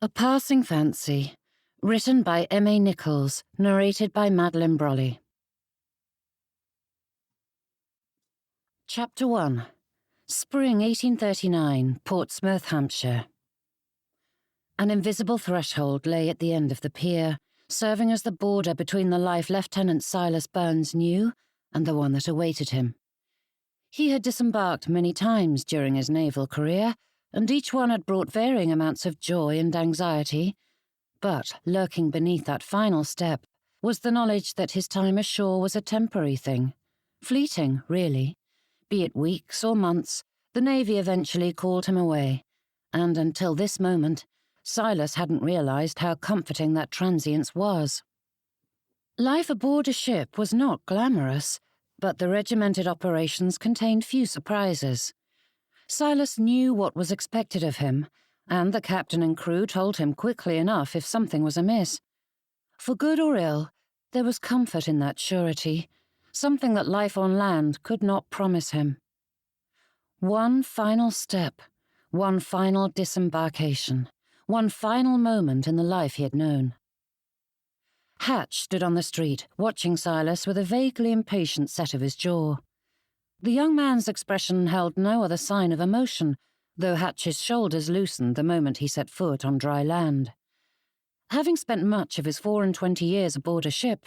A Passing Fancy, written by M.A. Nichols, narrated by Madeline Brolly. Chapter 1. Spring 1839, Portsmouth, Hampshire. An invisible threshold lay at the end of the pier, serving as the border between the life Lieutenant Silas Byrnes knew and the one that awaited him. He had disembarked many times during his naval career, and each one had brought varying amounts of joy and anxiety, but lurking beneath that final step was the knowledge that his time ashore was a temporary thing. Fleeting, really. Be it weeks or months, the Navy eventually called him away, and until this moment, Silas hadn't realized how comforting that transience was. Life aboard a ship was not glamorous, but the regimented operations contained few surprises. Silas knew what was expected of him, and the captain and crew told him quickly enough if something was amiss. For good or ill, there was comfort in that surety, something that life on land could not promise him. One final step, one final disembarkation, one final moment in the life he had known. Hatch stood on the street, watching Silas with a vaguely impatient set of his jaw. The young man's expression held no other sign of emotion, though Hatch's shoulders loosened the moment he set foot on dry land. Having spent much of his 24 years aboard a ship,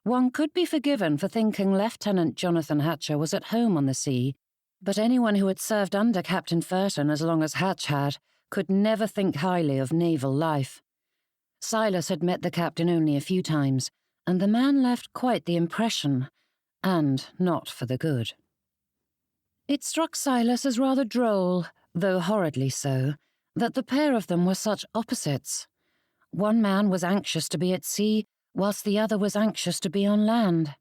one could be forgiven for thinking Lieutenant Jonathan Hatcher was at home on the sea, but anyone who had served under Captain Furton as long as Hatch had could never think highly of naval life. Silas had met the captain only a few times, and the man left quite the impression, and not for the good. It struck Silas as rather droll, though horridly so, that the pair of them were such opposites. One man was anxious to be at sea, whilst the other was anxious to be on land.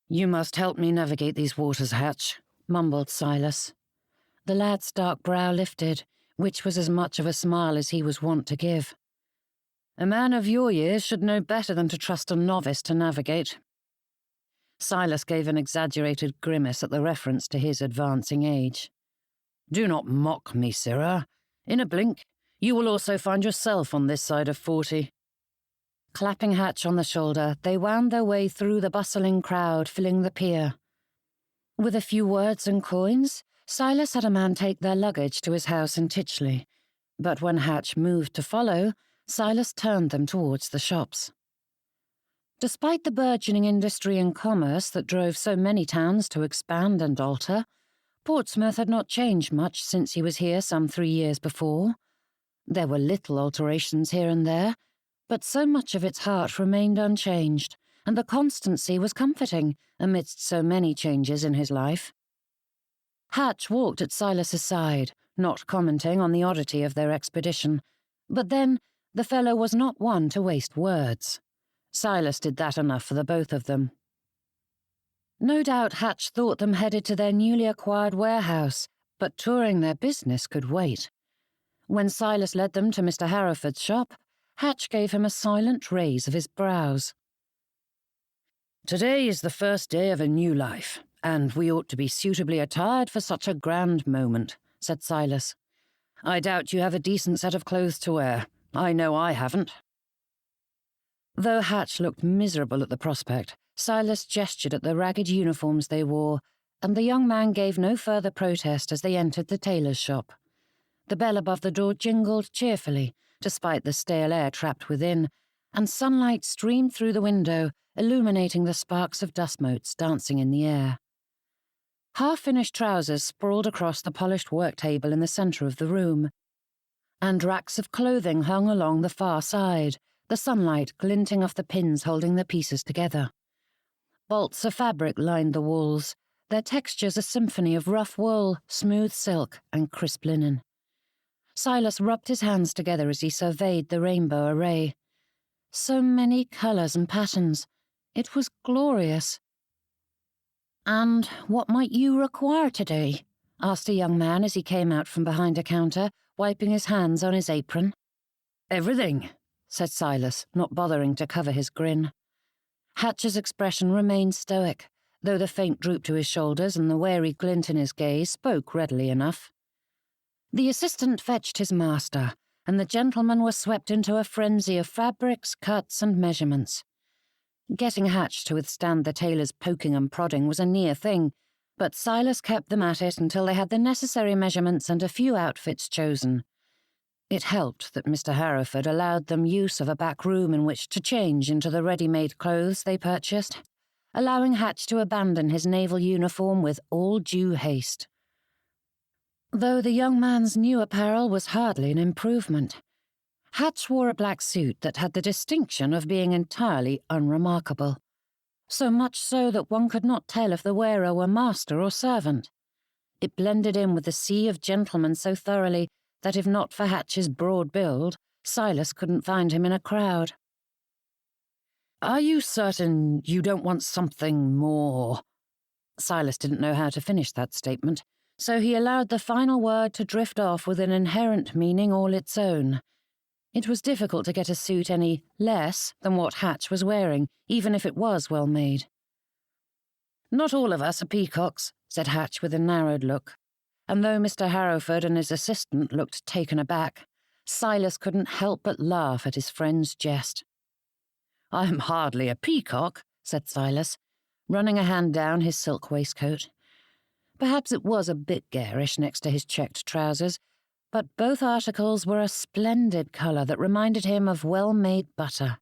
"You must help me navigate these waters, Hatch," mumbled Silas. The lad's dark brow lifted, which was as much of a smile as he was wont to give. "A man of your years should know better than to trust a novice to navigate." Silas gave an exaggerated grimace at the reference to his advancing age. "Do not mock me, sirrah. In a blink, you will also find yourself on this side of 40. Clapping Hatch on the shoulder, they wound their way through the bustling crowd filling the pier. With a few words and coins, Silas had a man take their luggage to his house in Titchley, but when Hatch moved to follow, Silas turned them towards the shops. Despite the burgeoning industry and commerce that drove so many towns to expand and alter, Portsmouth had not changed much since he was here some 3 years before. There were little alterations here and there, but so much of its heart remained unchanged, and the constancy was comforting amidst so many changes in his life. Hatch walked at Silas's side, not commenting on the oddity of their expedition, but then the fellow was not one to waste words. Silas did that enough for the both of them. No doubt Hatch thought them headed to their newly acquired warehouse, but touring their business could wait. When Silas led them to Mr. Harrowford's shop, Hatch gave him a silent raise of his brows. "Today is the first day of a new life, and we ought to be suitably attired for such a grand moment," said Silas. "I doubt you have a decent set of clothes to wear. I know I haven't." Though Hatch looked miserable at the prospect, Silas gestured at the ragged uniforms they wore, and the young man gave no further protest as they entered the tailor's shop. The bell above the door jingled cheerfully, despite the stale air trapped within, and sunlight streamed through the window, illuminating the sparks of dust motes dancing in the air. Half-finished trousers sprawled across the polished work table in the centre of the room, and racks of clothing hung along the far side, the sunlight glinting off the pins holding the pieces together. Bolts of fabric lined the walls, their textures a symphony of rough wool, smooth silk, and crisp linen. Silas rubbed his hands together as he surveyed the rainbow array. So many colours and patterns. It was glorious. "And what might you require today?" asked a young man as he came out from behind a counter, wiping his hands on his apron. "Everything," said Silas, not bothering to cover his grin. Hatch's expression remained stoic, though the faint droop to his shoulders and the wary glint in his gaze spoke readily enough. The assistant fetched his master, and the gentlemen were swept into a frenzy of fabrics, cuts, and measurements. Getting Hatch to withstand the tailor's poking and prodding was a near thing, but Silas kept them at it until they had the necessary measurements and a few outfits chosen. It helped that Mr. Harrowford allowed them use of a back room in which to change into the ready-made clothes they purchased, allowing Hatch to abandon his naval uniform with all due haste. Though the young man's new apparel was hardly an improvement, Hatch wore a black suit that had the distinction of being entirely unremarkable, so much so that one could not tell if the wearer were master or servant. It blended in with the sea of gentlemen so thoroughly that if not for Hatch's broad build, Silas couldn't find him in a crowd. "Are you certain you don't want something more?" Silas didn't know how to finish that statement, so he allowed the final word to drift off with an inherent meaning all its own. It was difficult to get a suit any less than what Hatch was wearing, even if it was well made. "Not all of us are peacocks," said Hatch with a narrowed look, and though Mr. Harrowford and his assistant looked taken aback, Silas couldn't help but laugh at his friend's jest. "I'm hardly a peacock," said Silas, running a hand down his silk waistcoat. Perhaps it was a bit garish next to his checked trousers, but both articles were a splendid colour that reminded him of well-made butter.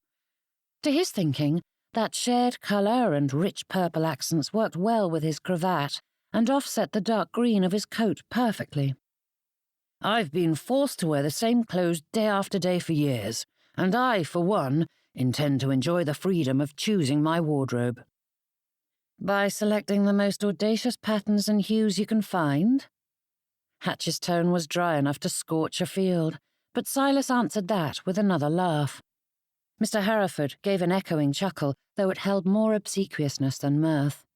To his thinking, that shared colour and rich purple accents worked well with his cravat and offset the dark green of his coat perfectly. "I've been forced to wear the same clothes day after day for years, and I, for one, intend to enjoy the freedom of choosing my wardrobe." "By selecting the most audacious patterns and hues you can find?" Hatch's tone was dry enough to scorch a field, but Silas answered that with another laugh. Mr. Harrowford gave an echoing chuckle, though it held more obsequiousness than mirth.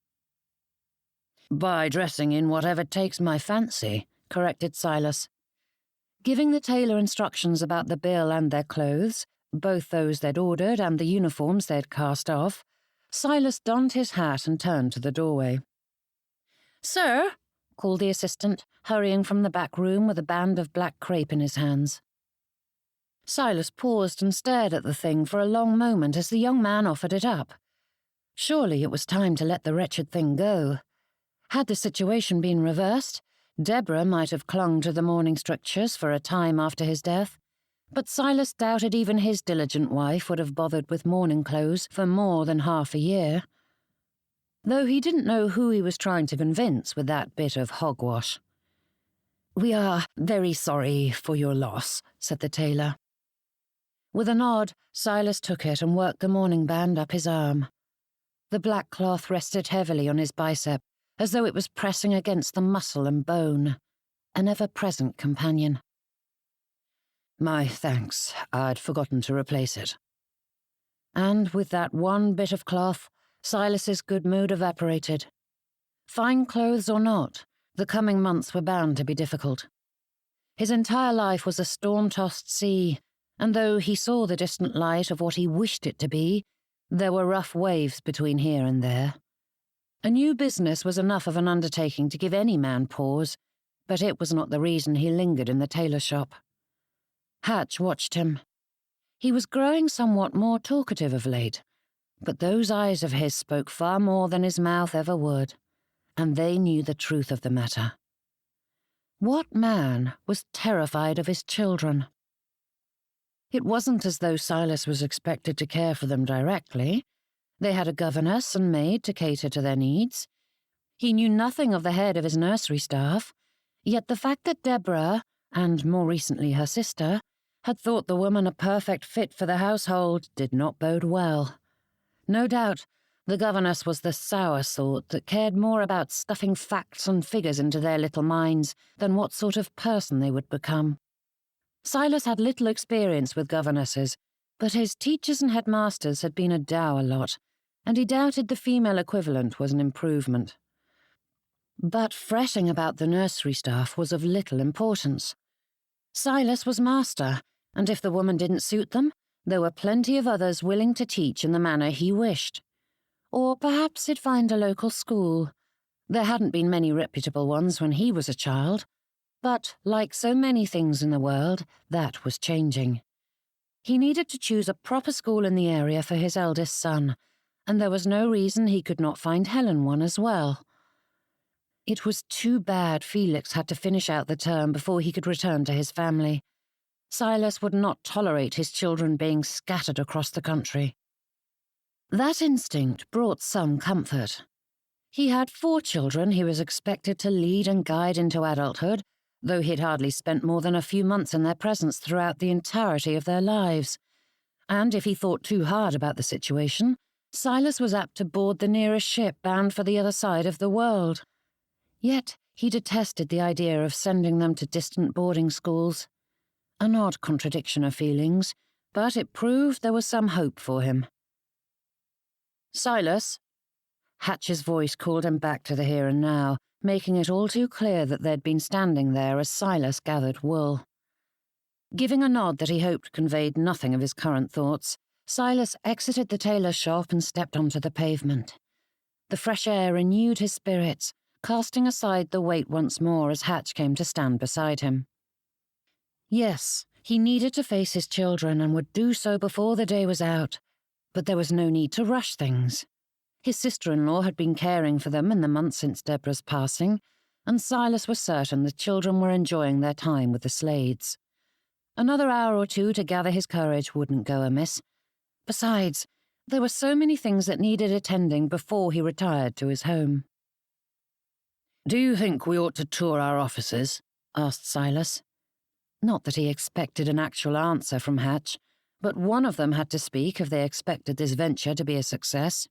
"By dressing in whatever takes my fancy," corrected Silas. Giving the tailor instructions about the bill and their clothes, both those they'd ordered and the uniforms they'd cast off, Silas donned his hat and turned to the doorway. "Sir," called the assistant, hurrying from the back room with a band of black crepe in his hands. Silas paused and stared at the thing for a long moment as the young man offered it up. Surely it was time to let the wretched thing go. Had the situation been reversed, Deborah might have clung to the mourning strictures for a time after his death, but Silas doubted even his diligent wife would have bothered with mourning clothes for more than half a year. Though he didn't know who he was trying to convince with that bit of hogwash. "We are very sorry for your loss," said the tailor. With a nod, Silas took it and worked the mourning band up his arm. The black cloth rested heavily on his bicep, as though it was pressing against the muscle and bone, an ever-present companion. "My thanks, I'd forgotten to replace it." And with that one bit of cloth, Silas's good mood evaporated. Fine clothes or not, the coming months were bound to be difficult. His entire life was a storm-tossed sea, and though he saw the distant light of what he wished it to be, there were rough waves between here and there. A new business was enough of an undertaking to give any man pause, but it was not the reason he lingered in the tailor shop. Hatch watched him. He was growing somewhat more talkative of late, but those eyes of his spoke far more than his mouth ever would, and they knew the truth of the matter. What man was terrified of his children? It wasn't as though Silas was expected to care for them directly. They had a governess and maid to cater to their needs. He knew nothing of the head of his nursery staff, yet the fact that Deborah, and more recently her sister, had thought the woman a perfect fit for the household did not bode well. No doubt, the governess was the sour sort that cared more about stuffing facts and figures into their little minds than what sort of person they would become. Silas had little experience with governesses, but his teachers and headmasters had been a dour lot, and he doubted the female equivalent was an improvement. But fretting about the nursery staff was of little importance. Silas was master, and if the woman didn't suit them, there were plenty of others willing to teach in the manner he wished. Or perhaps he'd find a local school. There hadn't been many reputable ones when he was a child. But, like so many things in the world, that was changing. He needed to choose a proper school in the area for his eldest son, and there was no reason he could not find Helen one as well. It was too bad Felix had to finish out the term before he could return to his family. Silas would not tolerate his children being scattered across the country. That instinct brought some comfort. He had 4 children he was expected to lead and guide into adulthood, though he'd hardly spent more than a few months in their presence throughout the entirety of their lives. And if he thought too hard about the situation, Silas was apt to board the nearest ship bound for the other side of the world. Yet he detested the idea of sending them to distant boarding schools. An odd contradiction of feelings, but it proved there was some hope for him. "Silas?" Hatch's voice called him back to the here and now, making it all too clear that they'd been standing there as Silas gathered wool. Giving a nod that he hoped conveyed nothing of his current thoughts, Silas exited the tailor's shop and stepped onto the pavement. The fresh air renewed his spirits, casting aside the weight once more as Hatch came to stand beside him. Yes, he needed to face his children and would do so before the day was out, but there was no need to rush things. His sister-in-law had been caring for them in the months since Deborah's passing, and Silas was certain the children were enjoying their time with the Slades. Another hour or 2 to gather his courage wouldn't go amiss. Besides, there were so many things that needed attending before he retired to his home. "Do you think we ought to tour our offices?" asked Silas. Not that he expected an actual answer from Hatch, but one of them had to speak if they expected this venture to be a success.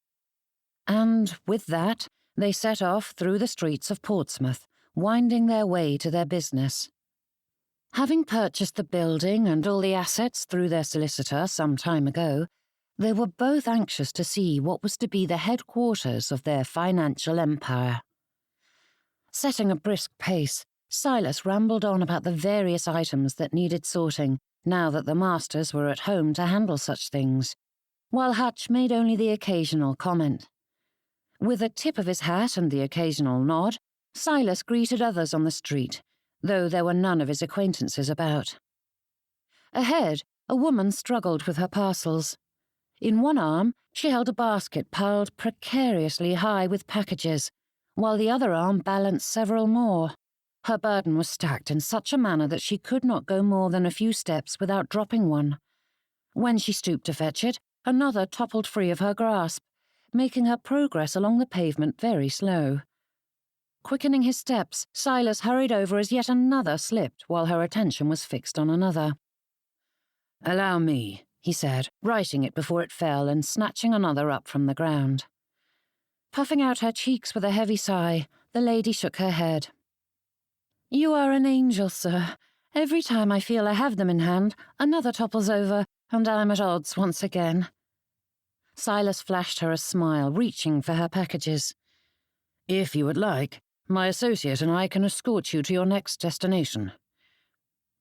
And with that, they set off through the streets of Portsmouth, winding their way to their business. Having purchased the building and all the assets through their solicitor some time ago, they were both anxious to see what was to be the headquarters of their financial empire. Setting a brisk pace, Silas rambled on about the various items that needed sorting now that the masters were at home to handle such things, while Hatch made only the occasional comment. With a tip of his hat and the occasional nod, Silas greeted others on the street, though there were none of his acquaintances about. Ahead, a woman struggled with her parcels. In one arm, she held a basket piled precariously high with packages, while the other arm balanced several more. Her burden was stacked in such a manner that she could not go more than a few steps without dropping one. When she stooped to fetch it, another toppled free of her grasp, making her progress along the pavement very slow. Quickening his steps, Silas hurried over as yet another slipped while her attention was fixed on another. "Allow me," he said, righting it before it fell and snatching another up from the ground. Puffing out her cheeks with a heavy sigh, the lady shook her head. "You are an angel, sir. Every time I feel I have them in hand, another topples over, and I'm at odds once again." Silas flashed her a smile, reaching for her packages. "If you would like, my associate and I can escort you to your next destination."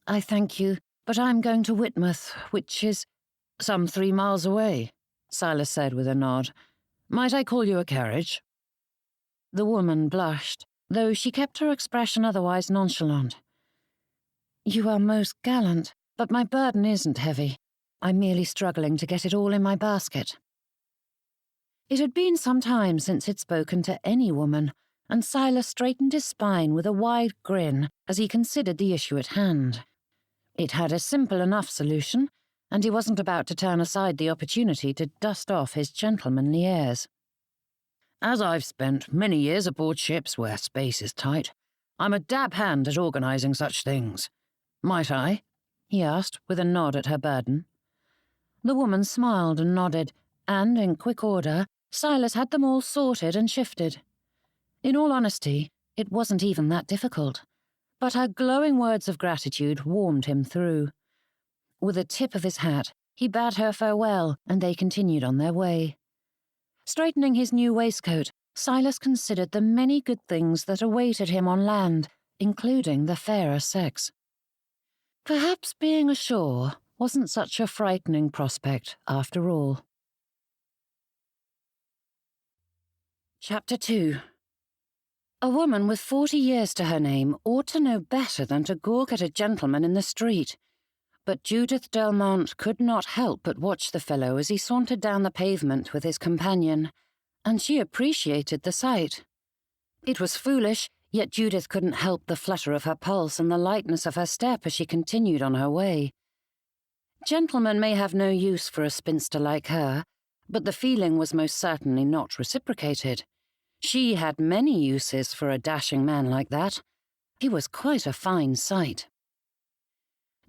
"I thank you, but I'm going to Whitmouth, which is—" "Some 3 miles away," Silas said with a nod. "Might I call you a carriage?" The woman blushed, though she kept her expression otherwise nonchalant. "You are most gallant, but my burden isn't heavy. I'm merely struggling to get it all in my basket." It had been some time since he'd spoken to any woman, and Silas straightened his spine with a wide grin as he considered the issue at hand. It had a simple enough solution, and he wasn't about to turn aside the opportunity to dust off his gentlemanly airs. "As I've spent many years aboard ships where space is tight, I'm a dab hand at organising such things. Might I?" he asked, with a nod at her burden. The woman smiled and nodded, and, in quick order, Silas had them all sorted and shifted. In all honesty, it wasn't even that difficult, but her glowing words of gratitude warmed him through. With a tip of his hat, he bade her farewell, and they continued on their way. Straightening his new waistcoat, Silas considered the many good things that awaited him on land, including the fairer sex. Perhaps being ashore wasn't such a frightening prospect after all. Chapter 2. A woman with 40 years to her name ought to know better than to gawk at a gentleman in the street. But Judith Delmonte could not help but watch the fellow as he sauntered down the pavement with his companion, and she appreciated the sight. It was foolish, yet Judith couldn't help the flutter of her pulse and the lightness of her step as she continued on her way. Gentlemen may have no use for a spinster like her, but the feeling was most certainly not reciprocated. She had many uses for a dashing man like that. He was quite a fine sight.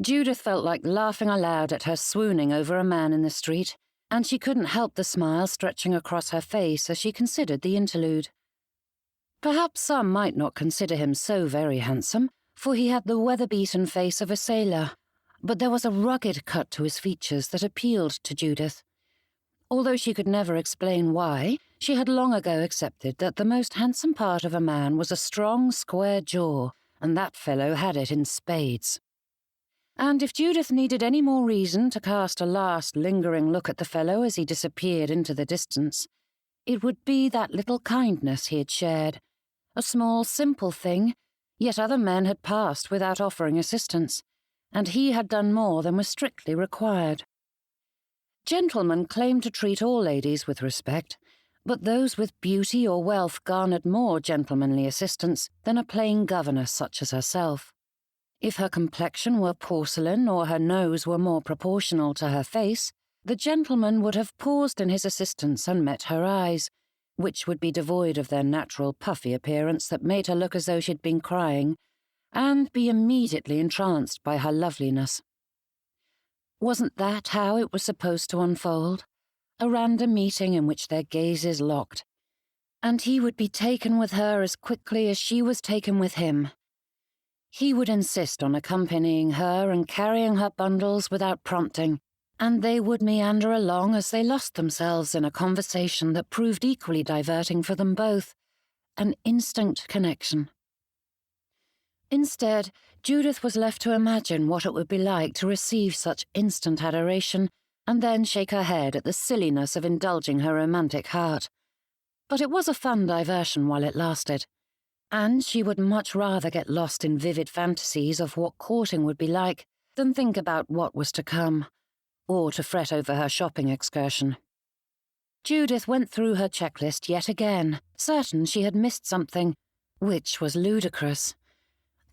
Judith felt like laughing aloud at her swooning over a man in the street, and she couldn't help the smile stretching across her face as she considered the interlude. Perhaps some might not consider him so very handsome, for he had the weather-beaten face of a sailor, but there was a rugged cut to his features that appealed to Judith. Although she could never explain why, she had long ago accepted that the most handsome part of a man was a strong, square jaw, and that fellow had it in spades. And if Judith needed any more reason to cast a last lingering look at the fellow as he disappeared into the distance, it would be that little kindness he had shared, a small, simple thing, yet other men had passed without offering assistance, and he had done more than was strictly required. Gentlemen claimed to treat all ladies with respect, but those with beauty or wealth garnered more gentlemanly assistance than a plain governess such as herself. If her complexion were porcelain or her nose were more proportional to her face, the gentleman would have paused in his assistance and met her eyes, which would be devoid of their natural puffy appearance that made her look as though she'd been crying, and be immediately entranced by her loveliness. Wasn't that how it was supposed to unfold? A random meeting in which their gazes locked, and he would be taken with her as quickly as she was taken with him. He would insist on accompanying her and carrying her bundles without prompting, and they would meander along as they lost themselves in a conversation that proved equally diverting for them both, an instant connection. Instead, Judith was left to imagine what it would be like to receive such instant adoration and then shake her head at the silliness of indulging her romantic heart. But it was a fun diversion while it lasted, and she would much rather get lost in vivid fantasies of what courting would be like than think about what was to come, or to fret over her shopping excursion. Judith went through her checklist yet again, certain she had missed something, which was ludicrous.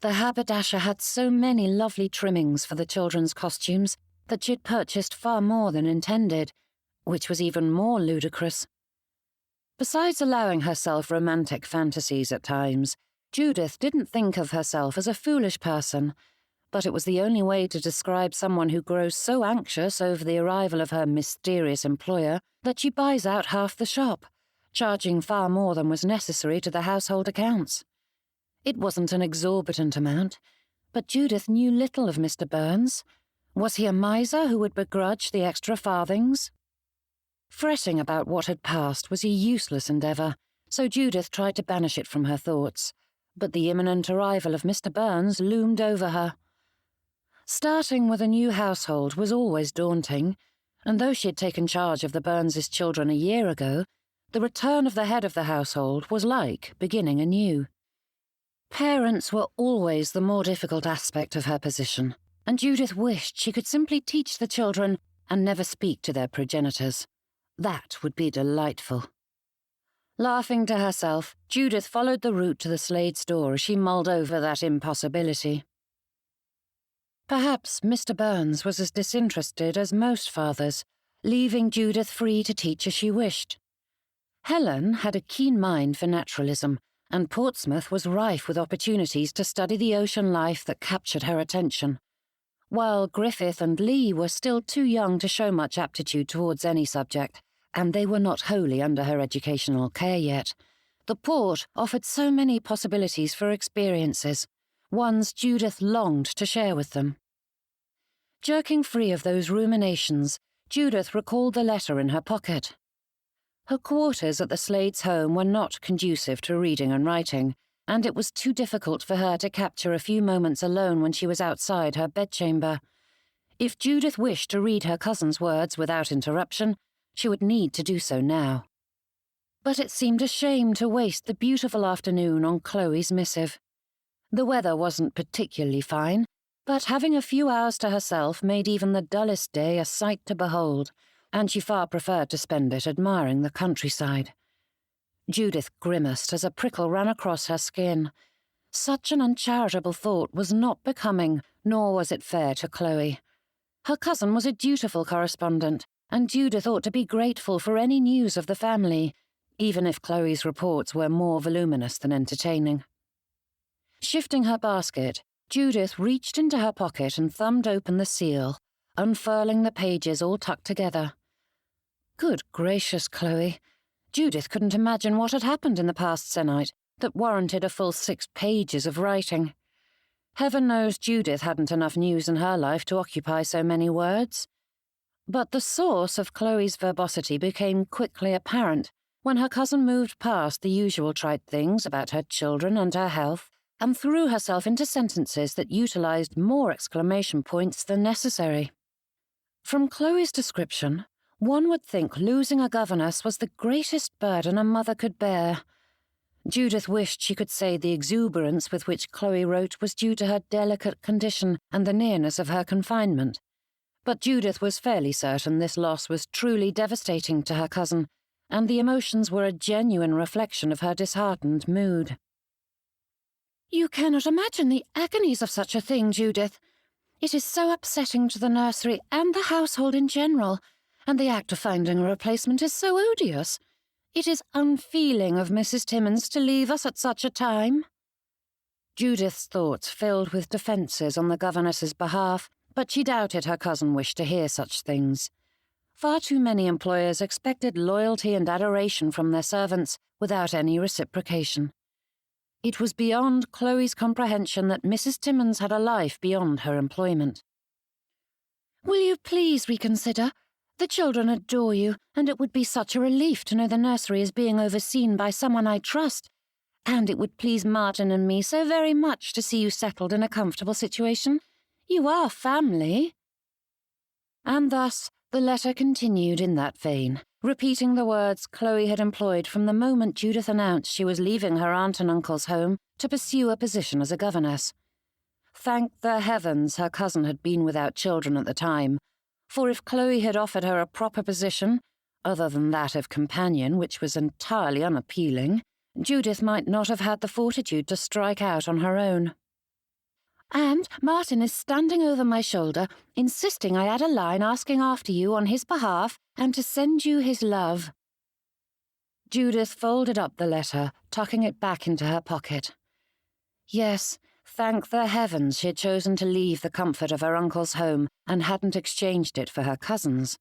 The haberdasher had so many lovely trimmings for the children's costumes that she had purchased far more than intended, which was even more ludicrous. Besides allowing herself romantic fantasies at times, Judith didn't think of herself as a foolish person, but it was the only way to describe someone who grows so anxious over the arrival of her mysterious employer that she buys out half the shop, charging far more than was necessary to the household accounts. It wasn't an exorbitant amount, but Judith knew little of Mr. Byrnes. Was he a miser who would begrudge the extra farthings? Fretting about what had passed was a useless endeavour, so Judith tried to banish it from her thoughts, but the imminent arrival of Mr. Byrnes loomed over her. Starting with a new household was always daunting, and though she had taken charge of the Byrnes' children a year ago, the return of the head of the household was like beginning anew. Parents were always the more difficult aspect of her position, and Judith wished she could simply teach the children and never speak to their progenitors. That would be delightful. Laughing to herself, Judith followed the route to the Slade's door as she mulled over that impossibility. Perhaps Mr. Byrnes was as disinterested as most fathers, leaving Judith free to teach as she wished. Helen had a keen mind for naturalism, and Portsmouth was rife with opportunities to study the ocean life that captured her attention, while Griffith and Lee were still too young to show much aptitude towards any subject, and they were not wholly under her educational care yet. The port offered so many possibilities for experiences, ones Judith longed to share with them. Jerking free of those ruminations, Judith recalled the letter in her pocket. Her quarters at the Slade's home were not conducive to reading and writing, and it was too difficult for her to capture a few moments alone when she was outside her bedchamber. If Judith wished to read her cousin's words without interruption, she would need to do so now. but it seemed a shame to waste the beautiful afternoon on Chloe's missive. The weather wasn't particularly fine, but having a few hours to herself made even the dullest day a sight to behold, and she far preferred to spend it admiring the countryside. Judith grimaced as a prickle ran across her skin. Such an uncharitable thought was not becoming, nor was it fair to Chloe. Her cousin was a dutiful correspondent, and Judith ought to be grateful for any news of the family, even if Chloe's reports were more voluminous than entertaining. Shifting her basket, Judith reached into her pocket and thumbed open the seal, unfurling the pages all tucked together. Good gracious, Chloe. Judith couldn't imagine what had happened in the past se'nnight that warranted a full 6 pages of writing. Heaven knows Judith hadn't enough news in her life to occupy so many words. But the source of Chloe's verbosity became quickly apparent when her cousin moved past the usual trite things about her children and her health and threw herself into sentences that utilized more exclamation points than necessary. From Chloe's description, one would think losing a governess was the greatest burden a mother could bear. Judith wished she could say the exuberance with which Chloe wrote was due to her delicate condition and the nearness of her confinement. But Judith was fairly certain this loss was truly devastating to her cousin, and the emotions were a genuine reflection of her disheartened mood. "You cannot imagine the agonies of such a thing, Judith. It is so upsetting to the nursery and the household in general, and the act of finding a replacement is so odious. It is unfeeling of Mrs. Timmins to leave us at such a time." Judith's thoughts filled with defences on the governess's behalf, but she doubted her cousin wished to hear such things. Far too many employers expected loyalty and adoration from their servants without any reciprocation. It was beyond Chloe's comprehension that Mrs. Timmins had a life beyond her employment. "Will you please reconsider? The children adore you, and it would be such a relief to know the nursery is being overseen by someone I trust, and it would please Martin and me so very much to see you settled in a comfortable situation. You are family." And thus the letter continued in that vein, repeating the words Chloe had employed from the moment Judith announced she was leaving her aunt and uncle's home to pursue a position as a governess. Thank the heavens her cousin had been without children at the time, for if Chloe had offered her a proper position, other than that of companion, which was entirely unappealing, Judith might not have had the fortitude to strike out on her own. "And Martin is standing over my shoulder, insisting I add a line asking after you on his behalf and to send you his love." Judith folded up the letter, tucking it back into her pocket. Yes, thank the heavens she had chosen to leave the comfort of her uncle's home and hadn't exchanged it for her cousin's.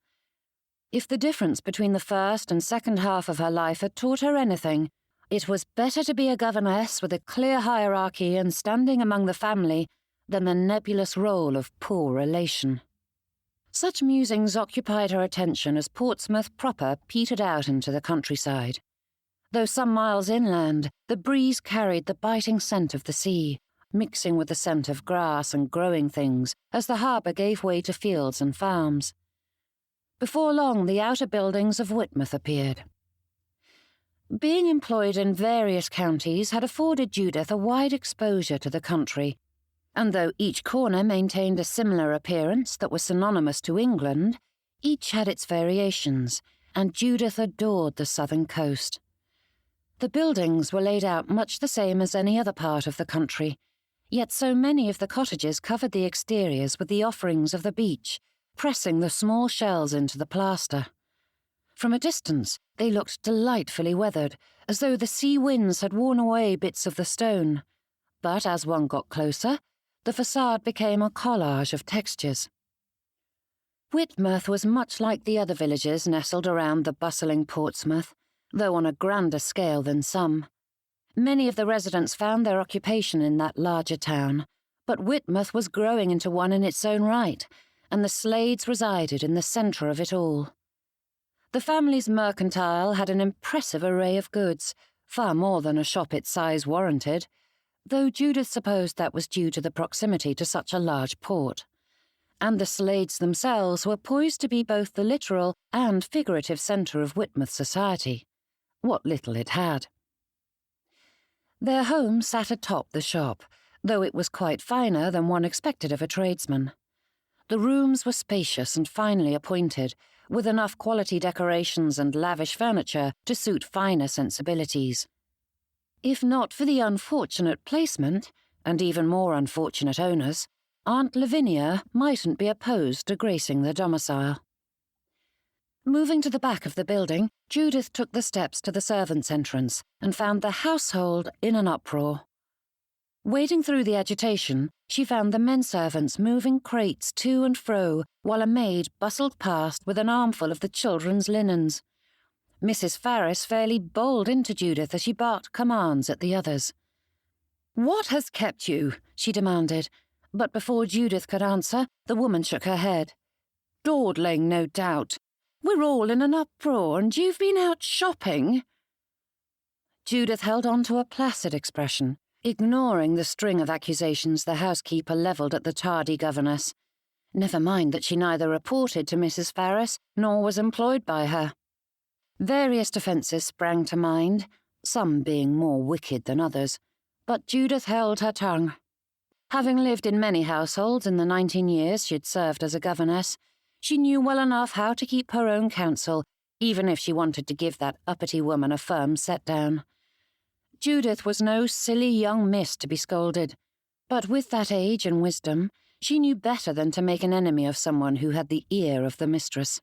If the difference between the first and second half of her life had taught her anything, it was better to be a governess with a clear hierarchy and standing among the family than the nebulous role of poor relation. Such musings occupied her attention as Portsmouth proper petered out into the countryside. Though some miles inland, the breeze carried the biting scent of the sea, mixing with the scent of grass and growing things as the harbour gave way to fields and farms. Before long, the outer buildings of Whitmouth appeared. Being employed in various counties had afforded Judith a wide exposure to the country, and though each corner maintained a similar appearance that was synonymous to England, each had its variations, and Judith adored the southern coast. The buildings were laid out much the same as any other part of the country, yet so many of the cottages covered the exteriors with the offerings of the beach, pressing the small shells into the plaster. From a distance, they looked delightfully weathered, as though the sea winds had worn away bits of the stone. But as one got closer, the facade became a collage of textures. Whitmouth was much like the other villages nestled around the bustling Portsmouth, though on a grander scale than some. Many of the residents found their occupation in that larger town, but Whitmouth was growing into one in its own right, and the Slades resided in the centre of it all. The family's mercantile had an impressive array of goods, far more than a shop its size warranted, though Judith supposed that was due to the proximity to such a large port. And the Slades themselves were poised to be both the literal and figurative centre of Whitmouth society. what little it had. Their home sat atop the shop, though it was quite finer than one expected of a tradesman. The rooms were spacious and finely appointed, with enough quality decorations and lavish furniture to suit finer sensibilities. If not for the unfortunate placement, and even more unfortunate owners, Aunt Lavinia mightn't be opposed to gracing the domicile. Moving to the back of the building, Judith took the steps to the servants' entrance and found the household in an uproar. Wading through the agitation, she found the men servants moving crates to and fro while a maid bustled past with an armful of the children's linens. Mrs. Ferris fairly bowled into Judith as she barked commands at the others. "What has kept you?" she demanded, but before Judith could answer, the woman shook her head. "Dawdling, no doubt. We're all in an uproar, and you've been out shopping." Judith held on to a placid expression, ignoring the string of accusations the housekeeper levelled at the tardy governess. Never mind that she neither reported to Mrs. Ferris nor was employed by her. Various defences sprang to mind, some being more wicked than others, but Judith held her tongue. Having lived in many households in the 19 years she'd served as a governess, she knew well enough how to keep her own counsel, even if she wanted to give that uppity woman a firm set-down. Judith was no silly young miss to be scolded, but with that age and wisdom, she knew better than to make an enemy of someone who had the ear of the mistress.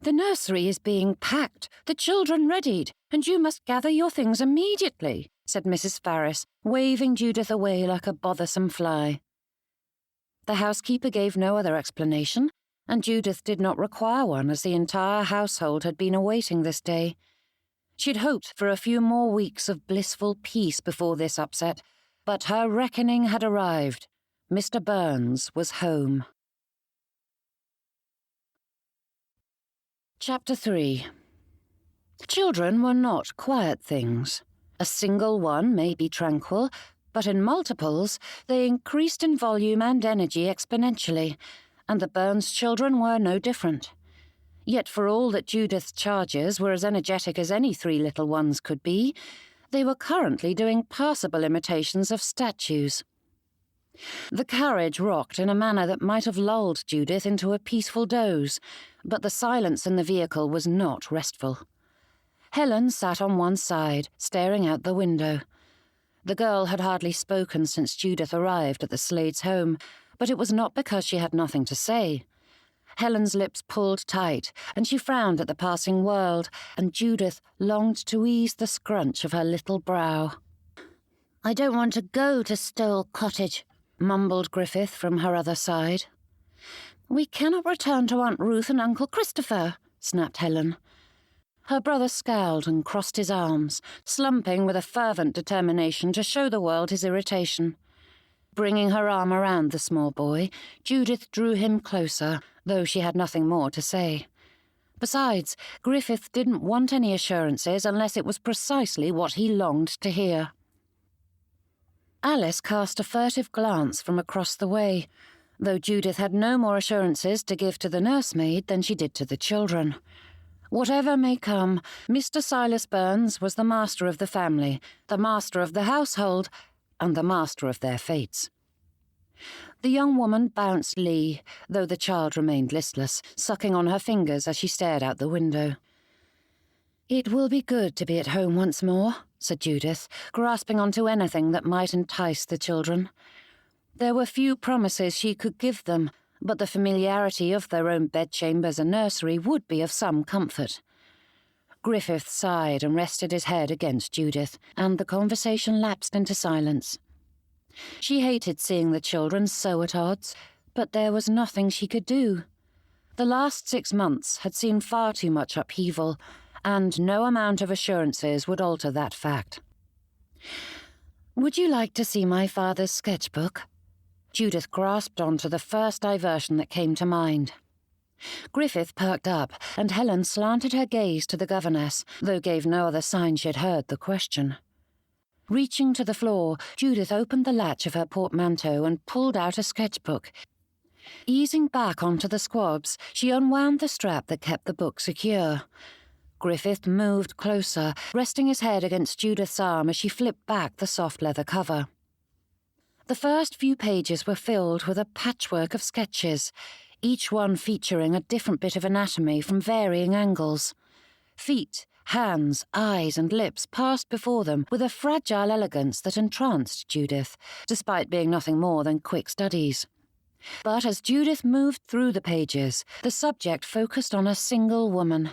"The nursery is being packed, the children readied, and you must gather your things immediately," said Mrs. Ferris, waving Judith away like a bothersome fly. The housekeeper gave no other explanation, and Judith did not require one, as the entire household had been awaiting this day. She'd hoped for a few more weeks of blissful peace before this upset, but her reckoning had arrived. Mr. Byrnes was home. Chapter 3. Children were not quiet things. A single one may be tranquil, but in multiples they increased in volume and energy exponentially, and the Byrnes children were no different. Yet for all that Judith's charges were as energetic as any three little ones could be, they were currently doing passable imitations of statues. The carriage rocked in a manner that might have lulled Judith into a peaceful doze, but the silence in the vehicle was not restful. Helen sat on one side, staring out the window. The girl had hardly spoken since Judith arrived at the Slades' home, but it was not because she had nothing to say. Helen's lips pulled tight, and she frowned at the passing world, and Judith longed to ease the scrunch of her little brow. "I don't want to go to Stowell Cottage," mumbled Griffith from her other side. "We cannot return to Aunt Ruth and Uncle Christopher," snapped Helen. Her brother scowled and crossed his arms, slumping with a fervent determination to show the world his irritation. Bringing her arm around the small boy, Judith drew him closer, though she had nothing more to say. Besides, Griffith didn't want any assurances unless it was precisely what he longed to hear. Alice cast a furtive glance from across the way, though Judith had no more assurances to give to the nursemaid than she did to the children. Whatever may come, Mr. Silas Byrnes was the master of the family, the master of the household, and the master of their fates. The young woman bounced Lee, though the child remained listless, sucking on her fingers as she stared out the window. "It will be good to be at home once more," said Judith, grasping onto anything that might entice the children. There were few promises she could give them, but the familiarity of their own bedchambers and nursery would be of some comfort. Griffith sighed and rested his head against Judith, and the conversation lapsed into silence. She hated seeing the children so at odds, but there was nothing she could do. The last 6 months had seen far too much upheaval, and no amount of assurances would alter that fact. "Would you like to see my father's sketchbook?" Judith grasped onto the first diversion that came to mind. Griffith perked up, and Helen slanted her gaze to the governess, though gave no other sign she had heard the question. Reaching to the floor, Judith opened the latch of her portmanteau and pulled out a sketchbook. Easing back onto the squabs, she unwound the strap that kept the book secure. Griffith moved closer, resting his head against Judith's arm as she flipped back the soft leather cover. The first few pages were filled with a patchwork of sketches, each one featuring a different bit of anatomy from varying angles. Feet, hands, eyes, and lips passed before them with a fragile elegance that entranced Judith, despite being nothing more than quick studies. But as Judith moved through the pages, the subject focused on a single woman.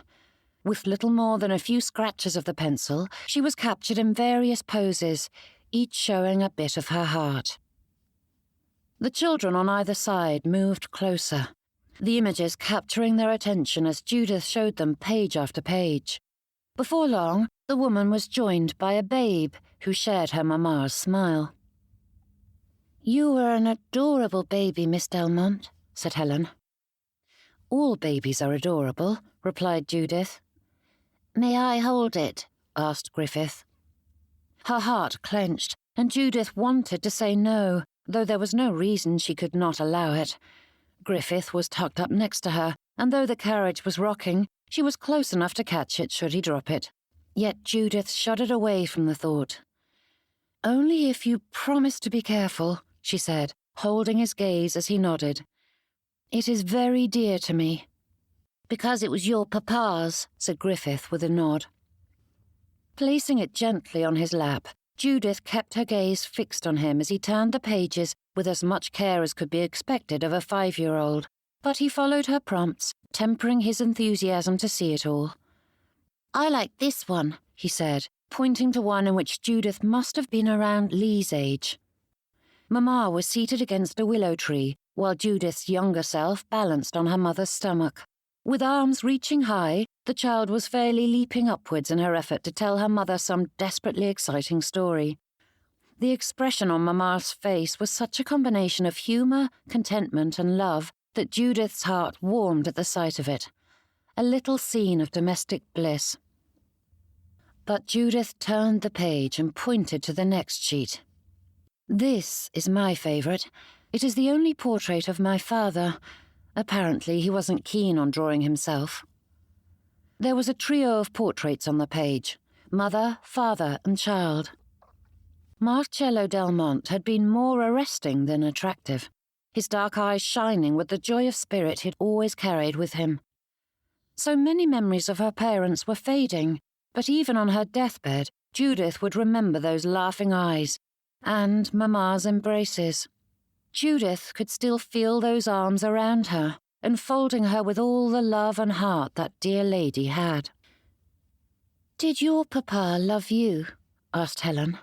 With little more than a few scratches of the pencil, she was captured in various poses, each showing a bit of her heart. The children on either side moved closer, the images capturing their attention as Judith showed them page after page. Before long, the woman was joined by a babe who shared her mamma's smile. "You were an adorable baby, Miss Delmonte," said Helen. "All babies are adorable," replied Judith. "May I hold it?" asked Griffith. Her heart clenched, and Judith wanted to say no, though there was no reason she could not allow it. Griffith was tucked up next to her, and though the carriage was rocking, she was close enough to catch it should he drop it. Yet Judith shuddered away from the thought. "Only if you promise to be careful," she said, holding his gaze as he nodded. "It is very dear to me." "Because it was your papa's," said Griffith with a nod. Placing it gently on his lap, Judith kept her gaze fixed on him as he turned the pages with as much care as could be expected of a 5-year-old, but he followed her prompts, tempering his enthusiasm to see it all. "I like this one," he said, pointing to one in which Judith must have been around Lee's age. Mamma was seated against a willow tree, while Judith's younger self balanced on her mother's stomach. With arms reaching high, the child was fairly leaping upwards in her effort to tell her mother some desperately exciting story. The expression on Mamma's face was such a combination of humour, contentment, and love that Judith's heart warmed at the sight of it. A little scene of domestic bliss. But Judith turned the page and pointed to the next sheet. "This is my favourite. It is the only portrait of my father. Apparently he wasn't keen on drawing himself." There was a trio of portraits on the page: mother, father, and child. Marcello Delmonte had been more arresting than attractive, his dark eyes shining with the joy of spirit he'd always carried with him. So many memories of her parents were fading, but even on her deathbed, Judith would remember those laughing eyes, and Mamma's embraces. Judith could still feel those arms around her, enfolding her with all the love and heart that dear lady had. "Did your papa love you?" asked Helen.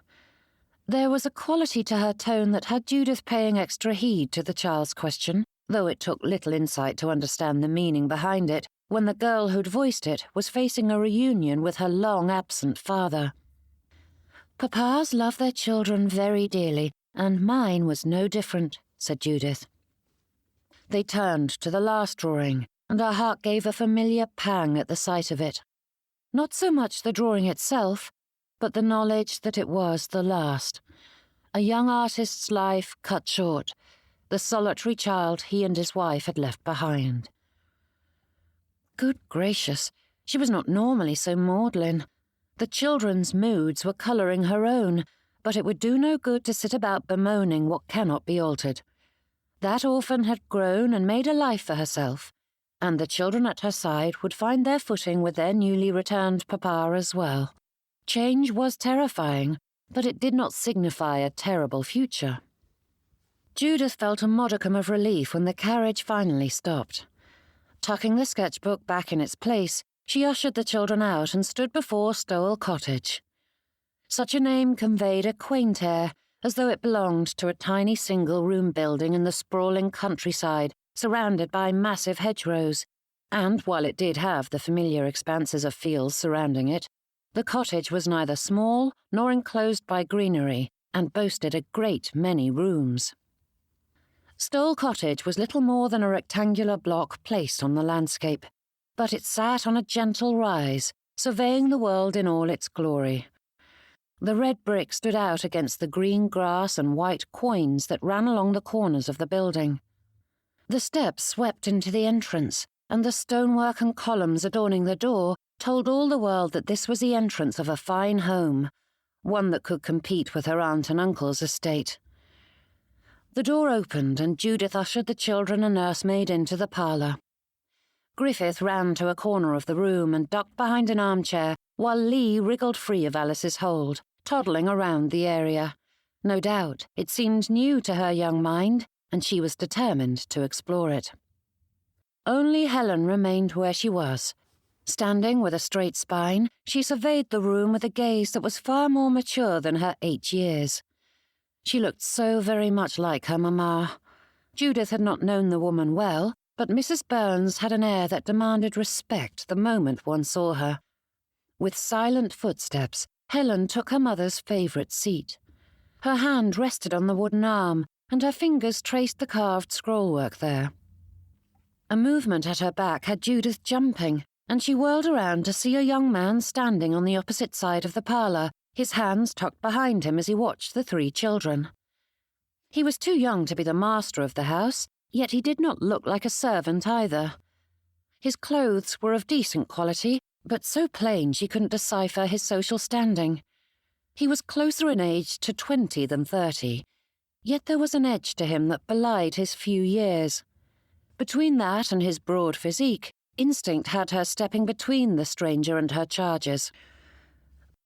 There was a quality to her tone that had Judith paying extra heed to the child's question, though it took little insight to understand the meaning behind it when the girl who'd voiced it was facing a reunion with her long-absent father. "Papas love their children very dearly, and mine was no different," said Judith. They turned to the last drawing, and her heart gave a familiar pang at the sight of it. Not so much the drawing itself, but the knowledge that it was the last. A young artist's life cut short, the solitary child he and his wife had left behind. Good gracious, she was not normally so maudlin. The children's moods were colouring her own, but it would do no good to sit about bemoaning what cannot be altered. That orphan had grown and made a life for herself, and the children at her side would find their footing with their newly returned papa as well. Change was terrifying, but it did not signify a terrible future. Judith felt a modicum of relief when the carriage finally stopped. Tucking the sketchbook back in its place, she ushered the children out and stood before Stowell Cottage. Such a name conveyed a quaint air, as though it belonged to a tiny single-room building in the sprawling countryside, surrounded by massive hedgerows, and while it did have the familiar expanses of fields surrounding it, the cottage was neither small nor enclosed by greenery, and boasted a great many rooms. Stowell Cottage was little more than a rectangular block placed on the landscape, but it sat on a gentle rise, surveying the world in all its glory. The red brick stood out against the green grass and white quoins that ran along the corners of the building. The steps swept into the entrance, and the stonework and columns adorning the door told all the world that this was the entrance of a fine home, one that could compete with her aunt and uncle's estate. The door opened and Judith ushered the children and nursemaid into the parlour. Griffith ran to a corner of the room and ducked behind an armchair while Lee wriggled free of Alice's hold, toddling around the area. No doubt it seemed new to her young mind, and she was determined to explore it. Only Helen remained where she was. Standing with a straight spine, she surveyed the room with a gaze that was far more mature than her 8 years. She looked so very much like her mamma. Judith had not known the woman well, but Mrs. Byrnes had an air that demanded respect the moment one saw her. With silent footsteps, Helen took her mother's favourite seat. Her hand rested on the wooden arm, and her fingers traced the carved scrollwork there. A movement at her back had Judith jumping, and she whirled around to see a young man standing on the opposite side of the parlour, his hands tucked behind him as he watched the 3 children. He was too young to be the master of the house, yet he did not look like a servant either. His clothes were of decent quality, but so plain she couldn't decipher his social standing. He was closer in age to 20 than 30, yet there was an edge to him that belied his few years. Between that and his broad physique, instinct had her stepping between the stranger and her charges.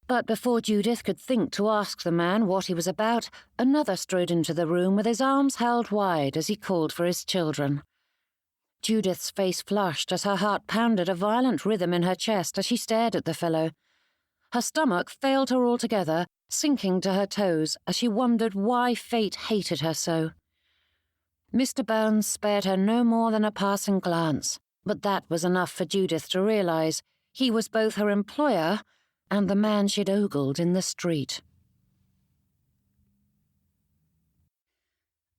But before Judith could think to ask the man what he was about, another strode into the room with his arms held wide as he called for his children. Judith's face flushed as her heart pounded a violent rhythm in her chest as she stared at the fellow. Her stomach failed her altogether, sinking to her toes as she wondered why fate hated her so. Mr. Byrnes spared her no more than a passing glance, but that was enough for Judith to realise he was both her employer and the man she'd ogled in the street.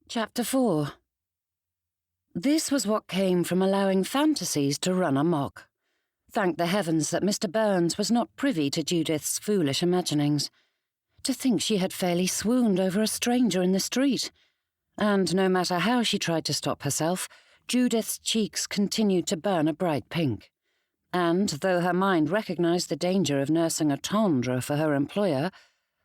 Chapter 4. This was what came from allowing fantasies to run amok. Thank the heavens that Mr. Byrnes was not privy to Judith's foolish imaginings. To think she had fairly swooned over a stranger in the street. And no matter how she tried to stop herself, Judith's cheeks continued to burn a bright pink. And, though her mind recognised the danger of nursing a tendre for her employer,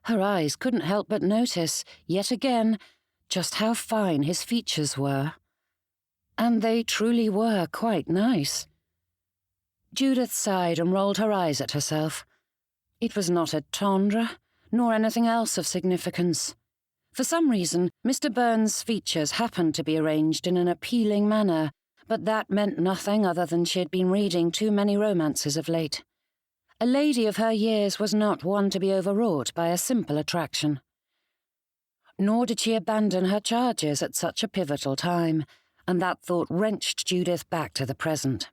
her eyes couldn't help but notice, yet again, just how fine his features were. And they truly were quite nice. Judith sighed and rolled her eyes at herself. It was not a tendre, nor anything else of significance. For some reason, Mr. Byrnes' features happened to be arranged in an appealing manner, but that meant nothing other than she had been reading too many romances of late. A lady of her years was not one to be overwrought by a simple attraction. Nor did she abandon her charges at such a pivotal time, and that thought wrenched Judith back to the present.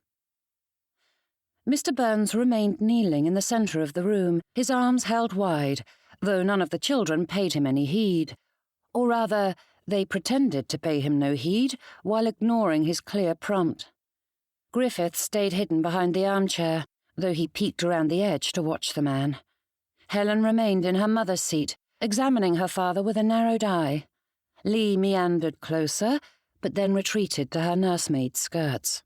Mr. Byrnes remained kneeling in the centre of the room, his arms held wide, though none of the children paid him any heed. Or rather, they pretended to pay him no heed, while ignoring his clear prompt. Griffith stayed hidden behind the armchair, though he peeked around the edge to watch the man. Helen remained in her mother's seat, examining her father with a narrowed eye. Lee meandered closer, but then retreated to her nursemaid's skirts.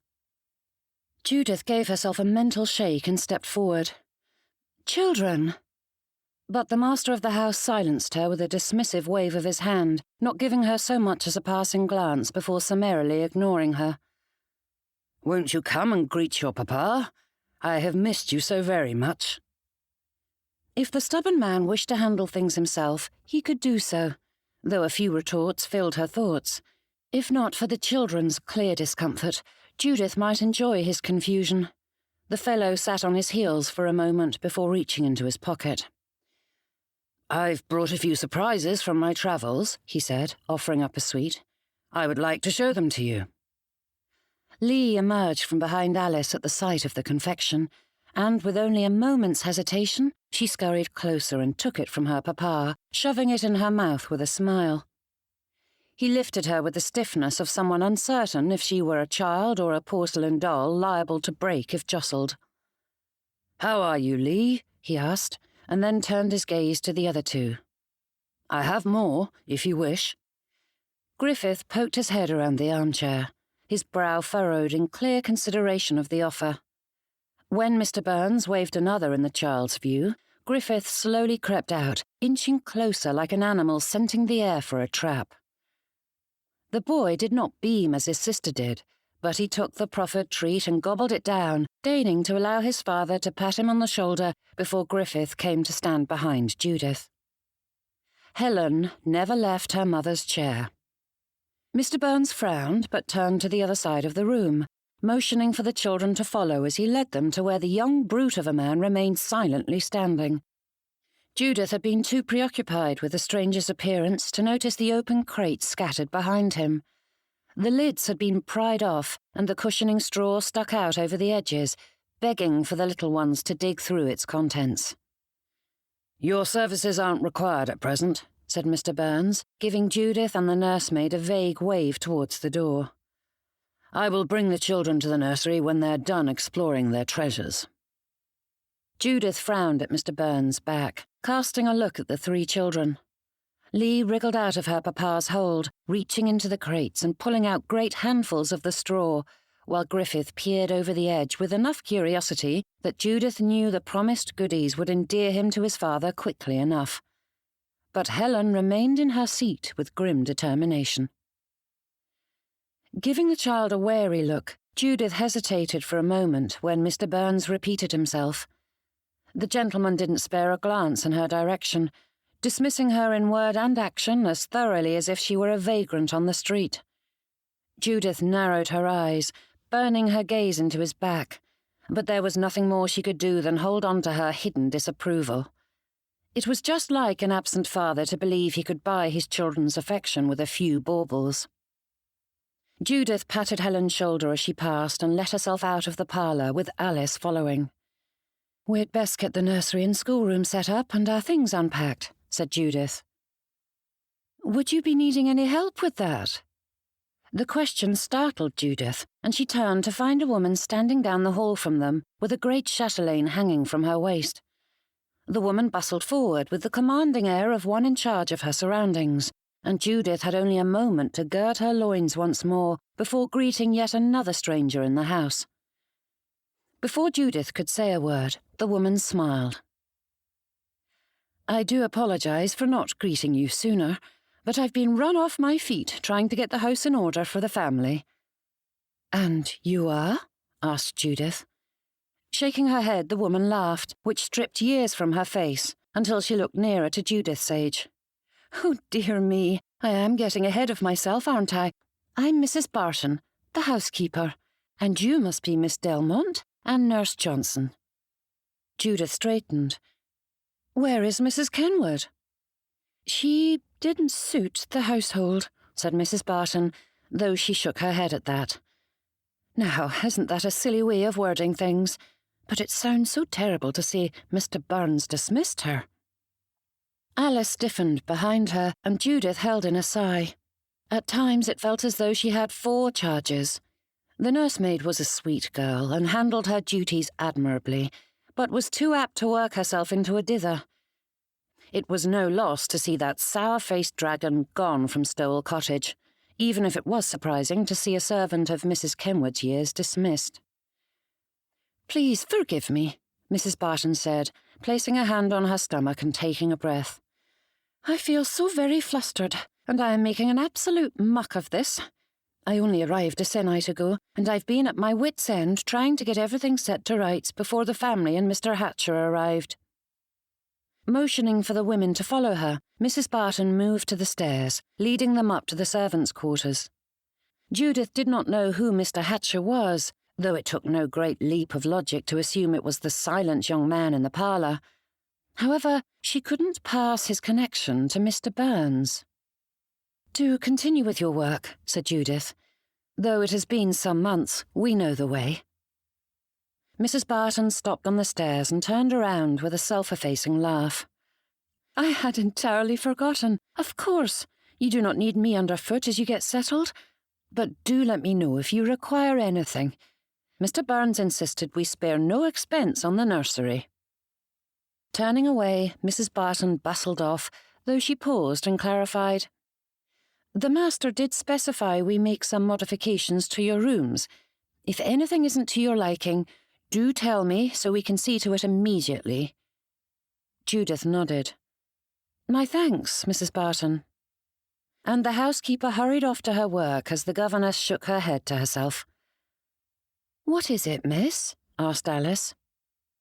Judith gave herself a mental shake and stepped forward. "Children!" But the master of the house silenced her with a dismissive wave of his hand, not giving her so much as a passing glance before summarily ignoring her. "Won't you come and greet your papa? I have missed you so very much." If the stubborn man wished to handle things himself, he could do so, though a few retorts filled her thoughts. If not for the children's clear discomfort, Judith might enjoy his confusion. The fellow sat on his heels for a moment before reaching into his pocket. "I've brought a few surprises from my travels," he said, offering up a sweet. "I would like to show them to you." Lee emerged from behind Alice at the sight of the confection, and with only a moment's hesitation, she scurried closer and took it from her papa, shoving it in her mouth with a smile. He lifted her with the stiffness of someone uncertain if she were a child or a porcelain doll liable to break if jostled. "How are you, Lee?" he asked, and then turned his gaze to the other two. "I have more, if you wish." Griffith poked his head around the armchair, his brow furrowed in clear consideration of the offer. When Mr. Byrnes waved another in the child's view, Griffith slowly crept out, inching closer like an animal scenting the air for a trap. The boy did not beam as his sister did, but he took the proffered treat and gobbled it down, deigning to allow his father to pat him on the shoulder before Griffith came to stand behind Judith. Helen never left her mother's chair. Mr. Byrnes frowned but turned to the other side of the room, motioning for the children to follow as he led them to where the young brute of a man remained silently standing. Judith had been too preoccupied with the stranger's appearance to notice the open crates scattered behind him. The lids had been pried off, and the cushioning straw stuck out over the edges, begging for the little ones to dig through its contents. "Your services aren't required at present," said Mr. Byrnes, giving Judith and the nursemaid a vague wave towards the door. "I will bring the children to the nursery when they're done exploring their treasures." Judith frowned at Mr. Byrnes' back, casting a look at the three children. Lee wriggled out of her papa's hold, reaching into the crates and pulling out great handfuls of the straw, while Griffith peered over the edge with enough curiosity that Judith knew the promised goodies would endear him to his father quickly enough. But Helen remained in her seat with grim determination. Giving the child a wary look, Judith hesitated for a moment when Mr. Byrnes repeated himself. The gentleman didn't spare a glance in her direction, dismissing her in word and action as thoroughly as if she were a vagrant on the street. Judith narrowed her eyes, burning her gaze into his back, but there was nothing more she could do than hold on to her hidden disapproval. It was just like an absent father to believe he could buy his children's affection with a few baubles. Judith patted Helen's shoulder as she passed and let herself out of the parlour, with Alice following. "We'd best get the nursery and schoolroom set up and our things unpacked," said Judith. "Would you be needing any help with that?" The question startled Judith, and she turned to find a woman standing down the hall from them, with a great chatelaine hanging from her waist. The woman bustled forward with the commanding air of one in charge of her surroundings, and Judith had only a moment to gird her loins once more before greeting yet another stranger in the house. Before Judith could say a word, the woman smiled. "I do apologize for not greeting you sooner, but I've been run off my feet trying to get the house in order for the family." "And you are?" asked Judith. Shaking her head, the woman laughed, which stripped years from her face, until she looked nearer to Judith's age. "Oh, dear me, I am getting ahead of myself, aren't I? I'm Mrs. Barton, the housekeeper, and you must be Miss Delmonte and Nurse Johnson." Judith straightened. "Where is Mrs. Kenwood?" "She didn't suit the household," said Mrs. Barton, though she shook her head at that. "Now, isn't that a silly way of wording things? But it sounds so terrible to say Mr. Byrnes dismissed her." Alice stiffened behind her, and Judith held in a sigh. At times it felt as though she had 4 charges. The nursemaid was a sweet girl and handled her duties admirably, but was too apt to work herself into a dither. It was no loss to see that sour-faced dragon gone from Stowell Cottage, even if it was surprising to see a servant of Mrs. Kenwood's years dismissed. "Please forgive me," Mrs. Barton said, placing a hand on her stomach and taking a breath. "I feel so very flustered, and I am making an absolute muck of this. I only arrived a se'night ago, and I've been at my wits' end trying to get everything set to rights before the family and Mr. Hatcher arrived." Motioning for the women to follow her, Mrs. Barton moved to the stairs, leading them up to the servants' quarters. Judith did not know who Mr. Hatcher was, though it took no great leap of logic to assume it was the silent young man in the parlour. However, she couldn't pass his connection to Mr. Byrnes. "Do continue with your work," said Judith. "Though it has been some months, we know the way." Mrs. Barton stopped on the stairs and turned around with a self-effacing laugh. "I had entirely forgotten. Of course, you do not need me underfoot as you get settled. But do let me know if you require anything. Mr. Byrnes insisted we spare no expense on the nursery." Turning away, Mrs. Barton bustled off, though she paused and clarified. "The master did specify we make some modifications to your rooms. If anything isn't to your liking, Do tell me, so we can see to it immediately." Judith nodded. "My thanks, Mrs. Barton." And the housekeeper hurried off to her work as the governess shook her head to herself. "What is it, miss?" asked Alice.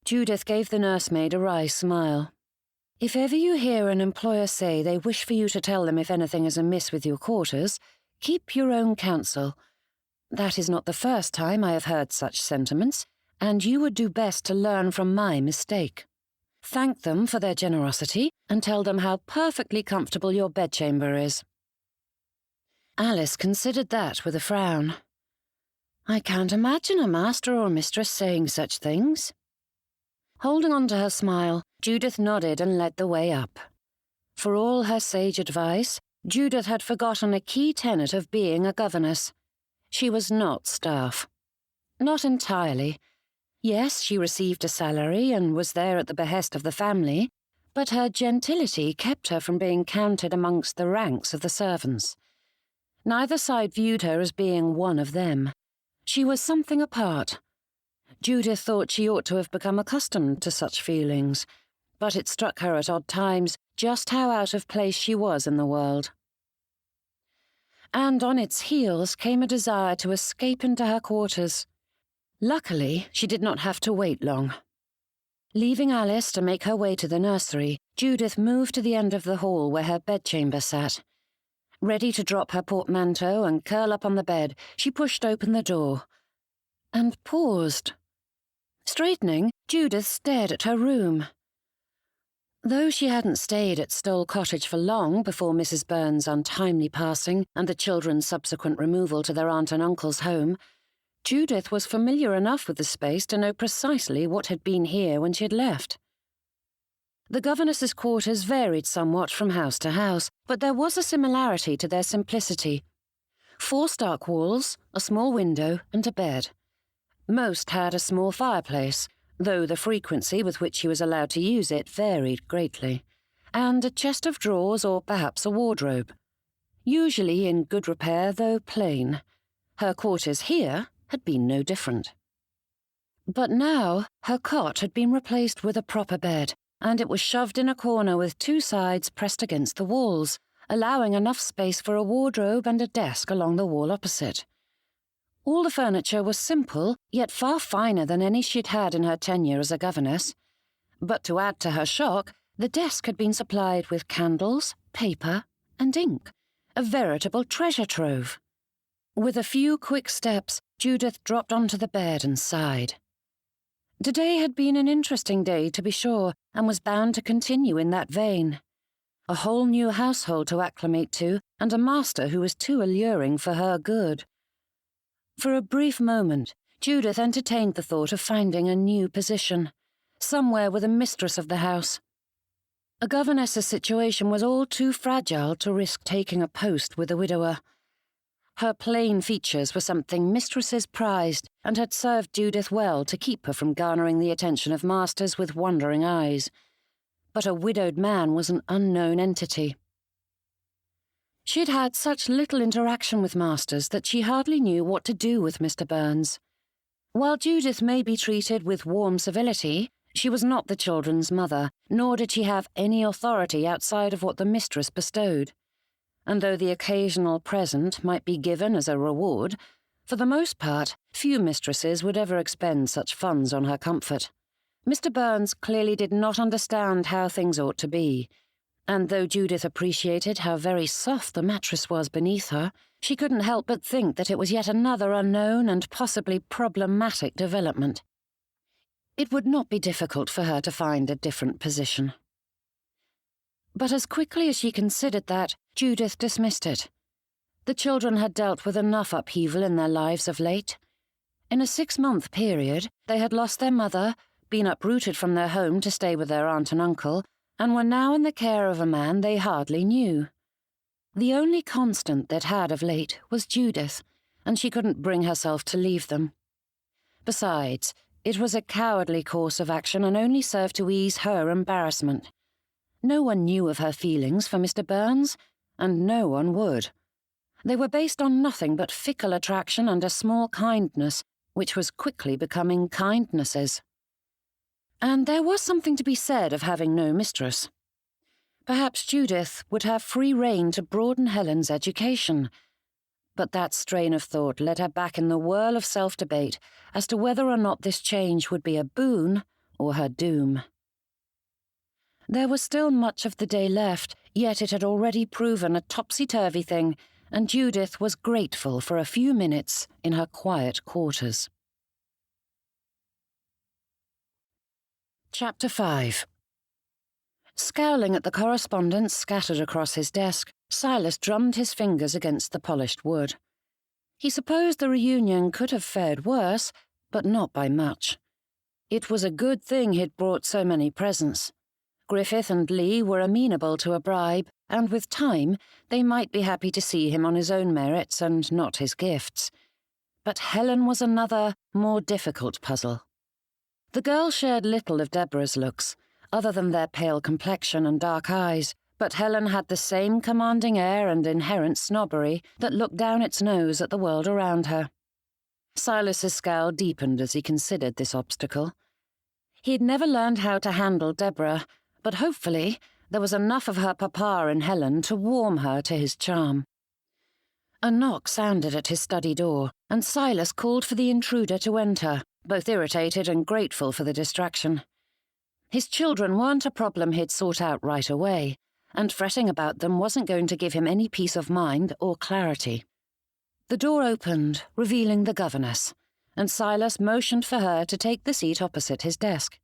Judith gave the nursemaid a wry smile. "If ever you hear an employer say they wish for you to tell them if anything is amiss with your quarters, keep your own counsel. That is not the first time I have heard such sentiments, and you would do best to learn from my mistake. Thank them for their generosity, and tell them how perfectly comfortable your bedchamber is." Alice considered that with a frown. "I can't imagine a master or mistress saying such things." Holding on to her smile, Judith nodded and led the way up. For all her sage advice, Judith had forgotten a key tenet of being a governess. She was not staff. Not entirely. Yes, she received a salary and was there at the behest of the family, but her gentility kept her from being counted amongst the ranks of the servants. Neither side viewed her as being one of them. She was something apart. Judith thought she ought to have become accustomed to such feelings, but it struck her at odd times just how out of place she was in the world. And on its heels came a desire to escape into her quarters. Luckily, she did not have to wait long. Leaving Alice to make her way to the nursery, Judith moved to the end of the hall where her bedchamber sat. Ready to drop her portmanteau and curl up on the bed, she pushed open the door. And paused. Straightening, Judith stared at her room. Though she hadn't stayed at Stole Cottage for long before Mrs. Byrnes' untimely passing and the children's subsequent removal to their aunt and uncle's home, Judith was familiar enough with the space to know precisely what had been here when she had left. The governess's quarters varied somewhat from house to house, but there was a similarity to their simplicity. 4 stark walls, a small window, and a bed. Most had a small fireplace, though the frequency with which she was allowed to use it varied greatly, and a chest of drawers or perhaps a wardrobe. Usually in good repair, though plain. Her quarters here had been no different. But now her cot had been replaced with a proper bed, and it was shoved in a corner with 2 sides pressed against the walls, allowing enough space for a wardrobe and a desk along the wall opposite. All the furniture was simple, yet far finer than any she'd had in her tenure as a governess. But to add to her shock, the desk had been supplied with candles, paper, and ink, a veritable treasure trove. With a few quick steps, Judith dropped onto the bed and sighed. Today had been an interesting day, to be sure, and was bound to continue in that vein. A whole new household to acclimate to, and a master who was too alluring for her good. For a brief moment, Judith entertained the thought of finding a new position, somewhere with a mistress of the house. A governess's situation was all too fragile to risk taking a post with a widower. Her plain features were something mistresses prized and had served Judith well to keep her from garnering the attention of masters with wondering eyes. But a widowed man was an unknown entity. She'd had such little interaction with masters that she hardly knew what to do with Mr. Byrnes. While Judith may be treated with warm civility, she was not the children's mother, nor did she have any authority outside of what the mistress bestowed. And though the occasional present might be given as a reward, for the most part, few mistresses would ever expend such funds on her comfort. Mr. Byrnes clearly did not understand how things ought to be, and though Judith appreciated how very soft the mattress was beneath her, she couldn't help but think that it was yet another unknown and possibly problematic development. It would not be difficult for her to find a different position. But as quickly as she considered that, Judith dismissed it. The children had dealt with enough upheaval in their lives of late. In a 6-month period, they had lost their mother, been uprooted from their home to stay with their aunt and uncle, and were now in the care of a man they hardly knew. The only constant they'd had of late was Judith, and she couldn't bring herself to leave them. Besides, it was a cowardly course of action and only served to ease her embarrassment. No one knew of her feelings for Mr. Byrnes, and no one would. They were based on nothing but fickle attraction and a small kindness, which was quickly becoming kindnesses. And there was something to be said of having no mistress. Perhaps Judith would have free rein to broaden Helen's education. But that strain of thought led her back in the whirl of self-debate as to whether or not this change would be a boon or her doom. There was still much of the day left, yet it had already proven a topsy-turvy thing, and Judith was grateful for a few minutes in her quiet quarters. Chapter 5. Scowling at the correspondence scattered across his desk, Silas drummed his fingers against the polished wood. He supposed the reunion could have fared worse, but not by much. It was a good thing he'd brought so many presents. Griffith and Lee were amenable to a bribe, and with time they might be happy to see him on his own merits and not his gifts. But Helen was another, more difficult puzzle. The girl shared little of Deborah's looks, other than their pale complexion and dark eyes, but Helen had the same commanding air and inherent snobbery that looked down its nose at the world around her. Silas's scowl deepened as he considered this obstacle. He'd never learned how to handle Deborah, but hopefully there was enough of her papa in Helen to warm her to his charm. A knock sounded at his study door, and Silas called for the intruder to enter, both irritated and grateful for the distraction. His children weren't a problem he'd sort out right away, and fretting about them wasn't going to give him any peace of mind or clarity. The door opened, revealing the governess, and Silas motioned for her to take the seat opposite his desk.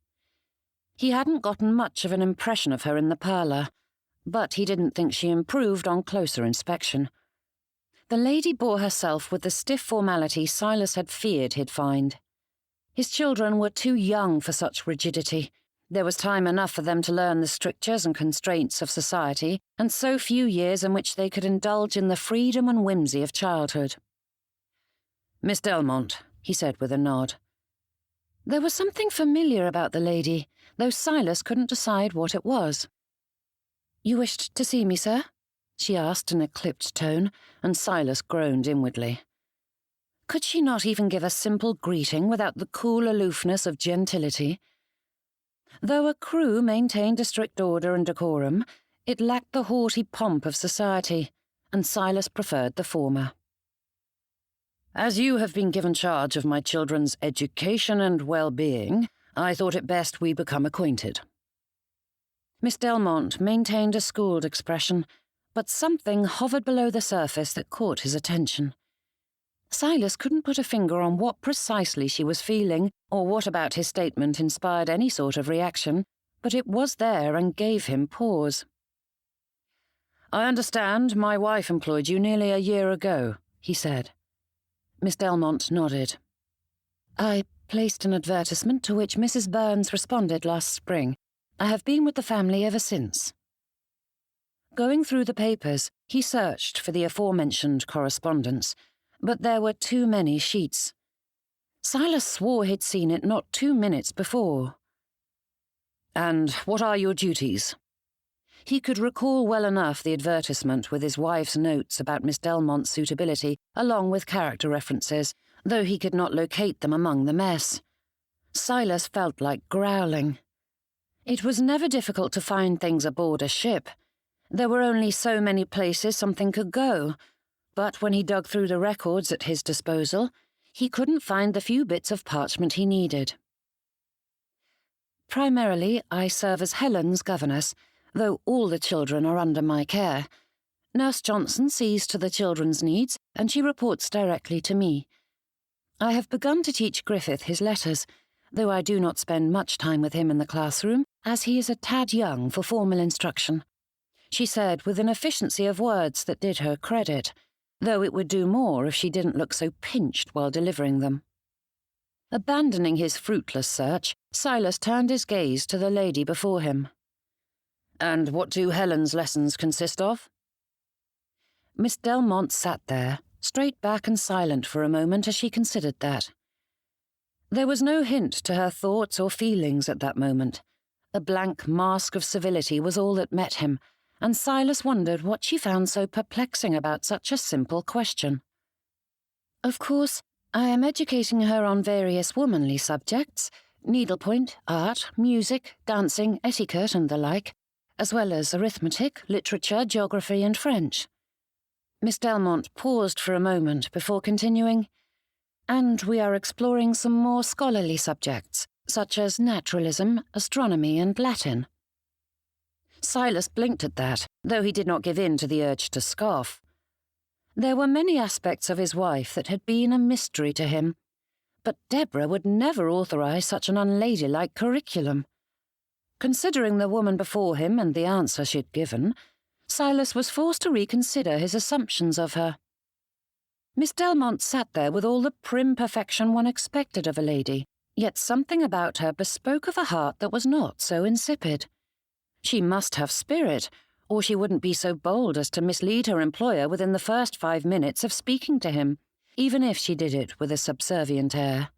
He hadn't gotten much of an impression of her in the parlour, but he didn't think she improved on closer inspection. The lady bore herself with the stiff formality Silas had feared he'd find. His children were too young for such rigidity. There was time enough for them to learn the strictures and constraints of society, and so few years in which they could indulge in the freedom and whimsy of childhood. "Miss Delmonte," he said with a nod. There was something familiar about the lady, though Silas couldn't decide what it was. "You wished to see me, sir?" she asked in a clipped tone, and Silas groaned inwardly. Could she not even give a simple greeting without the cool aloofness of gentility? Though a crew maintained a strict order and decorum, it lacked the haughty pomp of society, and Silas preferred the former. "As you have been given charge of my children's education and well-being, I thought it best we become acquainted." Miss Delmonte maintained a schooled expression, but something hovered below the surface that caught his attention. Silas couldn't put a finger on what precisely she was feeling, or what about his statement inspired any sort of reaction, but it was there and gave him pause. "I understand my wife employed you nearly a year ago," he said. Miss Delmonte nodded. "I placed an advertisement to which Mrs. Byrnes responded last spring. I have been with the family ever since." Going through the papers, he searched for the aforementioned correspondence, but there were too many sheets. Silas swore he'd seen it not 2 minutes before. "And what are your duties?" He could recall well enough the advertisement with his wife's notes about Miss Delmonte's suitability, along with character references, though he could not locate them among the mess. Silas felt like growling. It was never difficult to find things aboard a ship. There were only so many places something could go, but when he dug through the records at his disposal, he couldn't find the few bits of parchment he needed. "Primarily, I serve as Helen's governess, though all the children are under my care. Nurse Johnson sees to the children's needs, and she reports directly to me. I have begun to teach Griffith his letters, though I do not spend much time with him in the classroom, as he is a tad young for formal instruction," she said with an efficiency of words that did her credit, though it would do more if she didn't look so pinched while delivering them. Abandoning his fruitless search, Silas turned his gaze to the lady before him. "And what do Helen's lessons consist of?" Miss Delmonte sat there, straight back and silent for a moment as she considered that. There was no hint to her thoughts or feelings at that moment. A blank mask of civility was all that met him, and Silas wondered what she found so perplexing about such a simple question. "Of course, I am educating her on various womanly subjects, needlepoint, art, music, dancing, etiquette and the like, as well as arithmetic, literature, geography and French." Miss Delmonte paused for a moment before continuing, "And we are exploring some more scholarly subjects, such as naturalism, astronomy and Latin." Silas blinked at that, though he did not give in to the urge to scoff. There were many aspects of his wife that had been a mystery to him, but Deborah would never authorize such an unladylike curriculum. Considering the woman before him and the answer she'd given, Silas was forced to reconsider his assumptions of her. Miss Delmonte sat there with all the prim perfection one expected of a lady, yet something about her bespoke of a heart that was not so insipid. She must have spirit, or she wouldn't be so bold as to mislead her employer within the first 5 minutes of speaking to him, even if she did it with a subservient air.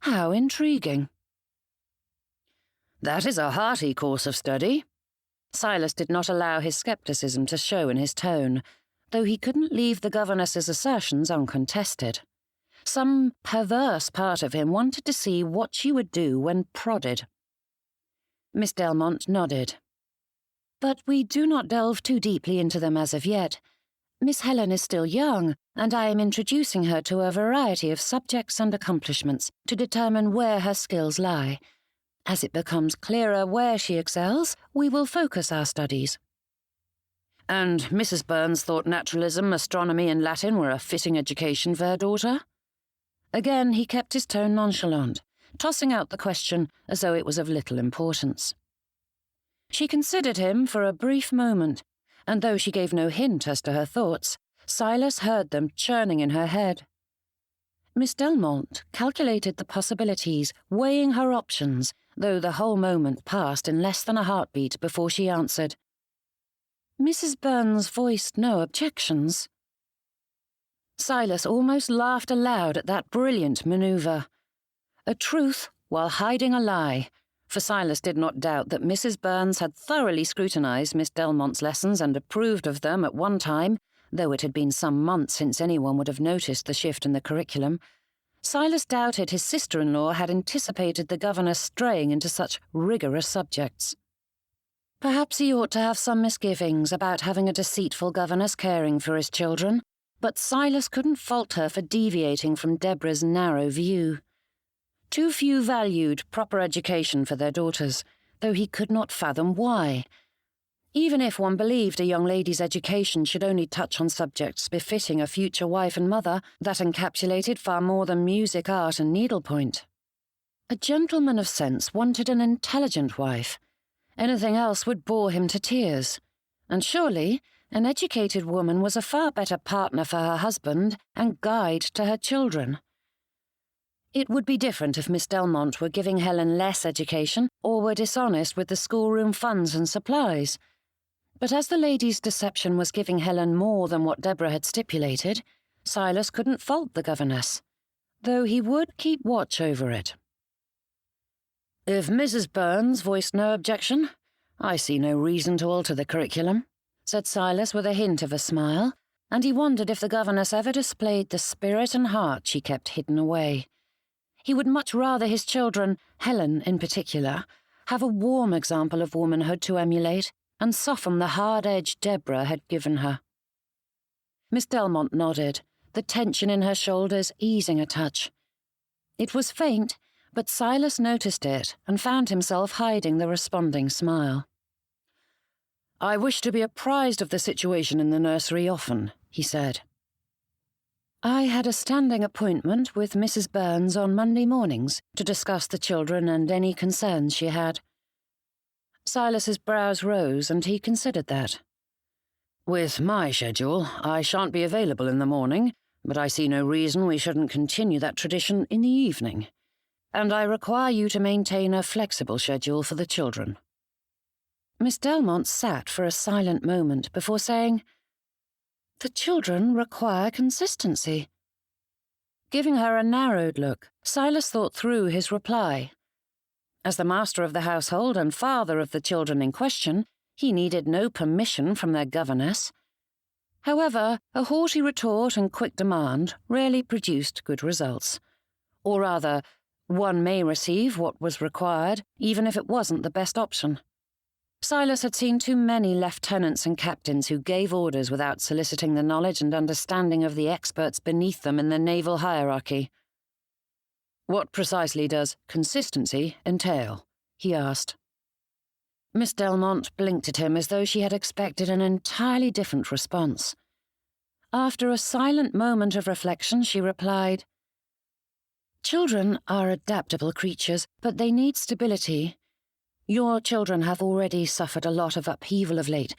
How intriguing. "That is a hearty course of study." Silas did not allow his scepticism to show in his tone, though he couldn't leave the governess's assertions uncontested. Some perverse part of him wanted to see what she would do when prodded. Miss Delmonte nodded. "But we do not delve too deeply into them as of yet. Miss Helen is still young, and I am introducing her to a variety of subjects and accomplishments to determine where her skills lie. As it becomes clearer where she excels, we will focus our studies." "And Mrs. Byrnes thought naturalism, astronomy and Latin were a fitting education for her daughter?" Again he kept his tone nonchalant, tossing out the question as though it was of little importance. She considered him for a brief moment, and though she gave no hint as to her thoughts, Silas heard them churning in her head. Miss Delmonte calculated the possibilities, weighing her options, though the whole moment passed in less than a heartbeat before she answered. "Mrs. Byrnes voiced no objections." Silas almost laughed aloud at that brilliant manoeuvre. A truth while hiding a lie, for Silas did not doubt that Mrs. Byrnes had thoroughly scrutinized Miss Delmonte's lessons and approved of them at one time, though it had been some months since anyone would have noticed the shift in the curriculum. Silas doubted his sister-in-law had anticipated the governess straying into such rigorous subjects. Perhaps he ought to have some misgivings about having a deceitful governess caring for his children, but Silas couldn't fault her for deviating from Deborah's narrow view. Too few valued proper education for their daughters, though he could not fathom why. Even if one believed a young lady's education should only touch on subjects befitting a future wife and mother, that encapsulated far more than music, art, and needlepoint. A gentleman of sense wanted an intelligent wife. Anything else would bore him to tears. And surely, an educated woman was a far better partner for her husband and guide to her children. It would be different if Miss Delmonte were giving Helen less education or were dishonest with the schoolroom funds and supplies. But as the lady's deception was giving Helen more than what Deborah had stipulated, Silas couldn't fault the governess, though he would keep watch over it. "If Mrs. Byrnes voiced no objection, I see no reason to alter the curriculum," said Silas with a hint of a smile, and he wondered if the governess ever displayed the spirit and heart she kept hidden away. He would much rather his children, Helen in particular, have a warm example of womanhood to emulate and soften the hard edge Deborah had given her. Miss Delmonte nodded, the tension in her shoulders easing a touch. It was faint, but Silas noticed it and found himself hiding the responding smile. "I wish to be apprised of the situation in the nursery often," he said. "I had a standing appointment with Mrs. Byrnes on Monday mornings to discuss the children and any concerns she had." Silas's brows rose and he considered that. "With my schedule, I shan't be available in the morning, but I see no reason we shouldn't continue that tradition in the evening. And I require you to maintain a flexible schedule for the children." Miss Delmonte sat for a silent moment before saying, "The children require consistency." Giving her a narrowed look, Silas thought through his reply. As the master of the household and father of the children in question, he needed no permission from their governess. However, a haughty retort and quick demand rarely produced good results. Or rather, one may receive what was required, even if it wasn't the best option. Silas had seen too many lieutenants and captains who gave orders without soliciting the knowledge and understanding of the experts beneath them in the naval hierarchy. "What precisely does consistency entail?" he asked. Miss Delmonte blinked at him as though she had expected an entirely different response. After a silent moment of reflection, she replied, "Children are adaptable creatures, but they need stability. Your children have already suffered a lot of upheaval of late,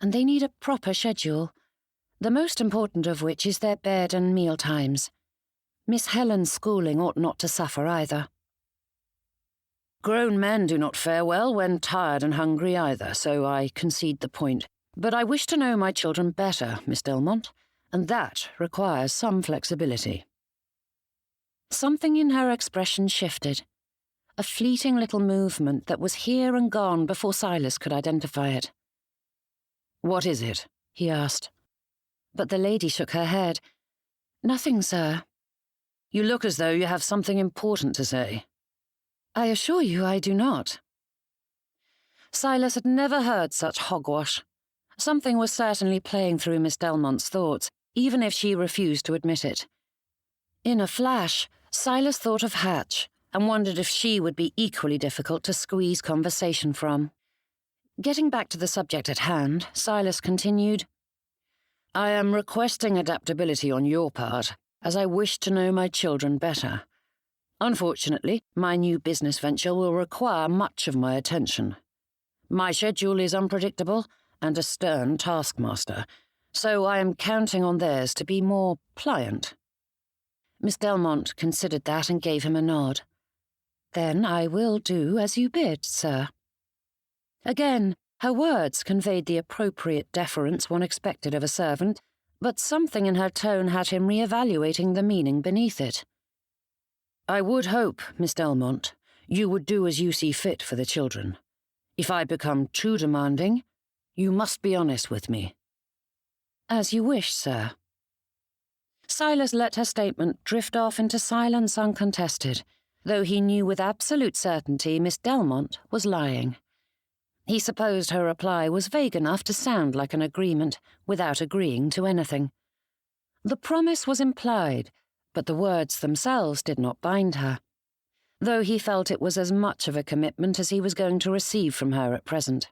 and they need a proper schedule, the most important of which is their bed and meal times. Miss Helen's schooling ought not to suffer either." "Grown men do not fare well when tired and hungry either, so I concede the point. But I wish to know my children better, Miss Delmonte, and that requires some flexibility." Something in her expression shifted, a fleeting little movement that was here and gone before Silas could identify it. "What is it?" he asked. But the lady shook her head. "Nothing, sir." "You look as though you have something important to say." "I assure you I do not." Silas had never heard such hogwash. Something was certainly playing through Miss Delmonte's thoughts, even if she refused to admit it. In a flash, Silas thought of Hatch and wondered if she would be equally difficult to squeeze conversation from. Getting back to the subject at hand, Silas continued, "I am requesting adaptability on your part, as I wish to know my children better. Unfortunately, my new business venture will require much of my attention. My schedule is unpredictable and a stern taskmaster, so I am counting on theirs to be more pliant." Miss Delmonte considered that and gave him a nod. "Then I will do as you bid, sir." Again, her words conveyed the appropriate deference one expected of a servant, but something in her tone had him re-evaluating the meaning beneath it. "I would hope, Miss Delmonte, you would do as you see fit for the children. If I become too demanding, you must be honest with me." "As you wish, sir." Silas let her statement drift off into silence uncontested, though he knew with absolute certainty Miss Delmonte was lying. He supposed her reply was vague enough to sound like an agreement, without agreeing to anything. The promise was implied, but the words themselves did not bind her, though he felt it was as much of a commitment as he was going to receive from her at present.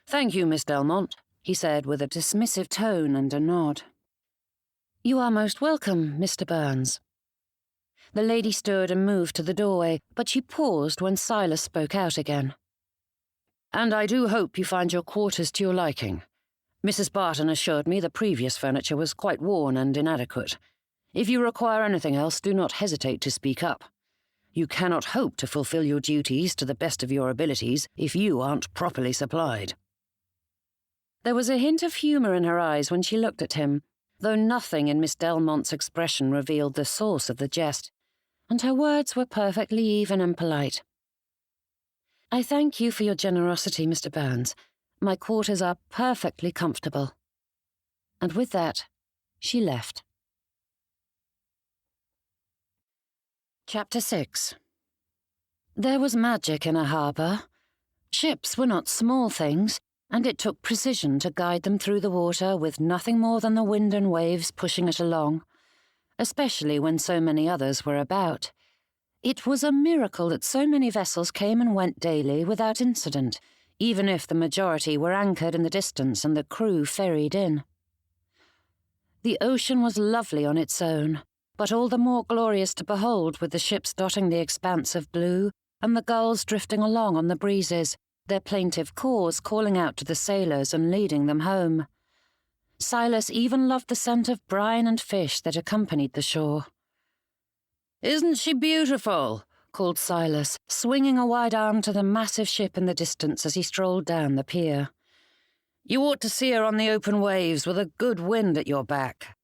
"Thank you, Miss Delmonte," he said with a dismissive tone and a nod. "You are most welcome, Mr. Byrnes." The lady stood and moved to the doorway, but she paused when Silas spoke out again. "And I do hope you find your quarters to your liking. Mrs. Barton assured me the previous furniture was quite worn and inadequate. If you require anything else, do not hesitate to speak up. You cannot hope to fulfill your duties to the best of your abilities if you aren't properly supplied." There was a hint of humour in her eyes when she looked at him, though nothing in Miss Delmonte's expression revealed the source of the jest, and her words were perfectly even and polite. "I thank you for your generosity, Mr. Byrnes. My quarters are perfectly comfortable." And with that, she left. Chapter 6. There was magic in a harbour. Ships were not small things, and it took precision to guide them through the water with nothing more than the wind and waves pushing it along, especially when so many others were about. It was a miracle that so many vessels came and went daily without incident, even if the majority were anchored in the distance and the crew ferried in. The ocean was lovely on its own, but all the more glorious to behold with the ships dotting the expanse of blue and the gulls drifting along on the breezes, their plaintive caws calling out to the sailors and leading them home. Silas even loved the scent of brine and fish that accompanied the shore. "Isn't she beautiful?" called Silas, swinging a wide arm to the massive ship in the distance as he strolled down the pier. "You ought to see her on the open waves with a good wind at your back."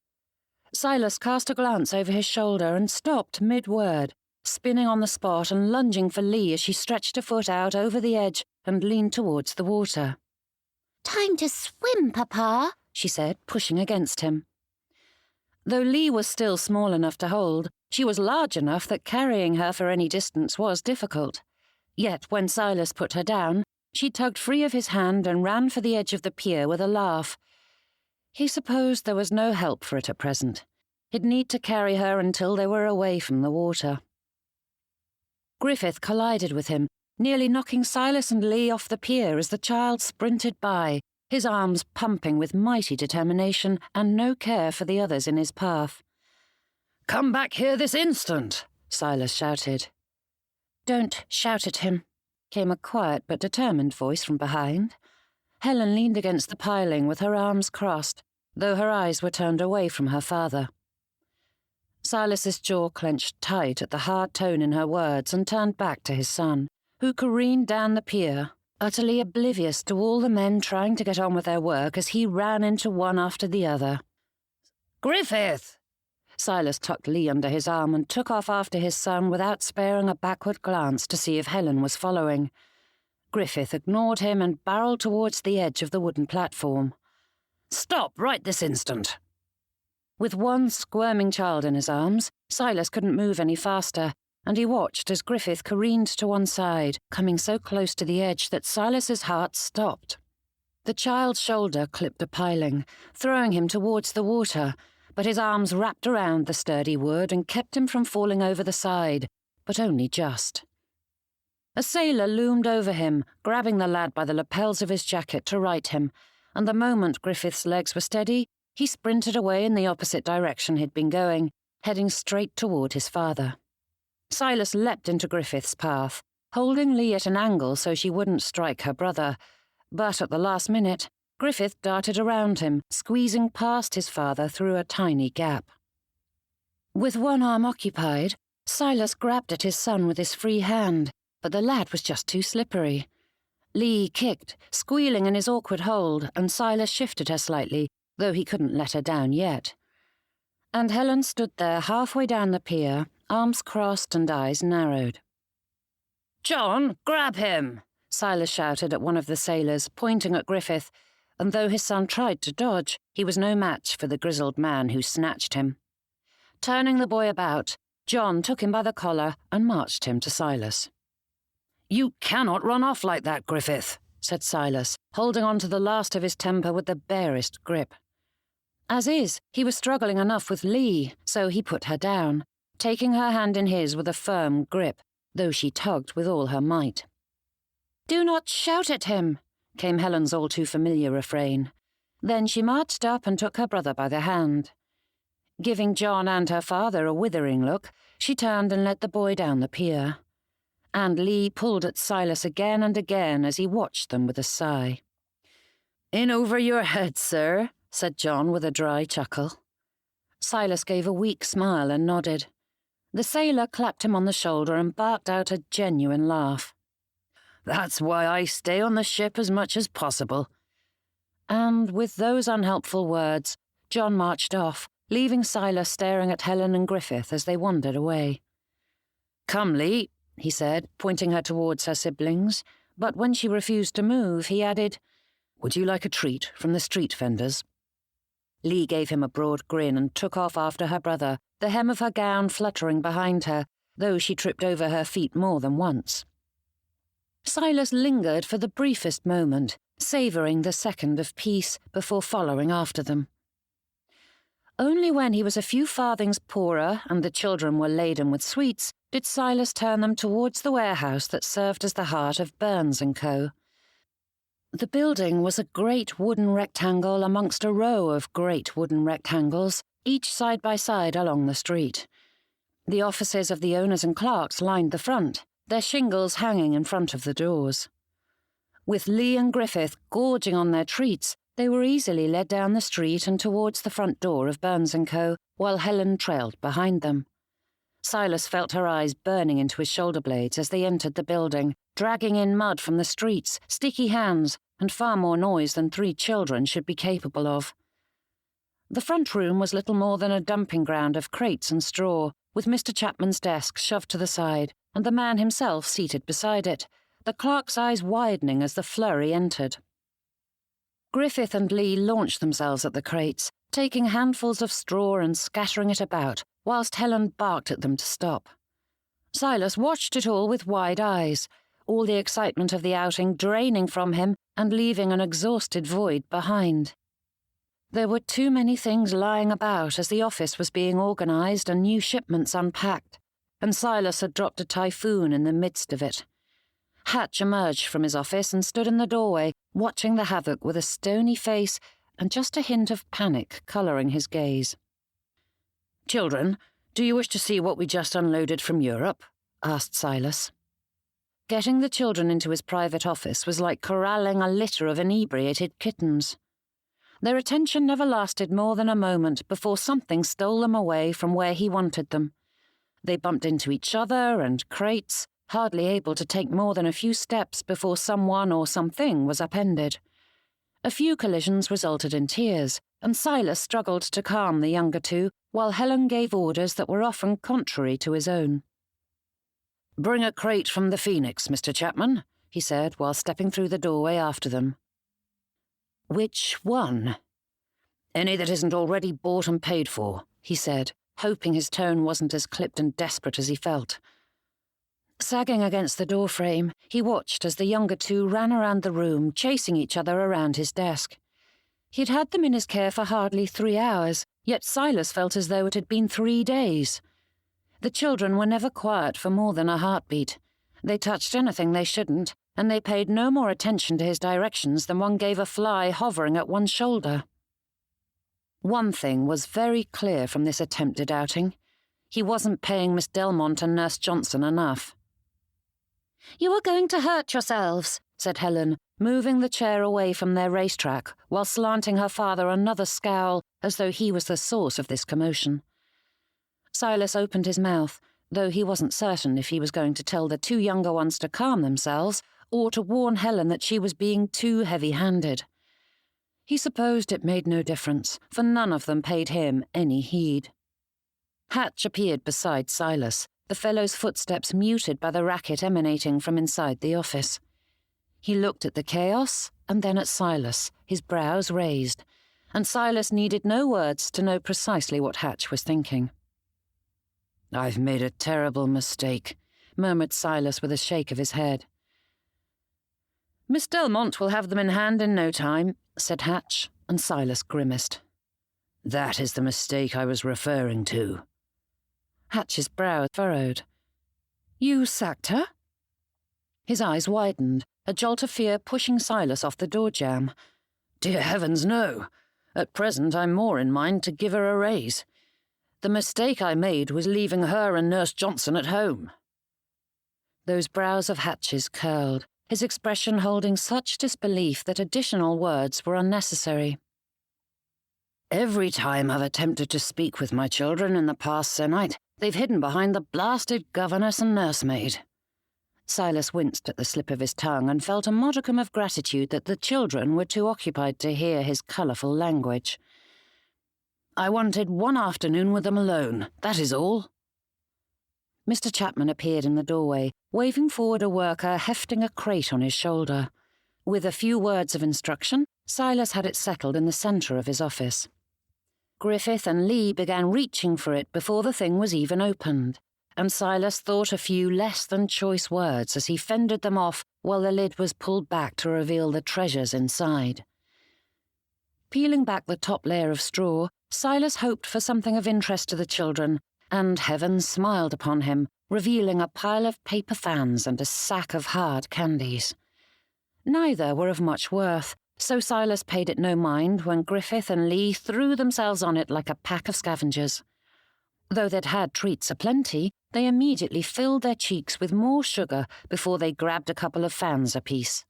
Silas cast a glance over his shoulder and stopped mid-word, spinning on the spot and lunging for Lee as she stretched a foot out over the edge and leaned towards the water. "Time to swim, Papa," she said, pushing against him. Though Lee was still small enough to hold, she was large enough that carrying her for any distance was difficult. Yet when Silas put her down, she tugged free of his hand and ran for the edge of the pier with a laugh. He supposed there was no help for it at present. He'd need to carry her until they were away from the water. Griffith collided with him, nearly knocking Silas and Lee off the pier as the child sprinted by, his arms pumping with mighty determination and no care for the others in his path. "Come back here this instant!" Silas shouted. "Don't shout at him," came a quiet but determined voice from behind. Helen leaned against the piling with her arms crossed, though her eyes were turned away from her father. Silas's jaw clenched tight at the hard tone in her words and turned back to his son, who careened down the pier, utterly oblivious to all the men trying to get on with their work as he ran into one after the other. "Griffith!" Silas tucked Lee under his arm and took off after his son without sparing a backward glance to see if Helen was following. Griffith ignored him and barreled towards the edge of the wooden platform. "Stop right this instant!" With one squirming child in his arms, Silas couldn't move any faster, and he watched as Griffith careened to one side, coming so close to the edge that Silas's heart stopped. The child's shoulder clipped a piling, throwing him towards the water, but his arms wrapped around the sturdy wood and kept him from falling over the side, but only just. A sailor loomed over him, grabbing the lad by the lapels of his jacket to right him, and the moment Griffith's legs were steady, he sprinted away in the opposite direction he'd been going, heading straight toward his father. Silas leapt into Griffith's path, holding Lee at an angle so she wouldn't strike her brother, but at the last minute, Griffith darted around him, squeezing past his father through a tiny gap. With one arm occupied, Silas grabbed at his son with his free hand, but the lad was just too slippery. Lee kicked, squealing in his awkward hold, and Silas shifted her slightly, though he couldn't let her down yet. And Helen stood there halfway down the pier, arms crossed and eyes narrowed. "John, grab him!" Silas shouted at one of the sailors, pointing at Griffith, and though his son tried to dodge, he was no match for the grizzled man who snatched him. Turning the boy about, John took him by the collar and marched him to Silas. "You cannot run off like that, Griffith," said Silas, holding on to the last of his temper with the barest grip. As is, he was struggling enough with Lee, so he put her down, taking her hand in his with a firm grip, though she tugged with all her might. "Do not shout at him," came Helen's all-too-familiar refrain. Then she marched up and took her brother by the hand. Giving John and her father a withering look, she turned and led the boy down the pier. And Lee pulled at Silas again and again as he watched them with a sigh. "In over your head, sir," said John with a dry chuckle. Silas gave a weak smile and nodded. The sailor clapped him on the shoulder and barked out a genuine laugh. "That's why I stay on the ship as much as possible." And with those unhelpful words, John marched off, leaving Silas staring at Helen and Griffith as they wandered away. "Come, Lee," he said, pointing her towards her siblings, but when she refused to move, he added, "Would you like a treat from the street vendors?" Lee gave him a broad grin and took off after her brother, the hem of her gown fluttering behind her, though she tripped over her feet more than once. Silas lingered for the briefest moment, savouring the second of peace before following after them. Only when he was a few farthings poorer and the children were laden with sweets did Silas turn them towards the warehouse that served as the heart of Byrnes & Co. The building was a great wooden rectangle amongst a row of great wooden rectangles, each side by side along the street. The offices of the owners and clerks lined the front, their shingles hanging in front of the doors. With Lee and Griffith gorging on their treats, they were easily led down the street and towards the front door of Byrnes & Co., while Helen trailed behind them. Silas felt her eyes burning into his shoulder blades as they entered the building, dragging in mud from the streets, sticky hands, and far more noise than 3 children should be capable of. The front room was little more than a dumping ground of crates and straw, with Mr. Chapman's desk shoved to the side, and the man himself seated beside it, the clerk's eyes widening as the flurry entered. Griffith and Lee launched themselves at the crates, taking handfuls of straw and scattering it about, whilst Helen barked at them to stop. Silas watched it all with wide eyes, all the excitement of the outing draining from him and leaving an exhausted void behind. There were too many things lying about as the office was being organised and new shipments unpacked, and Silas had dropped a typhoon in the midst of it. Hatch emerged from his office and stood in the doorway, watching the havoc with a stony face and just a hint of panic colouring his gaze. "Children, do you wish to see what we just unloaded from Europe?" asked Silas. Getting the children into his private office was like corralling a litter of inebriated kittens. Their attention never lasted more than a moment before something stole them away from where he wanted them. They bumped into each other and crates, hardly able to take more than a few steps before someone or something was upended. A few collisions resulted in tears, and Silas struggled to calm the younger two, while Helen gave orders that were often contrary to his own. "Bring a crate from the Phoenix, Mr. Chapman," he said while stepping through the doorway after them. "Which one?" "Any that isn't already bought and paid for," he said, hoping his tone wasn't as clipped and desperate as he felt. Sagging against the doorframe, he watched as the younger two ran around the room, chasing each other around his desk. He'd had them in his care for hardly 3 hours, yet Silas felt as though it had been 3 days. The children were never quiet for more than a heartbeat. They touched anything they shouldn't, and they paid no more attention to his directions than one gave a fly hovering at one's shoulder. One thing was very clear from this attempted outing. He wasn't paying Miss Delmonte and Nurse Johnson enough. "You are going to hurt yourselves," said Helen, moving the chair away from their racetrack, while slanting her father another scowl as though he was the source of this commotion. Silas opened his mouth, though he wasn't certain if he was going to tell the 2 younger ones to calm themselves or to warn Helen that she was being too heavy-handed. He supposed it made no difference, for none of them paid him any heed. Hatch appeared beside Silas, the fellow's footsteps muted by the racket emanating from inside the office. He looked at the chaos and then at Silas, his brows raised, and Silas needed no words to know precisely what Hatch was thinking. "I've made a terrible mistake," murmured Silas with a shake of his head. "Miss Delmonte will have them in hand in no time," said Hatch, and Silas grimaced. "That is the mistake I was referring to." Hatch's brow furrowed. "You sacked her?" His eyes widened, a jolt of fear pushing Silas off the door jamb. "Dear heavens, no. At present I'm more in mind to give her a raise. The mistake I made was leaving her and Nurse Johnson at home." Those brows of Hatch's curled, his expression holding such disbelief that additional words were unnecessary. "Every time I've attempted to speak with my children in the past se'nnight, they've hidden behind the blasted governess and nursemaid." Silas winced at the slip of his tongue and felt a modicum of gratitude that the children were too occupied to hear his colourful language. "I wanted one afternoon with them alone, that is all." Mr. Chapman appeared in the doorway, waving forward a worker hefting a crate on his shoulder. With a few words of instruction, Silas had it settled in the centre of his office. Griffith and Lee began reaching for it before the thing was even opened, and Silas thought a few less than choice words as he fended them off while the lid was pulled back to reveal the treasures inside. Peeling back the top layer of straw, Silas hoped for something of interest to the children, and heaven smiled upon him, revealing a pile of paper fans and a sack of hard candies. Neither were of much worth, so Silas paid it no mind when Griffith and Lee threw themselves on it like a pack of scavengers. Though they'd had treats aplenty, they immediately filled their cheeks with more sugar before they grabbed a couple of fans apiece.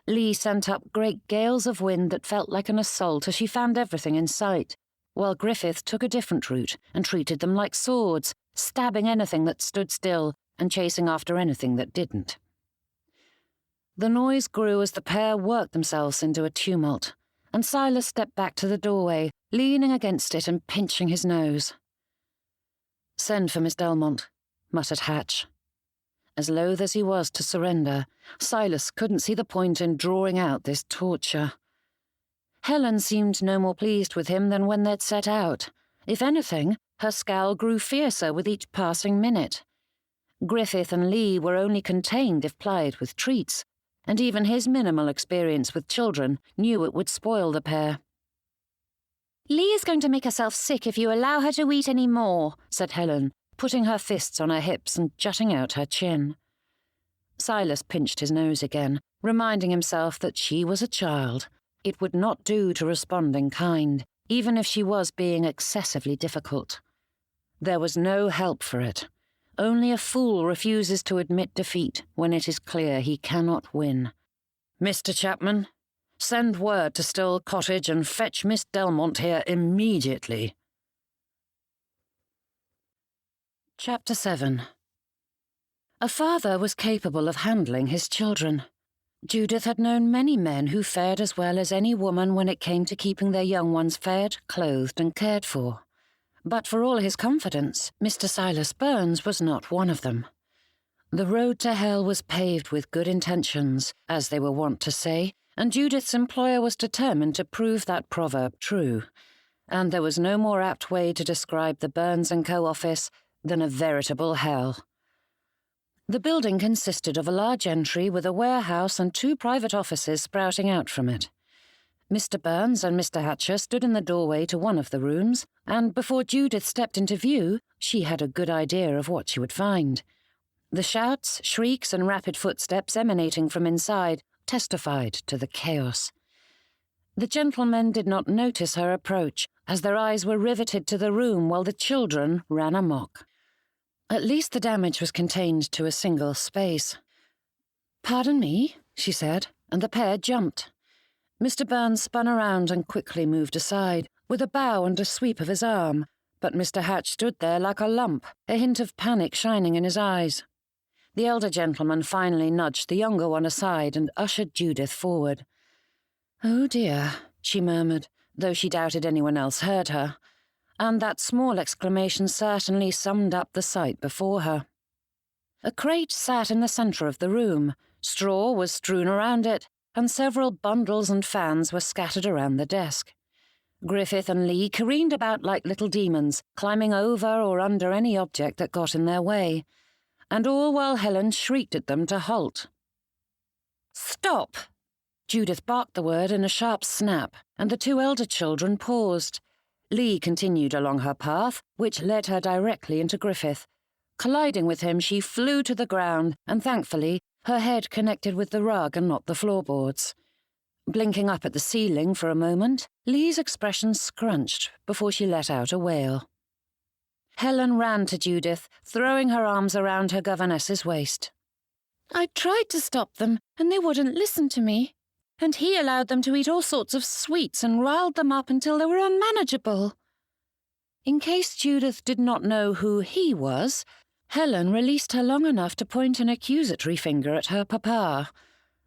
Lee sent up great gales of wind that felt like an assault as she fanned everything in sight, while Griffith took a different route and treated them like swords, stabbing anything that stood still and chasing after anything that didn't. The noise grew as the pair worked themselves into a tumult, and Silas stepped back to the doorway, leaning against it and pinching his nose. "Send for Miss Delmonte," muttered Hatch. As loath as he was to surrender, Silas couldn't see the point in drawing out this torture. Helen seemed no more pleased with him than when they'd set out. If anything, her scowl grew fiercer with each passing minute. Griffith and Lee were only contained if plied with treats, and even his minimal experience with children knew it would spoil the pair. "Lee is going to make herself sick if you allow her to eat any more," said Helen, putting her fists on her hips and jutting out her chin. Silas pinched his nose again, reminding himself that she was a child. It would not do to respond in kind, even if she was being excessively difficult. There was no help for it. Only a fool refuses to admit defeat when it is clear he cannot win. "Mr. Chapman, send word to Still Cottage and fetch Miss Delmonte here immediately." Chapter 7. A father was capable of handling his children. Judith had known many men who fared as well as any woman when it came to keeping their young ones fed, clothed, and cared for. But for all his confidence, Mr. Silas Byrnes was not one of them. The road to hell was paved with good intentions, as they were wont to say, and Judith's employer was determined to prove that proverb true. And there was no more apt way to describe the Byrnes & Co. office than a veritable hell. The building consisted of a large entry with a warehouse and 2 private offices sprouting out from it. Mr. Byrnes and Mr. Hatcher stood in the doorway to one of the rooms, and before Judith stepped into view, she had a good idea of what she would find. The shouts, shrieks, and rapid footsteps emanating from inside testified to the chaos. The gentlemen did not notice her approach, as their eyes were riveted to the room while the children ran amok. At least the damage was contained to a single space. "Pardon me," she said, and the pair jumped. Mr. Byrnes spun around and quickly moved aside, with a bow and a sweep of his arm, but Mr. Hatch stood there like a lump, a hint of panic shining in his eyes. The elder gentleman finally nudged the younger one aside and ushered Judith forward. "Oh dear," she murmured, though she doubted anyone else heard her, and that small exclamation certainly summed up the sight before her. A crate sat in the centre of the room, straw was strewn around it, and several bundles and fans were scattered around the desk. Griffith and Lee careened about like little demons, climbing over or under any object that got in their way, and all while Helen shrieked at them to halt. "Stop!" Judith barked the word in a sharp snap, and the 2 elder children paused. Lee continued along her path, which led her directly into Griffith. Colliding with him, she flew to the ground, and thankfully, her head connected with the rug and not the floorboards. Blinking up at the ceiling for a moment, Lee's expression scrunched before she let out a wail. Helen ran to Judith, throwing her arms around her governess's waist. "I tried to stop them, and they wouldn't listen to me. And he allowed them to eat all sorts of sweets and riled them up until they were unmanageable." In case Judith did not know who he was, Helen released her long enough to point an accusatory finger at her papa.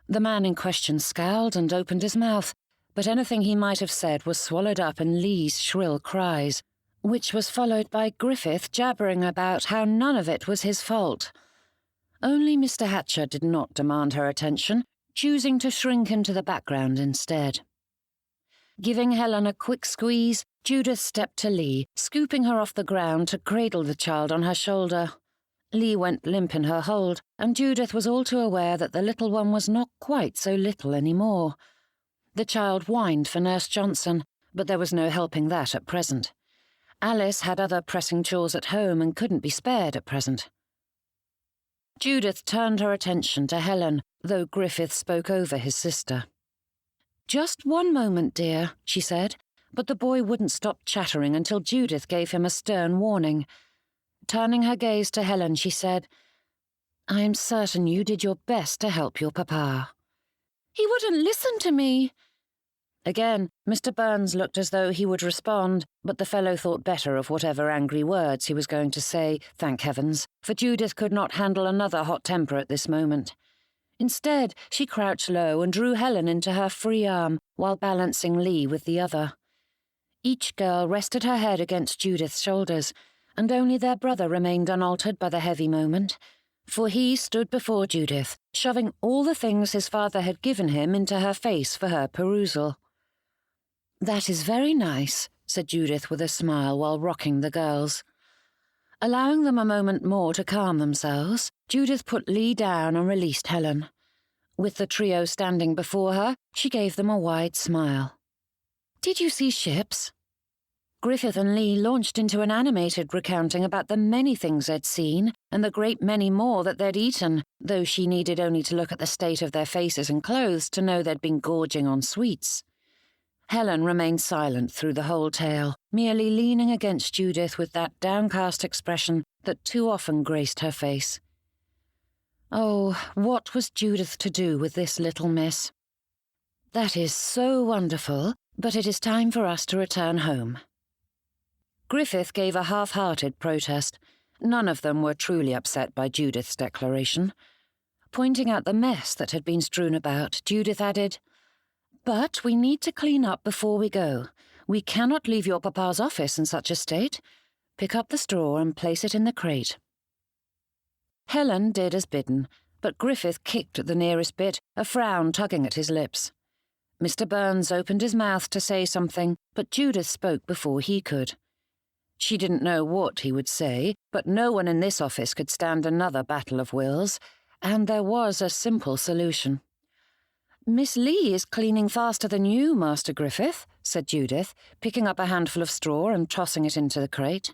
The man in question scowled and opened his mouth, but anything he might have said was swallowed up in Lee's shrill cries, which was followed by Griffith jabbering about how none of it was his fault. Only Mr. Hatcher did not demand her attention, choosing to shrink into the background instead. Giving Helen a quick squeeze, Judith stepped to Lee, scooping her off the ground to cradle the child on her shoulder. Lee went limp in her hold, and Judith was all too aware that the little one was not quite so little anymore. The child whined for Nurse Johnson, but there was no helping that at present. Alice had other pressing chores at home and couldn't be spared at present. Judith turned her attention to Helen, though Griffith spoke over his sister. "Just one moment, dear," she said, but the boy wouldn't stop chattering until Judith gave him a stern warning. Turning her gaze to Helen, she said, "I am certain you did your best to help your papa." "He wouldn't listen to me." Again, Mr. Byrnes looked as though he would respond, but the fellow thought better of whatever angry words he was going to say, thank heavens, for Judith could not handle another hot temper at this moment. Instead, she crouched low and drew Helen into her free arm while balancing Lee with the other. Each girl rested her head against Judith's shoulders, and only their brother remained unaltered by the heavy moment, for he stood before Judith, shoving all the things his father had given him into her face for her perusal. "That is very nice," said Judith with a smile while rocking the girls. Allowing them a moment more to calm themselves, Judith put Lee down and released Helen. With the trio standing before her, she gave them a wide smile. "Did you see ships?" Griffith and Lee launched into an animated recounting about the many things they'd seen and the great many more that they'd eaten, though she needed only to look at the state of their faces and clothes to know they'd been gorging on sweets. Helen remained silent through the whole tale, merely leaning against Judith with that downcast expression that too often graced her face. Oh, what was Judith to do with this little miss? "That is so wonderful, but it is time for us to return home." Griffith gave a half-hearted protest. None of them were truly upset by Judith's declaration. Pointing out the mess that had been strewn about, Judith added, "But we need to clean up before we go. We cannot leave your papa's office in such a state. Pick up the straw and place it in the crate." Helen did as bidden, but Griffith kicked at the nearest bit, a frown tugging at his lips. Mr. Byrnes opened his mouth to say something, but Judith spoke before he could. She didn't know what he would say, but no one in this office could stand another battle of wills, and there was a simple solution. "Miss Lee is cleaning faster than you, Master Griffith," said Judith, picking up a handful of straw and tossing it into the crate.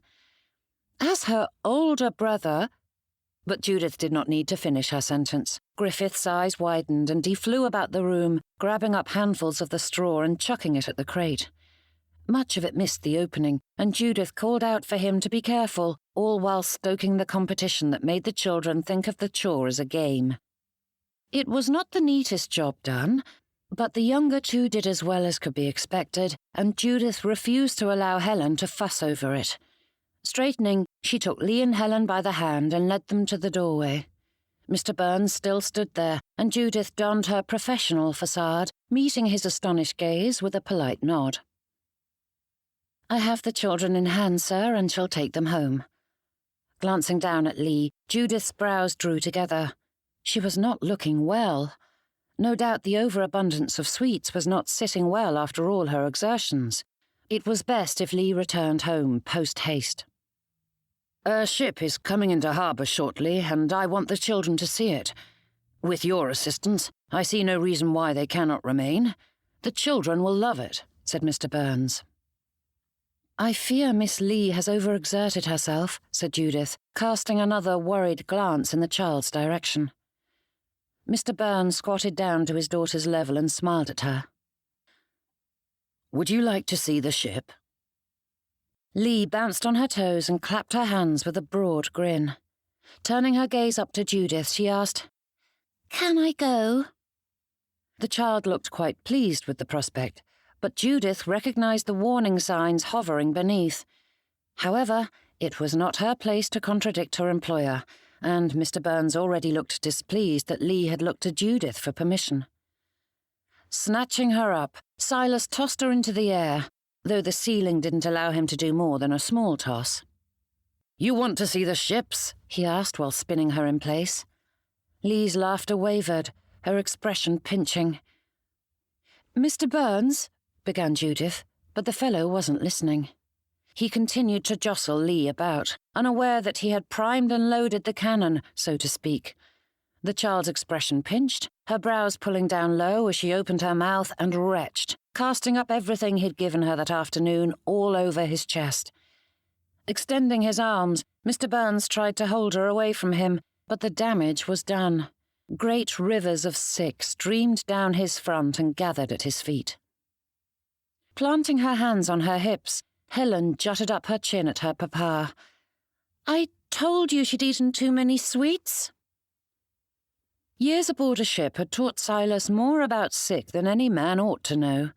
"As her older brother—" But Judith did not need to finish her sentence. Griffith's eyes widened and he flew about the room, grabbing up handfuls of the straw and chucking it at the crate. Much of it missed the opening, and Judith called out for him to be careful, all while stoking the competition that made the children think of the chore as a game. It was not the neatest job done, but the younger two did as well as could be expected, and Judith refused to allow Helen to fuss over it. Straightening, she took Lee and Helen by the hand and led them to the doorway. Mr. Byrnes still stood there, and Judith donned her professional facade, meeting his astonished gaze with a polite nod. "I have the children in hand, sir, and shall take them home." Glancing down at Lee, Judith's brows drew together. She was not looking well. No doubt the overabundance of sweets was not sitting well after all her exertions. It was best if Lee returned home post-haste. "A ship is coming into harbour shortly, and I want the children to see it. With your assistance, I see no reason why they cannot remain. The children will love it," said Mr. Byrnes. "I fear Miss Lee has overexerted herself," said Judith, casting another worried glance in the child's direction. Mr. Byrnes squatted down to his daughter's level and smiled at her. "Would you like to see the ship?" Lee bounced on her toes and clapped her hands with a broad grin. Turning her gaze up to Judith, she asked, "Can I go?" The child looked quite pleased with the prospect, but Judith recognized the warning signs hovering beneath. However, it was not her place to contradict her employer, and Mr. Byrnes already looked displeased that Lee had looked to Judith for permission. Snatching her up, Silas tossed her into the air, though the ceiling didn't allow him to do more than a small toss. "You want to see the ships?" he asked while spinning her in place. Lee's laughter wavered, her expression pinching. "Mr. Byrnes," began Judith, but the fellow wasn't listening. He continued to jostle Lee about, unaware that he had primed and loaded the cannon, so to speak. The child's expression pinched, her brows pulling down low as she opened her mouth and retched, casting up everything he'd given her that afternoon all over his chest. Extending his arms, Mr. Byrnes tried to hold her away from him, but the damage was done. Great rivers of sick streamed down his front and gathered at his feet. Planting her hands on her hips, Helen jutted up her chin at her papa. "I told you she'd eaten too many sweets." Years aboard a ship had taught Silas more about sick than any man ought to know.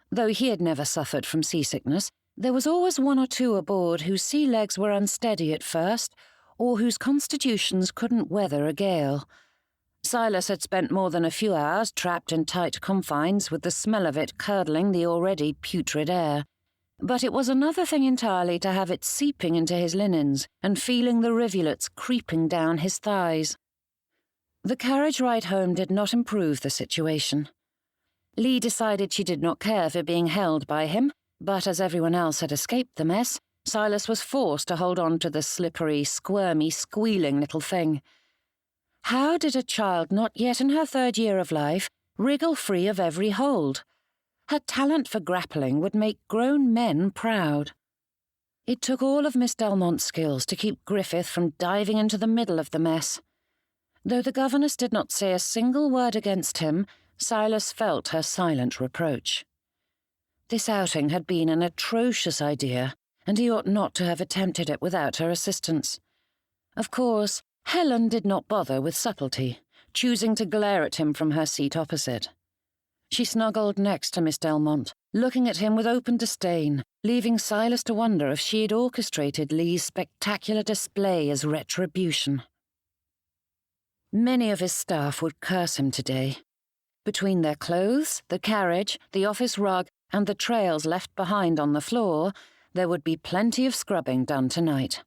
Though he had never suffered from seasickness, there was always one or two aboard whose sea legs were unsteady at first, or whose constitutions couldn't weather a gale. Silas had spent more than a few hours trapped in tight confines with the smell of it curdling the already putrid air. But it was another thing entirely to have it seeping into his linens and feeling the rivulets creeping down his thighs. The carriage ride home did not improve the situation. Lee decided she did not care for being held by him, but as everyone else had escaped the mess, Silas was forced to hold on to the slippery, squirmy, squealing little thing. How did a child not yet in her 3rd year of life wriggle free of every hold? Her talent for grappling would make grown men proud. It took all of Miss Delmonte's skills to keep Griffith from diving into the middle of the mess. Though the governess did not say a single word against him, Silas felt her silent reproach. This outing had been an atrocious idea, and he ought not to have attempted it without her assistance. Of course, Helen did not bother with subtlety, choosing to glare at him from her seat opposite. She snuggled next to Miss Delmonte, looking at him with open disdain, leaving Silas to wonder if she had orchestrated Lee's spectacular display as retribution. Many of his staff would curse him today. Between their clothes, the carriage, the office rug, and the trails left behind on the floor, there would be plenty of scrubbing done tonight.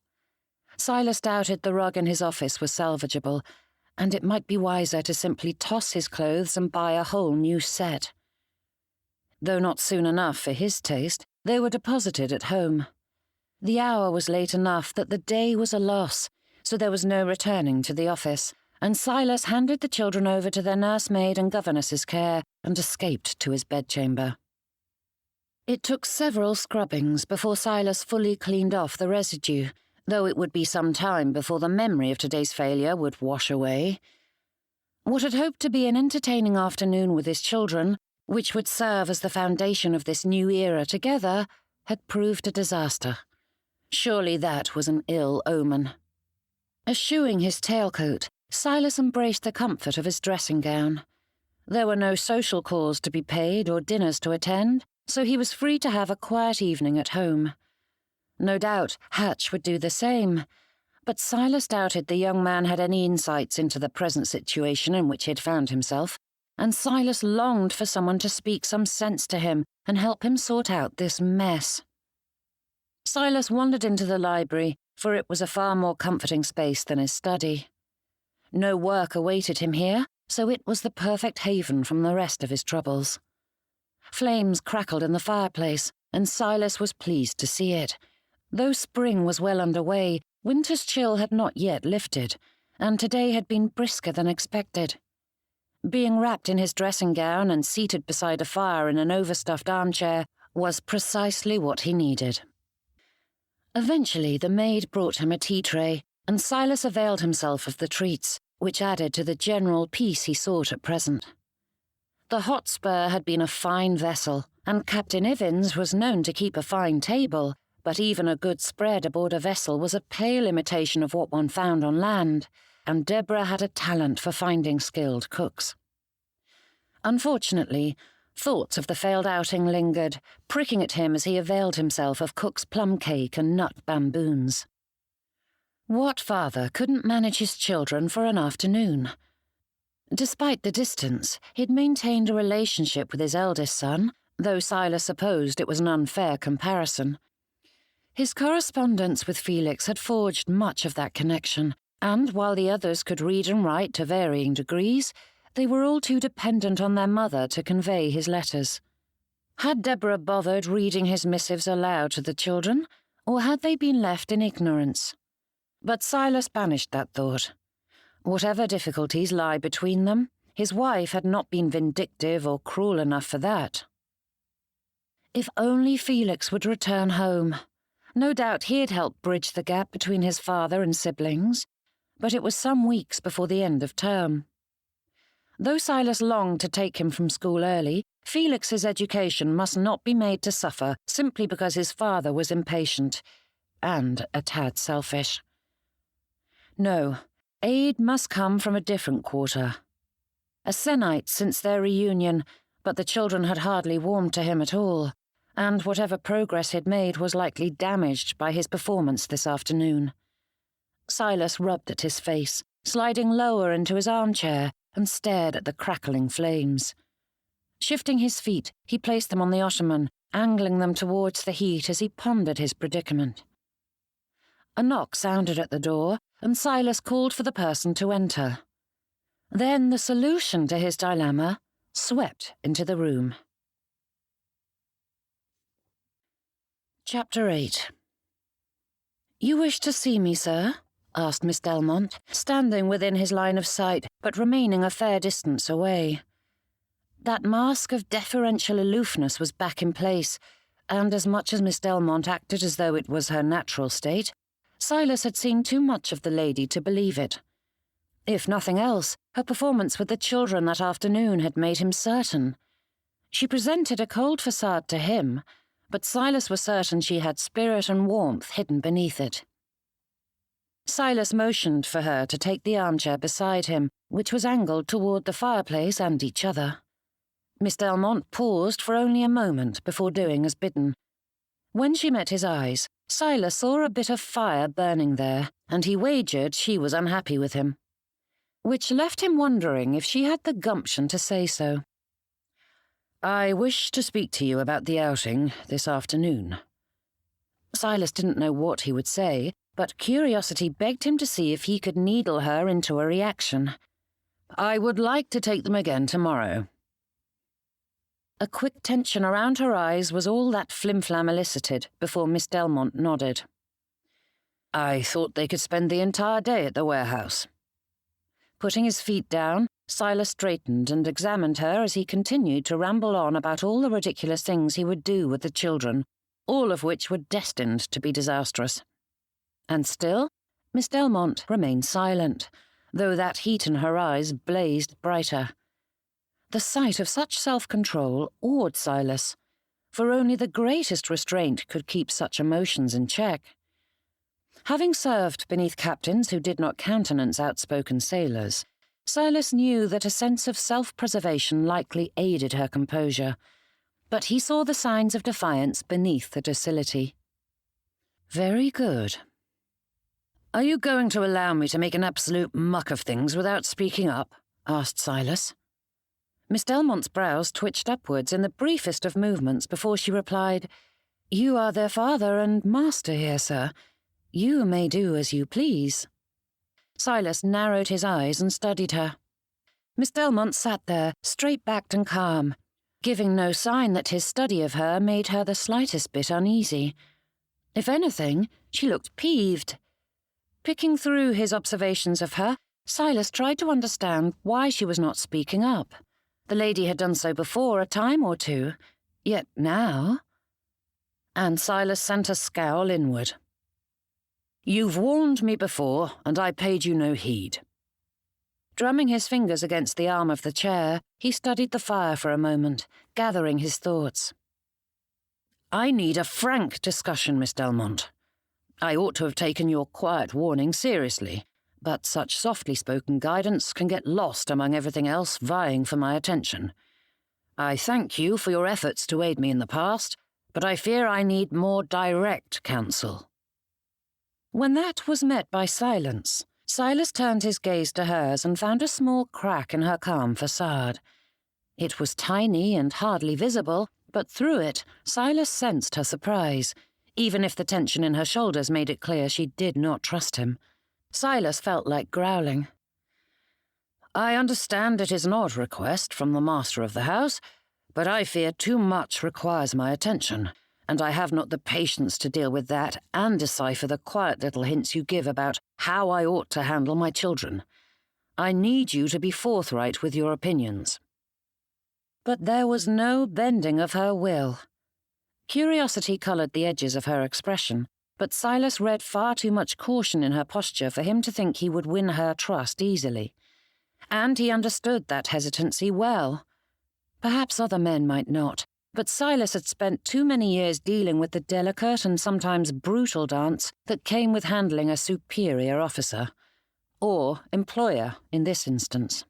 Silas doubted the rug in his office was salvageable, and it might be wiser to simply toss his clothes and buy a whole new set. Though not soon enough for his taste, they were deposited at home. The hour was late enough that the day was a loss, so there was no returning to the office, and Silas handed the children over to their nursemaid and governess's care and escaped to his bedchamber. It took several scrubbings before Silas fully cleaned off the residue, though it would be some time before the memory of today's failure would wash away. What had hoped to be an entertaining afternoon with his children, which would serve as the foundation of this new era together, had proved a disaster. Surely that was an ill omen. Eschewing his tailcoat, Silas embraced the comfort of his dressing gown. There were no social calls to be paid or dinners to attend, so he was free to have a quiet evening at home. No doubt Hatch would do the same, but Silas doubted the young man had any insights into the present situation in which he had found himself, and Silas longed for someone to speak some sense to him and help him sort out this mess. Silas wandered into the library, for it was a far more comforting space than his study. No work awaited him here, so it was the perfect haven from the rest of his troubles. Flames crackled in the fireplace, and Silas was pleased to see it. Though spring was well underway, winter's chill had not yet lifted, and today had been brisker than expected. Being wrapped in his dressing gown and seated beside a fire in an overstuffed armchair was precisely what he needed. Eventually, the maid brought him a tea tray, and Silas availed himself of the treats, which added to the general peace he sought at present. The Hotspur had been a fine vessel, and Captain Ivins was known to keep a fine table, but even a good spread aboard a vessel was a pale imitation of what one found on land, and Deborah had a talent for finding skilled cooks. Unfortunately, thoughts of the failed outing lingered, pricking at him as he availed himself of cook's plum cake and nut bamboons. What father couldn't manage his children for an afternoon? Despite the distance, he'd maintained a relationship with his eldest son, though Silas supposed it was an unfair comparison. His correspondence with Felix had forged much of that connection, and while the others could read and write to varying degrees, they were all too dependent on their mother to convey his letters. Had Deborah bothered reading his missives aloud to the children, or had they been left in ignorance? But Silas banished that thought. Whatever difficulties lie between them, his wife had not been vindictive or cruel enough for that. If only Felix would return home. No doubt he'd help bridge the gap between his father and siblings, but it was some weeks before the end of term. Though Silas longed to take him from school early, Felix's education must not be made to suffer simply because his father was impatient and a tad selfish. No, aid must come from a different quarter. A Senite since their reunion, but the children had hardly warmed to him at all, and whatever progress he'd made was likely damaged by his performance this afternoon. Silas rubbed at his face, sliding lower into his armchair, and stared at the crackling flames. Shifting his feet, he placed them on the ottoman, angling them towards the heat as he pondered his predicament. A knock sounded at the door, and Silas called for the person to enter. Then the solution to his dilemma swept into the room. Chapter 8. "You wish to see me, sir?" asked Miss Delmonte, standing within his line of sight, but remaining a fair distance away. That mask of deferential aloofness was back in place, and as much as Miss Delmonte acted as though it was her natural state, Silas had seen too much of the lady to believe it. If nothing else, her performance with the children that afternoon had made him certain. She presented a cold facade to him, but Silas was certain she had spirit and warmth hidden beneath it. Silas motioned for her to take the armchair beside him, which was angled toward the fireplace and each other. Miss Delmonte paused for only a moment before doing as bidden. When she met his eyes, Silas saw a bit of fire burning there, and he wagered she was unhappy with him, which left him wondering if she had the gumption to say so. "I wish to speak to you about the outing this afternoon." Silas didn't know what he would say, but curiosity begged him to see if he could needle her into a reaction. "I would like to take them again tomorrow." A quick tension around her eyes was all that flimflam elicited before Miss Delmonte nodded. "I thought they could spend the entire day at the warehouse." Putting his feet down, Silas straightened and examined her as he continued to ramble on about all the ridiculous things he would do with the children, all of which were destined to be disastrous. And still, Miss Delmonte remained silent, though that heat in her eyes blazed brighter. The sight of such self-control awed Silas, for only the greatest restraint could keep such emotions in check. Having served beneath captains who did not countenance outspoken sailors, Silas knew that a sense of self-preservation likely aided her composure, but he saw the signs of defiance beneath the docility. "Very good. Are you going to allow me to make an absolute muck of things without speaking up?" asked Silas. Miss Delmonte's brows twitched upwards in the briefest of movements before she replied, "You are their father and master here, sir. You may do as you please." Silas narrowed his eyes and studied her. Miss Delmonte sat there, straight-backed and calm, giving no sign that his study of her made her the slightest bit uneasy. If anything, she looked peeved. Picking through his observations of her, Silas tried to understand why she was not speaking up. The lady had done so before a time or two, yet now... And Silas sent a scowl inward. "You've warned me before, and I paid you no heed." Drumming his fingers against the arm of the chair, he studied the fire for a moment, gathering his thoughts. "I need a frank discussion, Miss Delmonte. I ought to have taken your quiet warning seriously, but such softly spoken guidance can get lost among everything else vying for my attention. I thank you for your efforts to aid me in the past, but I fear I need more direct counsel." When that was met by silence, Silas turned his gaze to hers and found a small crack in her calm facade. It was tiny and hardly visible, but through it Silas sensed her surprise, even if the tension in her shoulders made it clear she did not trust him. Silas felt like growling. "I understand it is an odd request from the master of the house, but I fear too much requires my attention, and I have not the patience to deal with that and decipher the quiet little hints you give about how I ought to handle my children. I need you to be forthright with your opinions." But there was no bending of her will. Curiosity coloured the edges of her expression, but Silas read far too much caution in her posture for him to think he would win her trust easily. And he understood that hesitancy well. Perhaps other men might not, but Silas had spent too many years dealing with the delicate and sometimes brutal dance that came with handling a superior officer, or employer in this instance.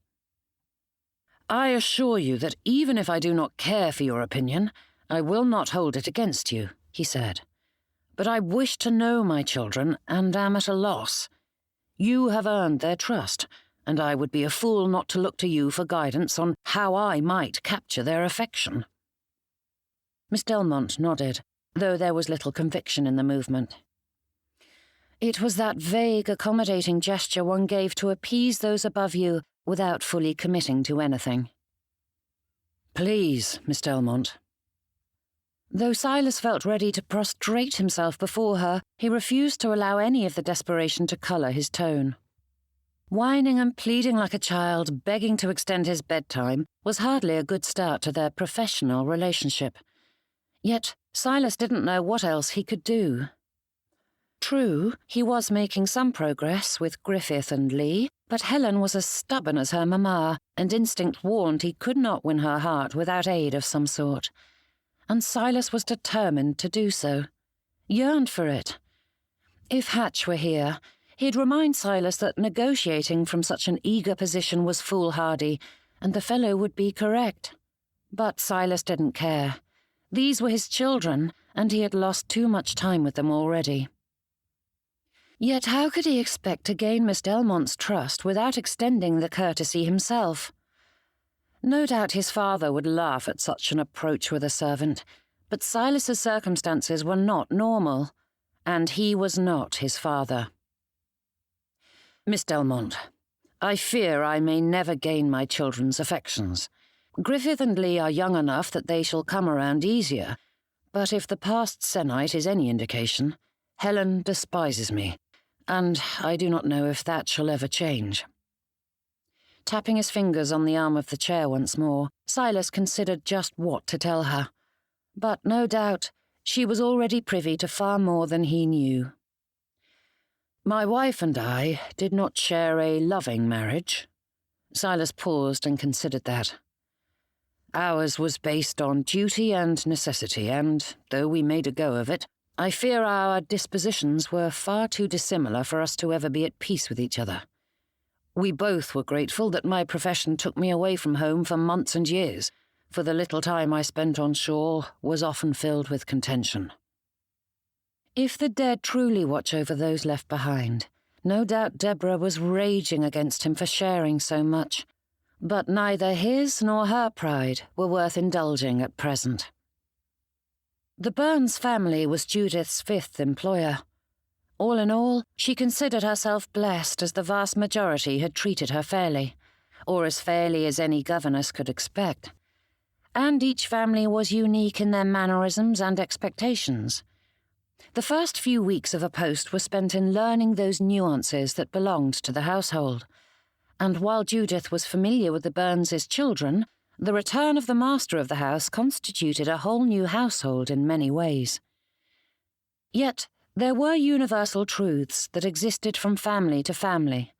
"I assure you that even if I do not care for your opinion, I will not hold it against you," he said. "But I wish to know my children and am at a loss. You have earned their trust, and I would be a fool not to look to you for guidance on how I might capture their affection." Miss Delmonte nodded, though there was little conviction in the movement. It was that vague, accommodating gesture one gave to appease those above you without fully committing to anything. Please, Miss Delmonte. Though Silas felt ready to prostrate himself before her, he refused to allow any of the desperation to colour his tone. Whining and pleading like a child, begging to extend his bedtime, was hardly a good start to their professional relationship. Yet Silas didn't know what else he could do. True, he was making some progress with Griffith and Lee, but Helen was as stubborn as her mamma, and instinct warned he could not win her heart without aid of some sort. And Silas was determined to do so, yearned for it. If Hatch were here, he'd remind Silas that negotiating from such an eager position was foolhardy, and the fellow would be correct. But Silas didn't care. These were his children, and he had lost too much time with them already. Yet how could he expect to gain Miss Delmonte's trust without extending the courtesy himself? No doubt his father would laugh at such an approach with a servant, but Silas's circumstances were not normal, and he was not his father. Miss Delmonte, I fear I may never gain my children's affections. Griffith and Lee are young enough that they shall come around easier, but if the past sennight is any indication, Helen despises me, and I do not know if that shall ever change. Tapping his fingers on the arm of the chair once more, Silas considered just what to tell her. But no doubt she was already privy to far more than he knew. My wife and I did not share a loving marriage. Silas paused and considered that. Ours was based on duty and necessity, and, though we made a go of it, I fear our dispositions were far too dissimilar for us to ever be at peace with each other. We both were grateful that my profession took me away from home for months and years, for the little time I spent on shore was often filled with contention. If the dead truly watch over those left behind, no doubt Deborah was raging against him for sharing so much, but neither his nor her pride were worth indulging at present. The Byrnes family was Judith's fifth employer. All in all, she considered herself blessed, as the vast majority had treated her fairly, or as fairly as any governess could expect. And each family was unique in their mannerisms and expectations. The first few weeks of a post were spent in learning those nuances that belonged to the household, and while Judith was familiar with the Byrnes' children, the return of the master of the house constituted a whole new household in many ways. Yet there were universal truths that existed from family to family.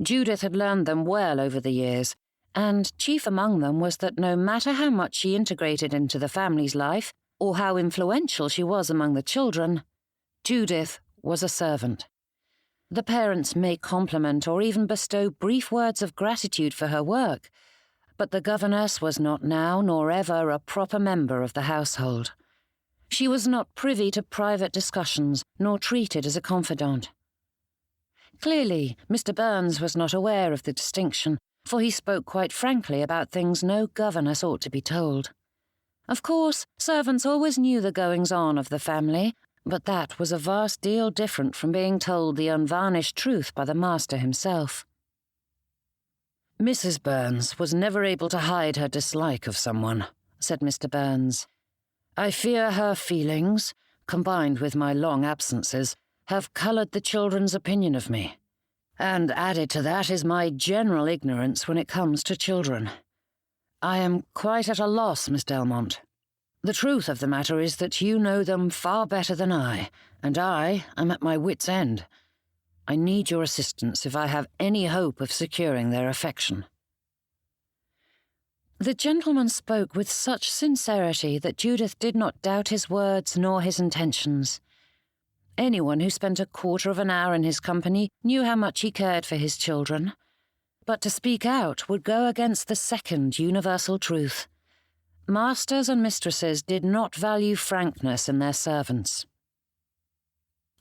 Judith had learned them well over the years, and chief among them was that no matter how much she integrated into the family's life, or how influential she was among the children, Judith was a servant. The parents may compliment or even bestow brief words of gratitude for her work, but the governess was not now nor ever a proper member of the household. She was not privy to private discussions, nor treated as a confidant. Clearly, Mr. Byrnes was not aware of the distinction, for he spoke quite frankly about things no governess ought to be told. Of course, servants always knew the goings-on of the family, but that was a vast deal different from being told the unvarnished truth by the master himself. Mrs. Byrnes was never able to hide her dislike of someone, said Mr. Byrnes. I fear her feelings, combined with my long absences, have coloured the children's opinion of me. And added to that is my general ignorance when it comes to children. I am quite at a loss, Miss Delmonte. The truth of the matter is that you know them far better than I, and I am at my wit's end. I need your assistance if I have any hope of securing their affection. The gentleman spoke with such sincerity that Judith did not doubt his words nor his intentions. Anyone who spent a quarter of an hour in his company knew how much he cared for his children. But to speak out would go against the second universal truth. Masters and mistresses did not value frankness in their servants.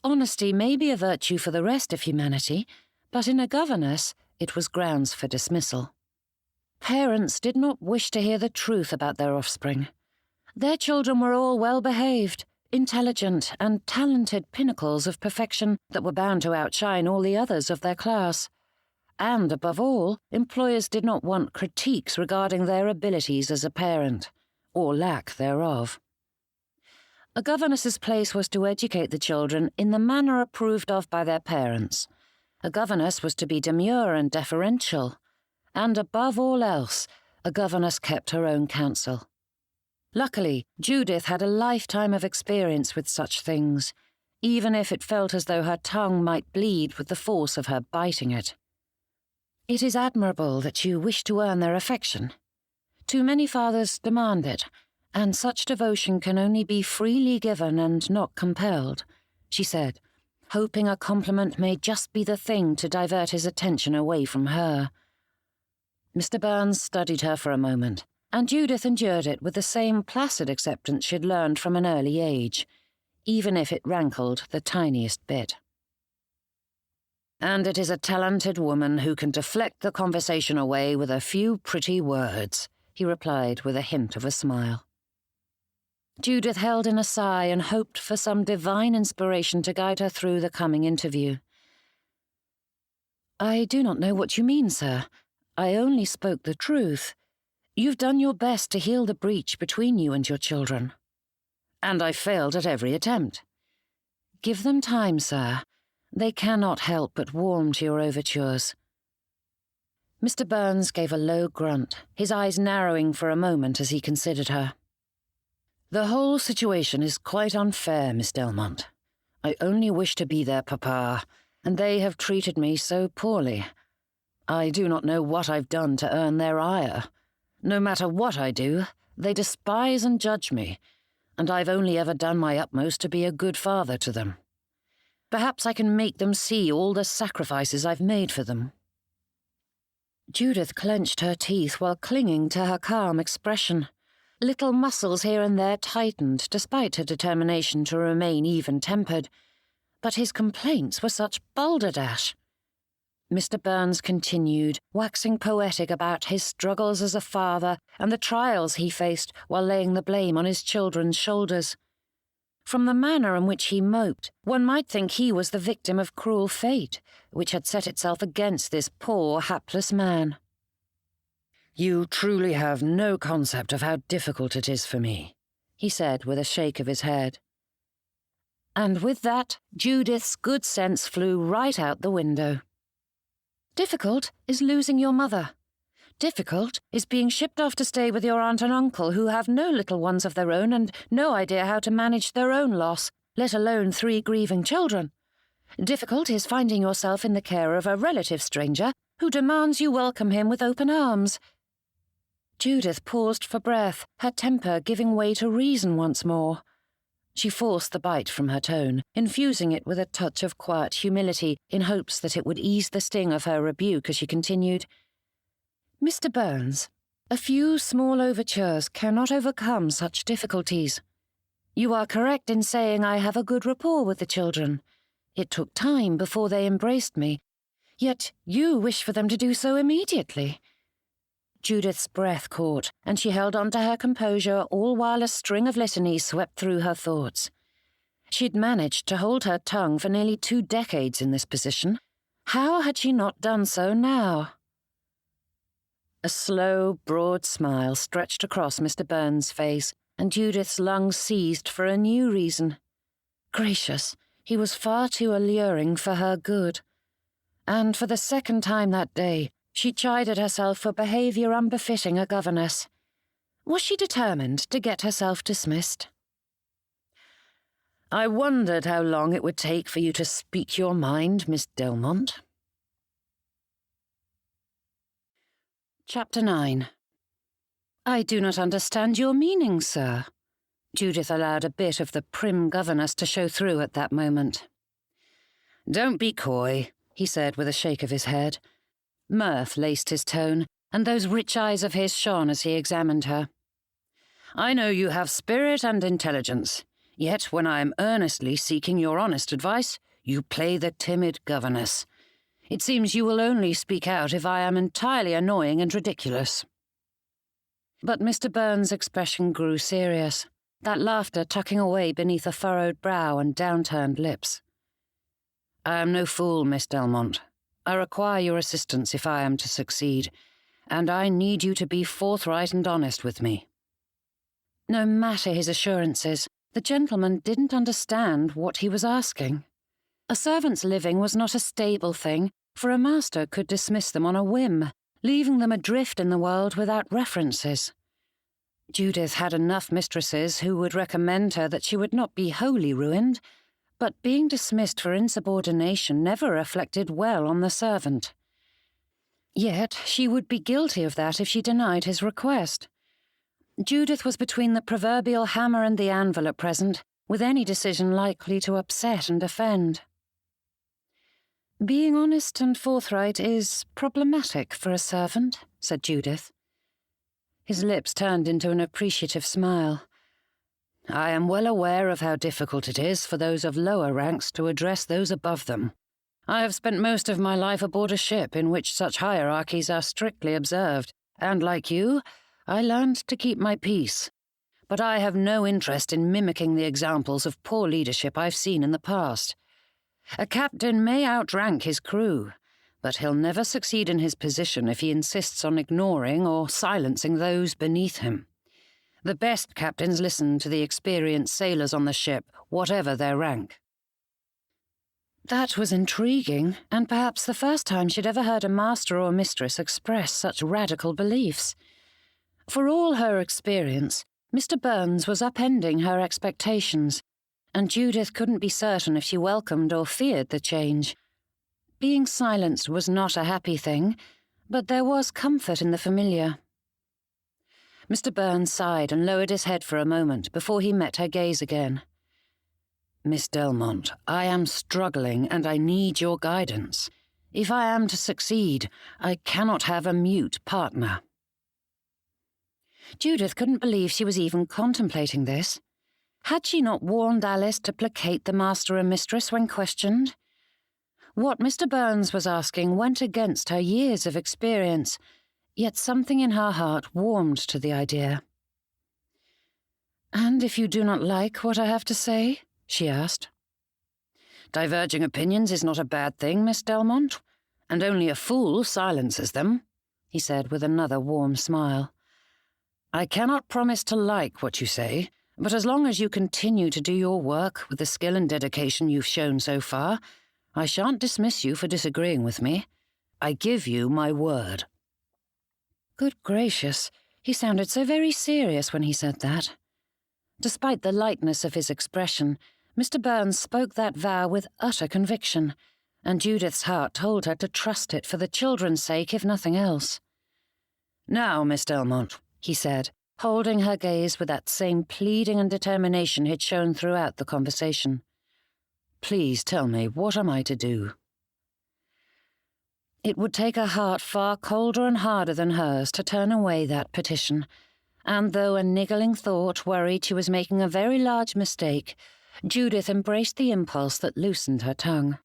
Honesty may be a virtue for the rest of humanity, but in a governess it was grounds for dismissal. Parents did not wish to hear the truth about their offspring. Their children were all well-behaved, intelligent, and talented pinnacles of perfection that were bound to outshine all the others of their class. and, above all, employers did not want critiques regarding their abilities as a parent, or lack thereof. A governess's place was to educate the children in the manner approved of by their parents. A governess was to be demure and deferential, and above all else, a governess kept her own counsel. Luckily, Judith had a lifetime of experience with such things, even if it felt as though her tongue might bleed with the force of her biting it. It is admirable that you wish to earn their affection. Too many fathers demand it, and such devotion can only be freely given and not compelled, she said, hoping a compliment may just be the thing to divert his attention away from her. Mr. Byrnes studied her for a moment, and Judith endured it with the same placid acceptance she'd learned from an early age, even if it rankled the tiniest bit. And it is a talented woman who can deflect the conversation away with a few pretty words, he replied with a hint of a smile. Judith held in a sigh and hoped for some divine inspiration to guide her through the coming interview. I do not know what you mean, sir. I only spoke the truth. You've done your best to heal the breach between you and your children. And I failed at every attempt. Give them time, sir. They cannot help but warm to your overtures. Mr. Byrnes gave a low grunt, his eyes narrowing for a moment as he considered her. The whole situation is quite unfair, Miss Delmonte. I only wish to be their papa, and they have treated me so poorly. I do not know what I've done to earn their ire. No matter what I do, they despise and judge me, and I've only ever done my utmost to be a good father to them. Perhaps I can make them see all the sacrifices I've made for them. Judith clenched her teeth while clinging to her calm expression. Little muscles here and there tightened despite her determination to remain even-tempered, but his complaints were such balderdash. Mr. Byrnes continued, waxing poetic about his struggles as a father and the trials he faced while laying the blame on his children's shoulders. From the manner in which he moped, one might think he was the victim of cruel fate, which had set itself against this poor, hapless man. You truly have no concept of how difficult it is for me, he said with a shake of his head. And with that, Judith's good sense flew right out the window. Difficult is losing your mother. Difficult is being shipped off to stay with your aunt and uncle who have no little ones of their own and no idea how to manage their own loss, let alone 3 grieving children. Difficult is finding yourself in the care of a relative stranger who demands you welcome him with open arms. Judith paused for breath, her temper giving way to reason once more. She forced the bite from her tone, infusing it with a touch of quiet humility in hopes that it would ease the sting of her rebuke as she continued, Mr. Byrnes, a few small overtures cannot overcome such difficulties. You are correct in saying I have a good rapport with the children. It took time before they embraced me, yet you wish for them to do so immediately. Judith's breath caught, and she held on to her composure all while a string of litanies swept through her thoughts. She'd managed to hold her tongue for nearly 2 decades in this position. How had she not done so now? A slow, broad smile stretched across Mr. Byrnes' face, and Judith's lungs seized for a new reason. Gracious, he was far too alluring for her good. And for the second time that day, she chided herself for behaviour unbefitting a governess. Was she determined to get herself dismissed? I wondered how long it would take for you to speak your mind, Miss Delmonte. Chapter 9. I do not understand your meaning, sir. Judith allowed a bit of the prim governess to show through at that moment. Don't be coy, he said with a shake of his head. Mirth laced his tone, and those rich eyes of his shone as he examined her. I know you have spirit and intelligence, yet when I am earnestly seeking your honest advice, you play the timid governess. It seems you will only speak out if I am entirely annoying and ridiculous. But Mr. Byrnes' expression grew serious, that laughter tucking away beneath a furrowed brow and downturned lips. I am no fool, Miss Delmonte. I require your assistance if I am to succeed, and I need you to be forthright and honest with me." No matter his assurances, the gentleman didn't understand what he was asking. A servant's living was not a stable thing, for a master could dismiss them on a whim, leaving them adrift in the world without references. Judith had enough mistresses who would recommend her that she would not be wholly ruined, but being dismissed for insubordination never reflected well on the servant. Yet she would be guilty of that if she denied his request. Judith was between the proverbial hammer and the anvil at present, with any decision likely to upset and offend. "Being honest and forthright is problematic for a servant," said Judith. His lips turned into an appreciative smile. "I am well aware of how difficult it is for those of lower ranks to address those above them. I have spent most of my life aboard a ship in which such hierarchies are strictly observed, and like you, I learned to keep my peace. But I have no interest in mimicking the examples of poor leadership I've seen in the past. A captain may outrank his crew, but he'll never succeed in his position if he insists on ignoring or silencing those beneath him. The best captains listen to the experienced sailors on the ship, whatever their rank." That was intriguing, and perhaps the first time she'd ever heard a master or mistress express such radical beliefs. For all her experience, Mr. Byrnes was upending her expectations, and Judith couldn't be certain if she welcomed or feared the change. Being silenced was not a happy thing, but there was comfort in the familiar. Mr. Byrnes sighed and lowered his head for a moment before he met her gaze again. "Miss Delmonte, I am struggling and I need your guidance. If I am to succeed, I cannot have a mute partner." Judith couldn't believe she was even contemplating this. Had she not warned Alice to placate the master and mistress when questioned? What Mr. Byrnes was asking went against her years of experience, yet something in her heart warmed to the idea. "And if you do not like what I have to say?" she asked. "Diverging opinions is not a bad thing, Miss Delmonte, and only a fool silences them," he said with another warm smile. "I cannot promise to like what you say, but as long as you continue to do your work with the skill and dedication you've shown so far, I shan't dismiss you for disagreeing with me. I give you my word." Good gracious, he sounded so very serious when he said that. Despite the lightness of his expression, Mr. Byrnes spoke that vow with utter conviction, and Judith's heart told her to trust it for the children's sake, if nothing else. "Now, Miss Delmonte," he said, holding her gaze with that same pleading and determination he'd shown throughout the conversation. "Please tell me, what am I to do?" It would take a heart far colder and harder than hers to turn away that petition, and though a niggling thought worried she was making a very large mistake, Judith embraced the impulse that loosened her tongue.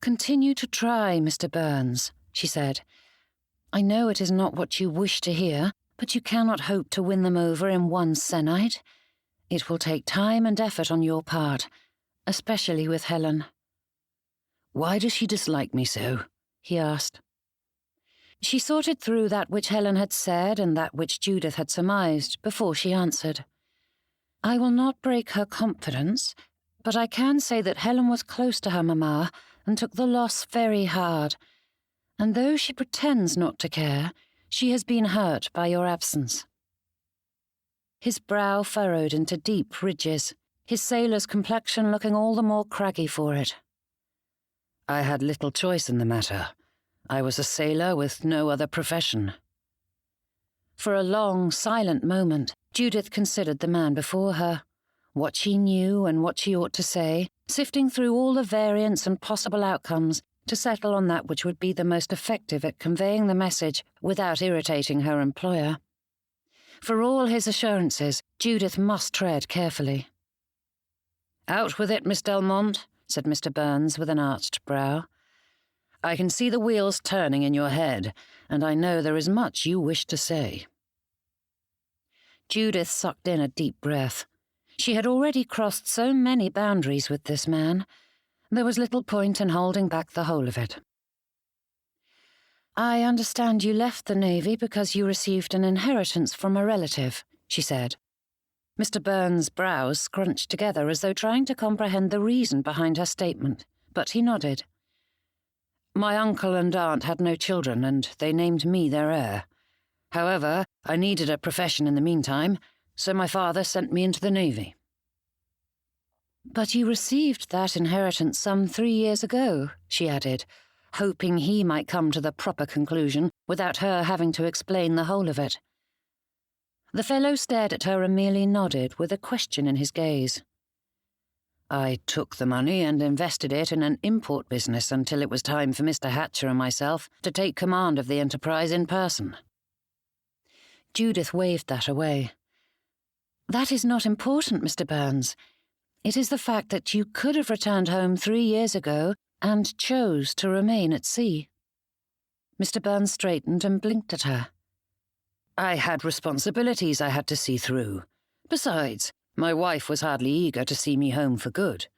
"Continue to try, Mr. Byrnes," she said. "I know it is not what you wish to hear, but you cannot hope to win them over in one sennight. It will take time and effort on your part, especially with Helen." "Why does she dislike me so?" he asked. She sorted through that which Helen had said and that which Judith had surmised before she answered. "I will not break her confidence, but I can say that Helen was close to her mamma and took the loss very hard, and though she pretends not to care, she has been hurt by your absence." His brow furrowed into deep ridges, his sailor's complexion looking all the more craggy for it. "I had little choice in the matter. I was a sailor with no other profession." For a long, silent moment, Judith considered the man before her, what she knew and what she ought to say, sifting through all the variants and possible outcomes to settle on that which would be the most effective at conveying the message without irritating her employer. For all his assurances, Judith must tread carefully. "Out with it, Miss Delmonte," said Mr. Byrnes with an arched brow. "I can see the wheels turning in your head, and I know there is much you wish to say." Judith sucked in a deep breath. She had already crossed so many boundaries with this man. There was little point in holding back the whole of it. "I understand you left the Navy because you received an inheritance from a relative," she said. Mr. Byrnes' brows scrunched together as though trying to comprehend the reason behind her statement, but he nodded. "My uncle and aunt had no children, and they named me their heir. However, I needed a profession in the meantime, so my father sent me into the Navy." "But you received that inheritance some 3 years ago," she added, hoping he might come to the proper conclusion without her having to explain the whole of it. The fellow stared at her and merely nodded with a question in his gaze. "I took the money and invested it in an import business until it was time for Mr. Hatcher and myself to take command of the enterprise in person." Judith waved that away. "That is not important, Mr. Byrnes. It is the fact that you could have returned home 3 years ago and chose to remain at sea." Mr. Byrnes straightened and blinked at her. "I had responsibilities I had to see through. Besides, my wife was hardly eager to see me home for good.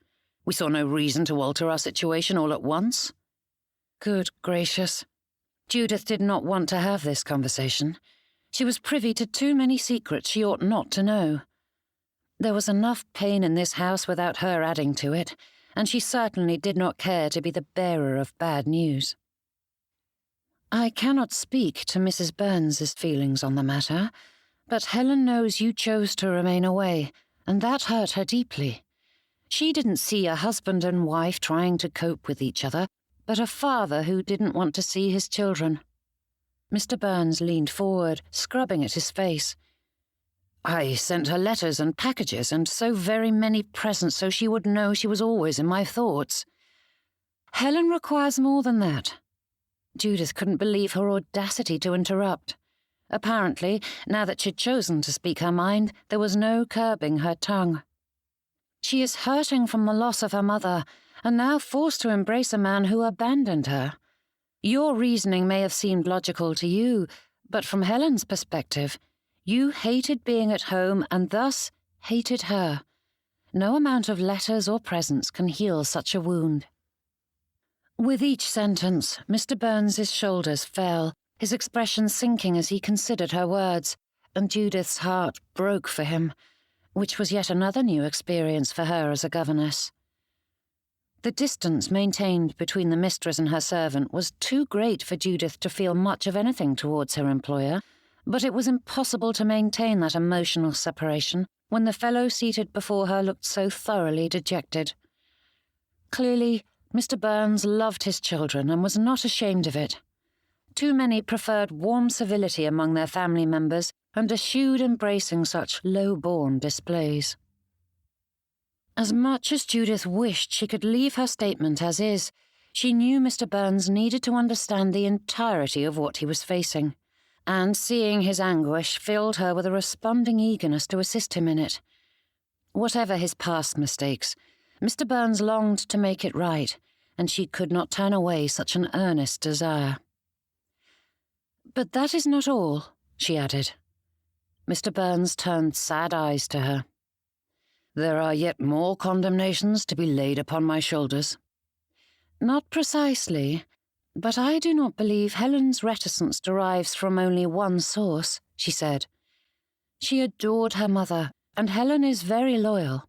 We saw no reason to alter our situation all at once." Good gracious. Judith did not want to have this conversation. She was privy to too many secrets she ought not to know. There was enough pain in this house without her adding to it, and she certainly did not care to be the bearer of bad news. "I cannot speak to Mrs. Byrnes's feelings on the matter, but Helen knows you chose to remain away, and that hurt her deeply. She didn't see a husband and wife trying to cope with each other, but a father who didn't want to see his children." Mr. Byrnes leaned forward, scrubbing at his face. "I sent her letters and packages and so very many presents so she would know she was always in my thoughts." "Helen requires more than that." Judith couldn't believe her audacity to interrupt. Apparently, now that she'd chosen to speak her mind, there was no curbing her tongue. "She is hurting from the loss of her mother, and now forced to embrace a man who abandoned her. Your reasoning may have seemed logical to you, but from Helen's perspective, you hated being at home and thus hated her. No amount of letters or presents can heal such a wound." With each sentence, Mr. Byrnes's shoulders fell, his expression sinking as he considered her words, and Judith's heart broke for him, which was yet another new experience for her as a governess. The distance maintained between the mistress and her servant was too great for Judith to feel much of anything towards her employer, but it was impossible to maintain that emotional separation when the fellow seated before her looked so thoroughly dejected. Clearly, Mr. Byrnes loved his children and was not ashamed of it. Too many preferred warm civility among their family members and eschewed embracing such low-born displays. As much as Judith wished she could leave her statement as is, she knew Mr. Byrnes needed to understand the entirety of what he was facing, and seeing his anguish filled her with a responding eagerness to assist him in it. Whatever his past mistakes, Mr. Byrnes longed to make it right, and she could not turn away such an earnest desire. "But that is not all," she added. Mr. Byrnes turned sad eyes to her. "There are yet more condemnations to be laid upon my shoulders." "Not precisely, but I do not believe Helen's reticence derives from only one source," she said. "She adored her mother, and Helen is very loyal.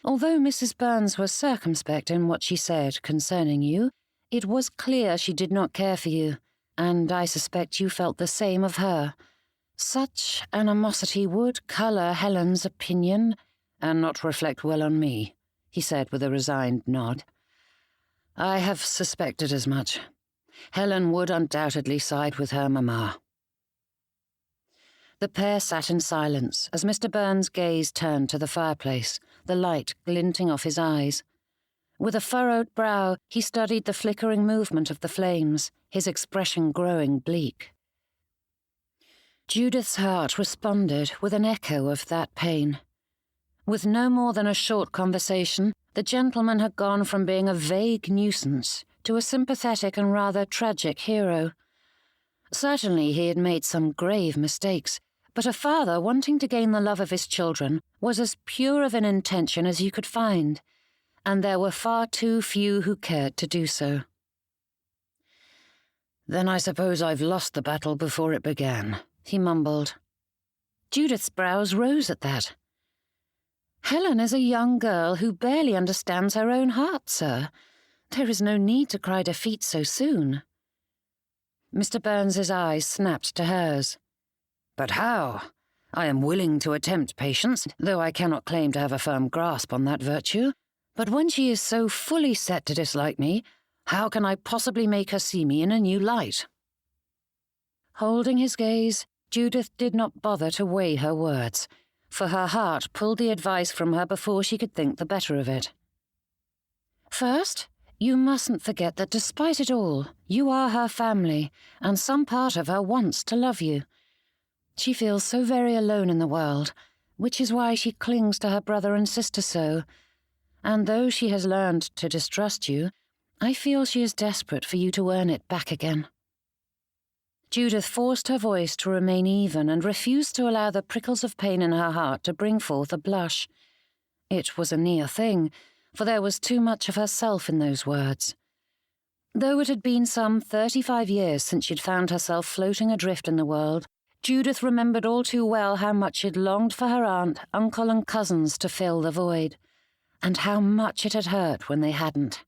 Although Mrs. Byrnes was circumspect in what she said concerning you, it was clear she did not care for you, and I suspect you felt the same of her. Such animosity would colour Helen's opinion and not reflect well on me," he said with a resigned nod. "I have suspected as much. Helen would undoubtedly side with her mamma." The pair sat in silence as Mr. Byrnes' gaze turned to the fireplace, the light glinting off his eyes. With a furrowed brow, he studied the flickering movement of the flames, his expression growing bleak. Judith's heart responded with an echo of that pain. With no more than a short conversation, the gentleman had gone from being a vague nuisance to a sympathetic and rather tragic hero. Certainly he had made some grave mistakes, but a father wanting to gain the love of his children was as pure of an intention as you could find, and there were far too few who cared to do so. "Then I suppose I've lost the battle before it began," he mumbled. Judith's brows rose at that. "Helen is a young girl who barely understands her own heart, sir. There is no need to cry defeat so soon." Mr. Byrnes's eyes snapped to hers. "But how? I am willing to attempt patience, though I cannot claim to have a firm grasp on that virtue. But when she is so fully set to dislike me, how can I possibly make her see me in a new light?" Holding his gaze, Judith did not bother to weigh her words, for her heart pulled the advice from her before she could think the better of it. "First, you mustn't forget that despite it all, you are her family, and some part of her wants to love you. She feels so very alone in the world, which is why she clings to her brother and sister so. And though she has learned to distrust you, I feel she is desperate for you to earn it back again." Judith forced her voice to remain even and refused to allow the prickles of pain in her heart to bring forth a blush. It was a near thing, for there was too much of herself in those words. Though it had been some 35 years since she'd found herself floating adrift in the world, Judith remembered all too well how much she'd longed for her aunt, uncle, and cousins to fill the void, and how much it had hurt when they hadn't.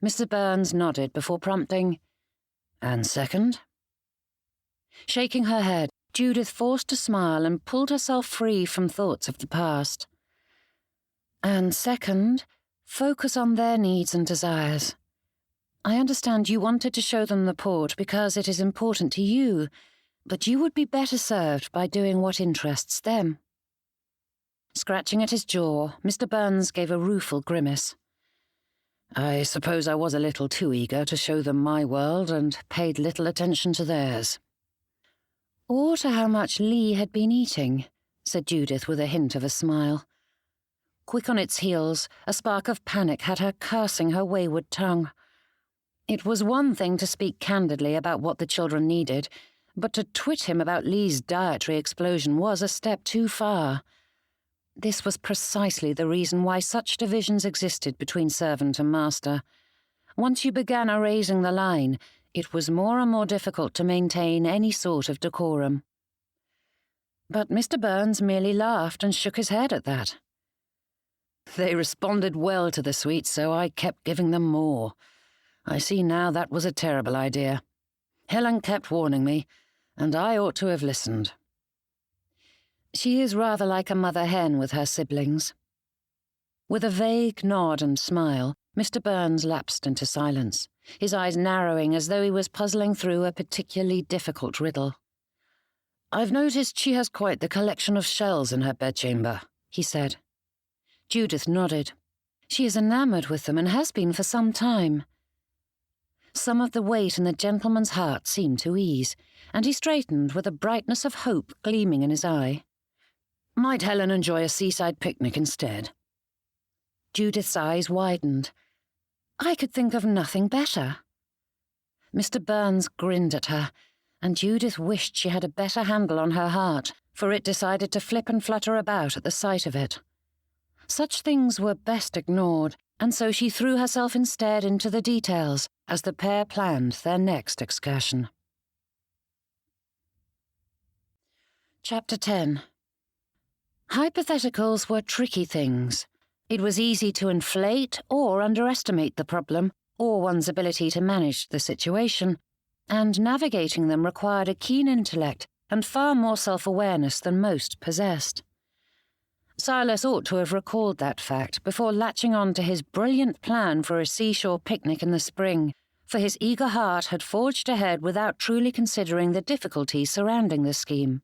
Mr. Byrnes nodded before prompting, "And second?" Shaking her head, Judith forced a smile and pulled herself free from thoughts of the past. "And second, focus on their needs and desires. I understand you wanted to show them the port because it is important to you, but you would be better served by doing what interests them." Scratching at his jaw, Mr. Byrnes gave a rueful grimace. "I suppose I was a little too eager to show them my world and paid little attention to theirs." "Or to how much Lee had been eating," said Judith with a hint of a smile. Quick on its heels, a spark of panic had her cursing her wayward tongue. It was one thing to speak candidly about what the children needed, but to twit him about Lee's dietary explosion was a step too far. This was precisely the reason why such divisions existed between servant and master. Once you began erasing the line, it was more and more difficult to maintain any sort of decorum. But Mr. Byrnes merely laughed and shook his head at that. "They responded well to the sweets, so I kept giving them more. I see now that was a terrible idea. Helen kept warning me, and I ought to have listened." "She is rather like a mother hen with her siblings." With a vague nod and smile, Mr. Byrnes lapsed into silence, his eyes narrowing as though he was puzzling through a particularly difficult riddle. "I've noticed she has quite the collection of shells in her bedchamber," he said. Judith nodded. "She is enamoured with them and has been for some time." Some of the weight in the gentleman's heart seemed to ease, and he straightened with a brightness of hope gleaming in his eye. "Might Helen enjoy a seaside picnic instead?" Judith's eyes widened. "I could think of nothing better." Mr. Byrnes grinned at her, and Judith wished she had a better handle on her heart, for it decided to flip and flutter about at the sight of it. Such things were best ignored, and so she threw herself instead into the details as the pair planned their next excursion. Chapter 10. Hypotheticals were tricky things. It was easy to inflate or underestimate the problem, or one's ability to manage the situation, and navigating them required a keen intellect and far more self-awareness than most possessed. Silas ought to have recalled that fact before latching on to his brilliant plan for a seashore picnic in the spring, for his eager heart had forged ahead without truly considering the difficulties surrounding the scheme.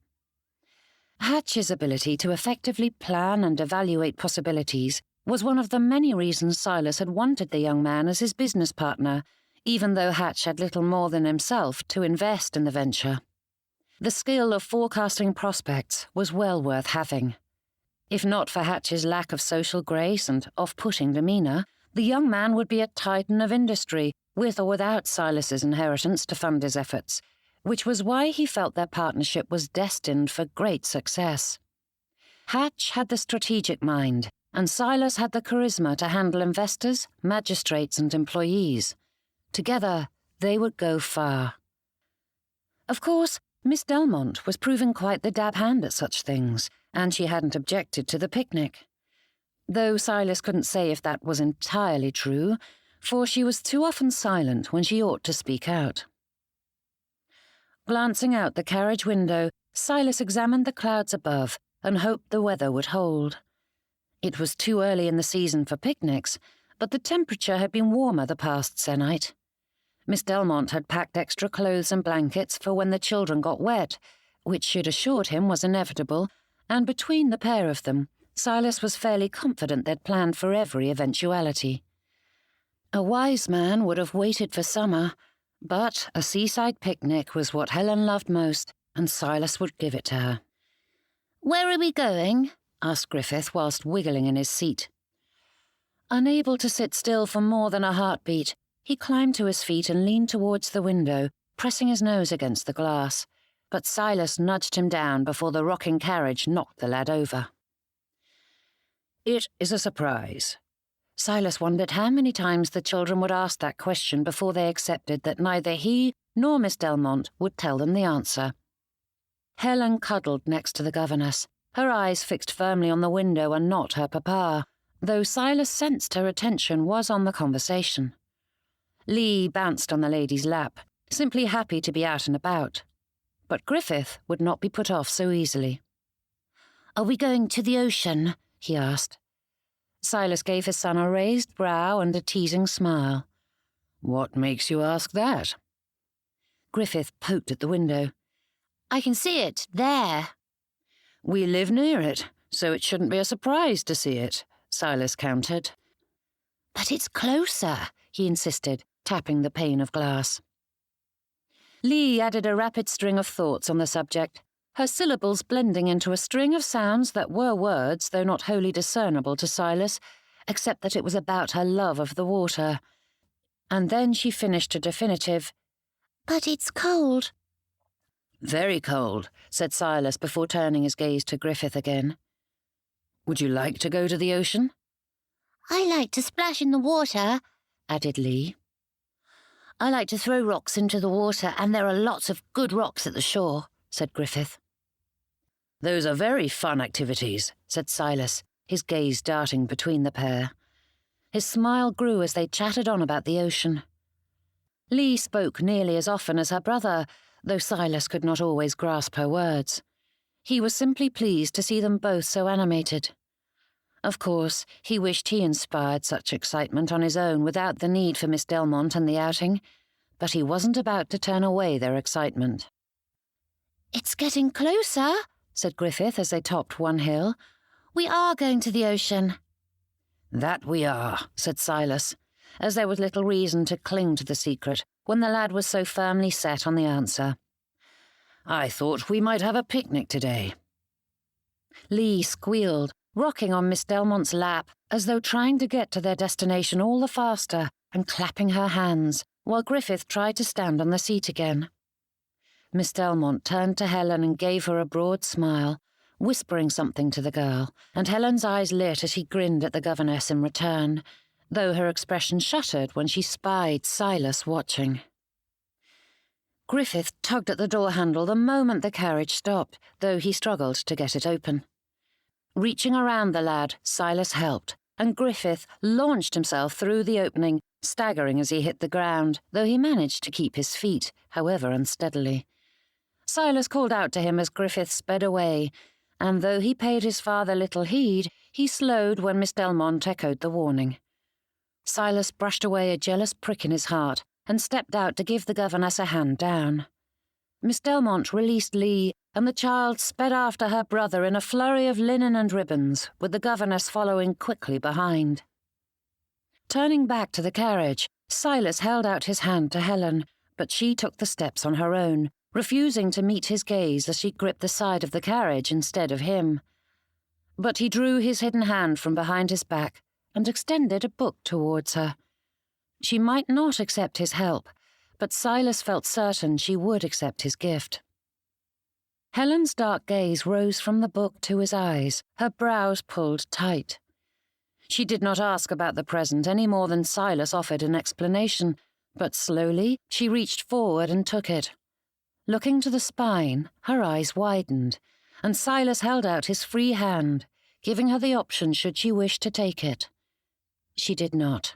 Hatch's ability to effectively plan and evaluate possibilities was one of the many reasons Silas had wanted the young man as his business partner, even though Hatch had little more than himself to invest in the venture. The skill of forecasting prospects was well worth having. If not for Hatch's lack of social grace and off-putting demeanour, the young man would be a titan of industry, with or without Silas's inheritance to fund his efforts, which was why he felt their partnership was destined for great success. Hatch had the strategic mind, and Silas had the charisma to handle investors, magistrates, and employees. Together, they would go far. Of course, Miss Delmonte was proving quite the dab hand at such things, and she hadn't objected to the picnic. Though Silas couldn't say if that was entirely true, for she was too often silent when she ought to speak out. Glancing out the carriage window, Silas examined the clouds above and hoped the weather would hold. It was too early in the season for picnics, but the temperature had been warmer the past se'nnight. Miss Delmonte had packed extra clothes and blankets for when the children got wet, which she'd assured him was inevitable, and between the pair of them, Silas was fairly confident they'd planned for every eventuality. A wise man would have waited for summer, but a seaside picnic was what Helen loved most, and Silas would give it to her. "Where are we going?" asked Griffith whilst wiggling in his seat. Unable to sit still for more than a heartbeat, he climbed to his feet and leaned towards the window, pressing his nose against the glass, but Silas nudged him down before the rocking carriage knocked the lad over. "It is a surprise." Silas wondered how many times the children would ask that question before they accepted that neither he nor Miss Delmonte would tell them the answer. Helen cuddled next to the governess, her eyes fixed firmly on the window and not her papa, though Silas sensed her attention was on the conversation. Lee bounced on the lady's lap, simply happy to be out and about. But Griffith would not be put off so easily. "Are we going to the ocean?" he asked. Silas gave his son a raised brow and a teasing smile. "What makes you ask that?" Griffith poked at the window. "I can see it, there." "We live near it, so it shouldn't be a surprise to see it," Silas countered. "But it's closer," he insisted, tapping the pane of glass. Lee added a rapid string of thoughts on the subject, her syllables blending into a string of sounds that were words, though not wholly discernible to Silas, except that it was about her love of the water. And then she finished a definitive, "But it's cold." "Very cold," said Silas before turning his gaze to Griffith again. "Would you like to go to the ocean?" "I like to splash in the water," added Lee. "I like to throw rocks into the water, and there are lots of good rocks at the shore," said Griffith. "Those are very fun activities," said Silas, his gaze darting between the pair. His smile grew as they chattered on about the ocean. Lee spoke nearly as often as her brother, though Silas could not always grasp her words. He was simply pleased to see them both so animated. Of course, he wished he inspired such excitement on his own without the need for Miss Delmonte and the outing, but he wasn't about to turn away their excitement. "It's getting closer," said Griffith as they topped one hill. "We are going to the ocean." "That we are," said Silas, as there was little reason to cling to the secret when the lad was so firmly set on the answer. "I thought we might have a picnic today." Lee squealed, rocking on Miss Delmonte's lap as though trying to get to their destination all the faster and clapping her hands, while Griffith tried to stand on the seat again. Miss Delmonte turned to Helen and gave her a broad smile, whispering something to the girl, and Helen's eyes lit as he grinned at the governess in return, though her expression shuttered when she spied Silas watching. Griffith tugged at the door handle the moment the carriage stopped, though he struggled to get it open. Reaching around the lad, Silas helped, and Griffith launched himself through the opening, staggering as he hit the ground, though he managed to keep his feet, however unsteadily. Silas called out to him as Griffith sped away, and though he paid his father little heed, he slowed when Miss Delmonte echoed the warning. Silas brushed away a jealous prick in his heart and stepped out to give the governess a hand down. Miss Delmonte released Lee, and the child sped after her brother in a flurry of linen and ribbons, with the governess following quickly behind. Turning back to the carriage, Silas held out his hand to Helen, but she took the steps on her own, refusing to meet his gaze as she gripped the side of the carriage instead of him. But he drew his hidden hand from behind his back and extended a book towards her. She might not accept his help, but Silas felt certain she would accept his gift. Helen's dark gaze rose from the book to his eyes, her brows pulled tight. She did not ask about the present any more than Silas offered an explanation, but slowly she reached forward and took it. Looking to the spine, her eyes widened, and Silas held out his free hand, giving her the option should she wish to take it. She did not.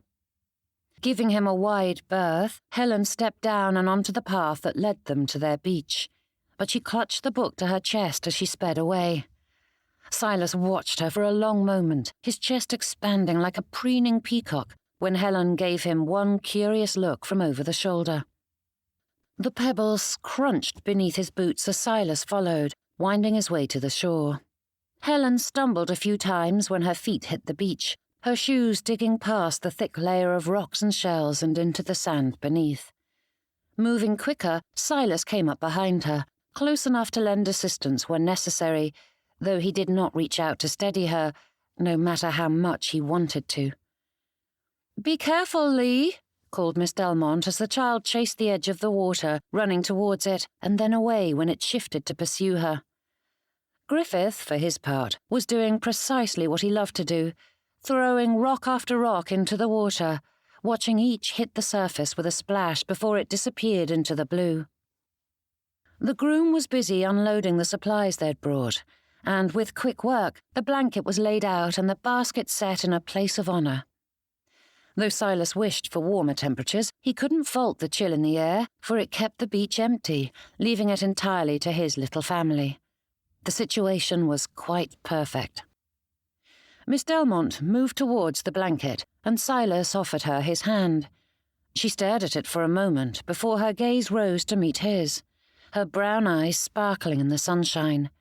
Giving him a wide berth, Helen stepped down and onto the path that led them to their beach, but she clutched the book to her chest as she sped away. Silas watched her for a long moment, his chest expanding like a preening peacock, when Helen gave him one curious look from over the shoulder. The pebbles crunched beneath his boots as Silas followed, winding his way to the shore. Helen stumbled a few times when her feet hit the beach, her shoes digging past the thick layer of rocks and shells and into the sand beneath. Moving quicker, Silas came up behind her, close enough to lend assistance when necessary, though he did not reach out to steady her, no matter how much he wanted to. "Be careful, Lee," called Miss Delmonte as the child chased the edge of the water, running towards it and then away when it shifted to pursue her. Griffith, for his part, was doing precisely what he loved to do, throwing rock after rock into the water, watching each hit the surface with a splash before it disappeared into the blue. The groom was busy unloading the supplies they'd brought, and with quick work, the blanket was laid out and the basket set in a place of honour. Though Silas wished for warmer temperatures, he couldn't fault the chill in the air, for it kept the beach empty, leaving it entirely to his little family. The situation was quite perfect. Miss Delmonte moved towards the blanket, and Silas offered her his hand. She stared at it for a moment before her gaze rose to meet his, her brown eyes sparkling in the sunshine.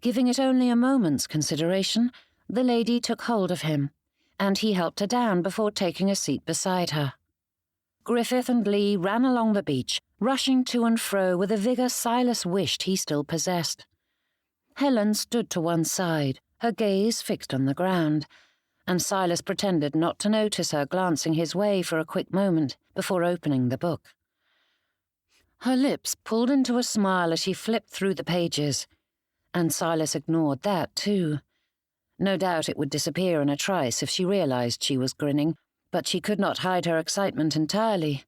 Giving it only a moment's consideration, the lady took hold of him, and he helped her down before taking a seat beside her. Griffith and Lee ran along the beach, rushing to and fro with a vigour Silas wished he still possessed. Helen stood to one side, her gaze fixed on the ground, and Silas pretended not to notice her glancing his way for a quick moment before opening the book. Her lips pulled into a smile as she flipped through the pages, and Silas ignored that too. No doubt it would disappear in a trice if she realised she was grinning, but she could not hide her excitement entirely.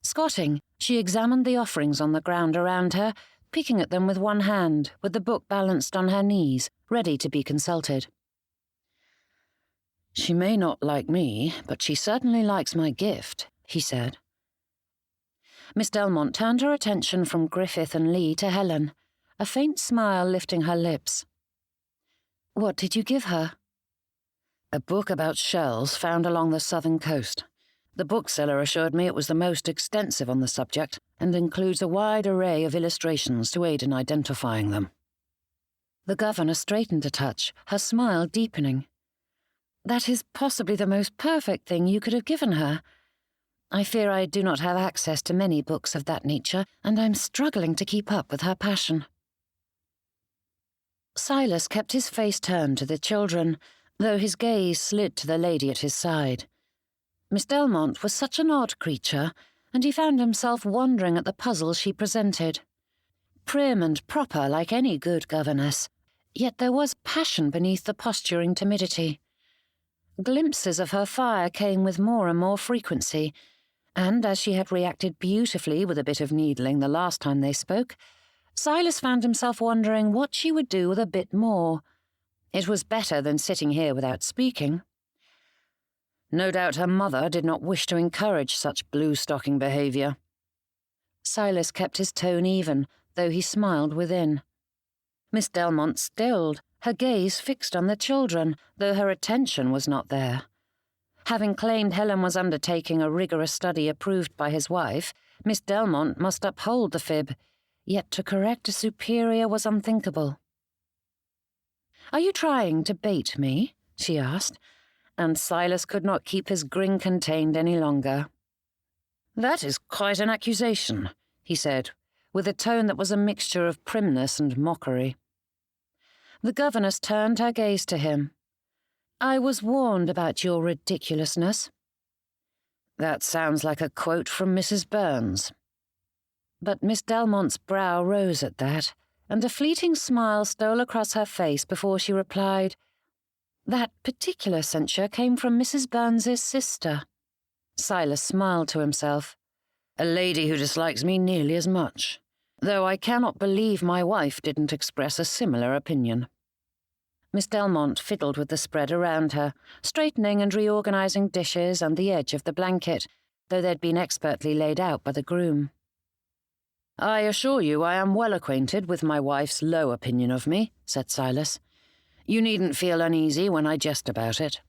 Squatting, she examined the offerings on the ground around her, picking at them with one hand, with the book balanced on her knees, ready to be consulted. "She may not like me, but she certainly likes my gift," he said. Miss Delmonte turned her attention from Griffith and Lee to Helen, a faint smile lifting her lips. "What did you give her?" "A book about shells found along the southern coast. The bookseller assured me it was the most extensive on the subject and includes a wide array of illustrations to aid in identifying them." The governess straightened a touch, her smile deepening. "That is possibly the most perfect thing you could have given her. I fear I do not have access to many books of that nature, and I'm struggling to keep up with her passion." Silas kept his face turned to the children, though his gaze slid to the lady at his side. Miss Delmonte was such an odd creature, and he found himself wondering at the puzzle she presented. Prim and proper like any good governess, yet there was passion beneath the posturing timidity. Glimpses of her fire came with more and more frequency, and as she had reacted beautifully with a bit of needling the last time they spoke, Silas found himself wondering what she would do with a bit more. It was better than sitting here without speaking. No doubt her mother did not wish to encourage such blue-stocking behaviour. Silas kept his tone even, though he smiled within. Miss Delmonte stilled, her gaze fixed on the children, though her attention was not there. Having claimed Helen was undertaking a rigorous study approved by his wife, Miss Delmonte must uphold the fib, yet to correct a superior was unthinkable. "Are you trying to bait me?" she asked, and Silas could not keep his grin contained any longer. "That is quite an accusation," he said, with a tone that was a mixture of primness and mockery. The governess turned her gaze to him. "I was warned about your ridiculousness." "That sounds like a quote from Mrs. Byrnes." But Miss Delmonte's brow rose at that, and a fleeting smile stole across her face before she replied, "That particular censure came from Mrs. Byrnes's sister." Silas smiled to himself. A lady who dislikes me nearly as much, though I cannot believe my wife didn't express a similar opinion." Miss Delmonte fiddled with the spread around her, straightening and reorganizing dishes and the edge of the blanket, though they'd been expertly laid out by the groom. "I assure you I am well acquainted with my wife's low opinion of me," said Silas. "You needn't feel uneasy when I jest about it."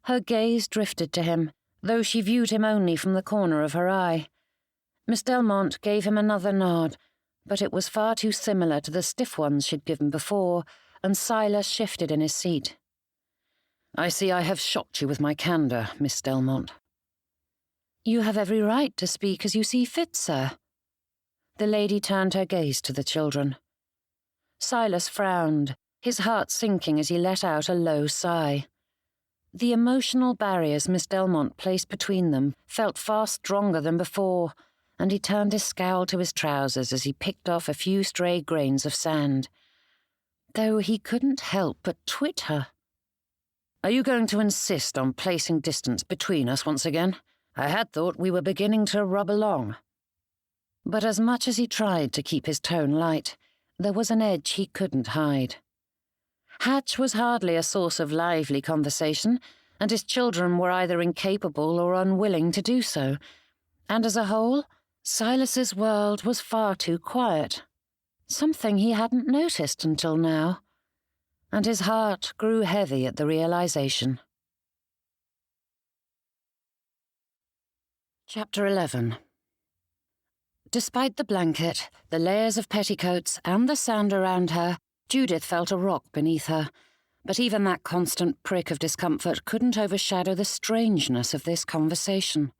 Her gaze drifted to him, though she viewed him only from the corner of her eye. Miss Delmonte gave him another nod, but it was far too similar to the stiff ones she'd given before, and Silas shifted in his seat. "I see I have shocked you with my candour, Miss Delmonte." "You have every right to speak as you see fit, sir." The lady turned her gaze to the children. Silas frowned, his heart sinking as he let out a low sigh. The emotional barriers Miss Delmonte placed between them felt far stronger than before, and he turned his scowl to his trousers as he picked off a few stray grains of sand. Though he couldn't help but twit her. "Are you going to insist on placing distance between us once again? I had thought we were beginning to rub along." But as much as he tried to keep his tone light, there was an edge he couldn't hide. Hatch was hardly a source of lively conversation, and his children were either incapable or unwilling to do so, and as a whole, Silas's world was far too quiet, something he hadn't noticed until now, and his heart grew heavy at the realization. Chapter 11. Despite the blanket, the layers of petticoats, and the sand around her, Judith felt a rock beneath her, but even that constant prick of discomfort couldn't overshadow the strangeness of this conversation.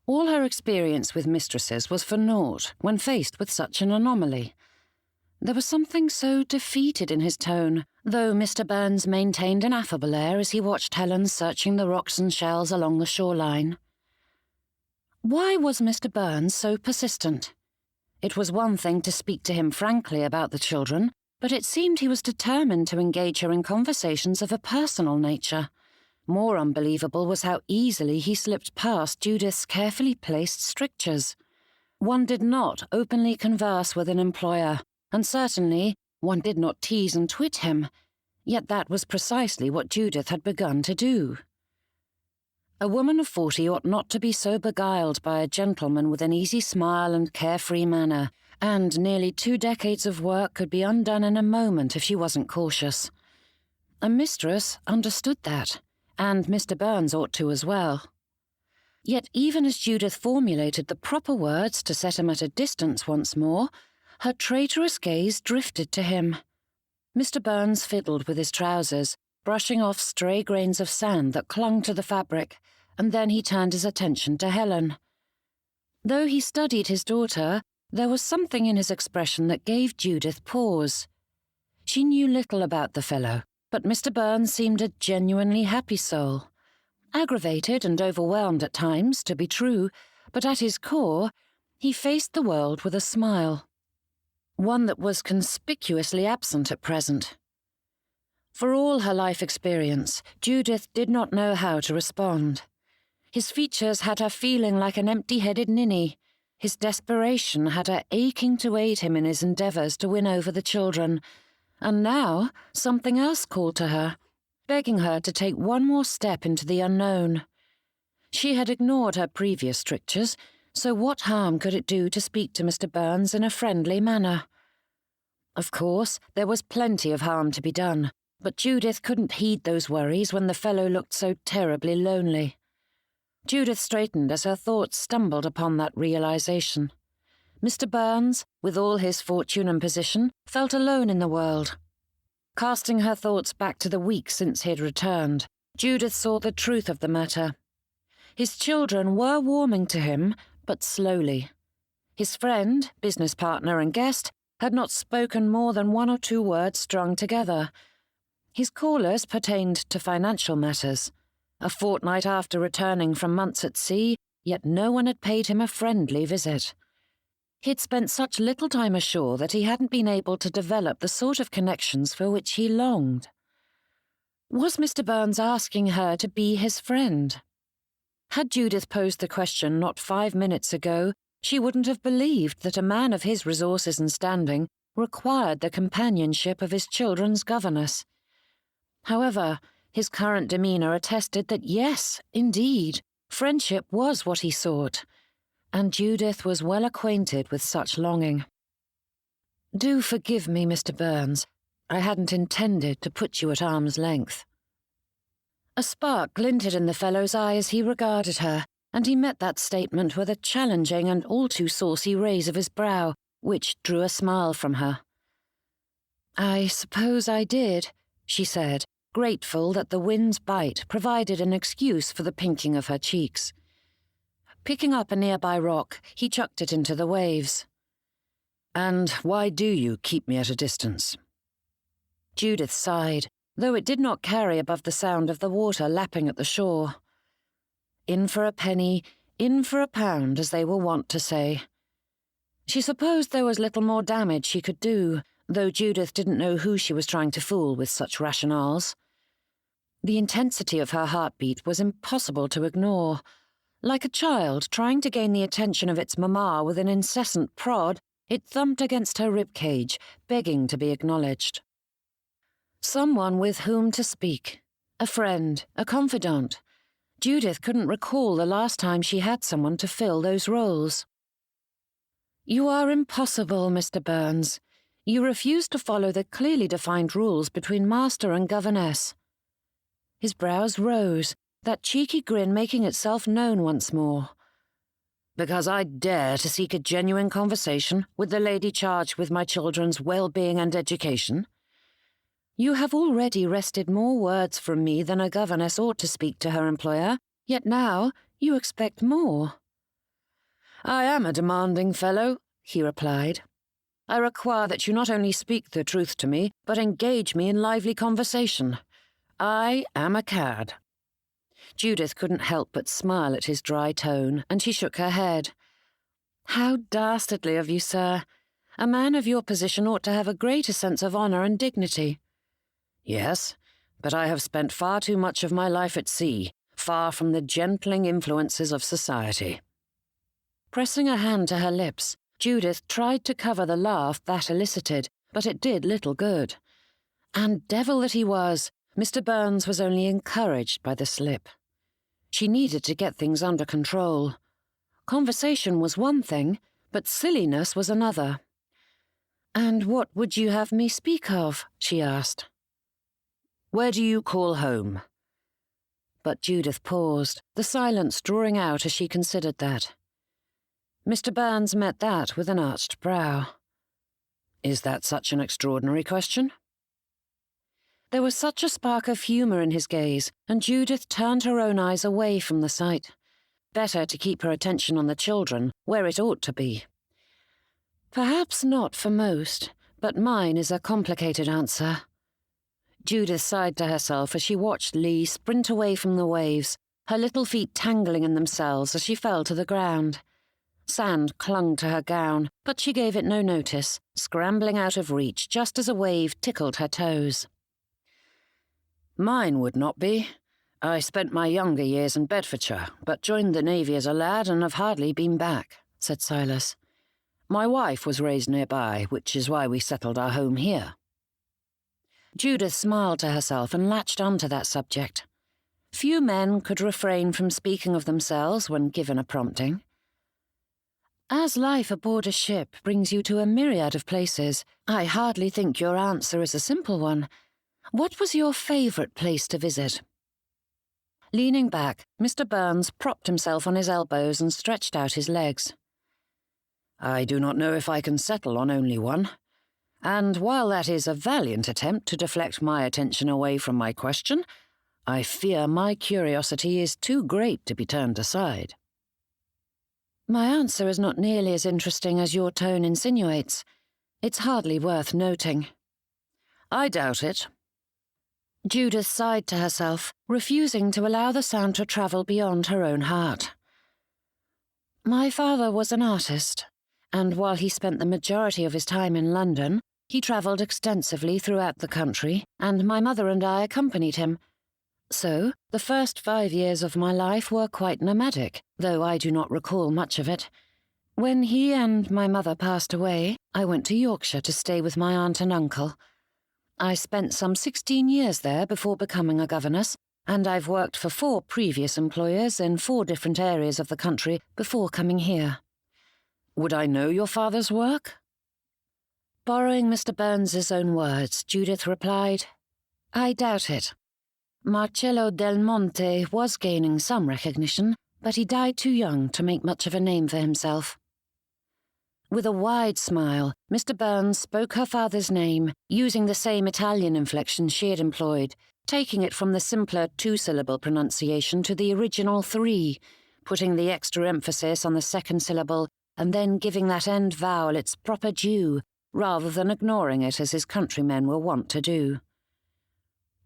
All her experience with mistresses was for naught when faced with such an anomaly. There was something so defeated in his tone, though Mr. Byrnes maintained an affable air as he watched Helen searching the rocks and shells along the shoreline. Why was Mr. Byrnes so persistent? It was one thing to speak to him frankly about the children, but it seemed he was determined to engage her in conversations of a personal nature. More unbelievable was how easily he slipped past Judith's carefully placed strictures. One did not openly converse with an employer, and certainly one did not tease and twit him, yet that was precisely what Judith had begun to do. A woman of 40 ought not to be so beguiled by a gentleman with an easy smile and carefree manner, and nearly 2 decades of work could be undone in a moment if she wasn't cautious. A mistress understood that, and Mr. Byrnes ought to as well. Yet even as Judith formulated the proper words to set him at a distance once more, her traitorous gaze drifted to him. Mr. Byrnes fiddled with his trousers, brushing off stray grains of sand that clung to the fabric, and then he turned his attention to Helen. Though he studied his daughter, there was something in his expression that gave Judith pause. She knew little about the fellow, but Mr. Byrnes seemed a genuinely happy soul. Aggravated and overwhelmed at times, to be true, but at his core, he faced the world with a smile. One that was conspicuously absent at present. For all her life experience, Judith did not know how to respond. His features had her feeling like an empty-headed ninny. His desperation had her aching to aid him in his endeavours to win over the children. And now something else called to her, begging her to take one more step into the unknown. She had ignored her previous strictures, so what harm could it do to speak to Mr. Byrnes in a friendly manner? Of course, there was plenty of harm to be done, but Judith couldn't heed those worries when the fellow looked so terribly lonely. Judith straightened as her thoughts stumbled upon that realization. Mr. Byrnes, with all his fortune and position, felt alone in the world. Casting her thoughts back to the week since he had returned, Judith saw the truth of the matter. His children were warming to him, but slowly. His friend, business partner and guest had not spoken more than 1 or 2 words strung together. His callers pertained to financial matters. A fortnight after returning from months at sea, yet no one had paid him a friendly visit. He'd spent such little time ashore that he hadn't been able to develop the sort of connections for which he longed. Was Mr. Byrnes asking her to be his friend? Had Judith posed the question not 5 minutes ago, she wouldn't have believed that a man of his resources and standing required the companionship of his children's governess. However, his current demeanour attested that yes, indeed, friendship was what he sought, and Judith was well acquainted with such longing. "Do forgive me, Mr. Byrnes. I hadn't intended to put you at arm's length." A spark glinted in the fellow's eye as he regarded her, and he met that statement with a challenging and all too saucy raise of his brow, which drew a smile from her. "I suppose I did," she said, grateful that the wind's bite provided an excuse for the pinking of her cheeks. Picking up a nearby rock, he chucked it into the waves. "And why do you keep me at a distance?" Judith sighed, though it did not carry above the sound of the water lapping at the shore. In for a penny, in for a pound, as they were wont to say. She supposed there was little more damage she could do, though Judith didn't know who she was trying to fool with such rationales. The intensity of her heartbeat was impossible to ignore. Like a child trying to gain the attention of its mamma with an incessant prod, it thumped against her ribcage, begging to be acknowledged. Someone with whom to speak. A friend, a confidant. Judith couldn't recall the last time she had someone to fill those roles. "You are impossible, Mr. Byrnes. You refuse to follow the clearly defined rules between master and governess." His brows rose, that cheeky grin making itself known once more. "Because I dare to seek a genuine conversation with the lady charged with my children's well-being and education? You have already wrested more words from me than a governess ought to speak to her employer, yet now you expect more." "I am a demanding fellow," he replied. "I require that you not only speak the truth to me, but engage me in lively conversation. I am a cad." Judith couldn't help but smile at his dry tone, and she shook her head. "How dastardly of you, sir. A man of your position ought to have a greater sense of honour and dignity." "Yes, but I have spent far too much of my life at sea, far from the gentling influences of society." Pressing a hand to her lips, Judith tried to cover the laugh that elicited, but it did little good. And devil that he was, Mr. Byrnes was only encouraged by the slip. She needed to get things under control. Conversation was one thing, but silliness was another. "And what would you have me speak of?" she asked. "Where do you call home?" But Judith paused, the silence drawing out as she considered that. Mr. Byrnes met that with an arched brow. "Is that such an extraordinary question?" There was such a spark of humour in his gaze, and Judith turned her own eyes away from the sight. Better to keep her attention on the children, where it ought to be. "Perhaps not for most, but mine is a complicated answer." Judith sighed to herself as she watched Lee sprint away from the waves, her little feet tangling in themselves as she fell to the ground. Sand clung to her gown, but she gave it no notice, scrambling out of reach just as a wave tickled her toes. "Mine would not be. I spent my younger years in Bedfordshire, but joined the Navy as a lad and have hardly been back," said Silas. "My wife was raised nearby, which is why we settled our home here." Judith smiled to herself and latched onto that subject. Few men could refrain from speaking of themselves when given a prompting. "As life aboard a ship brings you to a myriad of places, I hardly think your answer is a simple one. What was your favourite place to visit?" Leaning back, Mr. Byrnes propped himself on his elbows and stretched out his legs. "I do not know if I can settle on only one. And while that is a valiant attempt to deflect my attention away from my question, I fear my curiosity is too great to be turned aside." "My answer is not nearly as interesting as your tone insinuates. It's hardly worth noting." "I doubt it." Judith sighed to herself, refusing to allow the sound to travel beyond her own heart. "My father was an artist, and while he spent the majority of his time in London, he travelled extensively throughout the country, and my mother and I accompanied him. So, the first 5 years of my life were quite nomadic, though I do not recall much of it. When he and my mother passed away, I went to Yorkshire to stay with my aunt and uncle. I spent some 16 years there before becoming a governess, and I've worked for 4 previous employers in 4 different areas of the country before coming here. Would I know your father's work? Borrowing Mr. Byrnes's own words, Judith replied, I doubt it. Marcello Delmonte was gaining some recognition, but he died too young to make much of a name for himself. With a wide smile, Mr. Byrnes spoke her father's name, using the same Italian inflection she had employed, taking it from the simpler 2-syllable pronunciation to the original 3, putting the extra emphasis on the second syllable and then giving that end vowel its proper due, rather than ignoring it as his countrymen were wont to do.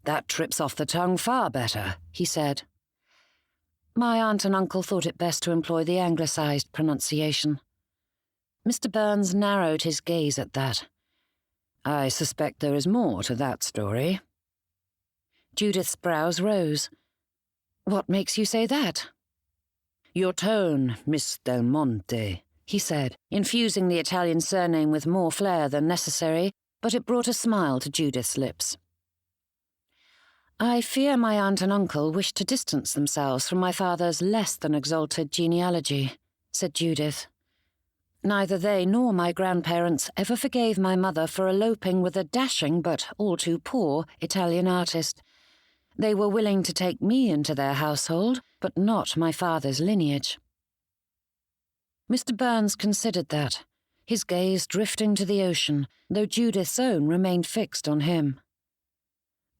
That trips off the tongue far better, he said. My aunt and uncle thought it best to employ the anglicised pronunciation. Mr. Byrnes narrowed his gaze at that. I suspect there is more to that story. Judith's brows rose. What makes you say that? Your tone, Miss Delmonte, he said, infusing the Italian surname with more flair than necessary, but it brought a smile to Judith's lips. I fear my aunt and uncle wished to distance themselves from my father's less than exalted genealogy, said Judith. Neither they nor my grandparents ever forgave my mother for eloping with a dashing but all too poor Italian artist. They were willing to take me into their household, but not my father's lineage. Mr. Byrnes considered that, his gaze drifting to the ocean, though Judith's own remained fixed on him.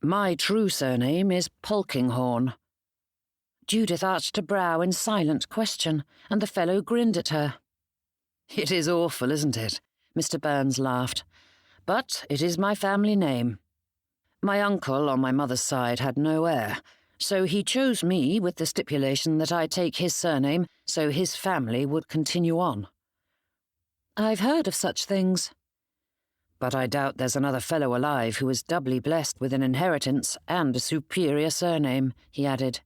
My true surname is Polkinghorne. Judith arched a brow in silent question, and the fellow grinned at her. It is awful, isn't it? Mr. Byrnes laughed. But it is my family name. My uncle on my mother's side had no heir, so he chose me with the stipulation that I take his surname so his family would continue on. I've heard of such things. But I doubt there's another fellow alive who is doubly blessed with an inheritance and a superior surname, he added.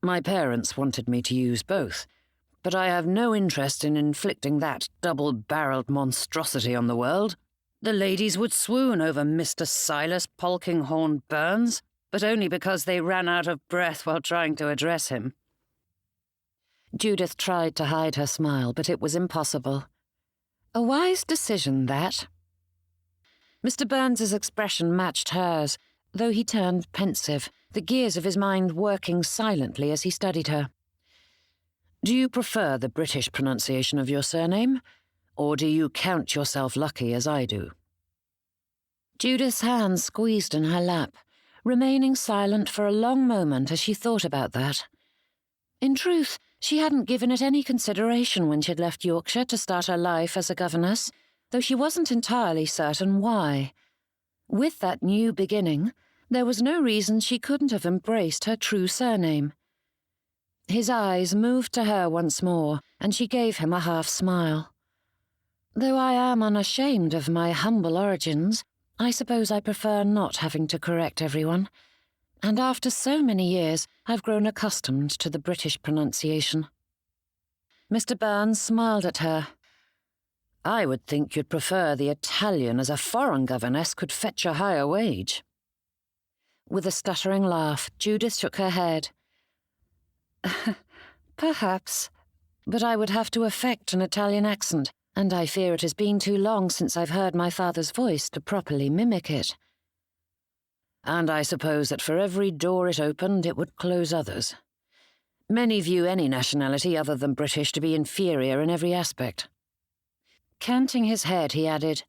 My parents wanted me to use both, but I have no interest in inflicting that double-barreled monstrosity on the world. The ladies would swoon over Mr. Silas Polkinghorne Byrnes, but only because they ran out of breath while trying to address him. Judith tried to hide her smile, but it was impossible. A wise decision, that. Mr. Byrnes's expression matched hers, though he turned pensive, the gears of his mind working silently as he studied her. Do you prefer the British pronunciation of your surname, or do you count yourself lucky as I do? Judith's hand squeezed in her lap, remaining silent for a long moment as she thought about that. In truth, she hadn't given it any consideration when she'd left Yorkshire to start her life as a governess, though she wasn't entirely certain why. With that new beginning, there was no reason she couldn't have embraced her true surname. His eyes moved to her once more, and she gave him a half-smile. Though I am unashamed of my humble origins, I suppose I prefer not having to correct everyone. And after so many years, I've grown accustomed to the British pronunciation. Mr. Byrnes smiled at her. I would think you'd prefer the Italian, as a foreign governess could fetch a higher wage. With a stuttering laugh, Judith shook her head. Perhaps, but I would have to affect an Italian accent, and I fear it has been too long since I've heard my father's voice to properly mimic it. And I suppose that for every door it opened, it would close others. Many view any nationality other than British to be inferior in every aspect. Canting his head, he added,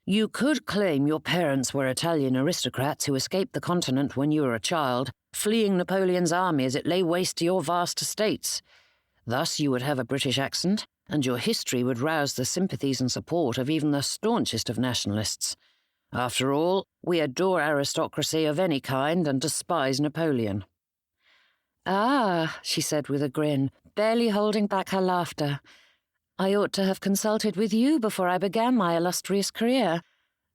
You could claim your parents were Italian aristocrats who escaped the continent when you were a child, fleeing Napoleon's army as it lay waste to your vast estates. Thus you would have a British accent, and your history would rouse the sympathies and support of even the staunchest of nationalists. After all, we adore aristocracy of any kind and despise Napoleon. Ah, she said with a grin, barely holding back her laughter. I ought to have consulted with you before I began my illustrious career.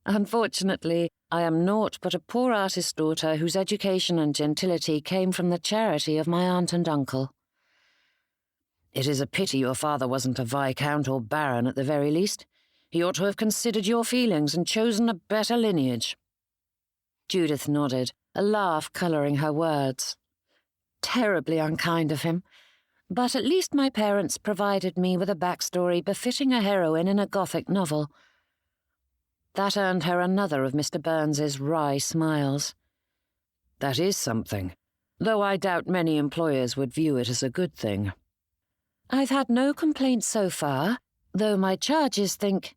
Unfortunately, I am naught but a poor artist's daughter whose education and gentility came from the charity of my aunt and uncle. It is a pity your father wasn't a viscount or baron at the very least. He ought to have considered your feelings and chosen a better lineage. Judith nodded, a laugh colouring her words. Terribly unkind of him, but at least my parents provided me with a backstory befitting a heroine in a Gothic novel. That earned her another of Mr. Byrnes's wry smiles. That is something, though I doubt many employers would view it as a good thing. I've had no complaints so far, though my charges think—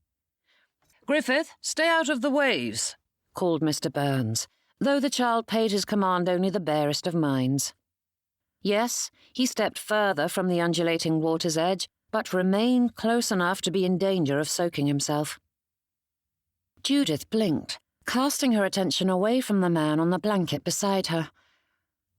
Griffith, stay out of the waves, called Mr. Byrnes, though the child paid his command only the barest of minds. Yes, he stepped further from the undulating water's edge, but remained close enough to be in danger of soaking himself. Judith blinked, casting her attention away from the man on the blanket beside her.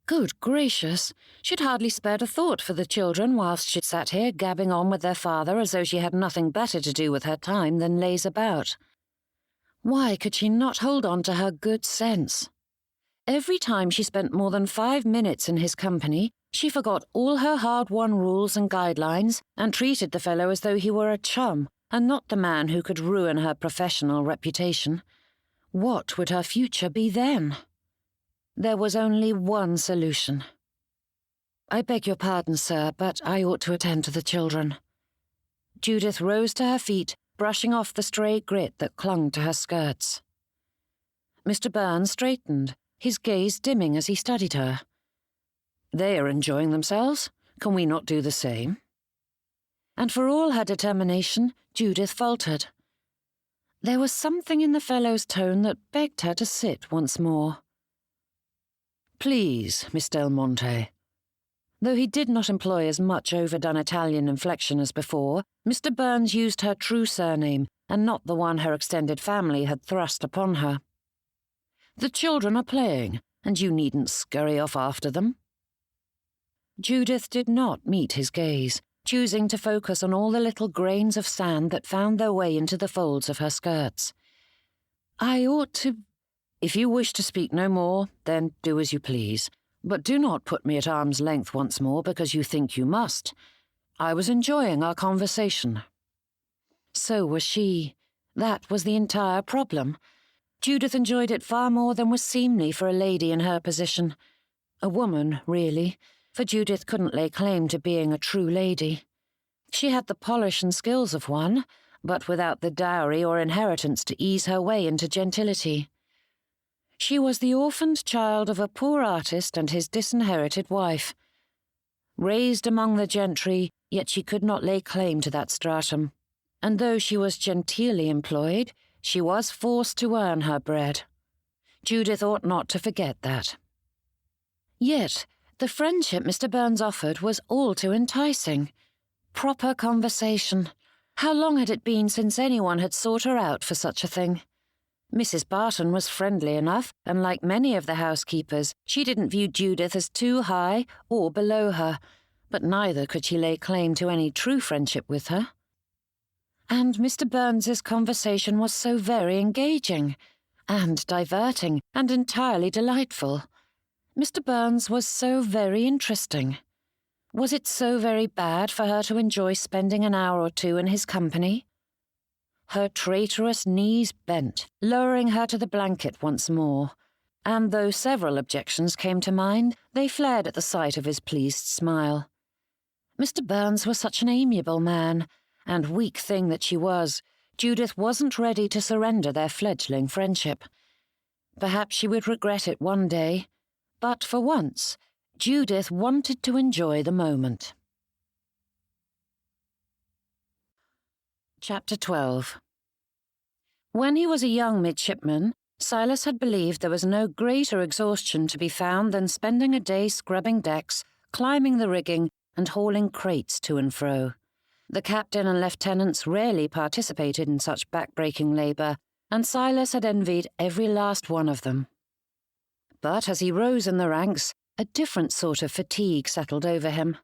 Good gracious, she'd hardly spared a thought for the children whilst she sat here gabbing on with their father as though she had nothing better to do with her time than laze about. Why could she not hold on to her good sense? Every time she spent more than 5 minutes in his company, she forgot all her hard-won rules and guidelines and treated the fellow as though he were a chum and not the man who could ruin her professional reputation. What would her future be then? There was only one solution. I beg your pardon, sir, but I ought to attend to the children. Judith rose to her feet, brushing off the stray grit that clung to her skirts. Mr. Byrnes straightened, his gaze dimming as he studied her. They are enjoying themselves. Can we not do the same? And for all her determination, Judith faltered. There was something in the fellow's tone that begged her to sit once more. Please, Miss Delmonte. Though he did not employ as much overdone Italian inflection as before, Mr. Byrnes used her true surname and not the one her extended family had thrust upon her. The children are playing, and you needn't scurry off after them. Judith did not meet his gaze, choosing to focus on all the little grains of sand that found their way into the folds of her skirts. I ought to— If you wish to speak no more, then do as you please. But do not put me at arm's length once more because you think you must. I was enjoying our conversation. So was she. That was the entire problem. Judith enjoyed it far more than was seemly for a lady in her position. A woman, really, for Judith couldn't lay claim to being a true lady. She had the polish and skills of one, but without the dowry or inheritance to ease her way into gentility. She was the orphaned child of a poor artist and his disinherited wife. Raised among the gentry, yet she could not lay claim to that stratum. And though she was genteelly employed, she was forced to earn her bread. Judith ought not to forget that. Yet, the friendship Mr. Byrnes offered was all too enticing. Proper conversation. How long had it been since anyone had sought her out for such a thing? Mrs. Barton was friendly enough, and like many of the housekeepers, she didn't view Judith as too high or below her, but neither could she lay claim to any true friendship with her. And Mr. Byrnes's conversation was so very engaging, and diverting, and entirely delightful. Mr. Byrnes was so very interesting. Was it so very bad for her to enjoy spending an hour or two in his company? Her traitorous knees bent, lowering her to the blanket once more, and though several objections came to mind, they flared at the sight of his pleased smile. Mr. Byrnes was such an amiable man, and weak thing that she was, Judith wasn't ready to surrender their fledgling friendship. Perhaps she would regret it one day, but for once, Judith wanted to enjoy the moment. Chapter 12. When he was a young midshipman, Silas had believed there was no greater exhaustion to be found than spending a day scrubbing decks, climbing the rigging, and hauling crates to and fro. The captain and lieutenants rarely participated in such back-breaking labour, and Silas had envied every last one of them. But as he rose in the ranks, a different sort of fatigue settled over him,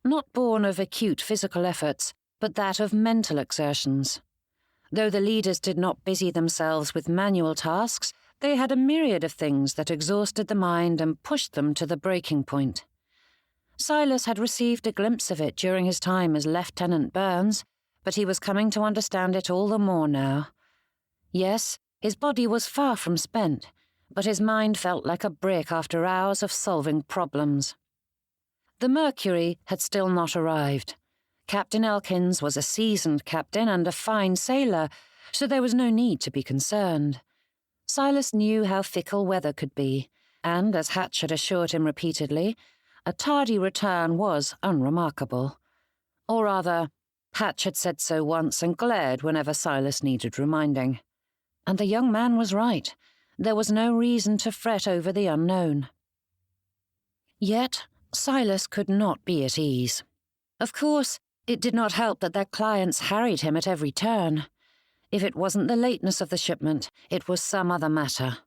not born of acute physical efforts, but that of mental exertions. Though the leaders did not busy themselves with manual tasks, they had a myriad of things that exhausted the mind and pushed them to the breaking point. Silas had received a glimpse of it during his time as Lieutenant Byrnes, but he was coming to understand it all the more now. Yes, his body was far from spent, but his mind felt like a brick after hours of solving problems. The Mercury had still not arrived. Captain Elkins was a seasoned captain and a fine sailor, so there was no need to be concerned. Silas knew how fickle weather could be, and, as Hatch had assured him repeatedly, a tardy return was unremarkable. Or rather, Hatch had said so once and glared whenever Silas needed reminding. And the young man was right. There was no reason to fret over the unknown. Yet, Silas could not be at ease. Of course, it did not help that their clients harried him at every turn. If it wasn't the lateness of the shipment, it was some other matter.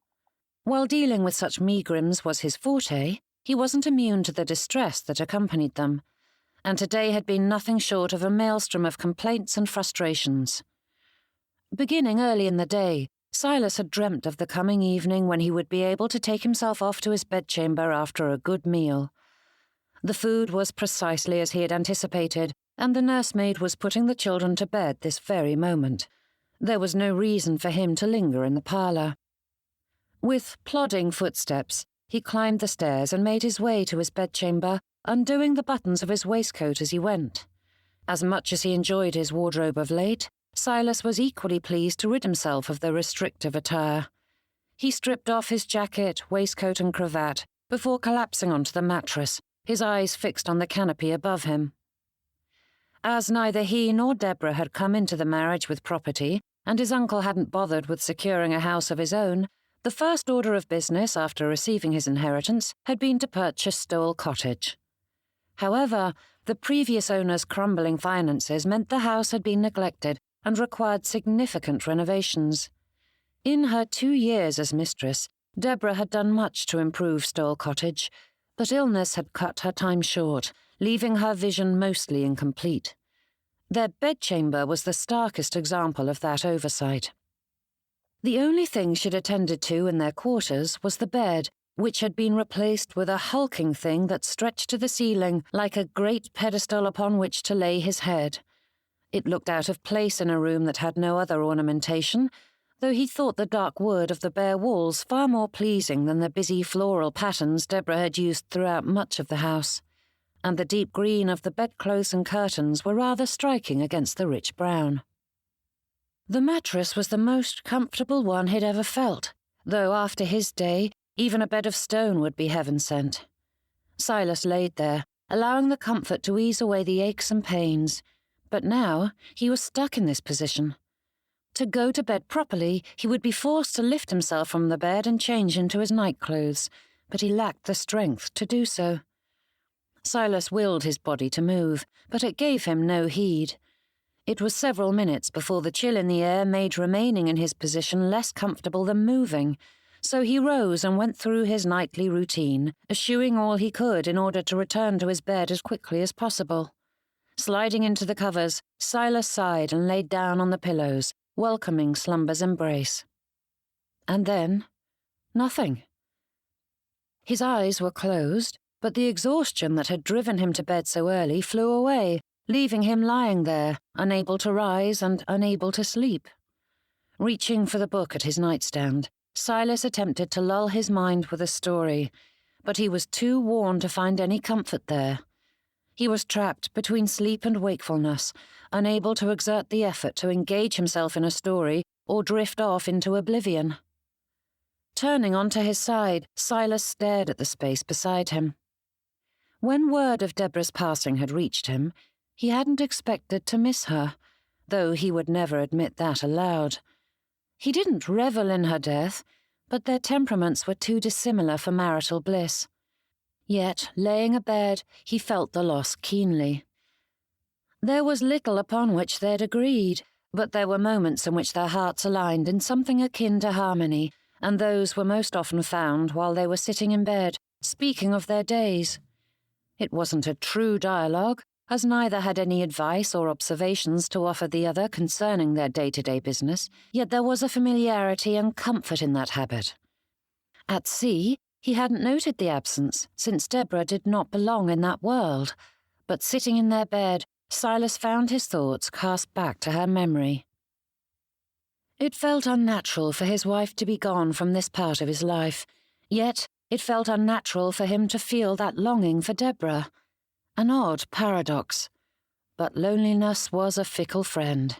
While dealing with such megrims was his forte, he wasn't immune to the distress that accompanied them, and today had been nothing short of a maelstrom of complaints and frustrations. Beginning early in the day, Silas had dreamt of the coming evening when he would be able to take himself off to his bedchamber after a good meal. The food was precisely as he had anticipated, and the nursemaid was putting the children to bed this very moment. There was no reason for him to linger in the parlour. With plodding footsteps, he climbed the stairs and made his way to his bedchamber, undoing the buttons of his waistcoat as he went. As much as he enjoyed his wardrobe of late, Silas was equally pleased to rid himself of the restrictive attire. He stripped off his jacket, waistcoat and cravat before collapsing onto the mattress, his eyes fixed on the canopy above him. As neither he nor Deborah had come into the marriage with property, and his uncle hadn't bothered with securing a house of his own, the first order of business after receiving his inheritance had been to purchase Stowell Cottage. However, the previous owner's crumbling finances meant the house had been neglected and required significant renovations. In her 2 years as mistress, Deborah had done much to improve Stowell Cottage, but illness had cut her time short, leaving her vision mostly incomplete. Their bedchamber was the starkest example of that oversight. The only thing she'd attended to in their quarters was the bed, which had been replaced with a hulking thing that stretched to the ceiling like a great pedestal upon which to lay his head. It looked out of place in a room that had no other ornamentation, though he thought the dark wood of the bare walls far more pleasing than the busy floral patterns Deborah had used throughout much of the house, and the deep green of the bedclothes and curtains were rather striking against the rich brown. The mattress was the most comfortable one he'd ever felt, though after his day, even a bed of stone would be heaven sent. Silas laid there, allowing the comfort to ease away the aches and pains, but now he was stuck in this position. To go to bed properly, he would be forced to lift himself from the bed and change into his nightclothes, but he lacked the strength to do so. Silas willed his body to move, but it gave him no heed. It was several minutes before the chill in the air made remaining in his position less comfortable than moving, so he rose and went through his nightly routine, eschewing all he could in order to return to his bed as quickly as possible. Sliding into the covers, Silas sighed and laid down on the pillows, welcoming slumber's embrace. And then, nothing. His eyes were closed, but the exhaustion that had driven him to bed so early flew away, leaving him lying there, unable to rise and unable to sleep. Reaching for the book at his nightstand, Silas attempted to lull his mind with a story, but he was too worn to find any comfort there. He was trapped between sleep and wakefulness, unable to exert the effort to engage himself in a story or drift off into oblivion. Turning onto his side, Silas stared at the space beside him. When word of Deborah's passing had reached him, he hadn't expected to miss her, though he would never admit that aloud. He didn't revel in her death, but their temperaments were too dissimilar for marital bliss. Yet, laying abed, he felt the loss keenly. There was little upon which they'd agreed, but there were moments in which their hearts aligned in something akin to harmony, and those were most often found while they were sitting in bed, speaking of their days. It wasn't a true dialogue, as neither had any advice or observations to offer the other concerning their day-to-day business, yet there was a familiarity and comfort in that habit. At sea, he hadn't noted the absence, since Deborah did not belong in that world, but sitting in their bed, Silas found his thoughts cast back to her memory. It felt unnatural for his wife to be gone from this part of his life, yet it felt unnatural for him to feel that longing for Deborah. An odd paradox. But loneliness was a fickle friend.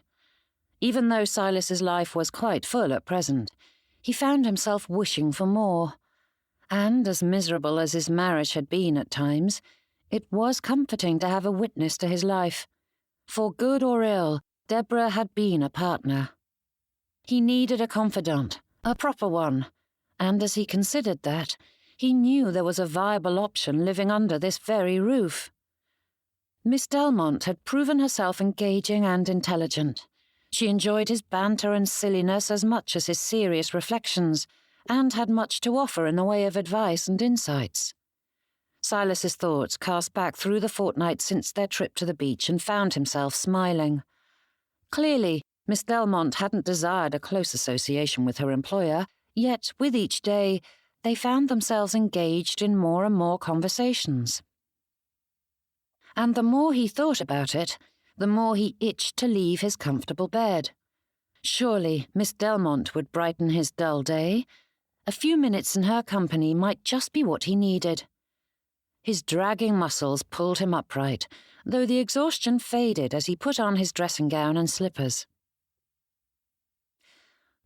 Even though Silas's life was quite full at present, he found himself wishing for more. And as miserable as his marriage had been at times, it was comforting to have a witness to his life. For good or ill, Deborah had been a partner. He needed a confidant, a proper one, and as he considered that, he knew there was a viable option living under this very roof. Miss Delmonte had proven herself engaging and intelligent. She enjoyed his banter and silliness as much as his serious reflections, and had much to offer in the way of advice and insights. Silas's thoughts cast back through the fortnight since their trip to the beach and found himself smiling. Clearly, Miss Delmonte hadn't desired a close association with her employer, yet with each day they found themselves engaged in more and more conversations. And the more he thought about it, the more he itched to leave his comfortable bed. Surely Miss Delmonte would brighten his dull day. A few minutes in her company might just be what he needed. His dragging muscles pulled him upright, though the exhaustion faded as he put on his dressing gown and slippers.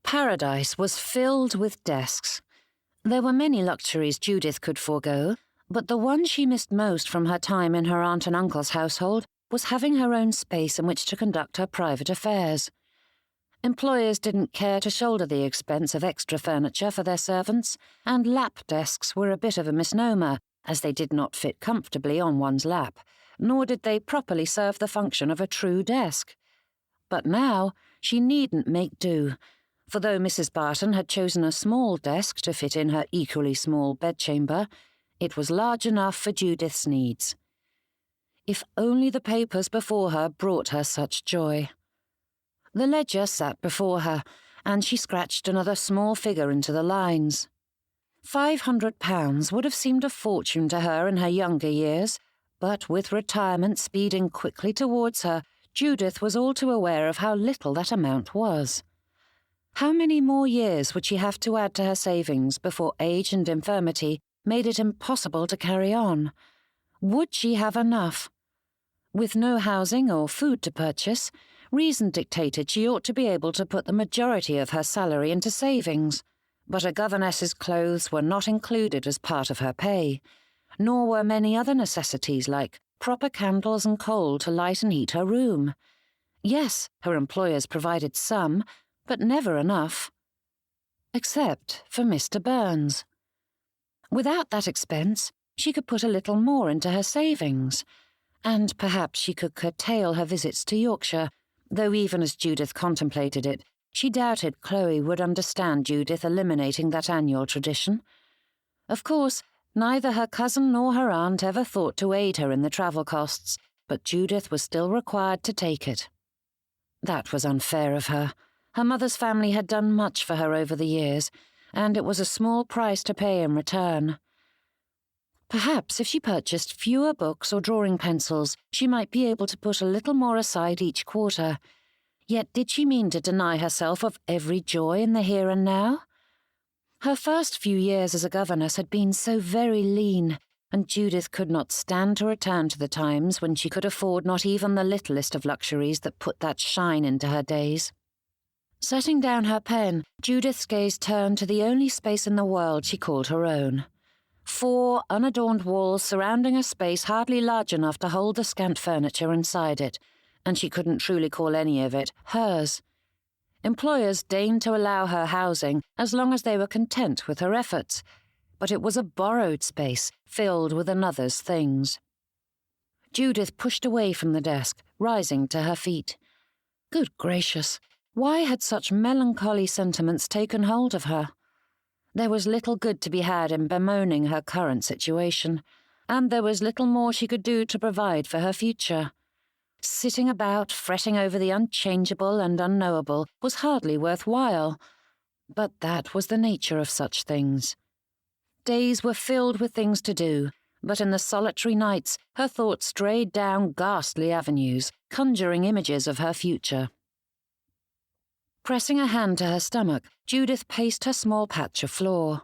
Paradise was filled with desks. There were many luxuries Judith could forego, but the one she missed most from her time in her aunt and uncle's household was having her own space in which to conduct her private affairs. Employers didn't care to shoulder the expense of extra furniture for their servants, and lap desks were a bit of a misnomer, as they did not fit comfortably on one's lap, nor did they properly serve the function of a true desk. But now she needn't make do, for though Mrs. Barton had chosen a small desk to fit in her equally small bedchamber, it was large enough for Judith's needs. If only the papers before her brought her such joy. The ledger sat before her, and she scratched another small figure into the lines. £500 would have seemed a fortune to her in her younger years, but with retirement speeding quickly towards her, Judith was all too aware of how little that amount was. How many more years would she have to add to her savings before age and infirmity made it impossible to carry on? Would she have enough? With no housing or food to purchase, reason dictated she ought to be able to put the majority of her salary into savings, but a governess's clothes were not included as part of her pay, nor were many other necessities like proper candles and coal to light and heat her room. Yes, her employers provided some, but never enough. Except for Mr. Byrnes. Without that expense, she could put a little more into her savings, and perhaps she could curtail her visits to Yorkshire, though even as Judith contemplated it, she doubted Chloe would understand Judith eliminating that annual tradition. Of course, neither her cousin nor her aunt ever thought to aid her in the travel costs, but Judith was still required to take it. That was unfair of her. Her mother's family had done much for her over the years, and it was a small price to pay in return. Perhaps if she purchased fewer books or drawing pencils, she might be able to put a little more aside each quarter. Yet did she mean to deny herself of every joy in the here and now? Her first few years as a governess had been so very lean, and Judith could not stand to return to the times when she could afford not even the littlest of luxuries that put that shine into her days. Setting down her pen, Judith's gaze turned to the only space in the world she called her own. 4 unadorned walls surrounding a space hardly large enough to hold the scant furniture inside it, and she couldn't truly call any of it hers. Employers deigned to allow her housing as long as they were content with her efforts, but it was a borrowed space filled with another's things. Judith pushed away from the desk, rising to her feet. Good gracious! Why had such melancholy sentiments taken hold of her? There was little good to be had in bemoaning her current situation. and there was little more she could do to provide for her future. Sitting about, fretting over the unchangeable and unknowable, was hardly worthwhile. But that was the nature of such things. Days were filled with things to do, but in the solitary nights her thoughts strayed down ghastly avenues, conjuring images of her future. Pressing a hand to her stomach, Judith paced her small patch of floor.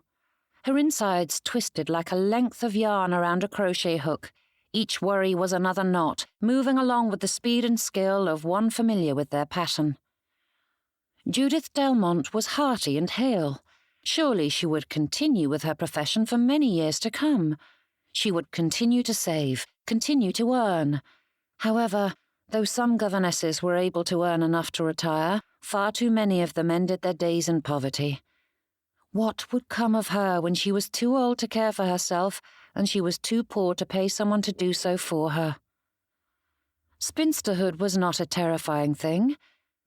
Her insides twisted like a length of yarn around a crochet hook. Each worry was another knot, moving along with the speed and skill of one familiar with their pattern. Judith Delmonte was hearty and hale. Surely she would continue with her profession for many years to come. She would continue to save, continue to earn. However, though some governesses were able to earn enough to retire, far too many of them ended their days in poverty. What would come of her when she was too old to care for herself and she was too poor to pay someone to do so for her? Spinsterhood was not a terrifying thing.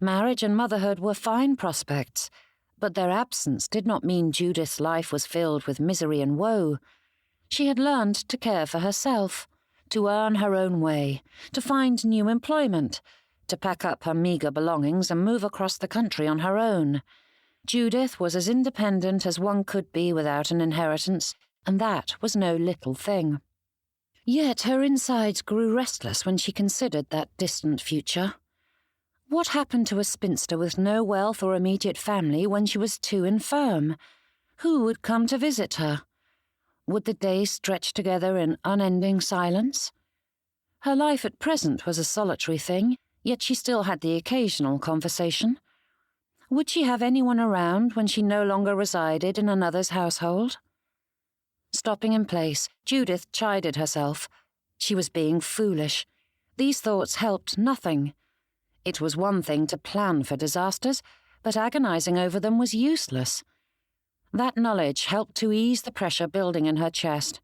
Marriage and motherhood were fine prospects, but their absence did not mean Judith's life was filled with misery and woe. She had learned to care for herself, to earn her own way, to find new employment, to pack up her meagre belongings and move across the country on her own. Judith was as independent as one could be without an inheritance, and that was no little thing. Yet her insides grew restless when she considered that distant future. What happened to a spinster with no wealth or immediate family when she was too infirm? Who would come to visit her? Would the days stretch together in unending silence? Her life at present was a solitary thing, yet she still had the occasional conversation. Would she have anyone around when she no longer resided in another's household? Stopping in place, Judith chided herself. She was being foolish. These thoughts helped nothing. It was one thing to plan for disasters, but agonizing over them was useless. That knowledge helped to ease the pressure building in her chest,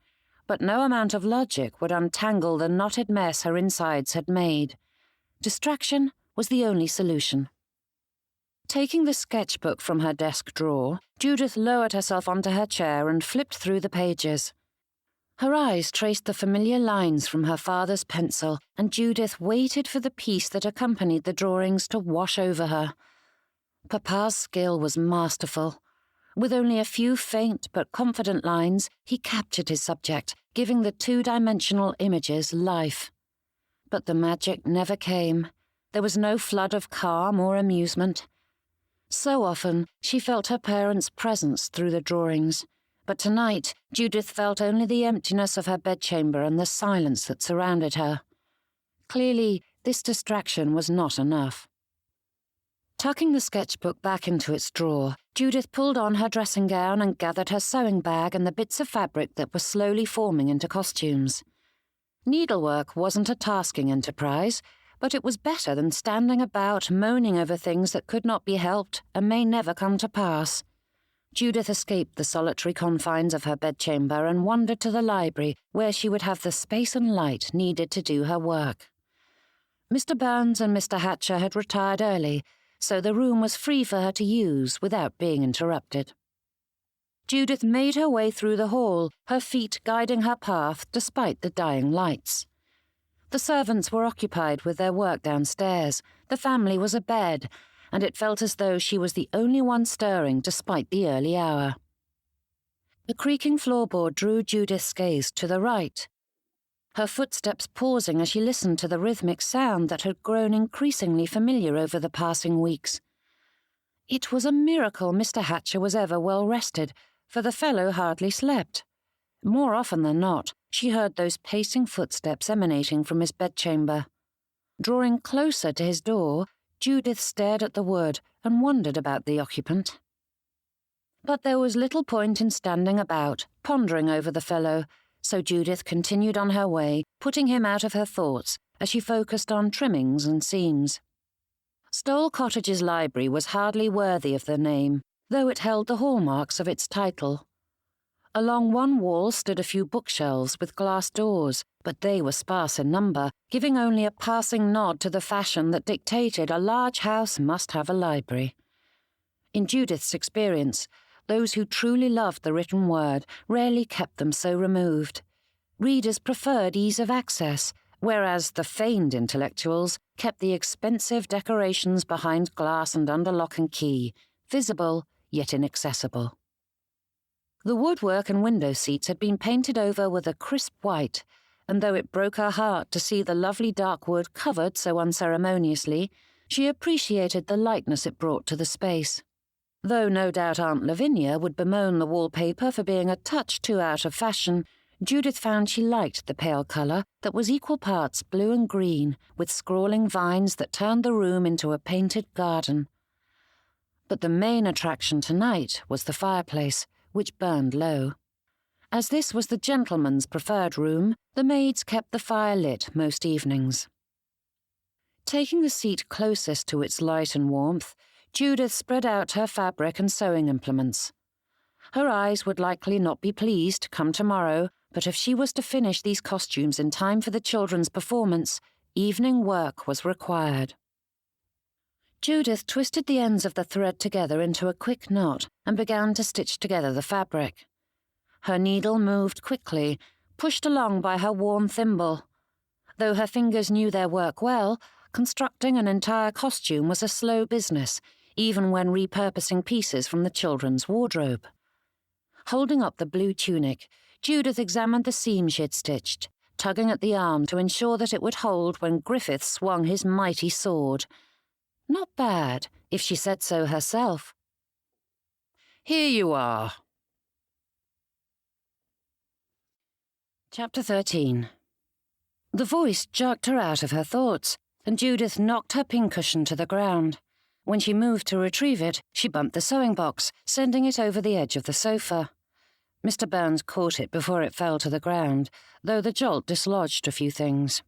but no amount of logic would untangle the knotted mess her insides had made. Distraction was the only solution. Taking the sketchbook from her desk drawer, Judith lowered herself onto her chair and flipped through the pages. Her eyes traced the familiar lines from her father's pencil, and Judith waited for the peace that accompanied the drawings to wash over her. Papa's skill was masterful. With only a few faint but confident lines, he captured his subject, giving the two-dimensional images life. But the magic never came. There was no flood of calm or amusement. So often, she felt her parents' presence through the drawings, but tonight, Judith felt only the emptiness of her bedchamber and the silence that surrounded her. Clearly, this distraction was not enough. Tucking the sketchbook back into its drawer, Judith pulled on her dressing gown and gathered her sewing bag and the bits of fabric that were slowly forming into costumes. Needlework wasn't a tasking enterprise, but it was better than standing about moaning over things that could not be helped and may never come to pass. Judith escaped the solitary confines of her bedchamber and wandered to the library, where she would have the space and light needed to do her work. Mr. Byrnes and Mr. Hatcher had retired early, so the room was free for her to use without being interrupted. Judith made her way through the hall, her feet guiding her path despite the dying lights. The servants were occupied with their work downstairs, the family was abed, and it felt as though she was the only one stirring despite the early hour. The creaking floorboard drew Judith's gaze to the right, her footsteps pausing as she listened to the rhythmic sound that had grown increasingly familiar over the passing weeks. It was a miracle Mr. Hatcher was ever well rested, for the fellow hardly slept. More often than not, she heard those pacing footsteps emanating from his bedchamber. Drawing closer to his door, Judith stared at the wood and wondered about the occupant. But there was little point in standing about, pondering over the fellow, so Judith continued on her way, putting him out of her thoughts as she focused on trimmings and seams. Stowell Cottage's library was hardly worthy of the name, though it held the hallmarks of its title. Along one wall stood a few bookshelves with glass doors, but they were sparse in number, giving only a passing nod to the fashion that dictated a large house must have a library. In Judith's experience, those who truly loved the written word rarely kept them so removed. Readers preferred ease of access, whereas the feigned intellectuals kept the expensive decorations behind glass and under lock and key, visible yet inaccessible. The woodwork and window seats had been painted over with a crisp white, and though it broke her heart to see the lovely dark wood covered so unceremoniously, she appreciated the lightness it brought to the space. Though no doubt Aunt Lavinia would bemoan the wallpaper for being a touch too out of fashion, Judith found she liked the pale colour that was equal parts blue and green, with scrawling vines that turned the room into a painted garden. But the main attraction tonight was the fireplace, which burned low. As this was the gentleman's preferred room, the maids kept the fire lit most evenings. Taking the seat closest to its light and warmth, Judith spread out her fabric and sewing implements. Her eyes would likely not be pleased come tomorrow, but if she was to finish these costumes in time for the children's performance, evening work was required. Judith twisted the ends of the thread together into a quick knot and began to stitch together the fabric. Her needle moved quickly, pushed along by her worn thimble. Though her fingers knew their work well, constructing an entire costume was a slow business, even when repurposing pieces from the children's wardrobe. Holding up the blue tunic, Judith examined the seam she had stitched, tugging at the arm to ensure that it would hold when Griffith swung his mighty sword. Not bad, if she said so herself. "Here you are." Chapter 13. The voice jerked her out of her thoughts, and Judith knocked her pincushion to the ground. When she moved to retrieve it, she bumped the sewing box, sending it over the edge of the sofa. Mr. Byrnes caught it before it fell to the ground, though the jolt dislodged a few things.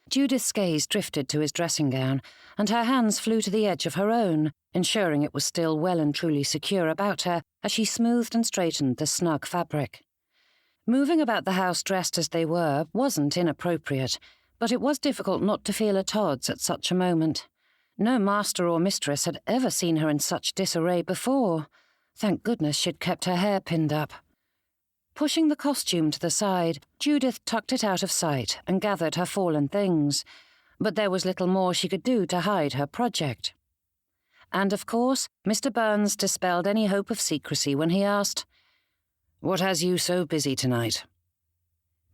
Judith's gaze drifted to his dressing gown, and her hands flew to the edge of her own, ensuring it was still well and truly secure about her as she smoothed and straightened the snug fabric. Moving about the house dressed as they were wasn't inappropriate, but it was difficult not to feel at odds at such a moment. No master or mistress had ever seen her in such disarray before. Thank goodness she'd kept her hair pinned up. Pushing the costume to the side, Judith tucked it out of sight and gathered her fallen things, but there was little more she could do to hide her project. And of course, Mr. Byrnes dispelled any hope of secrecy when he asked, "What has you so busy tonight?"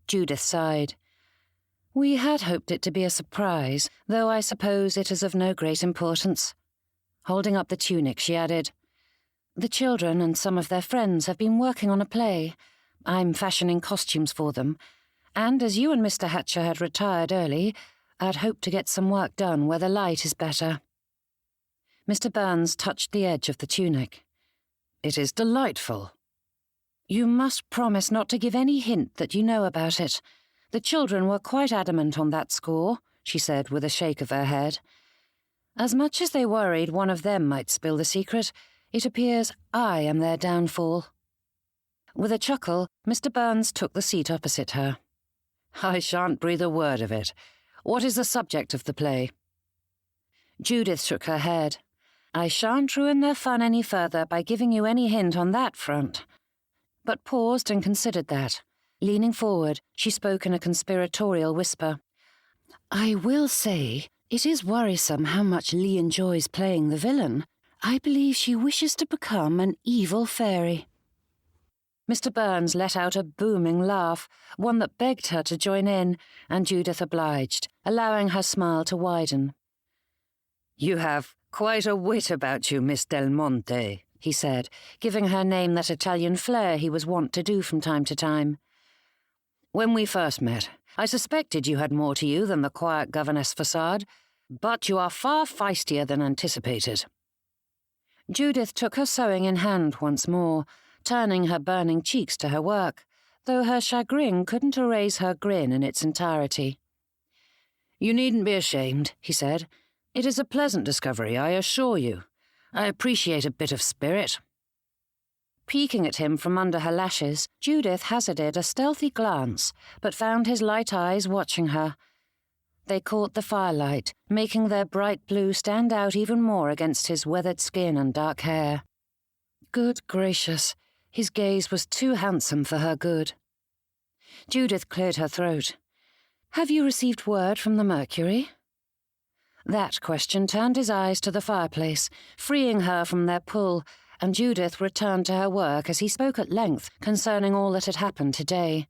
Judith sighed. "We had hoped it to be a surprise, though I suppose it is of no great importance." Holding up the tunic, she added, "The children and some of their friends have been working on a play. I'm fashioning costumes for them, and as you and Mr. Hatcher had retired early, I'd hoped to get some work done where the light is better." Mr. Byrnes touched the edge of the tunic. "It is delightful." "You must promise not to give any hint that you know about it. The children were quite adamant on that score," she said with a shake of her head. "As much as they worried one of them might spill the secret, it appears I am their downfall." With a chuckle, Mr. Byrnes took the seat opposite her. "I shan't breathe a word of it. What is the subject of the play?" Judith shook her head. "I shan't ruin their fun any further by giving you any hint on that front." But paused and considered that. Leaning forward, she spoke in a conspiratorial whisper. "I will say, it is worrisome how much Lee enjoys playing the villain. I believe she wishes to become an evil fairy." Mr. Byrnes let out a booming laugh, one that begged her to join in, and Judith obliged, allowing her smile to widen. "You have quite a wit about you, Miss Delmonte," he said, giving her name that Italian flair he was wont to do from time to time. "When we first met, I suspected you had more to you than the quiet governess facade, but you are far feistier than anticipated." Judith took her sewing in hand once more, turning her burning cheeks to her work, though her chagrin couldn't erase her grin in its entirety. "You needn't be ashamed," he said. "It is a pleasant discovery, I assure you. I appreciate a bit of spirit." Peeking at him from under her lashes, Judith hazarded a stealthy glance, but found his light eyes watching her. They caught the firelight, making their bright blue stand out even more against his weathered skin and dark hair. Good gracious, his gaze was too handsome for her good. Judith cleared her throat. "Have you received word from the Mercury?" That question turned his eyes to the fireplace, freeing her from their pull, and Judith returned to her work as he spoke at length concerning all that had happened today.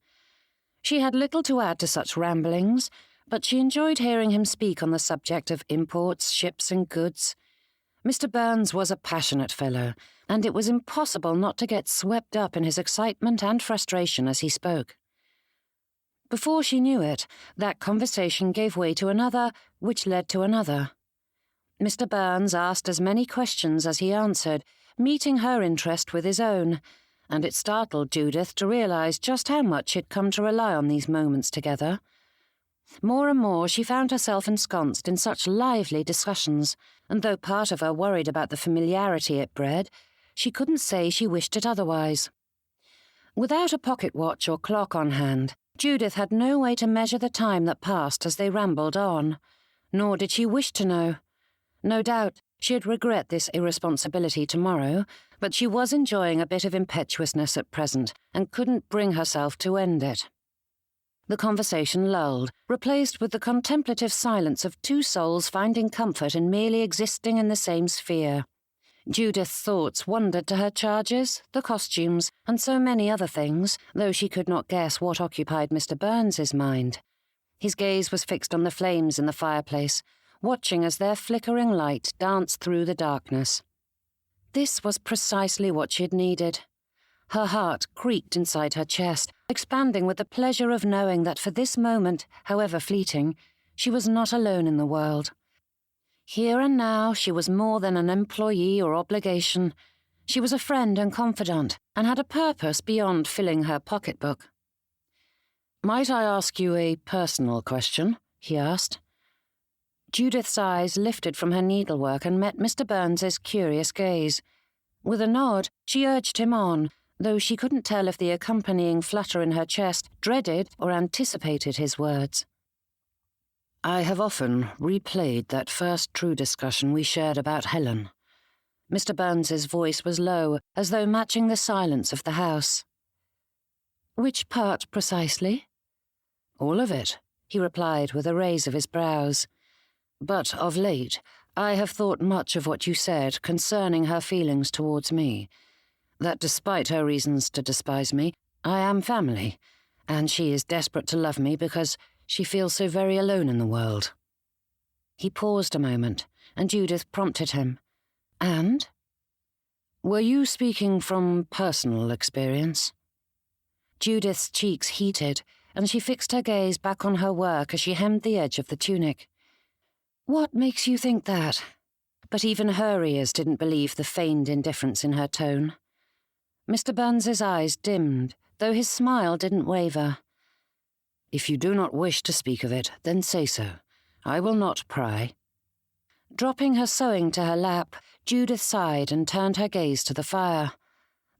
She had little to add to such ramblings, but she enjoyed hearing him speak on the subject of imports, ships, and goods. Mr. Byrnes was a passionate fellow, and it was impossible not to get swept up in his excitement and frustration as he spoke. Before she knew it, that conversation gave way to another, which led to another. Mr. Byrnes asked as many questions as he answered, meeting her interest with his own, and it startled Judith to realize just how much she'd come to rely on these moments together. More and more she found herself ensconced in such lively discussions, and though part of her worried about the familiarity it bred, she couldn't say she wished it otherwise. Without a pocket watch or clock on hand, Judith had no way to measure the time that passed as they rambled on, nor did she wish to know. No doubt she'd regret this irresponsibility tomorrow, but she was enjoying a bit of impetuousness at present and couldn't bring herself to end it. The conversation lulled, replaced with the contemplative silence of two souls finding comfort in merely existing in the same sphere. Judith's thoughts wandered to her charges, the costumes, and so many other things, though she could not guess what occupied Mr. Byrnes's mind. His gaze was fixed on the flames in the fireplace, watching as their flickering light danced through the darkness. This was precisely what she had needed. Her heart creaked inside her chest, expanding with the pleasure of knowing that for this moment, however fleeting, she was not alone in the world. Here and now she was more than an employee or obligation. She was a friend and confidant, and had a purpose beyond filling her pocketbook. "Might I ask you a personal question?" he asked. Judith's eyes lifted from her needlework and met Mr. Byrnes's curious gaze. With a nod, she urged him on, though she couldn't tell if the accompanying flutter in her chest dreaded or anticipated his words. "I have often replayed that first true discussion we shared about Helen." Mr. Byrnes's voice was low, as though matching the silence of the house. "Which part precisely?" "All of it," he replied with a raise of his brows. "But of late, I have thought much of what you said concerning her feelings towards me, that despite her reasons to despise me, I am family, and she is desperate to love me because she feels so very alone in the world." He paused a moment, and Judith prompted him. "And?" "Were you speaking from personal experience?" Judith's cheeks heated, and she fixed her gaze back on her work as she hemmed the edge of the tunic. "What makes you think that?" But even her ears didn't believe the feigned indifference in her tone. Mr. Byrnes's eyes dimmed, though his smile didn't waver. "If you do not wish to speak of it, then say so. I will not pry." Dropping her sewing to her lap, Judith sighed and turned her gaze to the fire.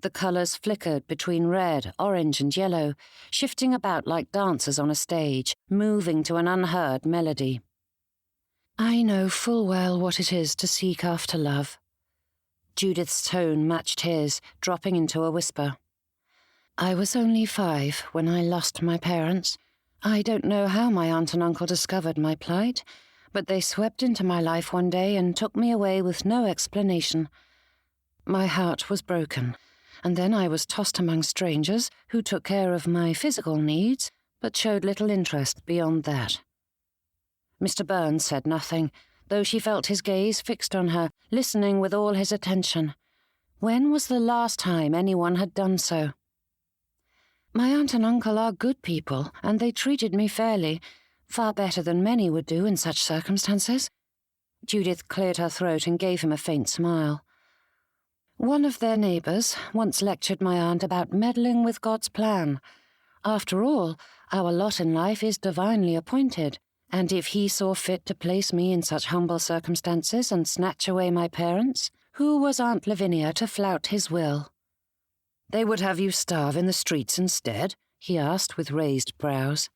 The colours flickered between red, orange, and yellow, shifting about like dancers on a stage, moving to an unheard melody. "I know full well what it is to seek after love." Judith's tone matched his, dropping into a whisper. "I was only 5 when I lost my parents. I don't know how my aunt and uncle discovered my plight, but they swept into my life one day and took me away with no explanation. My heart was broken, and then I was tossed among strangers who took care of my physical needs, but showed little interest beyond that." Mr. Byrnes said nothing, though she felt his gaze fixed on her, listening with all his attention. When was the last time anyone had done so? "My aunt and uncle are good people, and they treated me fairly, far better than many would do in such circumstances." Judith cleared her throat and gave him a faint smile. "One of their neighbours once lectured my aunt about meddling with God's plan. After all, our lot in life is divinely appointed, and if he saw fit to place me in such humble circumstances and snatch away my parents, who was Aunt Lavinia to flout his will?" "They would have you starve in the streets instead?" he asked with raised brows.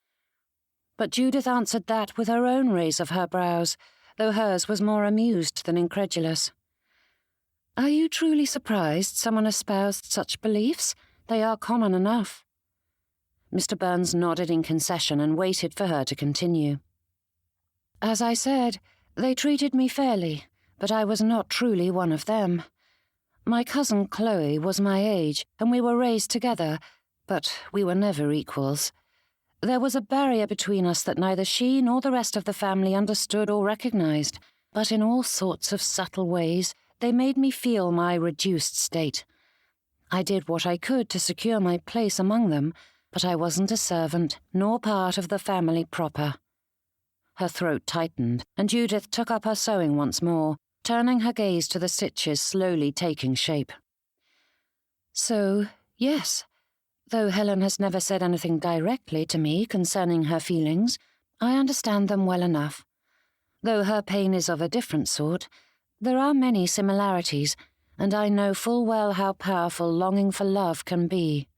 But Judith answered that with her own raise of her brows, though hers was more amused than incredulous. "Are you truly surprised someone espoused such beliefs? They are common enough." Mr. Byrnes nodded in concession and waited for her to continue. As I said, they treated me fairly, but I was not truly one of them. My cousin Chloe was my age, and we were raised together, but we were never equals. There was a barrier between us that neither she nor the rest of the family understood or recognized, but in all sorts of subtle ways they made me feel my reduced state. I did what I could to secure my place among them, but I wasn't a servant, nor part of the family proper. Her throat tightened, and Judith took up her sewing once more, turning her gaze to the stitches slowly taking shape. So, yes, though Helen has never said anything directly to me concerning her feelings, I understand them well enough. Though her pain is of a different sort, there are many similarities, and I know full well how powerful longing for love can be.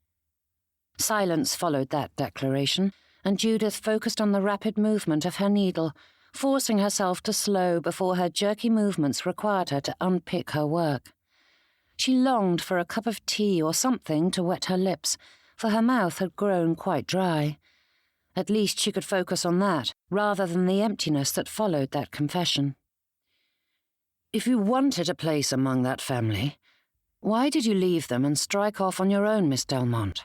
Silence followed that declaration, and Judith focused on the rapid movement of her needle, forcing herself to slow before her jerky movements required her to unpick her work. She longed for a cup of tea or something to wet her lips, for her mouth had grown quite dry. At least she could focus on that, rather than the emptiness that followed that confession. If you wanted a place among that family, why did you leave them and strike off on your own, Miss Delmonte?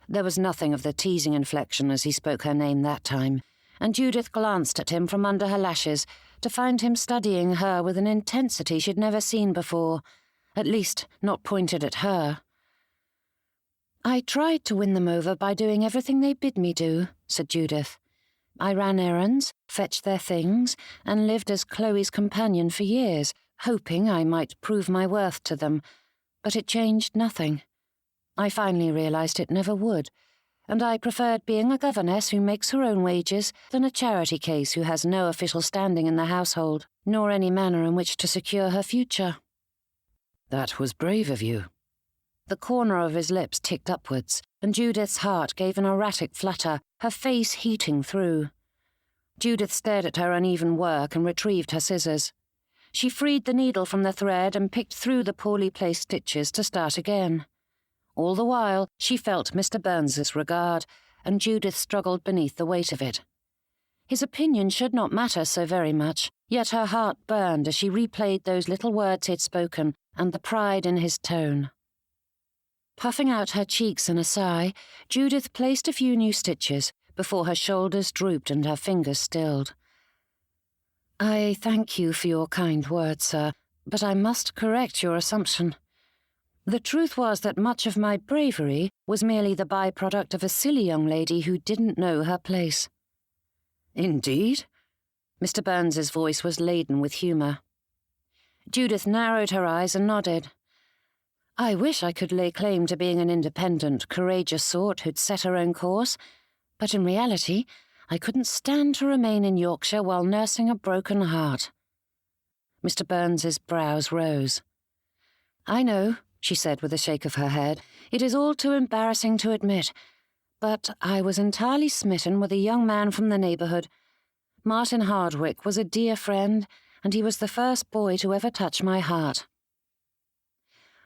There was nothing of the teasing inflection as he spoke her name that time, and Judith glanced at him from under her lashes to find him studying her with an intensity she'd never seen before, at least not pointed at her. I tried to win them over by doing everything they bid me do, said Judith. I ran errands, fetched their things, and lived as Chloe's companion for years, hoping I might prove my worth to them, but it changed nothing. I finally realized it never would, and I preferred being a governess who makes her own wages than a charity case who has no official standing in the household, nor any manner in which to secure her future. That was brave of you. The corner of his lips ticked upwards, and Judith's heart gave an erratic flutter, her face heating through. Judith stared at her uneven work and retrieved her scissors. She freed the needle from the thread and picked through the poorly placed stitches to start again. All the while, she felt Mr. Byrnes's regard, and Judith struggled beneath the weight of it. His opinion should not matter so very much, yet her heart burned as she replayed those little words he had spoken and the pride in his tone. Puffing out her cheeks in a sigh, Judith placed a few new stitches before her shoulders drooped and her fingers stilled. I thank you for your kind words, sir, but I must correct your assumption. The truth was that much of my bravery was merely the byproduct of a silly young lady who didn't know her place. Indeed? Mr. Byrnes's voice was laden with humour. Judith narrowed her eyes and nodded. I wish I could lay claim to being an independent, courageous sort who'd set her own course, but in reality, I couldn't stand to remain in Yorkshire while nursing a broken heart. Mr. Byrnes's brows rose. I know, she said with a shake of her head. It is all too embarrassing to admit, but I was entirely smitten with a young man from the neighbourhood. Martin Hardwick was a dear friend, and he was the first boy to ever touch my heart.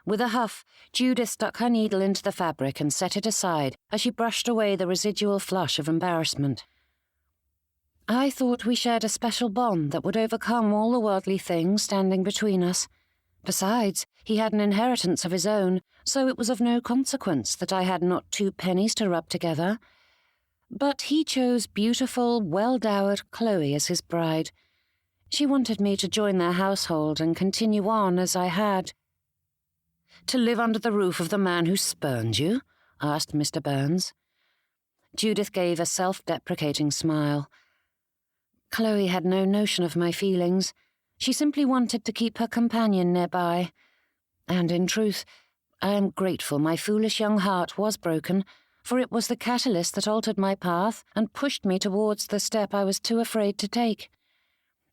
With a huff, Judith stuck her needle into the fabric and set it aside as she brushed away the residual flush of embarrassment. I thought we shared a special bond that would overcome all the worldly things standing between us. Besides, he had an inheritance of his own, so it was of no consequence that I had not 2 pennies to rub together. But he chose beautiful, well-dowered Chloe as his bride. She wanted me to join their household and continue on as I had. To live under the roof of the man who spurned you? Asked Mr. Byrnes. Judith gave a self-deprecating smile. Chloe had no notion of my feelings. She simply wanted to keep her companion nearby. And in truth, I am grateful my foolish young heart was broken, for it was the catalyst that altered my path and pushed me towards the step I was too afraid to take.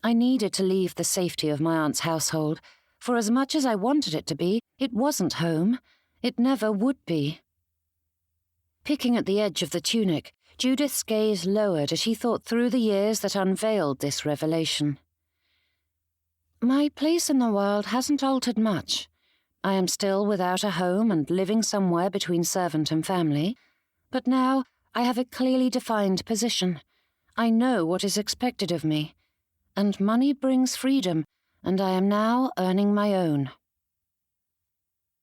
I needed to leave the safety of my aunt's household, for as much as I wanted it to be, it wasn't home. It never would be. Picking at the edge of the tunic, Judith's gaze lowered as she thought through the years that unveiled this revelation. My place in the world hasn't altered much. I am still without a home and living somewhere between servant and family, But now I have a clearly defined position. I know what is expected of me. And money brings freedom, and I am now earning my own.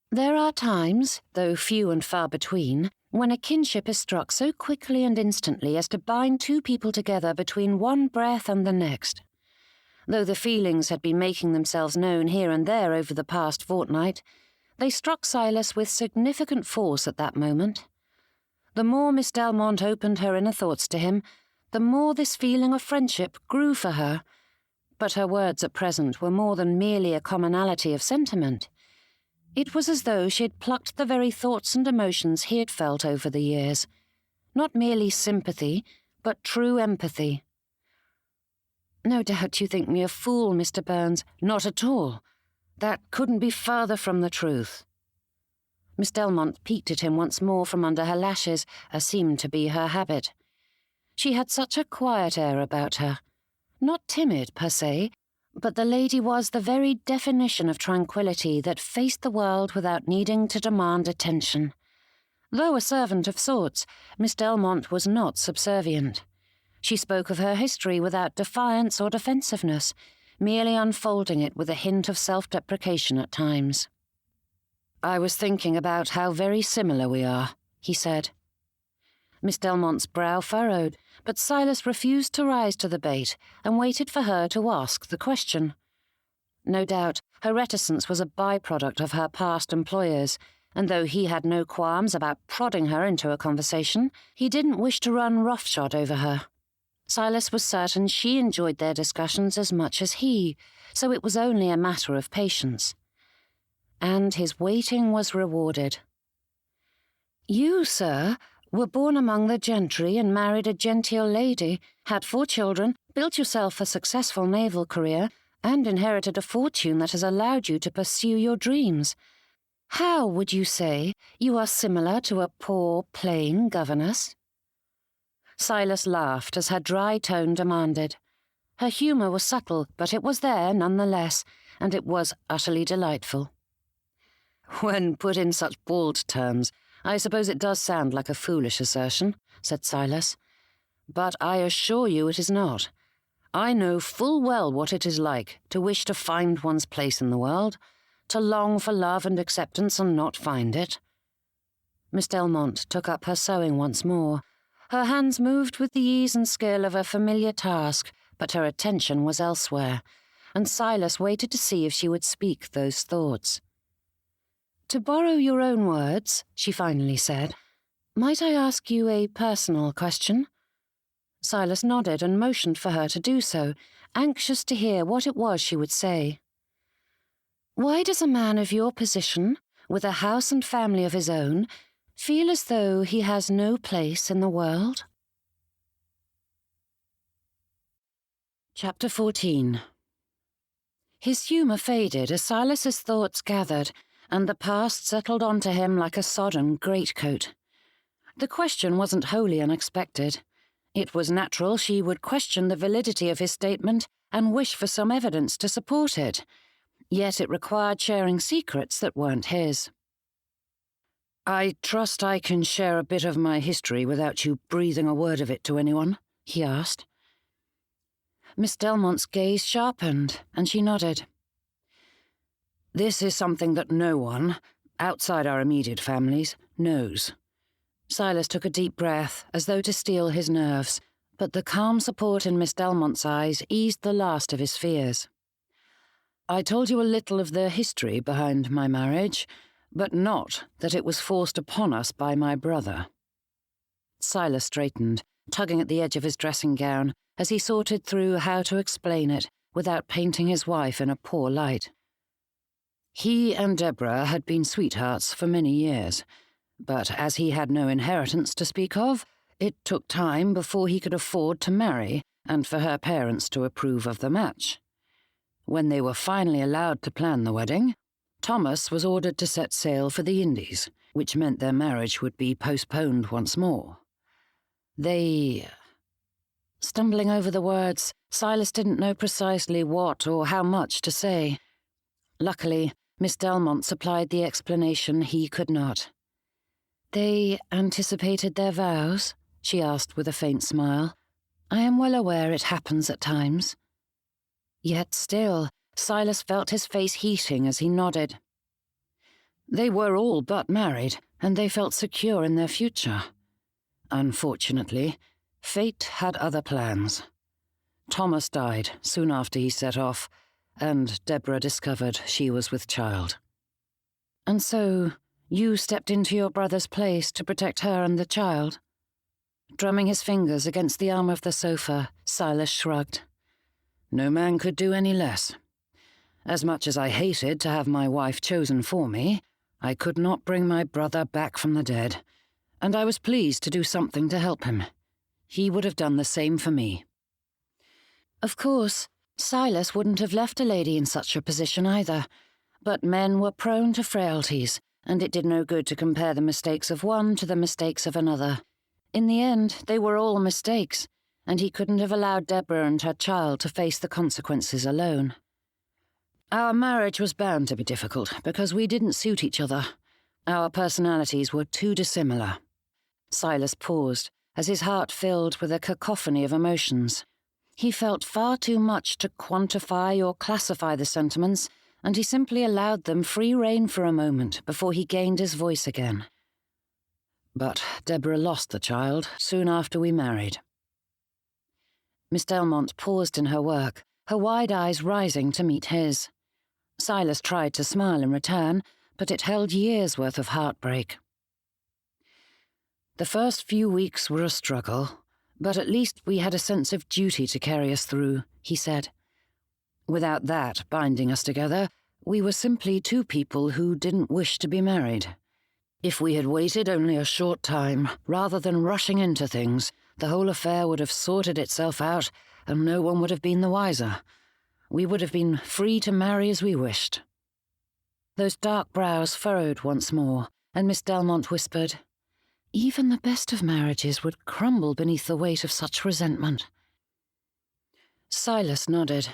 There are times, though few and far between, when a kinship is struck so quickly and instantly as to bind two people together between one breath and the next. Though the feelings had been making themselves known here and there over the past fortnight, they struck Silas with significant force at that moment. The more Miss Delmonte opened her inner thoughts to him, the more this feeling of friendship grew for her. But her words at present were more than merely a commonality of sentiment. It was as though she had plucked the very thoughts and emotions he had felt over the years. Not merely sympathy, but true empathy. "No doubt you think me a fool, Mr. Byrnes." "Not at all. That couldn't be further from the truth." Miss Delmonte peeked at him once more from under her lashes, as seemed to be her habit. She had such a quiet air about her. Not timid, per se, but the lady was the very definition of tranquillity that faced the world without needing to demand attention. Though a servant of sorts, Miss Delmonte was not subservient. She spoke of her history without defiance or defensiveness, merely unfolding it with a hint of self-deprecation at times. "I was thinking about how very similar we are," he said. Miss Delmonte's brow furrowed, but Silas refused to rise to the bait and waited for her to ask the question. No doubt her reticence was a byproduct of her past employers, and though he had no qualms about prodding her into a conversation, he didn't wish to run roughshod over her. Silas was certain she enjoyed their discussions as much as he, so it was only a matter of patience. And his waiting was rewarded. "You, sir, were born among the gentry and married a genteel lady, had 4 children, built yourself a successful naval career, and inherited a fortune that has allowed you to pursue your dreams. How, would you say, you are similar to a poor, plain governess?" Silas laughed as her dry tone demanded. Her humour was subtle, but it was there nonetheless, and it was utterly delightful. "When put in such bald terms, I suppose it does sound like a foolish assertion," said Silas. "But I assure you it is not. I know full well what it is like to wish to find one's place in the world, to long for love and acceptance and not find it." Miss Delmonte took up her sewing once more. Her hands moved with the ease and skill of a familiar task, but her attention was elsewhere, and Silas waited to see if she would speak those thoughts. "To borrow your own words," she finally said, "might I ask you a personal question?" Silas nodded and motioned for her to do so, anxious to hear what it was she would say. "Why does a man of your position, with a house and family of his own, feel as though he has no place in the world?" Chapter 14. His humour faded as Silas's thoughts gathered, and the past settled onto him like a sodden greatcoat. The question wasn't wholly unexpected. It was natural she would question the validity of his statement and wish for some evidence to support it, yet it required sharing secrets that weren't his. "I trust I can share a bit of my history without you breathing a word of it to anyone?" he asked. Miss Delmonte's gaze sharpened, and she nodded. "This is something that no one, outside our immediate families, knows." Silas took a deep breath, as though to steel his nerves, but the calm support in Miss Delmonte's eyes eased the last of his fears. "I told you a little of the history behind my marriage, but not that it was forced upon us by my brother." Silas straightened, tugging at the edge of his dressing gown, as he sorted through how to explain it without painting his wife in a poor light. He and Deborah had been sweethearts for many years, but as he had no inheritance to speak of, it took time before he could afford to marry and for her parents to approve of the match. When they were finally allowed to plan the wedding, Thomas was ordered to set sail for the Indies, which meant their marriage would be postponed once more. Stumbling over the words, Silas didn't know precisely what or how much to say. Luckily, Miss Delmonte supplied the explanation he could not. They anticipated their vows? She asked with a faint smile. I am well aware it happens at times. Yet still, Silas felt his face heating as he nodded. They were all but married, and they felt secure in their future. Unfortunately, fate had other plans. Thomas died soon after he set off, and Deborah discovered she was with child. And so, you stepped into your brother's place to protect her and the child? Drumming his fingers against the arm of the sofa, Silas shrugged. No man could do any less. As much as I hated to have my wife chosen for me, I could not bring my brother back from the dead, and I was pleased to do something to help him. He would have done the same for me. Of course, Silas wouldn't have left a lady in such a position either, but men were prone to frailties, and it did no good to compare the mistakes of one to the mistakes of another. In the end, they were all mistakes, and he couldn't have allowed Deborah and her child to face the consequences alone. Our marriage was bound to be difficult because we didn't suit each other. Our personalities were too dissimilar. Silas paused as his heart filled with a cacophony of emotions. He felt far too much to quantify or classify the sentiments, and he simply allowed them free rein for a moment before he gained his voice again. But Deborah lost the child soon after we married. Miss Delmonte paused in her work, her wide eyes rising to meet his. Silas tried to smile in return, but it held years' worth of heartbreak. The first few weeks were a struggle, but at least we had a sense of duty to carry us through, he said. Without that binding us together, we were simply two people who didn't wish to be married. If we had waited only a short time, rather than rushing into things, the whole affair would have sorted itself out, and no one would have been the wiser. We would have been free to marry as we wished. Those dark brows furrowed once more, and Miss Delmonte whispered, Even the best of marriages would crumble beneath the weight of such resentment. Silas nodded.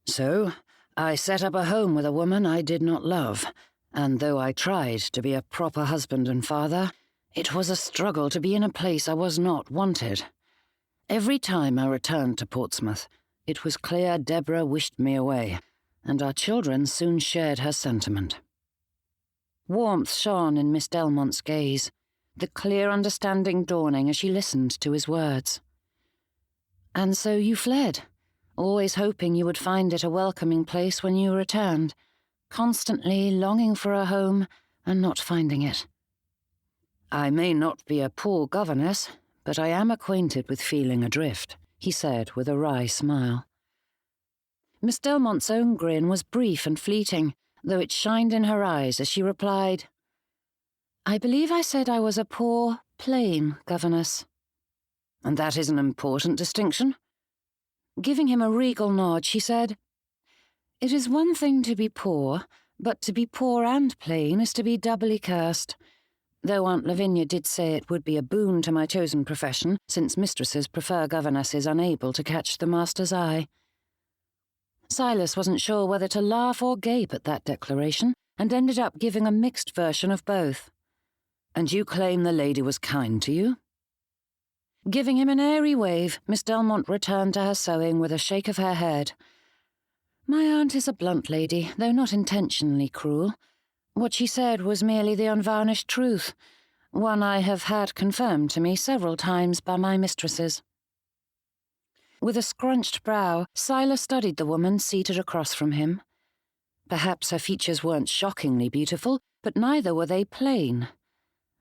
So, I set up a home with a woman I did not love, and though I tried to be a proper husband and father, it was a struggle to be in a place I was not wanted. Every time I returned to Portsmouth, it was clear Deborah wished me away, and our children soon shared her sentiment. Warmth shone in Miss Delmonte's gaze, the clear understanding dawning as she listened to his words. And so you fled, always hoping you would find it a welcoming place when you returned, constantly longing for a home and not finding it. I may not be a poor governess, but I am acquainted with feeling adrift, he said with a wry smile. Miss Delmonte's own grin was brief and fleeting, though it shined in her eyes as she replied, I believe I said I was a poor, plain governess. And that is an important distinction? Giving him a regal nod, she said, It is one thing to be poor, but to be poor and plain is to be doubly cursed. Though Aunt Lavinia did say it would be a boon to my chosen profession, since mistresses prefer governesses unable to catch the master's eye. Silas wasn't sure whether to laugh or gape at that declaration, and ended up giving a mixed version of both. And you claim the lady was kind to you? Giving him an airy wave, Miss Delmonte returned to her sewing with a shake of her head. My aunt is a blunt lady, though not intentionally cruel. What she said was merely the unvarnished truth, one I have had confirmed to me several times by my mistresses. With a scrunched brow, Silas studied the woman seated across from him. Perhaps her features weren't shockingly beautiful, but neither were they plain.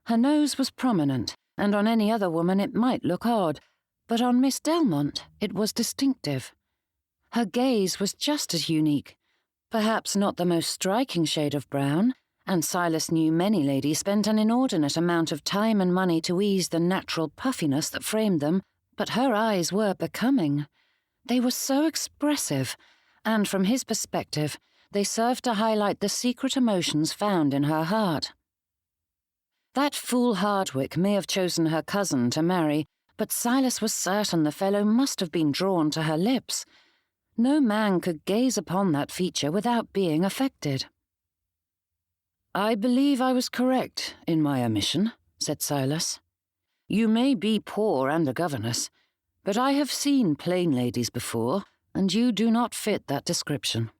Her nose was prominent, and on any other woman it might look odd, but on Miss Delmonte it was distinctive. Her gaze was just as unique, perhaps not the most striking shade of brown, and Silas knew many ladies spent an inordinate amount of time and money to ease the natural puffiness that framed them, but her eyes were becoming. They were so expressive, and from his perspective, they served to highlight the secret emotions found in her heart. That fool Hardwick may have chosen her cousin to marry, but Silas was certain the fellow must have been drawn to her lips. No man could gaze upon that feature without being affected. I believe I was correct in my omission, said Silas. "You may be poor and a governess, but I have seen plain ladies before, and you do not fit that description."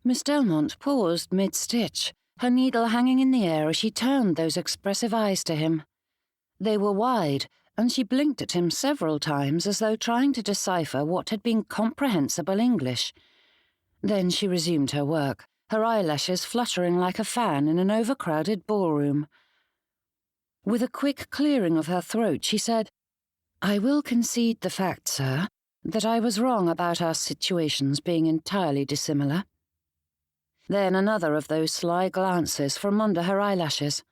Miss Delmonte paused mid-stitch, her needle hanging in the air as she turned those expressive eyes to him. They were wide, and she blinked at him several times as though trying to decipher what had been comprehensible English. Then she resumed her work, her eyelashes fluttering like a fan in an overcrowded ballroom. With a quick clearing of her throat, she said, "I will concede the fact, sir, that I was wrong about our situations being entirely dissimilar." Then another of those sly glances from under her eyelashes.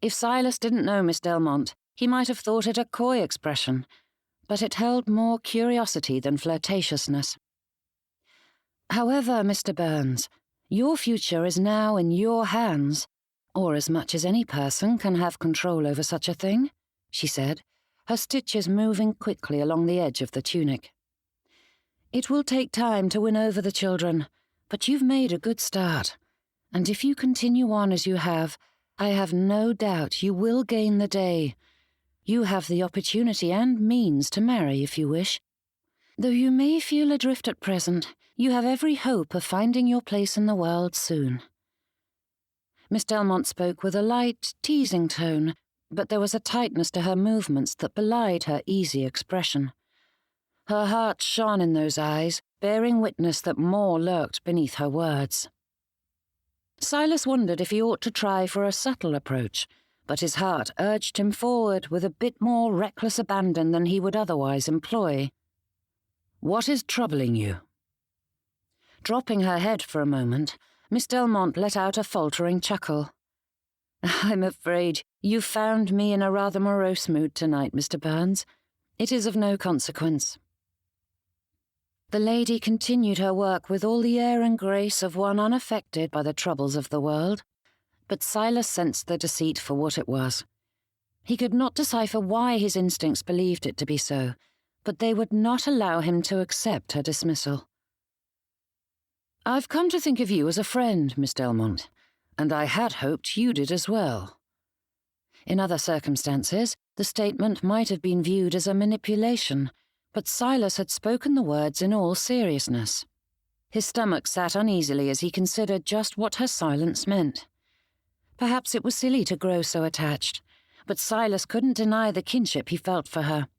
If Silas didn't know Miss Delmonte, he might have thought it a coy expression, but it held more curiosity than flirtatiousness. "However, Mr. Byrnes, your future is now in your hands, or as much as any person can have control over such a thing," she said, her stitches moving quickly along the edge of the tunic. "It will take time to win over the children, but you've made a good start, and if you continue on as you have, I have no doubt you will gain the day. You have the opportunity and means to marry if you wish. Though you may feel adrift at present, you have every hope of finding your place in the world soon." Miss Delmonte spoke with a light, teasing tone, but there was a tightness to her movements that belied her easy expression. Her heart shone in those eyes, bearing witness that more lurked beneath her words. Silas wondered if he ought to try for a subtle approach, but his heart urged him forward with a bit more reckless abandon than he would otherwise employ. "What is troubling you?" Dropping her head for a moment, Miss Delmonte let out a faltering chuckle. "I'm afraid you found me in a rather morose mood tonight, Mr. Byrnes. It is of no consequence." The lady continued her work with all the air and grace of one unaffected by the troubles of the world, but Silas sensed the deceit for what it was. He could not decipher why his instincts believed it to be so, but they would not allow him to accept her dismissal. "I've come to think of you as a friend, Miss Delmonte, and I had hoped you did as well." In other circumstances, the statement might have been viewed as a manipulation, but Silas had spoken the words in all seriousness. His stomach sat uneasily as he considered just what her silence meant. Perhaps it was silly to grow so attached, but Silas couldn't deny the kinship he felt for her.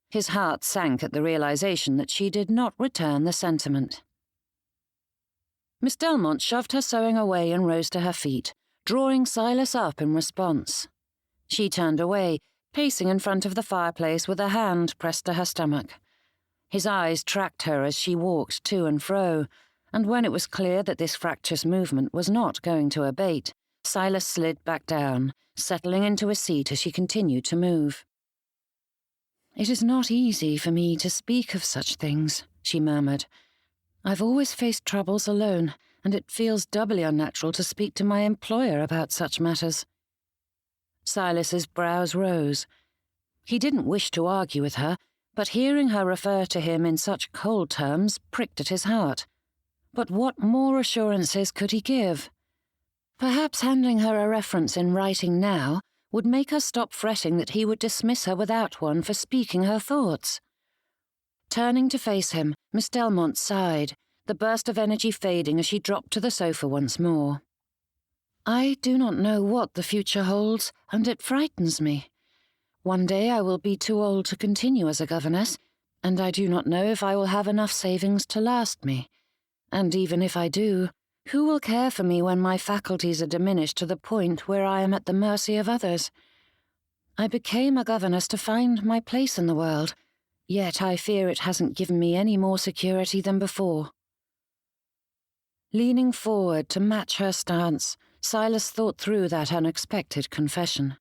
His heart sank at the realization that she did not return the sentiment. Miss Delmonte shoved her sewing away and rose to her feet, drawing Silas up in response. She turned away, pacing in front of the fireplace with a hand pressed to her stomach. His eyes tracked her as she walked to and fro, and when it was clear that this fractious movement was not going to abate, Silas slid back down, settling into a seat as she continued to move. "It is not easy for me to speak of such things," she murmured. "I've always faced troubles alone, and it feels doubly unnatural to speak to my employer about such matters." Silas's brows rose. He didn't wish to argue with her, but hearing her refer to him in such cold terms pricked at his heart. But what more assurances could he give? Perhaps handing her a reference in writing now would make her stop fretting that he would dismiss her without one for speaking her thoughts. Turning to face him, Miss Delmonte sighed, the burst of energy fading as she dropped to the sofa once more. "I do not know what the future holds, and it frightens me. One day I will be too old to continue as a governess, and I do not know if I will have enough savings to last me. And even if I do, who will care for me when my faculties are diminished to the point where I am at the mercy of others? I became a governess to find my place in the world, yet I fear it hasn't given me any more security than before." Leaning forward to match her stance, Silas thought through that unexpected confession.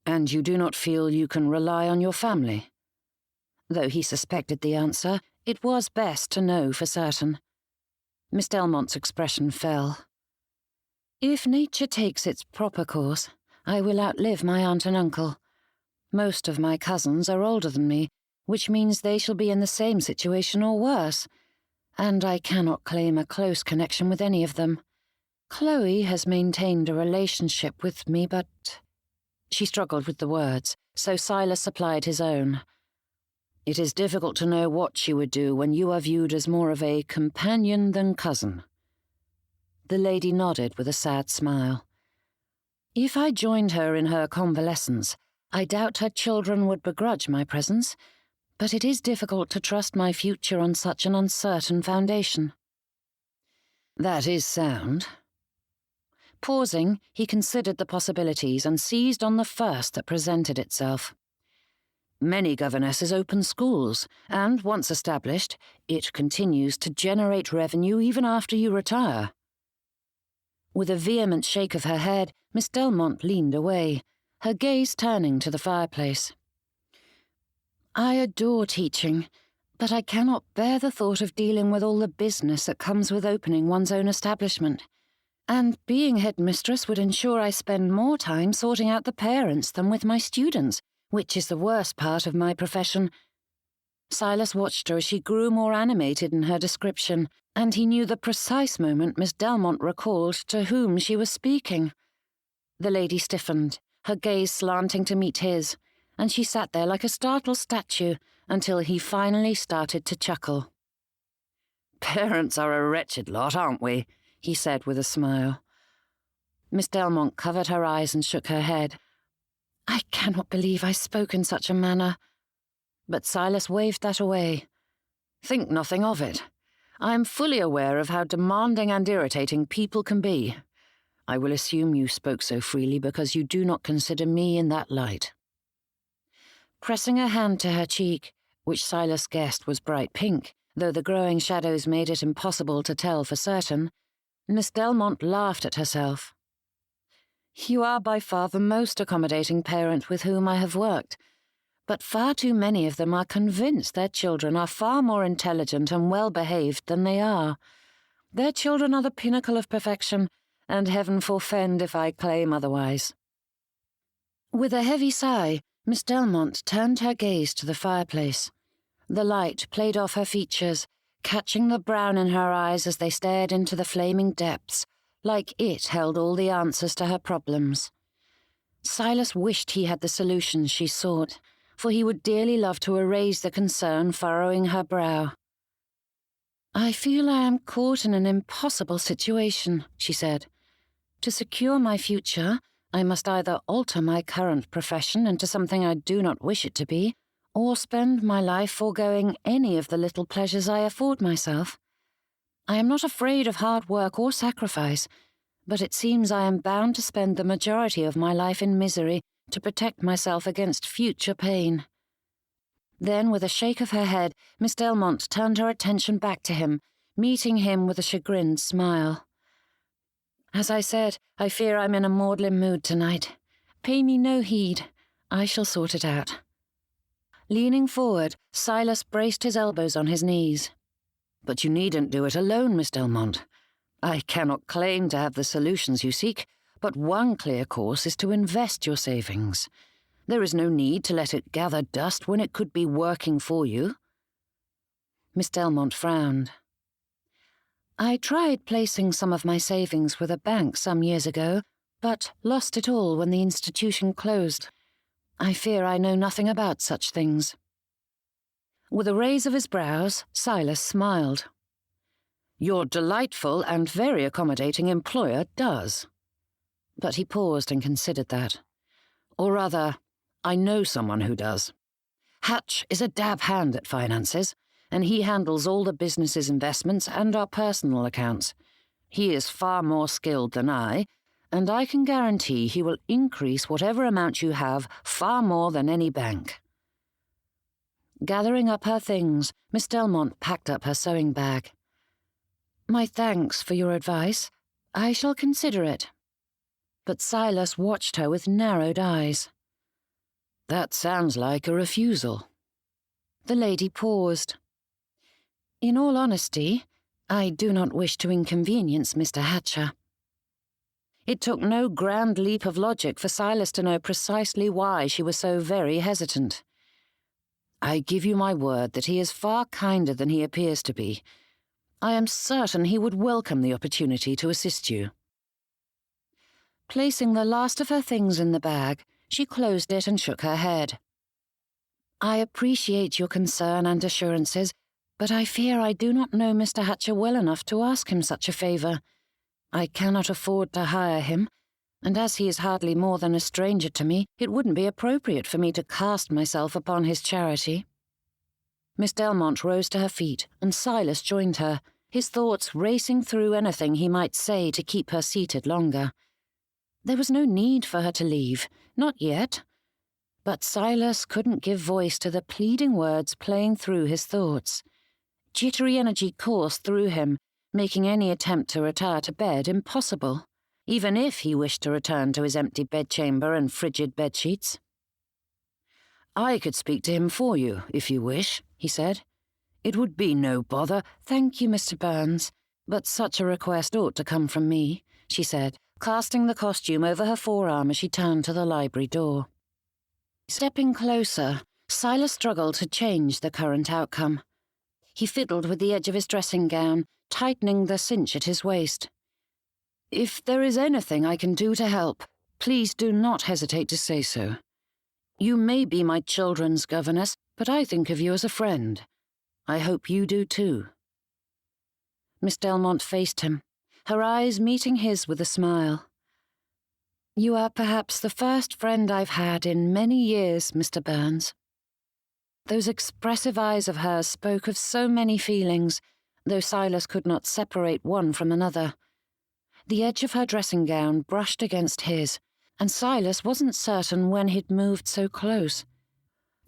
"And you do not feel you can rely on your family?" Though he suspected the answer, it was best to know for certain. Miss Delmonte's expression fell. "If nature takes its proper course, I will outlive my aunt and uncle. Most of my cousins are older than me, which means they shall be in the same situation or worse, and I cannot claim a close connection with any of them. Chloe has maintained a relationship with me, but—" She struggled with the words, so Silas supplied his own. "It is difficult to know what she would do when you are viewed as more of a companion than cousin." The lady nodded with a sad smile. "If I joined her in her convalescence, I doubt her children would begrudge my presence, but it is difficult to trust my future on such an uncertain foundation." "That is sound." Pausing, he considered the possibilities and seized on the first that presented itself. "Many governesses open schools, and once established, it continues to generate revenue even after you retire." With a vehement shake of her head, Miss Delmonte leaned away, her gaze turning to the fireplace. "I adore teaching, but I cannot bear the thought of dealing with all the business that comes with opening one's own establishment. And being headmistress would ensure I spend more time sorting out the parents than with my students, which is the worst part of my profession." Silas watched her as she grew more animated in her description, and he knew the precise moment Miss Delmonte recalled to whom she was speaking. The lady stiffened, her gaze slanting to meet his, and she sat there like a startled statue until he finally started to chuckle. "Parents are a wretched lot, aren't we?" he said with a smile. Miss Delmonte covered her eyes and shook her head. "I cannot believe I spoke in such a manner." But Silas waved that away. "Think nothing of it. I am fully aware of how demanding and irritating people can be. I will assume you spoke so freely because you do not consider me in that light." Pressing a hand to her cheek, which Silas guessed was bright pink, though the growing shadows made it impossible to tell for certain, Miss Delmonte laughed at herself. "You are by far the most accommodating parent with whom I have worked, but far too many of them are convinced their children are far more intelligent and well-behaved than they are. Their children are the pinnacle of perfection, and heaven forfend if I claim otherwise." With a heavy sigh, Miss Delmonte turned her gaze to the fireplace. The light played off her features, catching the brown in her eyes as they stared into the flaming depths, like it held all the answers to her problems. Silas wished he had the solutions she sought, for he would dearly love to erase the concern furrowing her brow. "I feel I am caught in an impossible situation," she said. "To secure my future, I must either alter my current profession into something I do not wish it to be, or spend my life foregoing any of the little pleasures I afford myself. I am not afraid of hard work or sacrifice, but it seems I am bound to spend the majority of my life in misery to protect myself against future pain." Then, with a shake of her head, Miss Delmonte turned her attention back to him, meeting him with a chagrined smile. "As I said, I fear I'm in a maudlin mood tonight. Pay me no heed. I shall sort it out." Leaning forward, Silas braced his elbows on his knees. "But you needn't do it alone, Miss Delmonte. I cannot claim to have the solutions you seek, but one clear course is to invest your savings. There is no need to let it gather dust when it could be working for you." Miss Delmonte frowned. "I tried placing some of my savings with a bank some years ago, but lost it all when the institution closed. I fear I know nothing about such things." With a raise of his brows, Silas smiled. "Your delightful and very accommodating employer does." But he paused and considered that. "Or rather, I know someone who does. Hatch is a dab hand at finances, and he handles all the business's investments and our personal accounts. He is far more skilled than I, and I can guarantee he will increase whatever amount you have far more than any bank." Gathering up her things, Miss Delmonte packed up her sewing bag. "My thanks for your advice. I shall consider it." But Silas watched her with narrowed eyes. "That sounds like a refusal." The lady paused. "In all honesty, I do not wish to inconvenience Mr. Hatcher." It took no grand leap of logic for Silas to know precisely why she was so very hesitant. "I give you my word that he is far kinder than he appears to be. I am certain he would welcome the opportunity to assist you." Placing the last of her things in the bag, she closed it and shook her head. "I appreciate your concern and assurances, but I fear I do not know Mr. Hatcher well enough to ask him such a favour. I cannot afford to hire him, and as he is hardly more than a stranger to me, it wouldn't be appropriate for me to cast myself upon his charity." Miss Delmonte rose to her feet, and Silas joined her, his thoughts racing through anything he might say to keep her seated longer. There was no need for her to leave, not yet. But Silas couldn't give voice to the pleading words playing through his thoughts. Jittery energy coursed through him, making any attempt to retire to bed impossible, even if he wished to return to his empty bedchamber and frigid bedsheets. "I could speak to him for you, if you wish," he said. "It would be no bother." "Thank you, Mr. Byrnes, but such a request ought to come from me," she said, casting the costume over her forearm as she turned to the library door. Stepping closer, Silas struggled to change the current outcome. He fiddled with the edge of his dressing gown, tightening the cinch at his waist. "If there is anything I can do to help, please do not hesitate to say so. You may be my children's governess, but I think of you as a friend. I hope you do too." Miss Delmonte faced him, her eyes meeting his with a smile. "You are perhaps the first friend I've had in many years, Mr. Byrnes." Those expressive eyes of hers spoke of so many feelings, though Silas could not separate one from another. The edge of her dressing gown brushed against his, and Silas wasn't certain when he'd moved so close.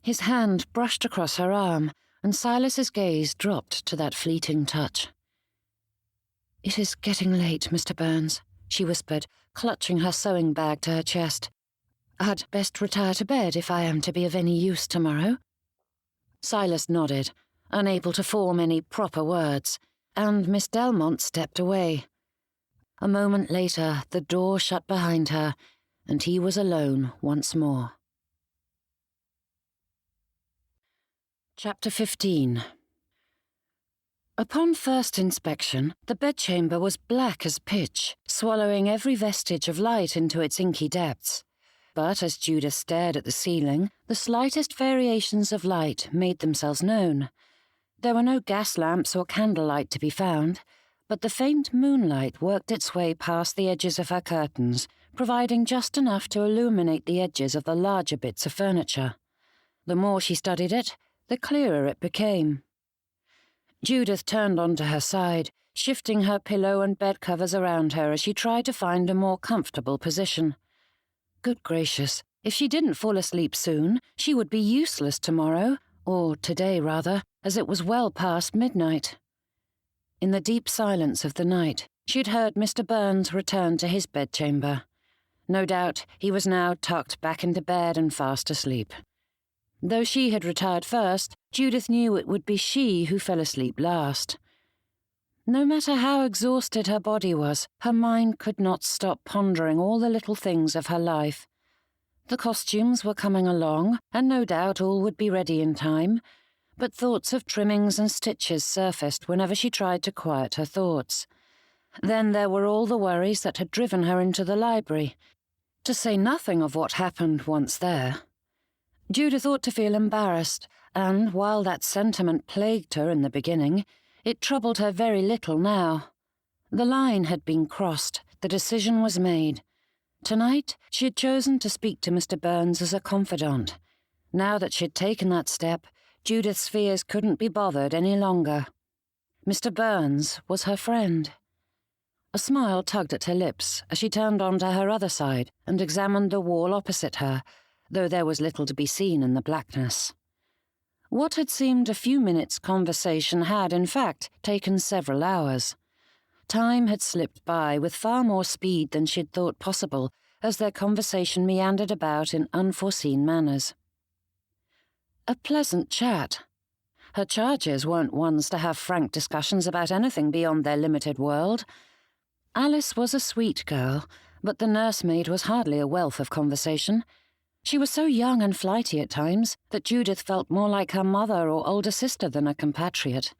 His hand brushed across her arm, and Silas's gaze dropped to that fleeting touch. "It is getting late, Mr. Byrnes," she whispered, clutching her sewing bag to her chest. "I'd best retire to bed if I am to be of any use tomorrow." Silas nodded, unable to form any proper words, and Miss Delmonte stepped away. A moment later, the door shut behind her, and he was alone once more. Chapter 15. Upon first inspection, the bedchamber was black as pitch, swallowing every vestige of light into its inky depths. But as Judith stared at the ceiling, the slightest variations of light made themselves known. There were no gas lamps or candlelight to be found, but the faint moonlight worked its way past the edges of her curtains, providing just enough to illuminate the edges of the larger bits of furniture. The more she studied it, the clearer it became. Judith turned onto her side, shifting her pillow and bed covers around her as she tried to find a more comfortable position. Good gracious, if she didn't fall asleep soon, she would be useless tomorrow, or today rather, as it was well past midnight. In the deep silence of the night, she had heard Mr. Byrnes return to his bedchamber. No doubt he was now tucked back into bed and fast asleep. Though she had retired first, Judith knew it would be she who fell asleep last. No matter how exhausted her body was, her mind could not stop pondering all the little things of her life. The costumes were coming along, and no doubt all would be ready in time, but thoughts of trimmings and stitches surfaced whenever she tried to quiet her thoughts. Then there were all the worries that had driven her into the library, to say nothing of what happened once there. Judith ought to feel embarrassed, and while that sentiment plagued her in the beginning, it troubled her very little now. The line had been crossed, the decision was made. Tonight, she had chosen to speak to Mr. Byrnes as a confidant. Now that she had taken that step, Judith's fears couldn't be bothered any longer. Mr. Byrnes was her friend. A smile tugged at her lips as she turned onto her other side and examined the wall opposite her, though there was little to be seen in the blackness. What had seemed a few minutes' conversation had, in fact, taken several hours. Time had slipped by with far more speed than she had thought possible as their conversation meandered about in unforeseen manners. A pleasant chat. Her charges weren't ones to have frank discussions about anything beyond their limited world. Alice was a sweet girl, but the nursemaid was hardly a wealth of conversation. She was so young and flighty at times that Judith felt more like her mother or older sister than a compatriot.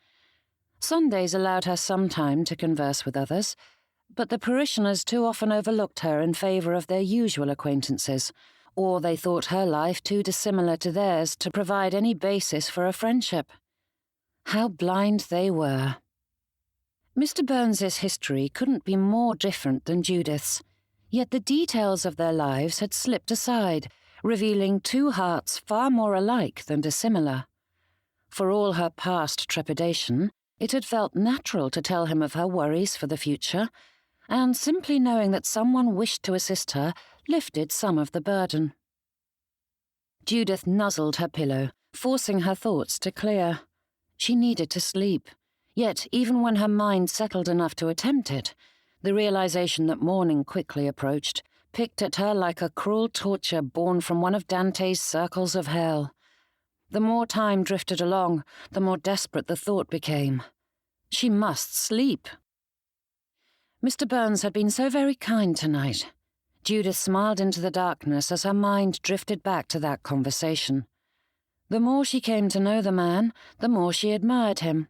Sundays allowed her some time to converse with others, But the parishioners too often overlooked her in favour of their usual acquaintances, or they thought her life too dissimilar to theirs to provide any basis for a friendship. How blind they were. Mr. Byrnes's history couldn't be more different than Judith's, yet the details of their lives had slipped aside, revealing two hearts far more alike than dissimilar. For all her past trepidation, it had felt natural to tell him of her worries for the future, and simply knowing that someone wished to assist her lifted some of the burden. Judith nuzzled her pillow, forcing her thoughts to clear. She needed to sleep, yet even when her mind settled enough to attempt it, the realization that morning quickly approached picked at her like a cruel torture born from one of Dante's circles of hell. The more time drifted along, the more desperate the thought became. She must sleep. Mr. Byrnes had been so very kind tonight. Judith smiled into the darkness as her mind drifted back to that conversation. The more she came to know the man, the more she admired him.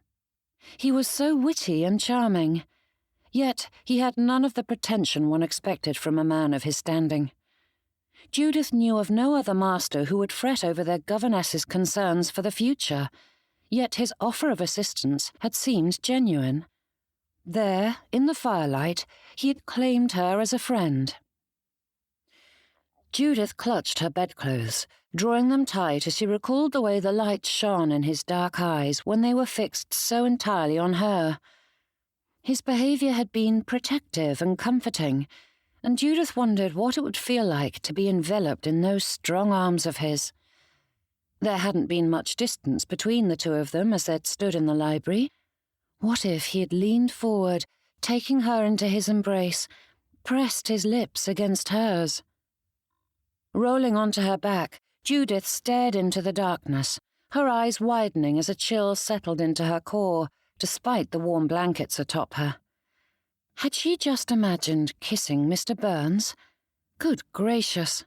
He was so witty and charming, yet he had none of the pretension one expected from a man of his standing. Judith knew of no other master who would fret over their governess's concerns for the future, yet his offer of assistance had seemed genuine. There, in the firelight, he had claimed her as a friend. Judith clutched her bedclothes, drawing them tight as she recalled the way the light shone in his dark eyes when they were fixed so entirely on her. His behaviour had been protective and comforting, and Judith wondered what it would feel like to be enveloped in those strong arms of his. There hadn't been much distance between the two of them as they'd stood in the library. What if he had leaned forward, taking her into his embrace, pressed his lips against hers? Rolling onto her back, Judith stared into the darkness, her eyes widening as a chill settled into her core, despite the warm blankets atop her. Had she just imagined kissing Mr. Byrnes? Good gracious!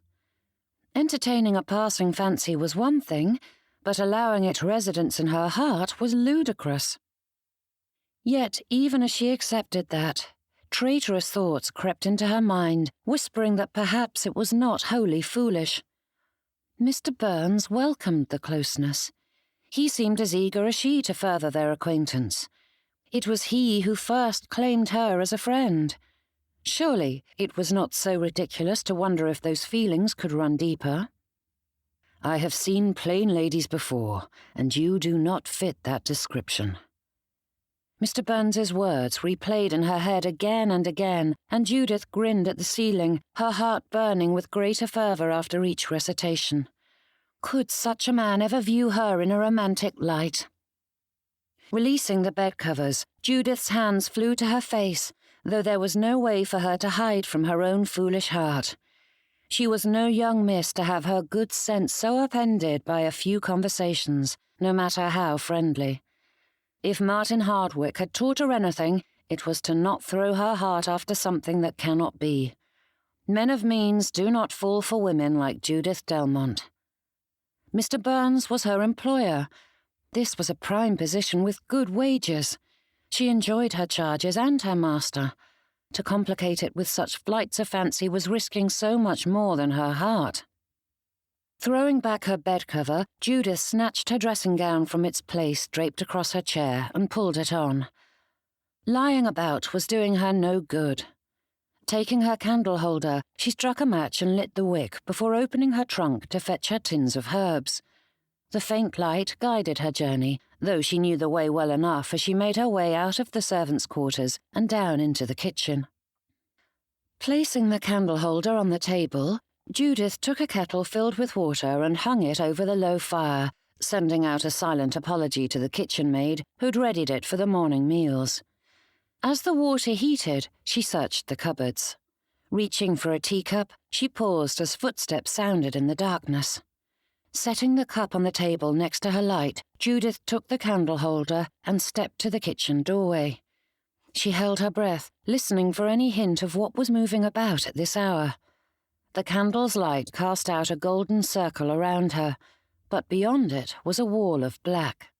Entertaining a passing fancy was one thing, but allowing it residence in her heart was ludicrous. Yet, even as she accepted that, traitorous thoughts crept into her mind, whispering that perhaps it was not wholly foolish. Mr. Byrnes welcomed the closeness. He seemed as eager as she to further their acquaintance. It was he who first claimed her as a friend. Surely it was not so ridiculous to wonder if those feelings could run deeper. "I have seen plain ladies before, and you do not fit that description." Mr. Byrnes's words replayed in her head again and again, and Judith grinned at the ceiling, her heart burning with greater fervour after each recitation. Could such a man ever view her in a romantic light? Releasing the bedcovers, Judith's hands flew to her face, though there was no way for her to hide from her own foolish heart. She was no young miss to have her good sense so upended by a few conversations, no matter how friendly. If Martin Hardwick had taught her anything, it was to not throw her heart after something that cannot be. Men of means do not fall for women like Judith Delmonte. Mr. Byrnes was her employer. This was a prime position with good wages. She enjoyed her charges and her master. To complicate it with such flights of fancy was risking so much more than her heart. Throwing back her bedcover, Judith snatched her dressing gown from its place draped across her chair and pulled it on. Lying about was doing her no good. Taking her candle holder, she struck a match and lit the wick before opening her trunk to fetch her tins of herbs. The faint light guided her journey, though she knew the way well enough as she made her way out of the servants' quarters and down into the kitchen. Placing the candle holder on the table, Judith took a kettle filled with water and hung it over the low fire, sending out a silent apology to the kitchen maid who'd readied it for the morning meals. As the water heated, she searched the cupboards. Reaching for a teacup, she paused as footsteps sounded in the darkness. Setting the cup on the table next to her light, Judith took the candle holder and stepped to the kitchen doorway. She held her breath, listening for any hint of what was moving about at this hour. The candle's light cast out a golden circle around her, but beyond it was a wall of black.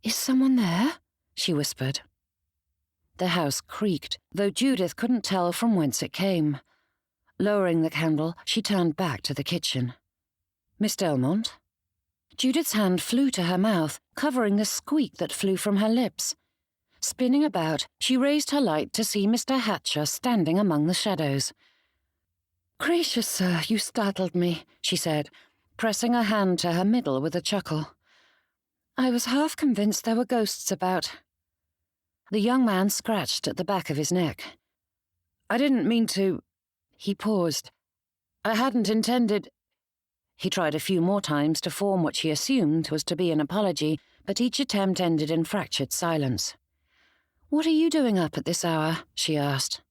"Is someone there?" she whispered. The house creaked, though Judith couldn't tell from whence it came. Lowering the candle, she turned back to the kitchen. "Miss Delmonte?" Judith's hand flew to her mouth, covering the squeak that flew from her lips. Spinning about, she raised her light to see Mr. Hatcher standing among the shadows. "Gracious, sir, you startled me," she said, pressing a hand to her middle with a chuckle. "I was half convinced there were ghosts about." The young man scratched at the back of his neck. "I didn't mean to—" He paused. "I hadn't intended—" He tried a few more times to form what she assumed was to be an apology, but each attempt ended in fractured silence. "What are you doing up at this hour?" she asked.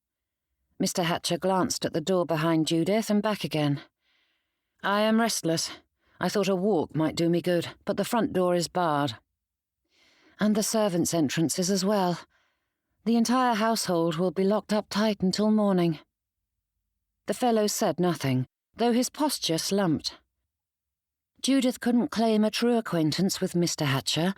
Mr. Hatcher glanced at the door behind Judith and back again. "I am restless. I thought a walk might do me good, but the front door is barred. And the servants' entrances as well. The entire household will be locked up tight until morning." The fellow said nothing, though his posture slumped. Judith couldn't claim a true acquaintance with Mr. Hatcher,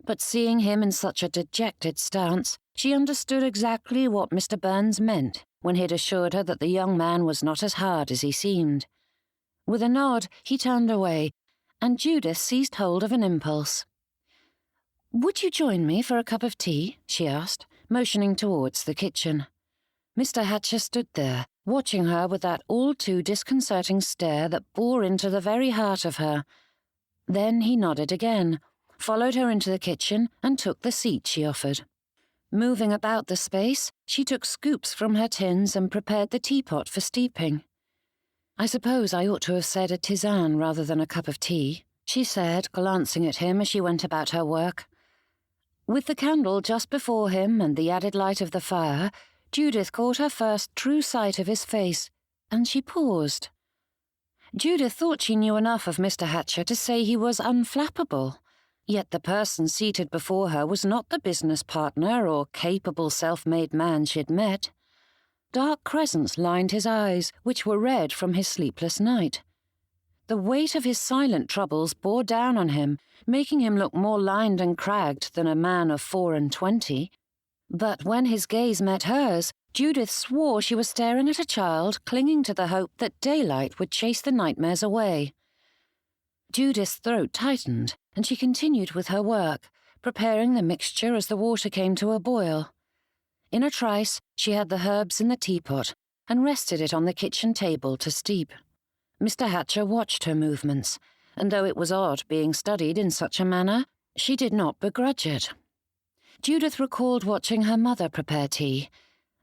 but seeing him in such a dejected stance, she understood exactly what Mr. Byrnes meant when he'd assured her that the young man was not as hard as he seemed. With a nod, he turned away, and Judith seized hold of an impulse. "Would you join me for a cup of tea?" she asked, motioning towards the kitchen. Mr. Hatcher stood there, watching her with that all-too disconcerting stare that bore into the very heart of her. Then he nodded again, followed her into the kitchen, and took the seat she offered. Moving about the space, she took scoops from her tins and prepared the teapot for steeping. "I suppose I ought to have said a tisane rather than a cup of tea," she said, glancing at him as she went about her work. With the candle just before him and the added light of the fire, Judith caught her first true sight of his face, and she paused. Judith thought she knew enough of Mr. Hatcher to say he was unflappable, yet the person seated before her was not the business partner or capable self-made man she'd met. Dark crescents lined his eyes, which were red from his sleepless night. The weight of his silent troubles bore down on him, making him look more lined and cragged than a man of 24. But when his gaze met hers, Judith swore she was staring at a child clinging to the hope that daylight would chase the nightmares away. Judith's throat tightened, and she continued with her work, preparing the mixture as the water came to a boil. In a trice, she had the herbs in the teapot and rested it on the kitchen table to steep. Mr. Hatcher watched her movements, and though it was odd being studied in such a manner, she did not begrudge it. Judith recalled watching her mother prepare tea.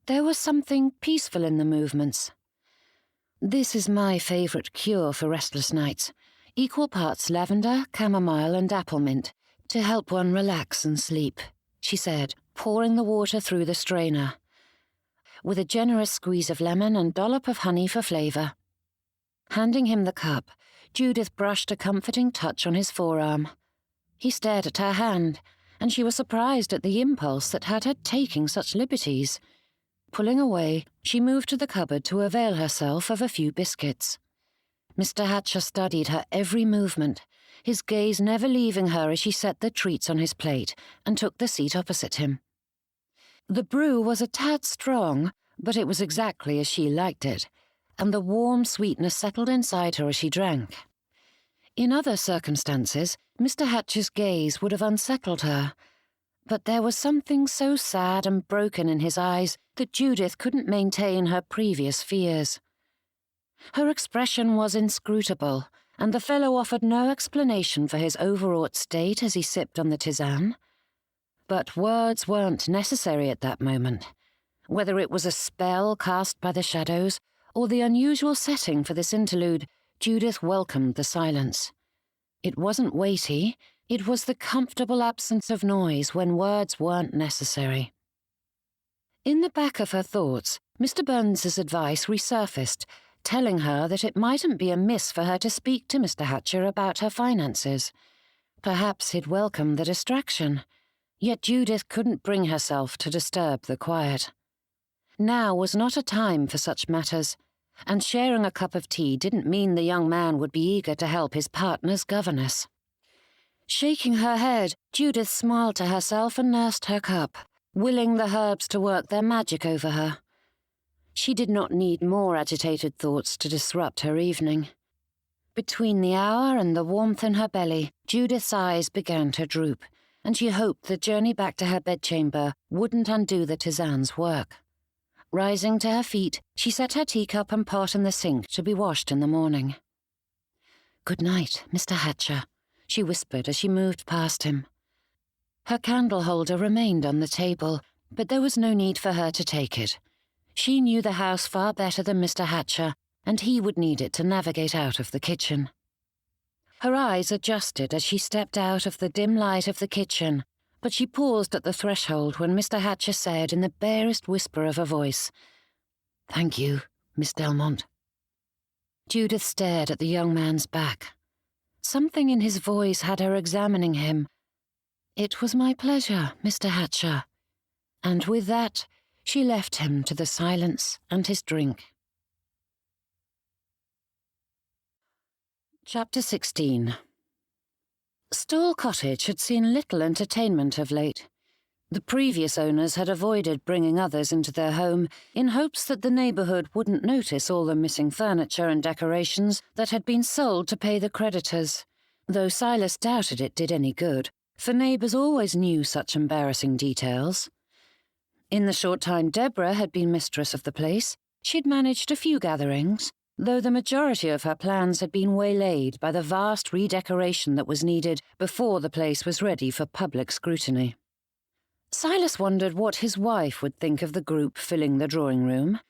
There was something peaceful in the movements. "This is my favourite cure for restless nights. Equal parts lavender, chamomile and apple-mint, to help one relax and sleep," she said, pouring the water through the strainer, with a generous squeeze of lemon and dollop of honey for flavour. Handing him the cup, Judith brushed a comforting touch on his forearm. He stared at her hand, and she was surprised at the impulse that had her taking such liberties. Pulling away, she moved to the cupboard to avail herself of a few biscuits. Mr. Hatcher studied her every movement, his gaze never leaving her as she set the treats on his plate and took the seat opposite him. The brew was a tad strong, but it was exactly as she liked it, and the warm sweetness settled inside her as she drank. In other circumstances, Mr. Hatcher's gaze would have unsettled her, but there was something so sad and broken in his eyes that Judith couldn't maintain her previous fears. Her expression was inscrutable, and the fellow offered no explanation for his overwrought state as he sipped on the tisane. But words weren't necessary at that moment. Whether it was a spell cast by the shadows or the unusual setting for this interlude, Judith welcomed the silence. It wasn't weighty, it was the comfortable absence of noise when words weren't necessary. In the back of her thoughts, Mr. Burns's advice resurfaced, telling her that it mightn't be amiss for her to speak to Mr. Hatcher about her finances. Perhaps he'd welcome the distraction, yet Judith couldn't bring herself to disturb the quiet. Now was not a time for such matters, and sharing a cup of tea didn't mean the young man would be eager to help his partner's governess. Shaking her head, Judith smiled to herself and nursed her cup, willing the herbs to work their magic over her. She did not need more agitated thoughts to disrupt her evening. Between the hour and the warmth in her belly, Judith's eyes began to droop, and she hoped the journey back to her bedchamber wouldn't undo the tisane's work. Rising to her feet, she set her teacup and pot in the sink to be washed in the morning. "Good night, Mr. Hatcher," she whispered as she moved past him. Her candle holder remained on the table, but there was no need for her to take it. She knew the house far better than Mr. Hatcher, and he would need it to navigate out of the kitchen. Her eyes adjusted as she stepped out of the dim light of the kitchen, but she paused at the threshold when Mr. Hatcher said in the barest whisper of a voice, "Thank you, Miss Delmonte." Judith stared at the young man's back. Something in his voice had her examining him. "It was my pleasure, Mr. Hatcher." And with that, she left him to the silence and his drink. Chapter 16. Stawell Cottage had seen little entertainment of late. The previous owners had avoided bringing others into their home in hopes that the neighbourhood wouldn't notice all the missing furniture and decorations that had been sold to pay the creditors, though Silas doubted it did any good, for neighbours always knew such embarrassing details. In the short time Deborah had been mistress of the place, she'd managed a few gatherings, though the majority of her plans had been waylaid by the vast redecoration that was needed before the place was ready for public scrutiny. Silas wondered what his wife would think of the group filling the drawing room.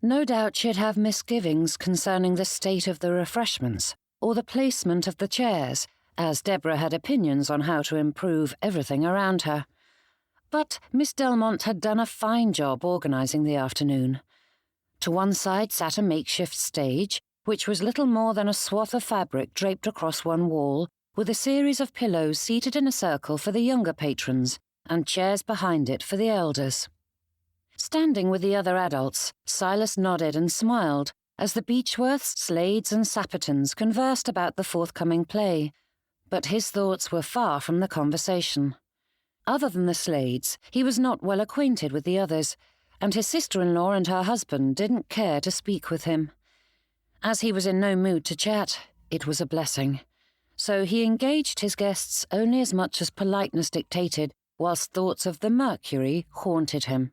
No doubt she'd have misgivings concerning the state of the refreshments or the placement of the chairs, as Deborah had opinions on how to improve everything around her. But Miss Delmonte had done a fine job organising the afternoon. To one side sat a makeshift stage, which was little more than a swath of fabric draped across one wall, with a series of pillows seated in a circle for the younger patrons, and chairs behind it for the elders. Standing with the other adults, Silas nodded and smiled as the Beechworths, Slades and Sappertons conversed about the forthcoming play, but his thoughts were far from the conversation. Other than the Slades, he was not well acquainted with the others, and his sister-in-law and her husband didn't care to speak with him. As he was in no mood to chat, it was a blessing, so he engaged his guests only as much as politeness dictated, whilst thoughts of the Mercury haunted him.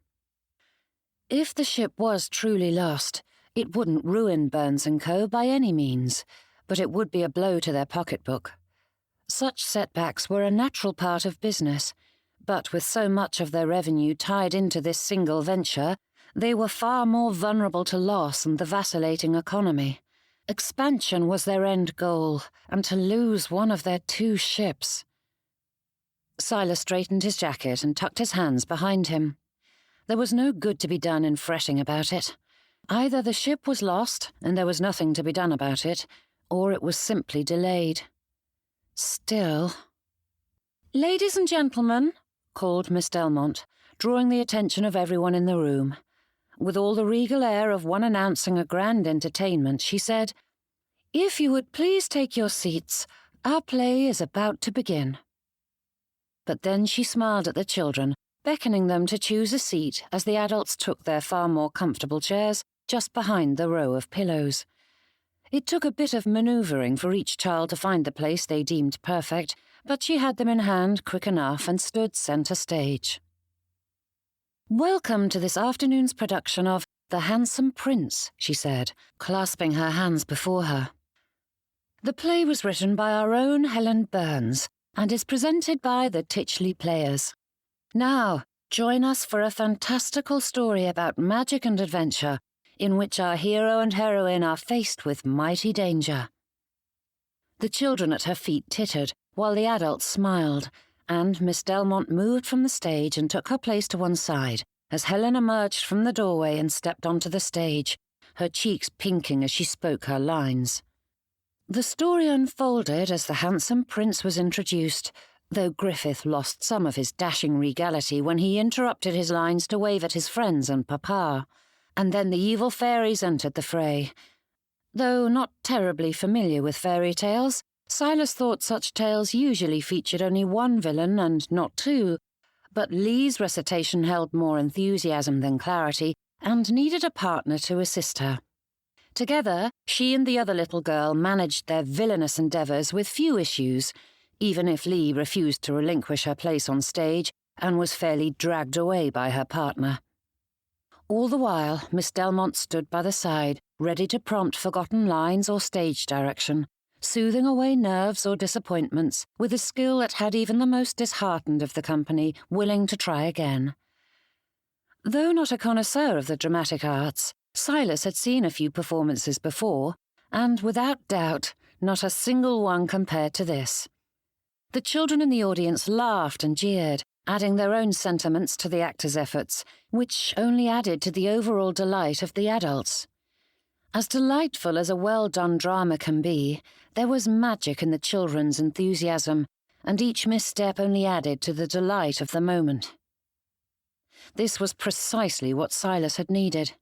If the ship was truly lost, it wouldn't ruin Byrnes & Co. by any means, but it would be a blow to their pocketbook. Such setbacks were a natural part of business, but with so much of their revenue tied into this single venture, they were far more vulnerable to loss and the vacillating economy. Expansion was their end goal, and to lose one of their 2 ships. Silas straightened his jacket and tucked his hands behind him. There was no good to be done in fretting about it. Either the ship was lost, and there was nothing to be done about it, or it was simply delayed. Still... "Ladies and gentlemen," called Miss Delmonte, drawing the attention of everyone in the room. With all the regal air of one announcing a grand entertainment, she said, "If you would please take your seats, our play is about to begin." But then she smiled at the children, beckoning them to choose a seat as the adults took their far more comfortable chairs just behind the row of pillows. It took a bit of manoeuvring for each child to find the place they deemed perfect, but she had them in hand quick enough and stood centre stage. "Welcome to this afternoon's production of The Handsome Prince," she said, clasping her hands before her. "The play was written by our own Helen Byrnes and is presented by the Titchley Players. Now, join us for a fantastical story about magic and adventure, in which our hero and heroine are faced with mighty danger." The children at her feet tittered, while the adults smiled, and Miss Delmonte moved from the stage and took her place to one side, as Helen emerged from the doorway and stepped onto the stage, her cheeks pinking as she spoke her lines. The story unfolded as the handsome prince was introduced, though Griffith lost some of his dashing regality when he interrupted his lines to wave at his friends and papa, and then the evil fairies entered the fray. Though not terribly familiar with fairy tales, Silas thought such tales usually featured only one villain and not 2, But Lee's recitation held more enthusiasm than clarity and needed a partner to assist her. Together, she and the other little girl managed their villainous endeavours with few issues, even if Lee refused to relinquish her place on stage and was fairly dragged away by her partner. All the while, Miss Delmonte stood by the side, ready to prompt forgotten lines or stage direction, soothing away nerves or disappointments with a skill that had even the most disheartened of the company willing to try again. Though not a connoisseur of the dramatic arts, Silas had seen a few performances before, and without doubt, not a single one compared to this. The children in the audience laughed and jeered, adding their own sentiments to the actors' efforts, which only added to the overall delight of the adults. As delightful as a well-done drama can be, there was magic in the children's enthusiasm, and each misstep only added to the delight of the moment. This was precisely what Silas had needed.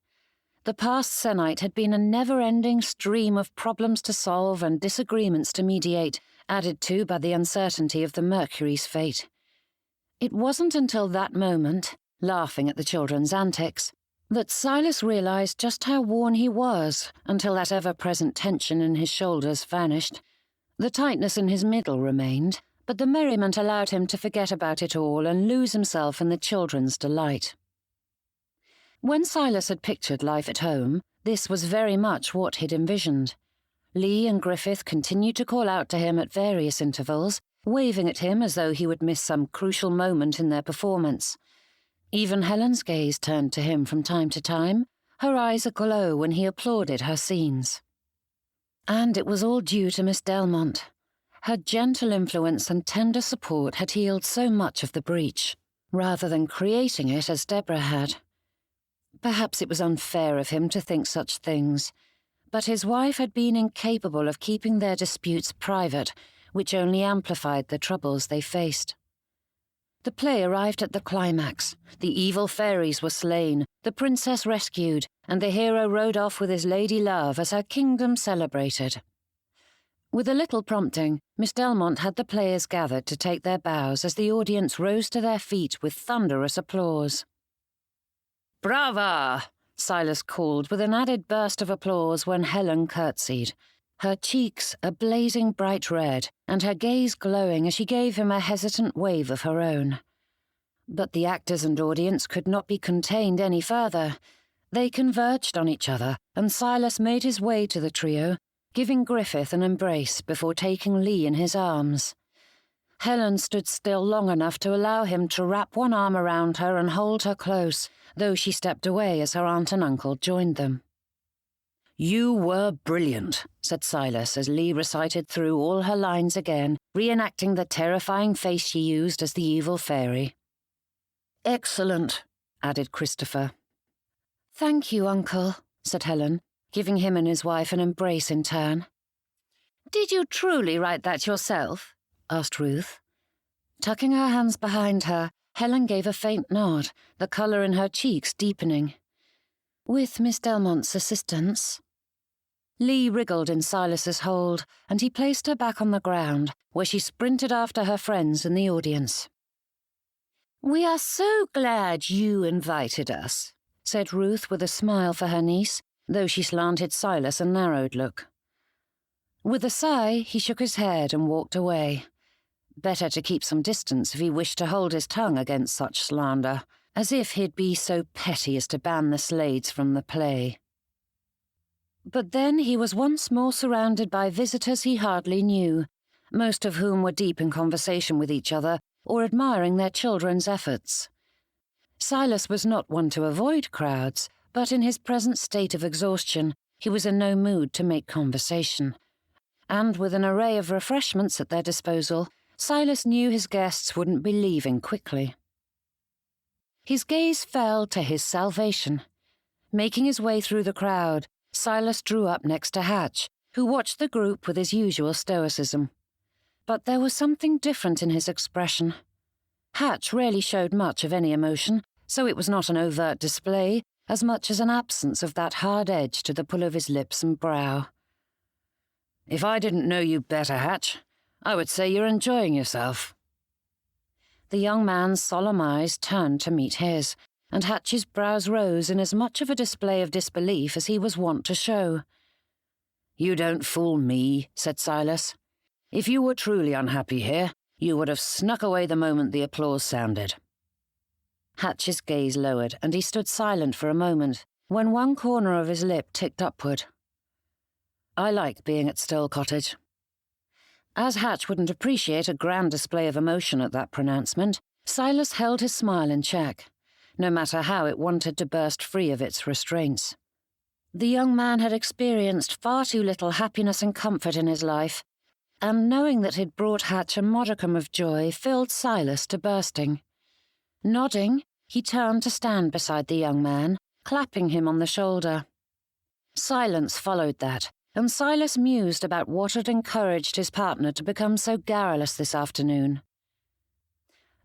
The past se'nnight had been a never-ending stream of problems to solve and disagreements to mediate, added to by the uncertainty of the Mercury's fate. It wasn't until that moment, laughing at the children's antics, that Silas realized just how worn he was until that ever-present tension in his shoulders vanished. The tightness in his middle remained, but the merriment allowed him to forget about it all and lose himself in the children's delight. When Silas had pictured life at home, this was very much what he'd envisioned. Lee and Griffith continued to call out to him at various intervals, waving at him as though he would miss some crucial moment in their performance. Even Helen's gaze turned to him from time to time, her eyes aglow when he applauded her scenes. And it was all due to Miss Delmonte. Her gentle influence and tender support had healed so much of the breach, rather than creating it as Deborah had. Perhaps it was unfair of him to think such things, but his wife had been incapable of keeping their disputes private, which only amplified the troubles they faced. The play arrived at the climax. The evil fairies were slain, the princess rescued, and the hero rode off with his lady love as her kingdom celebrated. With a little prompting, Miss Delmonte had the players gathered to take their bows as the audience rose to their feet with thunderous applause. "Brava!" Silas called with an added burst of applause when Helen curtsied, her cheeks a blazing bright red and her gaze glowing as she gave him a hesitant wave of her own. But the actors and audience could not be contained any further. They converged on each other, and Silas made his way to the trio, giving Griffith an embrace before taking Lee in his arms. Helen stood still long enough to allow him to wrap one arm around her and hold her close, though she stepped away as her aunt and uncle joined them. "You were brilliant," said Silas as Lee recited through all her lines again, reenacting the terrifying face she used as the evil fairy. "Excellent," added Christopher. "Thank you, Uncle," said Helen, giving him and his wife an embrace in turn. "Did you truly write that yourself?" asked Ruth. Tucking her hands behind her, Helen gave a faint nod, the colour in her cheeks deepening. "With Miss Delmonte's assistance." Lee wriggled in Silas's hold, and he placed her back on the ground, where she sprinted after her friends in the audience. "We are so glad you invited us," said Ruth with a smile for her niece, though she slanted Silas a narrowed look. With a sigh, he shook his head and walked away. Better to keep some distance if he wished to hold his tongue against such slander, as if he'd be so petty as to ban the Slades from the play. But then he was once more surrounded by visitors he hardly knew, most of whom were deep in conversation with each other or admiring their children's efforts. Silas was not one to avoid crowds, but in his present state of exhaustion, he was in no mood to make conversation. And with an array of refreshments at their disposal, Silas knew his guests wouldn't be leaving quickly. His gaze fell to his salvation. Making his way through the crowd, Silas drew up next to Hatch, who watched the group with his usual stoicism. But there was something different in his expression. Hatch rarely showed much of any emotion, so it was not an overt display as much as an absence of that hard edge to the pull of his lips and brow. "If I didn't know you better, Hatch, I would say you're enjoying yourself." The young man's solemn eyes turned to meet his, and Hatch's brows rose in as much of a display of disbelief as he was wont to show. "You don't fool me," said Silas. "If you were truly unhappy here, you would have snuck away the moment the applause sounded." Hatch's gaze lowered, and he stood silent for a moment, when one corner of his lip ticked upward. "I like being at Stoll Cottage." As Hatch wouldn't appreciate a grand display of emotion at that pronouncement, Silas held his smile in check, no matter how it wanted to burst free of its restraints. The young man had experienced far too little happiness and comfort in his life, and knowing that he'd brought Hatch a modicum of joy filled Silas to bursting. Nodding, he turned to stand beside the young man, clapping him on the shoulder. Silence followed that, and Silas mused about what had encouraged his partner to become so garrulous this afternoon.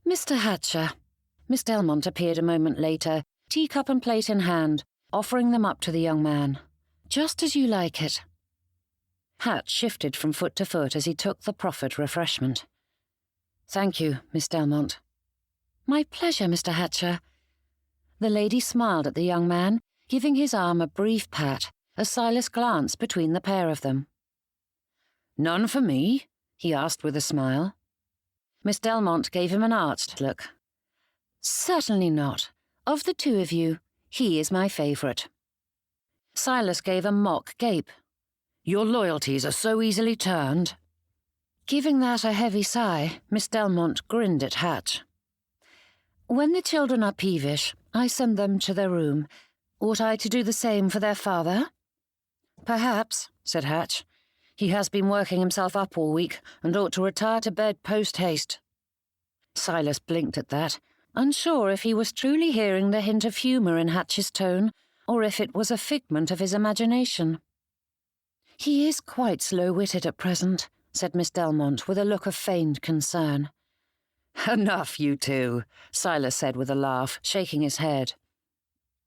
"Mr. Hatcher." Miss Delmonte appeared a moment later, teacup and plate in hand, offering them up to the young man. "Just as you like it." Hatch shifted from foot to foot as he took the proffered refreshment. "Thank you, Miss Delmonte." "My pleasure, Mr. Hatcher." The lady smiled at the young man, giving his arm a brief pat as Silas glanced between the pair of them. "None for me?" he asked with a smile. Miss Delmonte gave him an arched look. "Certainly not. Of the two of you, he is my favourite." Silas gave a mock gape. "Your loyalties are so easily turned." Giving that a heavy sigh, Miss Delmonte grinned at Hatch. "When the children are peevish, I send them to their room. Ought I to do the same for their father?" "Perhaps," said Hatch. "He has been working himself up all week and ought to retire to bed post-haste." Silas blinked at that, unsure if he was truly hearing the hint of humour in Hatch's tone, or if it was a figment of his imagination. "He is quite slow-witted at present," said Miss Delmonte with a look of feigned concern. "Enough, you two," Silas said with a laugh, shaking his head.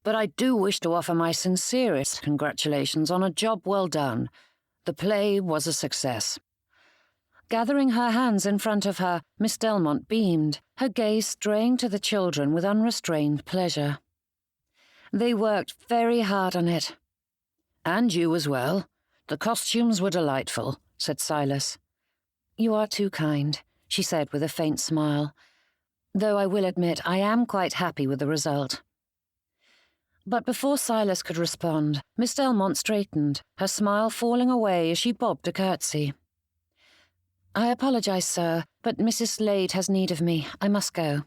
"But I do wish to offer my sincerest congratulations on a job well done. The play was a success." Gathering her hands in front of her, Miss Delmonte beamed, her gaze straying to the children with unrestrained pleasure. "They worked very hard on it." "And you as well. The costumes were delightful," said Silas. "You are too kind," she said with a faint smile. "Though I will admit I am quite happy with the result." But before Silas could respond, Miss Delmonte straightened, her smile falling away as she bobbed a curtsy. "I apologise, sir, but Mrs. Slade has need of me. I must go."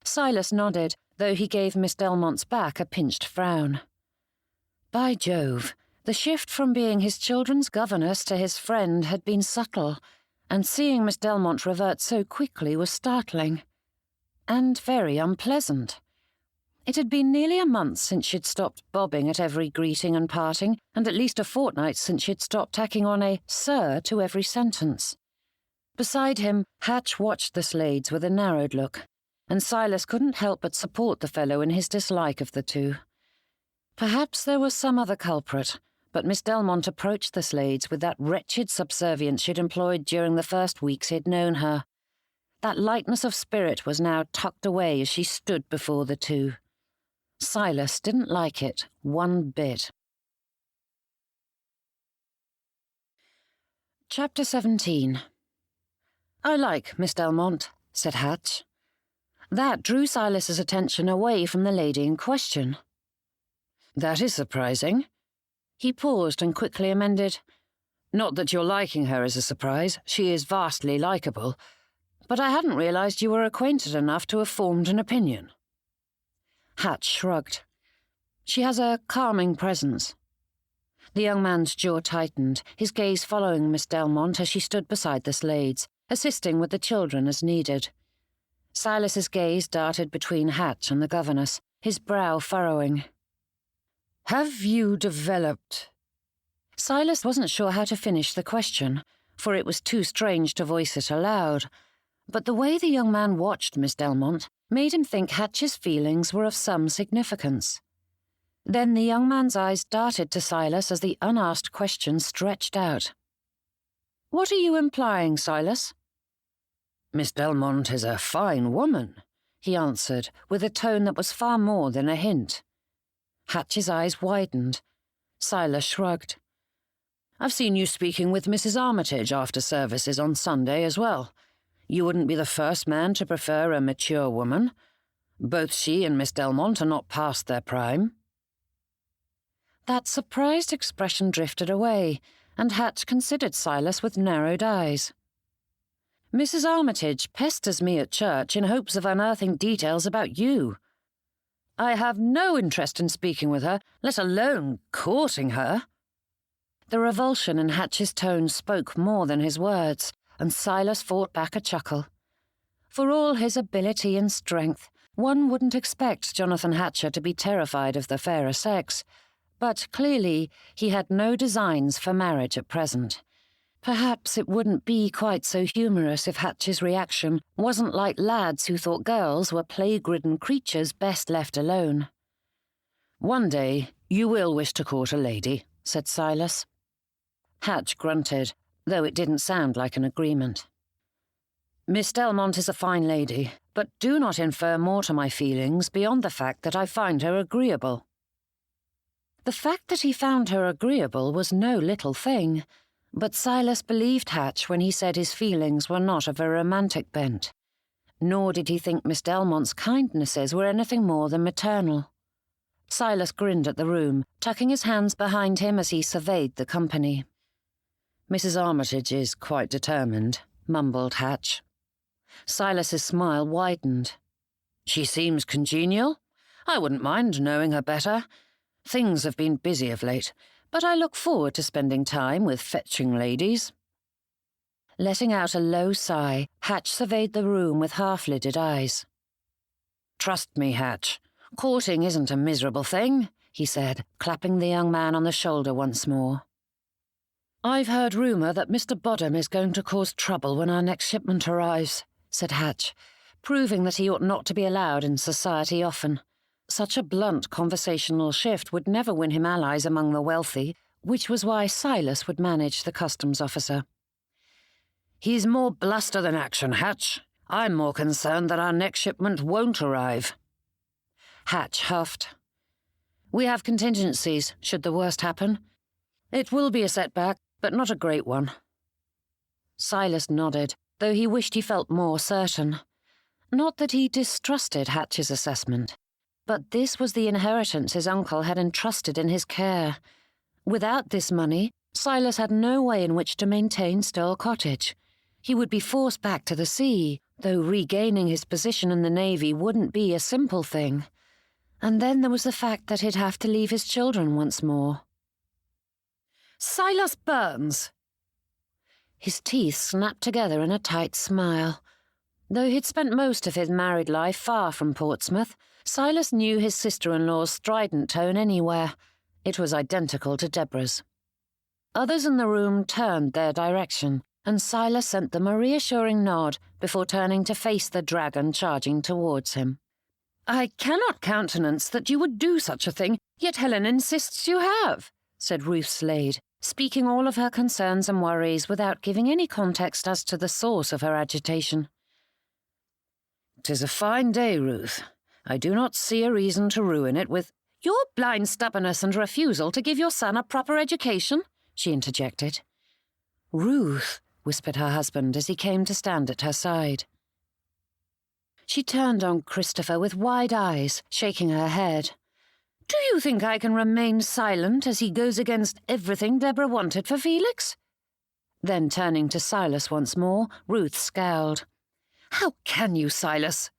Silas nodded, though he gave Miss Delmonte's back a pinched frown. By Jove, the shift from being his children's governess to his friend had been subtle, and seeing Miss Delmonte revert so quickly was startling. And very unpleasant. It had been nearly a month since she'd stopped bobbing at every greeting and parting, and at least a fortnight since she'd stopped tacking on a "sir" to every sentence. Beside him, Hatch watched the Slades with a narrowed look, and Silas couldn't help but support the fellow in his dislike of the two. Perhaps there was some other culprit, but Miss Delmonte approached the Slades with that wretched subservience she'd employed during the first weeks he'd known her. That lightness of spirit was now tucked away as she stood before the two. Silas didn't like it one bit. Chapter 17. "I like Miss Delmonte," said Hatch. That drew Silas's attention away from the lady in question. "That is surprising." He paused and quickly amended. "Not that your liking her is a surprise. She is vastly likeable. But I hadn't realised you were acquainted enough to have formed an opinion." Hatch shrugged. "She has a calming presence." The young man's jaw tightened, his gaze following Miss Delmonte as she stood beside the Slades, assisting with the children as needed. Silas's gaze darted between Hatch and the governess, his brow furrowing. "Have you developed—" Silas wasn't sure how to finish the question, for it was too strange to voice it aloud, but the way the young man watched Miss Delmonte made him think Hatch's feelings were of some significance. Then the young man's eyes darted to Silas as the unasked question stretched out. "What are you implying, Silas?" "Miss Delmonte is a fine woman," he answered, with a tone that was far more than a hint. Hatch's eyes widened. Silas shrugged. "I've seen you speaking with Mrs. Armitage after services on Sunday as well. You wouldn't be the first man to prefer a mature woman. Both she and Miss Delmonte are not past their prime." That surprised expression drifted away, and Hatch considered Silas with narrowed eyes. "Mrs. Armitage pesters me at church in hopes of unearthing details about you. I have no interest in speaking with her, let alone courting her." The revulsion in Hatch's tone spoke more than his words, and Silas fought back a chuckle. For all his ability and strength, one wouldn't expect Jonathan Hatcher to be terrified of the fairer sex, but clearly he had no designs for marriage at present. Perhaps it wouldn't be quite so humorous if Hatch's reaction wasn't like lads who thought girls were plague-ridden creatures best left alone. "One day you will wish to court a lady," said Silas. Hatch grunted, though it didn't sound like an agreement. "Miss Delmonte is a fine lady, but do not infer more to my feelings beyond the fact that I find her agreeable." The fact that he found her agreeable was no little thing, but Silas believed Hatch when he said his feelings were not of a romantic bent, nor did he think Miss Delmonte's kindnesses were anything more than maternal. Silas grinned at the room, tucking his hands behind him as he surveyed the company. "Mrs. Armitage is quite determined," mumbled Hatch. Silas's smile widened. "She seems congenial. I wouldn't mind knowing her better. Things have been busy of late, but I look forward to spending time with fetching ladies." Letting out a low sigh, Hatch surveyed the room with half-lidded eyes. "Trust me, Hatch, courting isn't a miserable thing," he said, clapping the young man on the shoulder once more. "I've heard rumour that Mr. Bodham is going to cause trouble when our next shipment arrives," said Hatch, proving that he ought not to be allowed in society often. Such a blunt conversational shift would never win him allies among the wealthy, which was why Silas would manage the customs officer. "He's more bluster than action, Hatch. I'm more concerned that our next shipment won't arrive." Hatch huffed. "We have contingencies, should the worst happen. It will be a setback, but not a great one." Silas nodded, though he wished he felt more certain. Not that he distrusted Hatch's assessment, but this was the inheritance his uncle had entrusted in his care. Without this money, Silas had no way in which to maintain Stow Cottage. He would be forced back to the sea, though regaining his position in the Navy wouldn't be a simple thing. And then there was the fact that he'd have to leave his children once more. "Silas Byrnes!" His teeth snapped together in a tight smile. Though he'd spent most of his married life far from Portsmouth, Silas knew his sister-in-law's strident tone anywhere. It was identical to Deborah's. Others in the room turned their direction, and Silas sent them a reassuring nod before turning to face the dragon charging towards him. "I cannot countenance that you would do such a thing, yet Helen insists you have," said Ruth Slade, speaking all of her concerns and worries without giving any context as to the source of her agitation. "'Tis a fine day, Ruth. I do not see a reason to ruin it with—" "Your blind stubbornness and refusal to give your son a proper education," she interjected. "Ruth," whispered her husband as he came to stand at her side. She turned on Christopher with wide eyes, shaking her head. "Do you think I can remain silent as he goes against everything Deborah wanted for Felix?" Then turning to Silas once more, Ruth scowled. "How can you, Silas?"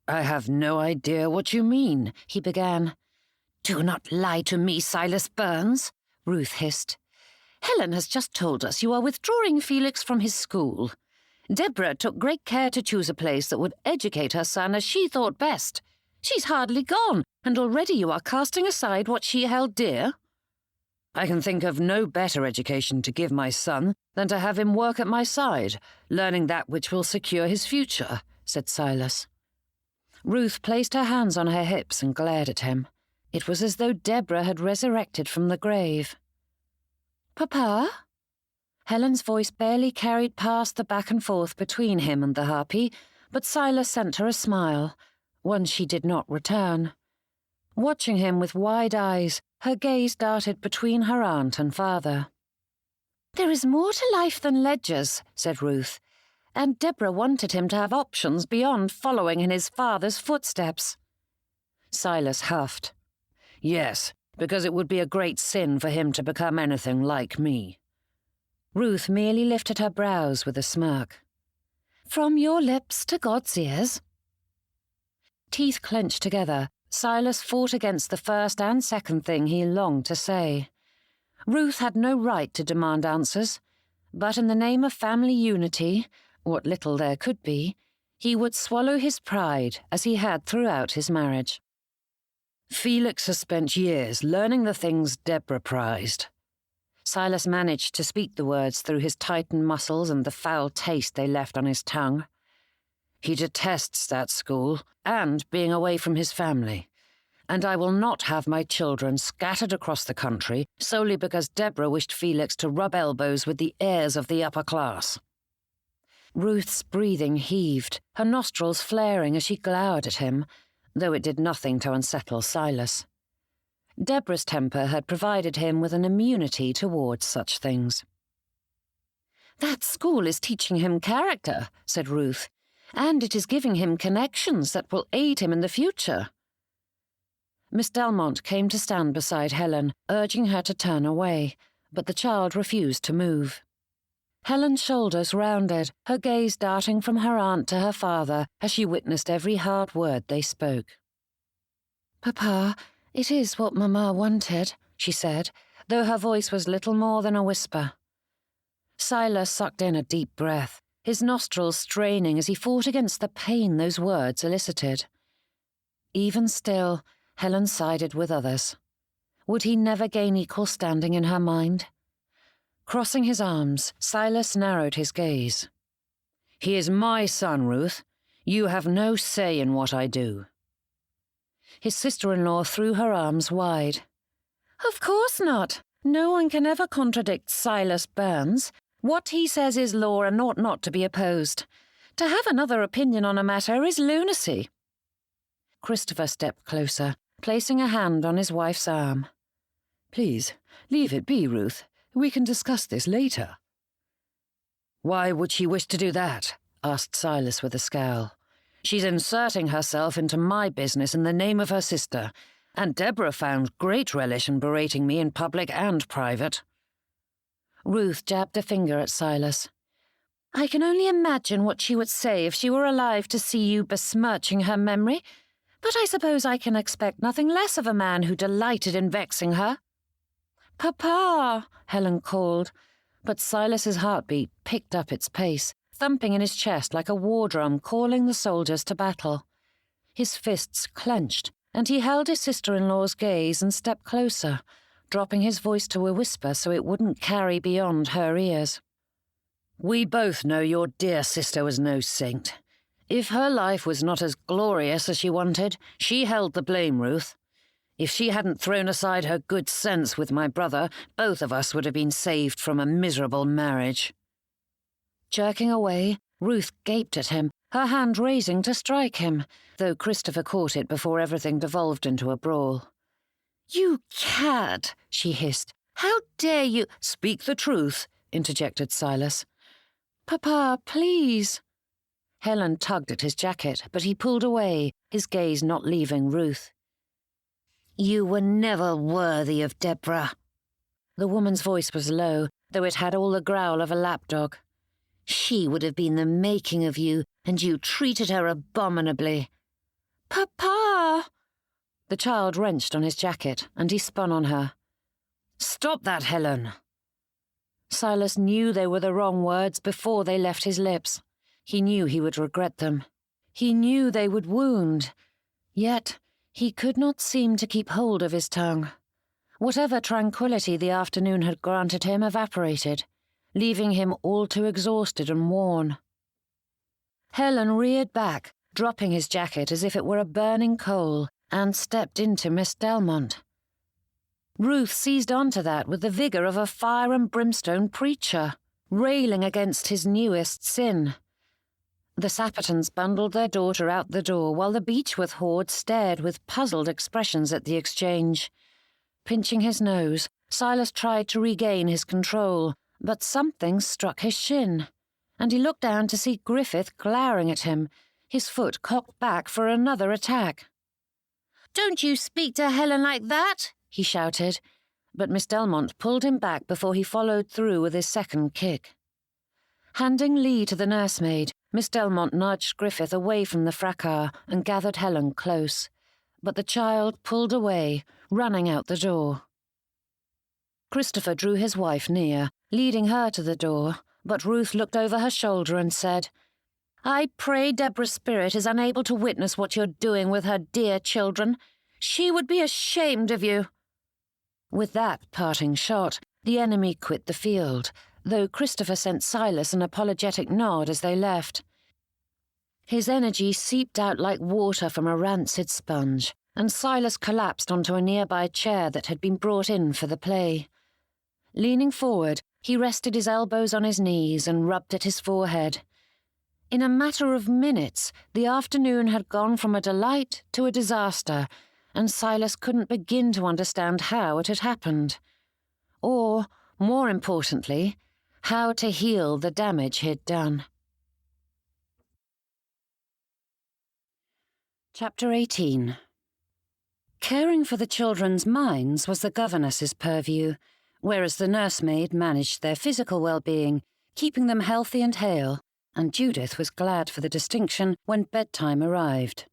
"I have no idea what you mean," he began. "Do not lie to me, Silas Byrnes," Ruth hissed. "Helen has just told us you are withdrawing Felix from his school. Deborah took great care to choose a place that would educate her son as she thought best. She's hardly gone, and already you are casting aside what she held dear." "I can think of no better education to give my son than to have him work at my side, learning that which will secure his future," said Silas. Ruth placed her hands on her hips and glared at him. It was as though Deborah had resurrected from the grave. "Papa?" Helen's voice barely carried past the back and forth between him and the harpy, but Silas sent her a smile, one she did not return. Watching him with wide eyes, her gaze darted between her aunt and father. "There is more to life than ledgers," said Ruth, and Deborah wanted him to have options beyond following in his father's footsteps. Silas huffed. "Yes, because it would be a great sin for him to become anything like me." Ruth merely lifted her brows with a smirk. "From your lips to God's ears." Teeth clenched together, Silas fought against the first and second thing he longed to say. Ruth had no right to demand answers, but in the name of family unity, what little there could be, he would swallow his pride as he had throughout his marriage. "Felix has spent years learning the things Deborah prized." Silas managed to speak the words through his tightened muscles and the foul taste they left on his tongue. "He detests that school and being away from his family, and I will not have my children scattered across the country solely because Deborah wished Felix to rub elbows with the heirs of the upper class." Ruth's breathing heaved, her nostrils flaring as she glowered at him, though it did nothing to unsettle Silas. Deborah's temper had provided him with an immunity towards such things. "That school is teaching him character," said Ruth, "and it is giving him connections that will aid him in the future." Miss Delmonte came to stand beside Helen, urging her to turn away, but the child refused to move. Helen's shoulders rounded, her gaze darting from her aunt to her father as she witnessed every hard word they spoke. "Papa, it is what Mamma wanted," she said, though her voice was little more than a whisper. Silas sucked in a deep breath, his nostrils straining as he fought against the pain those words elicited. Even still, Helen sided with others. Would he never gain equal standing in her mind? Crossing his arms, Silas narrowed his gaze. "He is my son, Ruth. You have no say in what I do." His sister-in-law threw her arms wide. "Of course not. No one can ever contradict Silas Byrnes. What he says is law and ought not to be opposed. To have another opinion on a matter is lunacy." Christopher stepped closer, placing a hand on his wife's arm. "Please, leave it be, Ruth. We can discuss this later." "Why would she wish to do that?" asked Silas with a scowl. "She's inserting herself into my business in the name of her sister, and Deborah found great relish in berating me in public and private." Ruth jabbed a finger at Silas. "I can only imagine what she would say if she were alive to see you besmirching her memory, but I suppose I can expect nothing less of a man who delighted in vexing her." "Papa," Helen called, but Silas's heartbeat picked up its pace, thumping in his chest like a war drum calling the soldiers to battle. His fists clenched, and he held his sister-in-law's gaze and stepped closer, dropping his voice to a whisper so it wouldn't carry beyond her ears. "We both know your dear sister was no saint. If her life was not as glorious as she wanted, she held the blame, Ruth. If she hadn't thrown aside her good sense with my brother, both of us would have been saved from a miserable marriage." Jerking away, Ruth gaped at him, her hand raising to strike him, though Christopher caught it before everything devolved into a brawl. "You cad," she hissed. "How dare you—" "Speak the truth," interjected Silas. "Papa, please." Helen tugged at his jacket, but he pulled away, his gaze not leaving Ruth. "You were never worthy of Deborah." The woman's voice was low, though it had all the growl of a lapdog. "She would have been the making of you, and you treated her abominably." "Papa!" The child wrenched on his jacket, and he spun on her. "Stop that, Helen!" Silas knew they were the wrong words before they left his lips. He knew he would regret them. He knew they would wound. Yet he could not seem to keep hold of his tongue. Whatever tranquility the afternoon had granted him evaporated, leaving him all too exhausted and worn. Helen reared back, dropping his jacket as if it were a burning coal, and stepped into Miss Delmonte. Ruth seized onto that with the vigour of a fire and brimstone preacher. railing against his newest sin. The Sappertons bundled their daughter out the door while the Beechworth horde stared with puzzled expressions at the exchange. Pinching his nose, Silas tried to regain his control, but something struck his shin, and he looked down to see Griffith glowering at him, his foot cocked back for another attack. "Don't you speak to Helen like that!" he shouted, but Miss Delmonte pulled him back before he followed through with his second kick. Handing Lee to the nursemaid, Miss Delmonte nudged Griffith away from the fracas and gathered Helen close, but the child pulled away, running out the door. Christopher drew his wife near, leading her to the door, but Ruth looked over her shoulder and said, "I pray Deborah's spirit is unable to witness what you're doing with her dear children. She would be ashamed of you." With that parting shot, the enemy quit the field, though Christopher sent Silas an apologetic nod as they left. His energy seeped out like water from a rancid sponge, and Silas collapsed onto a nearby chair that had been brought in for the play. Leaning forward, he rested his elbows on his knees and rubbed at his forehead. In a matter of minutes, the afternoon had gone from a delight to a disaster, and Silas couldn't begin to understand how it had happened. Or, more importantly, how to heal the damage he'd done. Chapter 18. Caring for the children's minds was the governess's purview, whereas the nursemaid managed their physical well-being, keeping them healthy and hale, and Judith was glad for the distinction when bedtime arrived.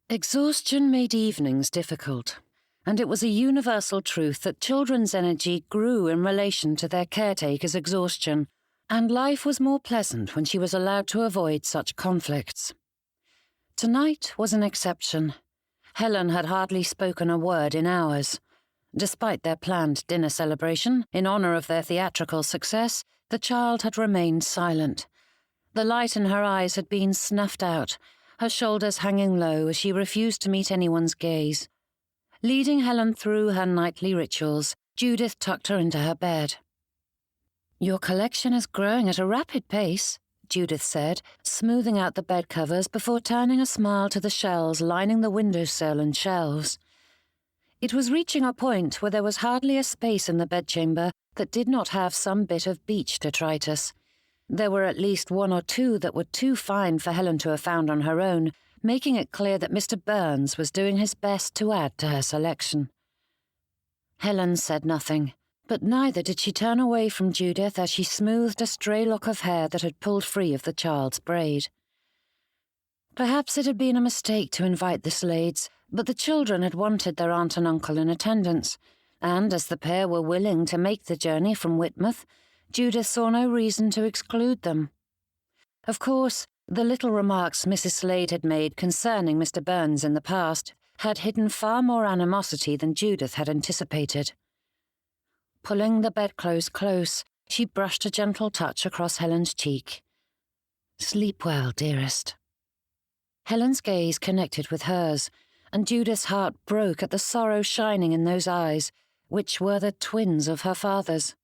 Exhaustion made evenings difficult, and it was a universal truth that children's energy grew in relation to their caretaker's exhaustion, and life was more pleasant when she was allowed to avoid such conflicts. Tonight was an exception. Helen had hardly spoken a word in hours. Despite their planned dinner celebration, in honour of their theatrical success, the child had remained silent. The light in her eyes had been snuffed out, her shoulders hanging low as she refused to meet anyone's gaze. Leading Helen through her nightly rituals, Judith tucked her into her bed. "Your collection is growing at a rapid pace," Judith said, smoothing out the bed covers before turning a smile to the shells lining the windowsill and shelves. It was reaching a point where there was hardly a space in the bedchamber that did not have some bit of beech detritus. There were at least one or two that were too fine for Helen to have found on her own, making it clear that Mr. Byrnes was doing his best to add to her selection. Helen said nothing, but neither did she turn away from Judith as she smoothed a stray lock of hair that had pulled free of the child's braid. Perhaps it had been a mistake to invite the Slades, but the children had wanted their aunt and uncle in attendance, and as the pair were willing to make the journey from Whitmouth, Judith saw no reason to exclude them. Of course, the little remarks Mrs. Slade had made concerning Mr. Byrnes in the past had hidden far more animosity than Judith had anticipated. Pulling the bedclothes close, she brushed a gentle touch across Helen's cheek. "Sleep well, dearest." Helen's gaze connected with hers, and Judith's heart broke at the sorrow shining in those eyes, which were the twins of her father's.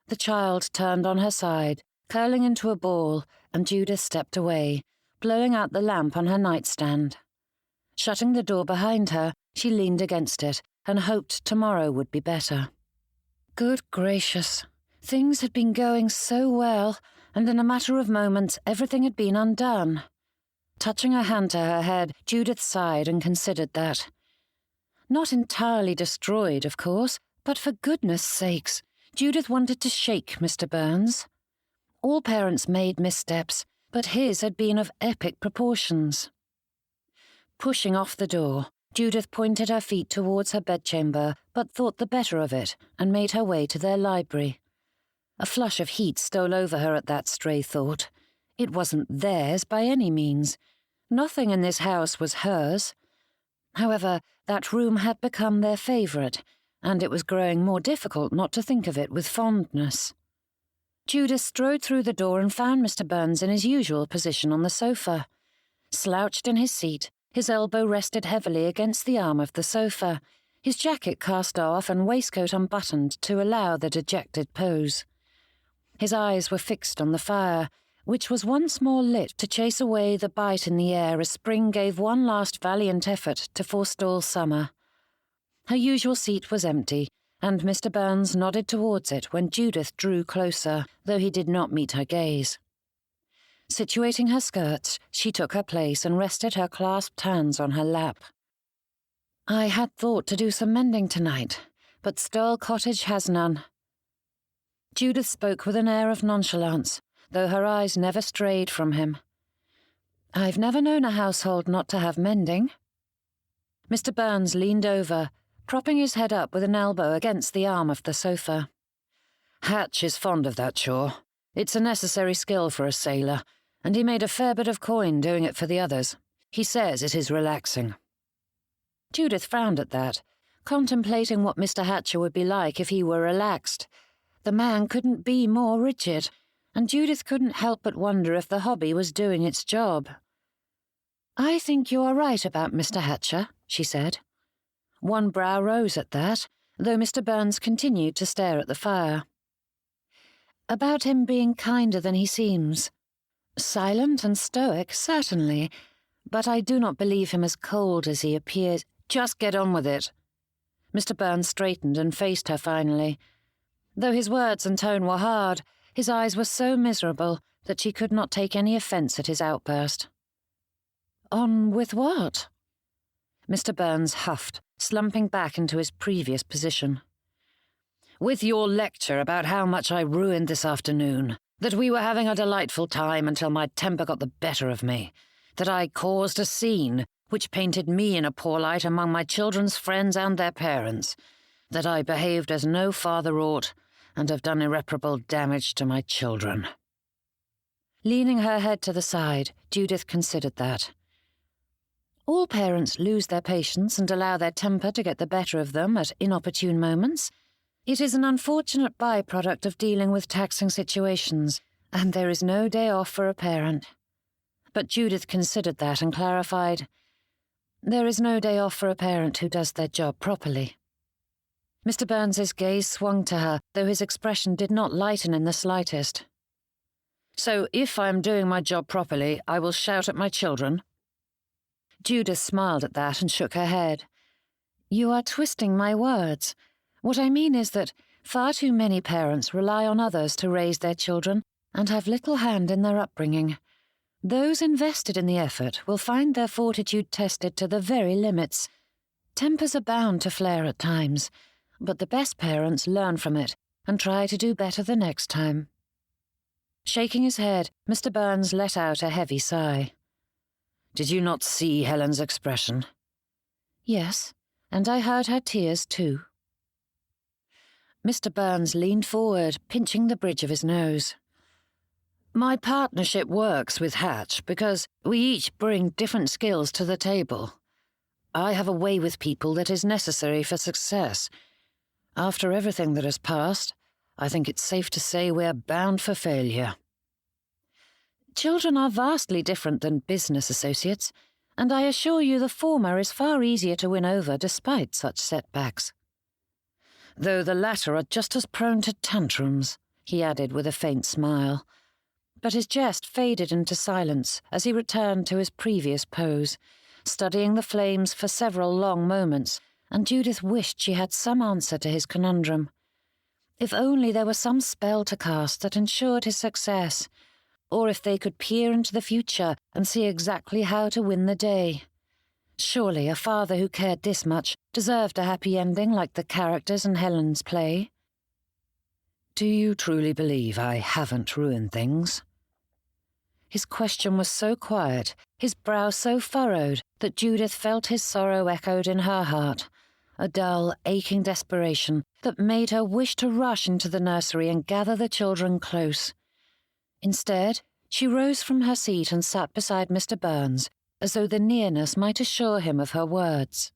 The child turned on her side, curling into a ball, and Judith stepped away, blowing out the lamp on her nightstand. Shutting the door behind her, she leaned against it and hoped tomorrow would be better. Good gracious, things had been going so well, and in a matter of moments everything had been undone. Touching her hand to her head, Judith sighed and considered that. Not entirely destroyed, of course, but for goodness sakes, Judith wanted to shake Mr. Byrnes. All parents made missteps, but his had been of epic proportions. Pushing off the door, Judith pointed her feet towards her bedchamber, but thought the better of it and made her way to their library. A flush of heat stole over her at that stray thought. It wasn't theirs by any means. Nothing in this house was hers. However, that room had become their favourite, and it was growing more difficult not to think of it with fondness. Judith strode through the door and found Mr. Byrnes in his usual position on the sofa. Slouched in his seat, his elbow rested heavily against the arm of the sofa, his jacket cast off and waistcoat unbuttoned to allow the dejected pose. His eyes were fixed on the fire, which was once more lit to chase away the bite in the air as spring gave one last valiant effort to forestall summer. Her usual seat was empty, and Mr. Byrnes nodded towards it when Judith drew closer, though he did not meet her gaze. Situating her skirts, she took her place and rested her clasped hands on her lap. "I had thought to do some mending tonight, but Stirl Cottage has none." Judith spoke with an air of nonchalance, though her eyes never strayed from him. "I've never known a household not to have mending." Mr. Byrnes leaned over, propping his head up with an elbow against the arm of the sofa. "Hatch is fond of that chore. It's a necessary skill for a sailor, and he made a fair bit of coin doing it for the others. He says it is relaxing." Judith frowned at that, contemplating what Mr. Hatcher would be like if he were relaxed. The man couldn't be more rigid, and Judith couldn't help but wonder if the hobby was doing its job. "I think you are right about Mr. Hatcher," she said. One brow rose at that, though Mr. Byrnes continued to stare at the fire. "About him being kinder than he seems. Silent and stoic, certainly, but I do not believe him as cold as he appears." "Just get on with it." Mr. Byrnes straightened and faced her finally. Though his words and tone were hard, his eyes were so miserable that she could not take any offence at his outburst. "On with what?" Mr. Byrnes huffed, slumping back into his previous position. "With your lecture about how much I ruined this afternoon, that we were having a delightful time until my temper got the better of me, that I caused a scene which painted me in a poor light among my children's friends and their parents, that I behaved as no father ought, and have done irreparable damage to my children." Leaning her head to the side, Judith considered that. All parents lose their patience and allow their temper to get the better of them at inopportune moments. It is an unfortunate byproduct of dealing with taxing situations, and there is no day off for a parent. But Judith considered that and clarified, "There is no day off for a parent who does their job properly." Mr. Byrnes's gaze swung to her, though his expression did not lighten in the slightest. "So if I am doing my job properly, I will shout at my children?" Judith smiled at that and shook her head. "You are twisting my words. What I mean is that far too many parents rely on others to raise their children and have little hand in their upbringing. Those invested in the effort will find their fortitude tested to the very limits. Tempers are bound to flare at times, but the best parents learn from it and try to do better the next time." Shaking his head, Mr. Byrnes let out a heavy sigh. "Did you not see Helen's expression?" "Yes, and I heard her tears too." Mr. Byrnes leaned forward, pinching the bridge of his nose. "My partnership works with Hatch because we each bring different skills to the table. I have a way with people that is necessary for success. After everything that has passed, I think it's safe to say we're bound for failure." "Children are vastly different than business associates, and I assure you the former is far easier to win over despite such setbacks." "Though the latter are just as prone to tantrums," he added with a faint smile. But his jest faded into silence as he returned to his previous pose, studying the flames for several long moments, and Judith wished she had some answer to his conundrum. If only there were some spell to cast that ensured his success, or if they could peer into the future and see exactly how to win the day. Surely a father who cared this much deserved a happy ending like the characters in Helen's play. "Do you truly believe I haven't ruined things?" His question was so quiet, his brow so furrowed, that Judith felt his sorrow echoed in her heart, a dull, aching desperation that made her wish to rush into the nursery and gather the children close. Instead, she rose from her seat and sat beside Mr. Byrnes, as though the nearness might assure him of her words.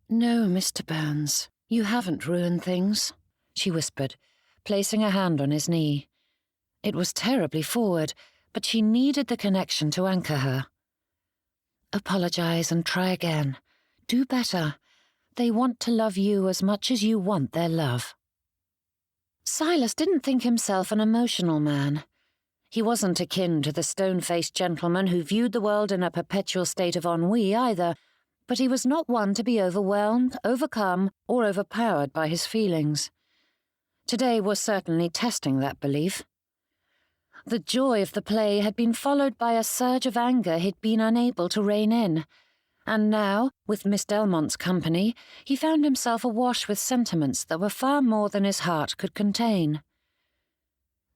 "No, Mr. Byrnes, you haven't ruined things," she whispered, placing a hand on his knee. It was terribly forward, but she needed the connection to anchor her. "Apologize and try again. Do better. They want to love you as much as you want their love." Silas didn't think himself an emotional man. He wasn't akin to the stone-faced gentleman who viewed the world in a perpetual state of ennui either, but he was not one to be overwhelmed, overcome, or overpowered by his feelings. Today was certainly testing that belief. The joy of the play had been followed by a surge of anger he'd been unable to rein in, and now, with Miss Delmonte's company, he found himself awash with sentiments that were far more than his heart could contain.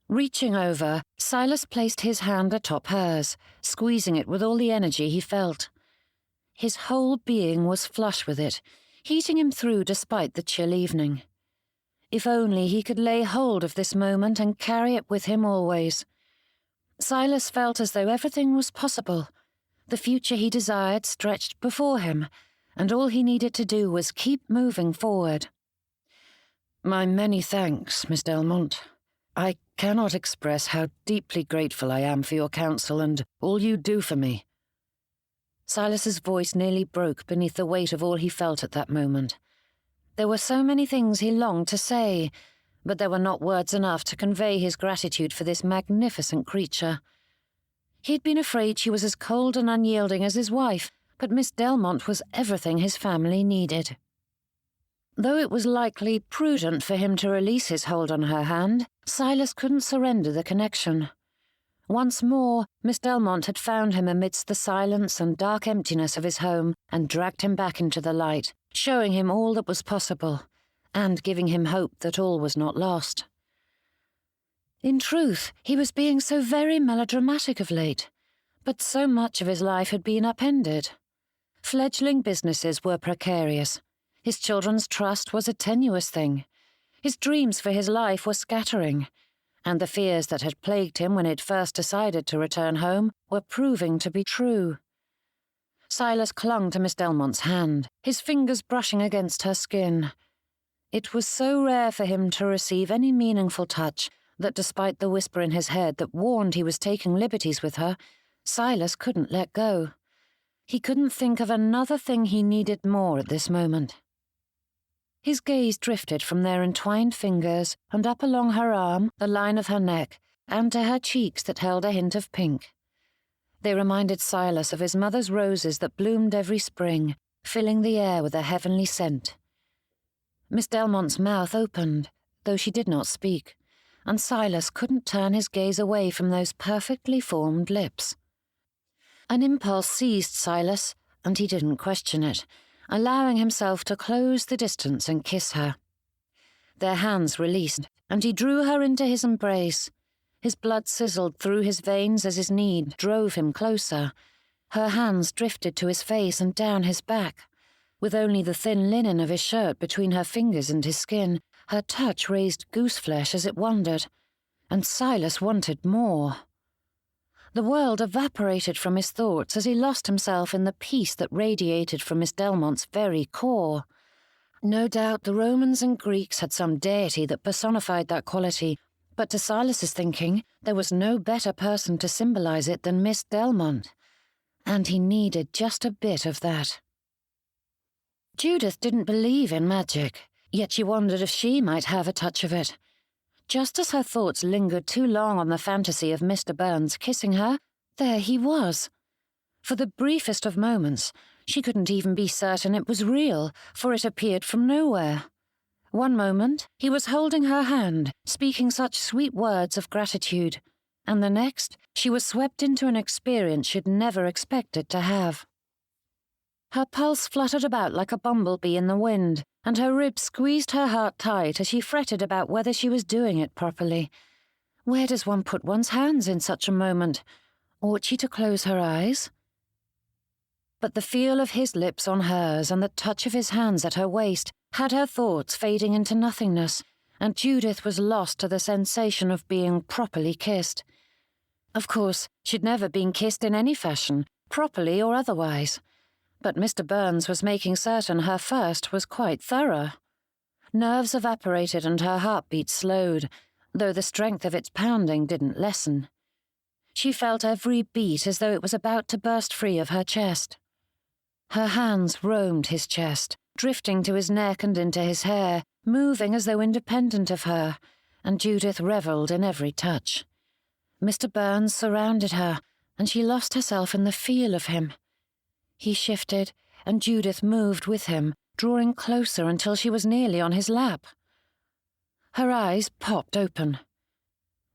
Reaching over, Silas placed his hand atop hers, squeezing it with all the energy he felt. His whole being was flush with it, heating him through despite the chill evening. If only he could lay hold of this moment and carry it with him always. Silas felt as though everything was possible. The future he desired stretched before him, and all he needed to do was keep moving forward. "My many thanks, Miss Delmonte. I cannot express how deeply grateful I am for your counsel and all you do for me." Silas's voice nearly broke beneath the weight of all he felt at that moment. There were so many things he longed to say, but there were not words enough to convey his gratitude for this magnificent creature. He'd been afraid she was as cold and unyielding as his wife, but Miss Delmonte was everything his family needed. Though it was likely prudent for him to release his hold on her hand, Silas couldn't surrender the connection. Once more, Miss Delmonte had found him amidst the silence and dark emptiness of his home and dragged him back into the light, showing him all that was possible, and giving him hope that all was not lost. In truth, he was being so very melodramatic of late, but so much of his life had been upended. Fledgling businesses were precarious. His children's trust was a tenuous thing. His dreams for his life were scattering, and the fears that had plagued him when he'd first decided to return home were proving to be true. Silas clung to Miss Delmonte's hand, his fingers brushing against her skin. It was so rare for him to receive any meaningful touch that despite the whisper in his head that warned he was taking liberties with her, Silas couldn't let go. He couldn't think of another thing he needed more at this moment. His gaze drifted from their entwined fingers and up along her arm, the line of her neck, and to her cheeks that held a hint of pink. They reminded Silas of his mother's roses that bloomed every spring, filling the air with a heavenly scent. Miss Delmonte's mouth opened, though she did not speak, and Silas couldn't turn his gaze away from those perfectly formed lips. An impulse seized Silas, and he didn't question it, allowing himself to close the distance and kiss her. Their hands released, and he drew her into his embrace. His blood sizzled through his veins as his need drove him closer. Her hands drifted to his face and down his back. With only the thin linen of his shirt between her fingers and his skin, her touch raised gooseflesh as it wandered, and Silas wanted more. The world evaporated from his thoughts as he lost himself in the peace that radiated from Miss Delmonte's very core. No doubt the Romans and Greeks had some deity that personified that quality, but to Silas's thinking, there was no better person to symbolize it than Miss Delmonte, and he needed just a bit of that. Judith didn't believe in magic, yet she wondered if she might have a touch of it. Just as her thoughts lingered too long on the fantasy of Mr. Byrnes kissing her, there he was. For the briefest of moments, she couldn't even be certain it was real, for it appeared from nowhere. One moment, he was holding her hand, speaking such sweet words of gratitude, and the next, she was swept into an experience she'd never expected to have. Her pulse fluttered about like a bumblebee in the wind, and her ribs squeezed her heart tight as she fretted about whether she was doing it properly. Where does one put one's hands in such a moment? Ought she to close her eyes? But the feel of his lips on hers and the touch of his hands at her waist had her thoughts fading into nothingness, and Judith was lost to the sensation of being properly kissed. Of course, she'd never been kissed in any fashion, properly or otherwise. But Mr. Byrnes was making certain her first was quite thorough. Nerves evaporated and her heartbeat slowed, though the strength of its pounding didn't lessen. She felt every beat as though it was about to burst free of her chest. Her hands roamed his chest, drifting to his neck and into his hair, moving as though independent of her, and Judith revelled in every touch. Mr. Byrnes surrounded her, and she lost herself in the feel of him. He shifted, and Judith moved with him, drawing closer until she was nearly on his lap. Her eyes popped open.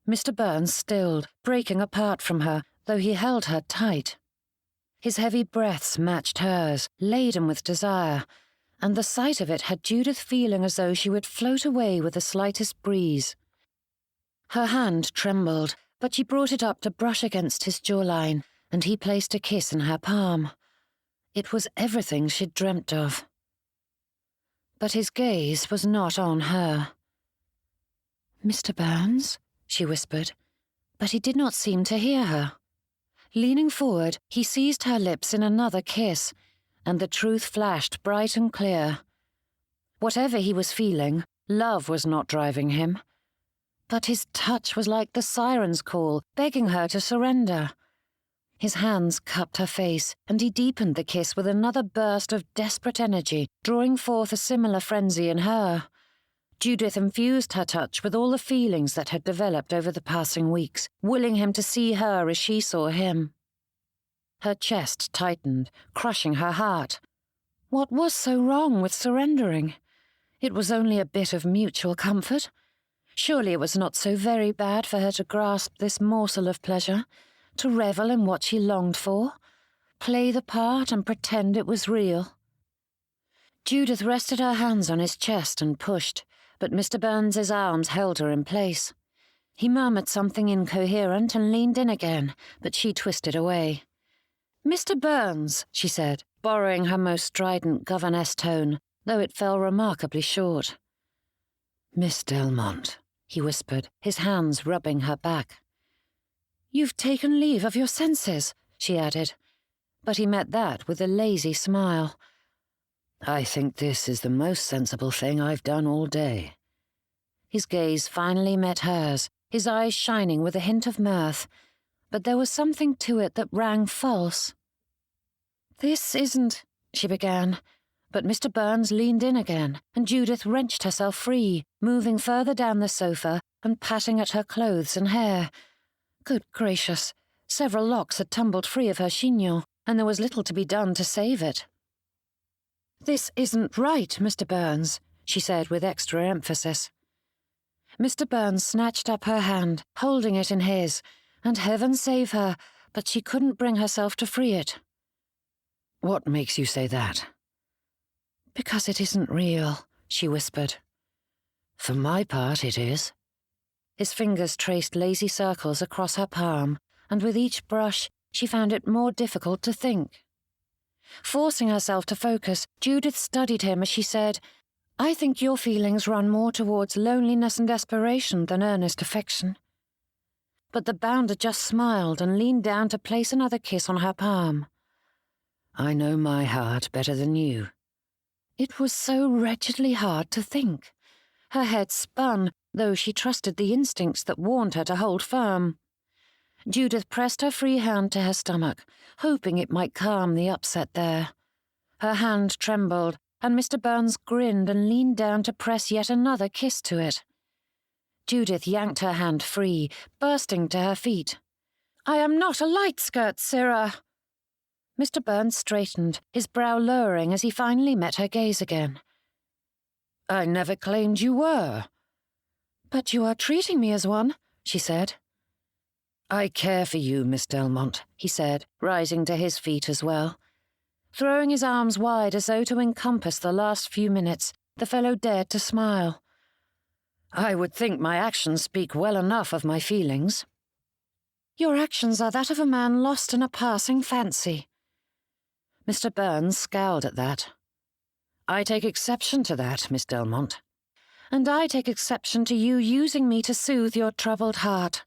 Mr. Byrnes stilled, breaking apart from her, though he held her tight. His heavy breaths matched hers, laden with desire, and the sight of it had Judith feeling as though she would float away with the slightest breeze. Her hand trembled, but she brought it up to brush against his jawline, and he placed a kiss in her palm. It was everything she'd dreamt of. But his gaze was not on her. "Mr. Byrnes?" she whispered, but he did not seem to hear her. Leaning forward, he seized her lips in another kiss, and the truth flashed bright and clear. Whatever he was feeling, love was not driving him. But his touch was like the siren's call, begging her to surrender. His hands cupped her face, and he deepened the kiss with another burst of desperate energy, drawing forth a similar frenzy in her. Judith infused her touch with all the feelings that had developed over the passing weeks, willing him to see her as she saw him. Her chest tightened, crushing her heart. What was so wrong with surrendering? It was only a bit of mutual comfort. Surely it was not so very bad for her to grasp this morsel of pleasure, to revel in what she longed for, play the part and pretend it was real. Judith rested her hands on his chest and pushed, but Mr. Byrnes's arms held her in place. He murmured something incoherent and leaned in again, but she twisted away. "Mr. Byrnes," she said, borrowing her most strident governess tone, though it fell remarkably short. "Miss Delmonte," he whispered, his hands rubbing her back. "You've taken leave of your senses," she added, but he met that with a lazy smile. "I think this is the most sensible thing I've done all day." His gaze finally met hers, his eyes shining with a hint of mirth, but there was something to it that rang false. "This isn't," she began, but Mr. Byrnes leaned in again, and Judith wrenched herself free, moving further down the sofa and patting at her clothes and hair. Good gracious, several locks had tumbled free of her chignon, and there was little to be done to save it. "This isn't right, Mr. Byrnes," she said with extra emphasis. Mr. Byrnes snatched up her hand, holding it in his, and heaven save her, but she couldn't bring herself to free it. "What makes you say that?" "Because it isn't real," she whispered. "For my part, it is." His fingers traced lazy circles across her palm, and with each brush, she found it more difficult to think. Forcing herself to focus, Judith studied him as she said, "I think your feelings run more towards loneliness and desperation than earnest affection." But the bounder just smiled and leaned down to place another kiss on her palm. "I know my heart better than you." It was so wretchedly hard to think. Her head spun, though she trusted the instincts that warned her to hold firm. Judith pressed her free hand to her stomach, hoping it might calm the upset there. Her hand trembled, and Mr. Byrnes grinned and leaned down to press yet another kiss to it. Judith yanked her hand free, bursting to her feet. "I am not a light skirt, sirrah." Mr. Byrnes straightened, his brow lowering as he finally met her gaze again. "I never claimed you were." "But you are treating me as one," she said. "I care for you, Miss Delmonte," he said, rising to his feet as well. Throwing his arms wide as though to encompass the last few minutes, the fellow dared to smile. "I would think my actions speak well enough of my feelings." "Your actions are that of a man lost in a passing fancy." Mr. Byrnes scowled at that. "I take exception to that, Miss Delmonte." "And I take exception to you using me to soothe your troubled heart."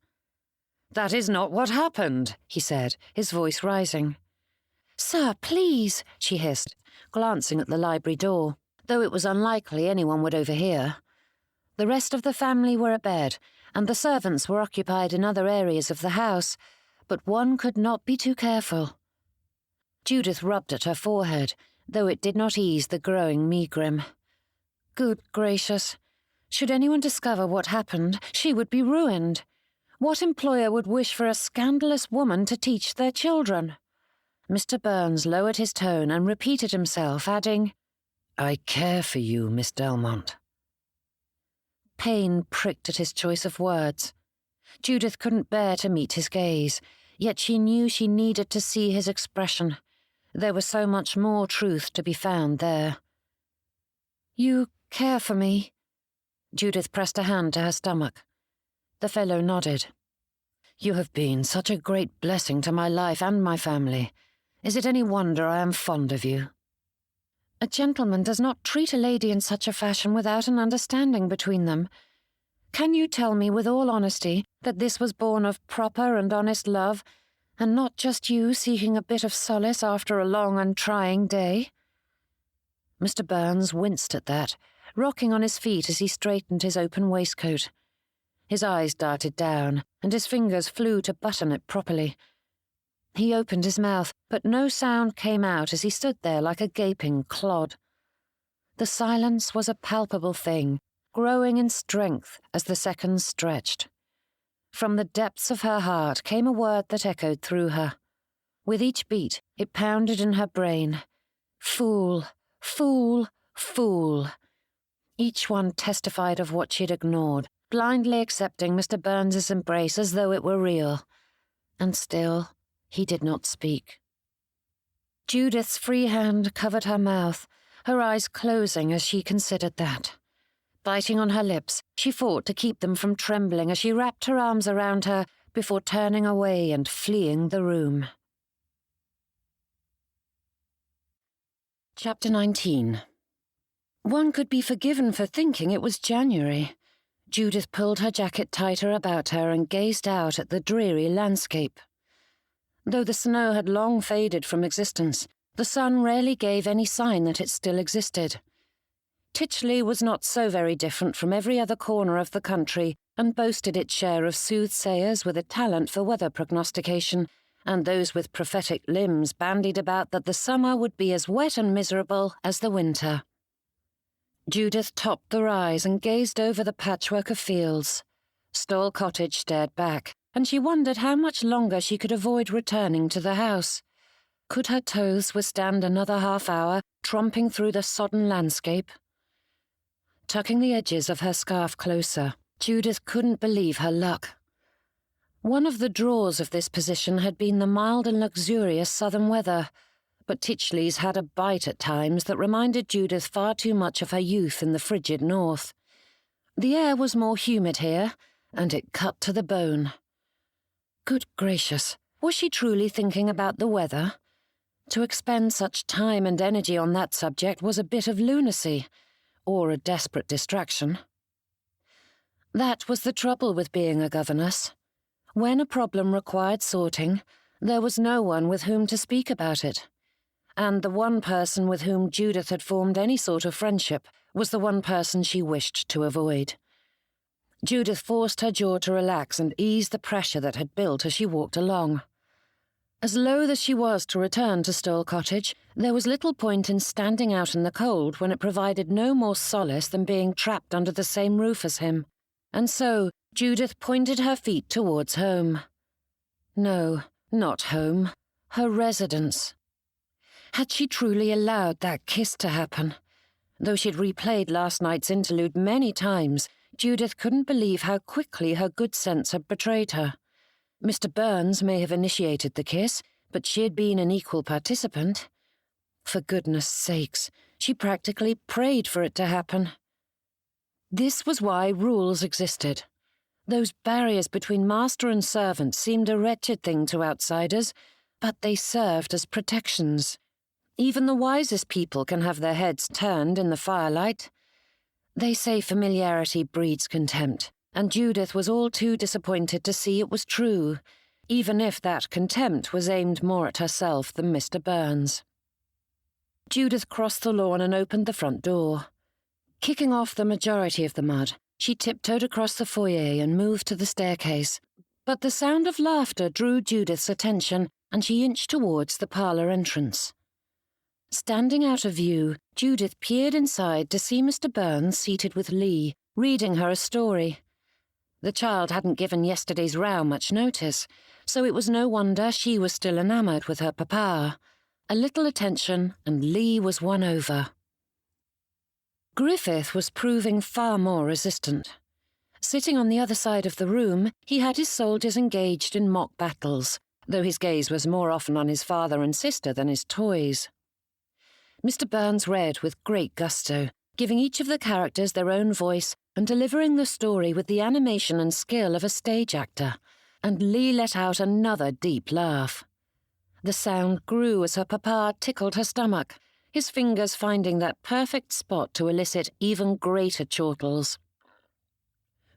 "That is not what happened," he said, his voice rising. "Sir, please," she hissed, glancing at the library door, though it was unlikely anyone would overhear. The rest of the family were abed, and the servants were occupied in other areas of the house, but one could not be too careful. Judith rubbed at her forehead, though it did not ease the growing megrim. Good gracious! Should anyone discover what happened, she would be ruined. What employer would wish for a scandalous woman to teach their children? Mr. Byrnes lowered his tone and repeated himself, adding, "I care for you, Miss Delmonte." Pain pricked at his choice of words. Judith couldn't bear to meet his gaze, yet she knew she needed to see his expression. There was so much more truth to be found there. "You care for me?" Judith pressed a hand to her stomach. The fellow nodded. "You have been such a great blessing to my life and my family. Is it any wonder I am fond of you?" "A gentleman does not treat a lady in such a fashion without an understanding between them. Can you tell me with all honesty that this was born of proper and honest love, and not just you seeking a bit of solace after a long and trying day?" Mr. Byrnes winced at that, rocking on his feet as he straightened his open waistcoat. His eyes darted down, and his fingers flew to button it properly. He opened his mouth, but no sound came out as he stood there like a gaping clod. The silence was a palpable thing, growing in strength as the seconds stretched. From the depths of her heart came a word that echoed through her. With each beat, it pounded in her brain. Fool, fool, fool. Each one testified of what she'd ignored, blindly accepting Mr. Byrnes's embrace as though it were real. And still, he did not speak. Judith's free hand covered her mouth, her eyes closing as she considered that. Biting on her lips, she fought to keep them from trembling as she wrapped her arms around her before turning away and fleeing the room. Chapter 19. One could be forgiven for thinking it was January. Judith pulled her jacket tighter about her and gazed out at the dreary landscape. Though the snow had long faded from existence, the sun rarely gave any sign that it still existed. Titchley was not so very different from every other corner of the country, and boasted its share of soothsayers with a talent for weather prognostication, and those with prophetic limbs bandied about that the summer would be as wet and miserable as the winter. Judith topped the rise and gazed over the patchwork of fields. Stawell Cottage stared back, and she wondered how much longer she could avoid returning to the house. Could her toes withstand another half-hour, tromping through the sodden landscape? Tucking the edges of her scarf closer, Judith couldn't believe her luck. One of the draws of this position had been the mild and luxurious southern weather, but Titchley's had a bite at times that reminded Judith far too much of her youth in the frigid north. The air was more humid here, and it cut to the bone. Good gracious, was she truly thinking about the weather? To expend such time and energy on that subject was a bit of lunacy, or a desperate distraction. That was the trouble with being a governess. When a problem required sorting, there was no one with whom to speak about it. And the one person with whom Judith had formed any sort of friendship was the one person she wished to avoid. Judith forced her jaw to relax and ease the pressure that had built as she walked along. As loath as she was to return to Stawell Cottage, there was little point in standing out in the cold when it provided no more solace than being trapped under the same roof as him. And so Judith pointed her feet towards home. No, not home. Her residence. Had she truly allowed that kiss to happen? Though she'd replayed last night's interlude many times, Judith couldn't believe how quickly her good sense had betrayed her. Mr. Byrnes may have initiated the kiss, but she had been an equal participant. For goodness sakes, she practically prayed for it to happen. This was why rules existed. Those barriers between master and servant seemed a wretched thing to outsiders, but they served as protections. Even the wisest people can have their heads turned in the firelight. They say familiarity breeds contempt, and Judith was all too disappointed to see it was true, even if that contempt was aimed more at herself than Mr. Byrnes. Judith crossed the lawn and opened the front door. Kicking off the majority of the mud, she tiptoed across the foyer and moved to the staircase, but the sound of laughter drew Judith's attention, and she inched towards the parlour entrance. Standing out of view, Judith peered inside to see Mr. Byrnes seated with Lee, reading her a story. The child hadn't given yesterday's row much notice, so it was no wonder she was still enamoured with her papa. A little attention, and Lee was won over. Griffith was proving far more resistant. Sitting on the other side of the room, he had his soldiers engaged in mock battles, though his gaze was more often on his father and sister than his toys. Mr. Byrnes read with great gusto, giving each of the characters their own voice and delivering the story with the animation and skill of a stage actor, and Lee let out another deep laugh. The sound grew as her papa tickled her stomach, his fingers finding that perfect spot to elicit even greater chortles.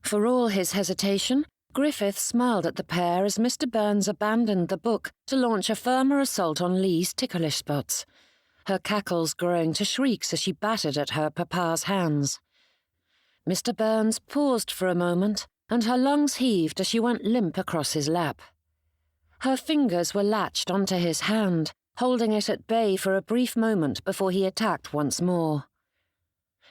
For all his hesitation, Griffith smiled at the pair as Mr. Byrnes abandoned the book to launch a firmer assault on Lee's ticklish spots, her cackles growing to shrieks as she battered at her papa's hands. Mr. Byrnes paused for a moment, and her lungs heaved as she went limp across his lap. Her fingers were latched onto his hand, holding it at bay for a brief moment before he attacked once more.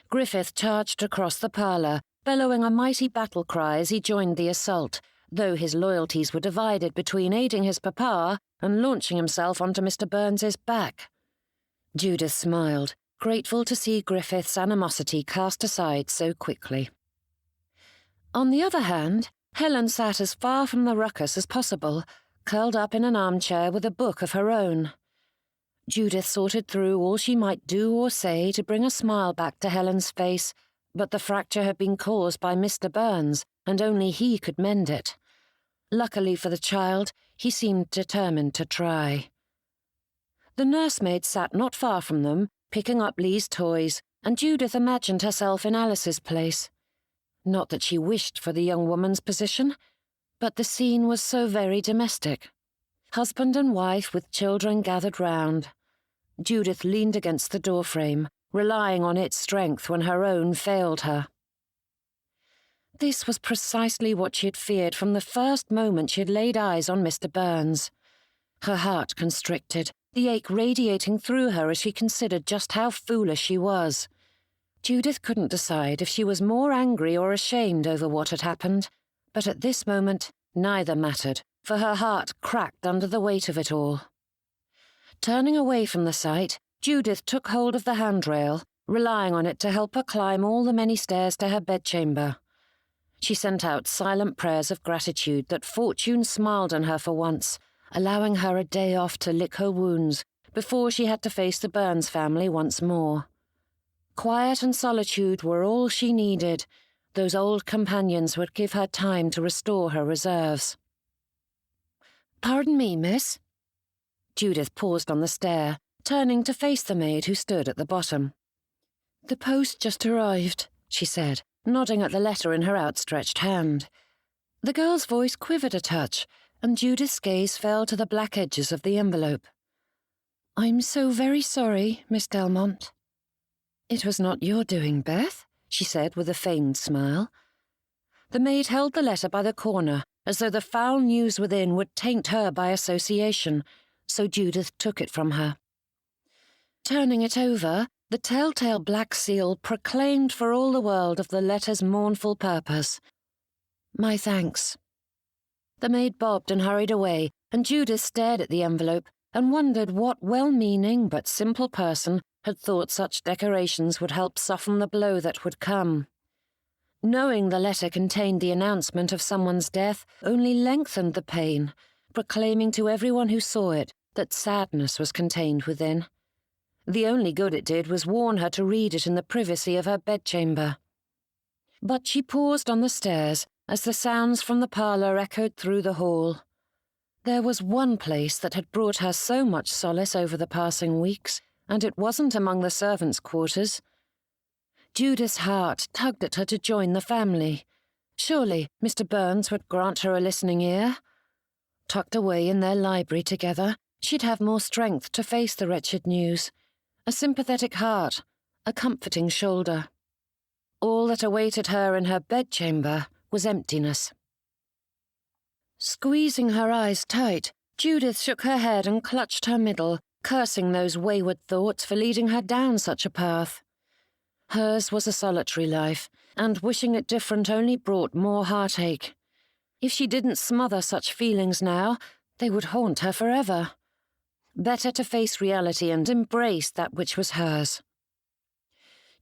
Griffith charged across the parlour, bellowing a mighty battle cry as he joined the assault, though his loyalties were divided between aiding his papa and launching himself onto Mr. Byrnes's back. Judith smiled, grateful to see Griffith's animosity cast aside so quickly. On the other hand, Helen sat as far from the ruckus as possible, curled up in an armchair with a book of her own. Judith sorted through all she might do or say to bring a smile back to Helen's face, but the fracture had been caused by Mr. Byrnes, and only he could mend it. Luckily for the child, he seemed determined to try. The nursemaid sat not far from them, picking up Lee's toys, and Judith imagined herself in Alice's place. Not that she wished for the young woman's position, but the scene was so very domestic. Husband and wife with children gathered round. Judith leaned against the doorframe, relying on its strength when her own failed her. This was precisely what she had feared from the first moment she had laid eyes on Mr. Byrnes. Her heart constricted, the ache radiating through her as she considered just how foolish she was. Judith couldn't decide if she was more angry or ashamed over what had happened, but at this moment neither mattered, for her heart cracked under the weight of it all. Turning away from the sight, Judith took hold of the handrail, relying on it to help her climb all the many stairs to her bedchamber. She sent out silent prayers of gratitude that fortune smiled on her for once, allowing her a day off to lick her wounds before she had to face the Byrnes family once more. Quiet and solitude were all she needed. Those old companions would give her time to restore her reserves. "Pardon me, miss." Judith paused on the stair, turning to face the maid who stood at the bottom. "The post just arrived," she said, nodding at the letter in her outstretched hand. The girl's voice quivered a touch, and Judith's gaze fell to the black edges of the envelope. "I'm so very sorry, Miss Delmonte." "It was not your doing, Beth," she said with a feigned smile. The maid held the letter by the corner, as though the foul news within would taint her by association, so Judith took it from her. Turning it over, the telltale black seal proclaimed for all the world of the letter's mournful purpose. "My thanks." The maid bobbed and hurried away, and Judith stared at the envelope and wondered what well-meaning but simple person had thought such decorations would help soften the blow that would come. Knowing the letter contained the announcement of someone's death only lengthened the pain, proclaiming to everyone who saw it that sadness was contained within. The only good it did was warn her to read it in the privacy of her bedchamber. But she paused on the stairs as the sounds from the parlour echoed through the hall. There was one place that had brought her so much solace over the passing weeks, and it wasn't among the servants' quarters. Judith's heart tugged at her to join the family. Surely Mr. Byrnes would grant her a listening ear. Tucked away in their library together, she'd have more strength to face the wretched news. A sympathetic heart, a comforting shoulder. All that awaited her in her bedchamber was emptiness. Squeezing her eyes tight, Judith shook her head and clutched her middle, cursing those wayward thoughts for leading her down such a path. Hers was a solitary life, and wishing it different only brought more heartache. If she didn't smother such feelings now, they would haunt her forever. Better to face reality and embrace that which was hers.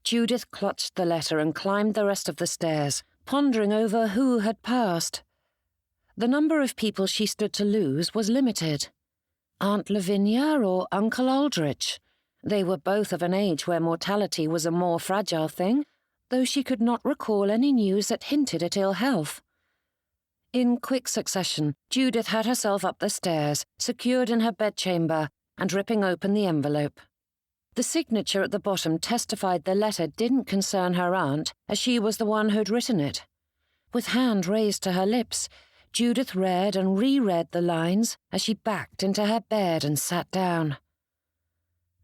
Judith clutched the letter and climbed the rest of the stairs, pondering over who had passed. The number of people she stood to lose was limited. Aunt Lavinia or Uncle Aldrich. They were both of an age where mortality was a more fragile thing, though she could not recall any news that hinted at ill health. In quick succession, Judith had herself up the stairs, secured in her bedchamber, and ripping open the envelope. The signature at the bottom testified the letter didn't concern her aunt, as she was the one who'd written it. With hand raised to her lips, Judith read and reread the lines as she backed into her bed and sat down.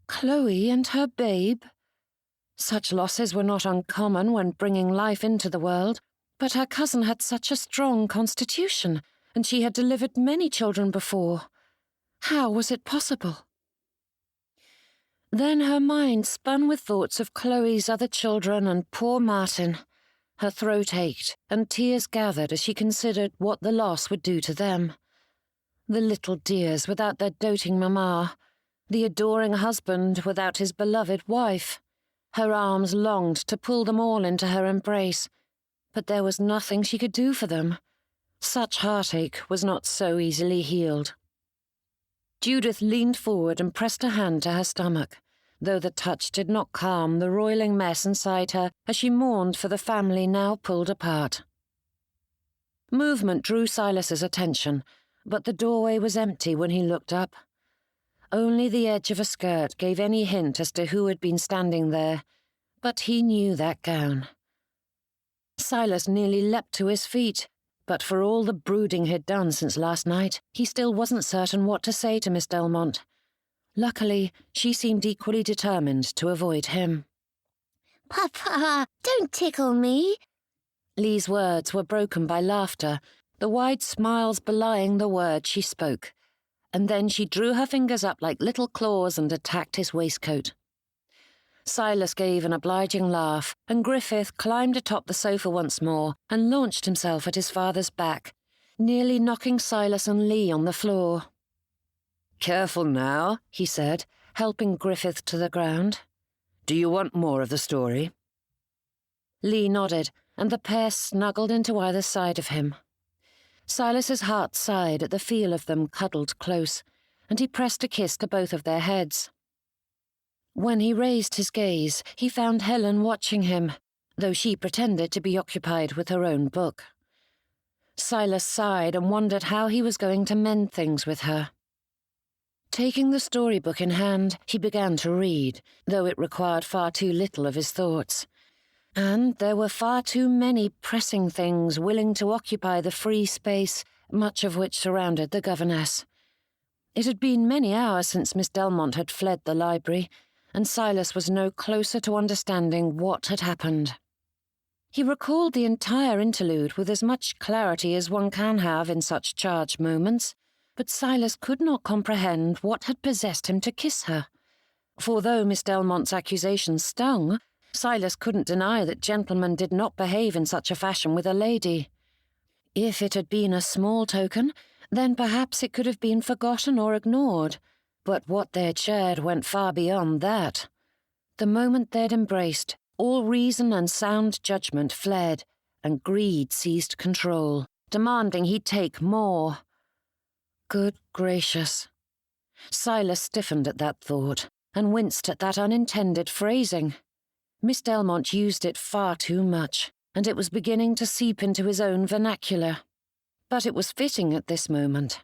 Chloe and her babe. Such losses were not uncommon when bringing life into the world, but her cousin had such a strong constitution, and she had delivered many children before. How was it possible? Then her mind spun with thoughts of Chloe's other children and poor Martin. Her throat ached, and tears gathered as she considered what the loss would do to them. The little dears without their doting mamma, the adoring husband without his beloved wife. Her arms longed to pull them all into her embrace, but there was nothing she could do for them. Such heartache was not so easily healed. Judith leaned forward and pressed a hand to her stomach, though the touch did not calm the roiling mess inside her as she mourned for the family now pulled apart. Movement drew Silas's attention, but the doorway was empty when he looked up. Only the edge of a skirt gave any hint as to who had been standing there, but he knew that gown. Silas nearly leapt to his feet, but for all the brooding he'd done since last night, he still wasn't certain what to say to Miss Delmonte. Luckily, she seemed equally determined to avoid him. "Papa, don't tickle me." Lee's words were broken by laughter, the wide smiles belying the words she spoke, and then she drew her fingers up like little claws and attacked his waistcoat. Silas gave an obliging laugh, and Griffith climbed atop the sofa once more and launched himself at his father's back, nearly knocking Silas and Lee on the floor. "Careful now," he said, helping Griffith to the ground. "Do you want more of the story?" Lee nodded, and the pair snuggled into either side of him. Silas's heart sighed at the feel of them cuddled close, and he pressed a kiss to both of their heads. When he raised his gaze, he found Helen watching him, though she pretended to be occupied with her own book. Silas sighed and wondered how he was going to mend things with her. Taking the storybook in hand, he began to read, though it required far too little of his thoughts. And there were far too many pressing things willing to occupy the free space, much of which surrounded the governess. It had been many hours since Miss Delmonte had fled the library, and Silas was no closer to understanding what had happened. He recalled the entire interlude with as much clarity as one can have in such charged moments, but Silas could not comprehend what had possessed him to kiss her. For though Miss Delmonte's accusations stung, Silas couldn't deny that gentlemen did not behave in such a fashion with a lady. If it had been a small token, then perhaps it could have been forgotten or ignored, but what they'd shared went far beyond that. The moment they'd embraced, all reason and sound judgment fled, and greed seized control, demanding he'd take more. Good gracious. Silas stiffened at that thought, and winced at that unintended phrasing. Miss Delmonte used it far too much, and it was beginning to seep into his own vernacular. But it was fitting at this moment.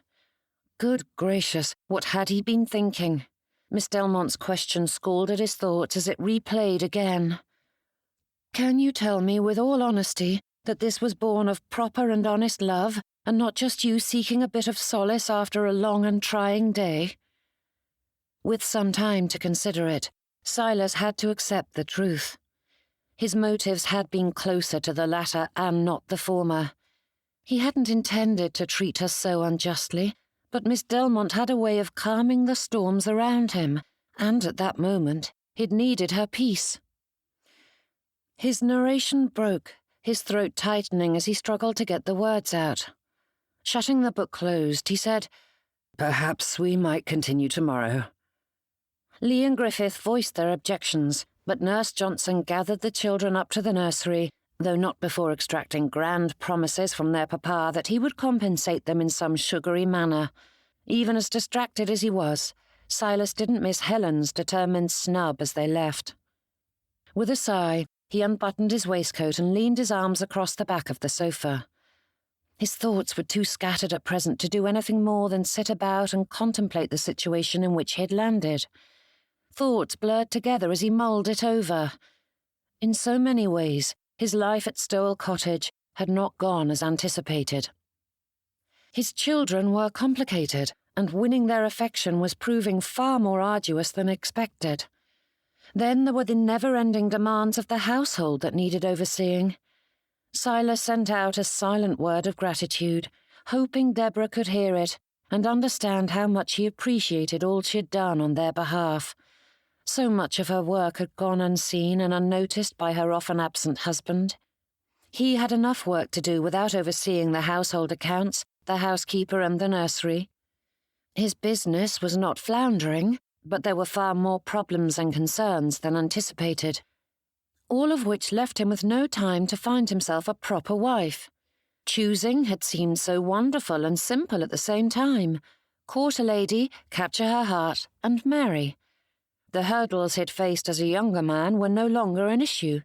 Good gracious, what had he been thinking? Miss Delmonte's question scalded his thoughts as it replayed again. "Can you tell me with all honesty that this was born of proper and honest love, and not just you seeking a bit of solace after a long and trying day?" With some time to consider it, Silas had to accept the truth. His motives had been closer to the latter and not the former. He hadn't intended to treat her so unjustly, but Miss Delmonte had a way of calming the storms around him, and at that moment he'd needed her peace. His narration broke, his throat tightening as he struggled to get the words out. Shutting the book closed, he said, "Perhaps we might continue tomorrow." Lee and Griffith voiced their objections, but Nurse Johnson gathered the children up to the nursery, though not before extracting grand promises from their papa that he would compensate them in some sugary manner. Even as distracted as he was, Silas didn't miss Helen's determined snub as they left. With a sigh, he unbuttoned his waistcoat and leaned his arms across the back of the sofa. His thoughts were too scattered at present to do anything more than sit about and contemplate the situation in which he had landed. Thoughts blurred together as he mulled it over. In so many ways, his life at Stowell Cottage had not gone as anticipated. His children were complicated, and winning their affection was proving far more arduous than expected. Then there were the never-ending demands of the household that needed overseeing. Silas sent out a silent word of gratitude, hoping Deborah could hear it and understand how much he appreciated all she had done on their behalf. So much of her work had gone unseen and unnoticed by her often absent husband. He had enough work to do without overseeing the household accounts, the housekeeper and the nursery. His business was not floundering, but there were far more problems and concerns than anticipated, all of which left him with no time to find himself a proper wife. Choosing had seemed so wonderful and simple at the same time. Court a lady, capture her heart, and marry. The hurdles he'd faced as a younger man were no longer an issue,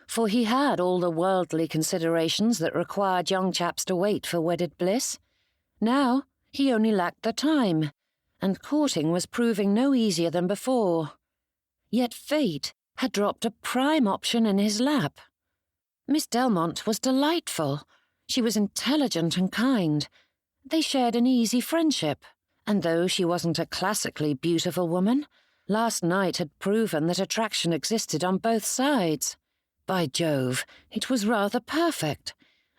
for he had all the worldly considerations that required young chaps to wait for wedded bliss. Now he only lacked the time, and courting was proving no easier than before. Yet fate had dropped a prime option in his lap. Miss Delmonte was delightful. She was intelligent and kind. They shared an easy friendship, and though she wasn't a classically beautiful woman, last night had proven that attraction existed on both sides. By Jove, it was rather perfect,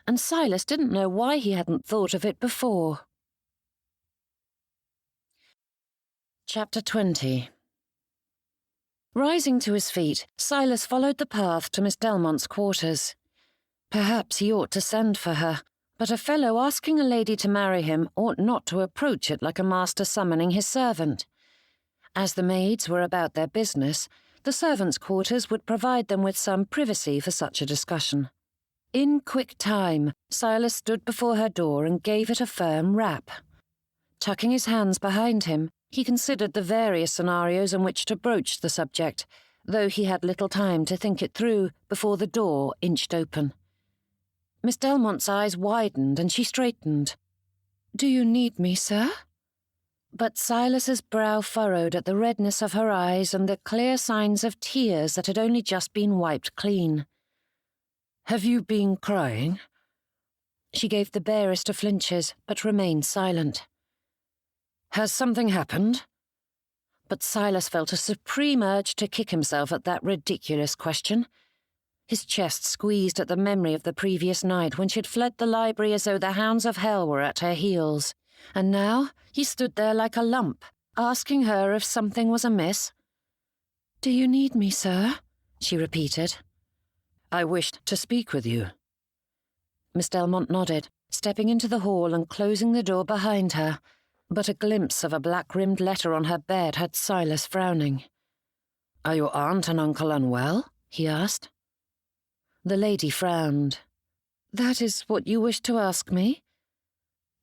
and Silas didn't know why he hadn't thought of it before. Chapter 20. Rising to his feet, Silas followed the path to Miss Delmonte's quarters. Perhaps he ought to send for her, but a fellow asking a lady to marry him ought not to approach it like a master summoning his servant. As the maids were about their business, the servants' quarters would provide them with some privacy for such a discussion. In quick time, Silas stood before her door and gave it a firm rap. Tucking his hands behind him, he considered the various scenarios in which to broach the subject, though he had little time to think it through before the door inched open. Miss Delmonte's eyes widened and she straightened. "Do you need me, sir?" But Silas's brow furrowed at the redness of her eyes and the clear signs of tears that had only just been wiped clean. "Have you been crying?" She gave the barest of flinches, but remained silent. "Has something happened?" But Silas felt a supreme urge to kick himself at that ridiculous question. His chest squeezed at the memory of the previous night when she had fled the library as though the hounds of hell were at her heels. And now he stood there like a lump, asking her if something was amiss. "Do you need me, sir?" she repeated. "I wished to speak with you." Miss Delmonte nodded, stepping into the hall and closing the door behind her, but a glimpse of a black-rimmed letter on her bed had Silas frowning. "Are your aunt and uncle unwell?" he asked. The lady frowned. "That is what you wish to ask me?"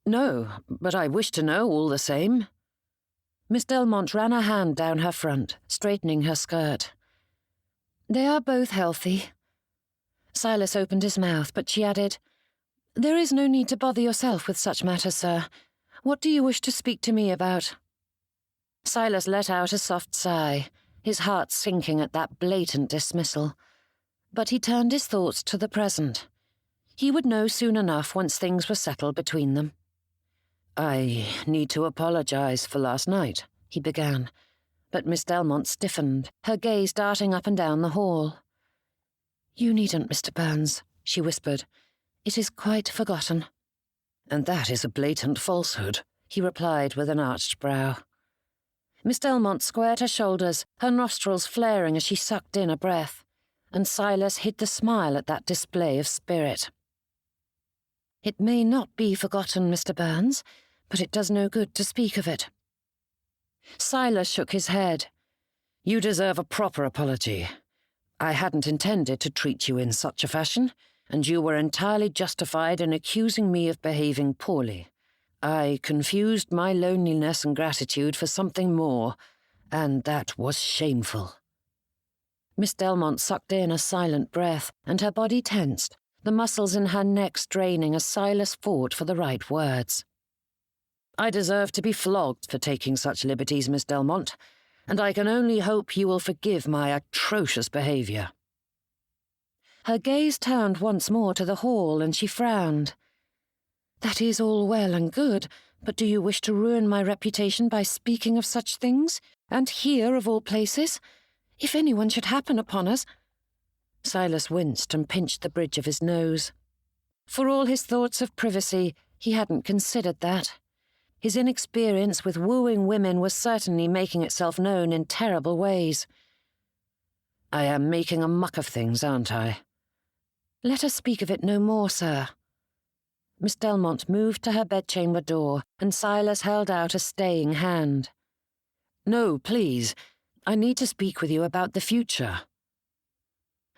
"No, but I wish to know all the same." Miss Delmonte ran a hand down her front, straightening her skirt. "They are both healthy." Silas opened his mouth, but she added, "There is no need to bother yourself with such matters, sir. What do you wish to speak to me about?" Silas let out a soft sigh, his heart sinking at that blatant dismissal. But he turned his thoughts to the present. He would know soon enough once things were settled between them. "I need to apologize for last night," he began, but Miss Delmonte stiffened, her gaze darting up and down the hall. "You needn't, Mr. Byrnes," she whispered. "It is quite forgotten." "And that is a blatant falsehood," he replied with an arched brow. Miss Delmonte squared her shoulders, her nostrils flaring as she sucked in a breath. and Silas hid the smile at that display of spirit. "It may not be forgotten, Mr. Byrnes, but it does no good to speak of it." Silas shook his head. "You deserve a proper apology. I hadn't intended to treat you in such a fashion, and you were entirely justified in accusing me of behaving poorly. I confused my loneliness and gratitude for something more, and that was shameful." Miss Delmonte sucked in a silent breath, and her body tensed, the muscles in her neck straining as Silas fought for the right words. "I deserve to be flogged for taking such liberties, Miss Delmonte, and I can only hope you will forgive my atrocious behaviour." Her gaze turned once more to the hall, and she frowned. "That is all well and good, but do you wish to ruin my reputation by speaking of such things? And here, of all places? If anyone should happen upon us—" Silas winced and pinched the bridge of his nose. For all his thoughts of privacy, he hadn't considered that. His inexperience with wooing women was certainly making itself known in terrible ways. "I am making a muck of things, aren't I?" "Let us speak of it no more, sir." Miss Delmonte moved to her bedchamber door, and Silas held out a staying hand. "No, please. I need to speak with you about the future."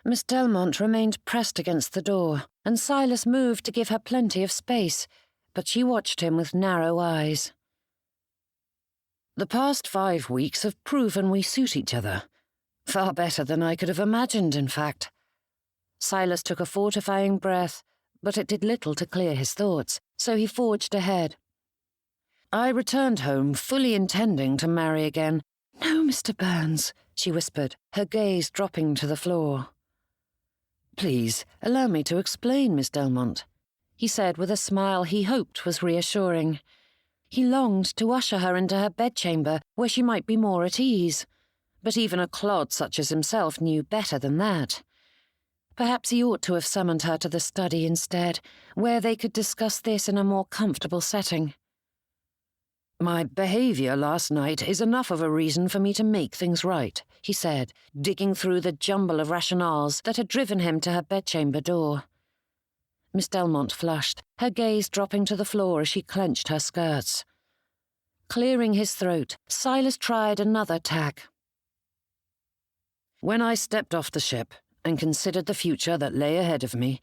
Miss Delmonte remained pressed against the door, and Silas moved to give her plenty of space, but she watched him with narrow eyes. "The past 5 weeks have proven we suit each other. Far better than I could have imagined, in fact." Silas took a fortifying breath, but it did little to clear his thoughts, so he forged ahead. "I returned home fully intending to marry again." "No, Mr. Byrnes," she whispered, her gaze dropping to the floor. "Please, allow me to explain, Miss Delmonte," he said with a smile he hoped was reassuring. He longed to usher her into her bedchamber where she might be more at ease, but even a clod such as himself knew better than that. Perhaps he ought to have summoned her to the study instead, where they could discuss this in a more comfortable setting. "My behaviour last night is enough of a reason for me to make things right," he said, digging through the jumble of rationales that had driven him to her bedchamber door. Miss Delmonte flushed, her gaze dropping to the floor as she clenched her skirts. Clearing his throat, Silas tried another tack. "When I stepped off the ship and considered the future that lay ahead of me,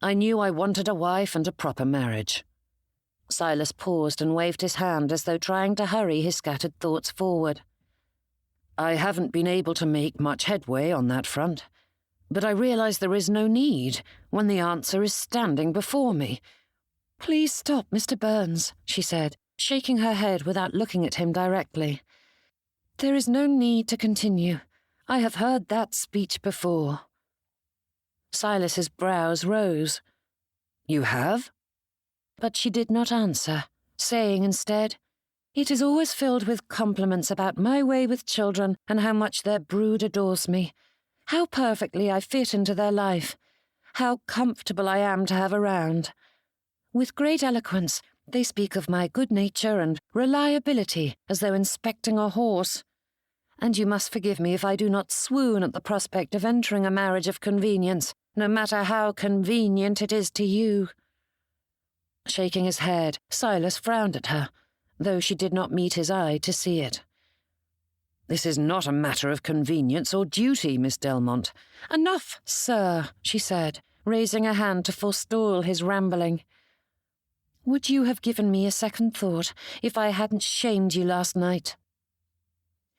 I knew I wanted a wife and a proper marriage." Silas paused and waved his hand as though trying to hurry his scattered thoughts forward. "I haven't been able to make much headway on that front, but I realize there is no need when the answer is standing before me." "Please stop, Mr. Byrnes," she said, shaking her head without looking at him directly. "There is no need to continue. I have heard that speech before." Silas's brows rose. "You have?" But she did not answer, saying instead, "It is always filled with compliments about my way with children and how much their brood adores me, how perfectly I fit into their life, how comfortable I am to have around. With great eloquence, they speak of my good nature and reliability as though inspecting a horse. And you must forgive me if I do not swoon at the prospect of entering a marriage of convenience, no matter how convenient it is to you." Shaking his head, Silas frowned at her, though she did not meet his eye to see it. "This is not a matter of convenience or duty, Miss Delmonte." "Enough, sir," she said, raising a hand to forestall his rambling. "Would you have given me a second thought if I hadn't shamed you last night?"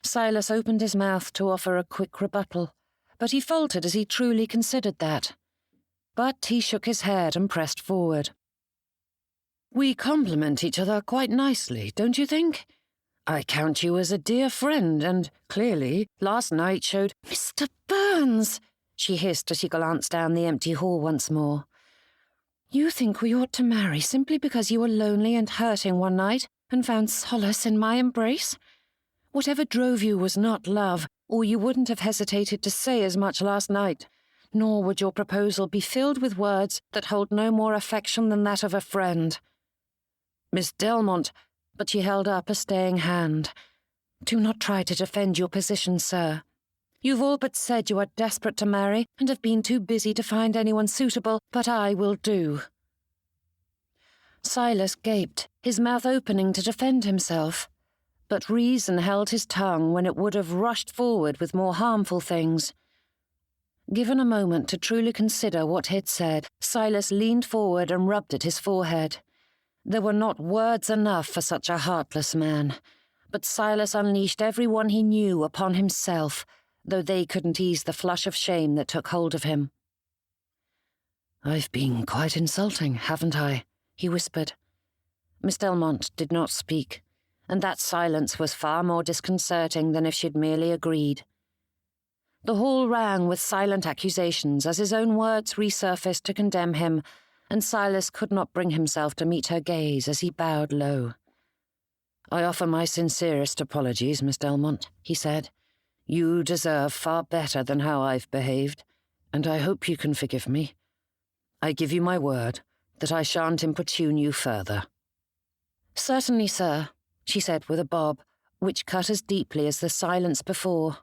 Silas opened his mouth to offer a quick rebuttal, but he faltered as he truly considered that. But he shook his head and pressed forward. "We complement each other quite nicely, don't you think? I count you as a dear friend, and clearly last night showed—" "Mr. Byrnes!" she hissed as she glanced down the empty hall once more. "You think we ought to marry simply because you were lonely and hurting one night and found solace in my embrace? Whatever drove you was not love, or you wouldn't have hesitated to say as much last night, nor would your proposal be filled with words that hold no more affection than that of a friend." "Miss Delmonte," but she held up a staying hand. "Do not try to defend your position, sir. You've all but said you are desperate to marry and have been too busy to find anyone suitable, but I will do." Silas gaped, his mouth opening to defend himself. But reason held his tongue when it would have rushed forward with more harmful things. Given a moment to truly consider what he'd said, Silas leaned forward and rubbed at his forehead. There were not words enough for such a heartless man, but Silas unleashed everyone he knew upon himself, though they couldn't ease the flush of shame that took hold of him. "I've been quite insulting, haven't I?" he whispered. Miss Delmonte did not speak, and that silence was far more disconcerting than if she'd merely agreed. The hall rang with silent accusations as his own words resurfaced to condemn him, and Silas could not bring himself to meet her gaze as he bowed low. "I offer my sincerest apologies, Miss Delmonte," he said. "You deserve far better than how I've behaved, and I hope you can forgive me. I give you my word that I shan't importune you further." "Certainly, sir," she said with a bob, which cut as deeply as the silence before.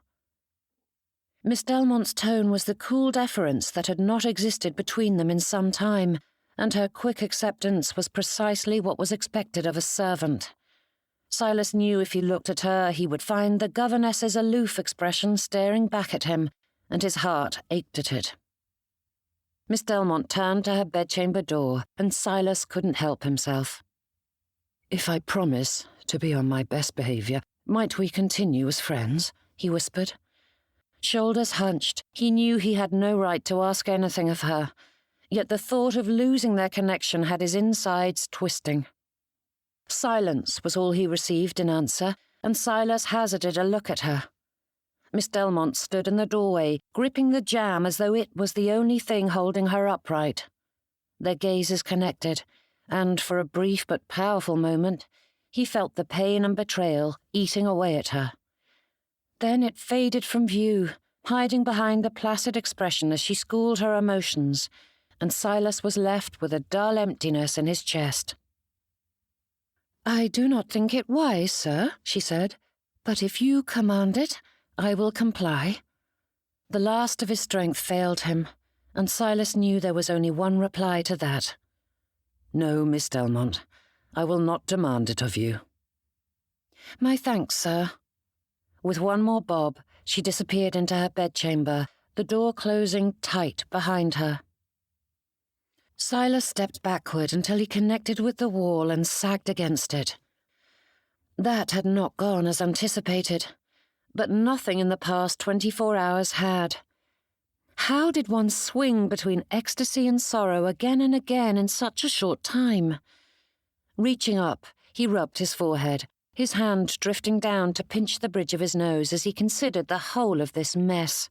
Miss Delmonte's tone was the cool deference that had not existed between them in some time, and her quick acceptance was precisely what was expected of a servant. Silas knew if he looked at her he would find the governess's aloof expression staring back at him, and his heart ached at it. Miss Delmonte turned to her bedchamber door, and Silas couldn't help himself. "If I promise to be on my best behaviour, might we continue as friends?" he whispered. Shoulders hunched, he knew he had no right to ask anything of her, yet the thought of losing their connection had his insides twisting. Silence was all he received in answer, and Silas hazarded a look at her. Miss Delmonte stood in the doorway, gripping the jamb as though it was the only thing holding her upright. Their gazes connected, and for a brief but powerful moment, he felt the pain and betrayal eating away at her. Then it faded from view, hiding behind a placid expression as she schooled her emotions, and Silas was left with a dull emptiness in his chest. "I do not think it wise, sir," she said, "but if you command it, I will comply." The last of his strength failed him, and Silas knew there was only one reply to that. "No, Miss Delmonte, I will not demand it of you." "My thanks, sir." With one more bob, she disappeared into her bedchamber, the door closing tight behind her. Silas stepped backward until he connected with the wall and sagged against it. That had not gone as anticipated, but nothing in the past 24 hours had. How did one swing between ecstasy and sorrow again and again in such a short time? Reaching up, he rubbed his forehead, his hand drifting down to pinch the bridge of his nose as he considered the whole of this mess.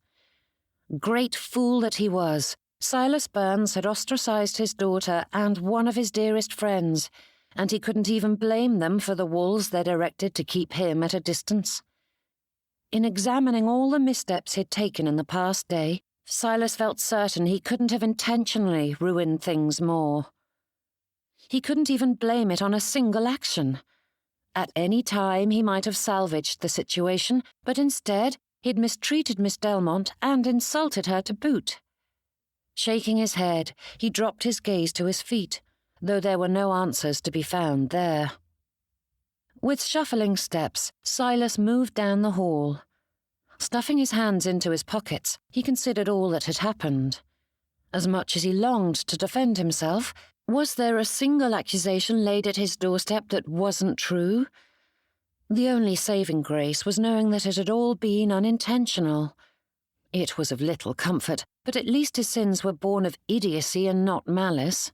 Great fool that he was, Silas Byrnes had ostracized his daughter and one of his dearest friends, and he couldn't even blame them for the walls they'd erected to keep him at a distance. In examining all the missteps he'd taken in the past day, Silas felt certain he couldn't have intentionally ruined things more. He couldn't even blame it on a single action. At any time he might have salvaged the situation, but instead he'd mistreated Miss Delmonte and insulted her to boot. Shaking his head, he dropped his gaze to his feet, though there were no answers to be found there. With shuffling steps, Silas moved down the hall. Stuffing his hands into his pockets, he considered all that had happened. As much as he longed to defend himself, was there a single accusation laid at his doorstep that wasn't true? The only saving grace was knowing that it had all been unintentional. It was of little comfort, but at least his sins were born of idiocy and not malice.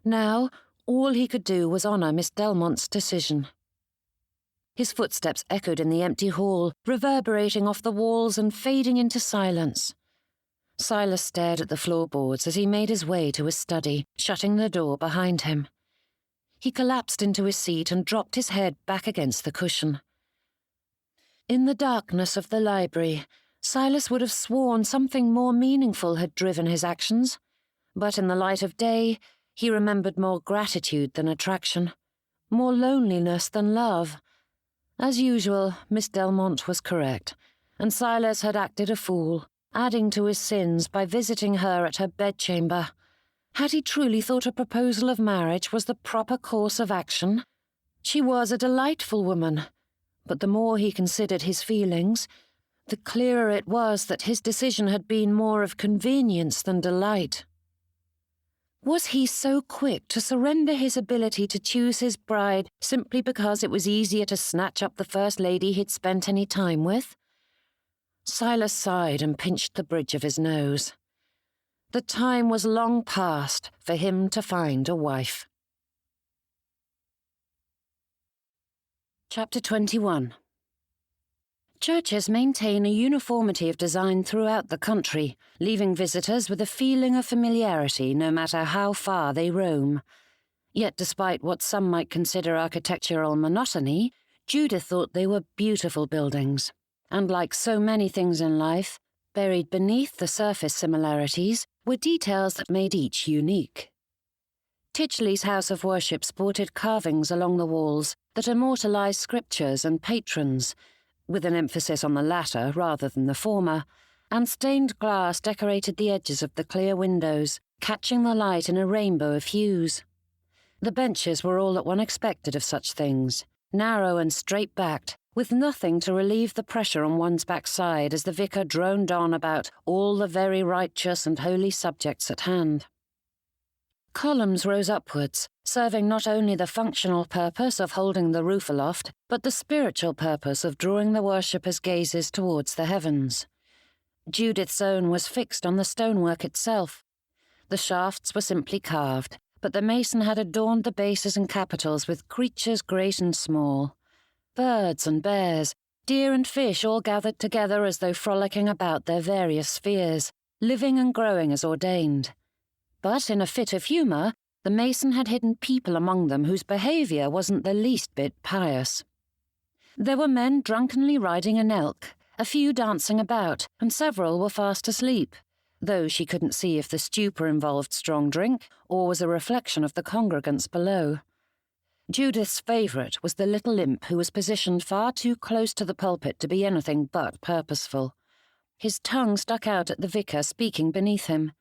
Now, all he could do was honour Miss Delmonte's decision. His footsteps echoed in the empty hall, reverberating off the walls and fading into silence. Silas stared at the floorboards as he made his way to his study, shutting the door behind him. He collapsed into his seat and dropped his head back against the cushion. In the darkness of the library, Silas would have sworn something more meaningful had driven his actions, but in the light of day, he remembered more gratitude than attraction, more loneliness than love. As usual, Miss Delmonte was correct, and Silas had acted a fool, adding to his sins by visiting her at her bedchamber. Had he truly thought a proposal of marriage was the proper course of action? She was a delightful woman, but the more he considered his feelings, the clearer it was that his decision had been more of convenience than delight. Was he so quick to surrender his ability to choose his bride simply because it was easier to snatch up the first lady he'd spent any time with? Silas sighed and pinched the bridge of his nose. The time was long past for him to find a wife. Chapter 21. Churches maintain a uniformity of design throughout the country, leaving visitors with a feeling of familiarity no matter how far they roam. Yet despite what some might consider architectural monotony, Judith thought they were beautiful buildings. And like so many things in life, buried beneath the surface similarities were details that made each unique. Titchley's house of worship sported carvings along the walls that immortalized scriptures and patrons, with an emphasis on the latter rather than the former, and stained glass decorated the edges of the clear windows, catching the light in a rainbow of hues. The benches were all that one expected of such things, narrow and straight-backed, with nothing to relieve the pressure on one's backside as the vicar droned on about all the very righteous and holy subjects at hand. Columns rose upwards, serving not only the functional purpose of holding the roof aloft, but the spiritual purpose of drawing the worshippers' gazes towards the heavens. Judith's own was fixed on the stonework itself. The shafts were simply carved, but the mason had adorned the bases and capitals with creatures great and small. Birds and bears, deer and fish all gathered together as though frolicking about their various spheres, living and growing as ordained. But in a fit of humour, the mason had hidden people among them whose behaviour wasn't the least bit pious. There were men drunkenly riding an elk, a few dancing about, and several were fast asleep, though she couldn't see if the stupor involved strong drink or was a reflection of the congregants below. Judith's favourite was the little imp who was positioned far too close to the pulpit to be anything but purposeful. His tongue stuck out at the vicar speaking beneath him.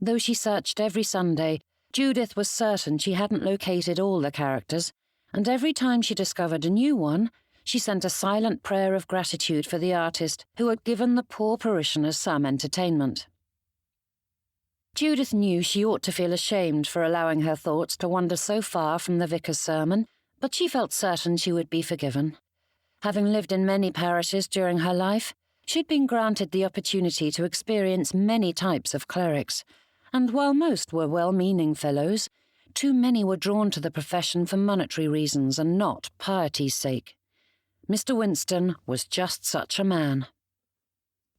Though she searched every Sunday, Judith was certain she hadn't located all the characters, and every time she discovered a new one, she sent a silent prayer of gratitude for the artist who had given the poor parishioners some entertainment. Judith knew she ought to feel ashamed for allowing her thoughts to wander so far from the vicar's sermon, but she felt certain she would be forgiven. Having lived in many parishes during her life, she'd been granted the opportunity to experience many types of clerics, and while most were well-meaning fellows, too many were drawn to the profession for monetary reasons and not piety's sake. Mr. Winston was just such a man.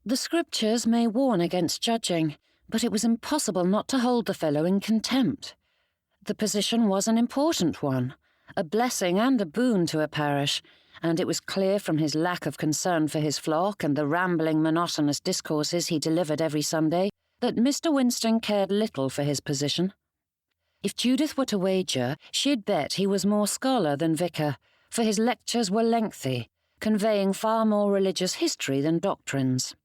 The scriptures may warn against judging, but it was impossible not to hold the fellow in contempt. The position was an important one, a blessing and a boon to a parish, and it was clear from his lack of concern for his flock and the rambling, monotonous discourses he delivered every Sunday that Mr. Winston cared little for his position. If Judith were to wager, she'd bet he was more scholar than vicar, for his lectures were lengthy, conveying far more religious history than doctrines.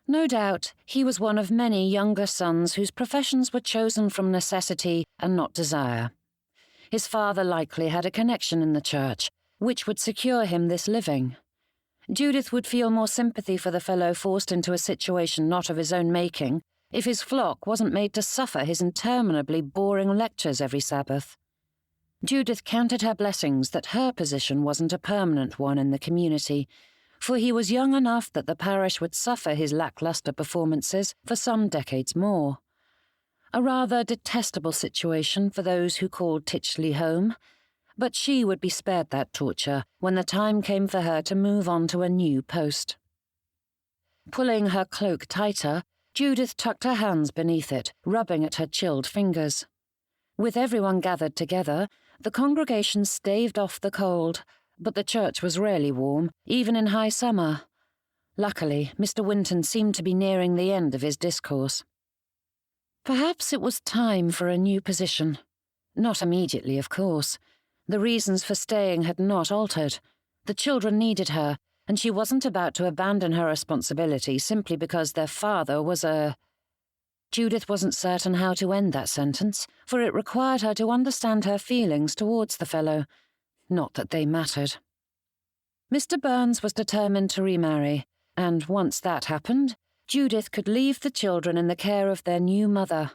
No doubt he was one of many younger sons whose professions were chosen from necessity and not desire. His father likely had a connection in the church, which would secure him this living. Judith would feel more sympathy for the fellow forced into a situation not of his own making if his flock wasn't made to suffer his interminably boring lectures every Sabbath. Judith counted her blessings that her position wasn't a permanent one in the community, for he was young enough that the parish would suffer his lacklustre performances for some decades more. A rather detestable situation for those who called Titchley home, but she would be spared that torture when the time came for her to move on to a new post. Pulling her cloak tighter, Judith tucked her hands beneath it, rubbing at her chilled fingers. With everyone gathered together, the congregation staved off the cold, but the church was rarely warm, even in high summer. Luckily, Mr. Winton seemed to be nearing the end of his discourse. Perhaps it was time for a new position. Not immediately, of course. The reasons for staying had not altered. The children needed her, and she wasn't about to abandon her responsibility simply because their father was a... Judith wasn't certain how to end that sentence, for it required her to understand her feelings towards the fellow. Not that they mattered. Mr. Byrnes was determined to remarry, and once that happened, Judith could leave the children in the care of their new mother.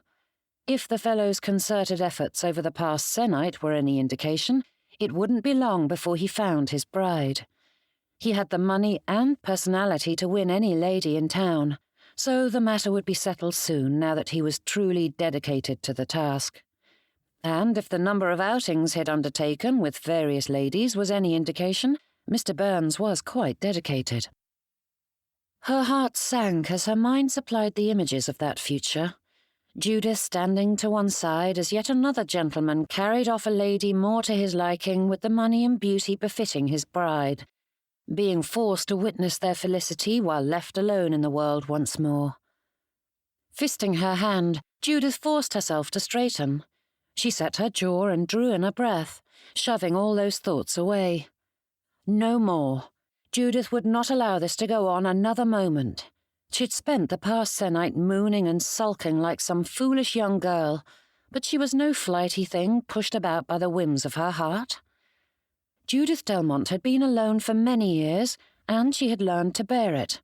If the fellow's concerted efforts over the past se'nnight were any indication, it wouldn't be long before he found his bride. He had the money and personality to win any lady in town, so the matter would be settled soon now that he was truly dedicated to the task. And if the number of outings he'd undertaken with various ladies was any indication, Mr. Byrnes was quite dedicated. Her heart sank as her mind supplied the images of that future. Judith standing to one side as yet another gentleman carried off a lady more to his liking with the money and beauty befitting his bride, being forced to witness their felicity while left alone in the world once more. Fisting her hand, Judith forced herself to straighten. She set her jaw and drew in a breath, shoving all those thoughts away. No more. Judith would not allow this to go on another moment. She'd spent the past se'nnight mooning and sulking like some foolish young girl, but she was no flighty thing pushed about by the whims of her heart. Judith Delmonte had been alone for many years, and she had learned to bear it.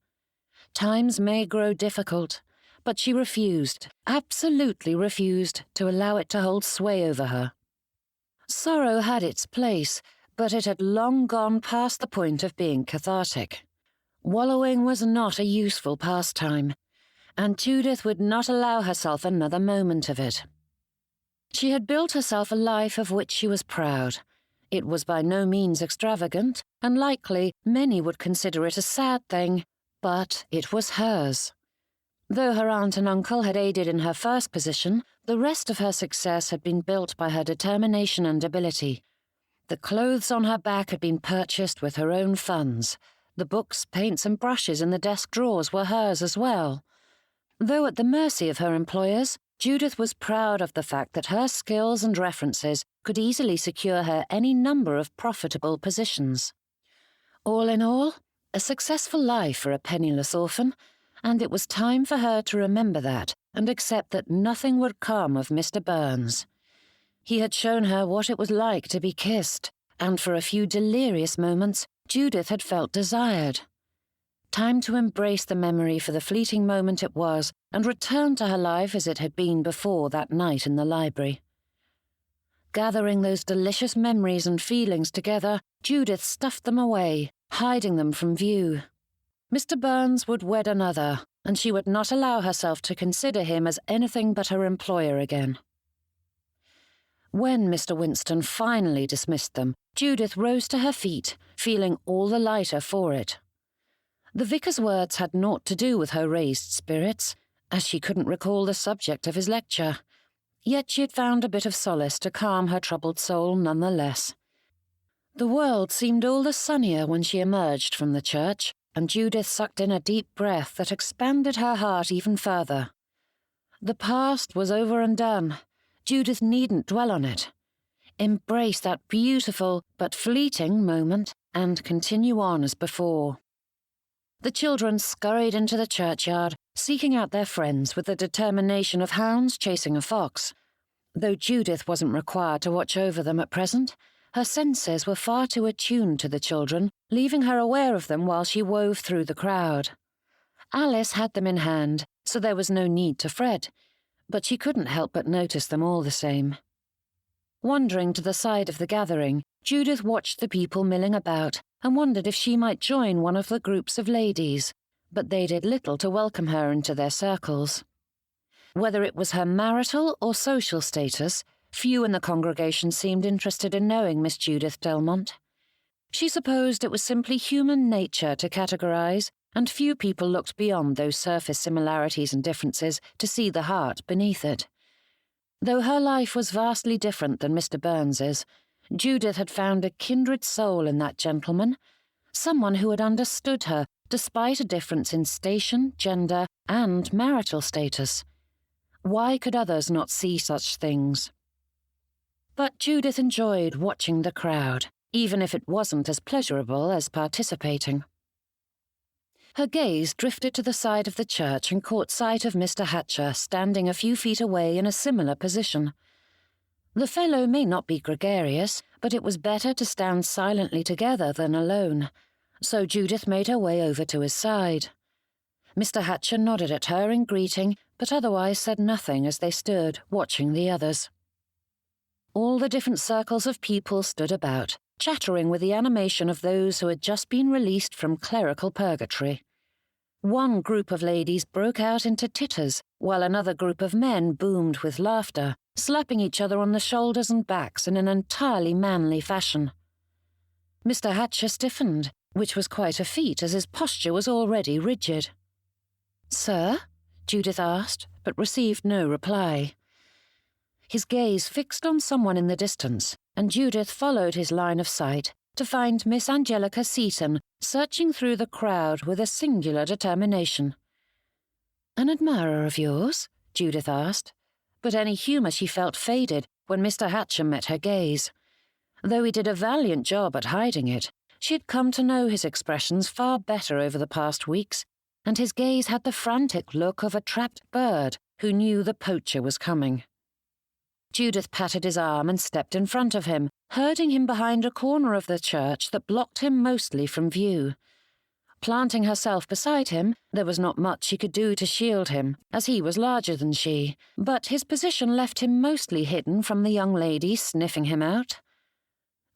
Times may grow difficult, but she refused, absolutely refused, to allow it to hold sway over her. Sorrow had its place, but it had long gone past the point of being cathartic. Wallowing was not a useful pastime, and Judith would not allow herself another moment of it. She had built herself a life of which she was proud. It was by no means extravagant, and likely many would consider it a sad thing, but it was hers. Though her aunt and uncle had aided in her first position, the rest of her success had been built by her determination and ability. The clothes on her back had been purchased with her own funds. The books, paints, and brushes in the desk drawers were hers as well. Though at the mercy of her employers, Judith was proud of the fact that her skills and references could easily secure her any number of profitable positions. All in all, a successful life for a penniless orphan, and it was time for her to remember that and accept that nothing would come of Mr. Byrnes. He had shown her what it was like to be kissed, and for a few delirious moments, Judith had felt desired. Time to embrace the memory for the fleeting moment it was and return to her life as it had been before that night in the library. Gathering those delicious memories and feelings together, Judith stuffed them away, hiding them from view. Mr. Byrnes would wed another, and she would not allow herself to consider him as anything but her employer again. When Mr. Winston finally dismissed them, Judith rose to her feet, feeling all the lighter for it. The vicar's words had naught to do with her raised spirits, as she couldn't recall the subject of his lecture. Yet she had found a bit of solace to calm her troubled soul nonetheless. The world seemed all the sunnier when she emerged from the church, and Judith sucked in a deep breath that expanded her heart even further. The past was over and done. Judith needn't dwell on it. Embrace that beautiful but fleeting moment and continue on as before. The children scurried into the churchyard, seeking out their friends with the determination of hounds chasing a fox. Though Judith wasn't required to watch over them at present, her senses were far too attuned to the children, leaving her aware of them while she wove through the crowd. Alice had them in hand, so there was no need to fret, but she couldn't help but notice them all the same. Wandering to the side of the gathering, Judith watched the people milling about and wondered if she might join one of the groups of ladies, but they did little to welcome her into their circles. Whether it was her marital or social status, few in the congregation seemed interested in knowing Miss Judith Delmonte. She supposed it was simply human nature to categorize, and few people looked beyond those surface similarities and differences to see the heart beneath it. Though her life was vastly different than Mr. Byrnes's, Judith had found a kindred soul in that gentleman, someone who had understood her despite a difference in station, gender, and marital status. Why could others not see such things? But Judith enjoyed watching the crowd, even if it wasn't as pleasurable as participating. Her gaze drifted to the side of the church and caught sight of Mr. Hatcher standing a few feet away in a similar position. The fellow may not be gregarious, but it was better to stand silently together than alone, so Judith made her way over to his side. Mr. Hatcher nodded at her in greeting, but otherwise said nothing as they stood, watching the others. All the different circles of people stood about, chattering with the animation of those who had just been released from clerical purgatory. One group of ladies broke out into titters, while another group of men boomed with laughter, slapping each other on the shoulders and backs in an entirely manly fashion. Mr. Hatcher stiffened, which was quite a feat as his posture was already rigid. "Sir?" Judith asked, but received no reply. His gaze fixed on someone in the distance, and Judith followed his line of sight to find Miss Angelica Seton searching through the crowd with a singular determination. "An admirer of yours?" Judith asked, but any humour she felt faded when Mr. Hatcher met her gaze. Though he did a valiant job at hiding it, she had come to know his expressions far better over the past weeks, and his gaze had the frantic look of a trapped bird who knew the poacher was coming. Judith patted his arm and stepped in front of him, herding him behind a corner of the church that blocked him mostly from view. Planting herself beside him, there was not much she could do to shield him, as he was larger than she, but his position left him mostly hidden from the young lady sniffing him out.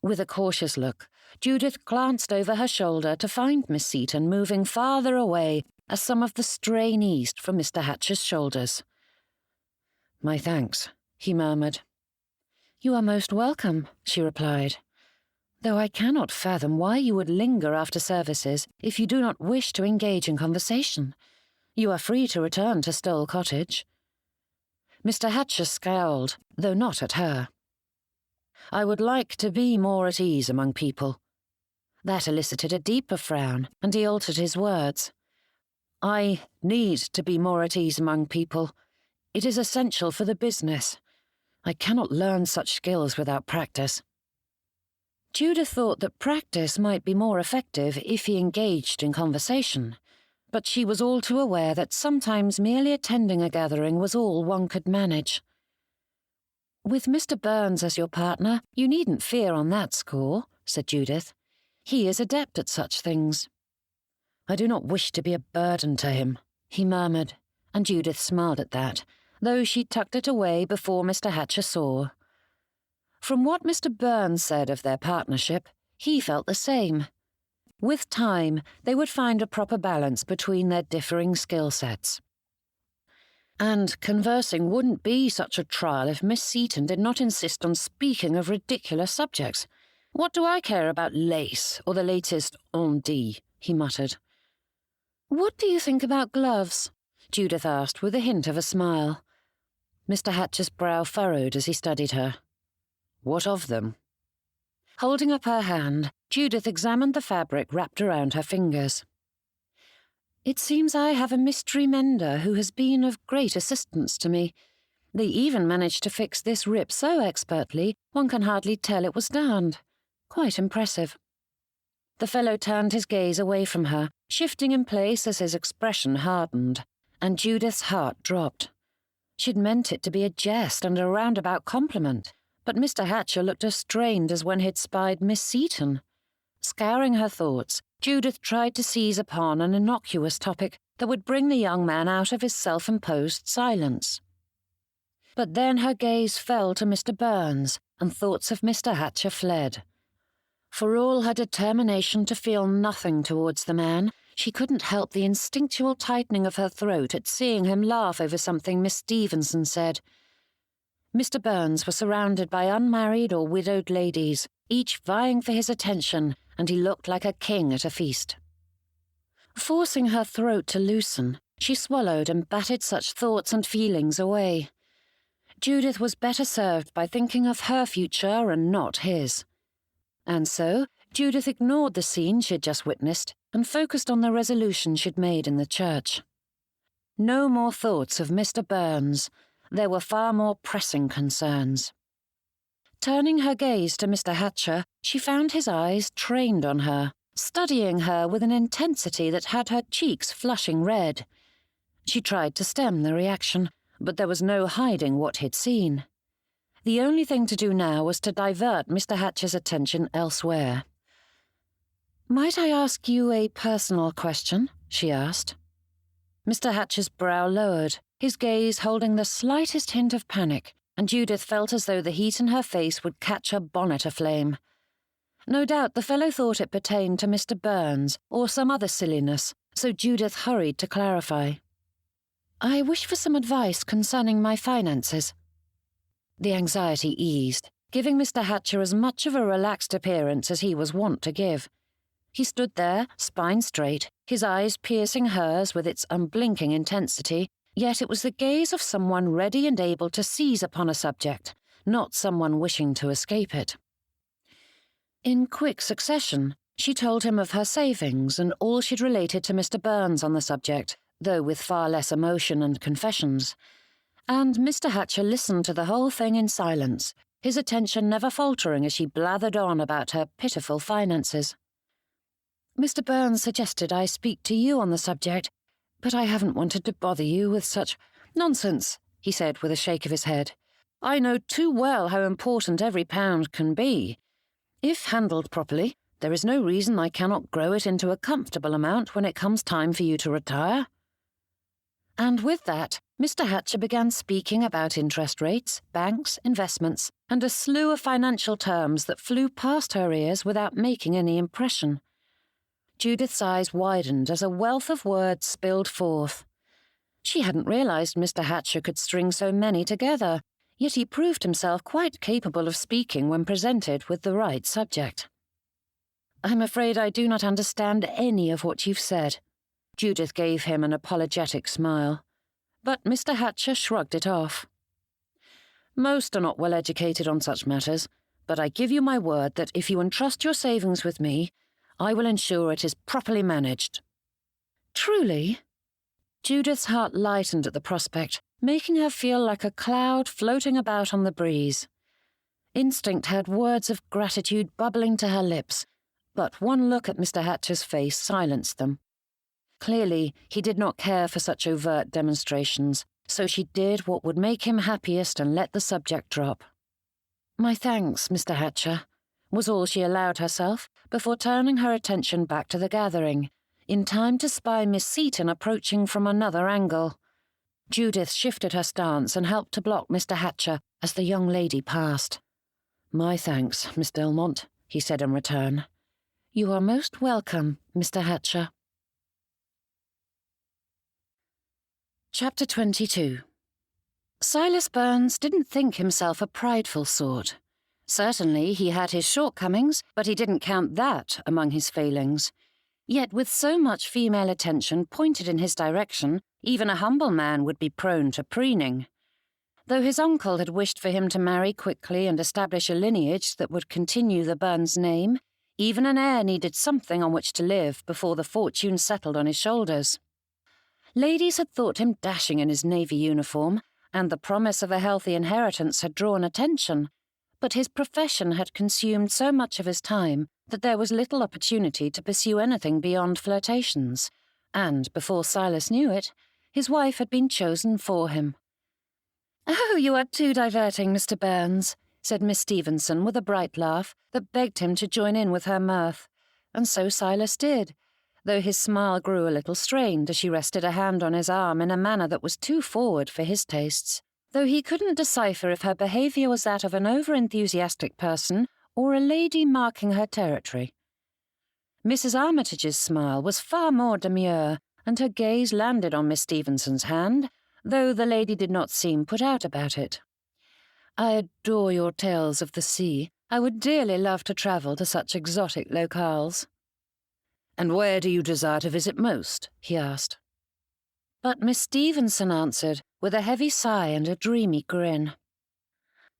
With a cautious look, Judith glanced over her shoulder to find Miss Seton moving farther away as some of the strain eased from Mr. Hatcher's shoulders. "My thanks," he murmured. "You are most welcome," she replied, "though I cannot fathom why you would linger after services if you do not wish to engage in conversation. You are free to return to Stowell Cottage." Mr. Hatcher scowled, though not at her. "I would like to be more at ease among people." That elicited a deeper frown, and he altered his words. "I need to be more at ease among people. It is essential for the business. I cannot learn such skills without practice." Judith thought that practice might be more effective if he engaged in conversation, but she was all too aware that sometimes merely attending a gathering was all one could manage. "With Mr. Byrnes as your partner, you needn't fear on that score," said Judith. "He is adept at such things." "I do not wish to be a burden to him," he murmured, and Judith smiled at that, though she tucked it away before Mr. Hatcher saw. From what Mr. Byrnes said of their partnership, he felt the same. With time, they would find a proper balance between their differing skill sets. And conversing wouldn't be such a trial if Miss Seton did not insist on speaking of ridiculous subjects. "What do I care about lace or the latest on dit?" he muttered. "What do you think about gloves?" Judith asked with a hint of a smile. Mr. Hatcher's brow furrowed as he studied her. "What of them?" Holding up her hand, Judith examined the fabric wrapped around her fingers. "It seems I have a mystery mender who has been of great assistance to me. They even managed to fix this rip so expertly one can hardly tell it was darned. Quite impressive." The fellow turned his gaze away from her, shifting in place as his expression hardened, and Judith's heart dropped. She'd meant it to be a jest and a roundabout compliment, but Mr. Hatcher looked as strained as when he'd spied Miss Seton. Scouring her thoughts, Judith tried to seize upon an innocuous topic that would bring the young man out of his self-imposed silence. But then her gaze fell to Mr. Byrnes, and thoughts of Mr. Hatcher fled. For all her determination to feel nothing towards the man, she couldn't help the instinctual tightening of her throat at seeing him laugh over something Miss Stevenson said. Mr. Byrnes was surrounded by unmarried or widowed ladies, each vying for his attention, and he looked like a king at a feast. Forcing her throat to loosen, she swallowed and batted such thoughts and feelings away. Judith was better served by thinking of her future and not his. And so, Judith ignored the scene she'd just witnessed and focused on the resolution she'd made in the church. No more thoughts of Mr. Byrnes. There were far more pressing concerns. Turning her gaze to Mr. Hatcher, she found his eyes trained on her, studying her with an intensity that had her cheeks flushing red. She tried to stem the reaction, but there was no hiding what he'd seen. The only thing to do now was to divert Mr. Hatcher's attention elsewhere. "Might I ask you a personal question?" she asked. Mr. Hatcher's brow lowered, his gaze holding the slightest hint of panic, and Judith felt as though the heat in her face would catch her bonnet aflame. No doubt the fellow thought it pertained to Mr. Byrnes or some other silliness, so Judith hurried to clarify. "I wish for some advice concerning my finances." The anxiety eased, giving Mr. Hatcher as much of a relaxed appearance as he was wont to give. He stood there, spine straight, his eyes piercing hers with its unblinking intensity, yet it was the gaze of someone ready and able to seize upon a subject, not someone wishing to escape it. In quick succession, she told him of her savings and all she'd related to Mr. Byrnes on the subject, though with far less emotion and confessions. And Mr. Hatcher listened to the whole thing in silence, his attention never faltering as she blathered on about her pitiful finances. "Mr. Byrnes suggested I speak to you on the subject, but I haven't wanted to bother you with such—" "Nonsense," he said with a shake of his head. "I know too well how important every pound can be. If handled properly, there is no reason I cannot grow it into a comfortable amount when it comes time for you to retire." And with that, Mr. Hatcher began speaking about interest rates, banks, investments, and a slew of financial terms that flew past her ears without making any impression. Judith's eyes widened as a wealth of words spilled forth. She hadn't realized Mr. Hatcher could string so many together, yet he proved himself quite capable of speaking when presented with the right subject. "I'm afraid I do not understand any of what you've said." Judith gave him an apologetic smile, but Mr. Hatcher shrugged it off. "Most are not well educated on such matters, but I give you my word that if you entrust your savings with me, I will ensure it is properly managed." "Truly?" Judith's heart lightened at the prospect, making her feel like a cloud floating about on the breeze. Instinct had words of gratitude bubbling to her lips, but one look at Mr. Hatcher's face silenced them. Clearly, he did not care for such overt demonstrations, so she did what would make him happiest and let the subject drop. "My thanks, Mr. Hatcher," was all she allowed herself before turning her attention back to the gathering, in time to spy Miss Seaton approaching from another angle. Judith shifted her stance and helped to block Mr. Hatcher as the young lady passed. "My thanks, Miss Delmonte," he said in return. "You are most welcome, Mr. Hatcher." Chapter 22. Silas Byrnes didn't think himself a prideful sort. Certainly he had his shortcomings, but he didn't count that among his failings. Yet with so much female attention pointed in his direction, even a humble man would be prone to preening. Though his uncle had wished for him to marry quickly and establish a lineage that would continue the Byrnes name, even an heir needed something on which to live before the fortune settled on his shoulders. Ladies had thought him dashing in his navy uniform, and the promise of a healthy inheritance had drawn attention, but his profession had consumed so much of his time that there was little opportunity to pursue anything beyond flirtations, and before Silas knew it, his wife had been chosen for him. "Oh, you are too diverting, Mr. Byrnes," said Miss Stevenson with a bright laugh that begged him to join in with her mirth, and so Silas did, though his smile grew a little strained as she rested a hand on his arm in a manner that was too forward for his tastes, though he couldn't decipher if her behaviour was that of an over-enthusiastic person or a lady marking her territory. Mrs. Armitage's smile was far more demure, and her gaze landed on Miss Stevenson's hand, though the lady did not seem put out about it. "I adore your tales of the sea. I would dearly love to travel to such exotic locales." "And where do you desire to visit most?" he asked. But Miss Stevenson answered with a heavy sigh and a dreamy grin.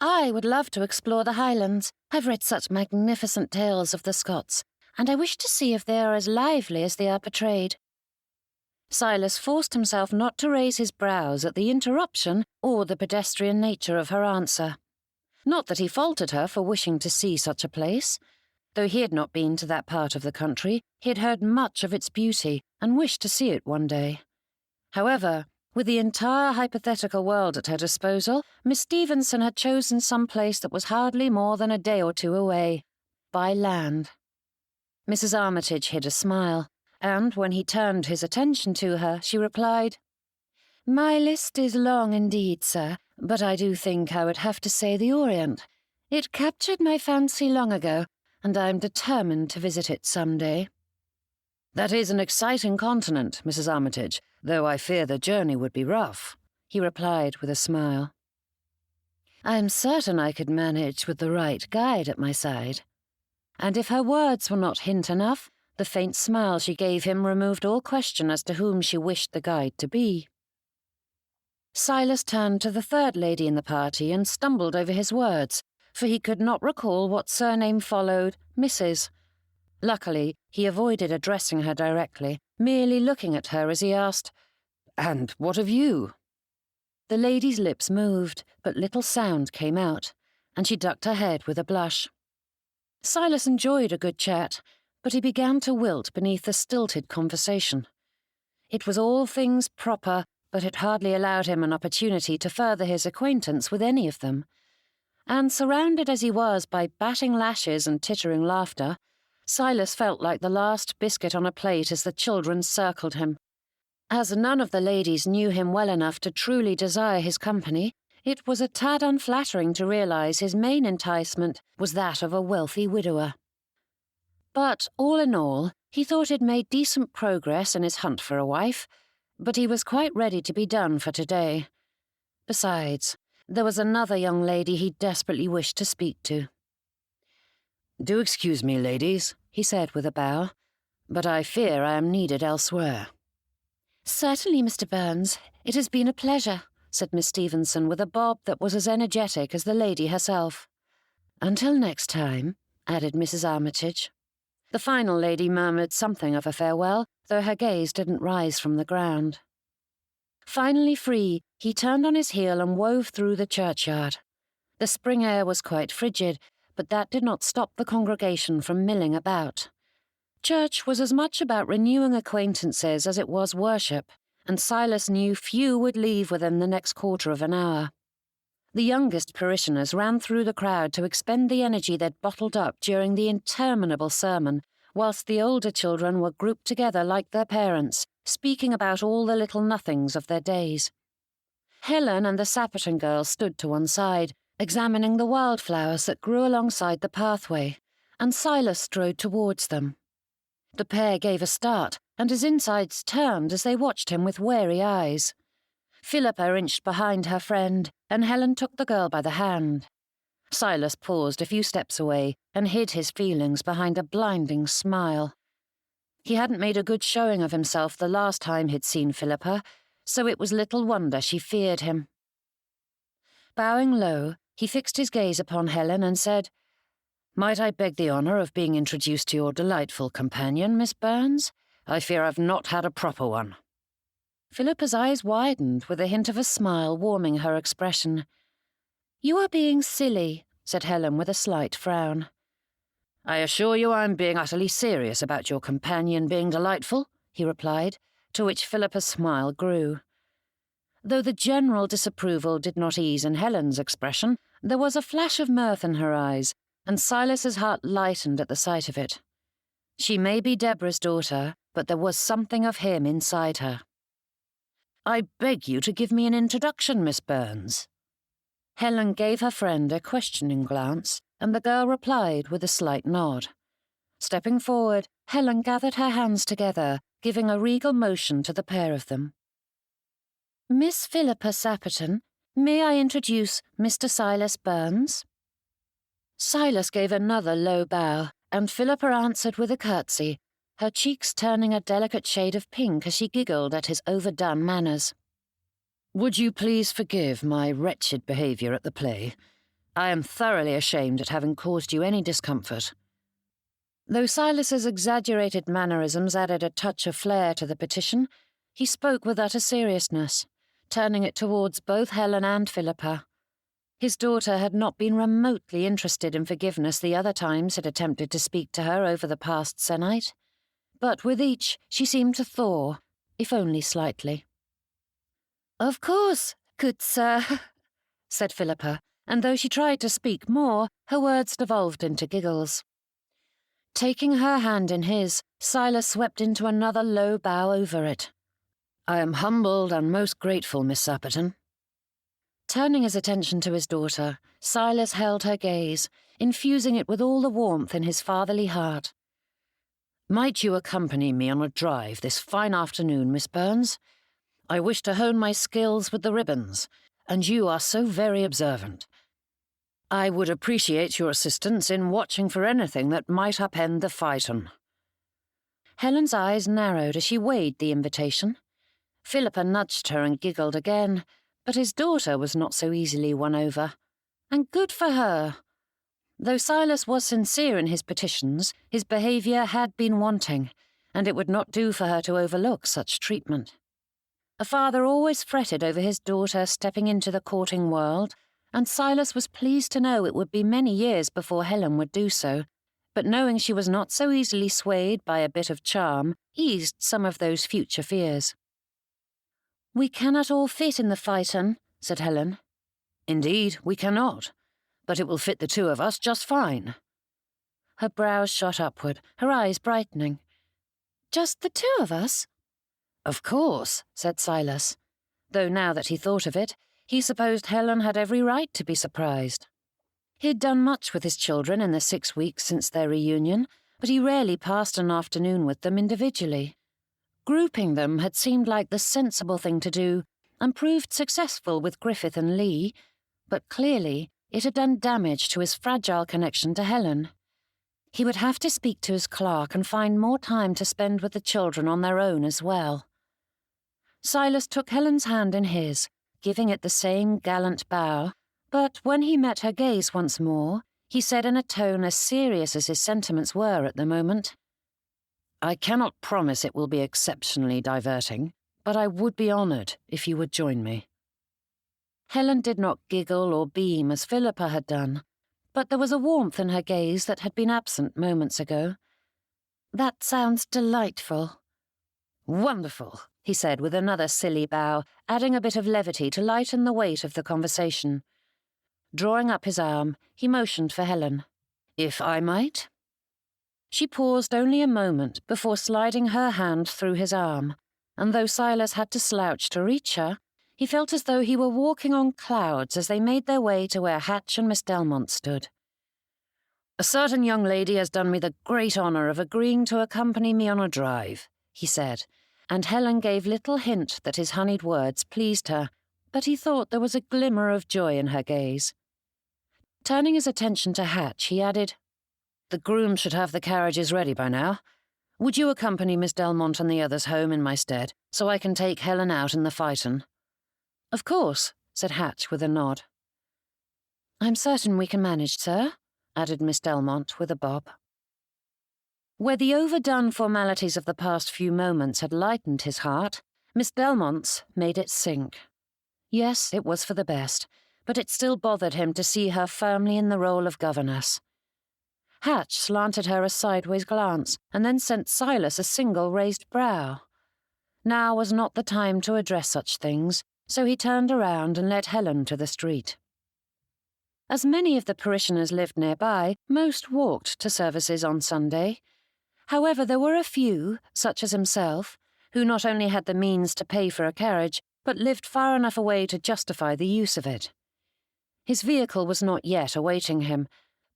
"I would love to explore the Highlands. I've read such magnificent tales of the Scots, and I wish to see if they are as lively as they are portrayed." Silas forced himself not to raise his brows at the interruption or the pedestrian nature of her answer. Not that he faulted her for wishing to see such a place. Though he had not been to that part of the country, he had heard much of its beauty and wished to see it one day. However, with the entire hypothetical world at her disposal, Miss Stevenson had chosen some place that was hardly more than a day or two away, by land. Mrs. Armitage hid a smile, and when he turned his attention to her, she replied, "My list is long indeed, sir, but I do think I would have to say the Orient. It captured my fancy long ago, and I am determined to visit it some day." "That is an exciting continent, Mrs. Armitage, though I fear the journey would be rough," he replied with a smile. "I am certain I could manage with the right guide at my side." And if her words were not hint enough, the faint smile she gave him removed all question as to whom she wished the guide to be. Silas turned to the third lady in the party and stumbled over his words, for he could not recall what surname followed Mrs. Luckily, he avoided addressing her directly, merely looking at her as he asked, "And what of you?" The lady's lips moved, but little sound came out, and she ducked her head with a blush. Silas enjoyed a good chat, but he began to wilt beneath the stilted conversation. It was all things proper, but it hardly allowed him an opportunity to further his acquaintance with any of them. And surrounded as he was by batting lashes and tittering laughter, Silas felt like the last biscuit on a plate as the children circled him. As none of the ladies knew him well enough to truly desire his company, it was a tad unflattering to realize his main enticement was that of a wealthy widower. But, all in all, he thought he'd made decent progress in his hunt for a wife, but he was quite ready to be done for today. Besides, there was another young lady he desperately wished to speak to. "Do excuse me, ladies," he said with a bow, "but I fear I am needed elsewhere." "Certainly, Mr. Byrnes. It has been a pleasure," said Miss Stevenson with a bob that was as energetic as the lady herself. "Until next time," added Mrs. Armitage. The final lady murmured something of a farewell, though her gaze didn't rise from the ground. Finally free, he turned on his heel and wove through the churchyard. The spring air was quite frigid, but that did not stop the congregation from milling about. Church was as much about renewing acquaintances as it was worship, and Silas knew few would leave within the next quarter of an hour. The youngest parishioners ran through the crowd to expend the energy they'd bottled up during the interminable sermon, whilst the older children were grouped together like their parents, speaking about all the little nothings of their days. Helen and the Sapperton girls stood to one side, examining the wildflowers that grew alongside the pathway, and Silas strode towards them. The pair gave a start, and his insides turned as they watched him with wary eyes. Philippa inched behind her friend, and Helen took the girl by the hand. Silas paused a few steps away and hid his feelings behind a blinding smile. He hadn't made a good showing of himself the last time he'd seen Philippa, so it was little wonder she feared him. Bowing low, he fixed his gaze upon Helen and said, "Might I beg the honour of being introduced to your delightful companion, Miss Byrnes? I fear I've not had a proper one." Philippa's eyes widened with a hint of a smile warming her expression. "You are being silly," said Helen with a slight frown. "I assure you I am being utterly serious about your companion being delightful," he replied, to which Philippa's smile grew. Though the general disapproval did not ease in Helen's expression, there was a flash of mirth in her eyes, and Silas's heart lightened at the sight of it. She may be Deborah's daughter, but there was something of him inside her. "I beg you to give me an introduction, Miss Byrnes." Helen gave her friend a questioning glance, and the girl replied with a slight nod. Stepping forward, Helen gathered her hands together, giving a regal motion to the pair of them. "Miss Philippa Sapperton, may I introduce Mr. Silas Byrnes?" Silas gave another low bow, and Philippa answered with a curtsy, her cheeks turning a delicate shade of pink as she giggled at his overdone manners. "Would you please forgive my wretched behaviour at the play? I am thoroughly ashamed at having caused you any discomfort." Though Silas's exaggerated mannerisms added a touch of flair to the petition, he spoke with utter seriousness, turning it towards both Helen and Philippa. His daughter had not been remotely interested in forgiveness the other times he'd attempted to speak to her over the past sennight, but with each she seemed to thaw, if only slightly. "Of course, good sir," said Philippa, and though she tried to speak more, her words devolved into giggles. Taking her hand in his, Silas swept into another low bow over it. "I am humbled and most grateful, Miss Sapperton." Turning his attention to his daughter, Silas held her gaze, infusing it with all the warmth in his fatherly heart. "Might you accompany me on a drive this fine afternoon, Miss Byrnes? I wish to hone my skills with the ribbons, and you are so very observant. I would appreciate your assistance in watching for anything that might upend the phaeton." Helen's eyes narrowed as she weighed the invitation. Philippa nudged her and giggled again, but his daughter was not so easily won over. And good for her. Though Silas was sincere in his petitions, his behaviour had been wanting, and it would not do for her to overlook such treatment. A father always fretted over his daughter stepping into the courting world, and Silas was pleased to know it would be many years before Helen would do so, but knowing she was not so easily swayed by a bit of charm eased some of those future fears. "We cannot all fit in the phaeton," said Helen. "Indeed, we cannot, but it will fit the two of us just fine." Her brows shot upward, her eyes brightening. "Just the two of us?" "Of course," said Silas, though now that he thought of it, he supposed Helen had every right to be surprised. He'd done much with his children in the 6 weeks since their reunion, but he rarely passed an afternoon with them individually. Grouping them had seemed like the sensible thing to do, and proved successful with Griffith and Lee, but clearly it had done damage to his fragile connection to Helen. He would have to speak to his clerk and find more time to spend with the children on their own as well. Silas took Helen's hand in his, giving it the same gallant bow, but when he met her gaze once more, he said in a tone as serious as his sentiments were at the moment, "I cannot promise it will be exceptionally diverting, but I would be honoured if you would join me." Helen did not giggle or beam as Philippa had done, but there was a warmth in her gaze that had been absent moments ago. "That sounds delightful." "Wonderful," he said with another silly bow, adding a bit of levity to lighten the weight of the conversation. Drawing up his arm, he motioned for Helen. "If I might?" She paused only a moment before sliding her hand through his arm, and though Silas had to slouch to reach her, he felt as though he were walking on clouds as they made their way to where Hatch and Miss Delmonte stood. "A certain young lady has done me the great honour of agreeing to accompany me on a drive," he said, and Helen gave little hint that his honeyed words pleased her, but he thought there was a glimmer of joy in her gaze. Turning his attention to Hatch, he added, "The groom should have the carriages ready by now. Would you accompany Miss Delmonte and the others home in my stead, so I can take Helen out in the phaeton?" "Of course," said Hatch with a nod. "I'm certain we can manage, sir," added Miss Delmonte with a bob. Where the overdone formalities of the past few moments had lightened his heart, Miss Delmonte's made it sink. Yes, it was for the best, but it still bothered him to see her firmly in the role of governess. Hatch slanted her a sideways glance, and then sent Silas a single raised brow. Now was not the time to address such things, so he turned around and led Helen to the street. As many of the parishioners lived nearby, most walked to services on Sunday. However, there were a few, such as himself, who not only had the means to pay for a carriage, but lived far enough away to justify the use of it. His vehicle was not yet awaiting him,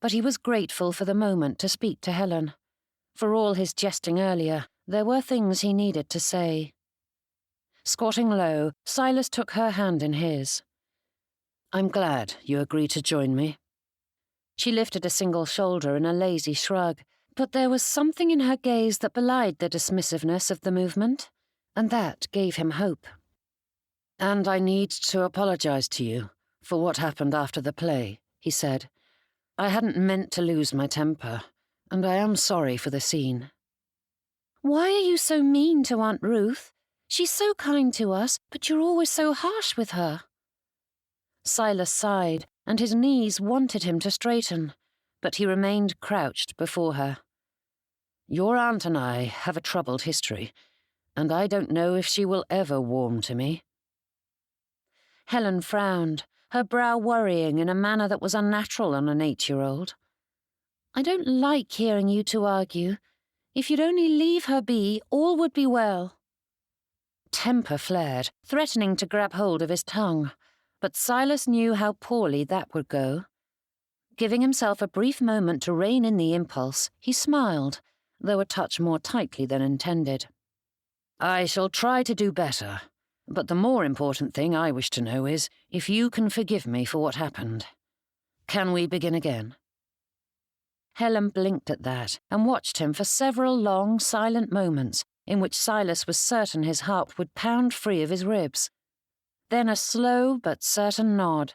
but he was grateful for the moment to speak to Helen. For all his jesting earlier, there were things he needed to say. Squatting low, Silas took her hand in his. "I'm glad you agreed to join me." She lifted a single shoulder in a lazy shrug, but there was something in her gaze that belied the dismissiveness of the movement, and that gave him hope. "And I need to apologize to you for what happened after the play," he said. "I hadn't meant to lose my temper, and I am sorry for the scene." "Why are you so mean to Aunt Ruth? She's so kind to us, but you're always so harsh with her." Silas sighed, and his knees wanted him to straighten, but he remained crouched before her. "Your aunt and I have a troubled history, and I don't know if she will ever warm to me." Helen frowned, her brow worrying in a manner that was unnatural on an 8-year-old. "I don't like hearing you two argue. If you'd only leave her be, all would be well." Temper flared, threatening to grab hold of his tongue, but Silas knew how poorly that would go. Giving himself a brief moment to rein in the impulse, he smiled, though a touch more tightly than intended. "I shall try to do better, but the more important thing I wish to know is if you can forgive me for what happened. Can we begin again?" Helen blinked at that and watched him for several long, silent moments in which Silas was certain his heart would pound free of his ribs. Then a slow but certain nod.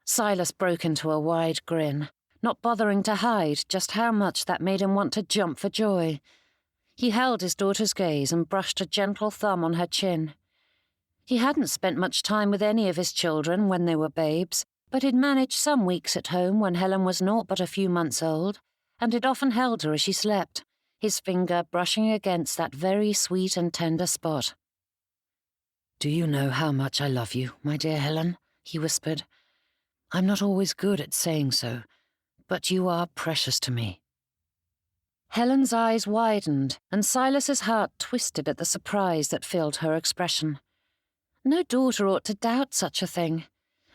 Silas broke into a wide grin, not bothering to hide just how much that made him want to jump for joy. He held his daughter's gaze and brushed a gentle thumb on her chin. He hadn't spent much time with any of his children when they were babes, but he'd managed some weeks at home when Helen was naught but a few months old, and had often held her as she slept, his finger brushing against that very sweet and tender spot. "Do you know how much I love you, my dear Helen?" he whispered. "I'm not always good at saying so, but you are precious to me." Helen's eyes widened, and Silas's heart twisted at the surprise that filled her expression. No daughter ought to doubt such a thing,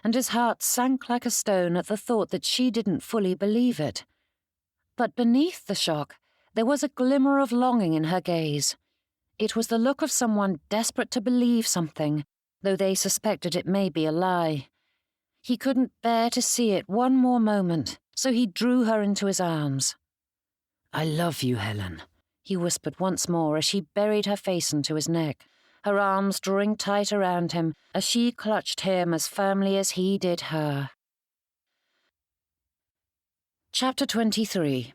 and his heart sank like a stone at the thought that she didn't fully believe it. But beneath the shock, there was a glimmer of longing in her gaze. It was the look of someone desperate to believe something, though they suspected it may be a lie. He couldn't bear to see it one more moment, so he drew her into his arms. "I love you, Helen," he whispered once more as she buried her face into his neck, her arms drawing tight around him as she clutched him as firmly as he did her. Chapter 23.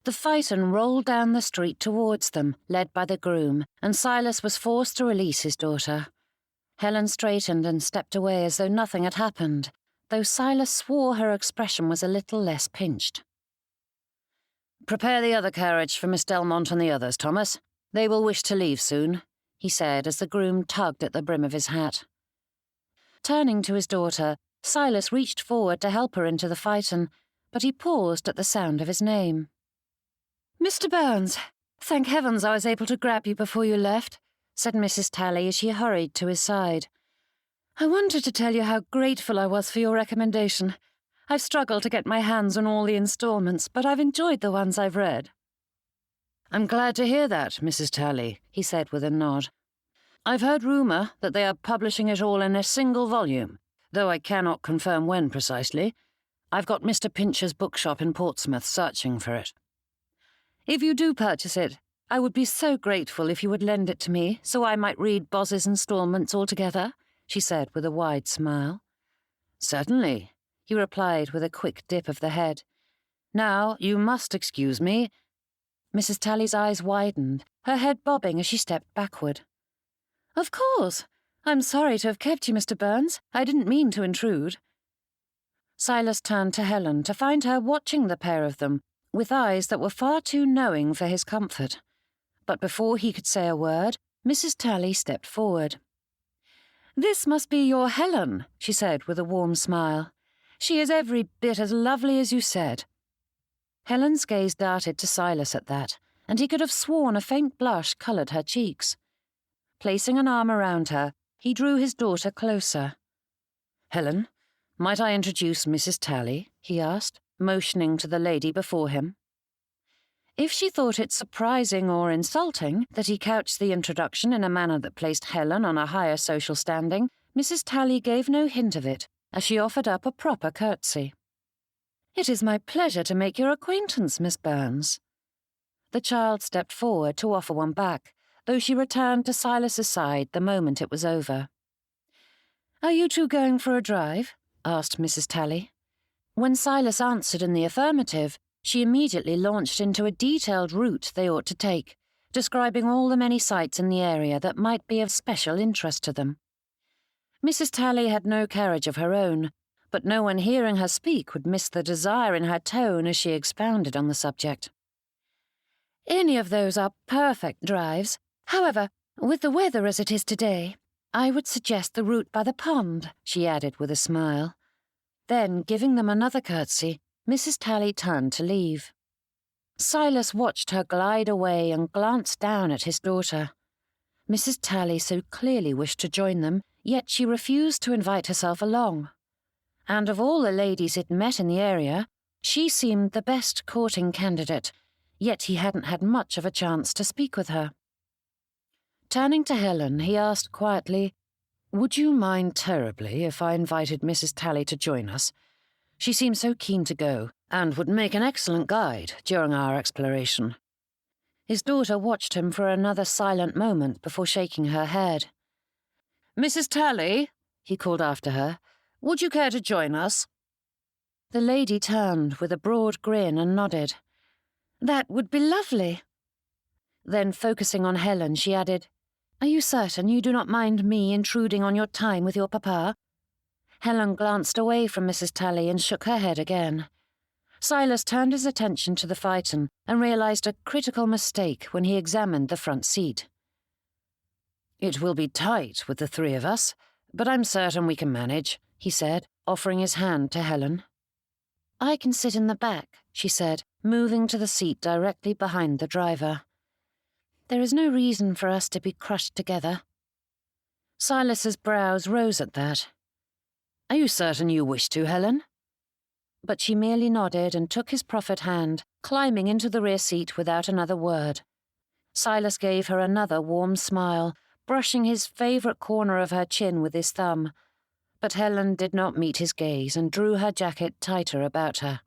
The phaeton rolled down the street towards them, led by the groom, and Silas was forced to release his daughter. Helen straightened and stepped away as though nothing had happened, though Silas swore her expression was a little less pinched. "Prepare the other carriage for Miss Delmonte and the others, Thomas. They will wish to leave soon," he said as the groom tugged at the brim of his hat. Turning to his daughter, Silas reached forward to help her into the phaeton, but he paused at the sound of his name. "Mr. Byrnes, thank heavens I was able to grab you before you left," said Mrs. Talley as she hurried to his side. "I wanted to tell you how grateful I was for your recommendation. I've struggled to get my hands on all the installments, but I've enjoyed the ones I've read." "I'm glad to hear that, Mrs. Talley," he said with a nod. "I've heard rumour that they are publishing it all in a single volume, though I cannot confirm when precisely. I've got Mr. Pincher's bookshop in Portsmouth searching for it. If you do purchase it, I would be so grateful if you would lend it to me so I might read Boz's installments all together," she said with a wide smile. "Certainly," he replied with a quick dip of the head. "Now, you must excuse me." Mrs. Talley's eyes widened, her head bobbing as she stepped backward. "Of course. I'm sorry to have kept you, Mr. Byrnes. I didn't mean to intrude." Silas turned to Helen to find her watching the pair of them with eyes that were far too knowing for his comfort. But before he could say a word, Mrs. Talley stepped forward. "This must be your Helen," she said with a warm smile. "She is every bit as lovely as you said." Helen's gaze darted to Silas at that, and he could have sworn a faint blush coloured her cheeks. Placing an arm around her, he drew his daughter closer. "Helen, might I introduce Mrs. Talley?" he asked, motioning to the lady before him. If she thought it surprising or insulting that he couched the introduction in a manner that placed Helen on a higher social standing, Mrs. Talley gave no hint of it, as she offered up a proper curtsy. "It is my pleasure to make your acquaintance, Miss Byrnes." The child stepped forward to offer one back, though she returned to Silas's side the moment it was over. "Are you two going for a drive?" asked Mrs. Talley. When Silas answered in the affirmative, she immediately launched into a detailed route they ought to take, describing all the many sights in the area that might be of special interest to them. Mrs. Talley had no carriage of her own, but no one hearing her speak would miss the desire in her tone as she expounded on the subject. "Any of those are perfect drives. However, with the weather as it is today, I would suggest the route by the pond," she added with a smile. Then, giving them another curtsy, Mrs. Tally turned to leave. Silas watched her glide away and glanced down at his daughter. Mrs. Tally so clearly wished to join them, yet she refused to invite herself along. And of all the ladies he'd met in the area, she seemed the best courting candidate, yet he hadn't had much of a chance to speak with her. Turning to Helen, he asked quietly, "Would you mind terribly if I invited Mrs. Tally to join us? She seems so keen to go, and would make an excellent guide during our exploration." His daughter watched him for another silent moment before shaking her head. "Mrs. Tally," he called after her, "would you care to join us?" The lady turned with a broad grin and nodded. "That would be lovely." Then, focusing on Helen, she added, "Are you certain you do not mind me intruding on your time with your papa?" Helen glanced away from Mrs. Tally and shook her head again. Silas turned his attention to the phaeton and realized a critical mistake when he examined the front seat. "It will be tight with the three of us, but I'm certain we can manage," he said, offering his hand to Helen. "I can sit in the back," she said, moving to the seat directly behind the driver. "There is no reason for us to be crushed together." Silas's brows rose at that. "Are you certain you wish to, Helen?" But she merely nodded and took his proffered hand, climbing into the rear seat without another word. Silas gave her another warm smile, brushing his favourite corner of her chin with his thumb. But Helen did not meet his gaze and drew her jacket tighter about her.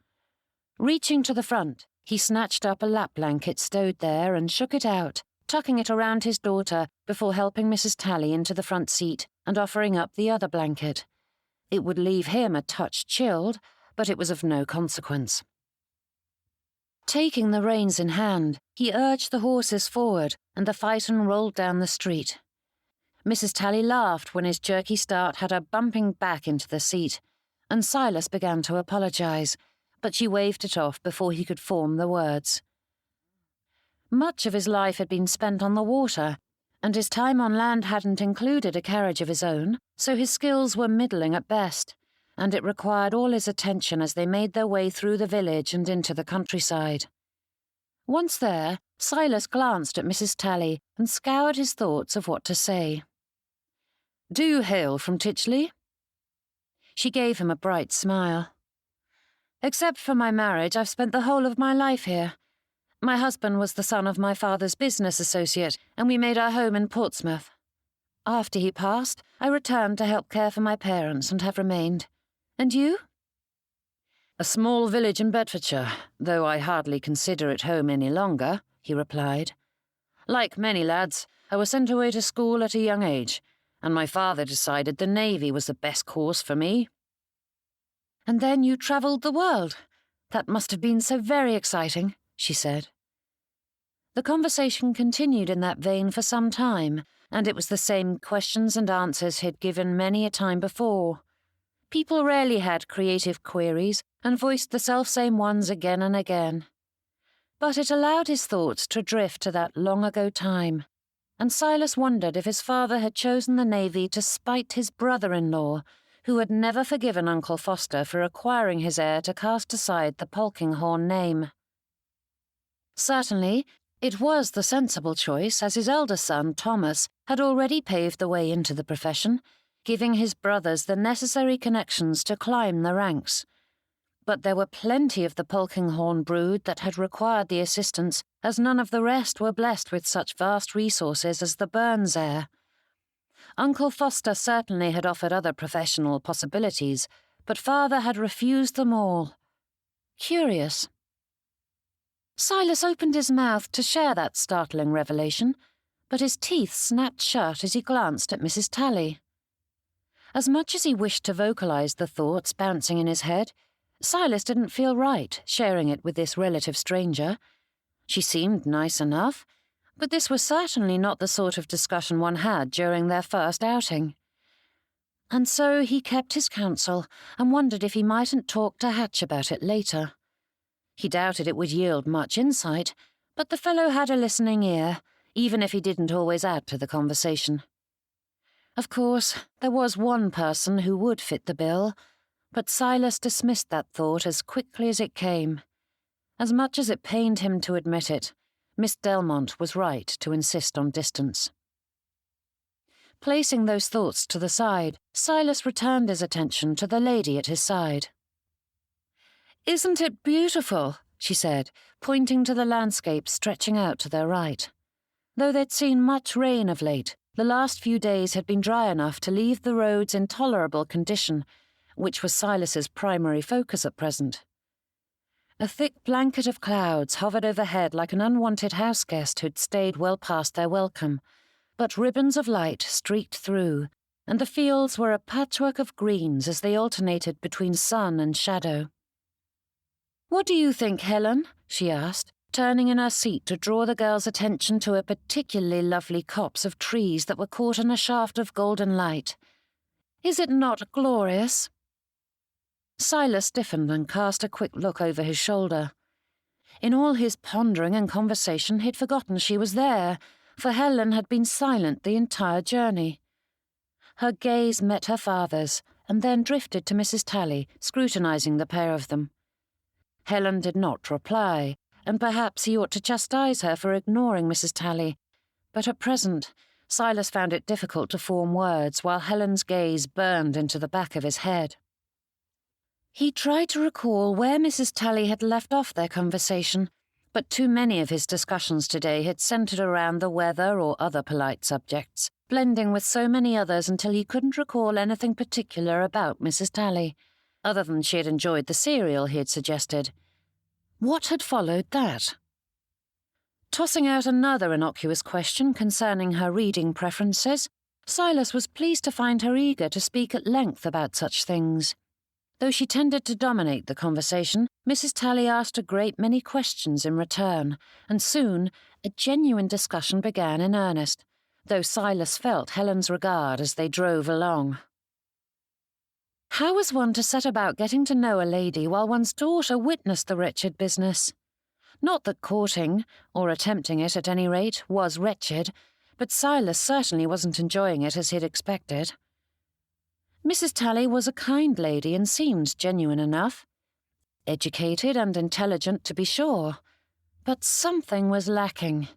Reaching to the front, he snatched up a lap blanket stowed there and shook it out, tucking it around his daughter before helping Mrs. Tally into the front seat and offering up the other blanket. It would leave him a touch chilled, but it was of no consequence. Taking the reins in hand, he urged the horses forward, and the phaeton rolled down the street. Mrs. Tally laughed when his jerky start had her bumping back into the seat, and Silas began to apologize, but she waved it off before he could form the words. Much of his life had been spent on the water, and his time on land hadn't included a carriage of his own, so his skills were middling at best, and it required all his attention as they made their way through the village and into the countryside. Once there, Silas glanced at Mrs. Tally and scoured his thoughts of what to say. "Do you hail from Titchley?" She gave him a bright smile. "Except for my marriage, I've spent the whole of my life here. My husband was the son of my father's business associate, and we made our home in Portsmouth. After he passed, I returned to help care for my parents and have remained. And you?" "A small village in Bedfordshire, though I hardly consider it home any longer," he replied. "Like many lads, I was sent away to school at a young age, and my father decided the Navy was the best course for me." "And then you travelled the world. That must have been so very exciting," she said. The conversation continued in that vein for some time, and it was the same questions and answers he'd given many a time before. People rarely had creative queries and voiced the selfsame ones again and again. But it allowed his thoughts to drift to that long-ago time, and Silas wondered if his father had chosen the Navy to spite his brother-in-law, who had never forgiven Uncle Foster for requiring his heir to cast aside the Polkinghorne name. Certainly, it was the sensible choice, as his elder son, Thomas, had already paved the way into the profession, giving his brothers the necessary connections to climb the ranks. But there were plenty of the Polkinghorne brood that had required the assistance, as none of the rest were blessed with such vast resources as the Byrnes heir. Uncle Foster certainly had offered other professional possibilities, but father had refused them all. Curious. Silas opened his mouth to share that startling revelation, but his teeth snapped shut as he glanced at Mrs. Tally. As much as he wished to vocalize the thoughts bouncing in his head, Silas didn't feel right sharing it with this relative stranger. She seemed nice enough, but this was certainly not the sort of discussion one had during their first outing. And so he kept his counsel and wondered if he mightn't talk to Hatch about it later. He doubted it would yield much insight, but the fellow had a listening ear, even if he didn't always add to the conversation. Of course, there was one person who would fit the bill, but Silas dismissed that thought as quickly as it came. As much as it pained him to admit it, Miss Delmonte was right to insist on distance. Placing those thoughts to the side, Silas returned his attention to the lady at his side. "Isn't it beautiful?" she said, pointing to the landscape stretching out to their right. Though they'd seen much rain of late, the last few days had been dry enough to leave the roads in tolerable condition, which was Silas's primary focus at present. A thick blanket of clouds hovered overhead like an unwanted house guest who'd stayed well past their welcome, but ribbons of light streaked through, and the fields were a patchwork of greens as they alternated between sun and shadow. "What do you think, Helen?" she asked, turning in her seat to draw the girl's attention to a particularly lovely copse of trees that were caught in a shaft of golden light. "Is it not glorious?" Silas stiffened and cast a quick look over his shoulder. In all his pondering and conversation, he'd forgotten she was there, for Helen had been silent the entire journey. Her gaze met her father's, and then drifted to Mrs. Tally, scrutinizing the pair of them. Helen did not reply, and perhaps he ought to chastise her for ignoring Mrs. Tally, but at present Silas found it difficult to form words while Helen's gaze burned into the back of his head. He tried to recall where Mrs. Tally had left off their conversation, but too many of his discussions today had centred around the weather or other polite subjects, blending with so many others until he couldn't recall anything particular about Mrs. Tally, other than she had enjoyed the cereal he had suggested. What had followed that? Tossing out another innocuous question concerning her reading preferences, Silas was pleased to find her eager to speak at length about such things. Though she tended to dominate the conversation, Mrs. Tally asked a great many questions in return, and soon a genuine discussion began in earnest, though Silas felt Helen's regard as they drove along. How was one to set about getting to know a lady while one's daughter witnessed the wretched business? Not that courting, or attempting it at any rate, was wretched, but Silas certainly wasn't enjoying it as he'd expected. Mrs. Tally was a kind lady and seemed genuine enough. Educated and intelligent, to be sure, but something was lacking.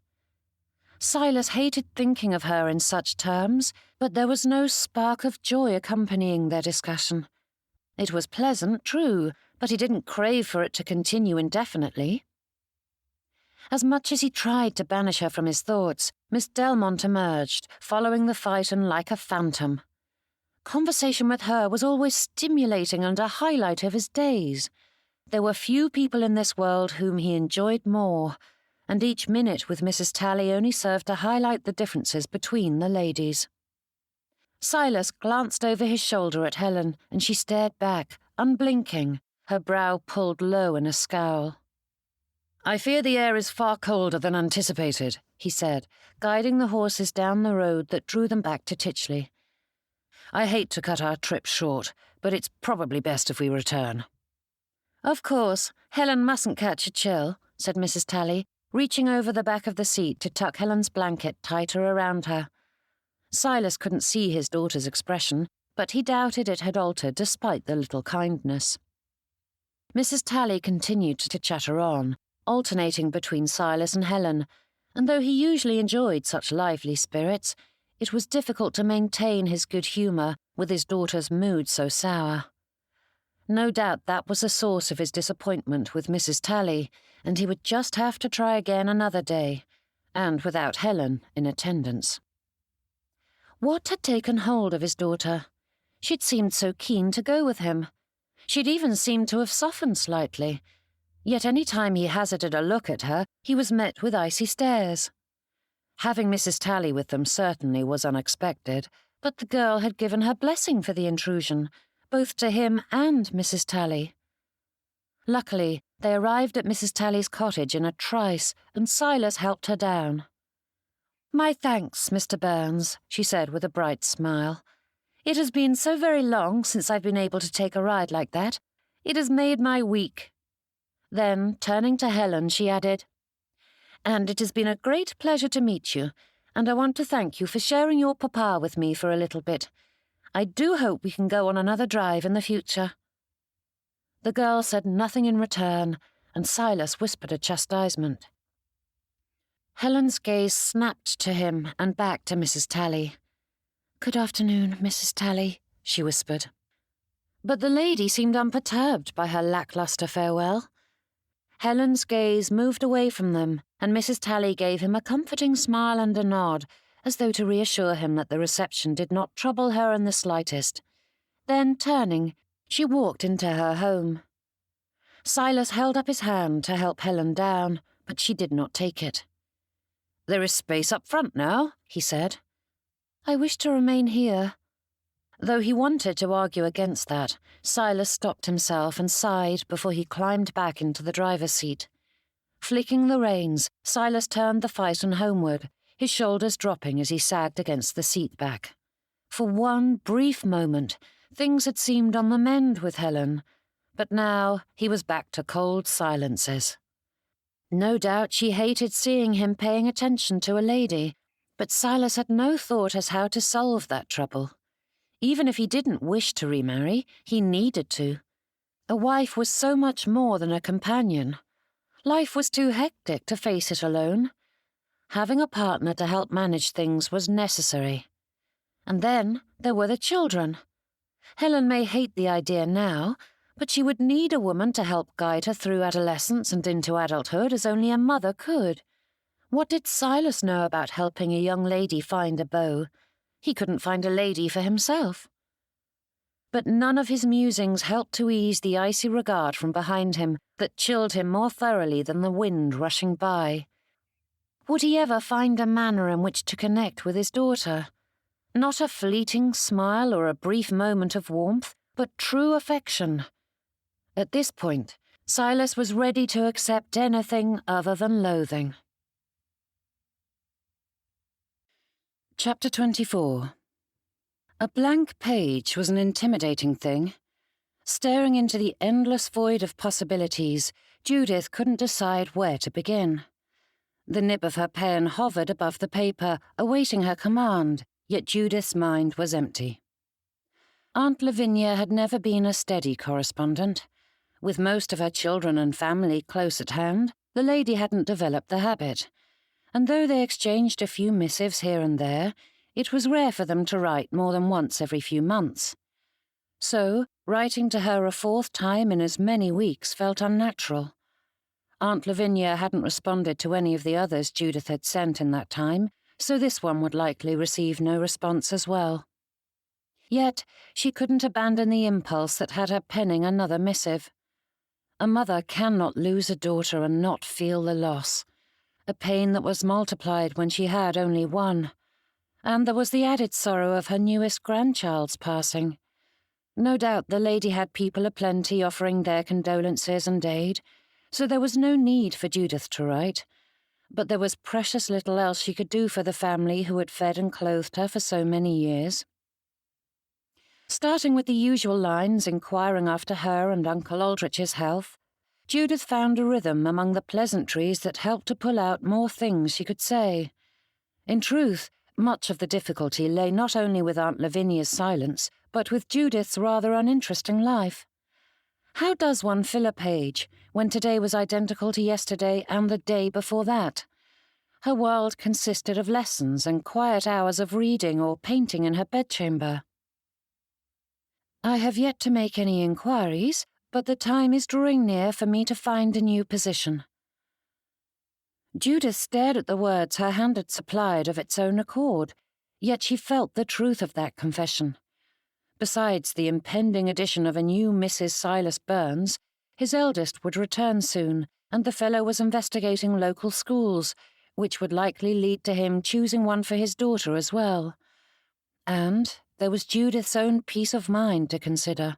Silas hated thinking of her in such terms, but there was no spark of joy accompanying their discussion. It was pleasant, true, but he didn't crave for it to continue indefinitely. As much as he tried to banish her from his thoughts, Miss Delmonte emerged, following the phaeton like a phantom. Conversation with her was always stimulating and a highlight of his days. There were few people in this world whom he enjoyed more, and each minute with Mrs. Tally only served to highlight the differences between the ladies. Silas glanced over his shoulder at Helen, and she stared back, unblinking, her brow pulled low in a scowl. "I fear the air is far colder than anticipated," he said, guiding the horses down the road that drew them back to Titchley. "I hate to cut our trip short, but it's probably best if we return." "Of course, Helen mustn't catch a chill," said Mrs. Tally, reaching over the back of the seat to tuck Helen's blanket tighter around her. Silas couldn't see his daughter's expression, but he doubted it had altered despite the little kindness. Mrs. Tally continued to chatter on, alternating between Silas and Helen, and though he usually enjoyed such lively spirits, it was difficult to maintain his good humour with his daughter's mood so sour. No doubt that was the source of his disappointment with Mrs. Tally, and he would just have to try again another day, and without Helen in attendance. What had taken hold of his daughter? She'd seemed so keen to go with him. She'd even seemed to have softened slightly, yet any time he hazarded a look at her, he was met with icy stares. Having Mrs. Tally with them certainly was unexpected, but the girl had given her blessing for the intrusion, both to him and Mrs. Tally. Luckily, they arrived at Mrs. Tally's cottage in a trice, and Silas helped her down. "My thanks, Mr. Byrnes," she said with a bright smile. It has been so very long since I've been able to take a ride like that. It has made my week." Then, turning to Helen, she added, "And it has been a great pleasure to meet you, and I want to thank you for sharing your papa with me for a little bit. I do hope we can go on another drive in the future." The girl said nothing in return, and Silas whispered a chastisement. Helen's gaze snapped to him and back to Mrs. Talley. "Good afternoon, Mrs. Talley," she whispered. But the lady seemed unperturbed by her lacklustre farewell. Helen's gaze moved away from them, and Mrs. Talley gave him a comforting smile and a nod, as though to reassure him that the reception did not trouble her in the slightest. Then, turning, she walked into her home. Silas held up his hand to help Helen down, but she did not take it. "There is space up front now," he said. "I wish to remain here." Though he wanted to argue against that, Silas stopped himself and sighed before he climbed back into the driver's seat. Flicking the reins, Silas turned the phaeton homeward, his shoulders dropping as he sagged against the seat back. For one brief moment, things had seemed on the mend with Helen, but now he was back to cold silences. No doubt she hated seeing him paying attention to a lady, but Silas had no thought as how to solve that trouble. Even if he didn't wish to remarry, he needed to. A wife was so much more than a companion. Life was too hectic to face it alone. Having a partner to help manage things was necessary. And then there were the children. Helen may hate the idea now, but she would need a woman to help guide her through adolescence and into adulthood as only a mother could. What did Silas know about helping a young lady find a beau? He couldn't find a lady for himself. But none of his musings helped to ease the icy regard from behind him that chilled him more thoroughly than the wind rushing by. Would he ever find a manner in which to connect with his daughter? Not a fleeting smile or a brief moment of warmth, but true affection. At this point, Silas was ready to accept anything other than loathing. Chapter 24. A blank page was an intimidating thing. Staring into the endless void of possibilities, Judith couldn't decide where to begin. The nib of her pen hovered above the paper, awaiting her command, yet Judith's mind was empty. Aunt Lavinia had never been a steady correspondent. With most of her children and family close at hand, the lady hadn't developed the habit, and though they exchanged a few missives here and there, it was rare for them to write more than once every few months. So, writing to her a fourth time in as many weeks felt unnatural. Aunt Lavinia hadn't responded to any of the others Judith had sent in that time, so this one would likely receive no response as well. Yet, she couldn't abandon the impulse that had her penning another missive. A mother cannot lose a daughter and not feel the loss, a pain that was multiplied when she had only one. And there was the added sorrow of her newest grandchild's passing. No doubt the lady had people aplenty offering their condolences and aid, so there was no need for Judith to write. But there was precious little else she could do for the family who had fed and clothed her for so many years. Starting with the usual lines inquiring after her and Uncle Aldrich's health, Judith found a rhythm among the pleasantries that helped to pull out more things she could say. In truth, much of the difficulty lay not only with Aunt Lavinia's silence, but with Judith's rather uninteresting life. How does one fill a page when today was identical to yesterday and the day before that? Her world consisted of lessons and quiet hours of reading or painting in her bedchamber. I have yet to make any inquiries, but the time is drawing near for me to find a new position. Judith stared at the words her hand had supplied of its own accord, yet she felt the truth of that confession. Besides the impending addition of a new Mrs. Silas Byrnes, his eldest would return soon, and the fellow was investigating local schools, which would likely lead to him choosing one for his daughter as well. And there was Judith's own peace of mind to consider.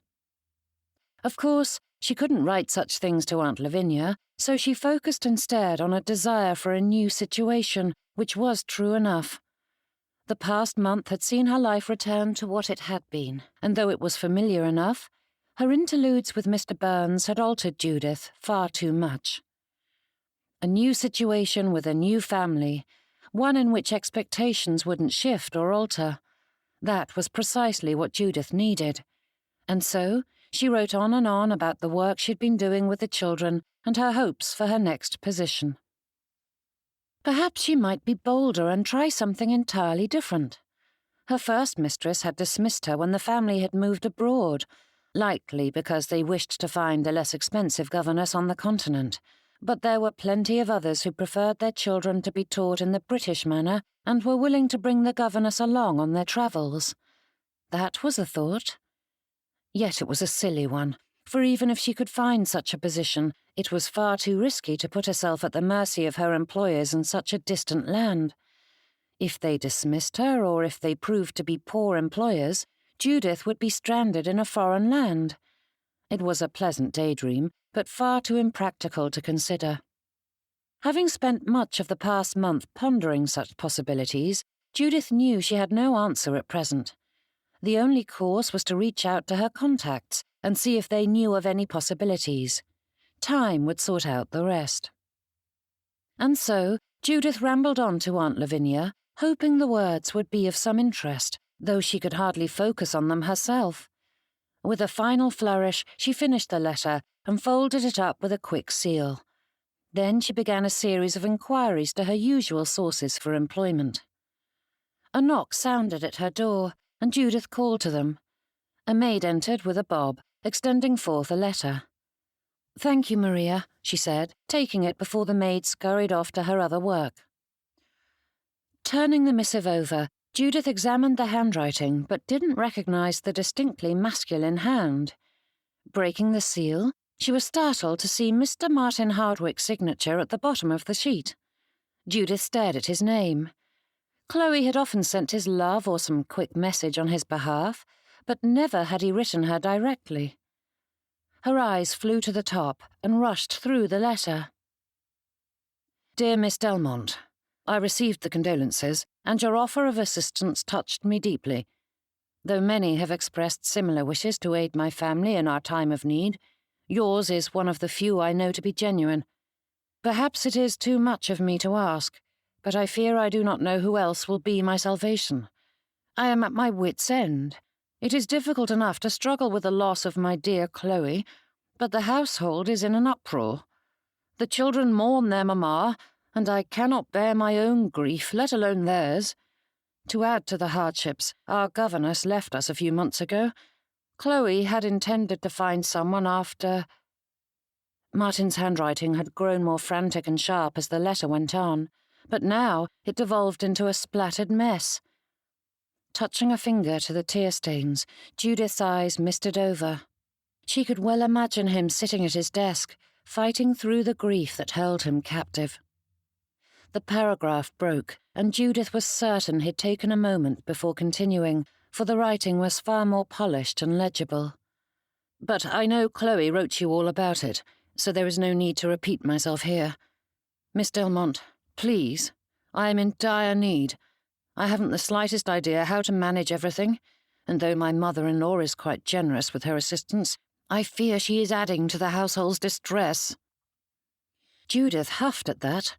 Of course, she couldn't write such things to Aunt Lavinia, so she focused instead on a desire for a new situation, which was true enough. The past month had seen her life return to what it had been, and though it was familiar enough, her interludes with Mr. Byrnes had altered Judith far too much. A new situation with a new family, one in which expectations wouldn't shift or alter. That was precisely what Judith needed. And so she wrote on and on about the work she'd been doing with the children and her hopes for her next position. Perhaps she might be bolder and try something entirely different. Her first mistress had dismissed her when the family had moved abroad, likely because they wished to find a less expensive governess on the continent. But there were plenty of others who preferred their children to be taught in the British manner and were willing to bring the governess along on their travels. That was a thought. Yet it was a silly one, for even if she could find such a position, it was far too risky to put herself at the mercy of her employers in such a distant land. If they dismissed her, or if they proved to be poor employers, Judith would be stranded in a foreign land. It was a pleasant daydream, but far too impractical to consider. Having spent much of the past month pondering such possibilities, Judith knew she had no answer at present. The only course was to reach out to her contacts and see if they knew of any possibilities. Time would sort out the rest. And so Judith rambled on to Aunt Lavinia, hoping the words would be of some interest, though she could hardly focus on them herself. With a final flourish, she finished the letter and folded it up with a quick seal. Then she began a series of inquiries to her usual sources for employment. A knock sounded at her door, and Judith called to them. A maid entered with a bob, extending forth a letter. "Thank you, Maria," she said, taking it before the maid scurried off to her other work. Turning the missive over, Judith examined the handwriting but didn't recognize the distinctly masculine hand. Breaking the seal, she was startled to see Mr. Martin Hardwick's signature at the bottom of the sheet. Judith stared at his name. Chloe had often sent his love or some quick message on his behalf, but never had he written her directly. Her eyes flew to the top and rushed through the letter. "Dear Miss Delmonte, I received the condolences, and your offer of assistance touched me deeply. Though many have expressed similar wishes to aid my family in our time of need, yours is one of the few I know to be genuine. Perhaps it is too much of me to ask, but I fear I do not know who else will be my salvation. I am at my wits' end. It is difficult enough to struggle with the loss of my dear Chloe, but the household is in an uproar. The children mourn their mamma, and I cannot bear my own grief, let alone theirs. To add to the hardships, our governess left us a few months ago. Chloe had intended to find someone after—" Martin's handwriting had grown more frantic and sharp as the letter went on, but now it devolved into a splattered mess. Touching a finger to the tear stains, Judith's eyes misted over. She could well imagine him sitting at his desk, fighting through the grief that held him captive. The paragraph broke, and Judith was certain he'd taken a moment before continuing, for the writing was far more polished and legible. "But I know Chloe wrote you all about it, so there is no need to repeat myself here. Miss Delmonte, please, I am in dire need. I haven't the slightest idea how to manage everything, and though my mother-in-law is quite generous with her assistance, I fear she is adding to the household's distress." Judith huffed at that.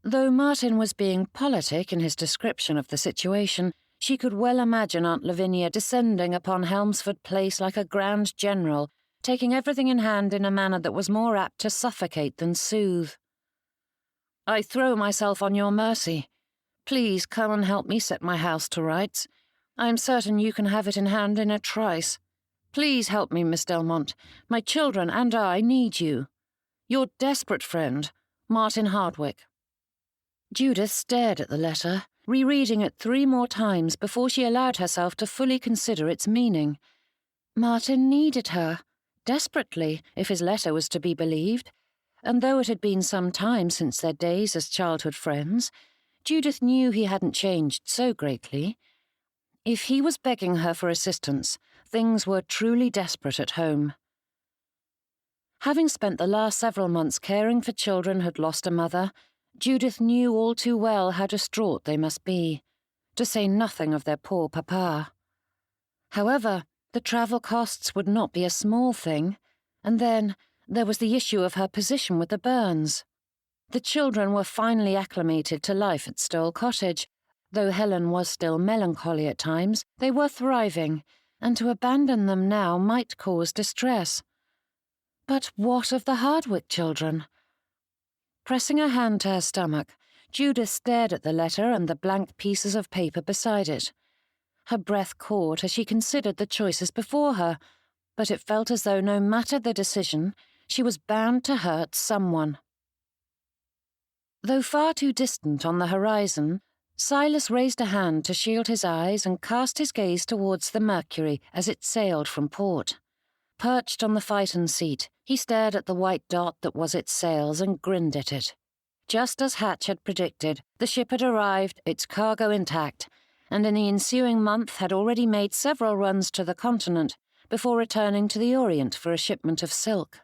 Though Martin was being politic in his description of the situation, she could well imagine Aunt Lavinia descending upon Helmsford Place like a grand general, taking everything in hand in a manner that was more apt to suffocate than soothe. "I throw myself on your mercy. Please come and help me set my house to rights. I am certain you can have it in hand in a trice. Please help me, Miss Delmonte. My children and I need you. Your desperate friend, Martin Hardwick." Judith stared at the letter, rereading it 3 more times before she allowed herself to fully consider its meaning. Martin needed her, desperately, if his letter was to be believed, and though it had been some time since their days as childhood friends, Judith knew he hadn't changed so greatly. If he was begging her for assistance, things were truly desperate at home. Having spent the last several months caring for children who'd lost a mother, Judith knew all too well how distraught they must be. to say nothing of their poor papa. However, the travel costs would not be a small thing, and then there was the issue of her position with the Byrnes. The children were finally acclimated to life at Stowell Cottage. Though Helen was still melancholy at times, they were thriving, and to abandon them now might cause distress. But what of the Hardwick children? Pressing her hand to her stomach, Judith stared at the letter and the blank pieces of paper beside it. Her breath caught as she considered the choices before her, but it felt as though no matter the decision, she was bound to hurt someone. Though far too distant on the horizon, Silas raised a hand to shield his eyes and cast his gaze towards the Mercury as it sailed from port. Perched on the phaeton seat, he stared at the white dot that was its sails and grinned at it. Just as Hatch had predicted, the ship had arrived, its cargo intact, and in the ensuing month had already made several runs to the continent before returning to the Orient for a shipment of silk.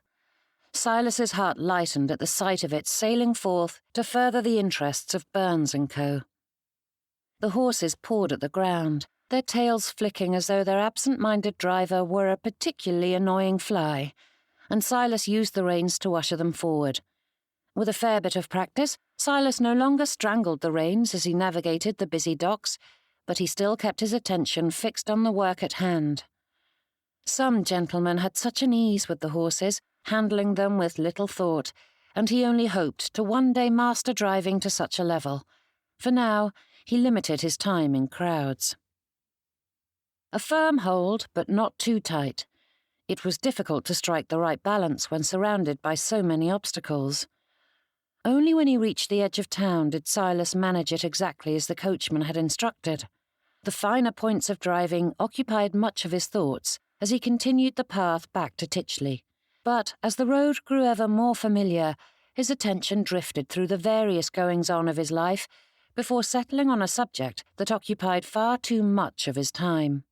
Silas's heart lightened at the sight of it sailing forth to further the interests of Byrnes & Co. The horses pawed at the ground, their tails flicking as though their absent-minded driver were a particularly annoying fly, and Silas used the reins to usher them forward. With a fair bit of practice, Silas no longer strangled the reins as he navigated the busy docks, but he still kept his attention fixed on the work at hand. Some gentlemen had such an ease with the horses, handling them with little thought, and he only hoped to one day master driving to such a level. For now, he limited his time in crowds. A firm hold, but not too tight. It was difficult to strike the right balance when surrounded by so many obstacles. Only when he reached the edge of town did Silas manage it exactly as the coachman had instructed. The finer points of driving occupied much of his thoughts as he continued the path back to Titchley. But as the road grew ever more familiar, his attention drifted through the various goings-on of his life before settling on a subject that occupied far too much of his time.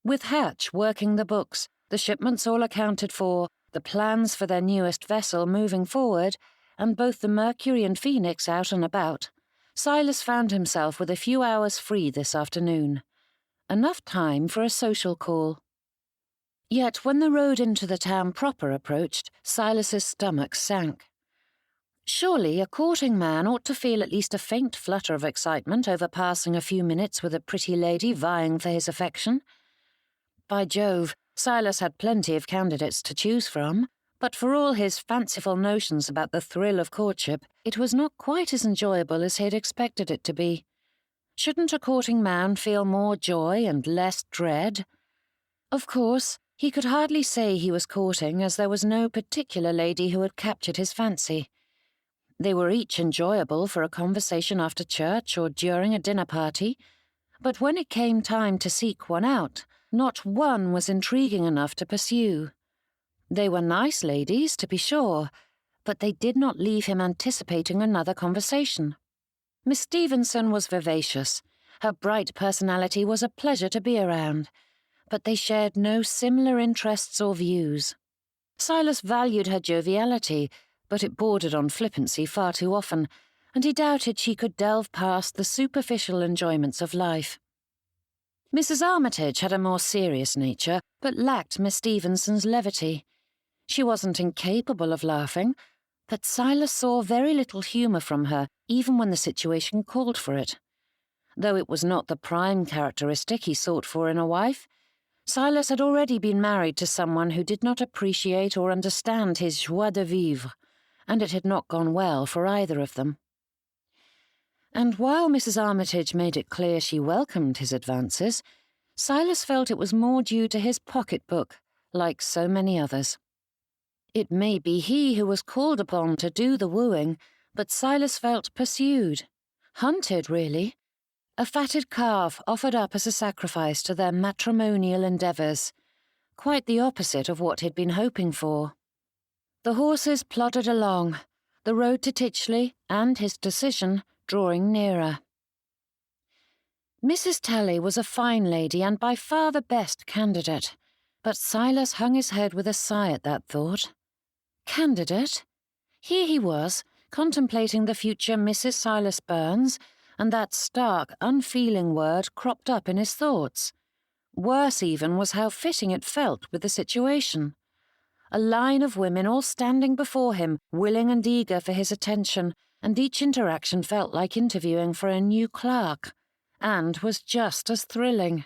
With Hatch working the books, the shipments all accounted for, the plans for their newest vessel moving forward, and both the Mercury and Phoenix out and about, Silas found himself with a few hours free this afternoon. Enough time for a social call. Yet when the road into the town proper approached, Silas's stomach sank. Surely a courting man ought to feel at least a faint flutter of excitement over passing a few minutes with a pretty lady vying for his affection. By Jove, Silas had plenty of candidates to choose from, but for all his fanciful notions about the thrill of courtship, it was not quite as enjoyable as he had expected it to be. Shouldn't a courting man feel more joy and less dread? Of course, he could hardly say he was courting, as there was no particular lady who had captured his fancy. They were each enjoyable for a conversation after church or during a dinner party, but when it came time to seek one out, not one was intriguing enough to pursue. They were nice ladies, to be sure, but they did not leave him anticipating another conversation. Miss Stevenson was vivacious. Her bright personality was a pleasure to be around, but they shared no similar interests or views. Silas valued her joviality, but it bordered on flippancy far too often, and he doubted she could delve past the superficial enjoyments of life. Mrs. Armitage had a more serious nature, but lacked Miss Stevenson's levity. She wasn't incapable of laughing, but Silas saw very little humour from her, even when the situation called for it. Though it was not the prime characteristic he sought for in a wife, Silas had already been married to someone who did not appreciate or understand his joie de vivre, and it had not gone well for either of them. And while Mrs. Armitage made it clear she welcomed his advances, Silas felt it was more due to his pocketbook, like so many others. It may be he who was called upon to do the wooing, but Silas felt pursued, hunted, really. A fatted calf offered up as a sacrifice to their matrimonial endeavours, quite the opposite of what he'd been hoping for. The horses plodded along, the road to Titchley and his decision drawing nearer. Mrs. Talley was a fine lady and by far the best candidate, but Silas hung his head with a sigh at that thought. Candidate? Here he was, contemplating the future Mrs. Silas Byrnes, and that stark, unfeeling word cropped up in his thoughts. Worse even was how fitting it felt with the situation. A line of women all standing before him, willing and eager for his attention, and each interaction felt like interviewing for a new clerk, and was just as thrilling.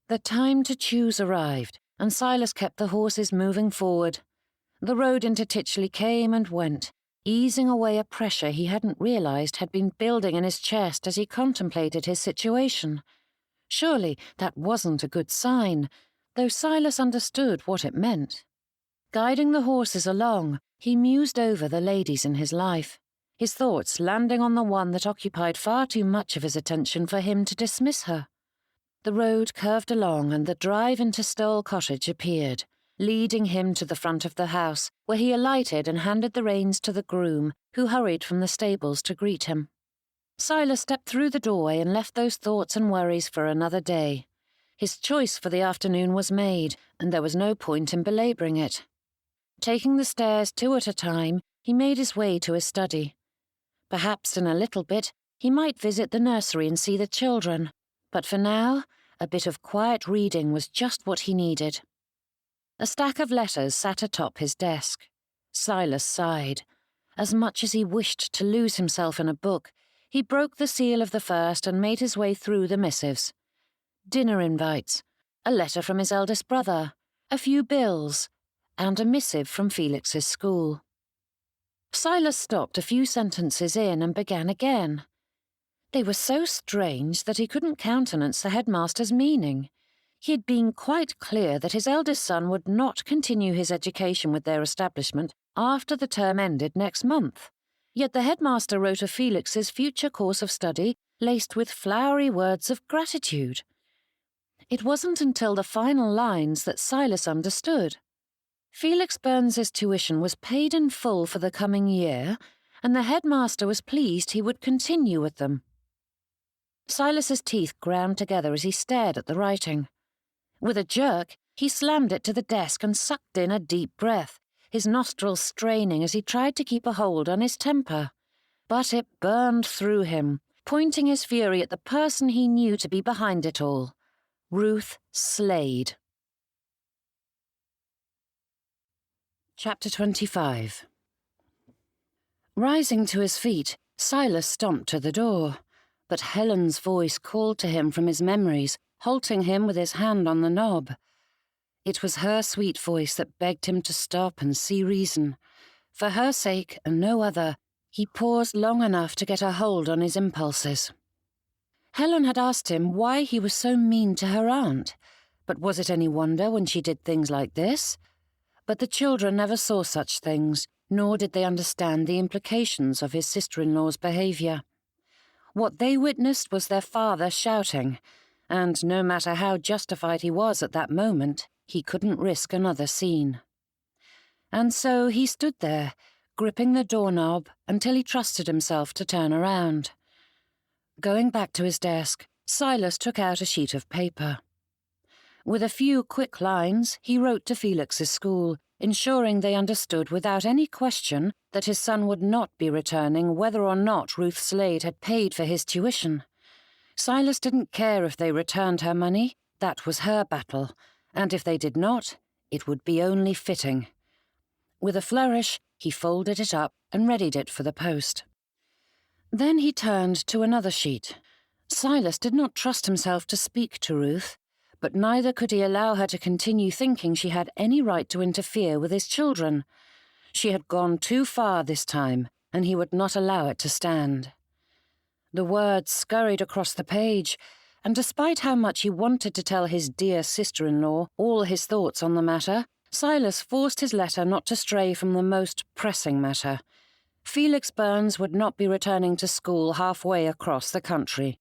The time to choose arrived, and Silas kept the horses moving forward. The road into Titchley came and went, easing away a pressure he hadn't realised had been building in his chest as he contemplated his situation. Surely that wasn't a good sign, though Silas understood what it meant. Guiding the horses along, he mused over the ladies in his life, his thoughts landing on the one that occupied far too much of his attention for him to dismiss her. The road curved along and the drive into Stowell Cottage appeared, leading him to the front of the house, where he alighted and handed the reins to the groom, who hurried from the stables to greet him. Silas stepped through the doorway and left those thoughts and worries for another day. His choice for the afternoon was made, and there was no point in belabouring it. Taking the stairs 2 at a time, he made his way to his study. Perhaps in a little bit he might visit the nursery and see the children, but for now, a bit of quiet reading was just what he needed. A stack of letters sat atop his desk. Silas sighed. As much as he wished to lose himself in a book, he broke the seal of the first and made his way through the missives. Dinner invites, a letter from his eldest brother, a few bills, and a missive from Felix's school. Silas stopped a few sentences in and began again. They were so strange that he couldn't countenance the headmaster's meaning. He had been quite clear that his eldest son would not continue his education with their establishment after the term ended next month. Yet the headmaster wrote of Felix's future course of study laced with flowery words of gratitude. It wasn't until the final lines that Silas understood. Felix Byrnes's tuition was paid in full for the coming year, and the headmaster was pleased he would continue with them. Silas's teeth ground together as he stared at the writing. With a jerk, he slammed it to the desk and sucked in a deep breath, his nostrils straining as he tried to keep a hold on his temper. But it burned through him, pointing his fury at the person he knew to be behind it all, Ruth Slade. Chapter 25. Rising to his feet, Silas stomped to the door, but Helen's voice called to him from his memories, halting him with his hand on the knob. It was her sweet voice that begged him to stop and see reason. For her sake, and no other, he paused long enough to get a hold on his impulses. Helen had asked him why he was so mean to her aunt, but was it any wonder when she did things like this? But the children never saw such things, nor did they understand the implications of his sister-in-law's behaviour. What they witnessed was their father shouting, and no matter how justified he was at that moment, he couldn't risk another scene. And so he stood there, gripping the doorknob until he trusted himself to turn around. Going back to his desk, Silas took out a sheet of paper. With a few quick lines, he wrote to Felix's school, ensuring they understood without any question that his son would not be returning whether or not Ruth Slade had paid for his tuition. Silas didn't care if they returned her money, that was her battle, and if they did not, it would be only fitting. With a flourish, he folded it up and readied it for the post. Then he turned to another sheet. Silas did not trust himself to speak to Ruth, but neither could he allow her to continue thinking she had any right to interfere with his children. She had gone too far this time, and he would not allow it to stand. The words scurried across the page, and despite how much he wanted to tell his dear sister-in-law all his thoughts on the matter, Silas forced his letter not to stray from the most pressing matter. Felix Byrnes would not be returning to school halfway across the country.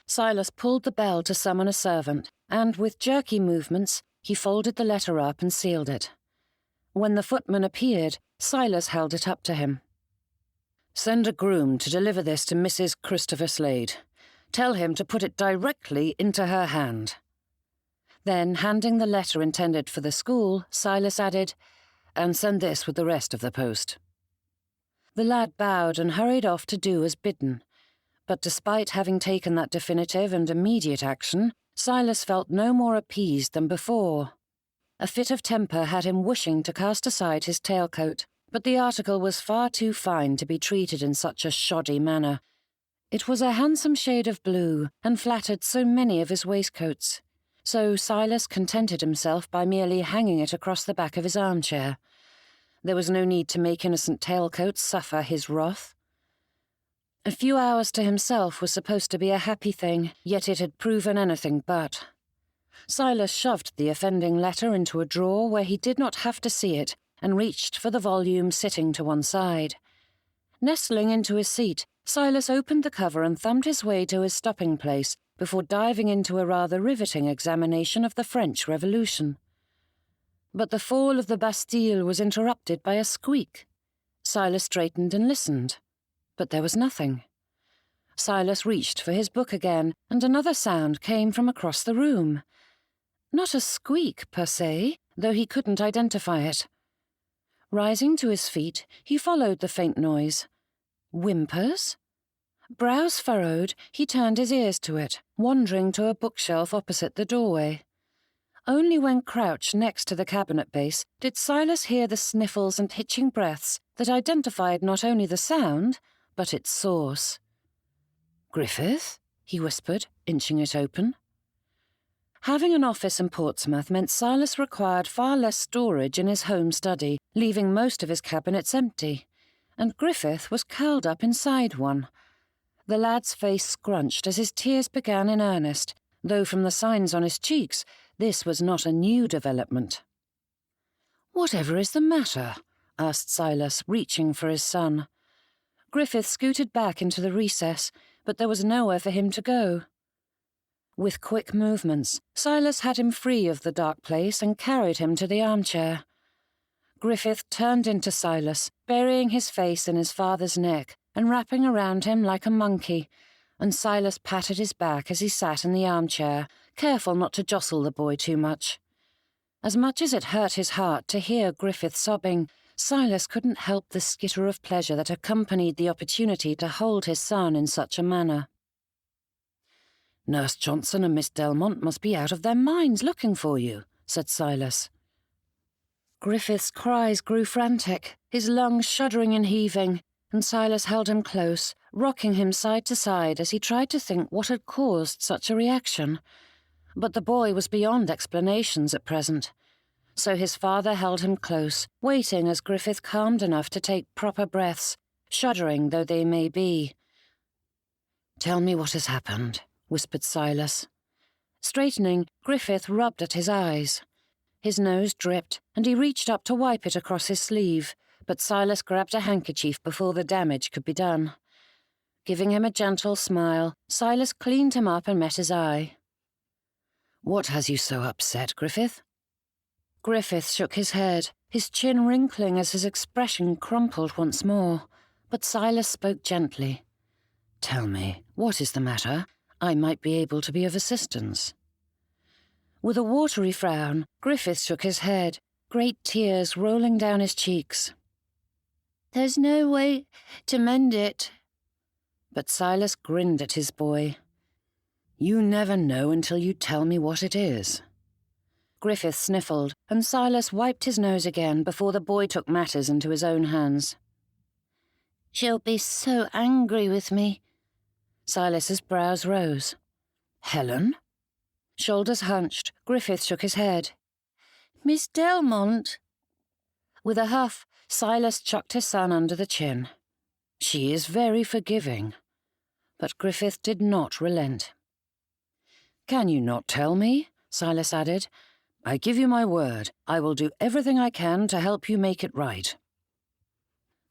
Silas pulled the bell to summon a servant, and with jerky movements, he folded the letter up and sealed it. When the footman appeared, Silas held it up to him. "Send a groom to deliver this to Mrs. Christopher Slade. Tell him to put it directly into her hand." Then, handing the letter intended for the school, Silas added, "And send this with the rest of the post." The lad bowed and hurried off to do as bidden, But despite having taken that definitive and immediate action, Silas felt no more appeased than before. A fit of temper had him wishing to cast aside his tailcoat, but the article was far too fine to be treated in such a shoddy manner. It was a handsome shade of blue, and flattered so many of his waistcoats. So Silas contented himself by merely hanging it across the back of his armchair. There was no need to make innocent tailcoats suffer his wrath. A few hours to himself was supposed to be a happy thing, yet it had proven anything but. Silas shoved the offending letter into a drawer where he did not have to see it, and reached for the volume sitting to one side. Nestling into his seat, Silas opened the cover and thumbed his way to his stopping place before diving into a rather riveting examination of the French Revolution. But the fall of the Bastille was interrupted by a squeak. Silas straightened and listened, but there was nothing. Silas reached for his book again, and another sound came from across the room. Not a squeak, per se, though he couldn't identify it. Rising to his feet, he followed the faint noise. Whimpers? Brows furrowed, he turned his ears to it, wandering to a bookshelf opposite the doorway. Only when crouched next to the cabinet base did Silas hear the sniffles and hitching breaths that identified not only the sound, but its source. "Griffith?" he whispered, inching it open. Having an office in Portsmouth meant Silas required far less storage in his home study, leaving most of his cabinets empty, and Griffith was curled up inside one. The lad's face scrunched as his tears began in earnest, though from the signs on his cheeks, this was not a new development. "Whatever is the matter?" asked Silas, reaching for his son. Griffith scooted back into the recess, but there was nowhere for him to go. With quick movements, Silas had him free of the dark place and carried him to the armchair. Griffith turned into Silas, burying his face in his father's neck and wrapping around him like a monkey, and Silas patted his back as he sat in the armchair, careful not to jostle the boy too much. As much as it hurt his heart to hear Griffith sobbing, Silas couldn't help the skitter of pleasure that accompanied the opportunity to hold his son in such a manner. "Nurse Johnson and Miss Delmonte must be out of their minds looking for you," said Silas. Griffith's cries grew frantic, his lungs shuddering and heaving, and Silas held him close, rocking him side to side as he tried to think what had caused such a reaction. But the boy was beyond explanations at present. So his father held him close, waiting as Griffith calmed enough to take proper breaths, shuddering though they may be. "Tell me what has happened," whispered Silas. Straightening, Griffith rubbed at his eyes. His nose dripped, and he reached up to wipe it across his sleeve, but Silas grabbed a handkerchief before the damage could be done. Giving him a gentle smile, Silas cleaned him up and met his eye. "What has you so upset, Griffith?" Griffith shook his head, his chin wrinkling as his expression crumpled once more, but Silas spoke gently. "Tell me, what is the matter? I might be able to be of assistance." With a watery frown, Griffith shook his head, great tears rolling down his cheeks. "There's no way to mend it." But Silas grinned at his boy. "You never know until you tell me what it is." Griffith sniffled, and Silas wiped his nose again before the boy took matters into his own hands. "She'll be so angry with me." Silas's brows rose. "Helen?" Shoulders hunched, Griffith shook his head. "Miss Delmonte." With a huff, Silas chucked his son under the chin. "She is very forgiving." But Griffith did not relent. "Can you not tell me?" Silas added. "I give you my word, I will do everything I can to help you make it right."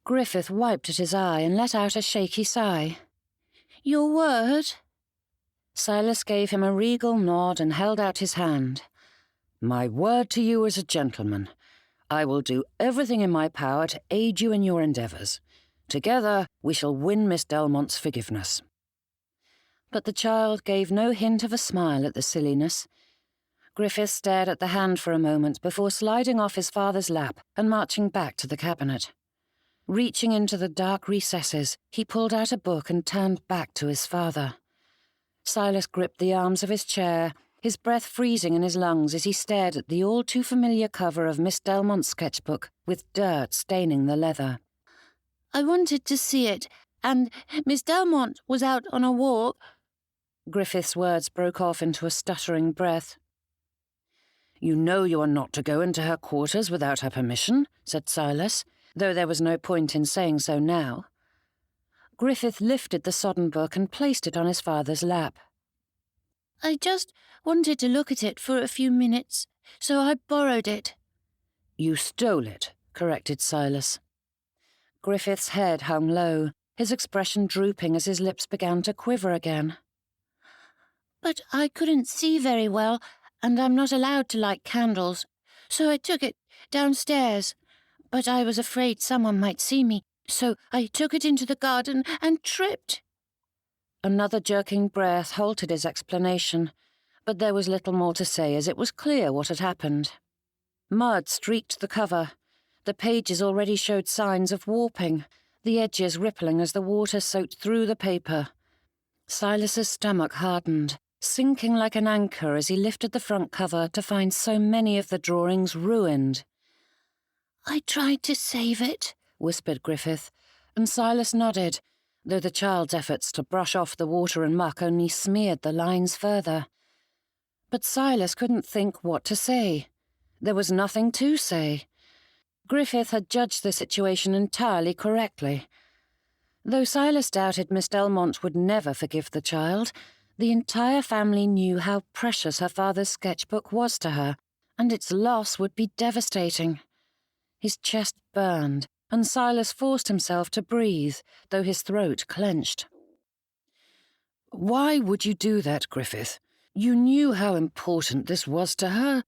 Griffith wiped at his eye and let out a shaky sigh. "Your word?" Silas gave him a regal nod and held out his hand. "My word to you as a gentleman. I will do everything in my power to aid you in your endeavours. Together we shall win Miss Delmonte's forgiveness." But the child gave no hint of a smile at the silliness. Griffith stared at the hand for a moment before sliding off his father's lap and marching back to the cabinet. Reaching into the dark recesses, he pulled out a book and turned back to his father. Silas gripped the arms of his chair, his breath freezing in his lungs as he stared at the all-too-familiar cover of Miss Delmonte's sketchbook, with dirt staining the leather. I wanted to see it, and Miss Delmonte was out on a walk. Griffith's words broke off into a stuttering breath. You know you are not to go into her quarters without her permission, said Silas, though there was no point in saying so now. Griffith lifted the sodden book and placed it on his father's lap. I just wanted to look at it for a few minutes, so I borrowed it. You stole it, corrected Silas. Griffith's head hung low, his expression drooping as his lips began to quiver again. But I couldn't see very well, and I'm not allowed to light candles, so I took it downstairs. But I was afraid someone might see me, so I took it into the garden and tripped. Another jerking breath halted his explanation, but there was little more to say as it was clear what had happened. Mud streaked the cover. The pages already showed signs of warping, the edges rippling as the water soaked through the paper. Silas's stomach hardened, sinking like an anchor as he lifted the front cover to find so many of the drawings ruined. I tried to save it, whispered Griffith, and Silas nodded, though the child's efforts to brush off the water and muck only smeared the lines further. But Silas couldn't think what to say. There was nothing to say. Griffith had judged the situation entirely correctly. Though Silas doubted Miss Delmonte would never forgive the child, the entire family knew how precious her father's sketchbook was to her, and its loss would be devastating. His chest burned, and Silas forced himself to breathe, though his throat clenched. Why would you do that, Griffith? You knew how important this was to her.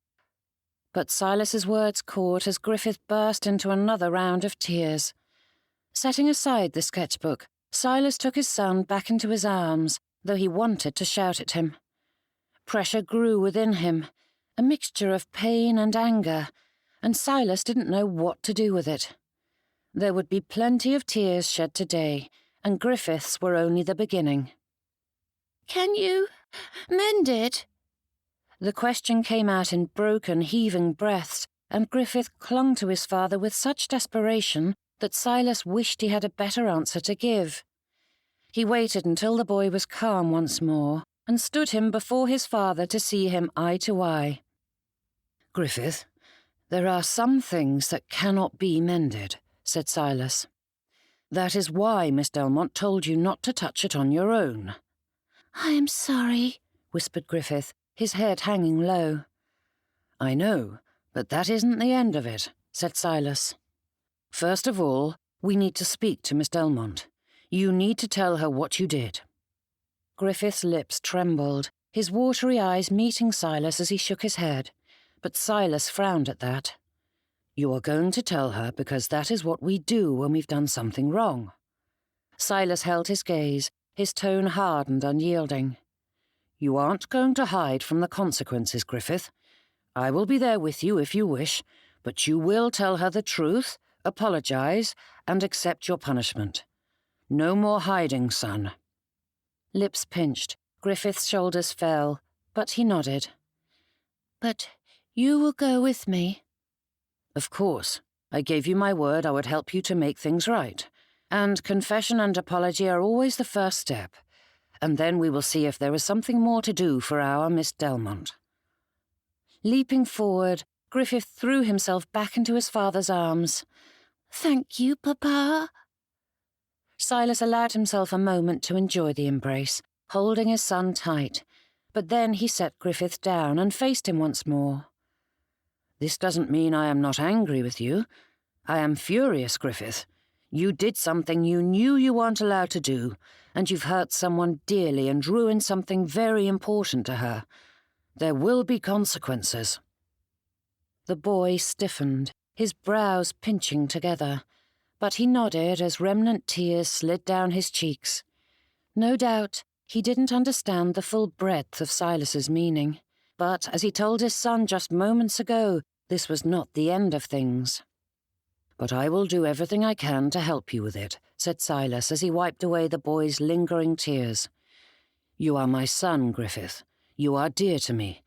But Silas's words caught as Griffith burst into another round of tears. Setting aside the sketchbook, Silas took his son back into his arms, though he wanted to shout at him. Pressure grew within him, a mixture of pain and anger, and Silas didn't know what to do with it. There would be plenty of tears shed today, and Griffith's were only the beginning. Can you mend it? The question came out in broken, heaving breaths, and Griffith clung to his father with such desperation that Silas wished he had a better answer to give. He waited until the boy was calm once more, and stood him before his father to see him eye to eye. Griffith, there are some things that cannot be mended, said Silas. That is why Miss Delmonte told you not to touch it on your own. I am sorry, whispered Griffith, his head hanging low. I know, but that isn't the end of it, said Silas. First of all, we need to speak to Miss Delmonte. You need to tell her what you did. Griffith's lips trembled, his watery eyes meeting Silas as he shook his head, but Silas frowned at that. You are going to tell her because that is what we do when we've done something wrong. Silas held his gaze, his tone hard and unyielding. You aren't going to hide from the consequences, Griffith. I will be there with you if you wish, but you will tell her the truth, apologize, and accept your punishment. No more hiding, son. Lips pinched, Griffith's shoulders fell, but he nodded. But you will go with me? Of course. I gave you my word I would help you to make things right. And confession and apology are always the first step. And then we will see if there is something more to do for our Miss Delmonte. Leaping forward, Griffith threw himself back into his father's arms. Thank you, Papa. Silas allowed himself a moment to enjoy the embrace, holding his son tight, but then he set Griffith down and faced him once more. This doesn't mean I am not angry with you. I am furious, Griffith. You did something you knew you weren't allowed to do, and you've hurt someone dearly and ruined something very important to her. There will be consequences. The boy stiffened, his brows pinching together, but he nodded as remnant tears slid down his cheeks. No doubt he didn't understand the full breadth of Silas's meaning, but as he told his son just moments ago, this was not the end of things. "But I will do everything I can to help you with it," said Silas as he wiped away the boy's lingering tears. "You are my son, Griffith. You are dear to me,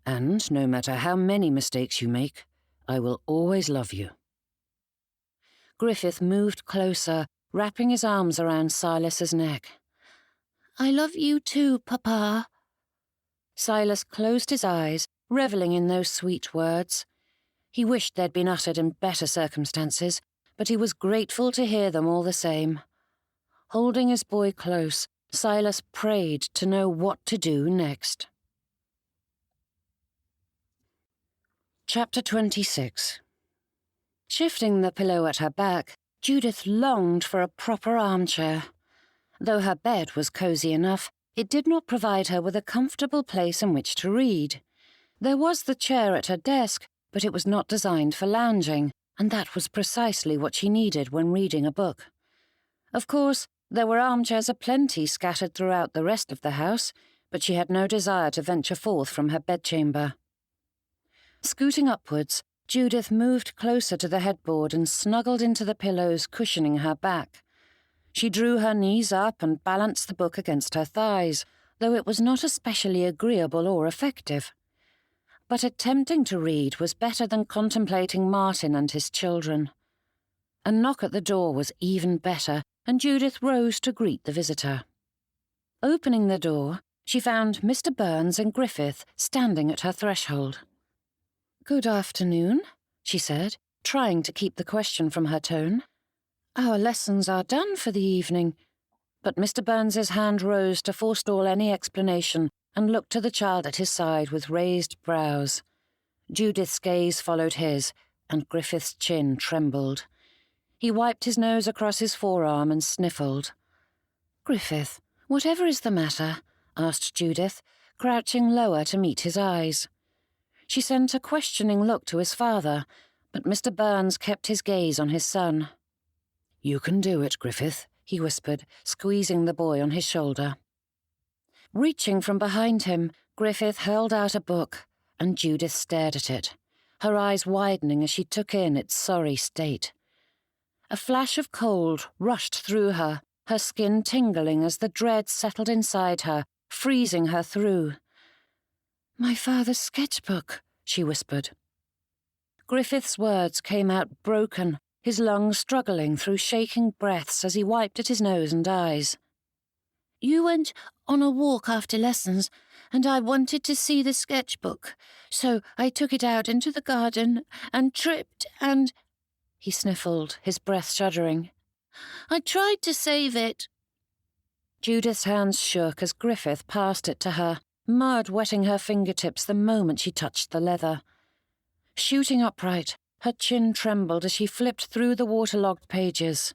and no matter how many mistakes you make, I will always love you." Griffith moved closer, wrapping his arms around Silas's neck. "I love you too, Papa." Silas closed his eyes, revelling in those sweet words. He wished they'd been uttered in better circumstances, but he was grateful to hear them all the same. Holding his boy close, Silas prayed to know what to do next. Chapter 26. Shifting the pillow at her back, Judith longed for a proper armchair. Though her bed was cosy enough, it did not provide her with a comfortable place in which to read. There was the chair at her desk, but it was not designed for lounging, and that was precisely what she needed when reading a book. Of course, there were armchairs aplenty scattered throughout the rest of the house, but she had no desire to venture forth from her bedchamber. Scooting upwards, Judith moved closer to the headboard and snuggled into the pillows cushioning her back. She drew her knees up and balanced the book against her thighs, though it was not especially agreeable or effective. But attempting to read was better than contemplating Martin and his children. A knock at the door was even better, and Judith rose to greet the visitor. Opening the door, she found Mr. Byrnes and Griffith standing at her threshold. "Good afternoon," she said, trying to keep the question from her tone. "Our lessons are done for the evening." But Mr. Burns's hand rose to forestall any explanation and looked to the child at his side with raised brows. Judith's gaze followed his, and Griffith's chin trembled. He wiped his nose across his forearm and sniffled. "Griffith, whatever is the matter?" asked Judith, crouching lower to meet his eyes. She sent a questioning look to his father, but Mr. Byrnes kept his gaze on his son. "You can do it, Griffith," he whispered, squeezing the boy on his shoulder. Reaching from behind him, Griffith held out a book, and Judith stared at it, her eyes widening as she took in its sorry state. A flash of cold rushed through her, her skin tingling as the dread settled inside her, freezing her through. "My father's sketchbook," she whispered. Griffith's words came out broken, his lungs struggling through shaking breaths as he wiped at his nose and eyes. "You went on a walk after lessons, and I wanted to see the sketchbook, so I took it out into the garden and tripped and—" He sniffled, his breath shuddering. "I tried to save it." Judith's hands shook as Griffith passed it to her, mud wetting her fingertips the moment she touched the leather. Shooting upright, her chin trembled as she flipped through the waterlogged pages.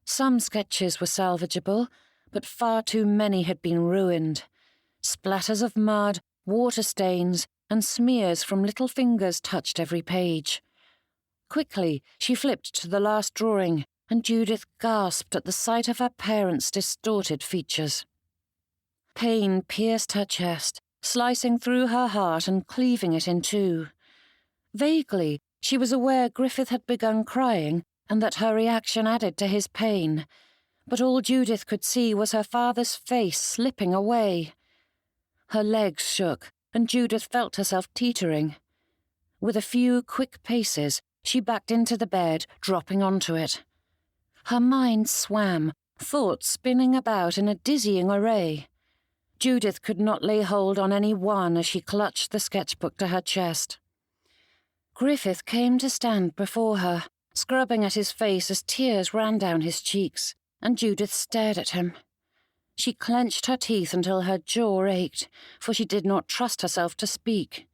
Some sketches were salvageable, but far too many had been ruined. Splatters of mud, water stains, and smears from little fingers touched every page. Quickly, she flipped to the last drawing, and Judith gasped at the sight of her parents' distorted features. Pain pierced her chest, slicing through her heart and cleaving it in two. Vaguely, she was aware Griffith had begun crying and that her reaction added to his pain, but all Judith could see was her father's face slipping away. Her legs shook, and Judith felt herself teetering. With a few quick paces, she backed into the bed, dropping onto it. Her mind swam, thoughts spinning about in a dizzying array. Judith could not lay hold on any one as she clutched the sketchbook to her chest. Griffith came to stand before her, scrubbing at his face as tears ran down his cheeks, and Judith stared at him. She clenched her teeth until her jaw ached, for she did not trust herself to speak.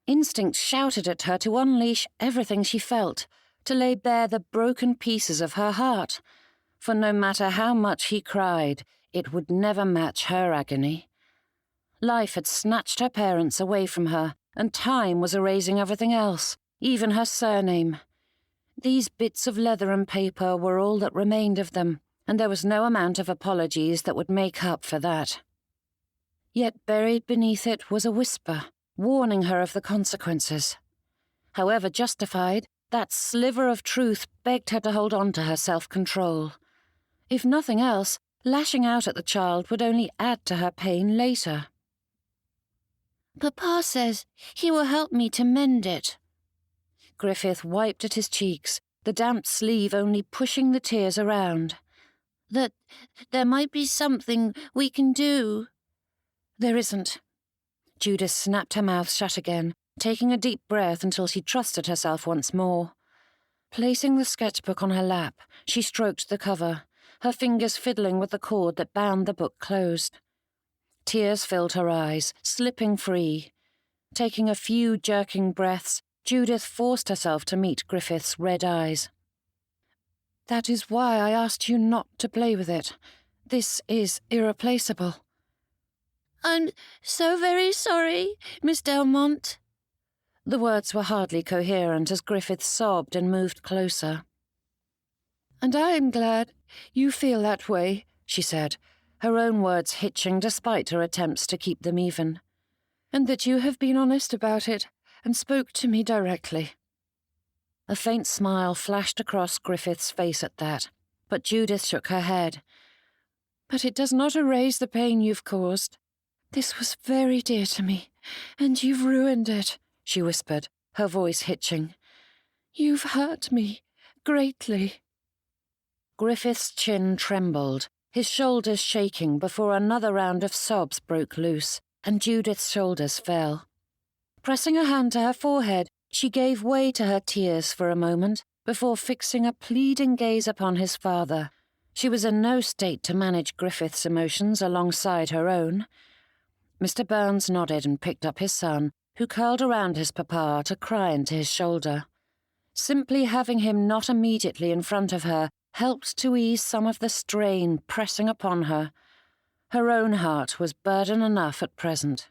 Instinct shouted at her to unleash everything she felt, to lay bare the broken pieces of her heart, for no matter how much he cried, it would never match her agony. Life had snatched her parents away from her, and time was erasing everything else, even her surname. These bits of leather and paper were all that remained of them, and there was no amount of apologies that would make up for that. Yet buried beneath it was a whisper, warning her of the consequences. However justified, That sliver of truth begged her to hold on to her self-control. If nothing else, lashing out at the child would only add to her pain later. Papa says he will help me to mend it. Griffith wiped at his cheeks, the damp sleeve only pushing the tears around. That there might be something we can do. There isn't. Judith snapped her mouth shut again, taking a deep breath until she trusted herself once more. Placing the sketchbook on her lap, she stroked the cover, her fingers fiddling with the cord that bound the book closed. Tears filled her eyes, slipping free. Taking a few jerking breaths, Judith forced herself to meet Griffith's red eyes. That is why I asked you not to play with it. This is irreplaceable. I'm so very sorry, Miss Delmonte. The words were hardly coherent as Griffith sobbed and moved closer. And I am glad you feel that way, she said, her own words hitching despite her attempts to keep them even. And that you have been honest about it and spoke to me directly. A faint smile flashed across Griffith's face at that, but Judith shook her head. But it does not erase the pain you've caused. This was very dear to me, and you've ruined it, she whispered, her voice hitching. You've hurt me greatly. Griffith's chin trembled, his shoulders shaking before another round of sobs broke loose, and Judith's shoulders fell. Pressing a hand to her forehead, she gave way to her tears for a moment before fixing a pleading gaze upon his father. She was in no state to manage Griffith's emotions alongside her own. Mr. Byrnes nodded and picked up his son, who curled around his papa to cry into his shoulder. Simply having him not immediately in front of her helped to ease some of the strain pressing upon her. Her own heart was burden enough at present.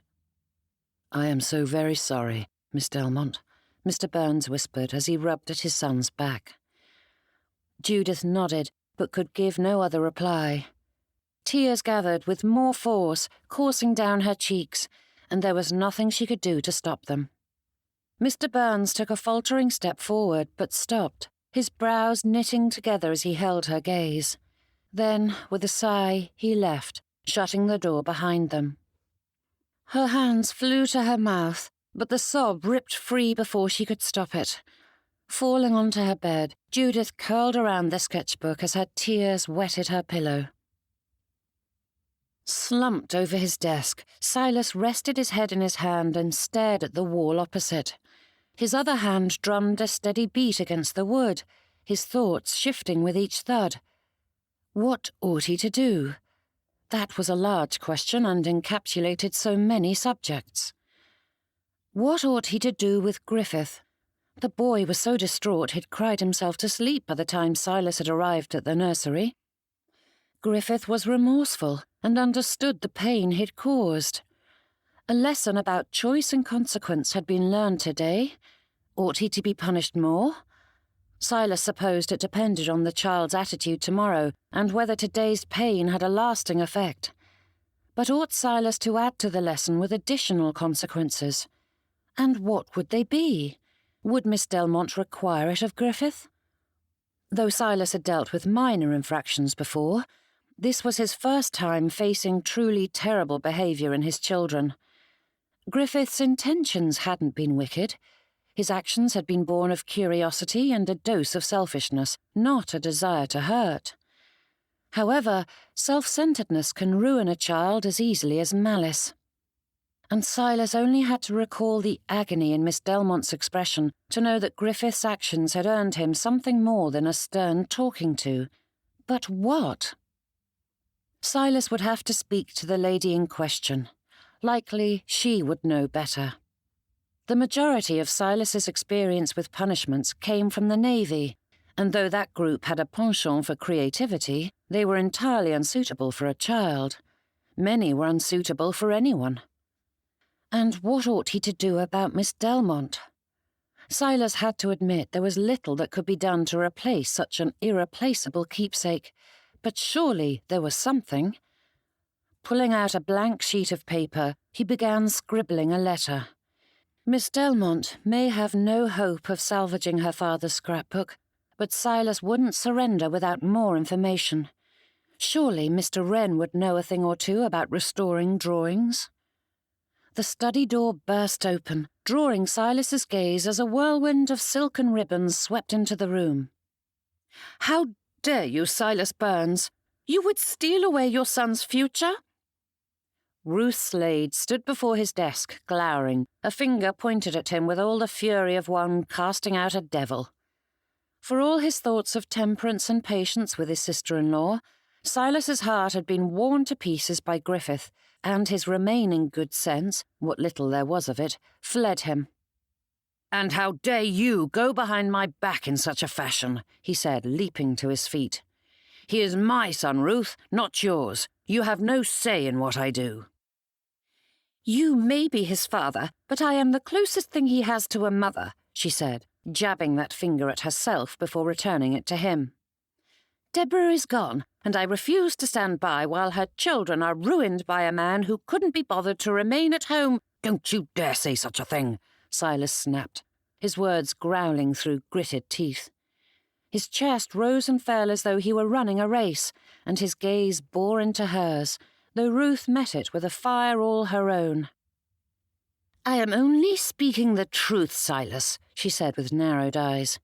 I am so very sorry, Miss Delmonte, Mr. Byrnes whispered as he rubbed at his son's back. Judith nodded, but could give no other reply. Tears gathered with more force, coursing down her cheeks, and there was nothing she could do to stop them. Mr. Byrnes took a faltering step forward, but stopped, his brows knitting together as he held her gaze. Then, with a sigh, he left, shutting the door behind them. Her hands flew to her mouth, but the sob ripped free before she could stop it. Falling onto her bed, Judith curled around the sketchbook as her tears wetted her pillow. Slumped over his desk, Silas rested his head in his hand and stared at the wall opposite. His other hand drummed a steady beat against the wood, his thoughts shifting with each thud. What ought he to do? That was a large question and encapsulated so many subjects. What ought he to do with Griffith? The boy was so distraught he'd cried himself to sleep by the time Silas had arrived at the nursery. Griffith was remorseful and understood the pain he'd caused. A lesson about choice and consequence had been learned today. Ought he to be punished more? Silas supposed it depended on the child's attitude tomorrow and whether today's pain had a lasting effect. But ought Silas to add to the lesson with additional consequences? And what would they be? Would Miss Delmonte require it of Griffith? Though Silas had dealt with minor infractions before, this was his first time facing truly terrible behaviour in his children. Griffith's intentions hadn't been wicked. His actions had been born of curiosity and a dose of selfishness, not a desire to hurt. However, self-centeredness can ruin a child as easily as malice. And Silas only had to recall the agony in Miss Delmonte's expression to know that Griffith's actions had earned him something more than a stern talking to. But what? Silas would have to speak to the lady in question. Likely she would know better. The majority of Silas's experience with punishments came from the Navy, and though that group had a penchant for creativity, they were entirely unsuitable for a child. Many were unsuitable for anyone. And what ought he to do about Miss Delmonte? Silas had to admit there was little that could be done to replace such an irreplaceable keepsake, but surely there was something. Pulling out a blank sheet of paper, he began scribbling a letter. Miss Delmonte may have no hope of salvaging her father's scrapbook, but Silas wouldn't surrender without more information. Surely Mr. Wren would know a thing or two about restoring drawings. The study door burst open, drawing Silas's gaze as a whirlwind of silken ribbons swept into the room. "How dare you, Silas Byrnes? You would steal away your son's future?" Ruth Slade stood before his desk, glowering, a finger pointed at him with all the fury of one casting out a devil. For all his thoughts of temperance and patience with his sister-in-law, Silas's heart had been worn to pieces by Griffith, and his remaining good sense, what little there was of it, fled him. "And how dare you go behind my back in such a fashion?" he said, leaping to his feet. "He is my son, Ruth, not yours. You have no say in what I do." "You may be his father, but I am the closest thing he has to a mother," she said, jabbing that finger at herself before returning it to him. "Deborah is gone, and I refuse to stand by while her children are ruined by a man who couldn't be bothered to remain at home." "Don't you dare say such a thing," Silas snapped, his words growling through gritted teeth. His chest rose and fell as though he were running a race, and his gaze bore into hers, though Ruth met it with a fire all her own. "I am only speaking the truth, Silas," she said with narrowed eyes.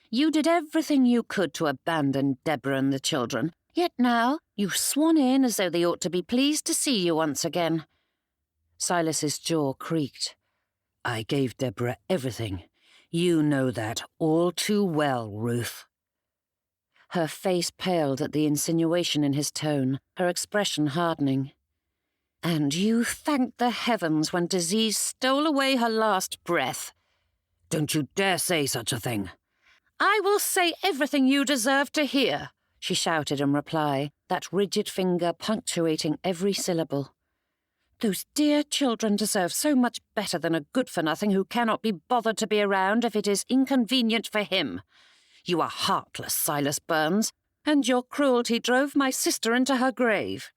"You did everything you could to abandon Deborah and the children, yet now you've sworn in as though they ought to be pleased to see you once again." Silas's jaw creaked. "I gave Deborah everything. You know that all too well, Ruth." Her face paled at the insinuation in his tone, her expression hardening. "And you thanked the heavens when disease stole away her last breath." "Don't you dare say such a thing." "I will say everything you deserve to hear," she shouted in reply, that rigid finger punctuating every syllable. "Those dear children deserve so much better than a good-for-nothing who cannot be bothered to be around if it is inconvenient for him. You are heartless, Silas Byrnes, and your cruelty drove my sister into her grave."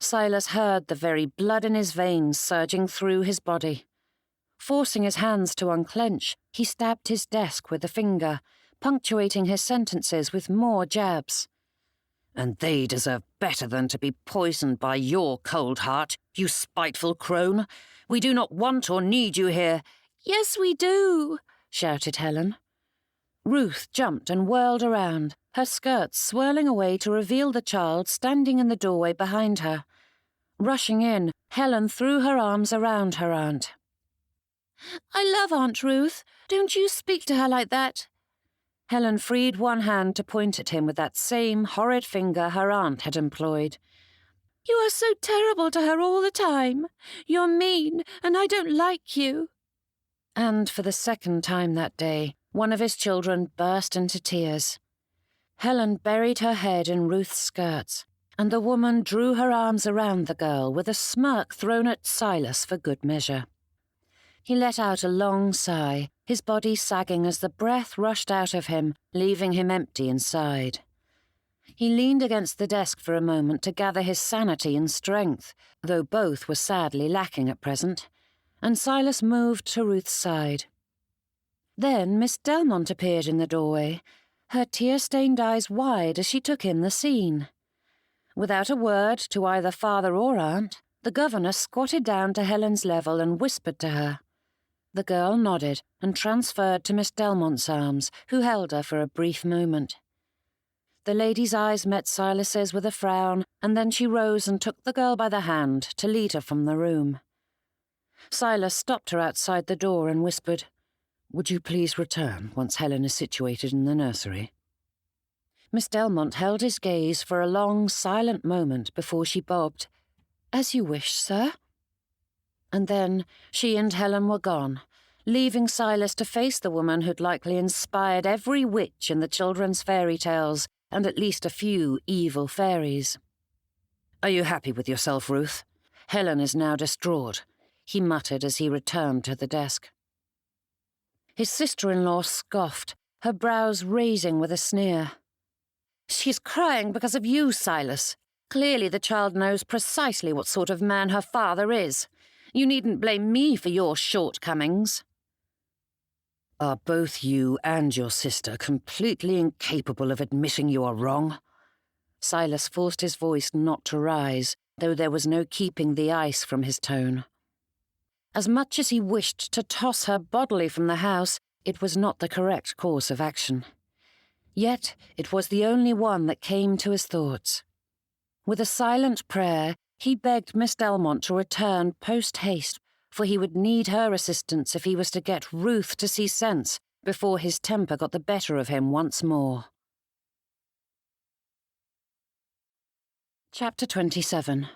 Silas heard the very blood in his veins surging through his body. Forcing his hands to unclench, he stabbed his desk with a finger, punctuating his sentences with more jabs. "And they deserve better than to be poisoned by your cold heart, you spiteful crone. We do not want or need you here." "Yes, we do," shouted Helen. Ruth jumped and whirled around, her skirts swirling away to reveal the child standing in the doorway behind her. Rushing in, Helen threw her arms around her aunt. "I love Aunt Ruth. Don't you speak to her like that." Helen freed one hand to point at him with that same horrid finger her aunt had employed. "You are so terrible to her all the time. You're mean, and I don't like you." And for the second time that day, one of his children burst into tears. Helen buried her head in Ruth's skirts, and the woman drew her arms around the girl with a smirk thrown at Silas for good measure. He let out a long sigh, his body sagging as the breath rushed out of him, leaving him empty inside. He leaned against the desk for a moment to gather his sanity and strength, though both were sadly lacking at present, and Silas moved to Ruth's side. Then Miss Delmonte appeared in the doorway, her tear-stained eyes wide as she took in the scene. Without a word to either father or aunt, the governess squatted down to Helen's level and whispered to her. The girl nodded and transferred to Miss Delmonte's arms, who held her for a brief moment. The lady's eyes met Silas's with a frown, and then she rose and took the girl by the hand to lead her from the room. Silas stopped her outside the door and whispered, "Would you please return once Helen is situated in the nursery?" Miss Delmonte held his gaze for a long, silent moment before she bobbed, "As you wish, sir." And then she and Helen were gone, leaving Silas to face the woman who'd likely inspired every witch in the children's fairy tales and at least a few evil fairies. "Are you happy with yourself, Ruth? Helen is now distraught," he muttered as he returned to the desk. His sister-in-law scoffed, her brows raising with a sneer. "She's crying because of you, Silas. Clearly the child knows precisely what sort of man her father is. You needn't blame me for your shortcomings." "Are both you and your sister completely incapable of admitting you are wrong?" Silas forced his voice not to rise, though there was no keeping the ice from his tone. As much as he wished to toss her bodily from the house, it was not the correct course of action. Yet it was the only one that came to his thoughts. With a silent prayer, he begged Miss Delmonte to return post-haste, for he would need her assistance if he was to get Ruth to see sense before his temper got the better of him once more. Chapter 27.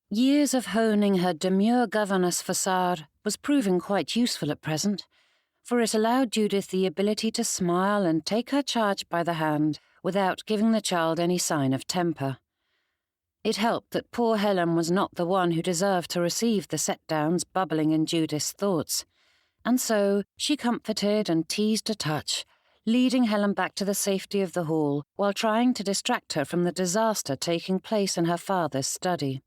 Years of honing her demure governess facade was proving quite useful at present, for it allowed Judith the ability to smile and take her charge by the hand without giving the child any sign of temper. It helped that poor Helen was not the one who deserved to receive the set-downs bubbling in Judith's thoughts, and so she comforted and teased a touch, leading Helen back to the safety of the hall while trying to distract her from the disaster taking place in her father's study.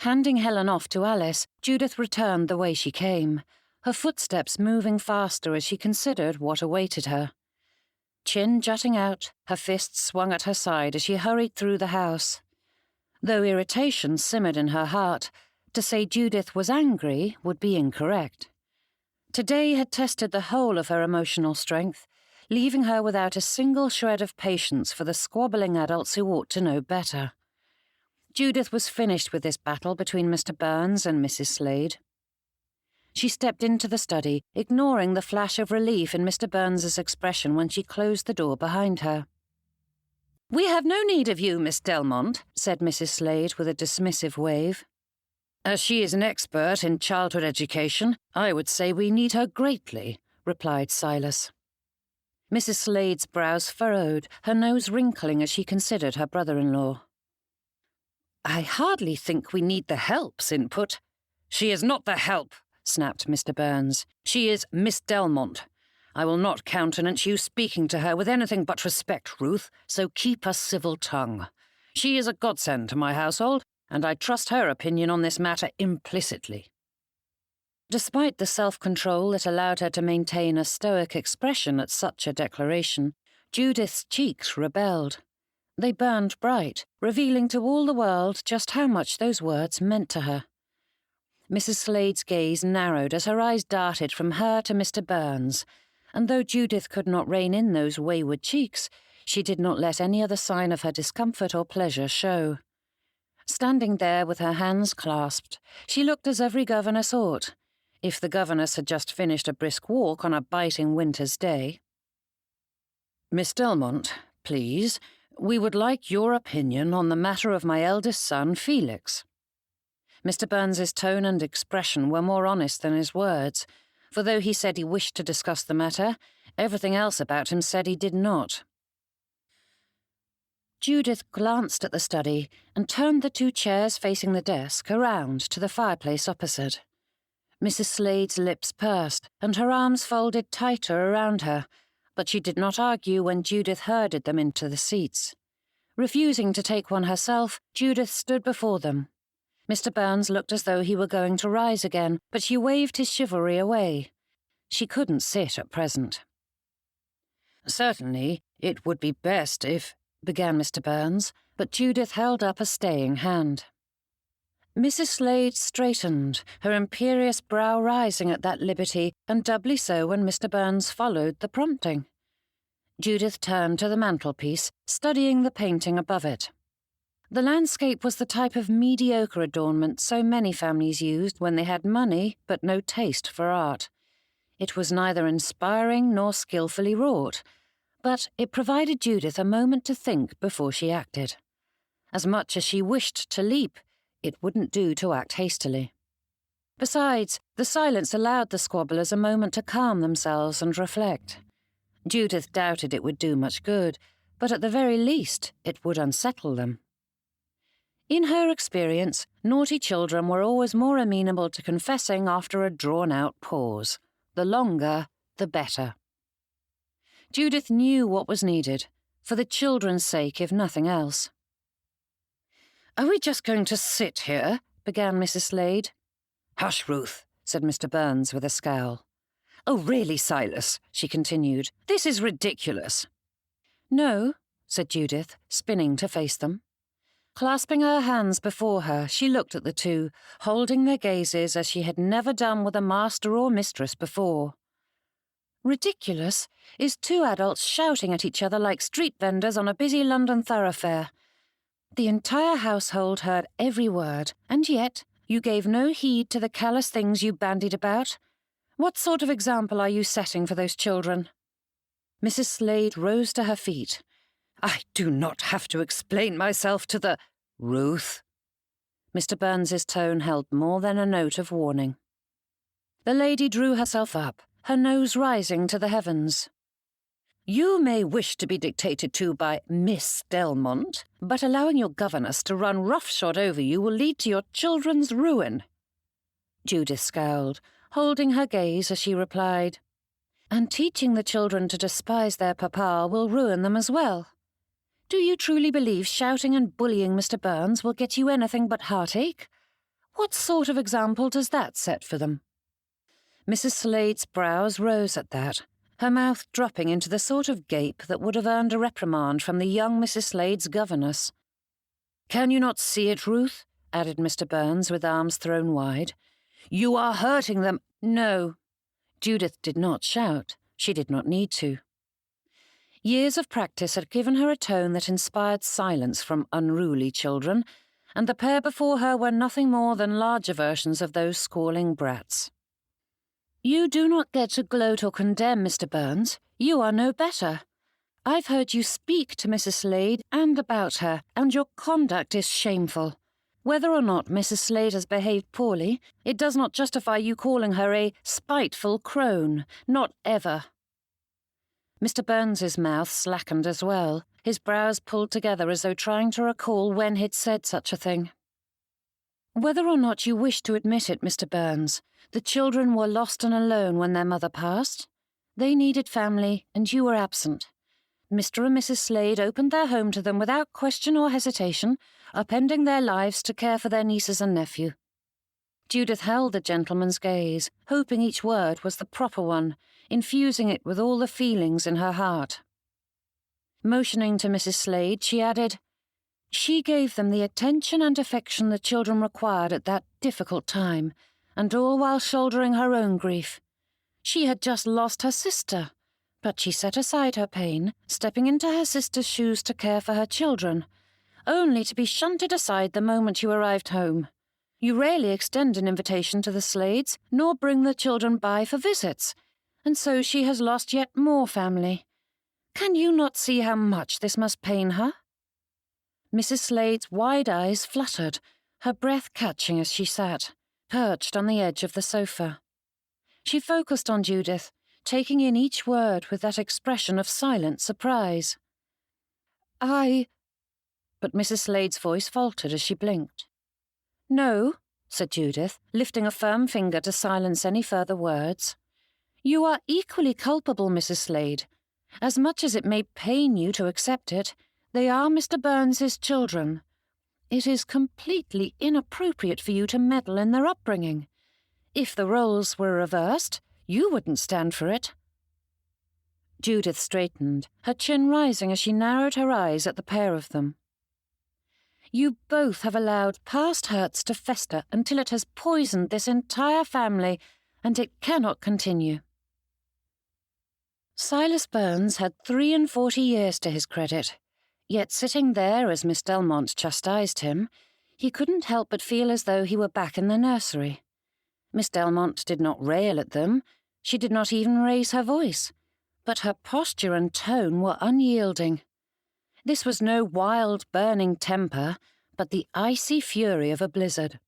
Handing Helen off to Alice, Judith returned the way she came, her footsteps moving faster as she considered what awaited her. Chin jutting out, her fists swung at her side as she hurried through the house. Though irritation simmered in her heart, to say Judith was angry would be incorrect. Today had tested the whole of her emotional strength, leaving her without a single shred of patience for the squabbling adults who ought to know better. Judith was finished with this battle between Mr. Byrnes and Mrs. Slade. She stepped into the study, ignoring the flash of relief in Mr. Byrnes's expression when she closed the door behind her. "We have no need of you, Miss Delmonte," said Mrs. Slade with a dismissive wave. "As she is an expert in childhood education, I would say we need her greatly," replied Silas. Mrs. Slade's brows furrowed, her nose wrinkling as she considered her brother-in-law. "I hardly think we need the help's input." "She is not the help," snapped Mr. Byrnes. "She is Miss Delmonte. I will not countenance you speaking to her with anything but respect, Ruth, so keep a civil tongue. She is a godsend to my household, and I trust her opinion on this matter implicitly." Despite the self-control that allowed her to maintain a stoic expression at such a declaration, Judith's cheeks rebelled. They burned bright, revealing to all the world just how much those words meant to her. Mrs. Slade's gaze narrowed as her eyes darted from her to Mr. Byrnes, and though Judith could not rein in those wayward cheeks, she did not let any other sign of her discomfort or pleasure show. Standing there with her hands clasped, she looked as every governess ought, if the governess had just finished a brisk walk on a biting winter's day. "Miss Delmonte, please, we would like your opinion on the matter of my eldest son, Felix." Mr. Byrnes's tone and expression were more honest than his words, for though he said he wished to discuss the matter, everything else about him said he did not. Judith glanced at the study and turned the two chairs facing the desk around to the fireplace opposite. Mrs. Slade's lips pursed and her arms folded tighter around her, but she did not argue when Judith herded them into the seats. Refusing to take one herself, Judith stood before them. Mr. Byrnes looked as though he were going to rise again, but she waved his chivalry away. She couldn't sit at present. "Certainly, it would be best if—" began Mr. Byrnes, but Judith held up a staying hand. Mrs. Slade straightened, her imperious brow rising at that liberty, and doubly so when Mr. Byrnes followed the prompting. Judith turned to the mantelpiece, studying the painting above it. The landscape was the type of mediocre adornment so many families used when they had money but no taste for art. It was neither inspiring nor skillfully wrought, but it provided Judith a moment to think before she acted. As much as she wished to leap, it wouldn't do to act hastily. Besides, the silence allowed the squabblers a moment to calm themselves and reflect. Judith doubted it would do much good, but at the very least it would unsettle them. In her experience, naughty children were always more amenable to confessing after a drawn-out pause. The longer, the better. Judith knew what was needed, for the children's sake if nothing else. "Are we just going to sit here?" began Mrs. Slade. "Hush, Ruth," said Mr. Byrnes with a scowl. "Oh, really, Silas," she continued, "this is ridiculous." "No," said Judith, spinning to face them. Clasping her hands before her, she looked at the two, holding their gazes as she had never done with a master or mistress before. "Ridiculous is two adults shouting at each other like street vendors on a busy London thoroughfare. The entire household heard every word, and yet you gave no heed to the callous things you bandied about. What sort of example are you setting for those children?" Mrs. Slade rose to her feet. "I do not have to explain myself to the—" "Ruth." Mr. Burns's tone held more than a note of warning. The lady drew herself up, her nose rising to the heavens. "You may wish to be dictated to by Miss Delmonte, but allowing your governess to run roughshod over you will lead to your children's ruin." Judith scowled, holding her gaze as she replied, "And teaching the children to despise their papa will ruin them as well. Do you truly believe shouting and bullying Mr. Byrnes will get you anything but heartache? What sort of example does that set for them?" Mrs. Slade's brows rose at that, her mouth dropping into the sort of gape that would have earned a reprimand from the young Mrs. Slade's governess. "Can you not see it, Ruth?" added Mr. Byrnes with arms thrown wide. "You are hurting them." "No." Judith did not shout. She did not need to. Years of practice had given her a tone that inspired silence from unruly children, and the pair before her were nothing more than larger versions of those squalling brats. "You do not get to gloat or condemn, Mr. Byrnes. You are no better. I've heard you speak to Mrs. Slade and about her, and your conduct is shameful. Whether or not Mrs. Slade has behaved poorly, it does not justify you calling her a spiteful crone. Not ever." Mr. Burns's mouth slackened as well, his brows pulled together as though trying to recall when he'd said such a thing. "Whether or not you wish to admit it, Mr. Byrnes, the children were lost and alone when their mother passed. They needed family, and you were absent. Mr. and Mrs. Slade opened their home to them without question or hesitation, upending their lives to care for their nieces and nephew." Judith held the gentleman's gaze, hoping each word was the proper one, infusing it with all the feelings in her heart. Motioning to Mrs. Slade, she added, "She gave them the attention and affection the children required at that difficult time, and all while shouldering her own grief. She had just lost her sister, but she set aside her pain, stepping into her sister's shoes to care for her children, only to be shunted aside the moment you arrived home. You rarely extend an invitation to the Slades, nor bring the children by for visits, and so she has lost yet more family. Can you not see how much this must pain her?" Mrs. Slade's wide eyes fluttered, her breath catching as she sat, perched on the edge of the sofa. She focused on Judith, taking in each word with that expression of silent surprise. But Mrs. Slade's voice faltered as she blinked. "No," said Judith, lifting a firm finger to silence any further words. "You are equally culpable, Mrs. Slade. As much as it may pain you to accept it, they are Mr. Burns's children. It is completely inappropriate for you to meddle in their upbringing. If the roles were reversed, you wouldn't stand for it." Judith straightened, her chin rising as she narrowed her eyes at the pair of them. "You both have allowed past hurts to fester until it has poisoned this entire family, and it cannot continue." Silas Byrnes had 43 years to his credit, yet sitting there as Miss Delmonte chastised him, he couldn't help but feel as though he were back in the nursery. Miss Delmonte did not rail at them, she did not even raise her voice, but her posture and tone were unyielding. This was no wild, burning temper, but the icy fury of a blizzard.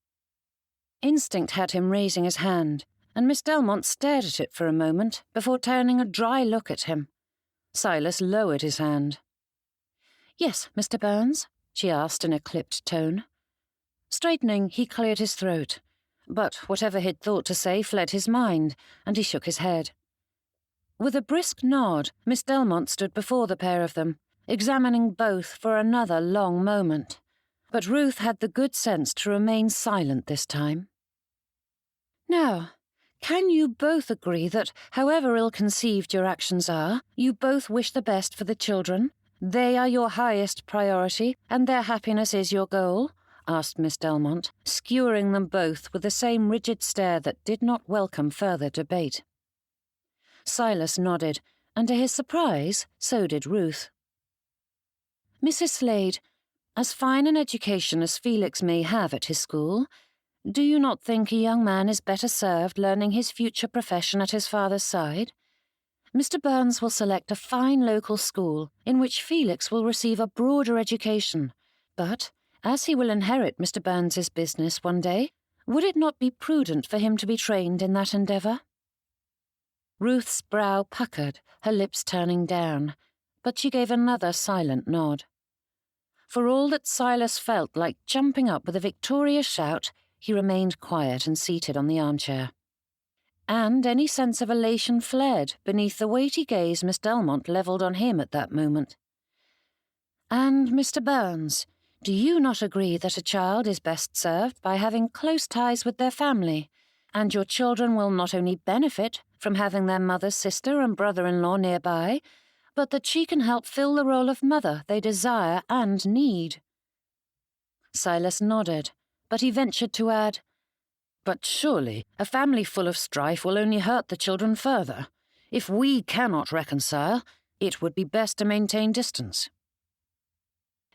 Instinct had him raising his hand, and Miss Delmonte stared at it for a moment before turning a dry look at him. Silas lowered his hand. "Yes, Mr. Byrnes?" she asked in a clipped tone. Straightening, he cleared his throat, but whatever he'd thought to say fled his mind, and he shook his head. With a brisk nod, Miss Delmonte stood before the pair of them, examining both for another long moment. But Ruth had the good sense to remain silent this time. Now, can you both agree that, however ill-conceived your actions are, you both wish the best for the children? They are your highest priority, and their happiness is your goal?" asked Miss Delmonte, skewering them both with the same rigid stare that did not welcome further debate. Silas nodded, and to his surprise, so did Ruth. "Mrs. Slade, as fine an education as Felix may have at his school, do you not think a young man is better served learning his future profession at his father's side? Mr. Byrnes will select a fine local school in which Felix will receive a broader education, but, as he will inherit Mr. Byrnes's business one day, would it not be prudent for him to be trained in that endeavour?" Ruth's brow puckered, her lips turning down, but she gave another silent nod. For all that Silas felt like jumping up with a victorious shout, he remained quiet and seated on the armchair. And any sense of elation fled beneath the weighty gaze Miss Delmonte levelled on him at that moment. "And, Mr. Byrnes, do you not agree that a child is best served by having close ties with their family, and your children will not only benefit from having their mother's sister and brother-in-law nearby, but that she can help fill the role of mother they desire and need?" Silas nodded, but he ventured to add, "But surely a family full of strife will only hurt the children further. If we cannot reconcile, it would be best to maintain distance."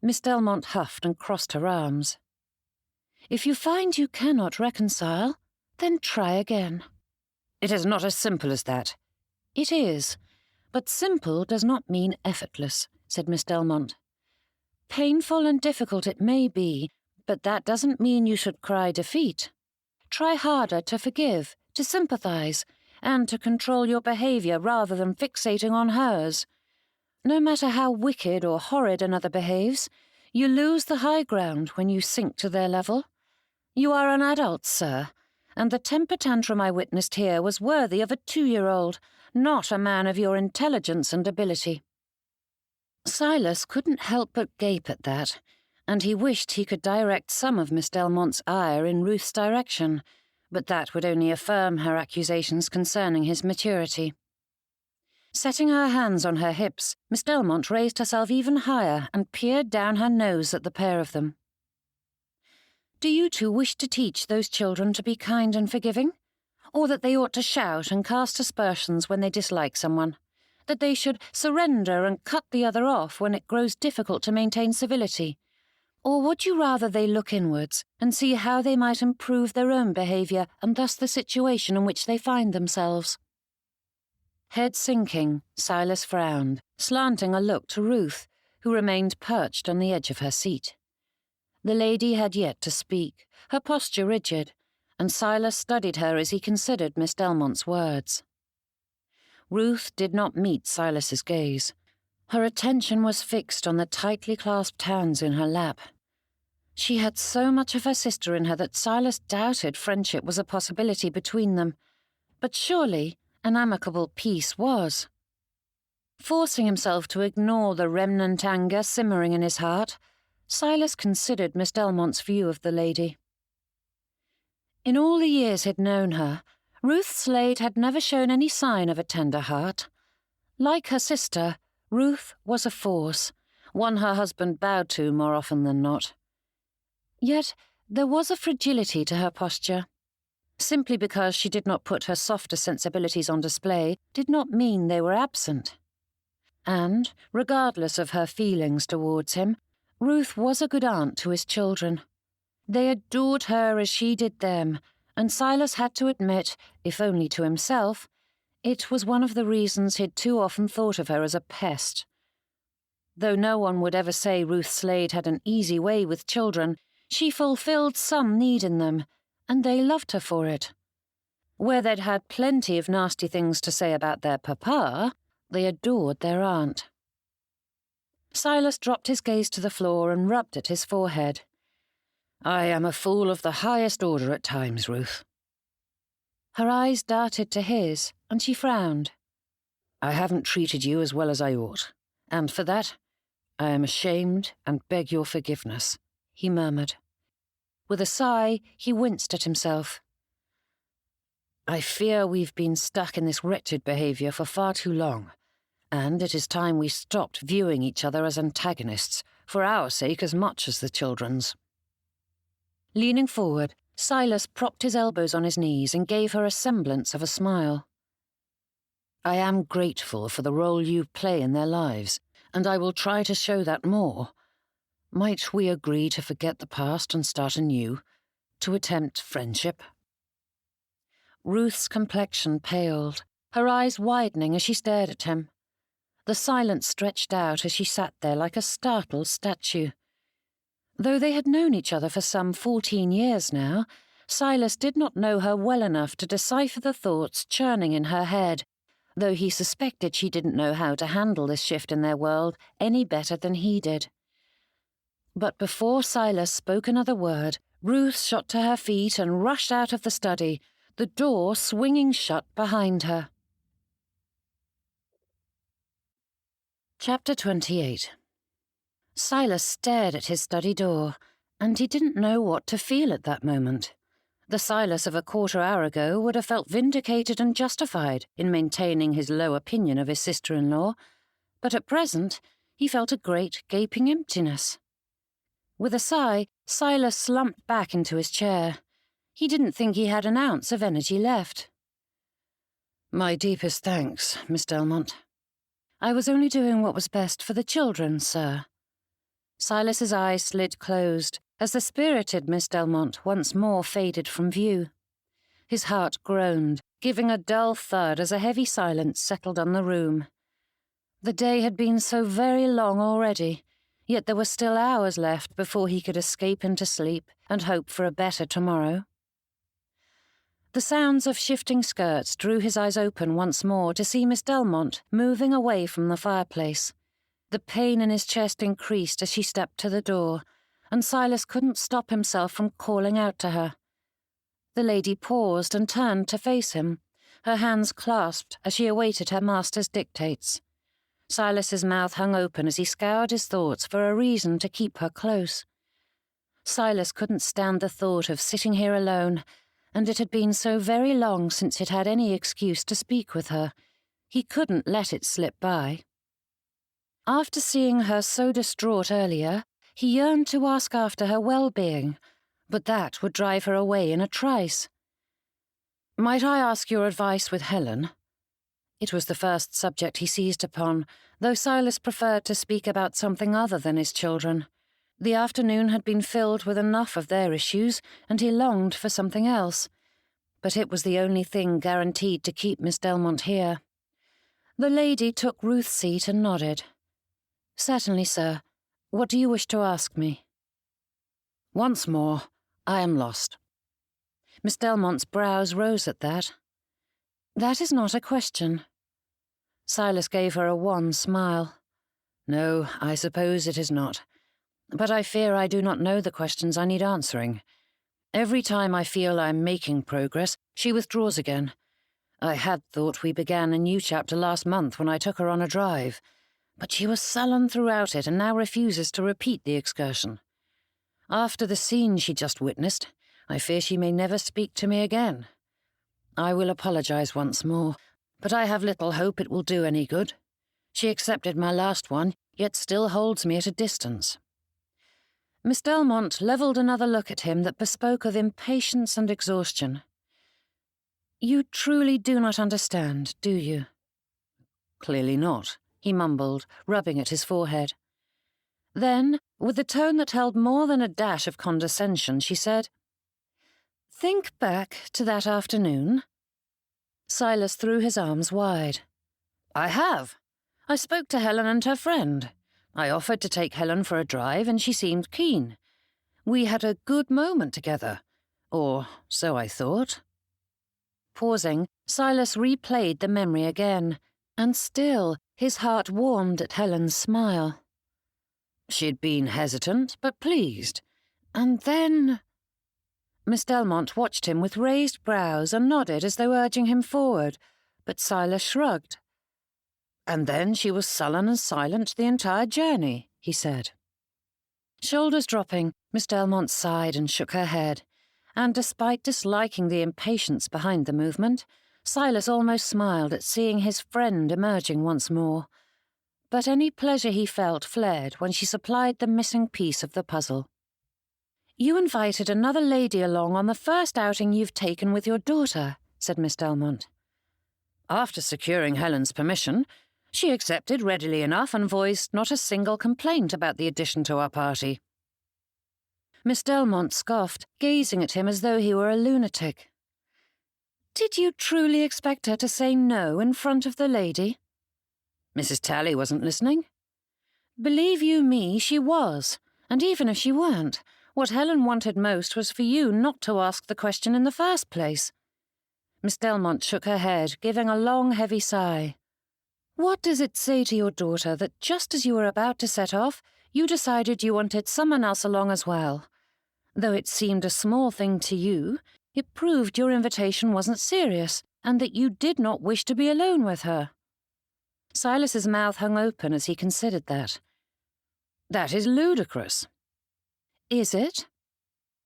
Miss Delmonte huffed and crossed her arms. "If you find you cannot reconcile, then try again." "It is not as simple as that." "It is, but simple does not mean effortless," said Miss Delmonte. "Painful and difficult it may be, but that doesn't mean you should cry defeat. Try harder to forgive, to sympathize, and to control your behavior rather than fixating on hers. No matter how wicked or horrid another behaves, you lose the high ground when you sink to their level. You are an adult, sir, and the temper tantrum I witnessed here was worthy of a 2-year-old, not a man of your intelligence and ability." Silas couldn't help but gape at that, and he wished he could direct some of Miss Delmonte's ire in Ruth's direction, but that would only affirm her accusations concerning his maturity. Setting her hands on her hips, Miss Delmonte raised herself even higher and peered down her nose at the pair of them. "Do you two wish to teach those children to be kind and forgiving? Or that they ought to shout and cast aspersions when they dislike someone? That they should surrender and cut the other off when it grows difficult to maintain civility? Or would you rather they look inwards and see how they might improve their own behaviour and thus the situation in which they find themselves?" Head sinking, Silas frowned, slanting a look to Ruth, who remained perched on the edge of her seat. The lady had yet to speak, her posture rigid, and Silas studied her as he considered Miss Delmonte's words. Ruth did not meet Silas's gaze. Her attention was fixed on the tightly clasped hands in her lap. She had so much of her sister in her that Silas doubted friendship was a possibility between them, but surely an amicable peace was. Forcing himself to ignore the remnant anger simmering in his heart, Silas considered Miss Delmonte's view of the lady. In all the years he'd known her, Ruth Slade had never shown any sign of a tender heart. Like her sister, Ruth was a force, one her husband bowed to more often than not. Yet there was a fragility to her posture. Simply because she did not put her softer sensibilities on display did not mean they were absent. And, regardless of her feelings towards him, Ruth was a good aunt to his children. They adored her as she did them, and Silas had to admit, if only to himself, it was one of the reasons he'd too often thought of her as a pest. Though no one would ever say Ruth Slade had an easy way with children, she fulfilled some need in them, and they loved her for it. Where they'd had plenty of nasty things to say about their papa, they adored their aunt. Silas dropped his gaze to the floor and rubbed at his forehead. "I am a fool of the highest order at times, Ruth." Her eyes darted to his, and she frowned. "I haven't treated you as well as I ought, and for that, I am ashamed and beg your forgiveness," he murmured. With a sigh, he winced at himself. I fear we've been stuck in this wretched behaviour for far too long, and it is time we stopped viewing each other as antagonists, for our sake as much as the children's." Leaning forward, Silas propped his elbows on his knees and gave her a semblance of a smile. "I am grateful for the role you play in their lives, and I will try to show that more. Might we agree to forget the past and start anew, to attempt friendship?" Ruth's complexion paled, her eyes widening as she stared at him. The silence stretched out as she sat there like a startled statue. Though they had known each other for some 14 years now, Silas did not know her well enough to decipher the thoughts churning in her head, though he suspected she didn't know how to handle this shift in their world any better than he did. But before Silas spoke another word, Ruth shot to her feet and rushed out of the study, the door swinging shut behind her. Chapter 28. Silas stared at his study door, and he didn't know what to feel at that moment. The Silas of a quarter hour ago would have felt vindicated and justified in maintaining his low opinion of his sister-in-law, but at present he felt a great gaping emptiness. With a sigh, Silas slumped back into his chair. He didn't think he had an ounce of energy left. "My deepest thanks, Miss Delmonte." "I was only doing what was best for the children, sir." Silas's eyes slid closed as the spirited Miss Delmonte once more faded from view. His heart groaned, giving a dull thud as a heavy silence settled on the room. The day had been so very long already, yet there were still hours left before he could escape into sleep and hope for a better tomorrow. The sounds of shifting skirts drew his eyes open once more to see Miss Delmonte moving away from the fireplace. The pain in his chest increased as she stepped to the door, and Silas couldn't stop himself from calling out to her. The lady paused and turned to face him, her hands clasped as she awaited her master's dictates. Silas's mouth hung open as he scoured his thoughts for a reason to keep her close. Silas couldn't stand the thought of sitting here alone, and it had been so very long since he'd had any excuse to speak with her. He couldn't let it slip by. After seeing her so distraught earlier, he yearned to ask after her well-being, but that would drive her away in a trice. "Might I ask your advice with Helen?" It was the first subject he seized upon, though Silas preferred to speak about something other than his children. The afternoon had been filled with enough of their issues, and he longed for something else. But it was the only thing guaranteed to keep Miss Delmonte here. The lady took Ruth's seat and nodded. "Certainly, sir. What do you wish to ask me?" "Once more, I am lost." Miss Delmonte's brows rose at that. "That is not a question." Silas gave her a wan smile. "No, I suppose it is not. But I fear I do not know the questions I need answering. Every time I feel I'm making progress, she withdraws again. I had thought we began a new chapter last month when I took her on a drive, but she was sullen throughout it and now refuses to repeat the excursion. After the scene she just witnessed, I fear she may never speak to me again. I will apologize once more, but I have little hope it will do any good. She accepted my last one, yet still holds me at a distance." Miss Delmonte levelled another look at him that bespoke of impatience and exhaustion. "You truly do not understand, do you?" "Clearly not," he mumbled, rubbing at his forehead. Then, with a tone that held more than a dash of condescension, she said, "Think back to that afternoon." Silas threw his arms wide. "I have. I spoke to Helen and her friend. I offered to take Helen for a drive, and she seemed keen. We had a good moment together, or so I thought." Pausing, Silas replayed the memory again, and still his heart warmed at Helen's smile. She'd been hesitant, but pleased. And then... Miss Delmonte watched him with raised brows and nodded as though urging him forward, but Silas shrugged. "And then she was sullen and silent the entire journey," he said. Shoulders dropping, Miss Delmonte sighed and shook her head, and despite disliking the impatience behind the movement, Silas almost smiled at seeing his friend emerging once more. But any pleasure he felt fled when she supplied the missing piece of the puzzle. "You invited another lady along on the first outing you've taken with your daughter," said Miss Delmonte. "After securing Helen's permission, she accepted readily enough and voiced not a single complaint about the addition to our party." Miss Delmonte scoffed, gazing at him as though he were a lunatic. "Did you truly expect her to say no in front of the lady?" Mrs. Talley wasn't listening. "Believe you me, she was, and even if she weren't, what Helen wanted most was for you not to ask the question in the first place." Miss Delmonte shook her head, giving a long, heavy sigh. "What does it say to your daughter that just as you were about to set off, you decided you wanted someone else along as well? Though it seemed a small thing to you, it proved your invitation wasn't serious and that you did not wish to be alone with her." Silas's mouth hung open as he considered that. "That is ludicrous." "Is it?"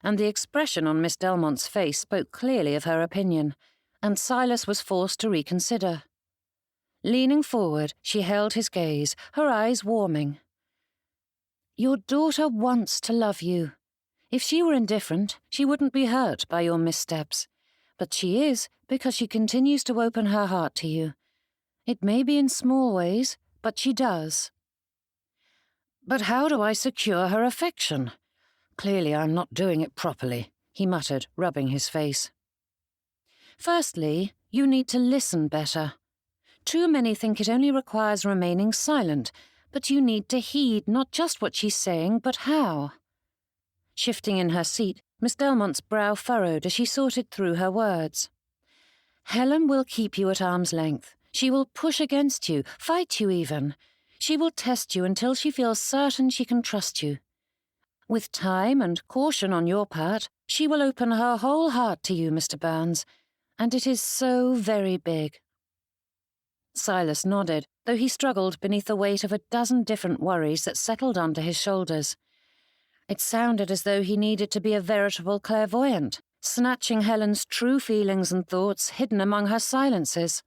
And the expression on Miss Delmonte's face spoke clearly of her opinion, and Silas was forced to reconsider. Leaning forward, she held his gaze, her eyes warming. "Your daughter wants to love you. If she were indifferent, she wouldn't be hurt by your missteps. But she is, because she continues to open her heart to you. It may be in small ways, but she does." "But how do I secure her affection? Clearly I'm not doing it properly," he muttered, rubbing his face. "Firstly, you need to listen better. Too many think it only requires remaining silent, but you need to heed not just what she's saying, but how." Shifting in her seat, Miss Delmonte's brow furrowed as she sorted through her words. "Helen will keep you at arm's length. She will push against you, fight you even. She will test you until she feels certain she can trust you. With time and caution on your part, she will open her whole heart to you, Mr. Byrnes, and it is so very big." Silas nodded, though he struggled beneath the weight of a dozen different worries that settled onto his shoulders. It sounded as though he needed to be a veritable clairvoyant, snatching Helen's true feelings and thoughts hidden among her silences.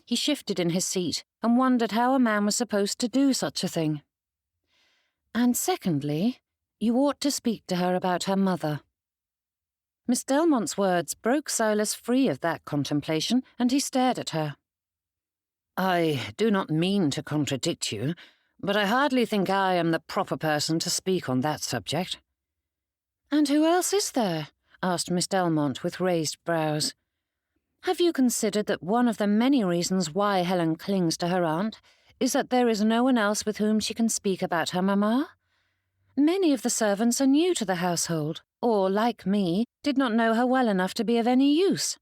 He shifted in his seat and wondered how a man was supposed to do such a thing. "And secondly, you ought to speak to her about her mother." Miss Delmonte's words broke Silas free of that contemplation, and he stared at her. "I do not mean to contradict you, but I hardly think I am the proper person to speak on that subject." "And who else is there?" asked Miss Delmonte with raised brows. "Have you considered that one of the many reasons why Helen clings to her aunt is that there is no one else with whom she can speak about her mamma? Many of the servants are new to the household, or, like me, did not know her well enough to be of any use.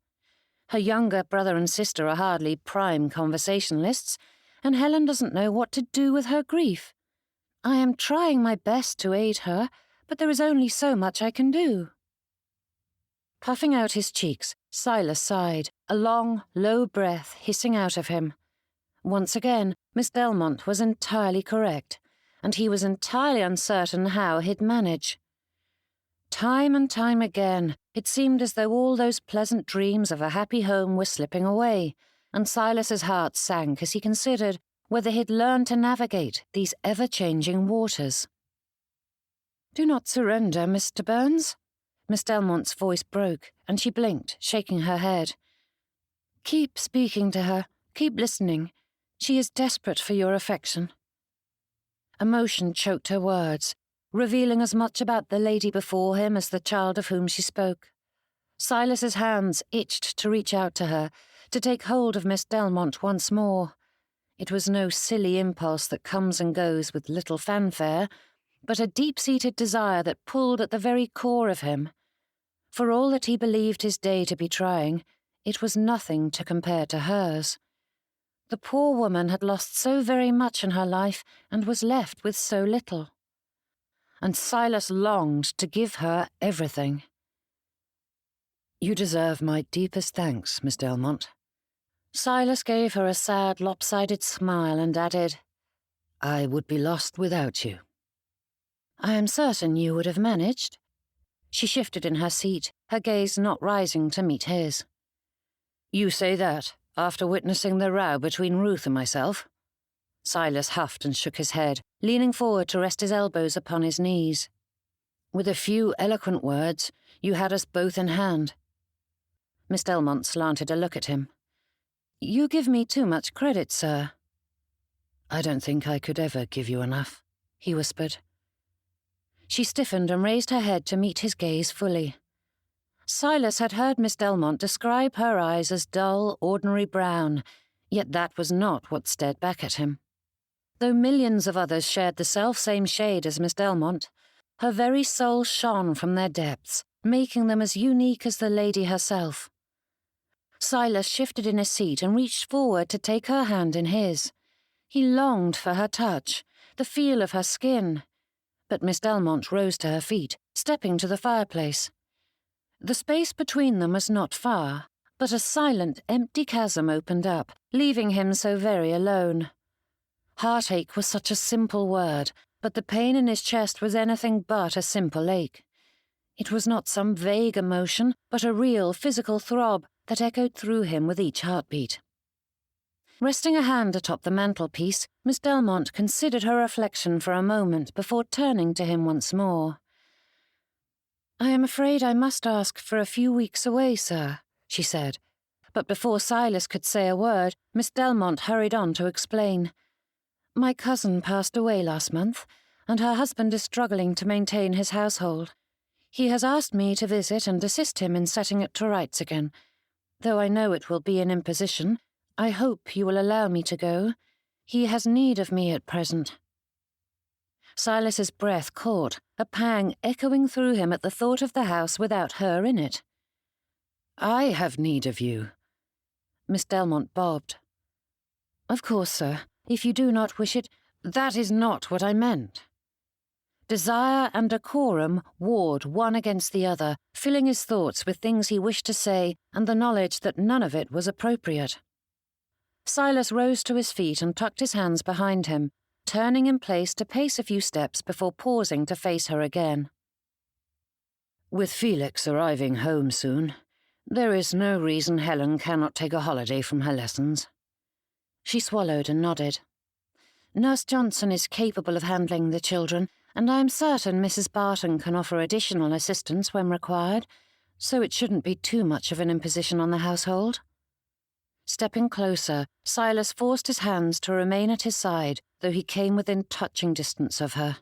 Her younger brother and sister are hardly prime conversationalists, and Helen doesn't know what to do with her grief. I am trying my best to aid her, but there is only so much I can do." Puffing out his cheeks, Silas sighed, a long, low breath hissing out of him. Once again, Miss Delmonte was entirely correct, and he was entirely uncertain how he'd manage. Time and time again, it seemed as though all those pleasant dreams of a happy home were slipping away, and Silas's heart sank as he considered whether he'd learned to navigate these ever-changing waters. "Do not surrender, Mr. Byrnes." Miss Delmonte's voice broke, and she blinked, shaking her head. "Keep speaking to her, keep listening. She is desperate for your affection." Emotion choked her words, revealing as much about the lady before him as the child of whom she spoke. Silas's hands itched to reach out to her, to take hold of Miss Delmonte once more. It was no silly impulse that comes and goes with little fanfare, but a deep-seated desire that pulled at the very core of him. For all that he believed his day to be trying, it was nothing to compare to hers. The poor woman had lost so very much in her life and was left with so little. And Silas longed to give her everything. "You deserve my deepest thanks, Miss Delmonte." Silas gave her a sad, lopsided smile and added, "I would be lost without you." "I am certain you would have managed." She shifted in her seat, her gaze not rising to meet his. "You say that, after witnessing the row between Ruth and myself?" Silas huffed and shook his head, leaning forward to rest his elbows upon his knees. "With a few eloquent words, you had us both in hand." Miss Delmonte slanted a look at him. "You give me too much credit, sir." "I don't think I could ever give you enough," he whispered. She stiffened and raised her head to meet his gaze fully. Silas had heard Miss Delmonte describe her eyes as dull, ordinary brown, yet that was not what stared back at him. Though millions of others shared the self-same shade as Miss Delmonte, her very soul shone from their depths, making them as unique as the lady herself. Silas shifted in his seat and reached forward to take her hand in his. He longed for her touch, the feel of her skin. But Miss Delmonte rose to her feet, stepping to the fireplace. The space between them was not far, but a silent, empty chasm opened up, leaving him so very alone. Heartache was such a simple word, but the pain in his chest was anything but a simple ache. It was not some vague emotion, but a real physical throb that echoed through him with each heartbeat. Resting a hand atop the mantelpiece, Miss Delmonte considered her reflection for a moment before turning to him once more. "I am afraid I must ask for a few weeks away, sir," she said. But before Silas could say a word, Miss Delmonte hurried on to explain. "My cousin passed away last month, and her husband is struggling to maintain his household. He has asked me to visit and assist him in setting it to rights again. Though I know it will be an imposition, I hope you will allow me to go. He has need of me at present." Silas's breath caught, a pang echoing through him at the thought of the house without her in it. "I have need of you." Miss Delmonte bobbed. "Of course, sir, if you do not wish it, that is not what I meant." Desire and decorum warred one against the other, filling his thoughts with things he wished to say and the knowledge that none of it was appropriate. Silas rose to his feet and tucked his hands behind him, turning in place to pace a few steps before pausing to face her again. "With Felix arriving home soon, there is no reason Helen cannot take a holiday from her lessons." She swallowed and nodded. "Nurse Johnson is capable of handling the children, and I am certain Mrs. Barton can offer additional assistance when required, so it shouldn't be too much of an imposition on the household." Stepping closer, Silas forced his hands to remain at his side, though he came within touching distance of her.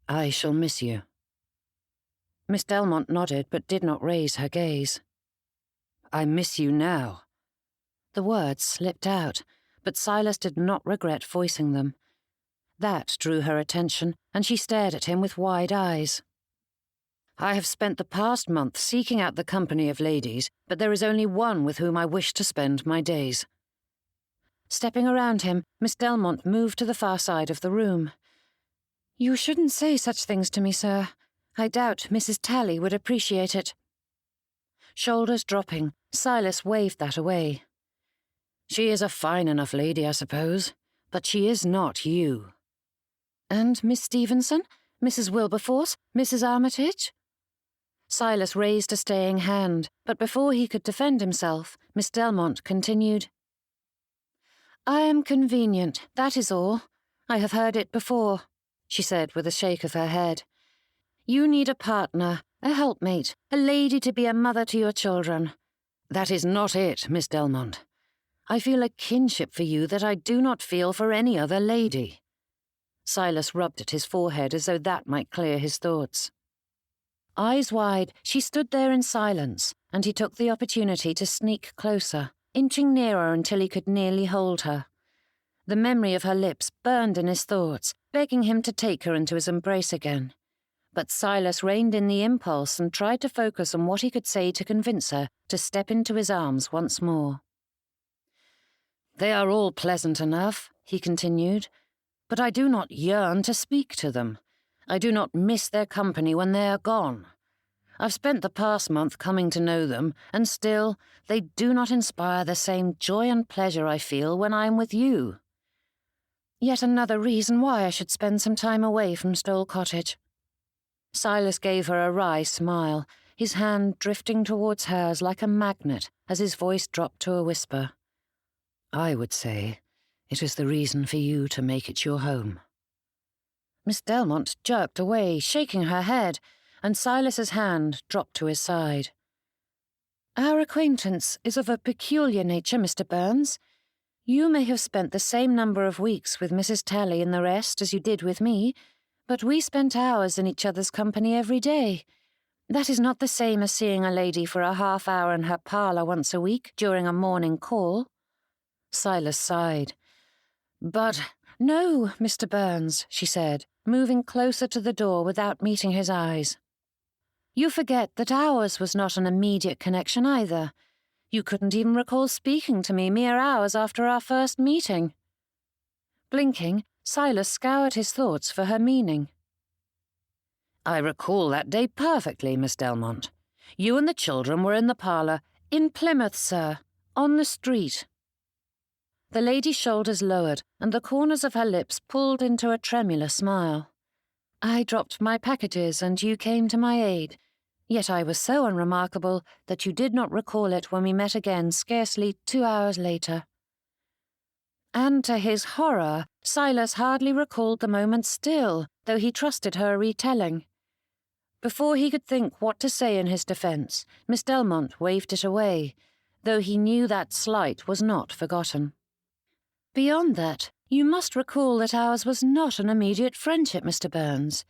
"I shall miss you." Miss Delmonte nodded but did not raise her gaze. "I miss you now." The words slipped out, but Silas did not regret voicing them. That drew her attention, and she stared at him with wide eyes. "I have spent the past month seeking out the company of ladies, but there is only one with whom I wish to spend my days." Stepping around him, Miss Delmonte moved to the far side of the room. "You shouldn't say such things to me, sir. I doubt Mrs. Talley would appreciate it." Shoulders dropping, Silas waved that away. "She is a fine enough lady, I suppose, but she is not you." "And Miss Stevenson? Mrs. Wilberforce? Mrs. Armitage?" Silas raised a staying hand, but before he could defend himself, Miss Delmonte continued. "I am convenient, that is all. I have heard it before," she said with a shake of her head. "You need a partner, a helpmate, a lady to be a mother to your children." "That is not it, Miss Delmonte. I feel a kinship for you that I do not feel for any other lady." Silas rubbed at his forehead as though that might clear his thoughts. Eyes wide, she stood there in silence, and he took the opportunity to sneak closer, inching nearer until he could nearly hold her. The memory of her lips burned in his thoughts, begging him to take her into his embrace again. But Silas reined in the impulse and tried to focus on what he could say to convince her to step into his arms once more. "They are all pleasant enough," he continued, "but I do not yearn to speak to them. I do not miss their company when they are gone. I've spent the past month coming to know them, and still they do not inspire the same joy and pleasure I feel when I am with you." Yet another reason why I should spend some time away from Stole Cottage. Silas gave her a wry smile, his hand drifting towards hers like a magnet as his voice dropped to a whisper. I would say it is the reason for you to make it your home. Miss Delmonte jerked away, shaking her head, and Silas's hand dropped to his side. Our acquaintance is of a peculiar nature, Mr. Byrnes. You may have spent the same number of weeks with Mrs. Talley and the rest as you did with me, but we spent hours in each other's company every day. That is not the same as seeing a lady for a half-hour in her parlour once a week during a morning call. Silas sighed. But no, Mr. Byrnes, she said, moving closer to the door without meeting his eyes. You forget that ours was not an immediate connection either. You couldn't even recall speaking to me mere hours after our first meeting. Blinking, Silas scoured his thoughts for her meaning. I recall that day perfectly, Miss Delmonte. You and the children were in the parlour, in Plymouth, sir, on the street. The lady's shoulders lowered, and the corners of her lips pulled into a tremulous smile. I dropped my packages, and you came to my aid. Yet I was so unremarkable that you did not recall it when we met again scarcely 2 hours later. And to his horror, Silas hardly recalled the moment still, though he trusted her retelling. Before he could think what to say in his defence, Miss Delmonte waved it away, though he knew that slight was not forgotten. Beyond that, you must recall that ours was not an immediate friendship, Mr. Byrnes.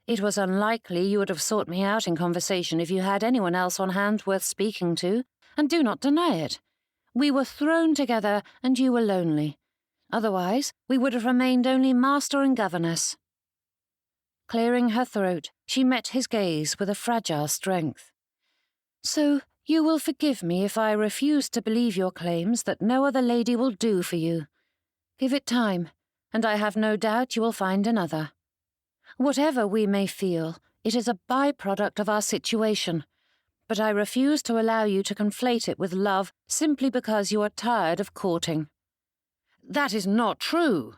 It was unlikely you would have sought me out in conversation if you had anyone else on hand worth speaking to, and do not deny it. We were thrown together, and you were lonely. Otherwise, we would have remained only master and governess. Clearing her throat, she met his gaze with a fragile strength. So you will forgive me if I refuse to believe your claims that no other lady will do for you. Give it time, and I have no doubt you will find another. Whatever we may feel, it is a byproduct of our situation, but I refuse to allow you to conflate it with love simply because you are tired of courting. That is not true.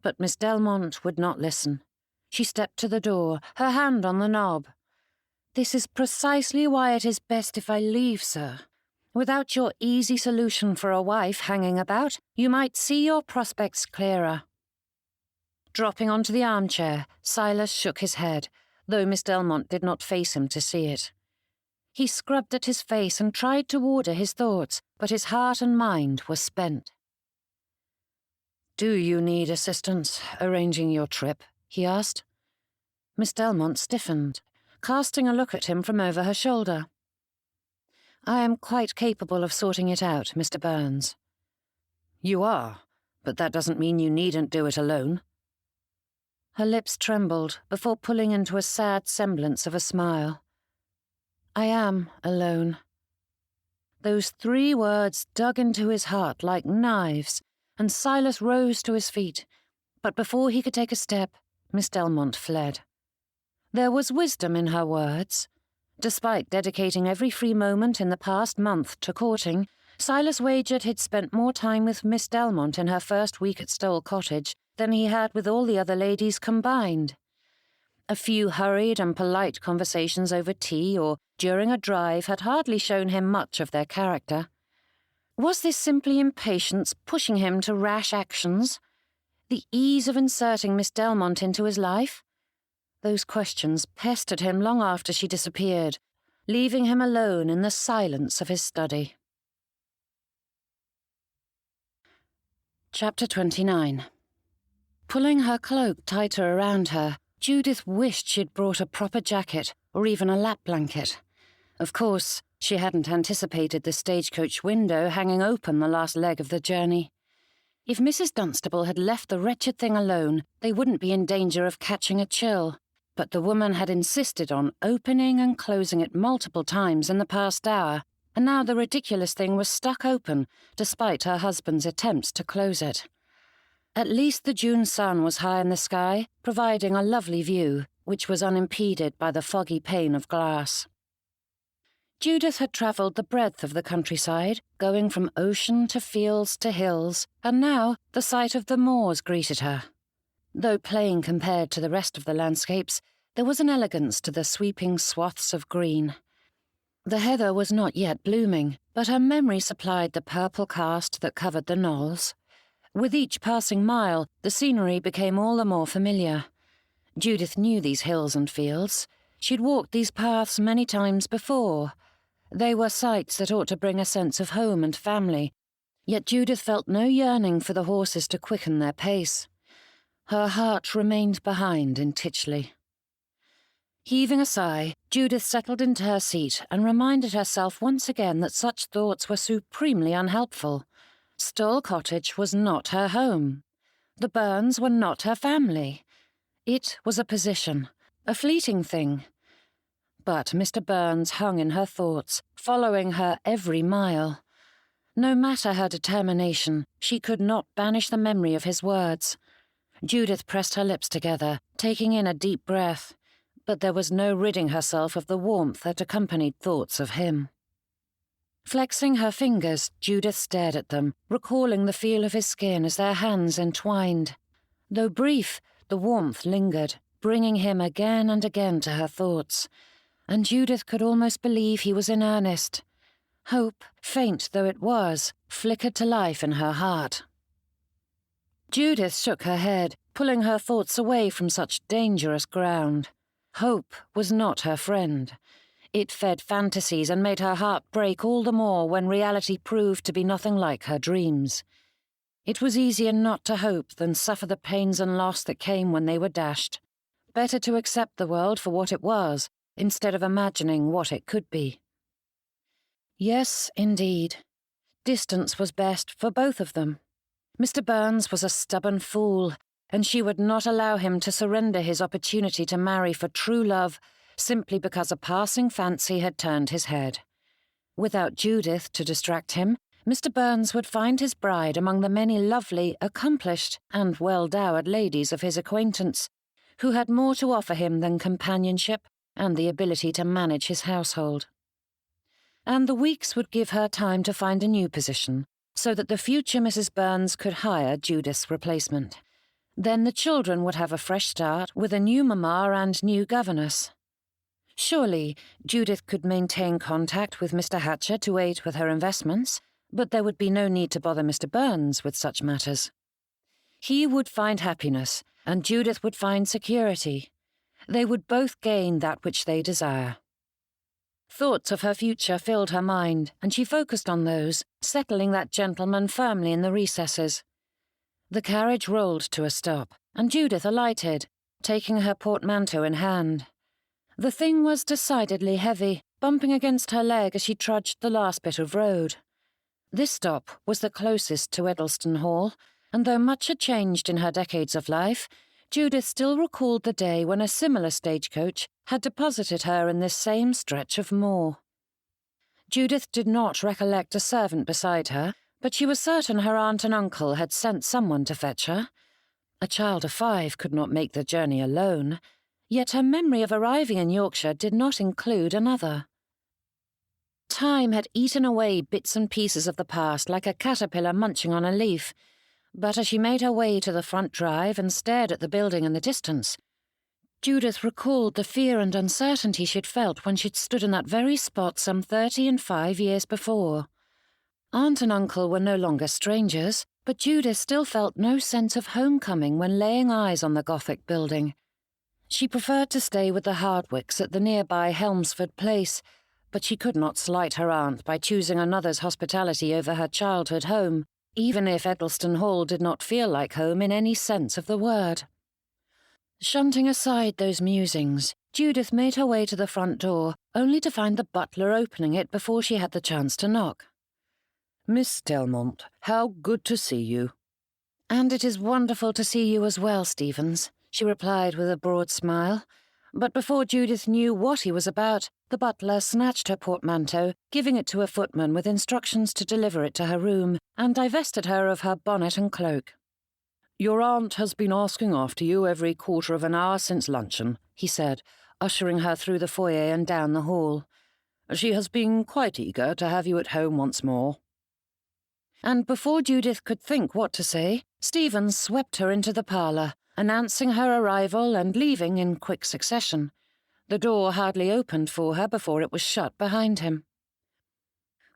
But Miss Delmonte would not listen. She stepped to the door, her hand on the knob. This is precisely why it is best if I leave, sir. Without your easy solution for a wife hanging about, you might see your prospects clearer. Dropping onto the armchair, Silas shook his head, though Miss Delmonte did not face him to see it. He scrubbed at his face and tried to order his thoughts, but his heart and mind were spent. Do you need assistance arranging your trip? He asked. Miss Delmonte stiffened, casting a look at him from over her shoulder. I am quite capable of sorting it out, Mr. Byrnes. You are, but that doesn't mean you needn't do it alone. Her lips trembled before pulling into a sad semblance of a smile. I am alone. Those 3 words dug into his heart like knives, and Silas rose to his feet, but before he could take a step, Miss Delmonte fled. There was wisdom in her words. Despite dedicating every free moment in the past month to courting, Silas wagered he'd spent more time with Miss Delmonte in her first week at Stowell Cottage than he had with all the other ladies combined. A few hurried and polite conversations over tea or during a drive had hardly shown him much of their character. Was this simply impatience pushing him to rash actions? The ease of inserting Miss Delmonte into his life? Those questions pestered him long after she disappeared, leaving him alone in the silence of his study. Chapter 29. Pulling her cloak tighter around her, Judith wished she'd brought a proper jacket or even a lap blanket. Of course, she hadn't anticipated the stagecoach window hanging open the last leg of the journey. If Mrs. Dunstable had left the wretched thing alone, they wouldn't be in danger of catching a chill. But the woman had insisted on opening and closing it multiple times in the past hour, and now the ridiculous thing was stuck open, despite her husband's attempts to close it. At least the June sun was high in the sky, providing a lovely view, which was unimpeded by the foggy pane of glass. Judith had travelled the breadth of the countryside, going from ocean to fields to hills, and now the sight of the moors greeted her. Though plain compared to the rest of the landscapes, There was an elegance to the sweeping swaths of green. The heather was not yet blooming, but her memory supplied the purple cast that covered the knolls. With each passing mile, the scenery became all the more familiar. Judith knew these hills and fields. She'd walked these paths many times before. They were sights that ought to bring a sense of home and family, yet Judith felt no yearning for the horses to quicken their pace. Her heart remained behind in Titchley. Heaving a sigh, Judith settled into her seat and reminded herself once again that such thoughts were supremely unhelpful. Stawell Cottage was not her home. The Byrnes were not her family. It was a position, a fleeting thing. But Mr. Byrnes hung in her thoughts, following her every mile. No matter her determination, she could not banish the memory of his words. Judith pressed her lips together, taking in a deep breath, but there was no ridding herself of the warmth that accompanied thoughts of him. Flexing her fingers, Judith stared at them, recalling the feel of his skin as their hands entwined. Though brief, the warmth lingered, bringing him again and again to her thoughts, and Judith could almost believe he was in earnest. Hope, faint though it was, flickered to life in her heart. Judith shook her head, pulling her thoughts away from such dangerous ground. Hope was not her friend. It fed fantasies and made her heart break all the more when reality proved to be nothing like her dreams. It was easier not to hope than suffer the pains and loss that came when they were dashed. Better to accept the world for what it was, instead of imagining what it could be. Yes, indeed. Distance was best for both of them. Mr. Byrnes was a stubborn fool, and she would not allow him to surrender his opportunity to marry for true love simply because a passing fancy had turned his head. Without Judith to distract him, Mr. Byrnes would find his bride among the many lovely, accomplished, and well-dowered ladies of his acquaintance, who had more to offer him than companionship and the ability to manage his household. And the weeks would give her time to find a new position, so that the future Mrs. Byrnes could hire Judith's replacement. Then the children would have a fresh start with a new mamma and new governess. Surely Judith could maintain contact with Mr. Hatcher to aid with her investments, but there would be no need to bother Mr. Byrnes with such matters. He would find happiness, and Judith would find security. They would both gain that which they desire. Thoughts of her future filled her mind, and she focused on those, settling that gentleman firmly in the recesses. The carriage rolled to a stop, and Judith alighted, taking her portmanteau in hand. The thing was decidedly heavy, bumping against her leg as she trudged the last bit of road. This stop was the closest to Eddleston Hall, and though much had changed in her decades of life, Judith still recalled the day when a similar stagecoach had deposited her in this same stretch of moor. Judith did not recollect a servant beside her, but she was certain her aunt and uncle had sent someone to fetch her. A child of 5 could not make the journey alone, yet her memory of arriving in Yorkshire did not include another. Time had eaten away bits and pieces of the past like a caterpillar munching on a leaf, but as she made her way to the front drive and stared at the building in the distance, Judith recalled the fear and uncertainty she'd felt when she'd stood in that very spot some 35 years before. Aunt and uncle were no longer strangers, but Judith still felt no sense of homecoming when laying eyes on the Gothic building. She preferred to stay with the Hardwicks at the nearby Helmsford Place, but she could not slight her aunt by choosing another's hospitality over her childhood home, even if Eddleston Hall did not feel like home in any sense of the word. Shunting aside those musings, Judith made her way to the front door, only to find the butler opening it before she had the chance to knock. "Miss Delmonte, how good to see you." "And it is wonderful to see you as well, Stevens," she replied with a broad smile. But before Judith knew what he was about, the butler snatched her portmanteau, giving it to a footman with instructions to deliver it to her room, and divested her of her bonnet and cloak. "Your aunt has been asking after you every quarter of an hour since luncheon," he said, ushering her through the foyer and down the hall. "She has been quite eager to have you at home once more." And before Judith could think what to say, Stevens swept her into the parlour, announcing her arrival and leaving in quick succession. The door hardly opened for her before it was shut behind him.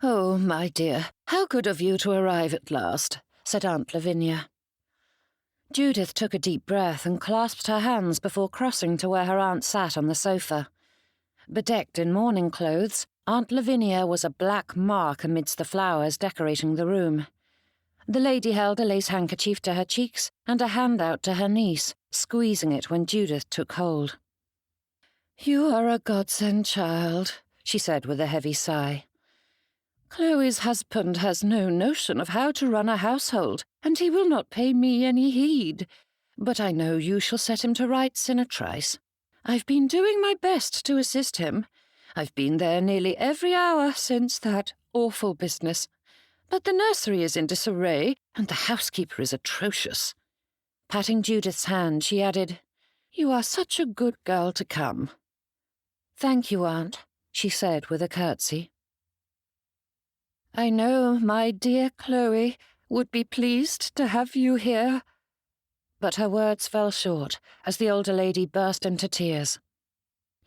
"Oh, my dear, how good of you to arrive at last," said Aunt Lavinia. Judith took a deep breath and clasped her hands before crossing to where her aunt sat on the sofa. Bedecked in mourning clothes, Aunt Lavinia was a black mark amidst the flowers decorating the room. The lady held a lace handkerchief to her cheeks and a hand out to her niece, squeezing it when Judith took hold. "You are a godsend, child," she said with a heavy sigh. "Chloe's husband has no notion of how to run a household, and he will not pay me any heed. But I know you shall set him to rights in a trice. I've been doing my best to assist him. I've been there nearly every hour since that awful business. But the nursery is in disarray, and the housekeeper is atrocious." Patting Judith's hand, she added, "You are such a good girl to come." "Thank you, Aunt," she said with a curtsy. "I know my dear Chloe would be pleased to have you here." But her words fell short as the older lady burst into tears.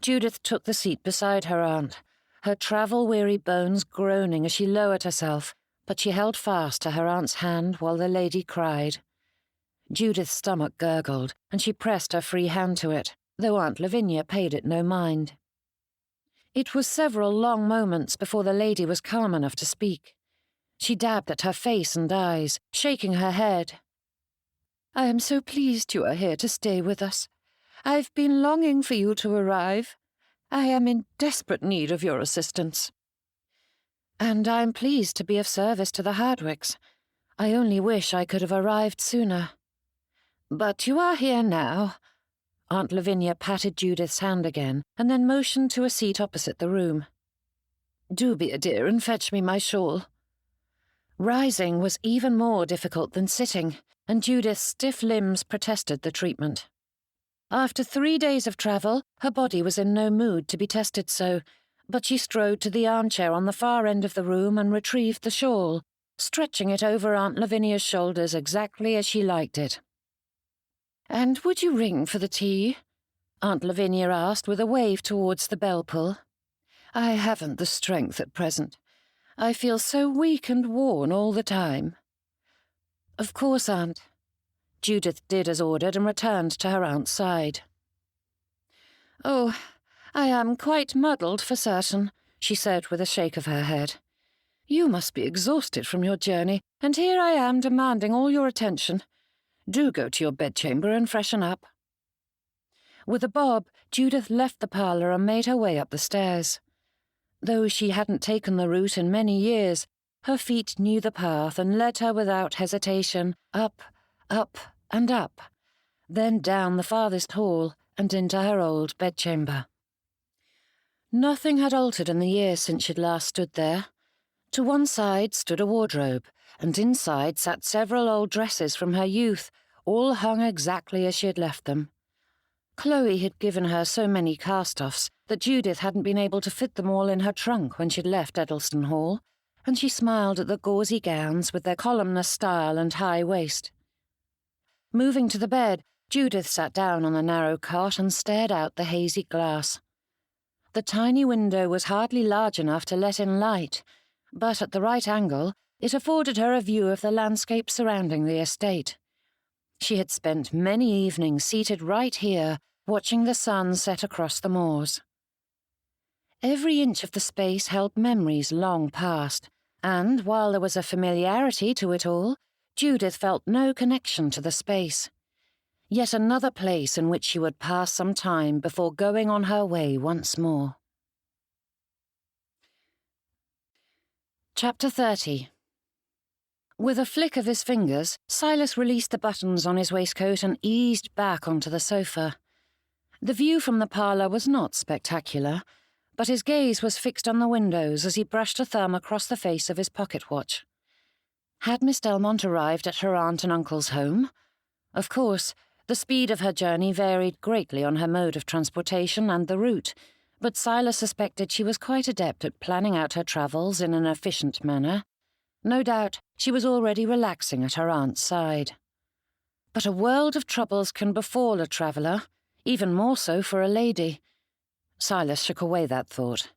Judith took the seat beside her aunt, her travel-weary bones groaning as she lowered herself, but she held fast to her aunt's hand while the lady cried. Judith's stomach gurgled, and she pressed her free hand to it, though Aunt Lavinia paid it no mind. It was several long moments before the lady was calm enough to speak. She dabbed at her face and eyes, shaking her head. "I am so pleased you are here to stay with us. I've been longing for you to arrive. I am in desperate need of your assistance. And I'm pleased to be of service to the Hardwicks. I only wish I could have arrived sooner. But you are here now." Aunt Lavinia patted Judith's hand again and then motioned to a seat opposite the room. "Do be a dear and fetch me my shawl." Rising was even more difficult than sitting, and Judith's stiff limbs protested the treatment. After 3 days of travel, her body was in no mood to be tested so, but she strode to the armchair on the far end of the room and retrieved the shawl, stretching it over Aunt Lavinia's shoulders exactly as she liked it. "And would you ring for the tea?" Aunt Lavinia asked with a wave towards the bell-pull. "I haven't the strength at present. I feel so weak and worn all the time." "Of course, Aunt." Judith did as ordered and returned to her aunt's side. "Oh, I am quite muddled for certain," she said with a shake of her head. "You must be exhausted from your journey, and here I am demanding all your attention. Do go to your bedchamber and freshen up." With a bob, Judith left the parlour and made her way up the stairs. Though she hadn't taken the route in many years, her feet knew the path and led her without hesitation up, and up, then down the farthest hall and into her old bedchamber. Nothing had altered in the years since she'd last stood there. To one side stood a wardrobe, and inside sat several old dresses from her youth, all hung exactly as she had left them. Chloe had given her so many cast-offs that Judith hadn't been able to fit them all in her trunk when she'd left Eddleston Hall, and she smiled at the gauzy gowns with their columnar style and high waist. Moving to the bed, Judith sat down on the narrow cot and stared out the hazy glass. The tiny window was hardly large enough to let in light, but at the right angle it afforded her a view of the landscape surrounding the estate. She had spent many evenings seated right here, watching the sun set across the moors. Every inch of the space held memories long past, and while there was a familiarity to it all, Judith felt no connection to the space. Yet another place in which she would pass some time before going on her way once more. Chapter 30. With a flick of his fingers, Silas released the buttons on his waistcoat and eased back onto the sofa. The view from the parlour was not spectacular, but his gaze was fixed on the windows as he brushed a thumb across the face of his pocket watch. Had Miss Delmonte arrived at her aunt and uncle's home? Of course, the speed of her journey varied greatly on her mode of transportation and the route, but Silas suspected she was quite adept at planning out her travels in an efficient manner. No doubt she was already relaxing at her aunt's side. But a world of troubles can befall a traveller, even more so for a lady. Silas shook away that thought.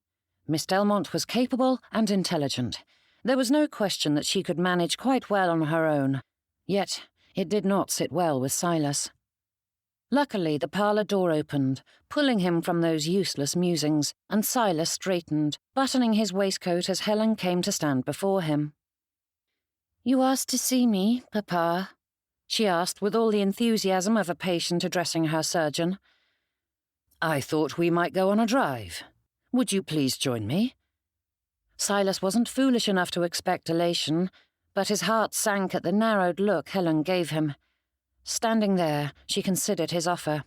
Miss Delmonte was capable and intelligent. There was no question that she could manage quite well on her own. Yet it did not sit well with Silas. Luckily, the parlour door opened, pulling him from those useless musings, and Silas straightened, buttoning his waistcoat as Helen came to stand before him. "You asked to see me, Papa?" she asked with all the enthusiasm of a patient addressing her surgeon. "I thought we might go on a drive. Would you please join me?" Silas wasn't foolish enough to expect elation, but his heart sank at the narrowed look Helen gave him. Standing there, she considered his offer.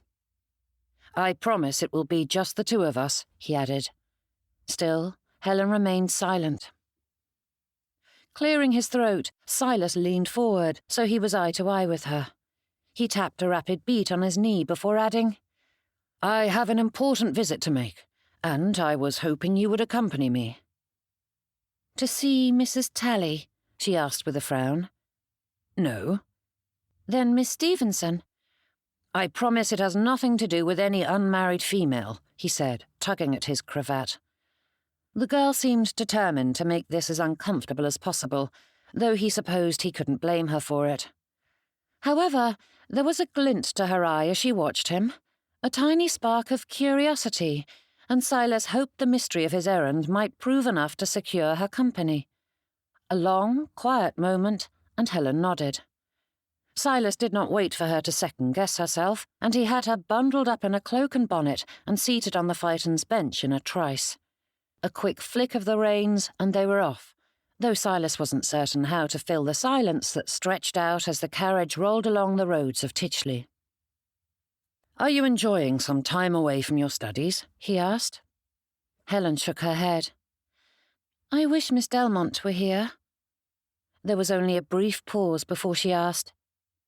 "I promise it will be just the two of us," he added. Still, Helen remained silent. Clearing his throat, Silas leaned forward, so he was eye to eye with her. He tapped a rapid beat on his knee before adding, "I have an important visit to make, and I was hoping you would accompany me." "To see Mrs. Talley?" she asked with a frown. "No." "Then Miss Stevenson?" "I promise it has nothing to do with any unmarried female," he said, tugging at his cravat. The girl seemed determined to make this as uncomfortable as possible, though he supposed he couldn't blame her for it. However, there was a glint to her eye as she watched him, a tiny spark of curiosity, and Silas hoped the mystery of his errand might prove enough to secure her company. A long, quiet moment, and Helen nodded. Silas did not wait for her to second-guess herself, and he had her bundled up in a cloak and bonnet and seated on the phaeton's bench in a trice. A quick flick of the reins, and they were off, though Silas wasn't certain how to fill the silence that stretched out as the carriage rolled along the roads of Titchley. "Are you enjoying some time away from your studies?" he asked. Helen shook her head. "I wish Miss Delmonte were here." There was only a brief pause before she asked,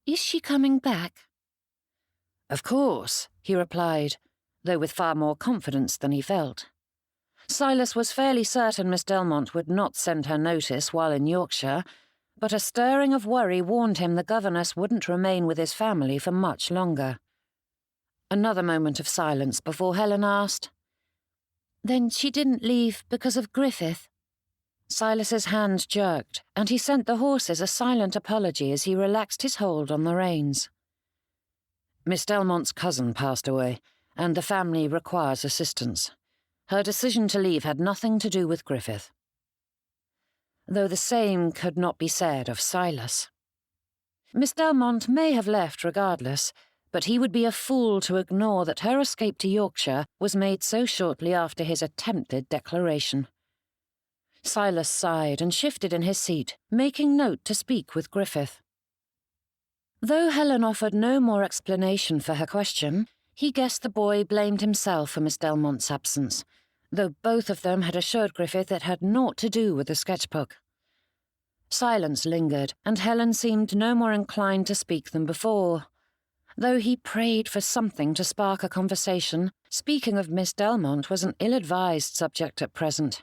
"Is she coming back?" "Of course," he replied, though with far more confidence than he felt. Silas was fairly certain Miss Delmonte would not send her notice while in Yorkshire, but a stirring of worry warned him the governess wouldn't remain with his family for much longer. Another moment of silence before Helen asked, "Then she didn't leave because of Griffith?" Silas's hand jerked, and he sent the horses a silent apology as he relaxed his hold on the reins. "Miss Delmonte's cousin passed away, and the family requires assistance. Her decision to leave had nothing to do with Griffith." Though the same could not be said of Silas. Miss Delmonte may have left regardless, but he would be a fool to ignore that her escape to Yorkshire was made so shortly after his attempted declaration. Silas sighed and shifted in his seat, making note to speak with Griffith. Though Helen offered no more explanation for her question, he guessed the boy blamed himself for Miss Delmonte's absence, though both of them had assured Griffith it had naught to do with the sketchbook. Silence lingered, and Helen seemed no more inclined to speak than before. Though he prayed for something to spark a conversation, speaking of Miss Delmonte was an ill-advised subject at present.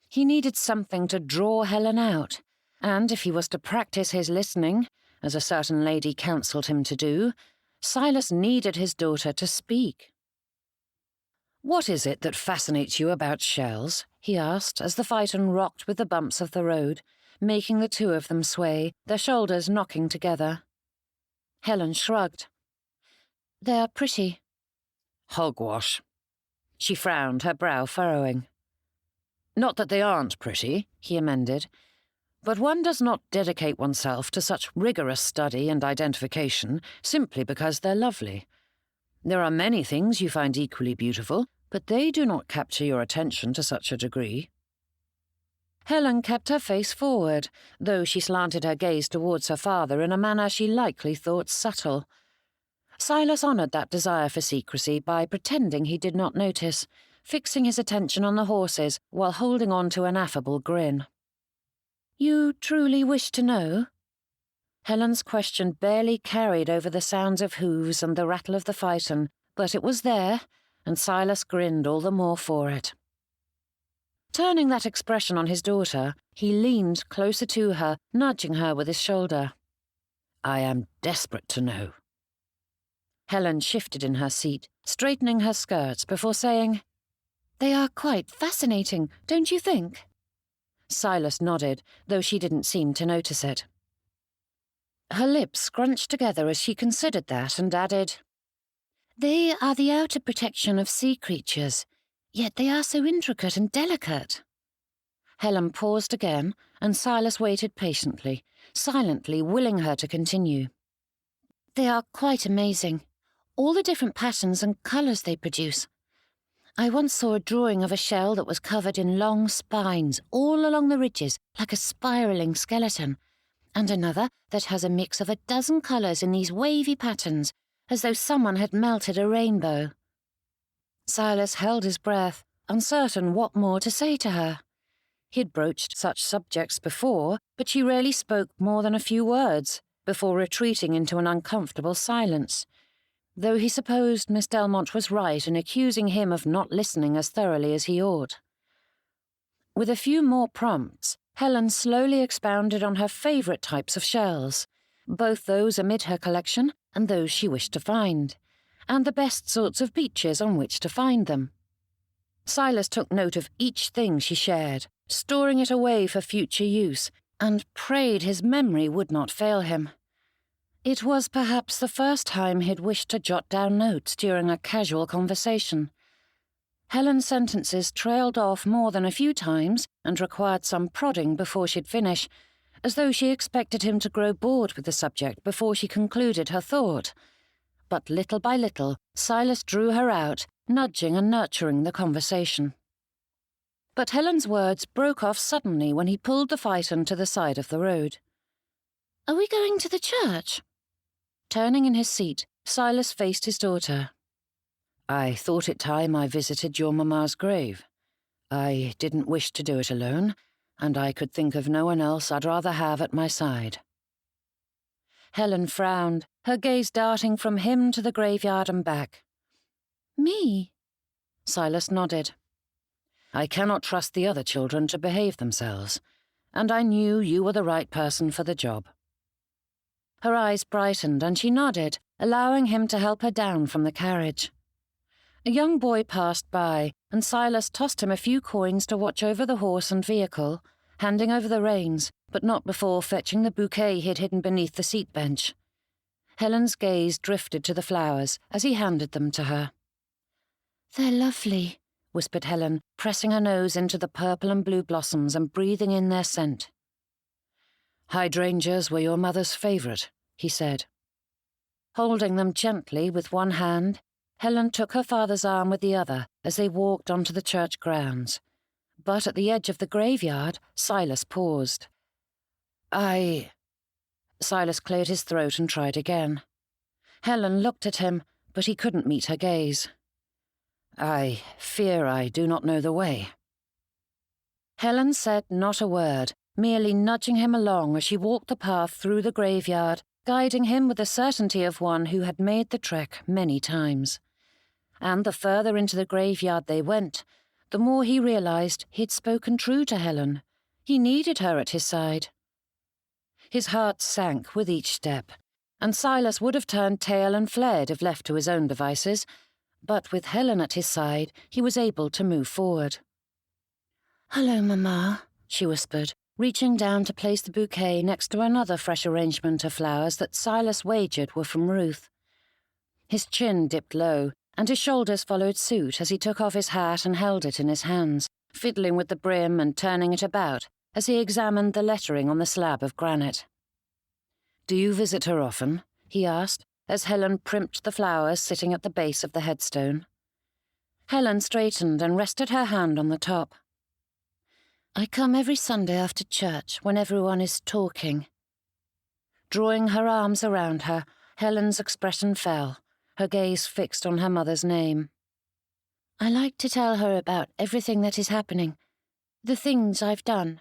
He needed something to draw Helen out, and if he was to practice his listening, as a certain lady counselled him to do, Silas needed his daughter to speak. "What is it that fascinates you about shells?" he asked as the phaeton rocked with the bumps of the road, making the two of them sway, their shoulders knocking together. Helen shrugged. "They are pretty." "Hogwash." She frowned, her brow furrowing. "Not that they aren't pretty," he amended, "but one does not dedicate oneself to such rigorous study and identification simply because they're lovely. There are many things you find equally beautiful, but they do not capture your attention to such a degree." Helen kept her face forward, though she slanted her gaze towards her father in a manner she likely thought subtle. Silas honoured that desire for secrecy by pretending he did not notice, fixing his attention on the horses while holding on to an affable grin. "You truly wish to know?" Helen's question barely carried over the sounds of hooves and the rattle of the phaeton, but it was there, and Silas grinned all the more for it. Turning that expression on his daughter, he leaned closer to her, nudging her with his shoulder. I am desperate to know. Helen shifted in her seat, straightening her skirts before saying, "They are quite fascinating, don't you think?" Silas nodded, though she didn't seem to notice it. Her lips scrunched together as she considered that and added, "They are the outer protection of sea creatures, yet they are so intricate and delicate." Helen paused again, and Silas waited patiently, silently willing her to continue. "They are quite amazing, all the different patterns and colours they produce. I once saw a drawing of a shell that was covered in long spines all along the ridges, like a spiralling skeleton, and another that has a mix of a dozen colours in these wavy patterns, as though someone had melted a rainbow." Silas held his breath, uncertain what more to say to her. He'd broached such subjects before, but she rarely spoke more than a few words, before retreating into an uncomfortable silence, though he supposed Miss Delmonte was right in accusing him of not listening as thoroughly as he ought. With a few more prompts, Helen slowly expounded on her favourite types of shells, both those amid her collection and those she wished to find, and the best sorts of beaches on which to find them. Silas took note of each thing she shared, storing it away for future use, and prayed his memory would not fail him. It was perhaps the first time he'd wished to jot down notes during a casual conversation. Helen's sentences trailed off more than a few times and required some prodding before she'd finish, as though she expected him to grow bored with the subject before she concluded her thought. But little by little, Silas drew her out, nudging and nurturing the conversation. But Helen's words broke off suddenly when he pulled the phaeton to the side of the road. "Are we going to the church?" Turning in his seat, Silas faced his daughter. "I thought it time I visited your mamma's grave. I didn't wish to do it alone, and I could think of no one else I'd rather have at my side." Helen frowned, her gaze darting from him to the graveyard and back. "Me?" Silas nodded. "I cannot trust the other children to behave themselves, and I knew you were the right person for the job." Her eyes brightened and she nodded, allowing him to help her down from the carriage. A young boy passed by, and Silas tossed him a few coins to watch over the horse and vehicle, handing over the reins, but not before fetching the bouquet he'd hidden beneath the seat bench. Helen's gaze drifted to the flowers as he handed them to her. "They're lovely," whispered Helen, pressing her nose into the purple and blue blossoms and breathing in their scent. "Hydrangeas were your mother's favourite," he said. Holding them gently with one hand, Helen took her father's arm with the other as they walked onto the church grounds. But at the edge of the graveyard, Silas paused. Silas cleared his throat and tried again. Helen looked at him, but he couldn't meet her gaze. "I fear I do not know the way." Helen said not a word, merely nudging him along as she walked the path through the graveyard, guiding him with the certainty of one who had made the trek many times. And the further into the graveyard they went, the more he realized he'd spoken true to Helen. He needed her at his side. His heart sank with each step, and Silas would have turned tail and fled if left to his own devices, but with Helen at his side, he was able to move forward. "Hello, Mamma," she whispered, reaching down to place the bouquet next to another fresh arrangement of flowers that Silas wagered were from Ruth. His chin dipped low, and his shoulders followed suit as he took off his hat and held it in his hands, fiddling with the brim and turning it about as he examined the lettering on the slab of granite. "Do you visit her often?" he asked, as Helen primped the flowers sitting at the base of the headstone. Helen straightened and rested her hand on the top. "I come every Sunday after church when everyone is talking." Drawing her arms around her, Helen's expression fell, her gaze fixed on her mother's name. "I like to tell her about everything that is happening, the things I've done."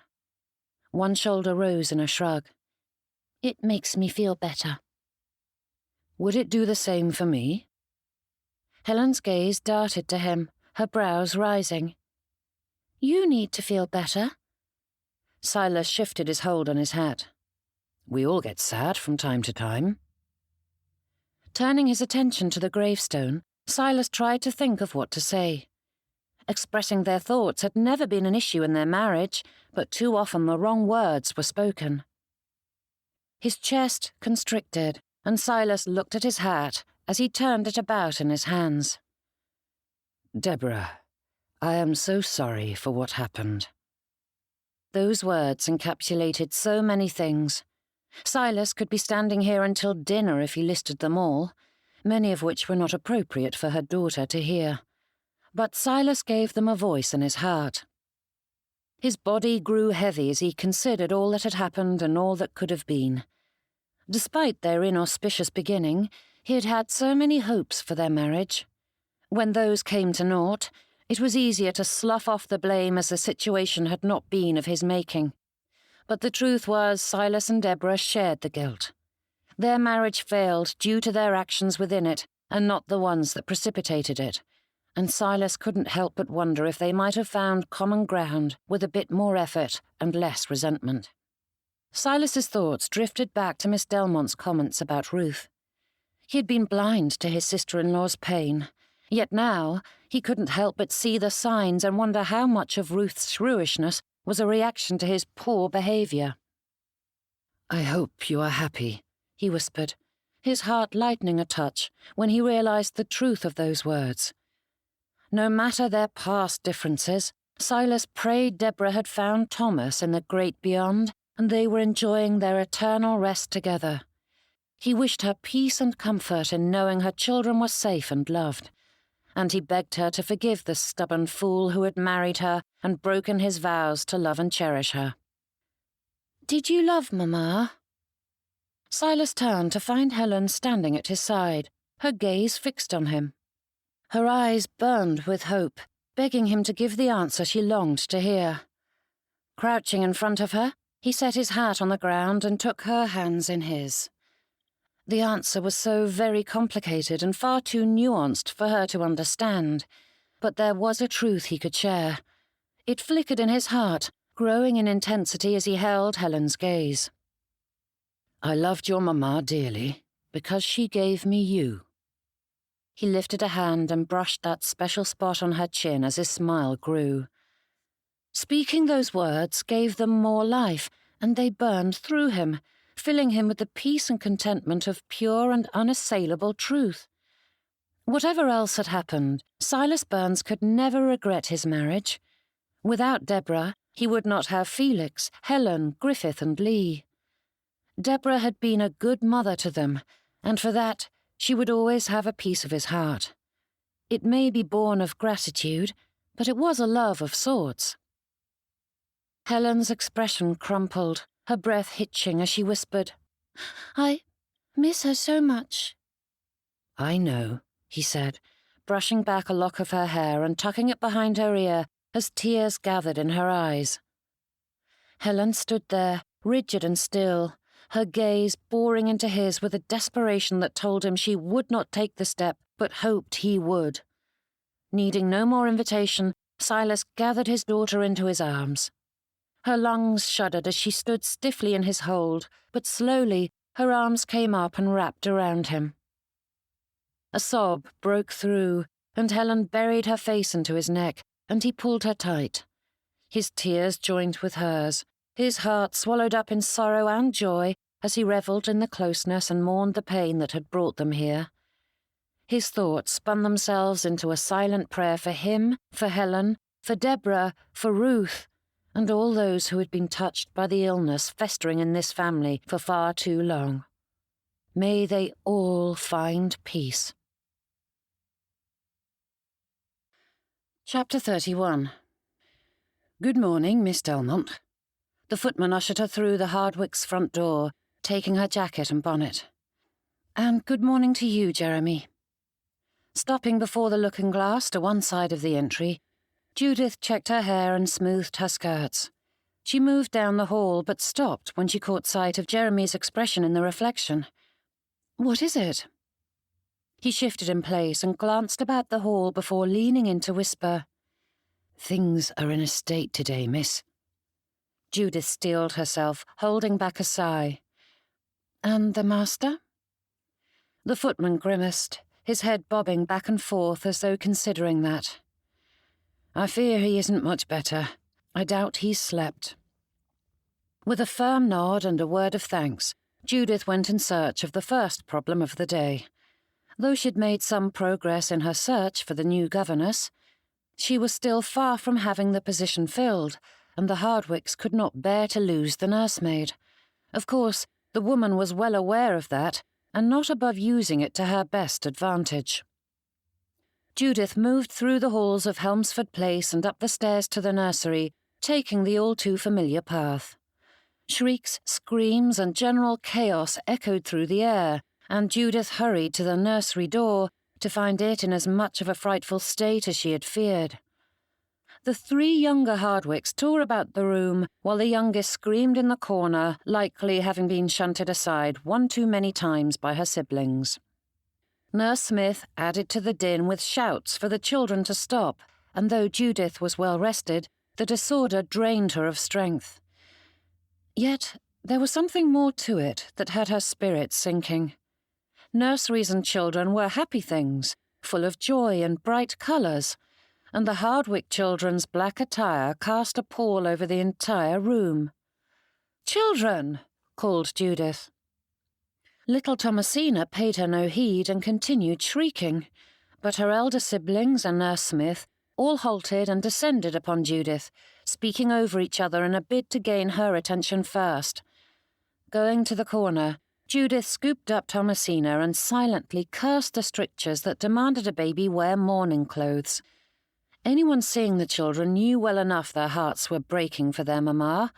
One shoulder rose in a shrug. "It makes me feel better." "Would it do the same for me?" Helen's gaze darted to him, her brows rising. "You need to feel better." Silas shifted his hold on his hat. We all get sad from time to time. Turning his attention to the gravestone, Silas tried to think of what to say. Expressing their thoughts had never been an issue in their marriage, but too often the wrong words were spoken. His chest constricted, and Silas looked at his hat as he turned it about in his hands. Deborah, I am so sorry for what happened. Those words encapsulated so many things. Silas could be standing here until dinner if he listed them all, many of which were not appropriate for her daughter to hear. But Silas gave them a voice in his heart. His body grew heavy as he considered all that had happened and all that could have been. Despite their inauspicious beginning, he had had so many hopes for their marriage. When those came to naught, it was easier to slough off the blame as the situation had not been of his making. But the truth was, Silas and Deborah shared the guilt. Their marriage failed due to their actions within it, and not the ones that precipitated it, and Silas couldn't help but wonder if they might have found common ground with a bit more effort and less resentment. Silas's thoughts drifted back to Miss Delmonte's comments about Ruth. He had been blind to his sister-in-law's pain, yet now he couldn't help but see the signs and wonder how much of Ruth's shrewishness was a reaction to his poor behaviour. I hope you are happy, he whispered, his heart lightening a touch when he realised the truth of those words. No matter their past differences, Silas prayed Deborah had found Thomas in the great beyond, and they were enjoying their eternal rest together. He wished her peace and comfort in knowing her children were safe and loved, and he begged her to forgive the stubborn fool who had married her and broken his vows to love and cherish her. "Did you love Mamma?" Silas turned to find Helen standing at his side, her gaze fixed on him. Her eyes burned with hope, begging him to give the answer she longed to hear. Crouching in front of her, he set his hat on the ground and took her hands in his. The answer was so very complicated and far too nuanced for her to understand, but there was a truth he could share. It flickered in his heart, growing in intensity as he held Helen's gaze. I loved your mamma dearly because she gave me you. He lifted a hand and brushed that special spot on her chin as his smile grew. Speaking those words gave them more life, and they burned through him, filling him with the peace and contentment of pure and unassailable truth. Whatever else had happened, Silas Byrnes could never regret his marriage. Without Deborah, he would not have Felix, Helen, Griffith and Lee. Deborah had been a good mother to them, and for that she would always have a piece of his heart. It may be born of gratitude, but it was a love of sorts. Helen's expression crumpled, her breath hitching as she whispered, "I miss her so much." "I know," he said, brushing back a lock of her hair and tucking it behind her ear as tears gathered in her eyes. Helen stood there, rigid and still, her gaze boring into his with a desperation that told him she would not take the step, but hoped he would. Needing no more invitation, Silas gathered his daughter into his arms. Her lungs shuddered as she stood stiffly in his hold, but slowly her arms came up and wrapped around him. A sob broke through, and Helen buried her face into his neck, and he pulled her tight. His tears joined with hers, his heart swallowed up in sorrow and joy as he revelled in the closeness and mourned the pain that had brought them here. His thoughts spun themselves into a silent prayer for him, for Helen, for Deborah, for Ruth, and all those who had been touched by the illness festering in this family for far too long. May they all find peace. Chapter 31. Good morning, Miss Delmonte. The footman ushered her through the Hardwick's front door, taking her jacket and bonnet. And good morning to you, Jeremy. Stopping before the looking-glass to one side of the entry, Judith checked her hair and smoothed her skirts. She moved down the hall, but stopped when she caught sight of Jeremy's expression in the reflection. "What is it?" He shifted in place and glanced about the hall before leaning in to whisper, "Things are in a state today, miss." Judith steeled herself, holding back a sigh. And the master? The footman grimaced, his head bobbing back and forth as though considering that. I fear he isn't much better. I doubt he's slept. With a firm nod and a word of thanks, Judith went in search of the first problem of the day. Though she'd made some progress in her search for the new governess, she was still far from having the position filled, and the Hardwicks could not bear to lose the nursemaid. Of course, the woman was well aware of that, and not above using it to her best advantage. Judith moved through the halls of Helmsford Place and up the stairs to the nursery, taking the all-too-familiar path. Shrieks, screams, and general chaos echoed through the air, and Judith hurried to the nursery door to find it in as much of a frightful state as she had feared. The 3 younger Hardwicks tore about the room, while the youngest screamed in the corner, likely having been shunted aside one too many times by her siblings. Nurse Smith added to the din with shouts for the children to stop, and though Judith was well rested, the disorder drained her of strength. Yet there was something more to it that had her spirits sinking. Nurseries and children were happy things, full of joy and bright colours, and the Hardwick children's black attire cast a pall over the entire room. "Children!" called Judith. Little Thomasina paid her no heed and continued shrieking, but her elder siblings and Nurse Smith all halted and descended upon Judith, speaking over each other in a bid to gain her attention first. Going to the corner, Judith scooped up Thomasina and silently cursed the strictures that demanded a baby wear mourning clothes. Anyone seeing the children knew well enough their hearts were breaking for their mamma,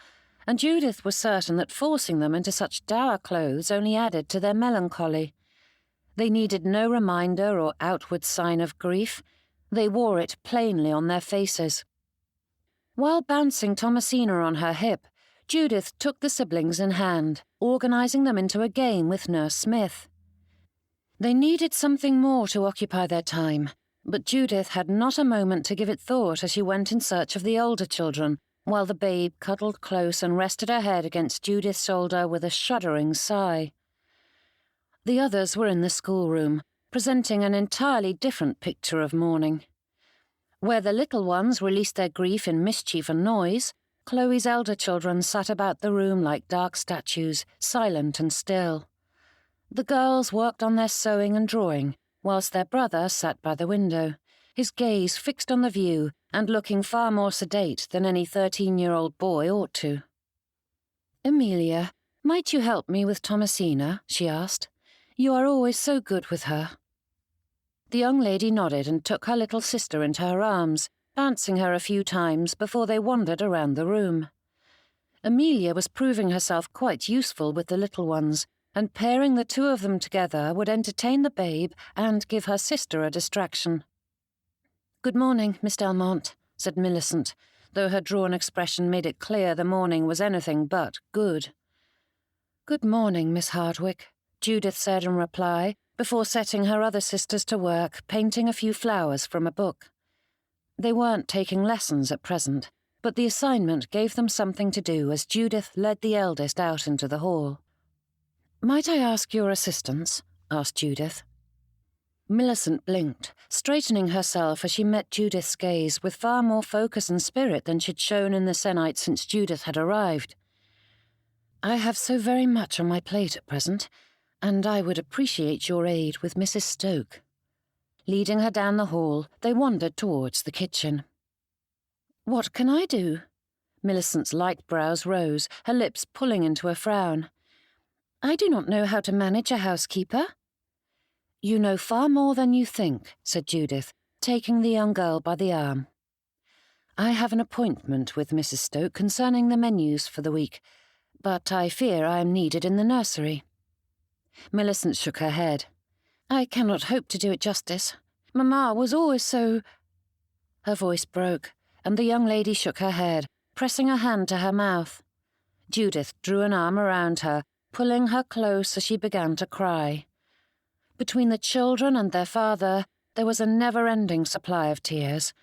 and Judith was certain that forcing them into such dour clothes only added to their melancholy. They needed no reminder or outward sign of grief. They wore it plainly on their faces. While bouncing Thomasina on her hip, Judith took the siblings in hand, organising them into a game with Nurse Smith. They needed something more to occupy their time, but Judith had not a moment to give it thought as she went in search of the older children, while the babe cuddled close and rested her head against Judith's shoulder with a shuddering sigh. The others were in the schoolroom, presenting an entirely different picture of mourning. Where the little ones released their grief in mischief and noise, Chloe's elder children sat about the room like dark statues, silent and still. The girls worked on their sewing and drawing, whilst their brother sat by the window, his gaze fixed on the view and looking far more sedate than any 13-year-old boy ought to. "Amelia, might you help me with Thomasina?" she asked. "You are always so good with her." The young lady nodded and took her little sister into her arms, bouncing her a few times before they wandered around the room. Amelia was proving herself quite useful with the little ones, and pairing the 2 of them together would entertain the babe and give her sister a distraction. "Good morning, Miss Delmonte," said Millicent, though her drawn expression made it clear the morning was anything but good. "Good morning, Miss Hardwick," Judith said in reply, before setting her other sisters to work painting a few flowers from a book. They weren't taking lessons at present, but the assignment gave them something to do as Judith led the eldest out into the hall. "Might I ask your assistance?" asked Judith. Millicent blinked, straightening herself as she met Judith's gaze with far more focus and spirit than she'd shown in the Senate since Judith had arrived. "I have so very much on my plate at present, and I would appreciate your aid with Mrs. Stoke." Leading her down the hall, they wandered towards the kitchen. "What can I do?" Millicent's light brows rose, her lips pulling into a frown. "I do not know how to manage a housekeeper." "You know far more than you think," said Judith, taking the young girl by the arm. "I have an appointment with Mrs. Stoke concerning the menus for the week, but I fear I am needed in the nursery." Millicent shook her head. "I cannot hope to do it justice. Mamma was always so—" Her voice broke, and the young lady shook her head, pressing her hand to her mouth. Judith drew an arm around her, pulling her close as she began to cry. Between the children and their father, there was a never-ending supply of tears,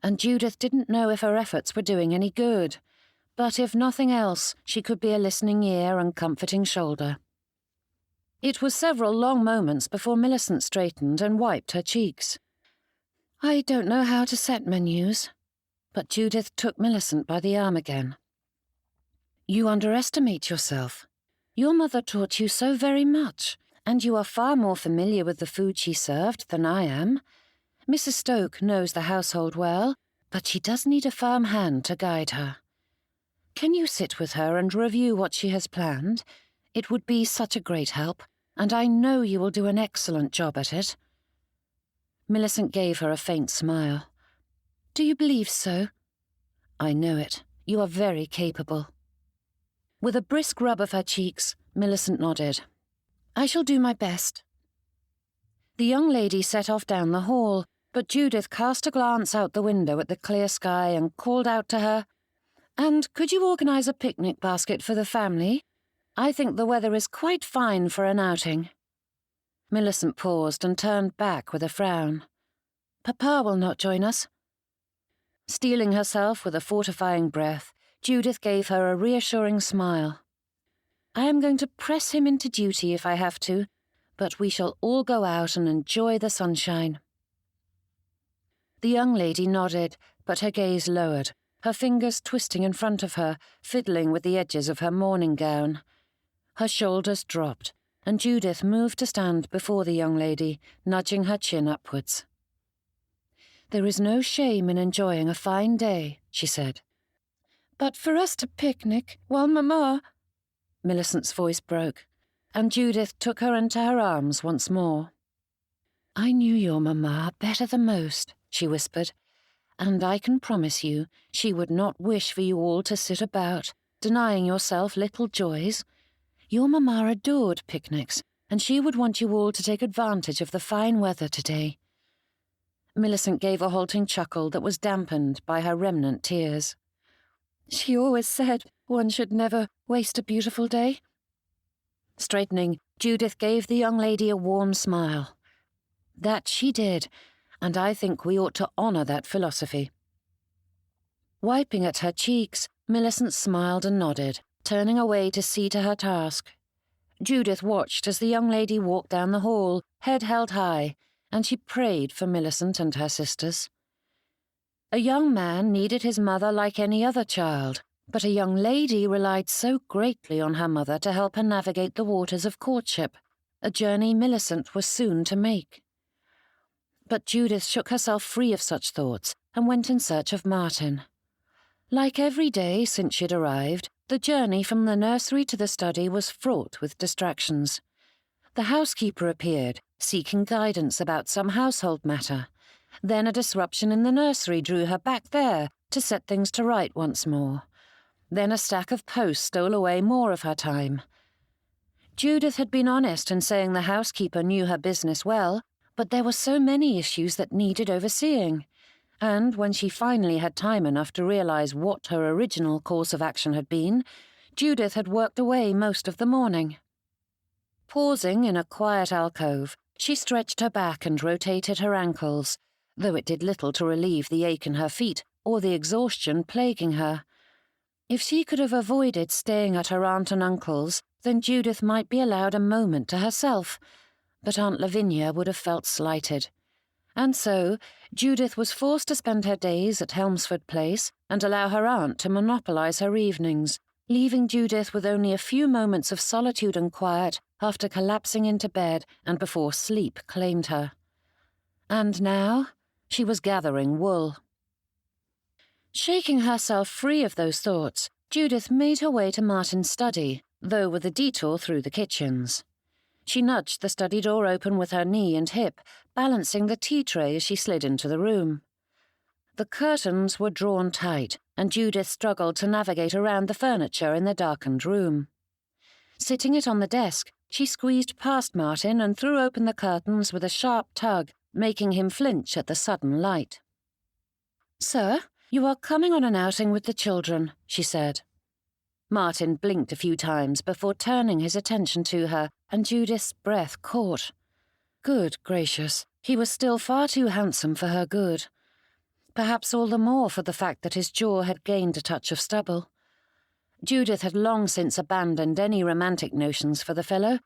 and Judith didn't know if her efforts were doing any good, but if nothing else, she could be a listening ear and comforting shoulder. It was several long moments before Millicent straightened and wiped her cheeks. "I don't know how to set menus," but Judith took Millicent by the arm again. "You underestimate yourself. Your mother taught you so very much, and you are far more familiar with the food she served than I am. Mrs. Stoke knows the household well, but she does need a firm hand to guide her. Can you sit with her and review what she has planned? It would be such a great help, and I know you will do an excellent job at it." Millicent gave her a faint smile. "Do you believe so?" "I know it. You are very capable." With a brisk rub of her cheeks, Millicent nodded. "I shall do my best." The young lady set off down the hall, but Judith cast a glance out the window at the clear sky and called out to her, "And could you organise a picnic basket for the family? I think the weather is quite fine for an outing." Millicent paused and turned back with a frown. "Papa will not join us." Steeling herself with a fortifying breath, Judith gave her a reassuring smile. "I am going to press him into duty if I have to, but we shall all go out and enjoy the sunshine." The young lady nodded, but her gaze lowered, her fingers twisting in front of her, fiddling with the edges of her morning gown. Her shoulders dropped, and Judith moved to stand before the young lady, nudging her chin upwards. "There is no shame in enjoying a fine day," she said. "But for us to picnic while Mamma—" Millicent's voice broke, and Judith took her into her arms once more. "I knew your Mamma better than most," she whispered, "and I can promise you she would not wish for you all to sit about, denying yourself little joys. Your Mamma adored picnics, and she would want you all to take advantage of the fine weather today." Millicent gave a halting chuckle that was dampened by her remnant tears. "She always said one should never waste a beautiful day." Straightening, Judith gave the young lady a warm smile. "That she did, and I think we ought to honour that philosophy." Wiping at her cheeks, Millicent smiled and nodded, turning away to see to her task. Judith watched as the young lady walked down the hall, head held high, and she prayed for Millicent and her sisters. A young man needed his mother like any other child, but a young lady relied so greatly on her mother to help her navigate the waters of courtship, a journey Millicent was soon to make. But Judith shook herself free of such thoughts and went in search of Martin. Like every day since she'd arrived, the journey from the nursery to the study was fraught with distractions. The housekeeper appeared, seeking guidance about some household matter. Then a disruption in the nursery drew her back there to set things to right once more. Then a stack of posts stole away more of her time. Judith had been honest in saying the housekeeper knew her business well, but there were so many issues that needed overseeing. And when she finally had time enough to realize what her original course of action had been, Judith had worked away most of the morning. Pausing in a quiet alcove, she stretched her back and rotated her ankles, though it did little to relieve the ache in her feet or the exhaustion plaguing her. If she could have avoided staying at her aunt and uncle's, then Judith might be allowed a moment to herself, but Aunt Lavinia would have felt slighted. And so, Judith was forced to spend her days at Helmsford Place and allow her aunt to monopolise her evenings, leaving Judith with only a few moments of solitude and quiet after collapsing into bed and before sleep claimed her. And now, she was gathering wool. Shaking herself free of those thoughts, Judith made her way to Martin's study, though with a detour through the kitchens. She nudged the study door open with her knee and hip, balancing the tea tray as she slid into the room. The curtains were drawn tight, and Judith struggled to navigate around the furniture in the darkened room. Sitting it on the desk, she squeezed past Martin and threw open the curtains with a sharp tug, making him flinch at the sudden light. "Sir, you are coming on an outing with the children," she said. Martin blinked a few times before turning his attention to her, and Judith's breath caught. Good gracious, he was still far too handsome for her good. Perhaps all the more for the fact that his jaw had gained a touch of stubble. Judith had long since abandoned any romantic notions for the fellow,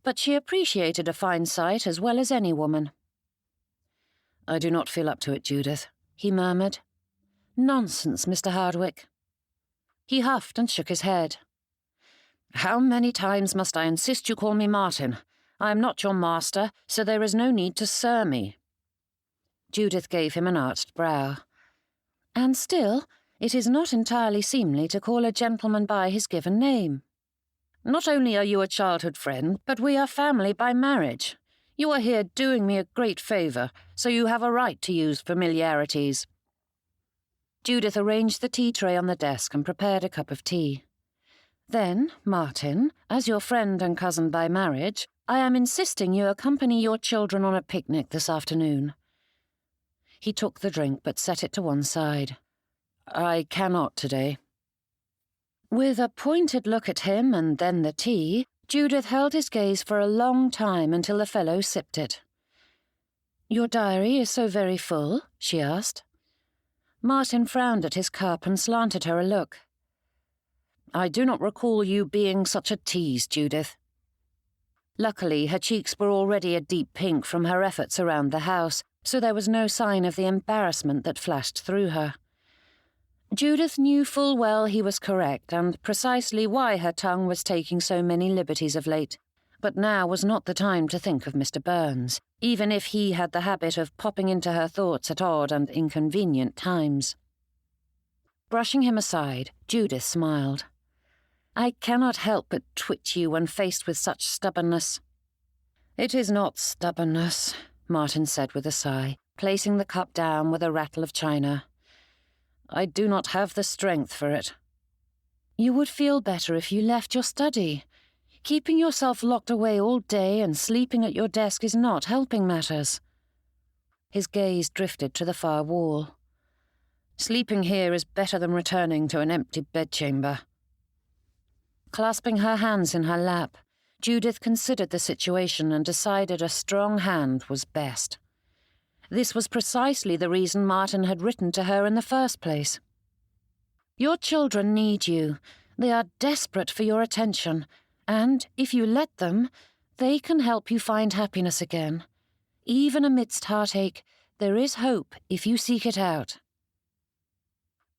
but she appreciated a fine sight as well as any woman. "I do not feel up to it, Judith," he murmured. "Nonsense, Mr. Hardwick." He huffed and shook his head. "How many times must I insist you call me Martin? I am not your master, so there is no need to sir me." Judith gave him an arched brow. "And still, it is not entirely seemly to call a gentleman by his given name." "Not only are you a childhood friend, but we are family by marriage. You are here doing me a great favour, so you have a right to use familiarities." Judith arranged the tea tray on the desk and prepared a cup of tea. "Then, Martin, as your friend and cousin by marriage, I am insisting you accompany your children on a picnic this afternoon." He took the drink but set it to one side. "I cannot today." With a pointed look at him and then the tea, Judith held his gaze for a long time until the fellow sipped it. "Your diary is so very full?" she asked. Martin frowned at his cup and slanted her a look. "I do not recall you being such a tease, Judith." Luckily, her cheeks were already a deep pink from her efforts around the house, so there was no sign of the embarrassment that flashed through her. Judith knew full well he was correct, and precisely why her tongue was taking so many liberties of late, but now was not the time to think of Mr. Byrnes, even if he had the habit of popping into her thoughts at odd and inconvenient times. Brushing him aside, Judith smiled. "I cannot help but twit you when faced with such stubbornness." "It is not stubbornness," Martin said with a sigh, placing the cup down with a rattle of china. "I do not have the strength for it." "You would feel better if you left your study. Keeping yourself locked away all day and sleeping at your desk is not helping matters." His gaze drifted to the far wall. "Sleeping here is better than returning to an empty bedchamber." Clasping her hands in her lap, Judith considered the situation and decided a strong hand was best. This was precisely the reason Martin had written to her in the first place. "Your children need you. They are desperate for your attention, and if you let them, they can help you find happiness again. Even amidst heartache, there is hope if you seek it out."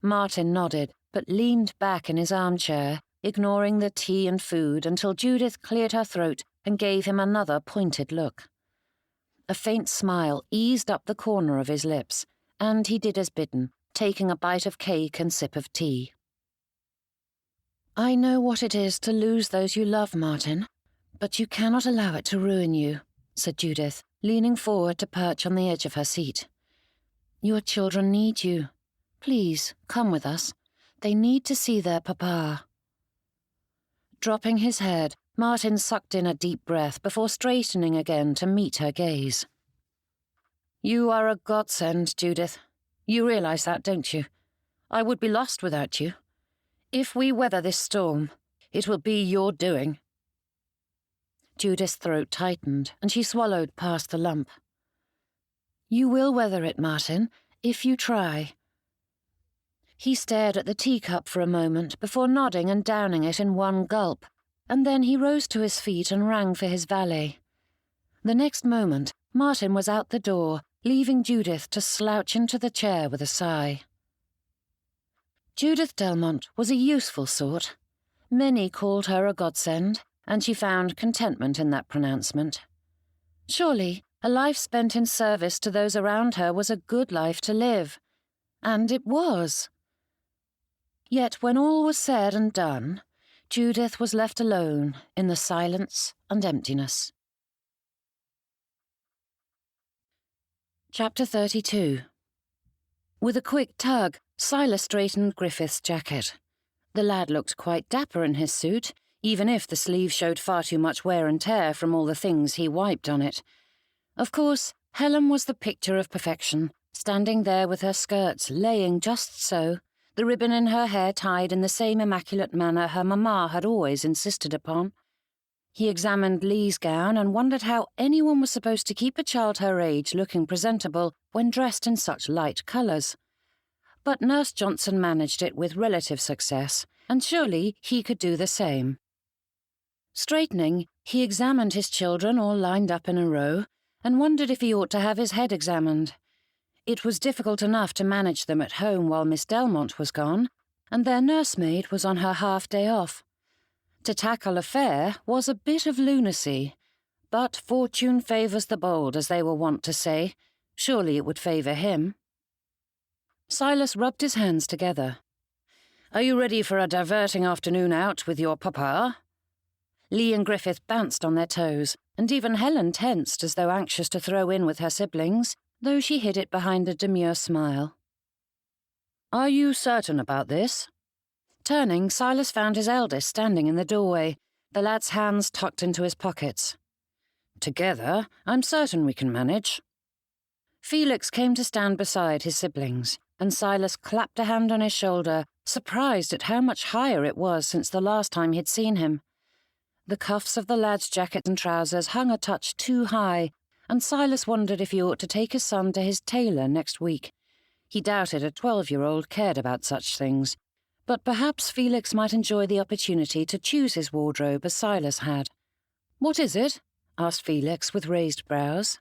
Martin nodded, but leaned back in his armchair, ignoring the tea and food until Judith cleared her throat and gave him another pointed look. A faint smile eased up the corner of his lips, and he did as bidden, taking a bite of cake and sip of tea. "I know what it is to lose those you love, Martin, but you cannot allow it to ruin you," said Judith, leaning forward to perch on the edge of her seat. "Your children need you. Please, come with us. They need to see their papa." Dropping his head, Martin sucked in a deep breath before straightening again to meet her gaze. "You are a godsend, Judith. You realize that, don't you? I would be lost without you. If we weather this storm, it will be your doing." Judith's throat tightened, and she swallowed past the lump. "You will weather it, Martin, if you try." He stared at the teacup for a moment before nodding and downing it in one gulp, and then he rose to his feet and rang for his valet. The next moment, Martin was out the door, leaving Judith to slouch into the chair with a sigh. Judith Delmonte was a useful sort. Many called her a godsend, and she found contentment in that pronouncement. Surely, a life spent in service to those around her was a good life to live. And it was. Yet when all was said and done, Judith was left alone in the silence and emptiness. Chapter 32. With a quick tug, Silas straightened Griffith's jacket. The lad looked quite dapper in his suit, even if the sleeve showed far too much wear and tear from all the things he wiped on it. Of course, Helen was the picture of perfection, standing there with her skirts laying just so, the ribbon in her hair tied in the same immaculate manner her mamma had always insisted upon. He examined Lee's gown and wondered how anyone was supposed to keep a child her age looking presentable when dressed in such light colours. But Nurse Johnson managed it with relative success, and surely he could do the same. Straightening, He examined his children all lined up in a row and wondered if he ought to have his head examined. It was difficult enough to manage them at home while Miss Delmonte was gone, and their nursemaid was on her half-day off. To tackle a fair was a bit of lunacy, but fortune favours the bold, as they were wont to say. Surely it would favour him. Silas rubbed his hands together. "Are you ready for a diverting afternoon out with your papa?" Lee and Griffith bounced on their toes, and even Helen tensed as though anxious to throw in with her siblings, though she hid it behind a demure smile. "Are you certain about this?" Turning, Silas found his eldest standing in the doorway, the lad's hands tucked into his pockets. "Together, I'm certain we can manage." Felix came to stand beside his siblings, and Silas clapped a hand on his shoulder, surprised at how much higher it was since the last time he'd seen him. The cuffs of the lad's jacket and trousers hung a touch too high, and Silas wondered if he ought to take his son to his tailor next week. He doubted a 12-year-old cared about such things, but perhaps Felix might enjoy the opportunity to choose his wardrobe as Silas had. "What is it?" asked Felix with raised brows.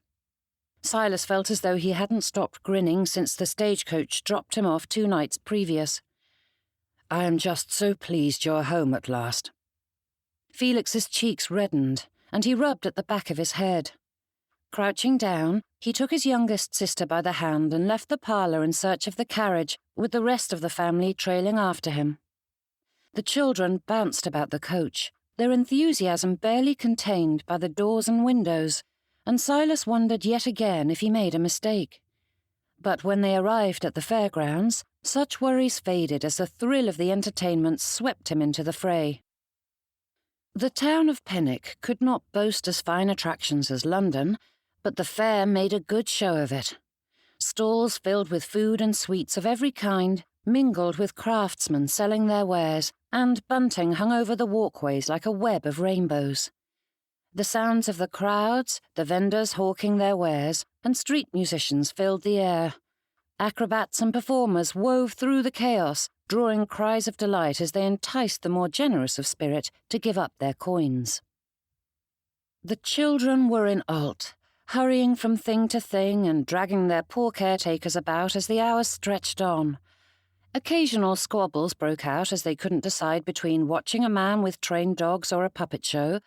Silas felt as though he hadn't stopped grinning since the stagecoach dropped him off 2 nights previous. "I am just so pleased you're home at last." Felix's cheeks reddened, and he rubbed at the back of his head. Crouching down, he took his youngest sister by the hand and left the parlour in search of the carriage, with the rest of the family trailing after him. The children bounced about the coach, their enthusiasm barely contained by the doors and windows, and Silas wondered yet again if he made a mistake. But when they arrived at the fairgrounds, such worries faded as the thrill of the entertainment swept him into the fray. The town of Pennock could not boast as fine attractions as London, but the fair made a good show of it. Stalls filled with food and sweets of every kind mingled with craftsmen selling their wares, and bunting hung over the walkways like a web of rainbows. The sounds of the crowds, the vendors hawking their wares, and street musicians filled the air. Acrobats and performers wove through the chaos, drawing cries of delight as they enticed the more generous of spirit to give up their coins. The children were in alt, hurrying from thing to thing and dragging their poor caretakers about as the hours stretched on. Occasional squabbles broke out as they couldn't decide between watching a man with trained dogs or a puppet show,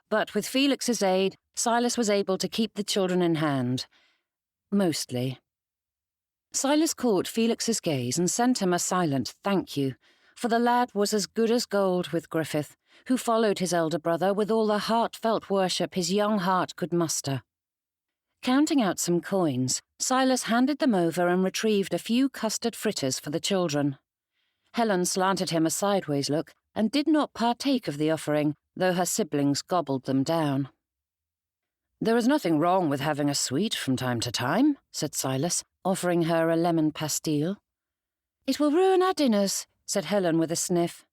but with Felix's aid, Silas was able to keep the children in hand. Mostly. Silas caught Felix's gaze and sent him a silent thank you, for the lad was as good as gold with Griffith, who followed his elder brother with all the heartfelt worship his young heart could muster. Counting out some coins, Silas handed them over and retrieved a few custard fritters for the children. Helen slanted him a sideways look and did not partake of the offering, though her siblings gobbled them down. "There is nothing wrong with having a sweet from time to time," said Silas, offering her a lemon pastille. "It will ruin our dinners," said Helen with a sniff.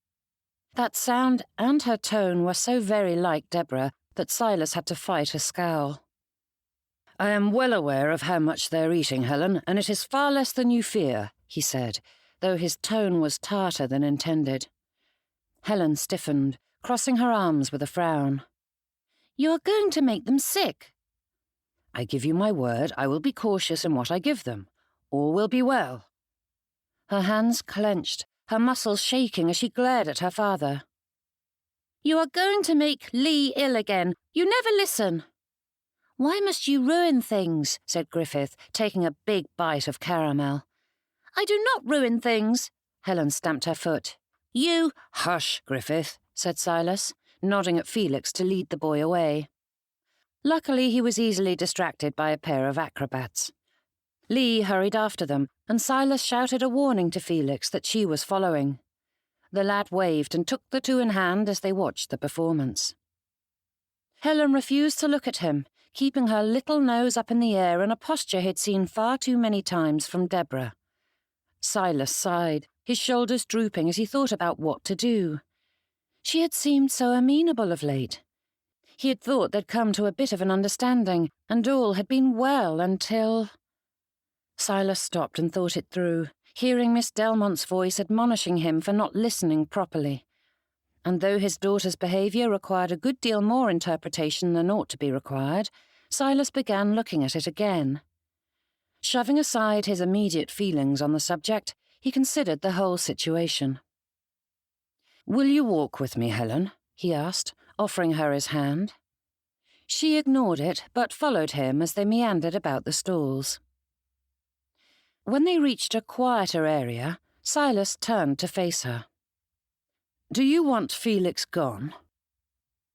That sound and her tone were so very like Deborah that Silas had to fight a scowl. "I am well aware of how much they're eating, Helen, and it is far less than you fear," he said, though his tone was tarter than intended. Helen stiffened, crossing her arms with a frown. "You are going to make them sick." "I give you my word I will be cautious in what I give them. All will be well." Her hands clenched, her muscles shaking as she glared at her father. "You are going to make Lee ill again. You never listen." "Why must you ruin things?" said Griffith, taking a big bite of caramel. "I do not ruin things." Helen stamped her foot. "You—" "Hush, Griffith," said Silas, nodding at Felix to lead the boy away. Luckily, he was easily distracted by a pair of acrobats. Lee hurried after them, and Silas shouted a warning to Felix that she was following. The lad waved and took the two in hand as they watched the performance. Helen refused to look at him, keeping her little nose up in the air in a posture he'd seen far too many times from Deborah. Silas sighed, his shoulders drooping as he thought about what to do. She had seemed so amenable of late. He had thought they'd come to a bit of an understanding, and all had been well until— Silas stopped and thought it through, hearing Miss Delmonte's voice admonishing him for not listening properly. and though his daughter's behaviour required a good deal more interpretation than ought to be required, Silas began looking at it again. Shoving aside his immediate feelings on the subject, he considered the whole situation. "Will you walk with me, Helen?" he asked, offering her his hand. She ignored it, but followed him as they meandered about the stalls. When they reached a quieter area, Silas turned to face her. "Do you want Felix gone?"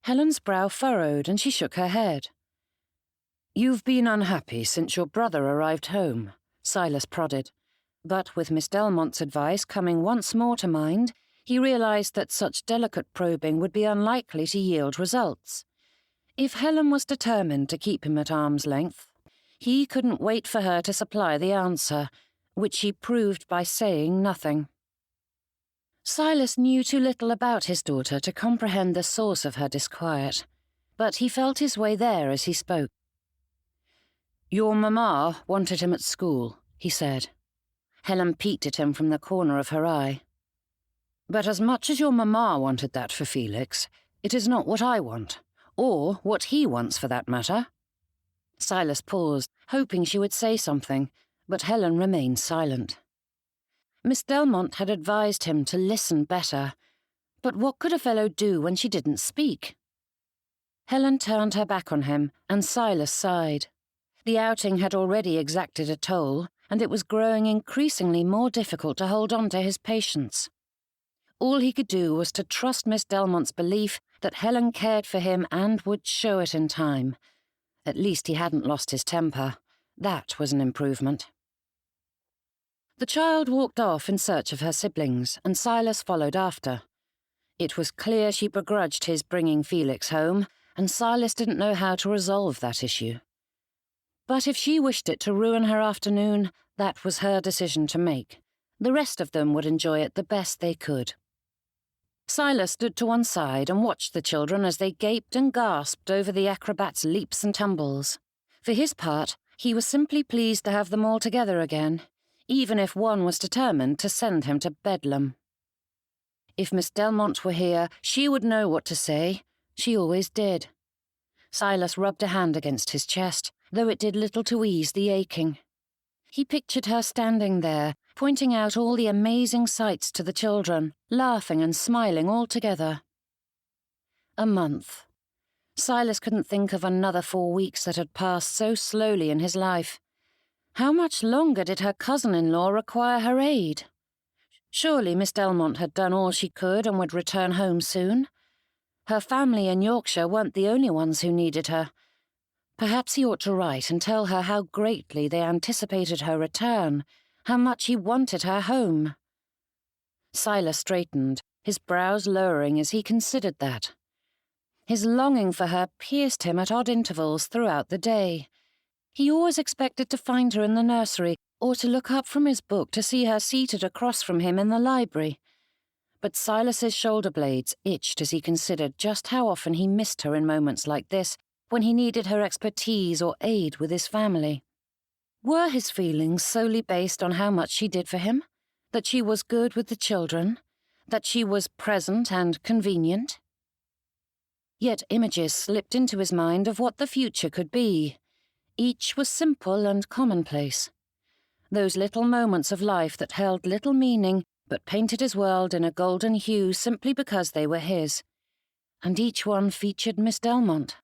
Helen's brow furrowed and she shook her head. "You've been unhappy since your brother arrived home," Silas prodded. But with Miss Delmonte's advice coming once more to mind, he realised that such delicate probing would be unlikely to yield results. If Helen was determined to keep him at arm's length, he couldn't wait for her to supply the answer, which she proved by saying nothing. Silas knew too little about his daughter to comprehend the source of her disquiet, but he felt his way there as he spoke. "Your mamma wanted him at school," he said. Helen peeked at him from the corner of her eye. "But as much as your mamma wanted that for Felix, it is not what I want, or what he wants for that matter." Silas paused, hoping she would say something, but Helen remained silent. Miss Delmonte had advised him to listen better, but what could a fellow do when she didn't speak? Helen turned her back on him, and Silas sighed. The outing had already exacted a toll, and it was growing increasingly more difficult to hold on to his patience. All he could do was to trust Miss Delmonte's belief that Helen cared for him and would show it in time. At least he hadn't lost his temper. That was an improvement. The child walked off in search of her siblings, and Silas followed after. It was clear she begrudged his bringing Felix home, and Silas didn't know how to resolve that issue. But if she wished it to ruin her afternoon, that was her decision to make. The rest of them would enjoy it the best they could. Silas stood to one side and watched the children as they gaped and gasped over the acrobat's leaps and tumbles. For his part, he was simply pleased to have them all together again, even if one was determined to send him to Bedlam. If Miss Delmonte were here, she would know what to say. She always did. Silas rubbed a hand against his chest, though it did little to ease the aching. He pictured her standing there, pointing out all the amazing sights to the children, laughing and smiling all together. A month. Silas couldn't think of another 4 weeks that had passed so slowly in his life. How much longer did her cousin-in-law require her aid? Surely Miss Delmonte had done all she could and would return home soon. Her family in Yorkshire weren't the only ones who needed her. Perhaps he ought to write and tell her how greatly they anticipated her return, how much he wanted her home. Silas straightened, his brows lowering as he considered that. His longing for her pierced him at odd intervals throughout the day. He always expected to find her in the nursery, or to look up from his book to see her seated across from him in the library. But Silas's shoulder blades itched as he considered just how often he missed her in moments like this, when he needed her expertise or aid with his family. Were his feelings solely based on how much she did for him? That she was good with the children? That she was present and convenient? Yet images slipped into his mind of what the future could be. Each was simple and commonplace. Those little moments of life that held little meaning but painted his world in a golden hue simply because they were his. And each one featured Miss Delmonte.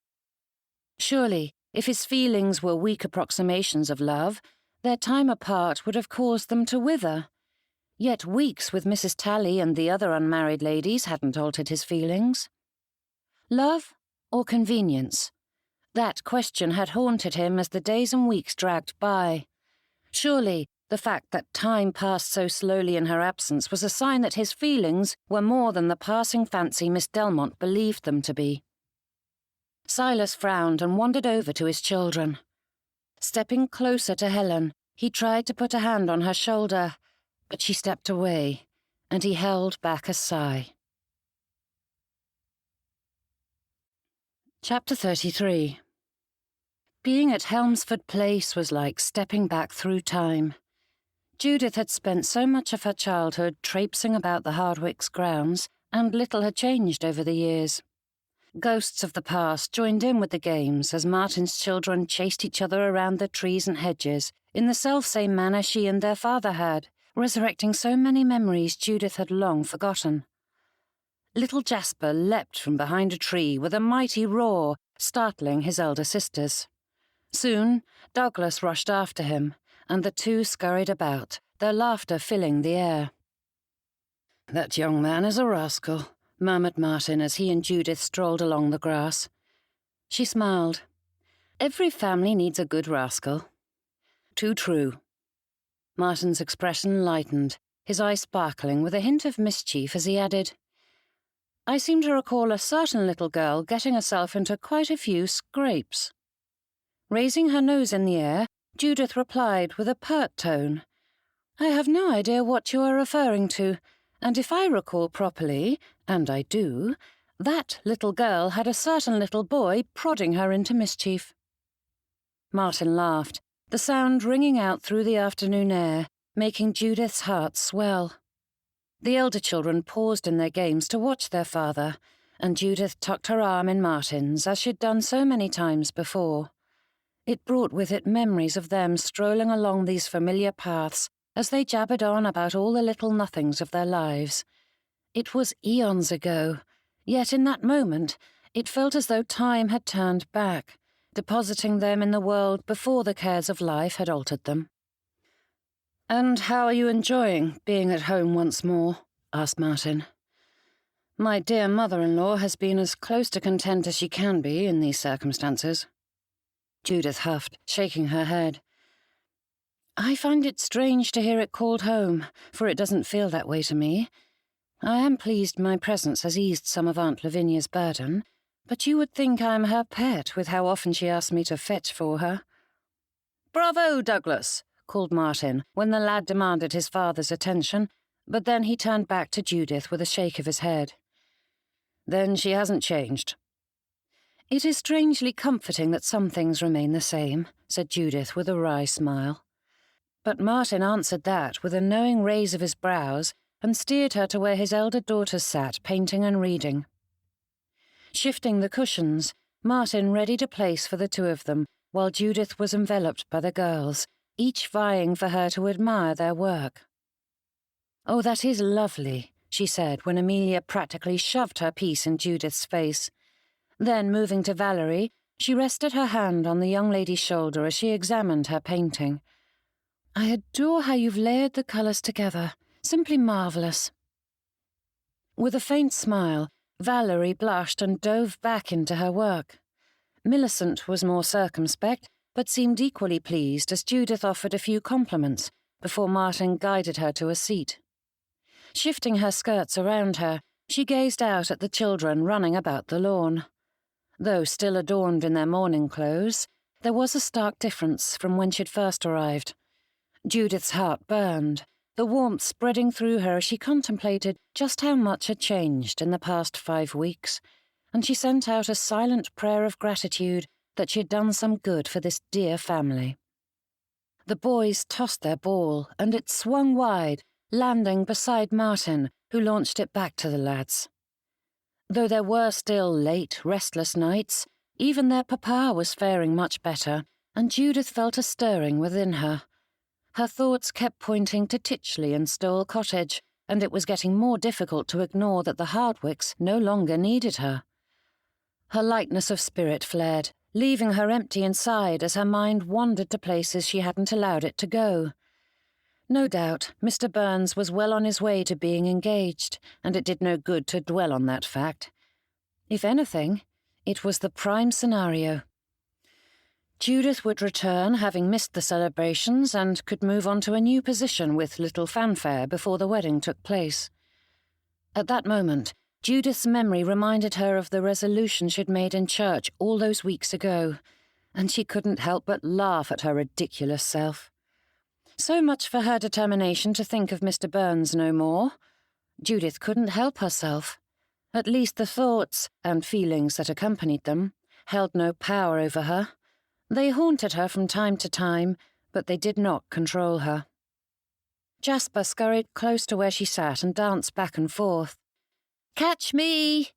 Surely, if his feelings were weak approximations of love, their time apart would have caused them to wither. Yet weeks with Mrs. Talley and the other unmarried ladies hadn't altered his feelings. Love or convenience? That question had haunted him as the days and weeks dragged by. Surely, the fact that time passed so slowly in her absence was a sign that his feelings were more than the passing fancy Miss Delmonte believed them to be. Silas frowned and wandered over to his children. Stepping closer to Helen, he tried to put a hand on her shoulder, but she stepped away, and he held back a sigh. Chapter 33. Being at Helmsford Place was like stepping back through time. Judith had spent so much of her childhood traipsing about the Hardwicks' grounds and little had changed over the years. Ghosts of the past joined in with the games as Martin's children chased each other around the trees and hedges in the selfsame manner she and their father had, resurrecting so many memories Judith had long forgotten. Little Jasper leapt from behind a tree with a mighty roar, startling his elder sisters. Soon, Douglas rushed after him, and the two scurried about, their laughter filling the air. "That young man is a rascal," murmured Martin as he and Judith strolled along the grass. She smiled. "Every family needs a good rascal." "Too true." Martin's expression lightened, his eye sparkling with a hint of mischief as he added, "I seem to recall a certain little girl getting herself into quite a few scrapes." Raising her nose in the air, Judith replied with a pert tone, "I have no idea what you are referring to, and if I recall properly, and I do, that little girl had a certain little boy prodding her into mischief." Martin laughed, the sound ringing out through the afternoon air, making Judith's heart swell. The elder children paused in their games to watch their father, and Judith tucked her arm in Martin's as she'd done so many times before. It brought with it memories of them strolling along these familiar paths as they jabbered on about all the little nothings of their lives. It was eons ago, yet in that moment it felt as though time had turned back, depositing them in the world before the cares of life had altered them. "And how are you enjoying being at home once more?" asked Martin. "My dear mother-in-law has been as close to content as she can be in these circumstances." Judith huffed, shaking her head. "I find it strange to hear it called home, for it doesn't feel that way to me. I am pleased my presence has eased some of Aunt Lavinia's burden, but you would think I am her pet with how often she asks me to fetch for her." "Bravo, Douglas!" called Martin when the lad demanded his father's attention, but then he turned back to Judith with a shake of his head. "Then she hasn't changed." "It is strangely comforting that some things remain the same," said Judith with a wry smile. But Martin answered that with a knowing raise of his brows and steered her to where his elder daughters sat painting and reading. Shifting the cushions, Martin readied a place for the two of them, while Judith was enveloped by the girls, each vying for her to admire their work. "Oh, that is lovely," she said when Amelia practically shoved her piece in Judith's face. Then, moving to Valerie, she rested her hand on the young lady's shoulder as she examined her painting. "I adore how you've layered the colours together. Simply marvellous." With a faint smile, Valerie blushed and dove back into her work. Millicent was more circumspect, but seemed equally pleased as Judith offered a few compliments before Martin guided her to a seat. Shifting her skirts around her, she gazed out at the children running about the lawn. Though still adorned in their morning clothes, there was a stark difference from when she'd first arrived. Judith's heart burned, the warmth spreading through her as she contemplated just how much had changed in the past 5 weeks, and she sent out a silent prayer of gratitude that she had done some good for this dear family. The boys tossed their ball, and it swung wide, landing beside Martin, who launched it back to the lads. Though there were still late, restless nights, even their papa was faring much better, and Judith felt a stirring within her. Her thoughts kept pointing to Titchley and Stowell Cottage, and it was getting more difficult to ignore that the Hardwicks no longer needed her. Her lightness of spirit fled, leaving her empty inside as her mind wandered to places she hadn't allowed it to go. No doubt, Mr. Byrnes was well on his way to being engaged, and it did no good to dwell on that fact. If anything, it was the prime scenario. Judith would return, having missed the celebrations, and could move on to a new position with little fanfare before the wedding took place. At that moment, Judith's memory reminded her of the resolution she'd made in church all those weeks ago, and she couldn't help but laugh at her ridiculous self. So much for her determination to think of Mr. Byrnes no more. Judith couldn't help herself. At least the thoughts, and feelings that accompanied them, held no power over her. They haunted her from time to time, but they did not control her. Jasper scurried close to where she sat and danced back and forth. Catch me!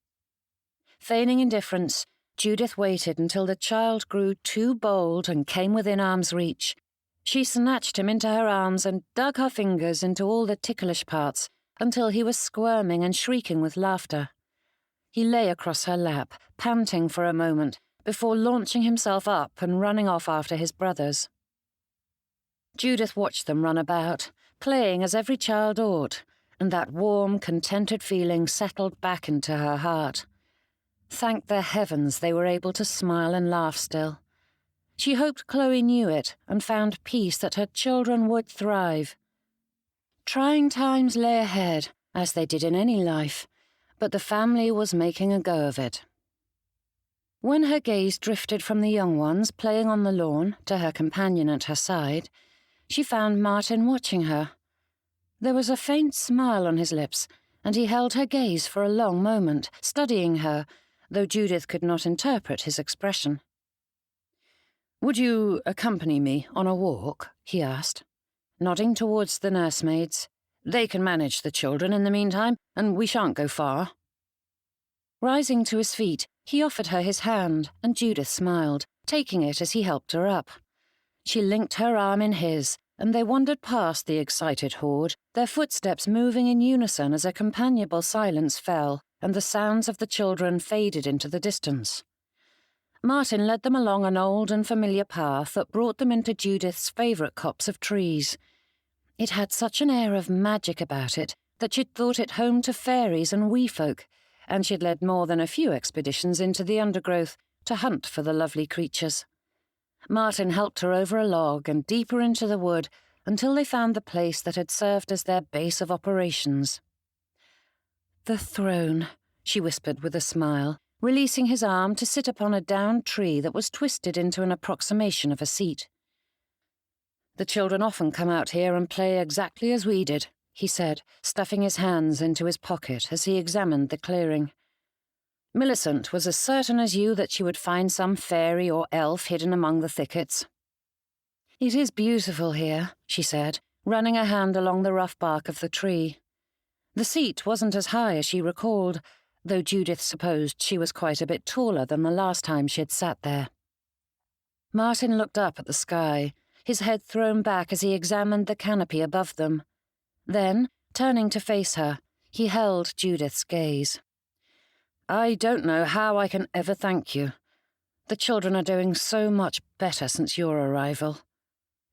Feigning indifference, Judith waited until the child grew too bold and came within arm's reach. She snatched him into her arms and dug her fingers into all the ticklish parts until he was squirming and shrieking with laughter. He lay across her lap, panting for a moment, before launching himself up and running off after his brothers. Judith watched them run about, playing as every child ought, and that warm, contented feeling settled back into her heart. Thank the heavens they were able to smile and laugh still. She hoped Chloe knew it and found peace that her children would thrive. Trying times lay ahead, as they did in any life, but the family was making a go of it. When her gaze drifted from the young ones playing on the lawn to her companion at her side, she found Martin watching her. There was a faint smile on his lips, and he held her gaze for a long moment, studying her, though Judith could not interpret his expression. "Would you accompany me on a walk?" he asked, nodding towards the nursemaids. "They can manage the children in the meantime, and we shan't go far." Rising to his feet, he offered her his hand, and Judith smiled, taking it as he helped her up. She linked her arm in his, and they wandered past the excited horde, their footsteps moving in unison as a companionable silence fell, and the sounds of the children faded into the distance. Martin led them along an old and familiar path that brought them into Judith's favourite copse of trees. It had such an air of magic about it that she'd thought it home to fairies and wee folk, and she'd led more than a few expeditions into the undergrowth to hunt for the lovely creatures. Martin helped her over a log and deeper into the wood until they found the place that had served as their base of operations. "The throne," she whispered with a smile, releasing his arm to sit upon a downed tree that was twisted into an approximation of a seat. "The children often come out here and play exactly as we did," he said, stuffing his hands into his pocket as he examined the clearing. "Millicent was as certain as you that she would find some fairy or elf hidden among the thickets." "It is beautiful here," she said, running a hand along the rough bark of the tree. The seat wasn't as high as she recalled, though Judith supposed she was quite a bit taller than the last time she had sat there. Martin looked up at the sky, his head thrown back as he examined the canopy above them. Then, turning to face her, he held Judith's gaze. "I don't know how I can ever thank you. The children are doing so much better since your arrival."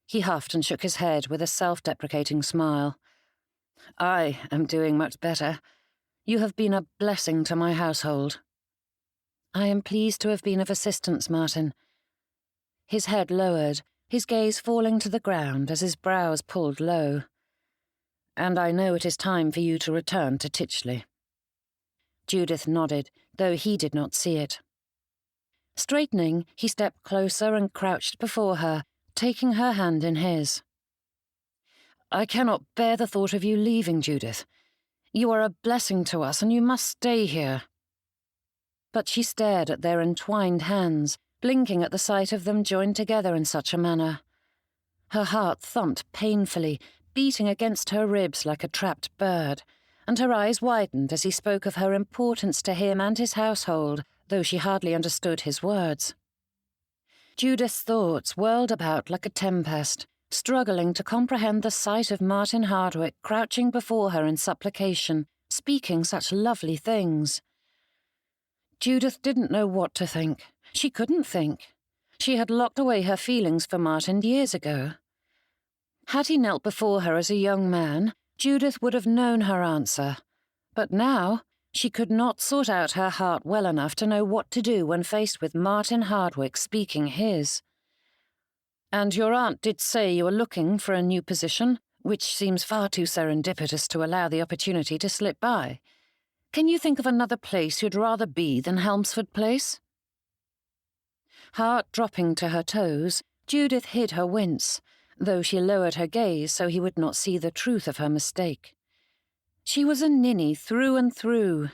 He huffed and shook his head with a self-deprecating smile. "I am doing much better. You have been a blessing to my household." "I am pleased to have been of assistance, Martin." His head lowered, his gaze falling to the ground as his brows pulled low. "And I know it is time for you to return to Titchley." Judith nodded, though he did not see it. Straightening, he stepped closer and crouched before her, taking her hand in his. "I cannot bear the thought of you leaving, Judith. You are a blessing to us, and you must stay here." But she stared at their entwined hands, blinking at the sight of them joined together in such a manner. Her heart thumped painfully, beating against her ribs like a trapped bird, and her eyes widened as he spoke of her importance to him and his household, though she hardly understood his words. Judith's thoughts whirled about like a tempest, struggling to comprehend the sight of Martin Hardwick crouching before her in supplication, speaking such lovely things. Judith didn't know what to think. She couldn't think. She had locked away her feelings for Martin years ago. Had he knelt before her as a young man, Judith would have known her answer. But now, she could not sort out her heart well enough to know what to do when faced with Martin Hardwick speaking his. "And your aunt did say you were looking for a new position, which seems far too serendipitous to allow the opportunity to slip by. Can you think of another place you'd rather be than Helmsford Place?" Heart dropping to her toes, Judith hid her wince, though she lowered her gaze so he would not see the truth of her mistake. She was a ninny through and through.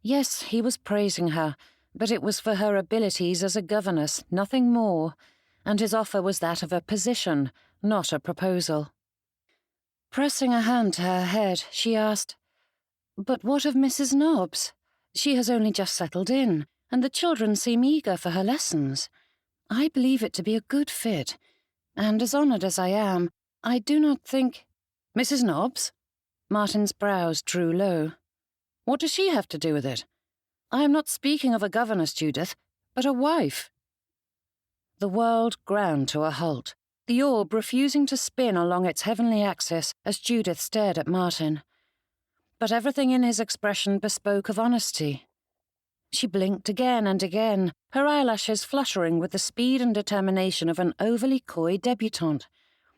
Yes, he was praising her, but it was for her abilities as a governess, nothing more, and his offer was that of a position, not a proposal. Pressing a hand to her head, she asked, But what of Mrs. Nobbs? She has only just settled in, and the children seem eager for her lessons. I believe it to be a good fit, and as honoured as I am, I do not think— Mrs. Nobbs? Martin's brows drew low. What does she have to do with it? I am not speaking of a governess, Judith, but a wife. The world ground to a halt, the orb refusing to spin along its heavenly axis as Judith stared at Martin. But everything in his expression bespoke of honesty. She blinked again and again, her eyelashes fluttering with the speed and determination of an overly coy debutante,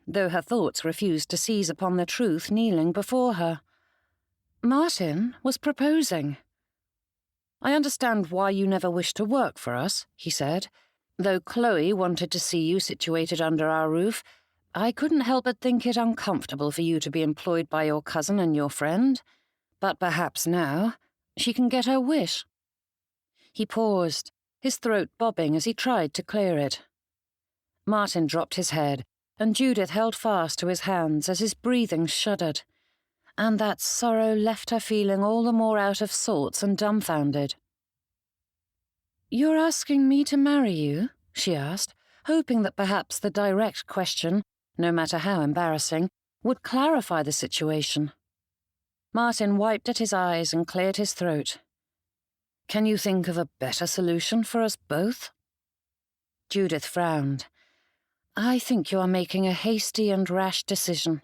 though her thoughts refused to seize upon the truth kneeling before her. Martin was proposing. I understand why you never wished to work for us, he said. Though Chloe wanted to see you situated under our roof, I couldn't help but think it uncomfortable for you to be employed by your cousin and your friend. But perhaps now she can get her wish. He paused, his throat bobbing as he tried to clear it. Martin dropped his head, and Judith held fast to his hands as his breathing shuddered, and that sorrow left her feeling all the more out of sorts and dumbfounded. "You're asking me to marry you?" she asked, hoping that perhaps the direct question, no matter how embarrassing, would clarify the situation. Martin wiped at his eyes and cleared his throat. "Can you think of a better solution for us both?" Judith frowned. "I think you are making a hasty and rash decision."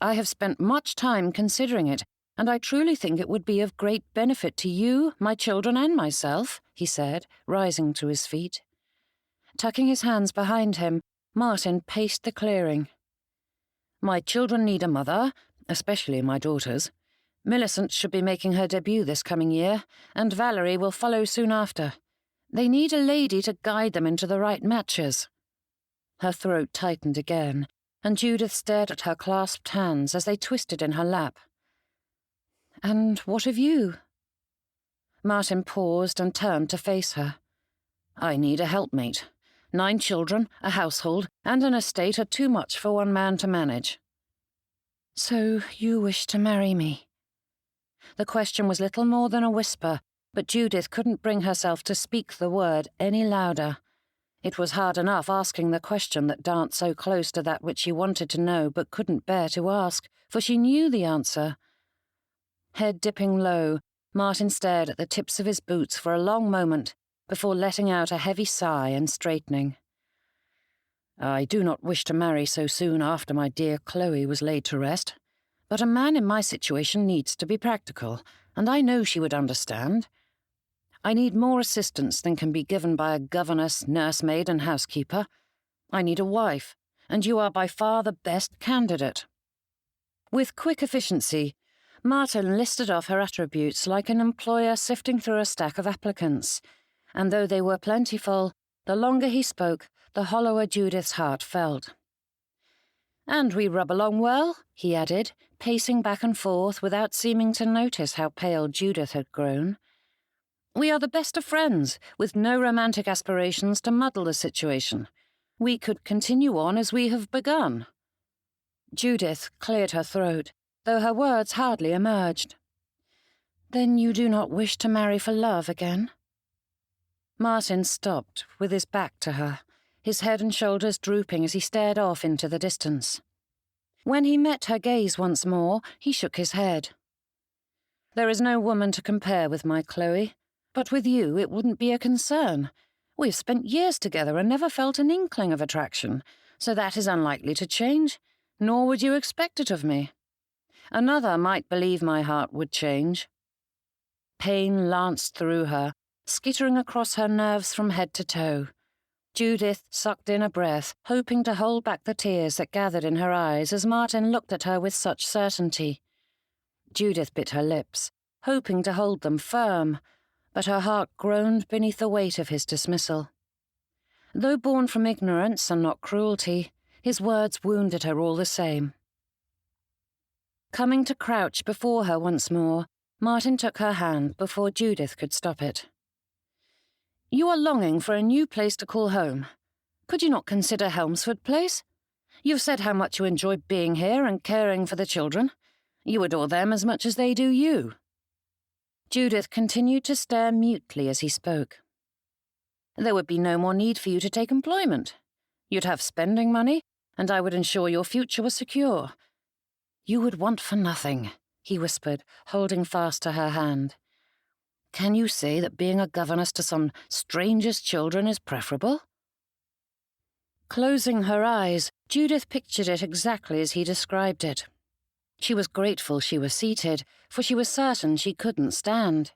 "I have spent much time considering it, and I truly think it would be of great benefit to you, my children, and myself," he said, rising to his feet. Tucking his hands behind him, Martin paced the clearing. "My children need a mother, especially my daughters. Millicent should be making her debut this coming year, and Valerie will follow soon after. They need a lady to guide them into the right matches." Her throat tightened again, and Judith stared at her clasped hands as they twisted in her lap. "And what of you?" Martin paused and turned to face her. "I need a helpmate. 9 children, a household, and an estate are too much for one man to manage." "So you wish to marry me?" The question was little more than a whisper, but Judith couldn't bring herself to speak the word any louder. It was hard enough asking the question that danced so close to that which she wanted to know but couldn't bear to ask, for she knew the answer. Head dipping low, Martin stared at the tips of his boots for a long moment before letting out a heavy sigh and straightening. "I do not wish to marry so soon after my dear Chloe was laid to rest, but a man in my situation needs to be practical, and I know she would understand. I need more assistance than can be given by a governess, nursemaid, and housekeeper. I need a wife, and you are by far the best candidate." With quick efficiency, Martin listed off her attributes like an employer sifting through a stack of applicants, and though they were plentiful, the longer he spoke, the hollower Judith's heart felt. "And we rub along well," he added, pacing back and forth without seeming to notice how pale Judith had grown. "We are the best of friends, with no romantic aspirations to muddle the situation. We could continue on as we have begun." Judith cleared her throat, though her words hardly emerged. "Then you do not wish to marry for love again?" Martin stopped, with his back to her, his head and shoulders drooping as he stared off into the distance. When he met her gaze once more, he shook his head. "There is no woman to compare with my Chloe, but with you it wouldn't be a concern. We've spent years together and never felt an inkling of attraction, so that is unlikely to change, nor would you expect it of me. Another might believe my heart would change." Pain lanced through her, skittering across her nerves from head to toe. Judith sucked in a breath, hoping to hold back the tears that gathered in her eyes as Martin looked at her with such certainty. Judith bit her lips, hoping to hold them firm, but her heart groaned beneath the weight of his dismissal. Though born from ignorance and not cruelty, his words wounded her all the same. Coming to crouch before her once more, Martin took her hand before Judith could stop it. "You are longing for a new place to call home. Could you not consider Helmsford Place? You've said how much you enjoy being here and caring for the children. You adore them as much as they do you." Judith continued to stare mutely as he spoke. "There would be no more need for you to take employment. You'd have spending money, and I would ensure your future was secure." "You would want for nothing," he whispered, holding fast to her hand. "Can you say that being a governess to some stranger's children is preferable?" Closing her eyes, Judith pictured it exactly as he described it. She was grateful she was seated, for she was certain she couldn't stand.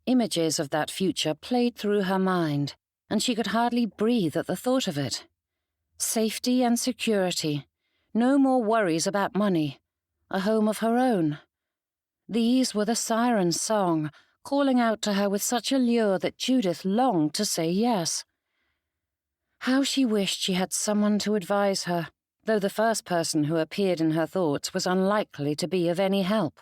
Images of that future played through her mind, and she could hardly breathe at the thought of it. Safety and security, no more worries about money, a home of her own. These were the siren's song, calling out to her with such a lure that Judith longed to say yes. How she wished she had someone to advise her, though the first person who appeared in her thoughts was unlikely to be of any help.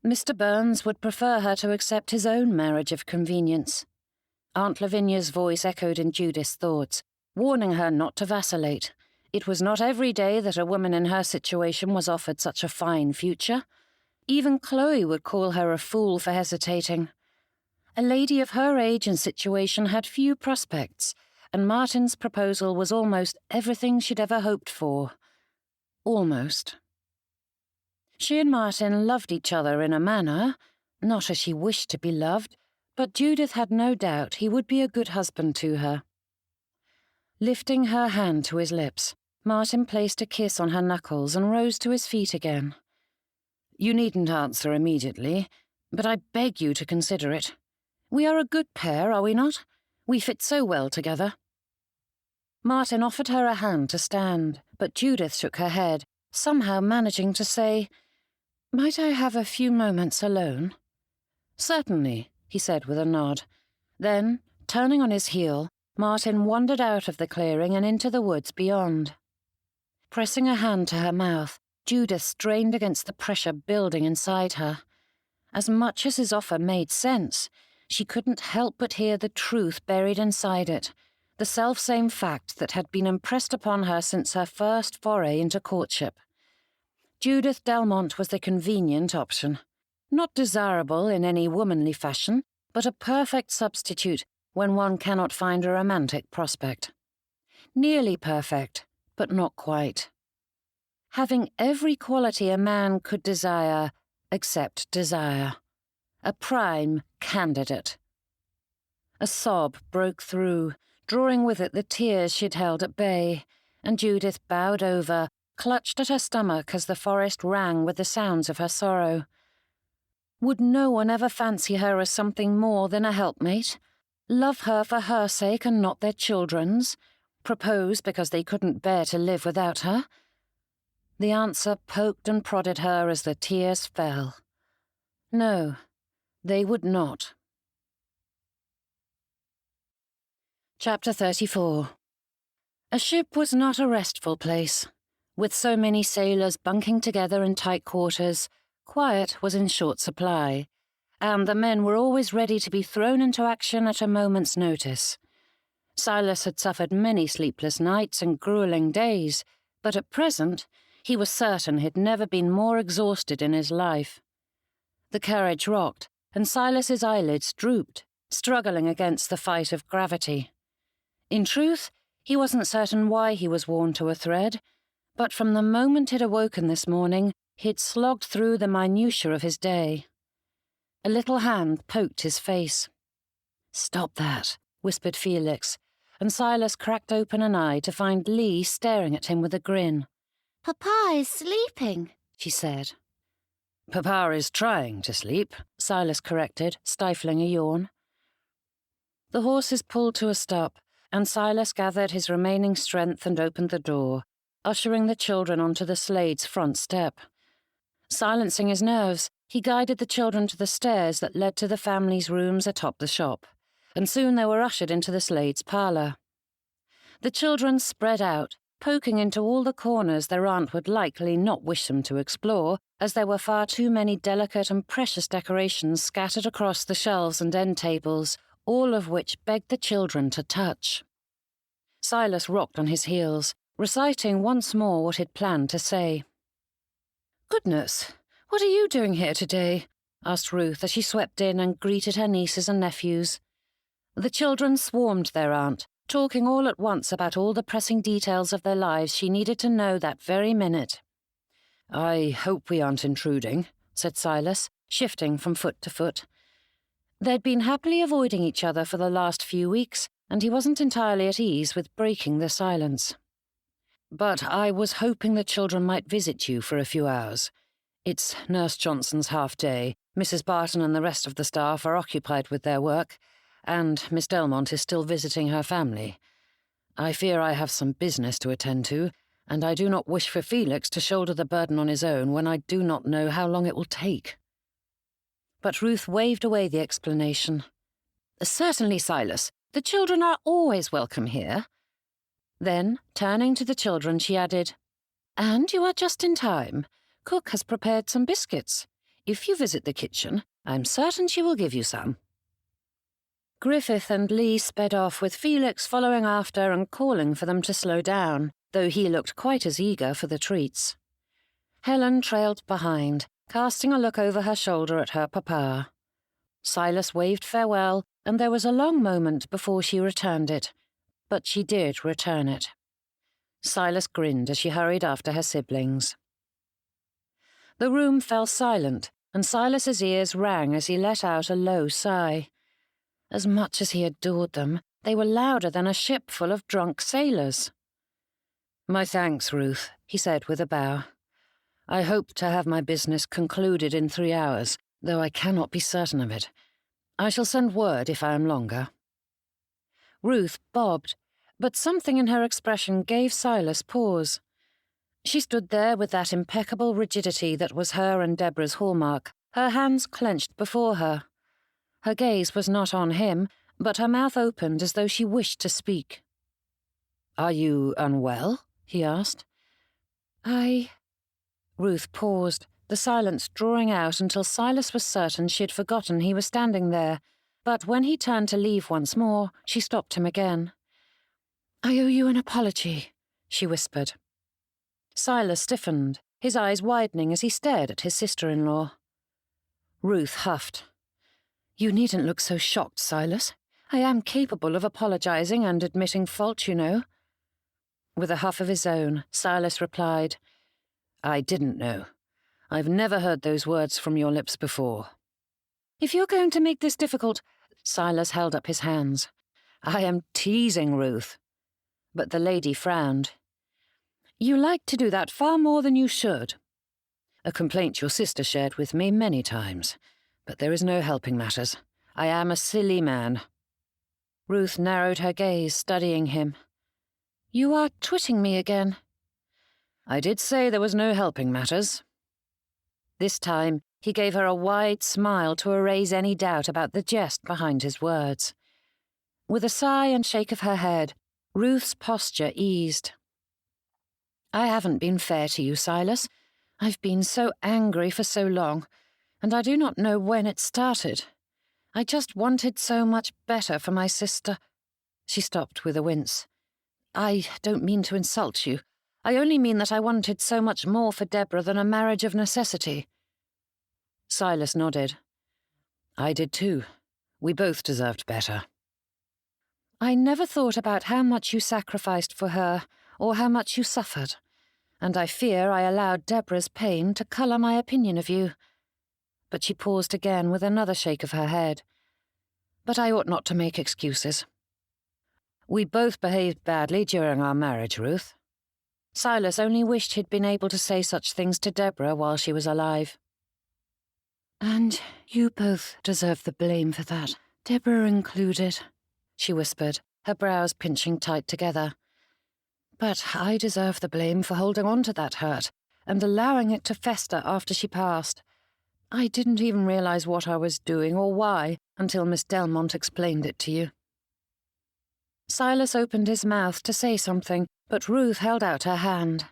Mr. Byrnes would prefer her to accept his own marriage of convenience. Aunt Lavinia's voice echoed in Judith's thoughts, warning her not to vacillate. It was not every day that a woman in her situation was offered such a fine future. Even Chloe would call her a fool for hesitating. A lady of her age and situation had few prospects, and Martin's proposal was almost everything she'd ever hoped for. Almost. She and Martin loved each other in a manner, not as she wished to be loved, but Judith had no doubt he would be a good husband to her. Lifting her hand to his lips, Martin placed a kiss on her knuckles and rose to his feet again. "You needn't answer immediately, but I beg you to consider it. We are a good pair, are we not? We fit so well together." Martin offered her a hand to stand, but Judith shook her head, somehow managing to say, "Might I have a few moments alone?" "Certainly," he said with a nod. Then, turning on his heel, Martin wandered out of the clearing and into the woods beyond. Pressing a hand to her mouth, Judith strained against the pressure building inside her. As much as his offer made sense, she couldn't help but hear the truth buried inside it, the selfsame fact that had been impressed upon her since her first foray into courtship. Judith Delmonte was the convenient option. Not desirable in any womanly fashion, but a perfect substitute when one cannot find a romantic prospect. Nearly perfect, but not quite. Having every quality a man could desire, except desire. A prime candidate. A sob broke through, drawing with it the tears she'd held at bay, and Judith bowed over, clutched at her stomach as the forest rang with the sounds of her sorrow. Would no one ever fancy her as something more than a helpmate? Love her for her sake and not their children's? Propose because they couldn't bear to live without her? The answer poked and prodded her as the tears fell. No, they would not. Chapter 34. A ship was not a restful place. With so many sailors bunking together in tight quarters, quiet was in short supply, and the men were always ready to be thrown into action at a moment's notice. Silas had suffered many sleepless nights and grueling days, but at present he was certain he'd never been more exhausted in his life. The carriage rocked, and Silas's eyelids drooped, struggling against the fight of gravity. In truth, he wasn't certain why he was worn to a thread, but from the moment he'd awoken this morning, he'd slogged through the minutiae of his day. A little hand poked his face. "Stop that," whispered Felix, and Silas cracked open an eye to find Lee staring at him with a grin. "Papa is sleeping," she said. "Papa is trying to sleep," Silas corrected, stifling a yawn. The horses pulled to a stop, and Silas gathered his remaining strength and opened the door, ushering the children onto the Slade's front step. Silencing his nerves, he guided the children to the stairs that led to the family's rooms atop the shop, and soon they were ushered into the Slade's parlour. The children spread out, poking into all the corners their aunt would likely not wish them to explore, as there were far too many delicate and precious decorations scattered across the shelves and end tables, all of which begged the children to touch. Silas rocked on his heels, reciting once more what he'd planned to say. "Goodness, "What are you doing here today?" asked Ruth as she swept in and greeted her nieces and nephews. The children swarmed their aunt, talking all at once about all the pressing details of their lives she needed to know that very minute. "I hope we aren't intruding," said Silas, shifting from foot to foot. They'd been happily avoiding each other for the last few weeks, and he wasn't entirely at ease with breaking the silence. "But I was hoping the children might visit you for a few hours. It's Nurse Johnson's half-day. Mrs. Barton and the rest of the staff are occupied with their work, and Miss Delmonte is still visiting her family. I fear I have some business to attend to, and I do not wish for Felix to shoulder the burden on his own when I do not know how long it will take." But Ruth waved away the explanation. "Certainly, Silas. The children are always welcome here." Then, turning to the children, she added, "And you are just in time. Cook has prepared some biscuits. If you visit the kitchen, I'm certain she will give you some." Griffith and Lee sped off with Felix following after and calling for them to slow down, though he looked quite as eager for the treats. Helen trailed behind, casting a look over her shoulder at her papa. Silas waved farewell, and there was a long moment before she returned it. But she did return it. Silas grinned as she hurried after her siblings. The room fell silent, and Silas's ears rang as he let out a low sigh. As much as he adored them, they were louder than a ship full of drunk sailors. "My thanks, Ruth," he said with a bow. "I hope to have my business concluded in 3 hours, though I cannot be certain of it. I shall send word if I am longer." Ruth bobbed, but something in her expression gave Silas pause. She stood there with that impeccable rigidity that was her and Deborah's hallmark, her hands clenched before her. Her gaze was not on him, but her mouth opened as though she wished to speak. "Are you unwell?" he asked. Ruth paused, the silence drawing out until Silas was certain she had forgotten he was standing there, but when he turned to leave once more, she stopped him again. "I owe you an apology," she whispered. Silas stiffened, his eyes widening as he stared at his sister-in-law. Ruth huffed. "You needn't look so shocked, Silas. I am capable of apologizing and admitting fault, you know." With a huff of his own, Silas replied, "I didn't know. I've never heard those words from your lips before." "If you're going to make this difficult—" Silas held up his hands. "I am teasing, Ruth." But the lady frowned. "You like to do that far more than you should." "A complaint your sister shared with me many times. But there is no helping matters. I am a silly man." Ruth narrowed her gaze, studying him. "You are twitting me again." "I did say there was no helping matters." This time, he gave her a wide smile to erase any doubt about the jest behind his words. With a sigh and shake of her head, Ruth's posture eased. "I haven't been fair to you, Silas. I've been so angry for so long, and I do not know when it started. I just wanted so much better for my sister." She stopped with a wince. "I don't mean to insult you. I only mean that I wanted so much more for Deborah than a marriage of necessity." Silas nodded. "I did too. We both deserved better." "I never thought about how much you sacrificed for her, or how much you suffered, and I fear I allowed Deborah's pain to colour my opinion of you." But she paused again with another shake of her head. "But I ought not to make excuses." "We both behaved badly during our marriage, Ruth." Silas only wished he'd been able to say such things to Deborah while she was alive. "And you both deserve the blame for that, Deborah included," she whispered, her brows pinching tight together. "But I deserve the blame for holding on to that hurt and allowing it to fester after she passed. I didn't even realize what I was doing or why until Miss Delmonte explained it to you." Silas opened his mouth to say something, but Ruth held out her hand.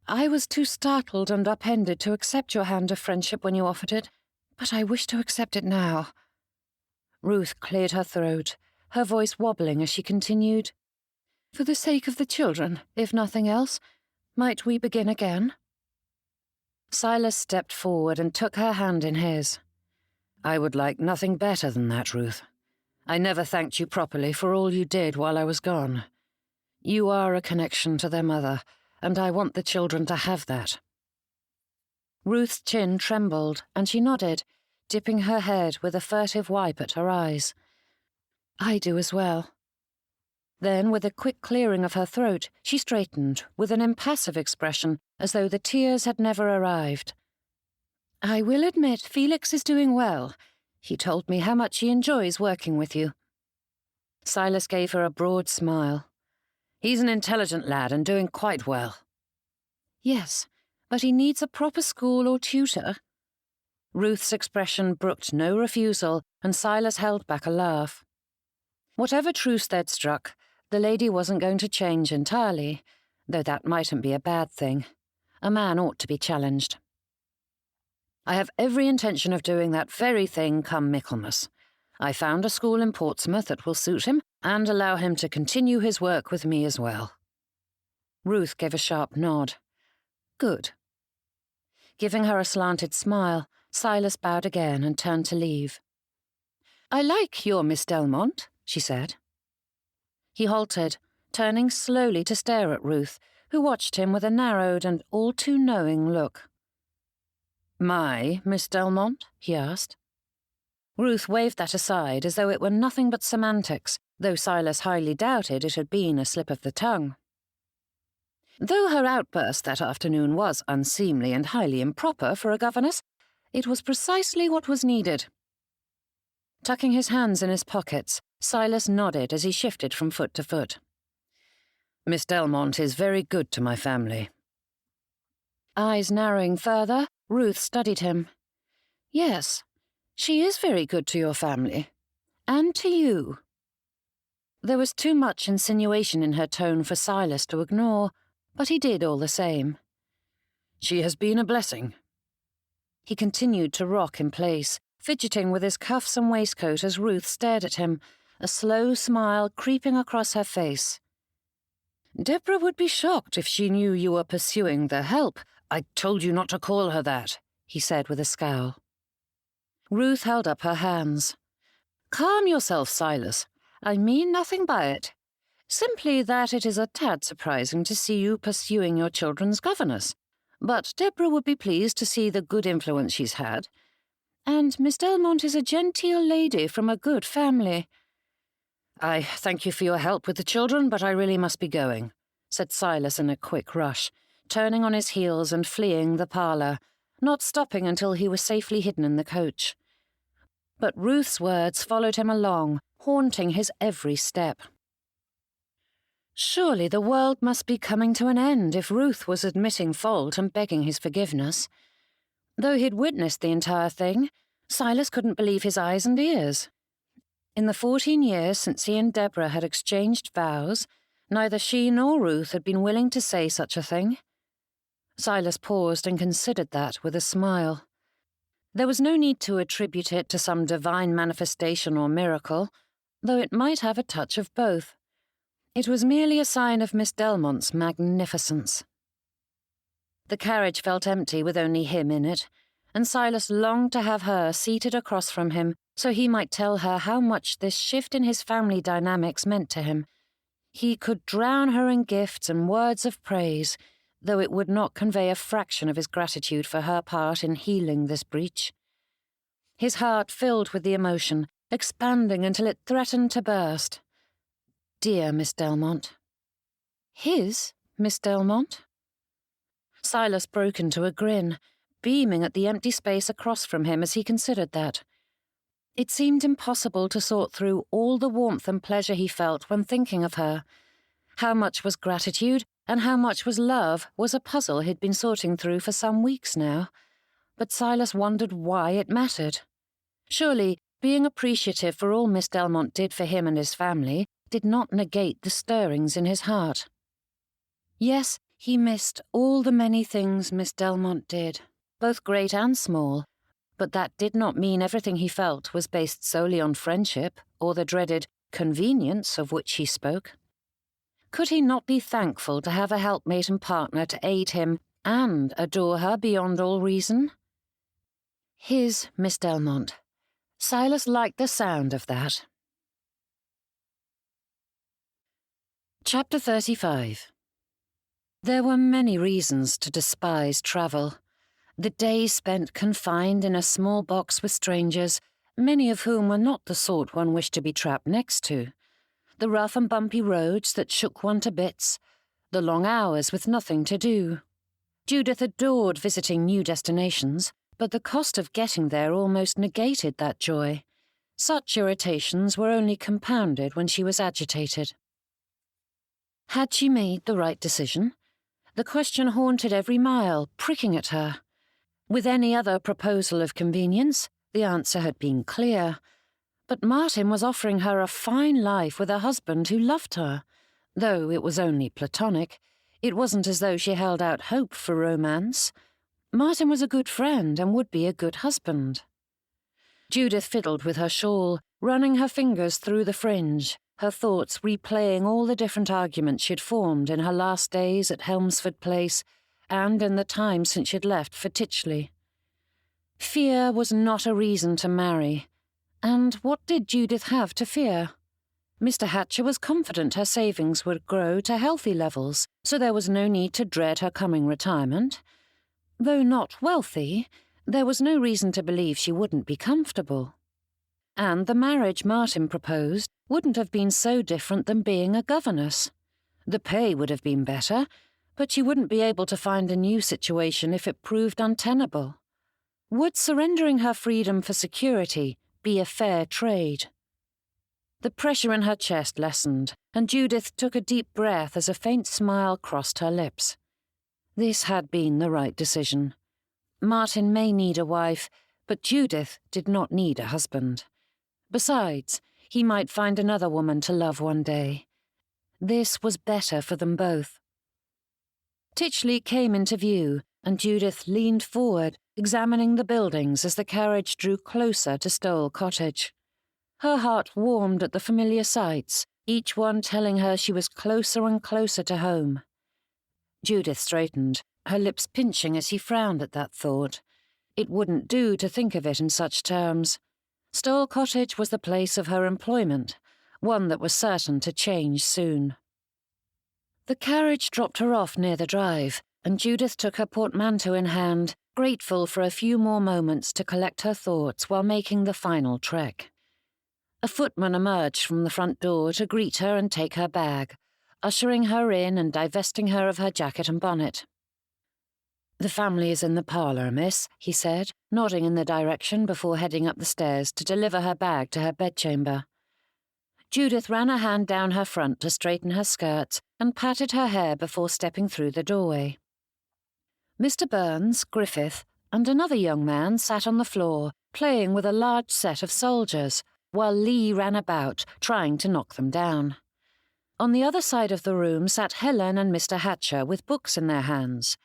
"I was too startled and upended to accept your hand of friendship when you offered it, but I wish to accept it now." Ruth cleared her throat, her voice wobbling as she continued, "For the sake of the children, if nothing else, might we begin again?" Silas stepped forward and took her hand in his. "I would like nothing better than that, Ruth. I never thanked you properly for all you did while I was gone. You are a connection to their mother, and I want the children to have that." Ruth's chin trembled, and she nodded, dipping her head with a furtive wipe at her eyes. "I do as well." Then, with a quick clearing of her throat, she straightened, with an impassive expression, as though the tears had never arrived. "I will admit Felix is doing well. He told me how much he enjoys working with you." Silas gave her a broad smile. "He's an intelligent lad and doing quite well." "Yes, but he needs a proper school or tutor." Ruth's expression brooked no refusal, and Silas held back a laugh. Whatever truce they'd struck, the lady wasn't going to change entirely, though that mightn't be a bad thing. A man ought to be challenged. "I have every intention of doing that very thing come Michaelmas. I found a school in Portsmouth that will suit him and allow him to continue his work with me as well." Ruth gave a sharp nod. "Good." Giving her a slanted smile, Silas bowed again and turned to leave. "I like your Miss Delmonte," she said. He halted, turning slowly to stare at Ruth, who watched him with a narrowed and all-too-knowing look. "My Miss Delmonte?" he asked. Ruth waved that aside as though it were nothing but semantics, though Silas highly doubted it had been a slip of the tongue. Though her outburst that afternoon was unseemly and highly improper for a governess, it was precisely what was needed. Tucking his hands in his pockets, Silas nodded as he shifted from foot to foot. "Miss Delmonte is very good to my family." Eyes narrowing further, Ruth studied him. "Yes, she is very good to your family. And to you." There was too much insinuation in her tone for Silas to ignore, but he did all the same. "She has been a blessing." He continued to rock in place, fidgeting with his cuffs and waistcoat as Ruth stared at him, a slow smile creeping across her face. "Deborah would be shocked if she knew you were pursuing the help. I told you not to call her that," he said with a scowl. Ruth held up her hands. "Calm yourself, Silas. I mean nothing by it. Simply that it is a tad surprising to see you pursuing your children's governess. But Deborah would be pleased to see the good influence she's had. And Miss Delmonte is a genteel lady from a good family." "I thank you for your help with the children, but I really must be going," said Silas in a quick rush, turning on his heels and fleeing the parlour, not stopping until he was safely hidden in the coach. But Ruth's words followed him along, haunting his every step. Surely the world must be coming to an end if Ruth was admitting fault and begging his forgiveness. Though he'd witnessed the entire thing, Silas couldn't believe his eyes and ears. In the 14 years since he and Deborah had exchanged vows, neither she nor Ruth had been willing to say such a thing. Silas paused and considered that with a smile. There was no need to attribute it to some divine manifestation or miracle, though it might have a touch of both. It was merely a sign of Miss Delmonte's magnificence. The carriage felt empty with only him in it, and Silas longed to have her seated across from him so he might tell her how much this shift in his family dynamics meant to him. He could drown her in gifts and words of praise, though it would not convey a fraction of his gratitude for her part in healing this breach. His heart filled with the emotion, expanding until it threatened to burst. Dear Miss Delmonte. His Miss Delmonte? Silas broke into a grin, beaming at the empty space across from him as he considered that. It seemed impossible to sort through all the warmth and pleasure he felt when thinking of her. How much was gratitude and how much was love was a puzzle he'd been sorting through for some weeks now. But Silas wondered why it mattered. Surely, being appreciative for all Miss Delmonte did for him and his family did not negate the stirrings in his heart. Yes, he missed all the many things Miss Delmonte did, both great and small, but that did not mean everything he felt was based solely on friendship or the dreaded convenience of which he spoke. Could he not be thankful to have a helpmate and partner to aid him and adore her beyond all reason? His Miss Delmonte. Silas liked the sound of that. Chapter 35. There were many reasons to despise travel. The days spent confined in a small box with strangers, many of whom were not the sort one wished to be trapped next to. The rough and bumpy roads that shook one to bits. The long hours with nothing to do. Judith adored visiting new destinations, but the cost of getting there almost negated that joy. Such irritations were only compounded when she was agitated. Had she made the right decision? The question haunted every mile, pricking at her. With any other proposal of convenience, the answer had been clear. But Martin was offering her a fine life with a husband who loved her. Though it was only platonic, it wasn't as though she held out hope for romance. Martin was a good friend and would be a good husband. Judith fiddled with her shawl, running her fingers through the fringe, her thoughts replaying all the different arguments she'd formed in her last days at Helmsford Place and in the time since she'd left for Titchley. Fear was not a reason to marry. And what did Judith have to fear? Mr. Hatcher was confident her savings would grow to healthy levels, so there was no need to dread her coming retirement. Though not wealthy, there was no reason to believe she wouldn't be comfortable. And the marriage Martin proposed wouldn't have been so different than being a governess. The pay would have been better, but she wouldn't be able to find a new situation if it proved untenable. Would surrendering her freedom for security be a fair trade? The pressure in her chest lessened, and Judith took a deep breath as a faint smile crossed her lips. This had been the right decision. Martin may need a wife, but Judith did not need a husband. Besides, he might find another woman to love one day. This was better for them both. Titchley came into view, and Judith leaned forward, examining the buildings as the carriage drew closer to Stowell Cottage. Her heart warmed at the familiar sights, each one telling her she was closer and closer to home. Judith straightened, her lips pinching as she frowned at that thought. It wouldn't do to think of it in such terms. Stowell Cottage was the place of her employment, one that was certain to change soon. The carriage dropped her off near the drive, and Judith took her portmanteau in hand, grateful for a few more moments to collect her thoughts while making the final trek. A footman emerged from the front door to greet her and take her bag, ushering her in and divesting her of her jacket and bonnet. "The family is in the parlour, miss," he said, nodding in the direction before heading up the stairs to deliver her bag to her bedchamber. Judith ran a hand down her front to straighten her skirts and patted her hair before stepping through the doorway. Mr. Byrnes, Griffith, and another young man sat on the floor, playing with a large set of soldiers, while Lee ran about, trying to knock them down. On the other side of the room sat Helen and Mr. Hatcher with books in their hands,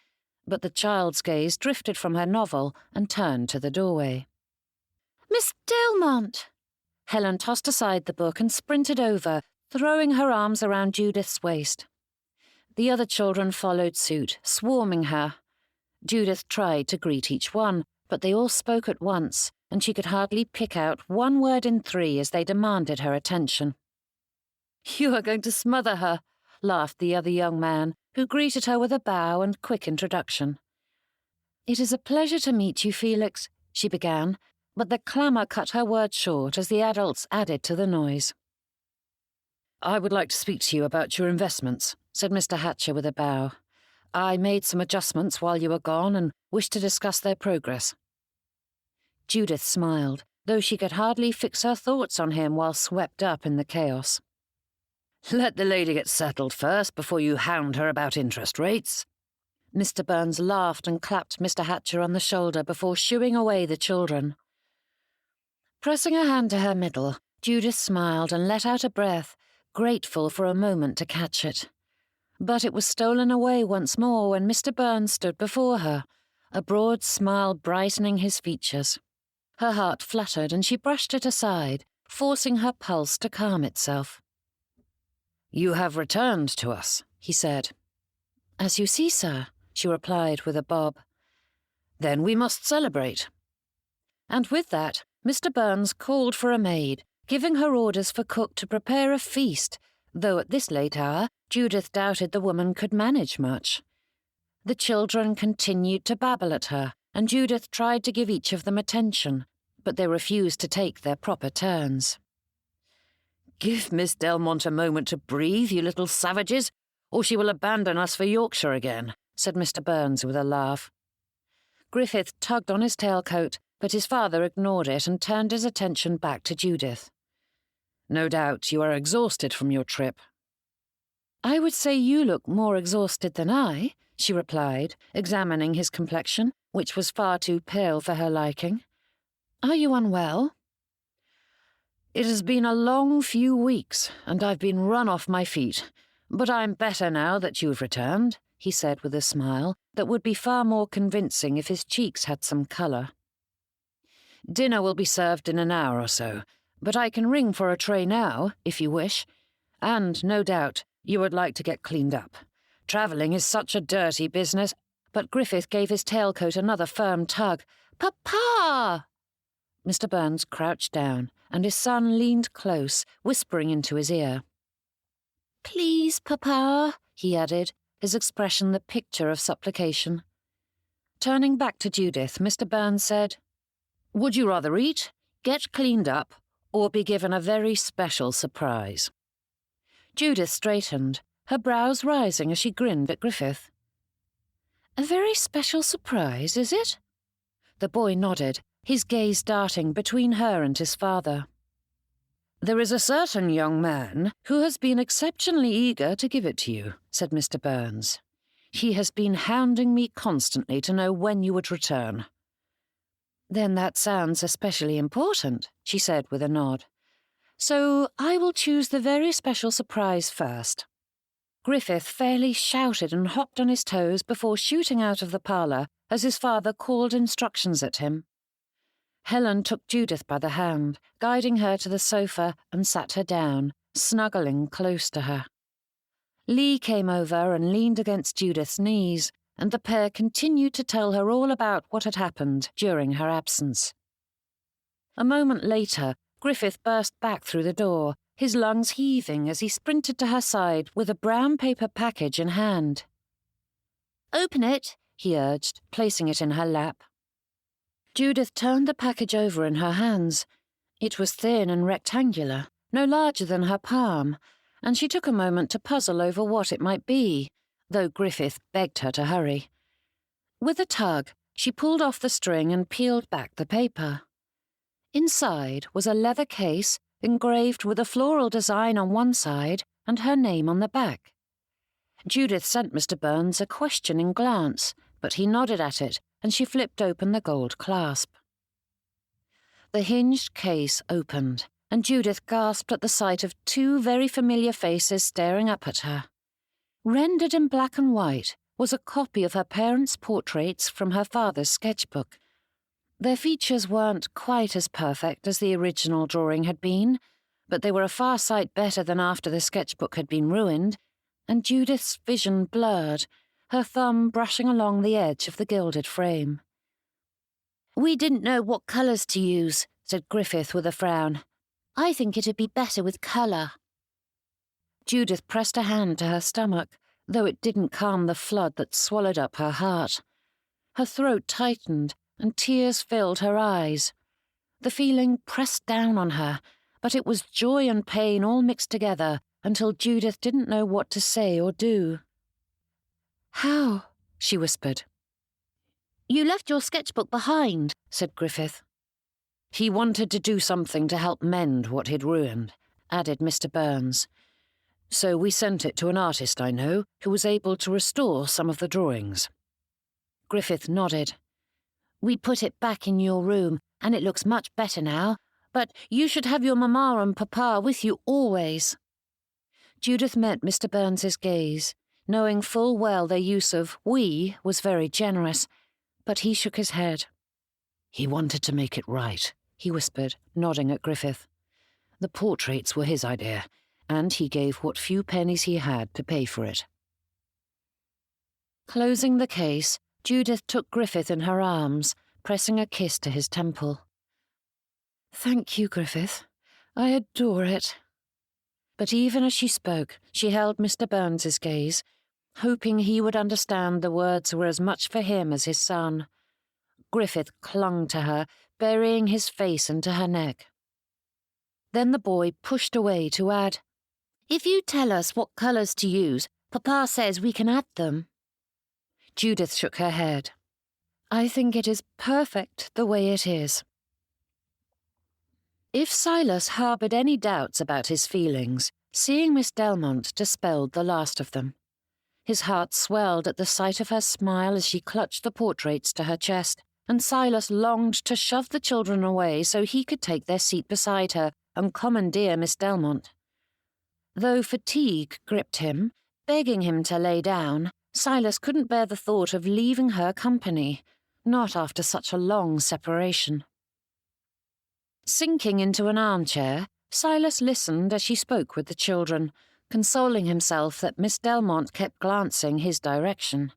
but the child's gaze drifted from her novel and turned to the doorway. "Miss Delmonte!" Helen tossed aside the book and sprinted over, throwing her arms around Judith's waist. The other children followed suit, swarming her. Judith tried to greet each one, but they all spoke at once, and she could hardly pick out one word in three as they demanded her attention. "You are going to smother her," laughed the other young man, who greeted her with a bow and quick introduction. "It is a pleasure to meet you, Felix," she began, but the clamour cut her words short as the adults added to the noise. "I would like to speak to you about your investments," said Mr. Hatcher with a bow. "I made some adjustments while you were gone and wish to discuss their progress." Judith smiled, though she could hardly fix her thoughts on him while swept up in the chaos. "Let the lady get settled first before you hound her about interest rates." Mr. Byrnes laughed and clapped Mr. Hatcher on the shoulder before shooing away the children. Pressing a hand to her middle, Judith smiled and let out a breath, grateful for a moment to catch it. But it was stolen away once more when Mr. Byrnes stood before her, a broad smile brightening his features. Her heart fluttered and she brushed it aside, forcing her pulse to calm itself. "You have returned to us," he said. "As you see, sir," she replied with a bob. "Then we must celebrate." And with that, Mr. Byrnes called for a maid, giving her orders for cook to prepare a feast, though at this late hour Judith doubted the woman could manage much. The children continued to babble at her, and Judith tried to give each of them attention, but they refused to take their proper turns. "Give Miss Delmonte a moment to breathe, you little savages, or she will abandon us for Yorkshire again," said Mr. Byrnes with a laugh. Griffith tugged on his tailcoat, but his father ignored it and turned his attention back to Judith. "No doubt you are exhausted from your trip." "I would say you look more exhausted than I," she replied, examining his complexion, which was far too pale for her liking. "Are you unwell?" "It has been a long few weeks, and I've been run off my feet, but I'm better now that you've returned," he said with a smile that would be far more convincing if his cheeks had some colour. "Dinner will be served in an hour or so, but I can ring for a tray now, if you wish, and, no doubt, you would like to get cleaned up. Travelling is such a dirty business." But Griffith gave his tailcoat another firm tug. "Papa!" Mr. Byrnes crouched down, and his son leaned close, whispering into his ear. "Please, Papa," he added, his expression the picture of supplication. Turning back to Judith, Mr. Byrnes said, "Would you rather eat, get cleaned up, or be given a very special surprise?" Judith straightened, her brows rising as she grinned at Griffith. "A very special surprise, is it?" The boy nodded, his gaze darting between her and his father. "There is a certain young man who has been exceptionally eager to give it to you," said Mr. Byrnes. "He has been hounding me constantly to know when you would return." "Then that sounds especially important," she said with a nod. "So I will choose the very special surprise first." Griffith fairly shouted and hopped on his toes before shooting out of the parlour as his father called instructions at him. Helen took Judith by the hand, guiding her to the sofa, and sat her down, snuggling close to her. Lee came over and leaned against Judith's knees, and the pair continued to tell her all about what had happened during her absence. A moment later, Griffith burst back through the door, his lungs heaving as he sprinted to her side with a brown paper package in hand. "Open it," he urged, placing it in her lap. Judith turned the package over in her hands. It was thin and rectangular, no larger than her palm, and she took a moment to puzzle over what it might be, though Griffith begged her to hurry. With a tug, she pulled off the string and peeled back the paper. Inside was a leather case engraved with a floral design on one side and her name on the back. Judith sent Mr. Byrnes a questioning glance, but he nodded at it, and she flipped open the gold clasp. The hinged case opened, and Judith gasped at the sight of two very familiar faces staring up at her. Rendered in black and white was a copy of her parents' portraits from her father's sketchbook. Their features weren't quite as perfect as the original drawing had been, but they were a far sight better than after the sketchbook had been ruined, and Judith's vision blurred, her thumb brushing along the edge of the gilded frame. "We didn't know what colours to use," said Griffith with a frown. "I think it'd be better with colour." Judith pressed a hand to her stomach, though it didn't calm the flood that swallowed up her heart. Her throat tightened, and tears filled her eyes. The feeling pressed down on her, but it was joy and pain all mixed together until Judith didn't know what to say or do. "How?" she whispered. "You left your sketchbook behind," said Griffith. "He wanted to do something to help mend what he'd ruined," added Mr. Byrnes. "So we sent it to an artist I know who was able to restore some of the drawings." Griffith nodded. "We put it back in your room, and it looks much better now, but you should have your mamma and papa with you always." Judith met Mr. Byrnes's gaze, knowing full well their use of "we" was very generous, but he shook his head. "He wanted to make it right," he whispered, nodding at Griffith. "The portraits were his idea, and he gave what few pennies he had to pay for it." Closing the case, Judith took Griffith in her arms, pressing a kiss to his temple. "Thank you, Griffith. I adore it." But even as she spoke, she held Mr. Byrnes's gaze, hoping he would understand the words were as much for him as his son. Griffith clung to her, burying his face into her neck. Then the boy pushed away to add, "If you tell us what colours to use, Papa says we can add them." Judith shook her head. "I think it is perfect the way it is." If Silas harboured any doubts about his feelings, seeing Miss Delmonte dispelled the last of them. His heart swelled at the sight of her smile as she clutched the portraits to her chest, and Silas longed to shove the children away so he could take their seat beside her and commandeer Miss Delmonte. Though fatigue gripped him, begging him to lay down, Silas couldn't bear the thought of leaving her company, not after such a long separation. Sinking into an armchair, Silas listened as she spoke with the children, consoling himself that Miss Delmonte kept glancing his direction.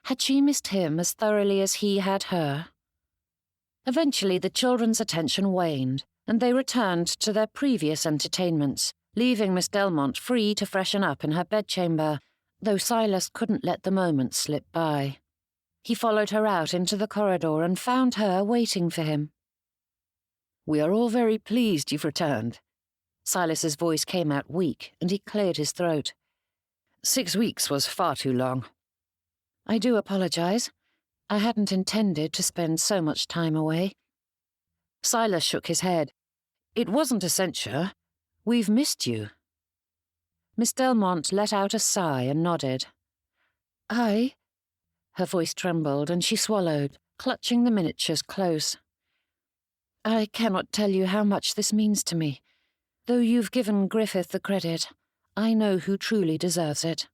Had she missed him as thoroughly as he had her? Eventually the children's attention waned, and they returned to their previous entertainments, leaving Miss Delmonte free to freshen up in her bedchamber, though Silas couldn't let the moment slip by. He followed her out into the corridor and found her waiting for him. "We are all very pleased you've returned." Silas's voice came out weak, and he cleared his throat. 6 weeks was far too long. "I do apologize. I hadn't intended to spend so much time away." Silas shook his head. "It wasn't a censure. We've missed you." Miss Delmonte let out a sigh and nodded. "I?" Her voice trembled, and she swallowed, clutching the miniatures close. "I cannot tell you how much this means to me. Though you've given Griffith the credit, I know who truly deserves it."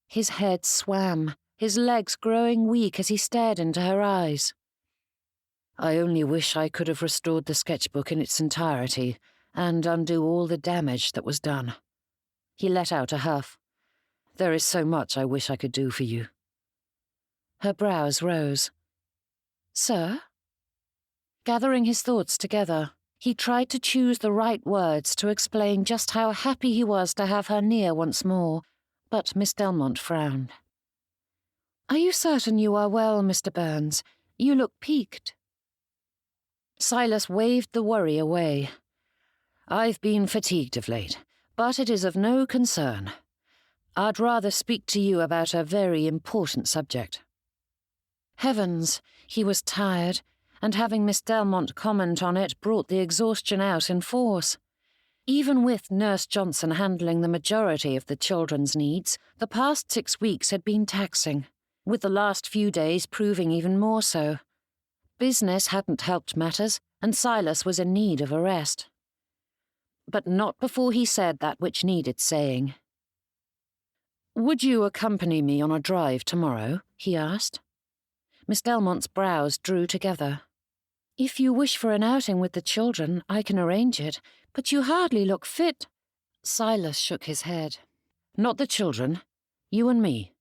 His head swam, his legs growing weak as he stared into her eyes. "I only wish I could have restored the sketchbook in its entirety and undo all the damage that was done." He let out a huff. "There is so much I wish I could do for you." Her brows rose. "Sir?" Gathering his thoughts together, he tried to choose the right words to explain just how happy he was to have her near once more, but Miss Delmonte frowned. "Are you certain you are well, Mr. Byrnes? You look peaked." Silas waved the worry away. "I've been fatigued of late, but it is of no concern. I'd rather speak to you about a very important subject." Heavens, he was tired, and having Miss Delmonte comment on it brought the exhaustion out in force. Even with Nurse Johnson handling the majority of the children's needs, the past 6 weeks had been taxing, with the last few days proving even more so. Business hadn't helped matters, and Silas was in need of a rest. But not before he said that which needed saying. "Would you accompany me on a drive tomorrow?" he asked. Miss Delmonte's brows drew together. "If you wish for an outing with the children, I can arrange it, but you hardly look fit." Silas shook his head. "Not the children. You and me.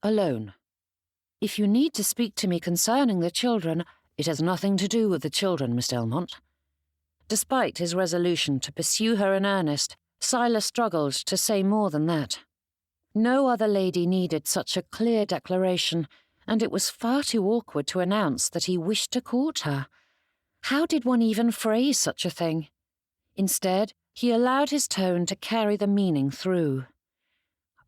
Alone." "If you need to speak to me concerning the children—" "It has nothing to do with the children, Miss Delmonte." Despite his resolution to pursue her in earnest, Silas struggled to say more than that. No other lady needed such a clear declaration, and it was far too awkward to announce that he wished to court her. How did one even phrase such a thing? Instead, he allowed his tone to carry the meaning through.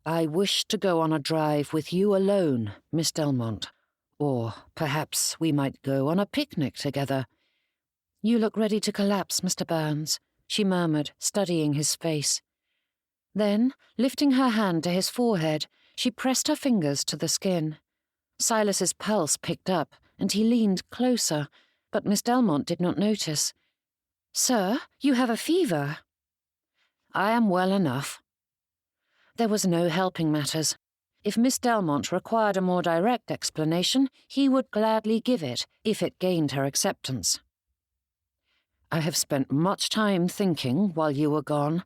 "I wish to go on a drive with you alone, Miss Delmonte. Or perhaps we might go on a picnic together." "You look ready to collapse, Mr. Byrnes," she murmured, studying his face. Then, lifting her hand to his forehead, she pressed her fingers to the skin. Silas's pulse picked up, and he leaned closer, but Miss Delmonte did not notice. "Sir, you have a fever." "I am well enough." There was no helping matters. If Miss Delmonte required a more direct explanation, he would gladly give it, if it gained her acceptance. "I have spent much time thinking while you were gone,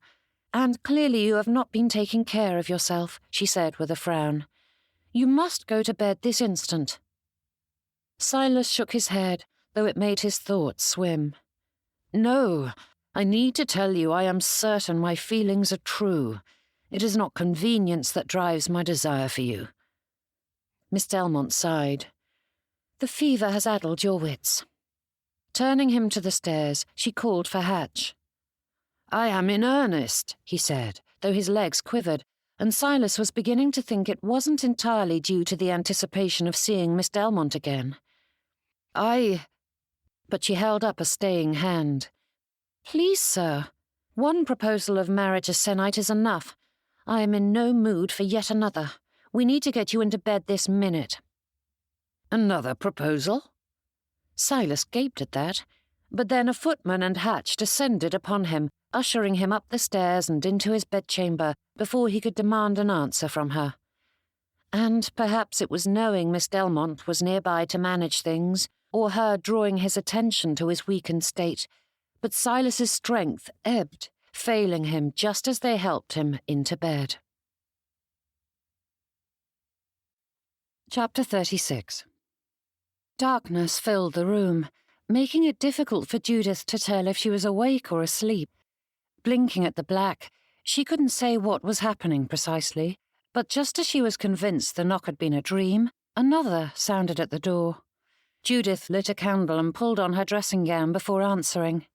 and clearly you have not been taking care of yourself," she said with a frown. You must go to bed this instant." Silas shook his head, though it made his thoughts swim. "No, I need to tell you I am certain my feelings are true. It is not convenience that drives my desire for you." Miss Delmonte sighed. "The fever has addled your wits." Turning him to the stairs, she called for Hatch. "I am in earnest," he said, though his legs quivered, and Silas was beginning to think it wasn't entirely due to the anticipation of seeing Miss Delmonte again. But she held up a staying hand. "Please, sir, one proposal of marriage a sennight is enough. I am in no mood for yet another. We need to get you into bed this minute." "Another proposal?" Silas gaped at that, but then a footman and Hatch descended upon him, ushering him up the stairs and into his bedchamber before he could demand an answer from her. And perhaps it was knowing Miss Delmonte was nearby to manage things, or her drawing his attention to his weakened state, but Silas's strength ebbed, failing him just as they helped him into bed. Chapter 36. Darkness filled the room, making it difficult for Judith to tell if she was awake or asleep. Blinking at the black, she couldn't say what was happening precisely, but just as she was convinced the knock had been a dream, another sounded at the door. Judith lit a candle and pulled on her dressing gown before answering.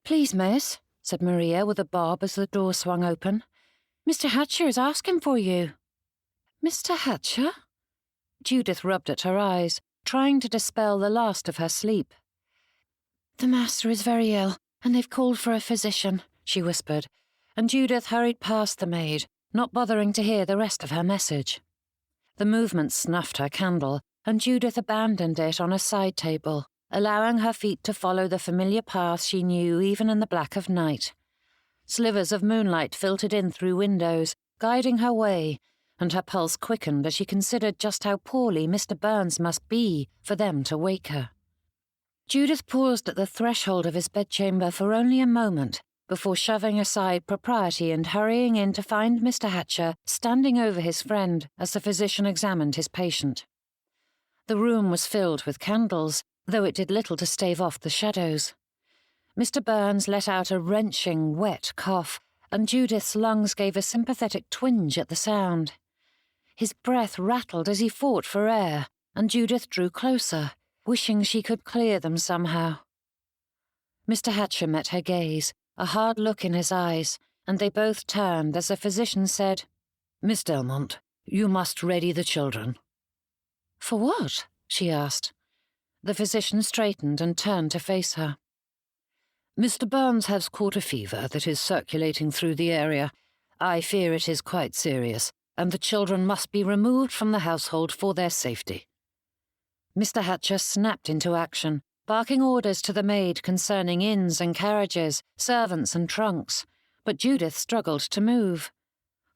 "Please, miss," said Maria with a bob as the door swung open. "Mr. Hatcher is asking for you." "Mr. Hatcher?" Judith rubbed at her eyes, trying to dispel the last of her sleep. "The master is very ill, and they've called for a physician," she whispered, and Judith hurried past the maid, not bothering to hear the rest of her message. The movement snuffed her candle, and Judith abandoned it on a side table, allowing her feet to follow the familiar path she knew even in the black of night. Slivers of moonlight filtered in through windows, guiding her way, and her pulse quickened as she considered just how poorly Mr. Byrnes must be for them to wake her. Judith paused at the threshold of his bedchamber for only a moment, before shoving aside propriety and hurrying in to find Mr. Hatcher standing over his friend as the physician examined his patient. The room was filled with candles, though it did little to stave off the shadows. Mr. Byrnes let out a wrenching, wet cough, and Judith's lungs gave a sympathetic twinge at the sound. His breath rattled as he fought for air, and Judith drew closer, wishing she could clear them somehow. Mr. Hatcher met her gaze, a hard look in his eyes, and they both turned as the physician said, "Miss Delmonte, you must ready the children." "For what?" she asked. The physician straightened and turned to face her. "Mr. Byrnes has caught a fever that is circulating through the area. I fear it is quite serious, and the children must be removed from the household for their safety." Mr. Hatcher snapped into action, barking orders to the maid concerning inns and carriages, servants and trunks, but Judith struggled to move.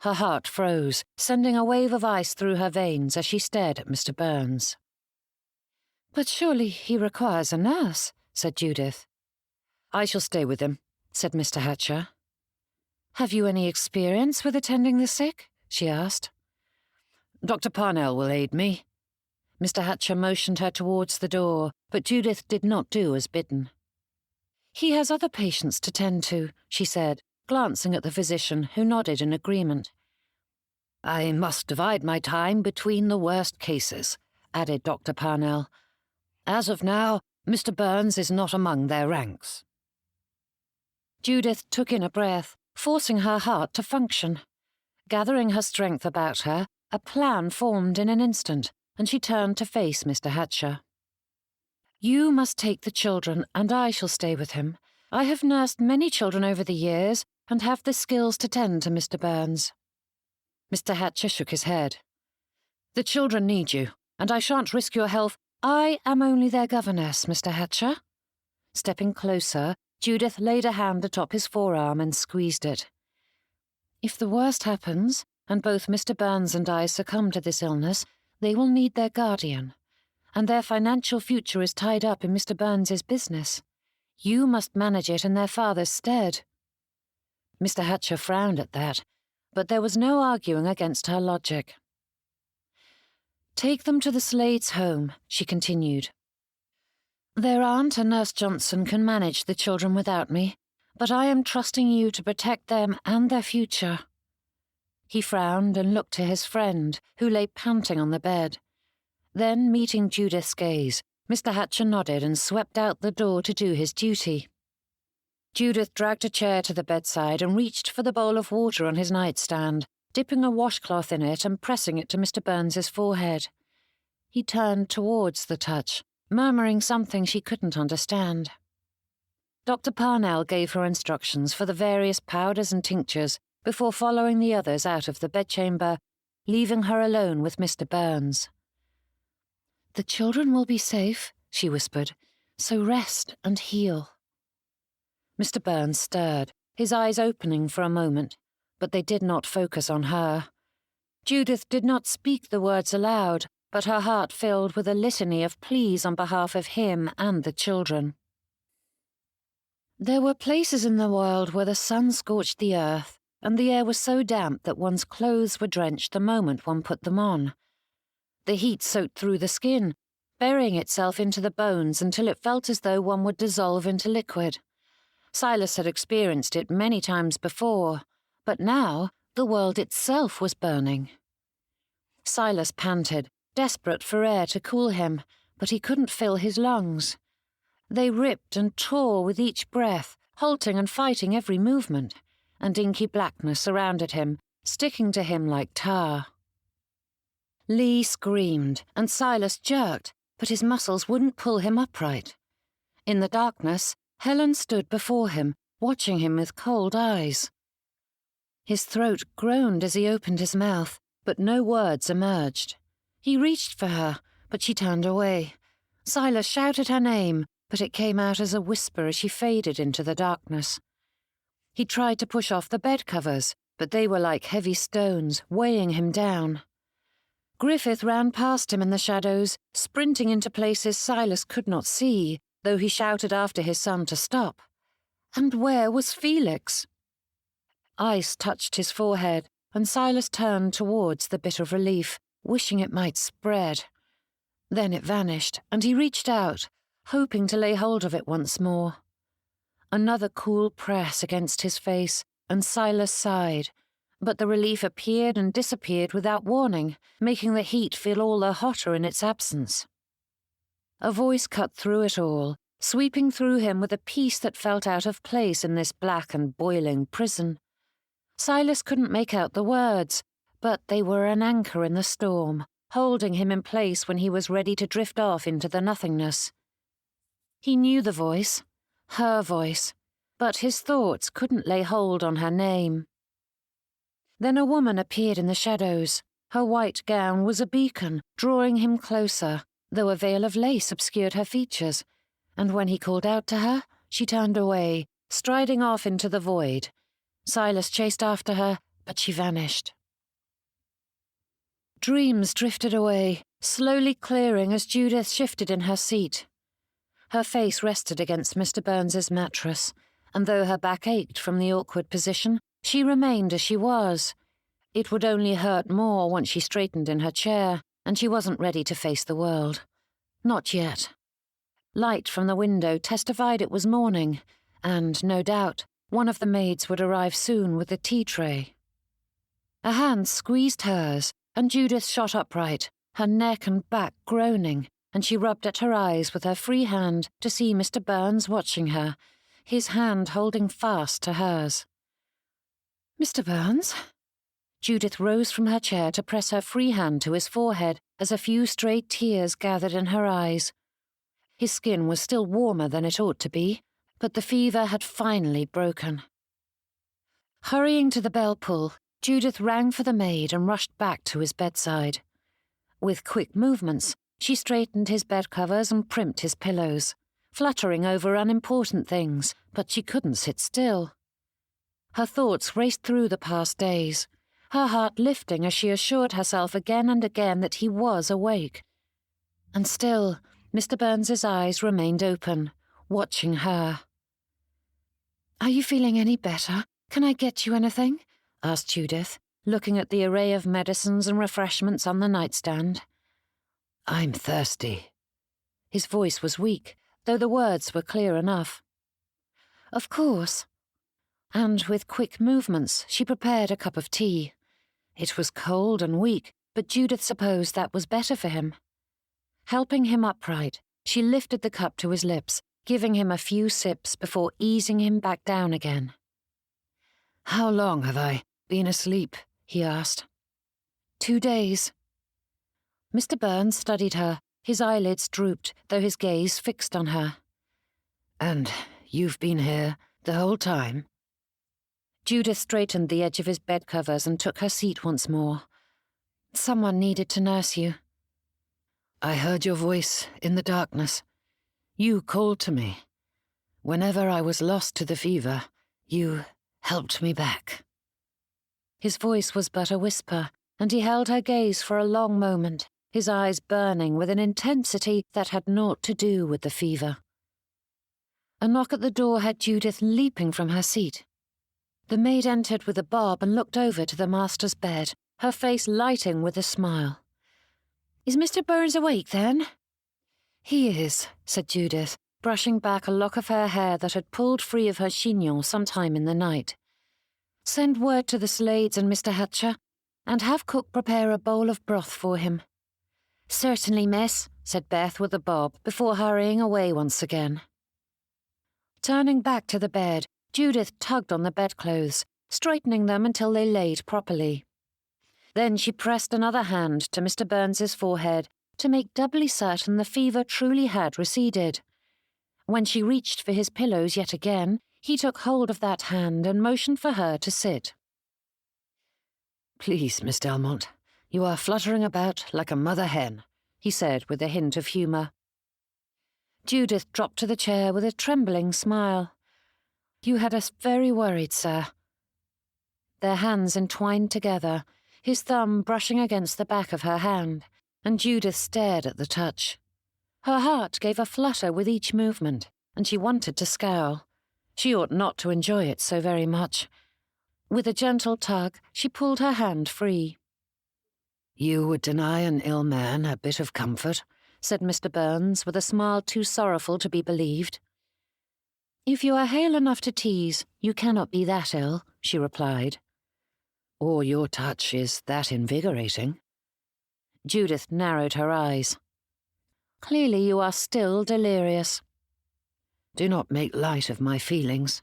Her heart froze, sending a wave of ice through her veins as she stared at Mr. Byrnes. "But surely he requires a nurse," said Judith. "I shall stay with him," said Mr. Hatcher. "Have you any experience with attending the sick?" she asked. "Dr. Parnell will aid me." Mr. Hatcher motioned her towards the door, but Judith did not do as bidden. "He has other patients to tend to," she said, glancing at the physician, who nodded in agreement. "I must divide my time between the worst cases," added Dr. Parnell. "As of now, Mr. Byrnes is not among their ranks." Judith took in a breath, forcing her heart to function. Gathering her strength about her, a plan formed in an instant, and she turned to face Mr. Hatcher. "You must take the children, and I shall stay with him. I have nursed many children over the years, and have the skills to tend to Mr. Byrnes." Mr. Hatcher shook his head. "The children need you, and I shan't risk your health. I am only their governess, Mr. Hatcher." Stepping closer, Judith laid a hand atop his forearm and squeezed it. "If the worst happens, and both Mr. Byrnes and I succumb to this illness, they will need their guardian, and their financial future is tied up in Mr. Byrnes's business. You must manage it in their father's stead." Mr. Hatcher frowned at that, but there was no arguing against her logic. "Take them to the Slades' home," she continued. "Their aunt and Nurse Johnson can manage the children without me, but I am trusting you to protect them and their future." He frowned and looked to his friend, who lay panting on the bed. Then, meeting Judith's gaze, Mr. Hatcher nodded and swept out the door to do his duty. Judith dragged a chair to the bedside and reached for the bowl of water on his nightstand, dipping a washcloth in it and pressing it to Mr. Byrnes's forehead. He turned towards the touch, murmuring something she couldn't understand. Dr. Parnell gave her instructions for the various powders and tinctures before following the others out of the bedchamber, leaving her alone with Mr. Byrnes. "The children will be safe," she whispered, "so rest and heal." Mr. Byrnes stirred, his eyes opening for a moment, but they did not focus on her. Judith did not speak the words aloud, but her heart filled with a litany of pleas on behalf of him and the children. There were places in the world where the sun scorched the earth, and the air was so damp that one's clothes were drenched the moment one put them on. The heat soaked through the skin, burying itself into the bones until it felt as though one would dissolve into liquid. Silas had experienced it many times before, but now the world itself was burning. Silas panted, desperate for air to cool him, but he couldn't fill his lungs. They ripped and tore with each breath, halting and fighting every movement, and inky blackness surrounded him, sticking to him like tar. Lee screamed, and Silas jerked, but his muscles wouldn't pull him upright. In the darkness, Helen stood before him, watching him with cold eyes. His throat groaned as he opened his mouth, but no words emerged. He reached for her, but she turned away. Silas shouted her name, but it came out as a whisper as she faded into the darkness. He tried to push off the bed covers, but they were like heavy stones, weighing him down. Griffith ran past him in the shadows, sprinting into places Silas could not see, though he shouted after his son to stop. And where was Felix? Ice touched his forehead, and Silas turned towards the bit of relief, wishing it might spread. Then it vanished, and he reached out, hoping to lay hold of it once more. Another cool press against his face, and Silas sighed, but the relief appeared and disappeared without warning, making the heat feel all the hotter in its absence. A voice cut through it all, sweeping through him with a peace that felt out of place in this black and boiling prison. Silas couldn't make out the words, but they were an anchor in the storm, holding him in place when he was ready to drift off into the nothingness. He knew the voice, her voice, but his thoughts couldn't lay hold on her name. Then a woman appeared in the shadows. Her white gown was a beacon, drawing him closer, though a veil of lace obscured her features, and when he called out to her, she turned away, striding off into the void. Silas chased after her, but she vanished. Dreams drifted away, slowly clearing as Judith shifted in her seat. Her face rested against Mr. Byrnes's mattress, and though her back ached from the awkward position, she remained as she was. It would only hurt more once she straightened in her chair, and she wasn't ready to face the world. Not yet. Light from the window testified it was morning, and, no doubt, one of the maids would arrive soon with the tea tray. A hand squeezed hers, and Judith shot upright, her neck and back groaning, and she rubbed at her eyes with her free hand to see Mr. Byrnes watching her, his hand holding fast to hers. "Mr. Byrnes?" Judith rose from her chair to press her free hand to his forehead as a few stray tears gathered in her eyes. His skin was still warmer than it ought to be, but the fever had finally broken. Hurrying to the bell pull, Judith rang for the maid and rushed back to his bedside. With quick movements, she straightened his bed covers and primped his pillows, fluttering over unimportant things, but she couldn't sit still. Her thoughts raced through the past days, her heart lifting as she assured herself again and again that he was awake. And still, Mr. Byrnes's eyes remained open, watching her. "Are you feeling any better? Can I get you anything?" asked Judith, looking at the array of medicines and refreshments on the nightstand. I'm thirsty. His voice was weak, though the words were clear enough. Of course. And with quick movements, she prepared a cup of tea. It was cold and weak, but Judith supposed that was better for him. Helping him upright, she lifted the cup to his lips, giving him a few sips before easing him back down again. How long have I been asleep? He asked. 2 days. Mr. Byrnes studied her, his eyelids drooped, though his gaze fixed on her. And you've been here the whole time? Judith straightened the edge of his bed covers and took her seat once more. Someone needed to nurse you. I heard your voice in the darkness. You called to me. Whenever I was lost to the fever, you helped me back. His voice was but a whisper, and he held her gaze for a long moment, his eyes burning with an intensity that had naught to do with the fever. A knock at the door had Judith leaping from her seat. The maid entered with a bob and looked over to the master's bed, her face lighting with a smile. "Is Mr. Byrnes awake, then?" "He is," said Judith, brushing back a lock of her hair that had pulled free of her chignon sometime in the night. "Send word to the Slades and Mr. Hatcher, and have cook prepare a bowl of broth for him." "Certainly, miss," said Beth with a bob, before hurrying away once again. Turning back to the bed, Judith tugged on the bedclothes, straightening them until they laid properly. Then she pressed another hand to Mr. Byrnes's forehead to make doubly certain the fever truly had receded. When she reached for his pillows yet again, he took hold of that hand and motioned for her to sit. "Please, Miss Delmonte, you are fluttering about like a mother hen," he said with a hint of humour. Judith dropped to the chair with a trembling smile. "You had us very worried, sir." Their hands entwined together, his thumb brushing against the back of her hand, and Judith stared at the touch. Her heart gave a flutter with each movement, and she wanted to scowl. She ought not to enjoy it so very much. With a gentle tug, she pulled her hand free. "You would deny an ill man a bit of comfort?" said Mr. Byrnes, with a smile too sorrowful to be believed. "If you are hale enough to tease, you cannot be that ill," she replied. "Or your touch is that invigorating?" Judith narrowed her eyes. "Clearly you are still delirious." "Do not make light of my feelings."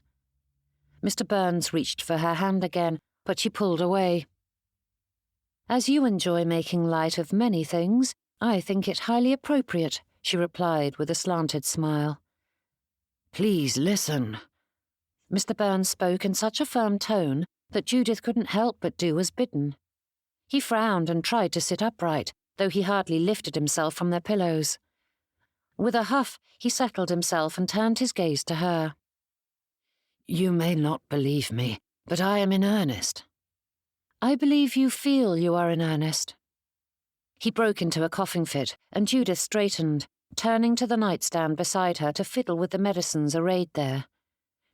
Mr. Byrnes reached for her hand again, but she pulled away. "As you enjoy making light of many things, I think it highly appropriate," she replied with a slanted smile. "Please listen." Mr. Byrnes spoke in such a firm tone that Judith couldn't help but do as bidden. He frowned and tried to sit upright, though he hardly lifted himself from their pillows. With a huff, he settled himself and turned his gaze to her. "You may not believe me, but I am in earnest." "I believe you feel you are in earnest." He broke into a coughing fit, and Judith straightened, turning to the nightstand beside her to fiddle with the medicines arrayed there.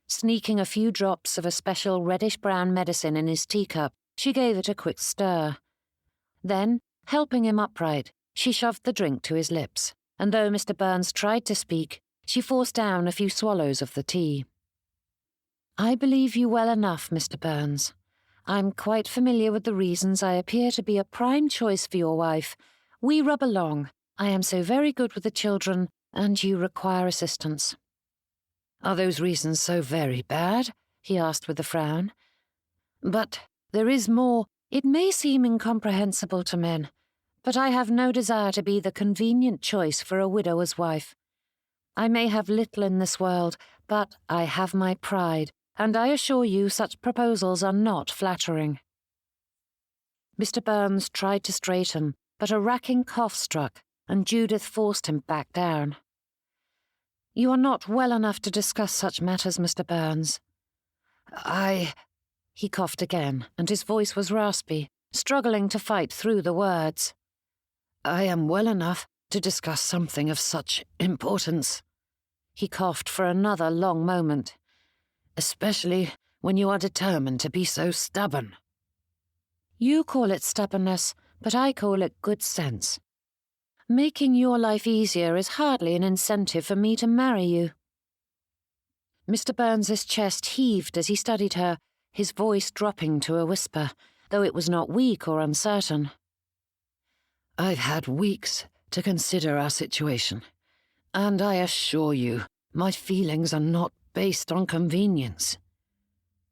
Sneaking a few drops of a special reddish-brown medicine in his teacup, she gave it a quick stir. Then, helping him upright, she shoved the drink to his lips, and though Mr. Byrnes tried to speak, she forced down a few swallows of the tea. "I believe you well enough, Mr. Byrnes. I'm quite familiar with the reasons I appear to be a prime choice for your wife. We rub along. I am so very good with the children, and you require assistance." "Are those reasons so very bad?" he asked with a frown. "But there is more. It may seem incomprehensible to men, but I have no desire to be the convenient choice for a widower's wife. I may have little in this world, but I have my pride, and I assure you such proposals are not flattering." Mr. Byrnes tried to straighten, but a racking cough struck, and Judith forced him back down. "You are not well enough to discuss such matters, Mr. Byrnes." He coughed again, and his voice was raspy, struggling to fight through the words. "I am well enough to discuss something of such importance." He coughed for another long moment. "Especially when you are determined to be so stubborn." "You call it stubbornness, but I call it good sense." Making your life easier is hardly an incentive for me to marry you." Mr. Byrnes's chest heaved as he studied her, his voice dropping to a whisper, though it was not weak or uncertain. "I've had weeks to consider our situation, and I assure you, my feelings are not based on convenience."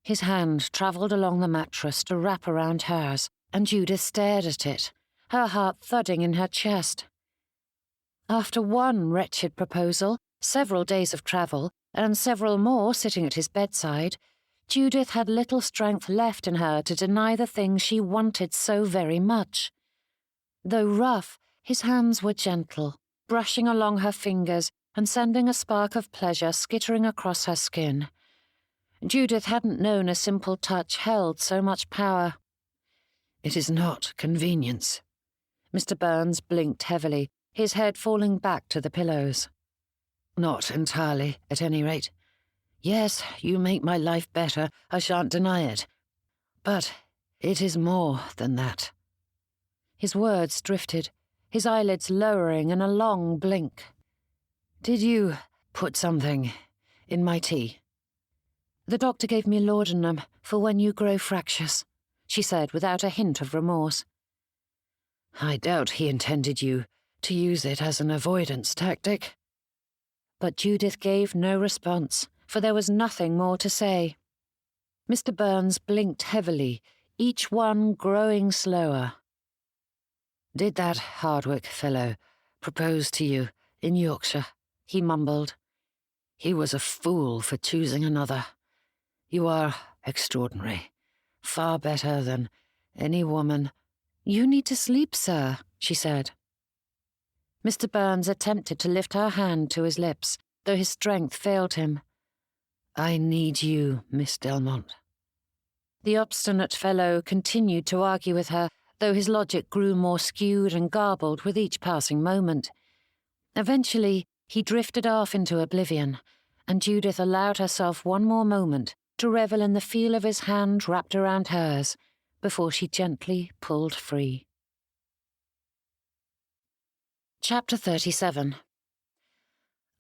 His hand travelled along the mattress to wrap around hers, and Judith stared at it, her heart thudding in her chest. After one wretched proposal, several days of travel, and several more sitting at his bedside, Judith had little strength left in her to deny the thing she wanted so very much. Though rough, his hands were gentle, brushing along her fingers and sending a spark of pleasure skittering across her skin. Judith hadn't known a simple touch held so much power. "It is not convenience." Mr. Byrnes blinked heavily, his head falling back to the pillows. "Not entirely, at any rate. Yes, you make my life better, I shan't deny it. But it is more than that." His words drifted, his eyelids lowering in a long blink. "Did you put something in my tea?" "The doctor gave me laudanum for when you grow fractious," she said without a hint of remorse. "I doubt he intended you to use it as an avoidance tactic." But Judith gave no response, for there was nothing more to say. Mr. Byrnes blinked heavily, each one growing slower. "Did that Hardwick fellow propose to you in Yorkshire?" he mumbled. "He was a fool for choosing another. You are extraordinary, far better than any woman." "You need to sleep, sir," she said. Mr. Byrnes attempted to lift her hand to his lips, though his strength failed him. "I need you, Miss Delmonte." The obstinate fellow continued to argue with her, though his logic grew more skewed and garbled with each passing moment. Eventually, he drifted off into oblivion, and Judith allowed herself one more moment to revel in the feel of his hand wrapped around hers, before she gently pulled free. Chapter 37.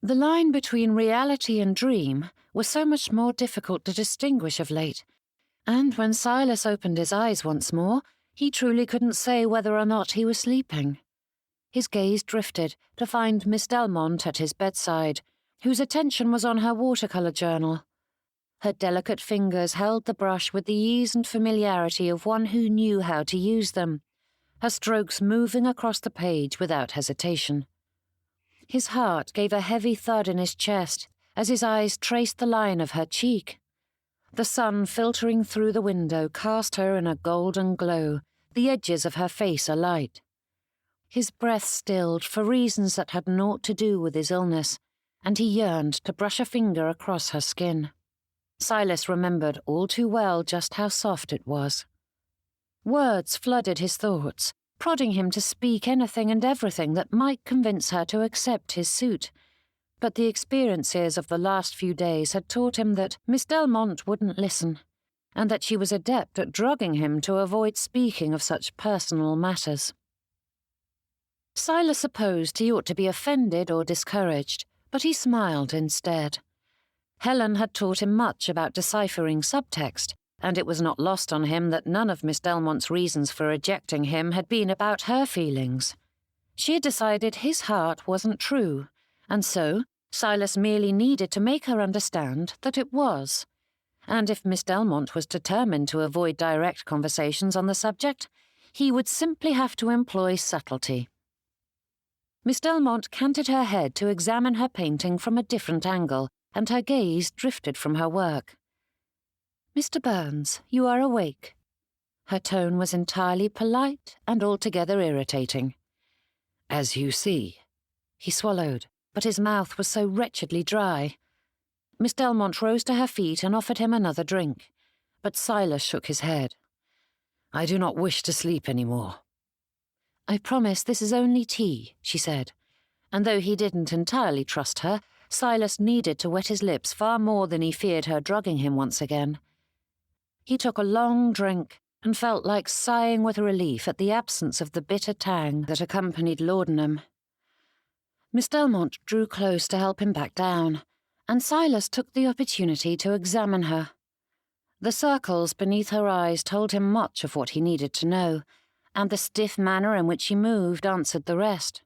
The line between reality and dream was so much more difficult to distinguish of late, and when Silas opened his eyes once more, he truly couldn't say whether or not he was sleeping. His gaze drifted to find Miss Delmonte at his bedside, whose attention was on her watercolour journal. Her delicate fingers held the brush with the ease and familiarity of one who knew how to use them, her strokes moving across the page without hesitation. His heart gave a heavy thud in his chest as his eyes traced the line of her cheek. The sun filtering through the window cast her in a golden glow, the edges of her face alight. His breath stilled for reasons that had naught to do with his illness, and he yearned to brush a finger across her skin. Silas remembered all too well just how soft it was. Words flooded his thoughts, prodding him to speak anything and everything that might convince her to accept his suit. But the experiences of the last few days had taught him that Miss Delmonte wouldn't listen, and that she was adept at drugging him to avoid speaking of such personal matters. Silas supposed he ought to be offended or discouraged, but he smiled instead. Helen had taught him much about deciphering subtext, and it was not lost on him that none of Miss Delmonte's reasons for rejecting him had been about her feelings. She had decided his heart wasn't true, and so Silas merely needed to make her understand that it was. And if Miss Delmonte was determined to avoid direct conversations on the subject, he would simply have to employ subtlety. Miss Delmonte canted her head to examine her painting from a different angle, and her gaze drifted from her work. "Mr. Byrnes, you are awake." Her tone was entirely polite and altogether irritating. "As you see." He swallowed, but his mouth was so wretchedly dry. Miss Delmonte rose to her feet and offered him another drink, but Silas shook his head. "I do not wish to sleep any more." "I promise this is only tea," she said, and though he didn't entirely trust her, Silas needed to wet his lips far more than he feared her drugging him once again. He took a long drink and felt like sighing with relief at the absence of the bitter tang that accompanied laudanum. Miss Delmonte drew close to help him back down, and Silas took the opportunity to examine her. The circles beneath her eyes told him much of what he needed to know, and the stiff manner in which she moved answered the rest.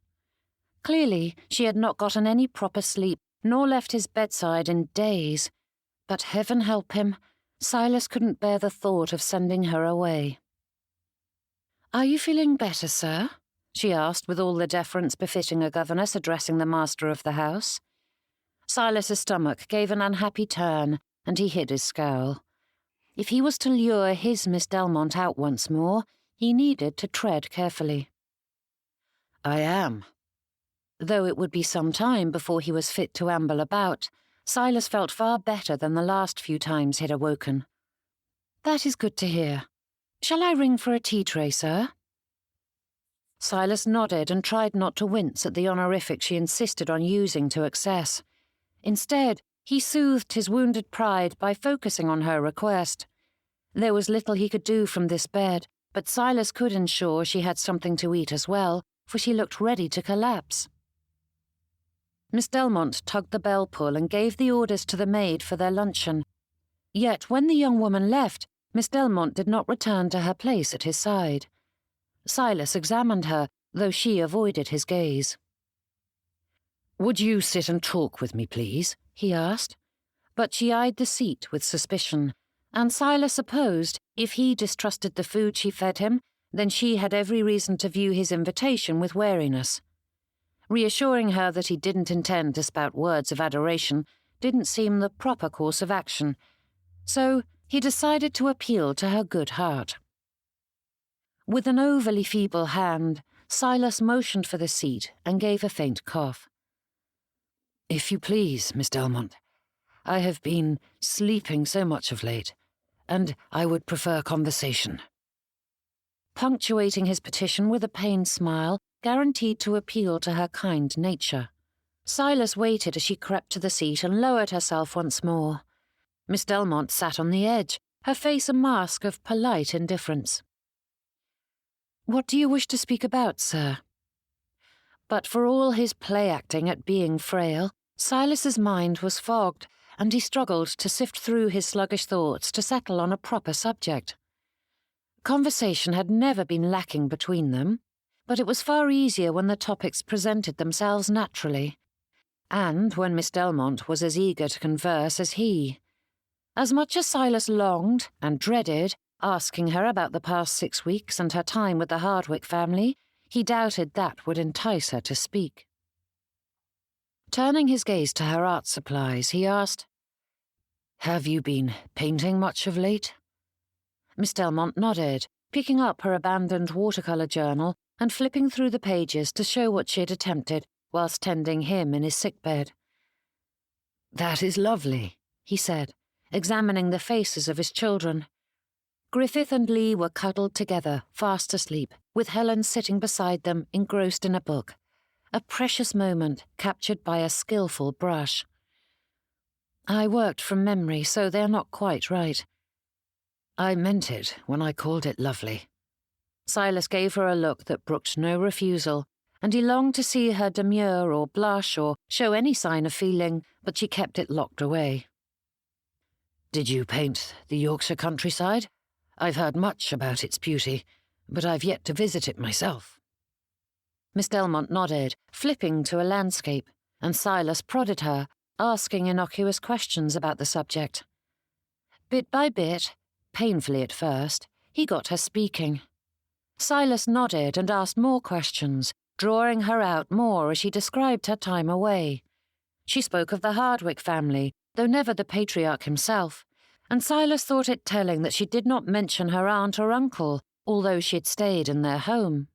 Clearly, she had not gotten any proper sleep, nor left his bedside in days. But heaven help him, Silas couldn't bear the thought of sending her away. "Are you feeling better, sir?" she asked with all the deference befitting a governess addressing the master of the house. Silas's stomach gave an unhappy turn, and he hid his scowl. If he was to lure his Miss Delmonte out once more, he needed to tread carefully. "I am." Though it would be some time before he was fit to amble about, Silas felt far better than the last few times he'd awoken. "That is good to hear. Shall I ring for a tea tray, sir?" Silas nodded and tried not to wince at the honorific she insisted on using to excess. Instead, he soothed his wounded pride by focusing on her request. There was little he could do from this bed, but Silas could ensure she had something to eat as well, for she looked ready to collapse. Miss Delmonte tugged the bell pull and gave the orders to the maid for their luncheon. Yet when the young woman left, Miss Delmonte did not return to her place at his side. Silas examined her, though she avoided his gaze. "Would you sit and talk with me, please?" he asked. But she eyed the seat with suspicion, and Silas supposed if he distrusted the food she fed him, then she had every reason to view his invitation with wariness. Reassuring her that he didn't intend to spout words of adoration didn't seem the proper course of action, so he decided to appeal to her good heart. With an overly feeble hand, Silas motioned for the seat and gave a faint cough. "If you please, Miss Delmonte, I have been sleeping so much of late, and I would prefer conversation." Punctuating his petition with a pained smile, guaranteed to appeal to her kind nature. Silas waited as she crept to the seat and lowered herself once more. Miss Delmonte sat on the edge, her face a mask of polite indifference. "What do you wish to speak about, sir?" But for all his play-acting at being frail, Silas's mind was fogged, and he struggled to sift through his sluggish thoughts to settle on a proper subject. Conversation had never been lacking between them, but it was far easier when the topics presented themselves naturally, and when Miss Delmonte was as eager to converse as he. As much as Silas longed and dreaded asking her about the past 6 weeks and her time with the Hardwick family, he doubted that would entice her to speak. Turning his gaze to her art supplies, he asked, "Have you been painting much of late?" Miss Delmonte nodded, picking up her abandoned watercolour journal and flipping through the pages to show what she had attempted whilst tending him in his sick-bed. "That is lovely," he said, examining the faces of his children. Griffith and Lee were cuddled together, fast asleep, with Helen sitting beside them, engrossed in a book. A precious moment captured by a skillful brush. "I worked from memory, so they're not quite right." "I meant it when I called it lovely." Silas gave her a look that brooked no refusal, and he longed to see her demur or blush or show any sign of feeling, but she kept it locked away. "Did you paint the Yorkshire countryside? I've heard much about its beauty, but I've yet to visit it myself." Miss Delmonte nodded, flipping to a landscape, and Silas prodded her, asking innocuous questions about the subject. Bit by bit, painfully at first, he got her speaking. Silas nodded and asked more questions, drawing her out more as she described her time away. She spoke of the Hardwick family, though never the patriarch himself, and Silas thought it telling that she did not mention her aunt or uncle, although she had stayed in their home.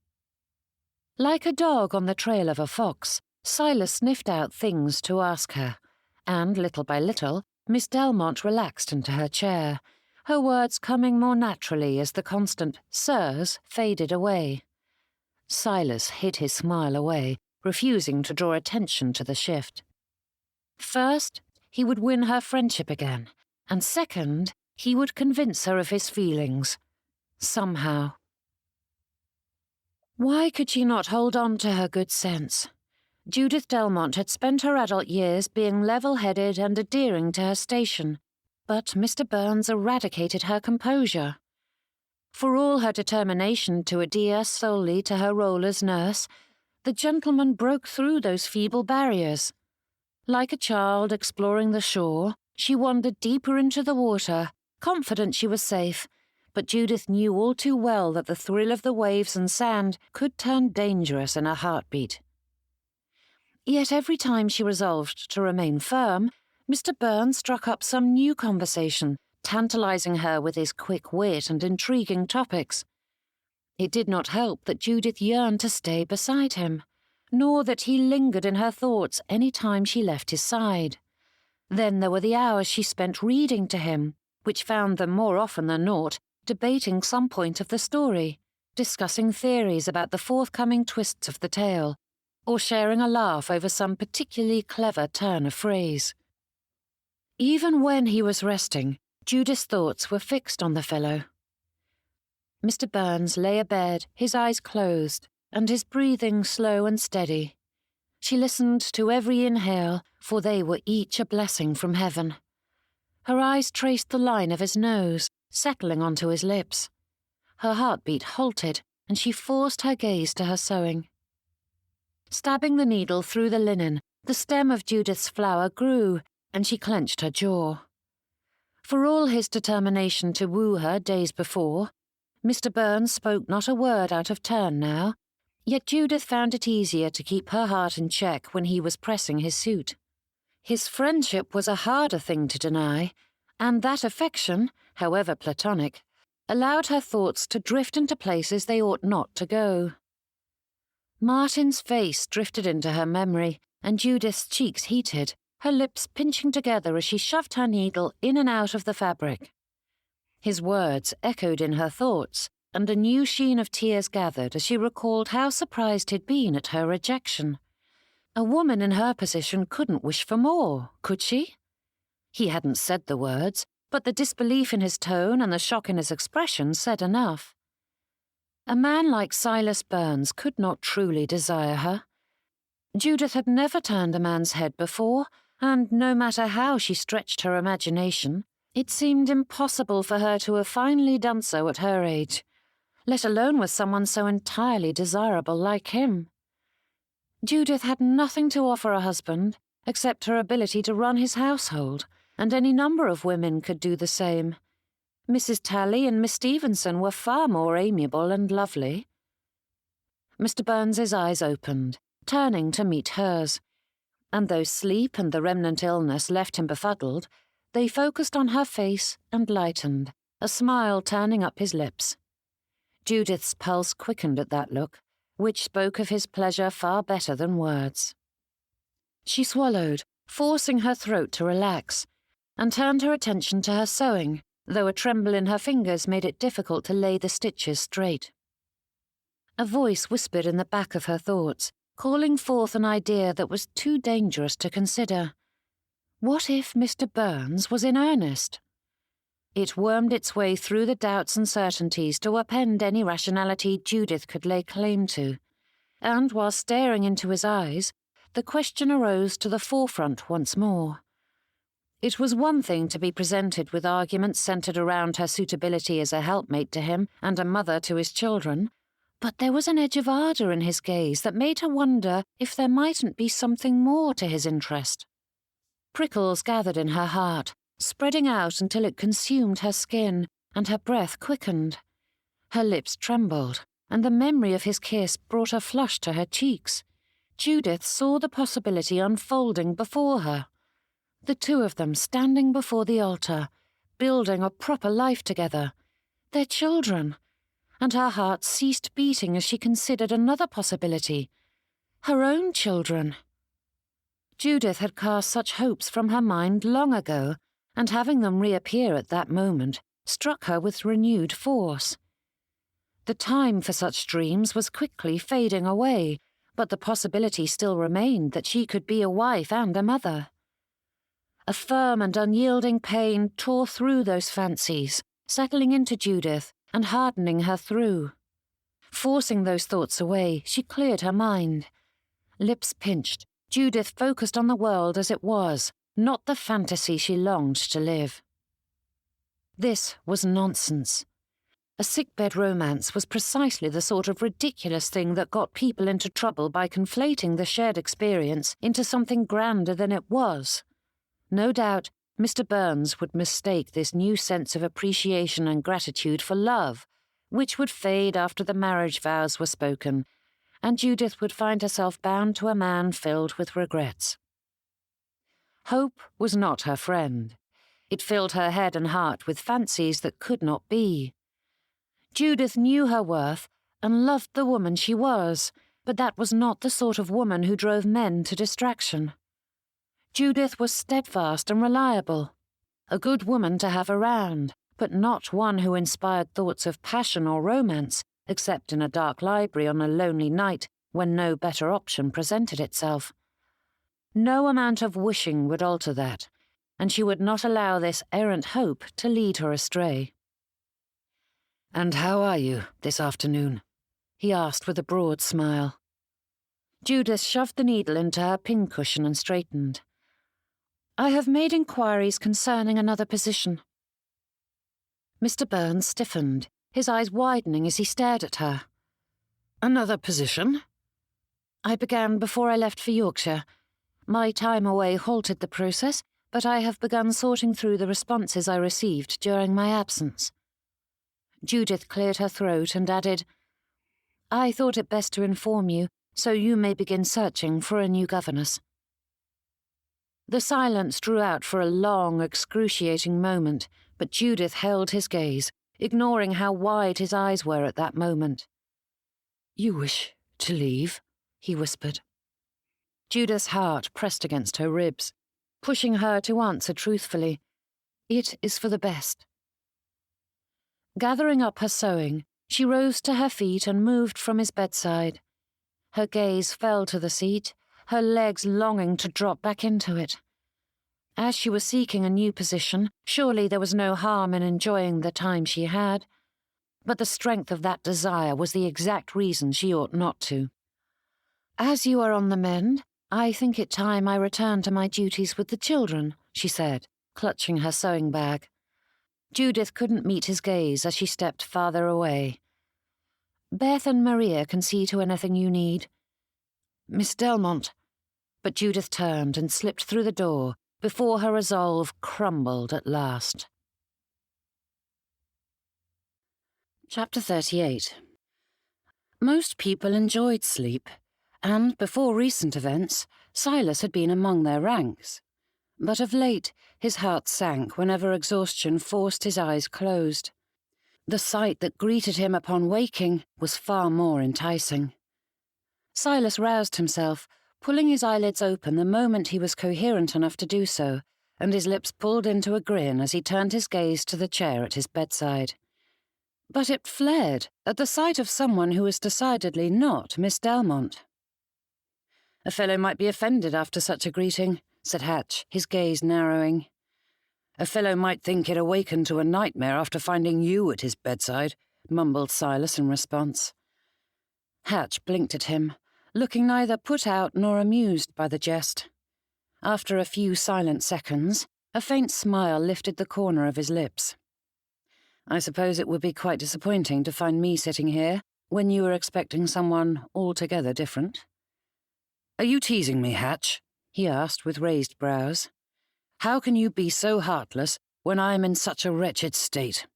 Like a dog on the trail of a fox, Silas sniffed out things to ask her, and little by little, Miss Delmonte relaxed into her chair, her words coming more naturally as the constant "sirs" faded away. Silas hid his smile away, refusing to draw attention to the shift. First, he would win her friendship again, and second, he would convince her of his feelings. Somehow. Why could she not hold on to her good sense? Judith Delmonte had spent her adult years being level-headed and adhering to her station, but Mr. Byrnes eradicated her composure. For all her determination to adhere solely to her role as nurse, the gentleman broke through those feeble barriers. Like a child exploring the shore, she wandered deeper into the water, confident she was safe, but Judith knew all too well that the thrill of the waves and sand could turn dangerous in a heartbeat. Yet every time she resolved to remain firm, Mr. Byrnes struck up some new conversation, tantalizing her with his quick wit and intriguing topics. It did not help that Judith yearned to stay beside him, nor that he lingered in her thoughts any time she left his side. Then there were the hours she spent reading to him, which found them more often than not debating some point of the story, discussing theories about the forthcoming twists of the tale, or sharing a laugh over some particularly clever turn of phrase. Even when he was resting, Judith's thoughts were fixed on the fellow. Mr. Byrnes lay abed, his eyes closed, and his breathing slow and steady. She listened to every inhale, for they were each a blessing from heaven. Her eyes traced the line of his nose, settling onto his lips. Her heartbeat halted, and she forced her gaze to her sewing. Stabbing the needle through the linen, the stem of Judith's flower grew, and she clenched her jaw. For all his determination to woo her days before, Mr. Byrnes spoke not a word out of turn now, yet Judith found it easier to keep her heart in check when he was pressing his suit. His friendship was a harder thing to deny, and that affection, however platonic, allowed her thoughts to drift into places they ought not to go. Martin's face drifted into her memory, and Judith's cheeks heated, her lips pinching together as she shoved her needle in and out of the fabric. His words echoed in her thoughts, and a new sheen of tears gathered as she recalled how surprised he'd been at her rejection. A woman in her position couldn't wish for more, could she? He hadn't said the words, but the disbelief in his tone and the shock in his expression said enough. A man like Silas Byrnes could not truly desire her. Judith had never turned a man's head before, and no matter how she stretched her imagination, it seemed impossible for her to have finally done so at her age, let alone with someone so entirely desirable like him. Judith had nothing to offer a husband except her ability to run his household, and any number of women could do the same. Mrs. Talley and Miss Stevenson were far more amiable and lovely. Mr. Byrnes's eyes opened, turning to meet hers, and though sleep and the remnant illness left him befuddled, they focused on her face and lightened, a smile turning up his lips. Judith's pulse quickened at that look, which spoke of his pleasure far better than words. She swallowed, forcing her throat to relax, and turned her attention to her sewing, though a tremble in her fingers made it difficult to lay the stitches straight. A voice whispered in the back of her thoughts, calling forth an idea that was too dangerous to consider. What if Mr. Byrnes was in earnest? It wormed its way through the doubts and certainties to upend any rationality Judith could lay claim to, and while staring into his eyes, the question arose to the forefront once more. It was one thing to be presented with arguments centered around her suitability as a helpmate to him and a mother to his children, but there was an edge of ardour in his gaze that made her wonder if there mightn't be something more to his interest. Prickles gathered in her heart, spreading out until it consumed her skin, and her breath quickened. Her lips trembled, and the memory of his kiss brought a flush to her cheeks. Judith saw the possibility unfolding before her. The two of them standing before the altar, building a proper life together. Their children. And her heart ceased beating as she considered another possibility. Her own children. Judith had cast such hopes from her mind long ago, and having them reappear at that moment struck her with renewed force. The time for such dreams was quickly fading away, but the possibility still remained that she could be a wife and a mother. A firm and unyielding pain tore through those fancies, settling into Judith and hardening her through. Forcing those thoughts away, she cleared her mind. Lips pinched, Judith focused on the world as it was, not the fantasy she longed to live. This was nonsense. A sickbed romance was precisely the sort of ridiculous thing that got people into trouble by conflating the shared experience into something grander than it was. No doubt, Mr. Byrnes would mistake this new sense of appreciation and gratitude for love, which would fade after the marriage vows were spoken, and Judith would find herself bound to a man filled with regrets. Hope was not her friend. It filled her head and heart with fancies that could not be. Judith knew her worth and loved the woman she was, but that was not the sort of woman who drove men to distraction. Judith was steadfast and reliable, a good woman to have around, but not one who inspired thoughts of passion or romance, except in a dark library on a lonely night when no better option presented itself. No amount of wishing would alter that, and she would not allow this errant hope to lead her astray. "And how are you this afternoon?" he asked with a broad smile. Judith shoved the needle into her pincushion and straightened. "I have made inquiries concerning another position." Mr. Byrnes stiffened, his eyes widening as he stared at her. "Another position?" "I began before I left for Yorkshire. My time away halted the process, but I have begun sorting through the responses I received during my absence." Judith cleared her throat and added, "I thought it best to inform you, so you may begin searching for a new governess." The silence drew out for a long, excruciating moment, but Judith held his gaze, ignoring how wide his eyes were at that moment. "You wish to leave?" he whispered. Judith's heart pressed against her ribs, pushing her to answer truthfully, "It is for the best." Gathering up her sewing, she rose to her feet and moved from his bedside. Her gaze fell to the seat, her legs longing to drop back into it. As she was seeking a new position, surely there was no harm in enjoying the time she had. But the strength of that desire was the exact reason she ought not to. "As you are on the mend, I think it time I return to my duties with the children," she said, clutching her sewing bag. Judith couldn't meet his gaze as she stepped farther away. "Beth and Maria can see to anything you need." "Miss Delmonte." But Judith turned and slipped through the door before her resolve crumbled at last. Chapter 38. Most people enjoyed sleep, and before recent events, Silas had been among their ranks. But of late, his heart sank whenever exhaustion forced his eyes closed. The sight that greeted him upon waking was far more enticing. Silas roused himself, pulling his eyelids open the moment he was coherent enough to do so, and his lips pulled into a grin as he turned his gaze to the chair at his bedside. But it fled at the sight of someone who was decidedly not Miss Delmonte. "A fellow might be offended after such a greeting," said Hatch, his gaze narrowing. "A fellow might think it awakened to a nightmare after finding you at his bedside," mumbled Silas in response. Hatch blinked at him, looking neither put out nor amused by the jest. After a few silent seconds, a faint smile lifted the corner of his lips. "I suppose it would be quite disappointing to find me sitting here when you were expecting someone altogether different." "Are you teasing me, Hatch?" he asked with raised brows. "How can you be so heartless when I am in such a wretched state?"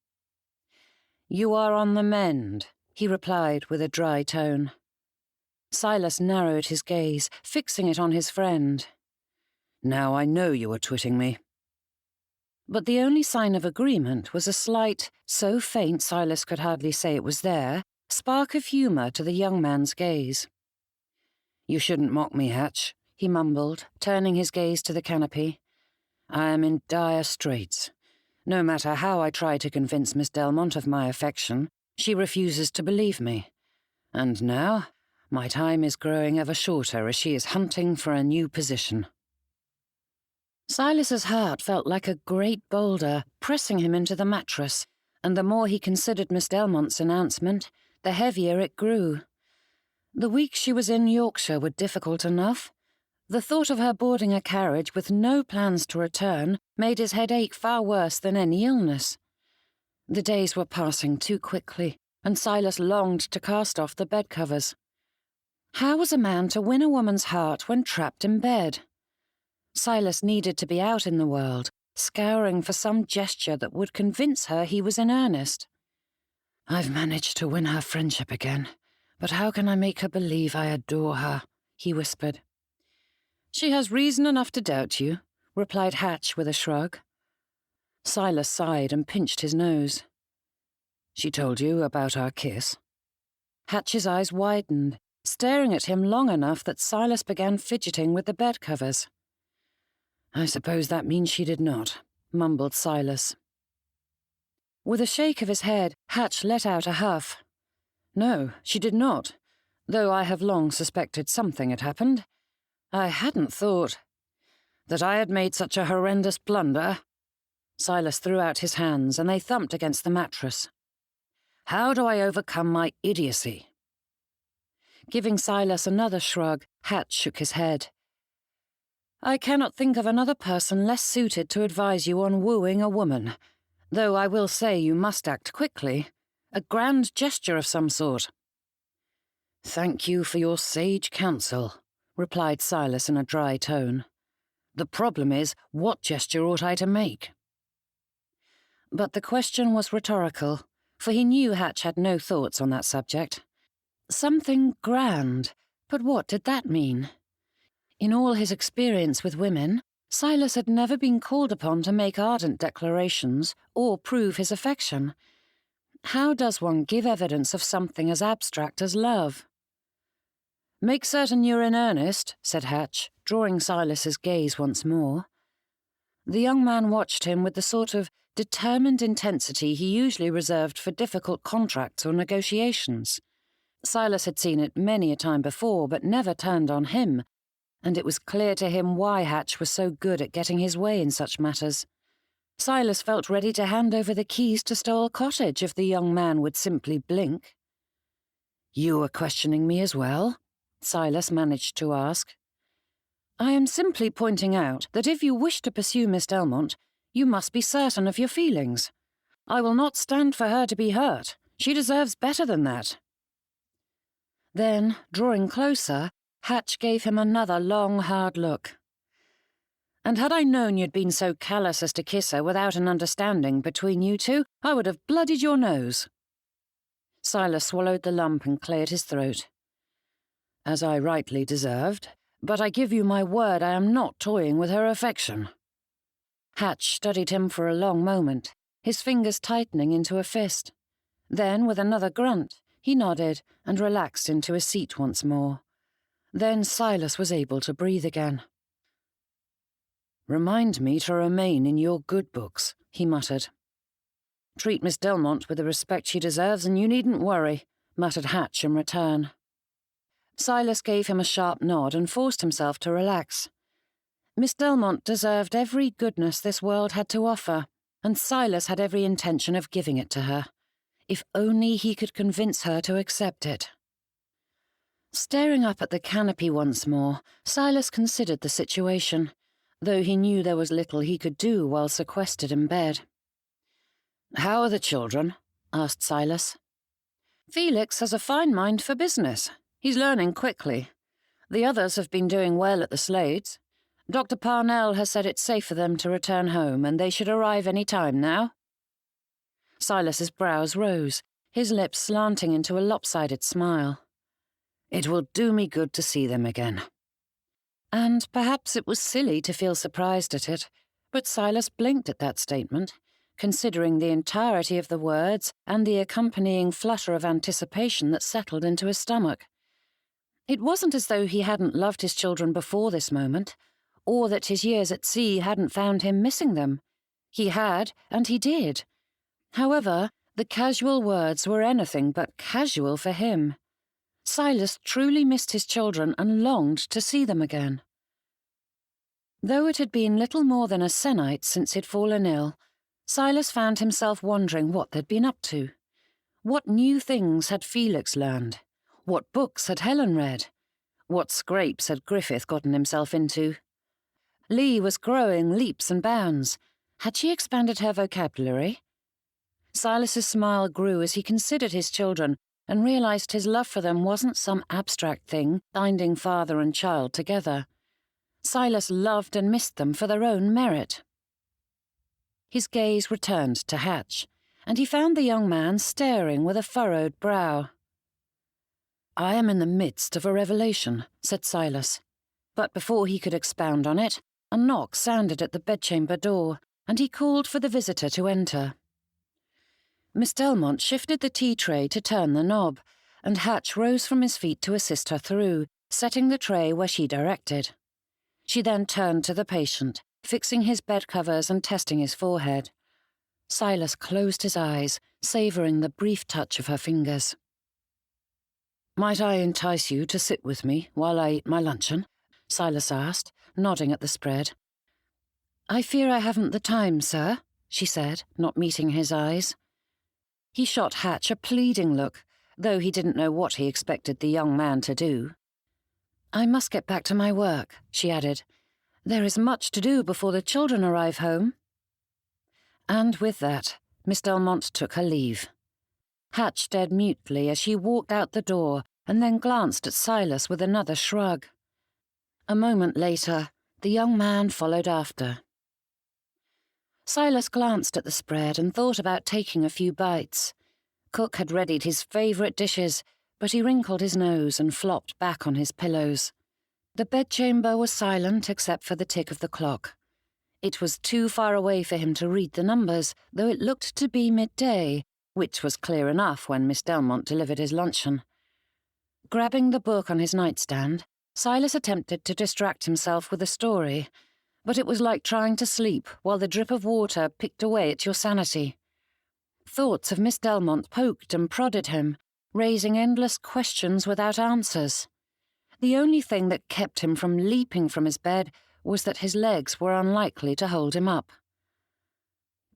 "You are on the mend," he replied with a dry tone. Silas narrowed his gaze, fixing it on his friend. "Now I know you are twitting me." But the only sign of agreement was a slight, so faint Silas could hardly say it was there, spark of humour to the young man's gaze. "You shouldn't mock me, Hatch," he mumbled, turning his gaze to the canopy. "I am in dire straits. No matter how I try to convince Miss Delmonte of my affection, she refuses to believe me. And now, my time is growing ever shorter as she is hunting for a new position." Silas's heart felt like a great boulder pressing him into the mattress, and the more he considered Miss Delmonte's announcement, the heavier it grew. The weeks she was in Yorkshire were difficult enough. The thought of her boarding a carriage with no plans to return made his headache far worse than any illness. The days were passing too quickly, and Silas longed to cast off the bedcovers. How was a man to win a woman's heart when trapped in bed? Silas needed to be out in the world, scouring for some gesture that would convince her he was in earnest. "I've managed to win her friendship again, but how can I make her believe I adore her?" he whispered. "She has reason enough to doubt you," replied Hatch with a shrug. Silas sighed and pinched his nose. "She told you about our kiss?" Hatch's eyes widened, staring at him long enough that Silas began fidgeting with the bedcovers. "I suppose that means she did not," mumbled Silas. With a shake of his head, Hatch let out a huff. "No, she did not, though I have long suspected something had happened. I hadn't thought that I had made such a horrendous blunder." Silas threw out his hands, and they thumped against the mattress. "How do I overcome my idiocy?" Giving Silas another shrug, Hatch shook his head. "I cannot think of another person less suited to advise you on wooing a woman, though I will say you must act quickly. A grand gesture of some sort." "Thank you for your sage counsel," replied Silas in a dry tone. "The problem is, what gesture ought I to make?" But the question was rhetorical, for he knew Hatch had no thoughts on that subject. Something grand, but what did that mean? In all his experience with women, Silas had never been called upon to make ardent declarations or prove his affection. How does one give evidence of something as abstract as love? "Make certain you're in earnest," said Hatch, drawing Silas's gaze once more. The young man watched him with the sort of determined intensity he usually reserved for difficult contracts or negotiations. Silas had seen it many a time before, but never turned on him, and it was clear to him why Hatch was so good at getting his way in such matters. Silas felt ready to hand over the keys to Stowell Cottage if the young man would simply blink. "You were questioning me as well?" Silas managed to ask. "I am simply pointing out that if you wish to pursue Miss Delmonte, you must be certain of your feelings. I will not stand for her to be hurt. She deserves better than that." Then, drawing closer, Hatch gave him another long, hard look. "And had I known you'd been so callous as to kiss her without an understanding between you two, I would have bloodied your nose." Silas swallowed the lump and cleared his throat. "As I rightly deserved, but I give you my word I am not toying with her affection." Hatch studied him for a long moment, his fingers tightening into a fist. Then, with another grunt, he nodded and relaxed into his seat once more. Then Silas was able to breathe again. "Remind me to remain in your good books," he muttered. "Treat Miss Delmonte with the respect she deserves, and you needn't worry," muttered Hatch in return. Silas gave him a sharp nod and forced himself to relax. Miss Delmonte deserved every goodness this world had to offer, and Silas had every intention of giving it to her, if only he could convince her to accept it. Staring up at the canopy once more, Silas considered the situation, though he knew there was little he could do while sequestered in bed. "How are the children?" asked Silas. "Felix has a fine mind for business. He's learning quickly. The others have been doing well at the Slades. Dr. Parnell has said it's safe for them to return home, and they should arrive any time now." Silas's brows rose, his lips slanting into a lopsided smile. "It will do me good to see them again." And perhaps it was silly to feel surprised at it, but Silas blinked at that statement, considering the entirety of the words and the accompanying flutter of anticipation that settled into his stomach. It wasn't as though he hadn't loved his children before this moment, or that his years at sea hadn't found him missing them. He had, and he did. However, the casual words were anything but casual for him. Silas truly missed his children and longed to see them again. Though it had been little more than a se'nnight since he'd fallen ill, Silas found himself wondering what they'd been up to. What new things had Felix learned? What books had Helen read? What scrapes had Griffith gotten himself into? Lee was growing leaps and bounds. Had she expanded her vocabulary? Silas's smile grew as he considered his children and realized his love for them wasn't some abstract thing binding father and child together. Silas loved and missed them for their own merit. His gaze returned to Hatch, and he found the young man staring with a furrowed brow. "I am in the midst of a revelation," said Silas. But before he could expound on it, a knock sounded at the bedchamber door, and he called for the visitor to enter. Miss Delmonte shifted the tea tray to turn the knob, and Hatch rose from his feet to assist her through, setting the tray where she directed. She then turned to the patient, fixing his bed covers and testing his forehead. Silas closed his eyes, savouring the brief touch of her fingers. "Might I entice you to sit with me while I eat my luncheon?" Silas asked, nodding at the spread. "I fear I haven't the time, sir," she said, not meeting his eyes. He shot Hatch a pleading look, though he didn't know what he expected the young man to do. "I must get back to my work," she added. "There is much to do before the children arrive home." And with that, Miss Delmonte took her leave. Hatch stared mutely as she walked out the door and then glanced at Silas with another shrug. A moment later, the young man followed after. Silas glanced at the spread and thought about taking a few bites. Cook had readied his favourite dishes, but he wrinkled his nose and flopped back on his pillows. The bedchamber was silent except for the tick of the clock. It was too far away for him to read the numbers, though it looked to be midday, which was clear enough when Miss Delmonte delivered his luncheon. Grabbing the book on his nightstand, Silas attempted to distract himself with a story, but it was like trying to sleep while the drip of water picked away at your sanity. Thoughts of Miss Delmonte poked and prodded him, raising endless questions without answers. The only thing that kept him from leaping from his bed was that his legs were unlikely to hold him up.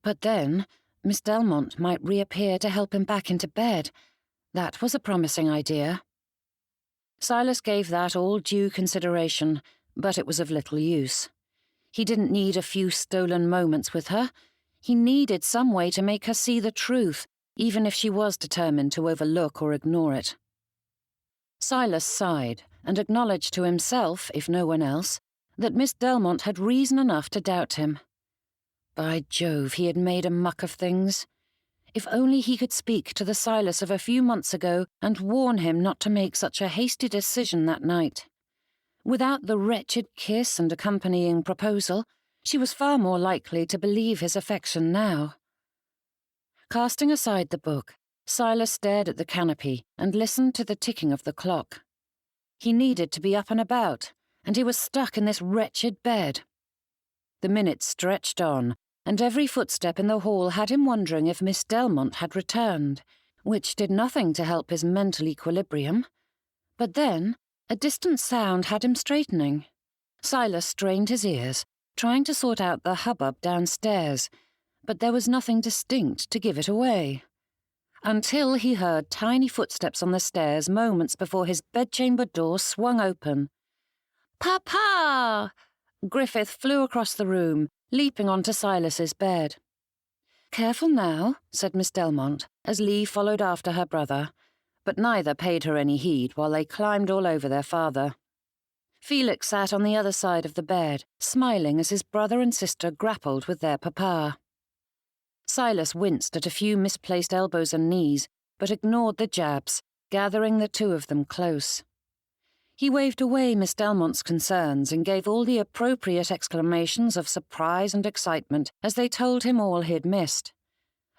But then, Miss Delmonte might reappear to help him back into bed. That was a promising idea. Silas gave that all due consideration, but it was of little use. He didn't need a few stolen moments with her. He needed some way to make her see the truth, even if she was determined to overlook or ignore it. Silas sighed and acknowledged to himself, if no one else, that Miss Delmonte had reason enough to doubt him. By Jove, he had made a muck of things. If only he could speak to the Silas of a few months ago and warn him not to make such a hasty decision that night. Without the wretched kiss and accompanying proposal, she was far more likely to believe his affection now. Casting aside the book, Silas stared at the canopy and listened to the ticking of the clock. He needed to be up and about, and he was stuck in this wretched bed. The minutes stretched on, and every footstep in the hall had him wondering if Miss Delmonte had returned, which did nothing to help his mental equilibrium. But then, a distant sound had him straightening. Silas strained his ears, trying to sort out the hubbub downstairs, but there was nothing distinct to give it away. Until he heard tiny footsteps on the stairs moments before his bedchamber door swung open. "Papa!" Griffith flew across the room, leaping onto Silas's bed. "Careful now," said Miss Delmonte, as Lee followed after her brother, but neither paid her any heed while they climbed all over their father. Felix sat on the other side of the bed, smiling as his brother and sister grappled with their papa. Silas winced at a few misplaced elbows and knees, but ignored the jabs, gathering the two of them close. He waved away Miss Delmonte's concerns and gave all the appropriate exclamations of surprise and excitement as they told him all he'd missed.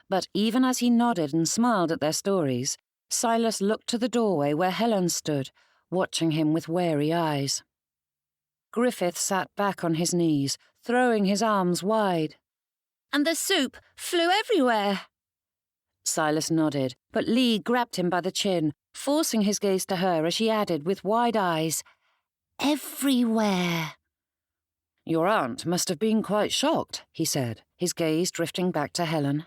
But even as he nodded and smiled at their stories, Silas looked to the doorway where Helen stood, watching him with wary eyes. Griffith sat back on his knees, throwing his arms wide. "And the soup flew everywhere." Silas nodded, but Lee grabbed him by the chin, forcing his gaze to her as she added with wide eyes, "Everywhere." "Your aunt must have been quite shocked," he said, his gaze drifting back to Helen.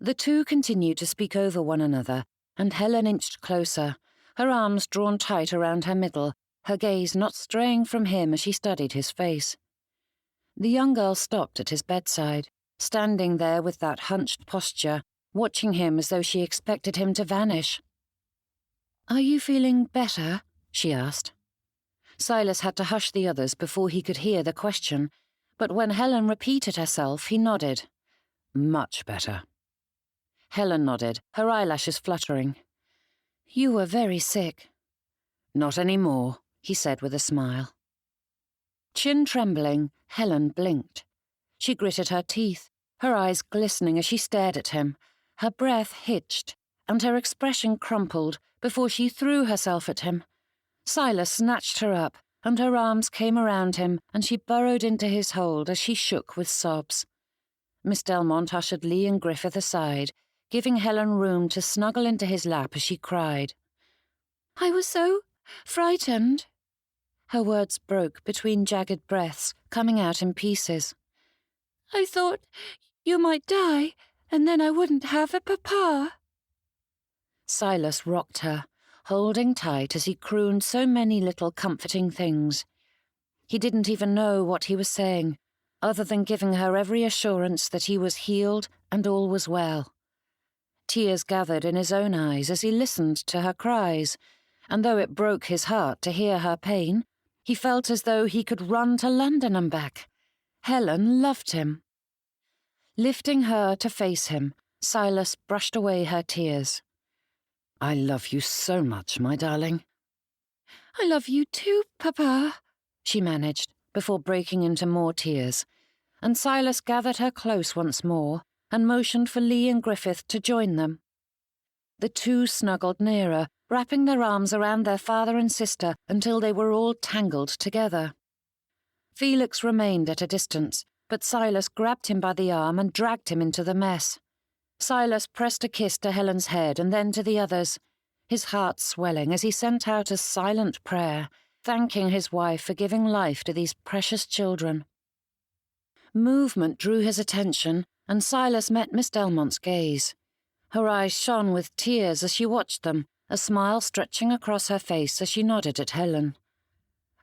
The two continued to speak over one another, and Helen inched closer, her arms drawn tight around her middle, her gaze not straying from him as she studied his face. The young girl stopped at his bedside, standing there with that hunched posture, watching him as though she expected him to vanish. "Are you feeling better?" she asked. Silas had to hush the others before he could hear the question, but when Helen repeated herself, he nodded. "Much better." Helen nodded, her eyelashes fluttering. "You were very sick." "Not any more," he said with a smile. Chin trembling, Helen blinked. She gritted her teeth, her eyes glistening as she stared at him. Her breath hitched, and her expression crumpled before she threw herself at him. Silas snatched her up, and her arms came around him, and she burrowed into his hold as she shook with sobs. Miss Delmonte ushered Lee and Griffith aside, giving Helen room to snuggle into his lap as she cried. "I was so frightened." Her words broke between jagged breaths, coming out in pieces. "I thought you might die, and then I wouldn't have a papa." Silas rocked her, holding tight as he crooned so many little comforting things. He didn't even know what he was saying, other than giving her every assurance that he was healed and all was well. Tears gathered in his own eyes as he listened to her cries, and though it broke his heart to hear her pain, he felt as though he could run to London and back. Helen loved him. Lifting her to face him, Silas brushed away her tears. "I love you so much, my darling." "I love you too, Papa," she managed, before breaking into more tears, and Silas gathered her close once more and motioned for Lee and Griffith to join them. The two snuggled nearer, wrapping their arms around their father and sister until they were all tangled together. Felix remained at a distance, but Silas grabbed him by the arm and dragged him into the mess. Silas pressed a kiss to Helen's head and then to the others, his heart swelling as he sent out a silent prayer, thanking his wife for giving life to these precious children. Movement drew his attention, and Silas met Miss Delmonte's gaze. Her eyes shone with tears as she watched them, a smile stretching across her face as she nodded at Helen.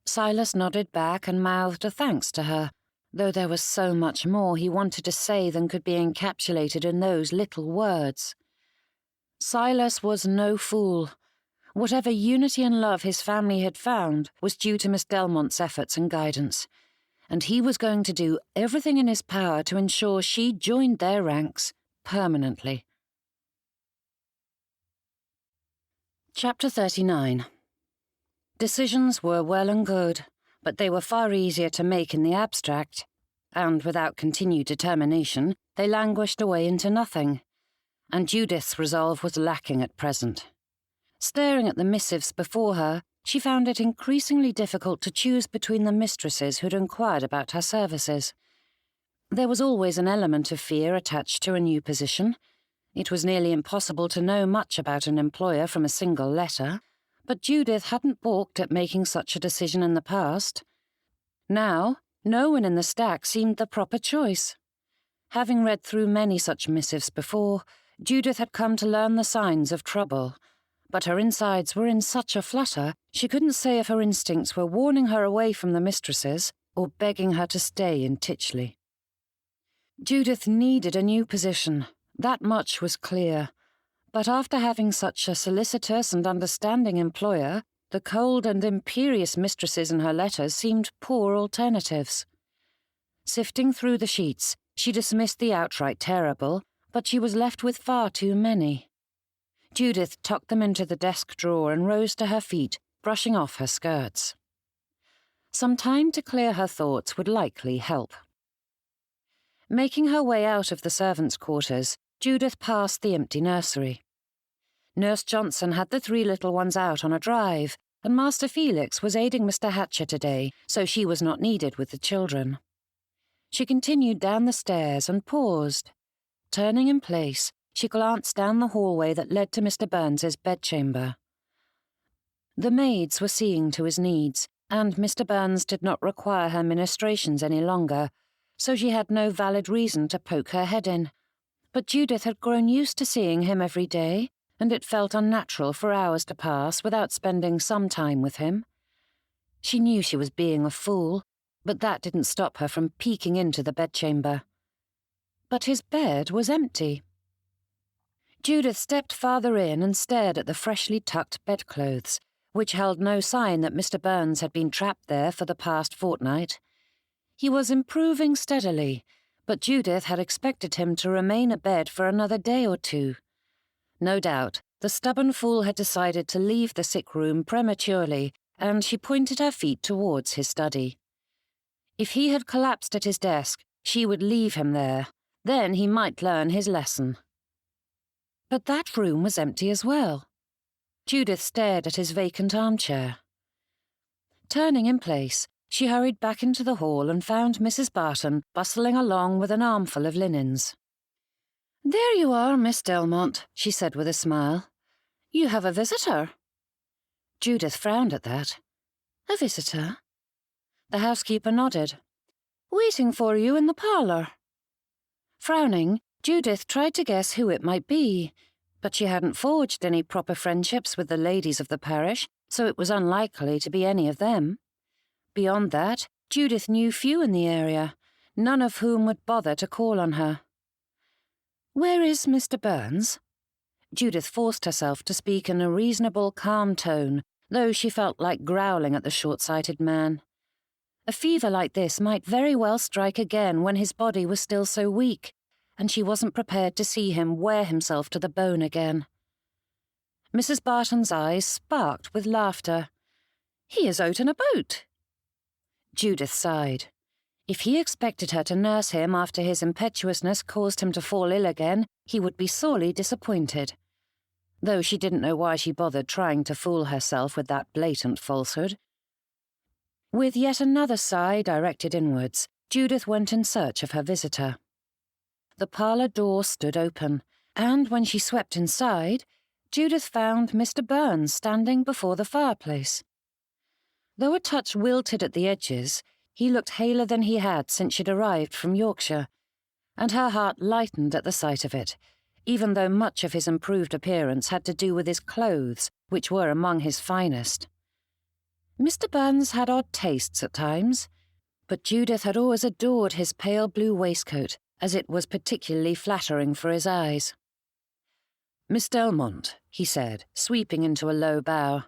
Silas nodded back and mouthed a thanks to her, though there was so much more he wanted to say than could be encapsulated in those little words. Silas was no fool. Whatever unity and love his family had found was due to Miss Delmonte's efforts and guidance, and he was going to do everything in his power to ensure she joined their ranks permanently. Chapter 39. Decisions were well and good, but they were far easier to make in the abstract, and without continued determination, they languished away into nothing, and Judith's resolve was lacking at present. Staring at the missives before her, she found it increasingly difficult to choose between the mistresses who'd inquired about her services. There was always an element of fear attached to a new position. It was nearly impossible to know much about an employer from a single letter, but Judith hadn't balked at making such a decision in the past. Now, no one in the stack seemed the proper choice. Having read through many such missives before, Judith had come to learn the signs of trouble, but her insides were in such a flutter she couldn't say if her instincts were warning her away from the mistresses or begging her to stay in Titchley. Judith needed a new position, that much was clear, but after having such a solicitous and understanding employer, the cold and imperious mistresses in her letters seemed poor alternatives. Sifting through the sheets, she dismissed the outright terrible, but she was left with far too many. Judith tucked them into the desk drawer and rose to her feet, brushing off her skirts. Some time to clear her thoughts would likely help. Making her way out of the servants' quarters, Judith passed the empty nursery. Nurse Johnson had the 3 little ones out on a drive, and Master Felix was aiding Mr. Hatcher today, so she was not needed with the children. She continued down the stairs and paused. Turning in place, she glanced down the hallway that led to Mr. Byrnes's bedchamber. The maids were seeing to his needs, and Mr. Byrnes did not require her ministrations any longer, so she had no valid reason to poke her head in. But Judith had grown used to seeing him every day, and it felt unnatural for hours to pass without spending some time with him. She knew she was being a fool, but that didn't stop her from peeking into the bedchamber. But his bed was empty. Judith stepped farther in and stared at the freshly tucked bedclothes, which held no sign that Mr. Byrnes had been trapped there for the past fortnight. He was improving steadily, but Judith had expected him to remain abed for another day or two. No doubt, the stubborn fool had decided to leave the sick room prematurely, and she pointed her feet towards his study. If he had collapsed at his desk, she would leave him there. Then he might learn his lesson. But that room was empty as well. Judith stared at his vacant armchair. Turning in place, she hurried back into the hall and found Mrs. Barton bustling along with an armful of linens. "There you are, Miss Delmonte," she said with a smile. "You have a visitor." Judith frowned at that. "A visitor?" The housekeeper nodded. "Waiting for you in the parlour." Frowning, Judith tried to guess who it might be, but she hadn't forged any proper friendships with the ladies of the parish, so it was unlikely to be any of them. Beyond that, Judith knew few in the area, none of whom would bother to call on her. "Where is Mr. Byrnes?" Judith forced herself to speak in a reasonable, calm tone, though she felt like growling at the short-sighted man. A fever like this might very well strike again when his body was still so weak, and she wasn't prepared to see him wear himself to the bone again. Mrs. Barton's eyes sparked with laughter. "He is out and about." Judith sighed. If he expected her to nurse him after his impetuousness caused him to fall ill again, he would be sorely disappointed. Though she didn't know why she bothered trying to fool herself with that blatant falsehood. With yet another sigh directed inwards, Judith went in search of her visitor. The parlour door stood open, and when she swept inside, Judith found Mr. Byrnes standing before the fireplace. Though a touch wilted at the edges, he looked paler than he had since she'd arrived from Yorkshire, and her heart lightened at the sight of it, even though much of his improved appearance had to do with his clothes, which were among his finest. Mr. Byrnes had odd tastes at times, but Judith had always adored his pale blue waistcoat, as it was particularly flattering for his eyes. "Miss Delmonte," he said, sweeping into a low bow.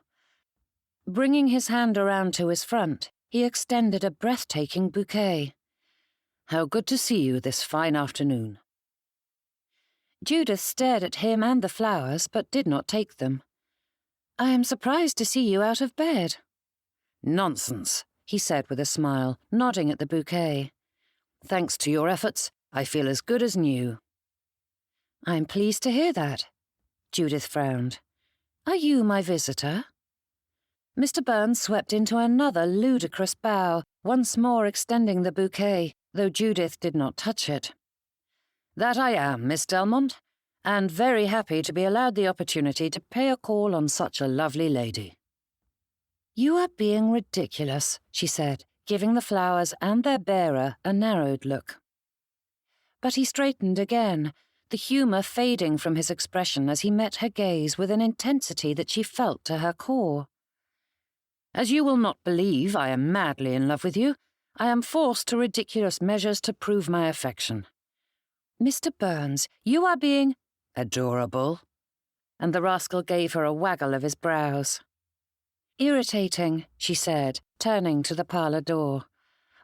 Bringing his hand around to his front, he extended a breathtaking bouquet. "How good to see you this fine afternoon." Judith stared at him and the flowers, but did not take them. "I am surprised to see you out of bed." "Nonsense," he said with a smile, nodding at the bouquet. "Thanks to your efforts, I feel as good as new." "I'm pleased to hear that." Judith frowned. "Are you my visitor?" Mr. Byrnes swept into another ludicrous bow, once more extending the bouquet, though Judith did not touch it. "That I am, Miss Delmonte, and very happy to be allowed the opportunity to pay a call on such a lovely lady." "You are being ridiculous," she said, giving the flowers and their bearer a narrowed look. But he straightened again, the humour fading from his expression as he met her gaze with an intensity that she felt to her core. "As you will not believe I am madly in love with you, I am forced to ridiculous measures to prove my affection." "Mr. Byrnes, you are being—" "Adorable." And the rascal gave her a waggle of his brows. "Irritating," she said, turning to the parlour door.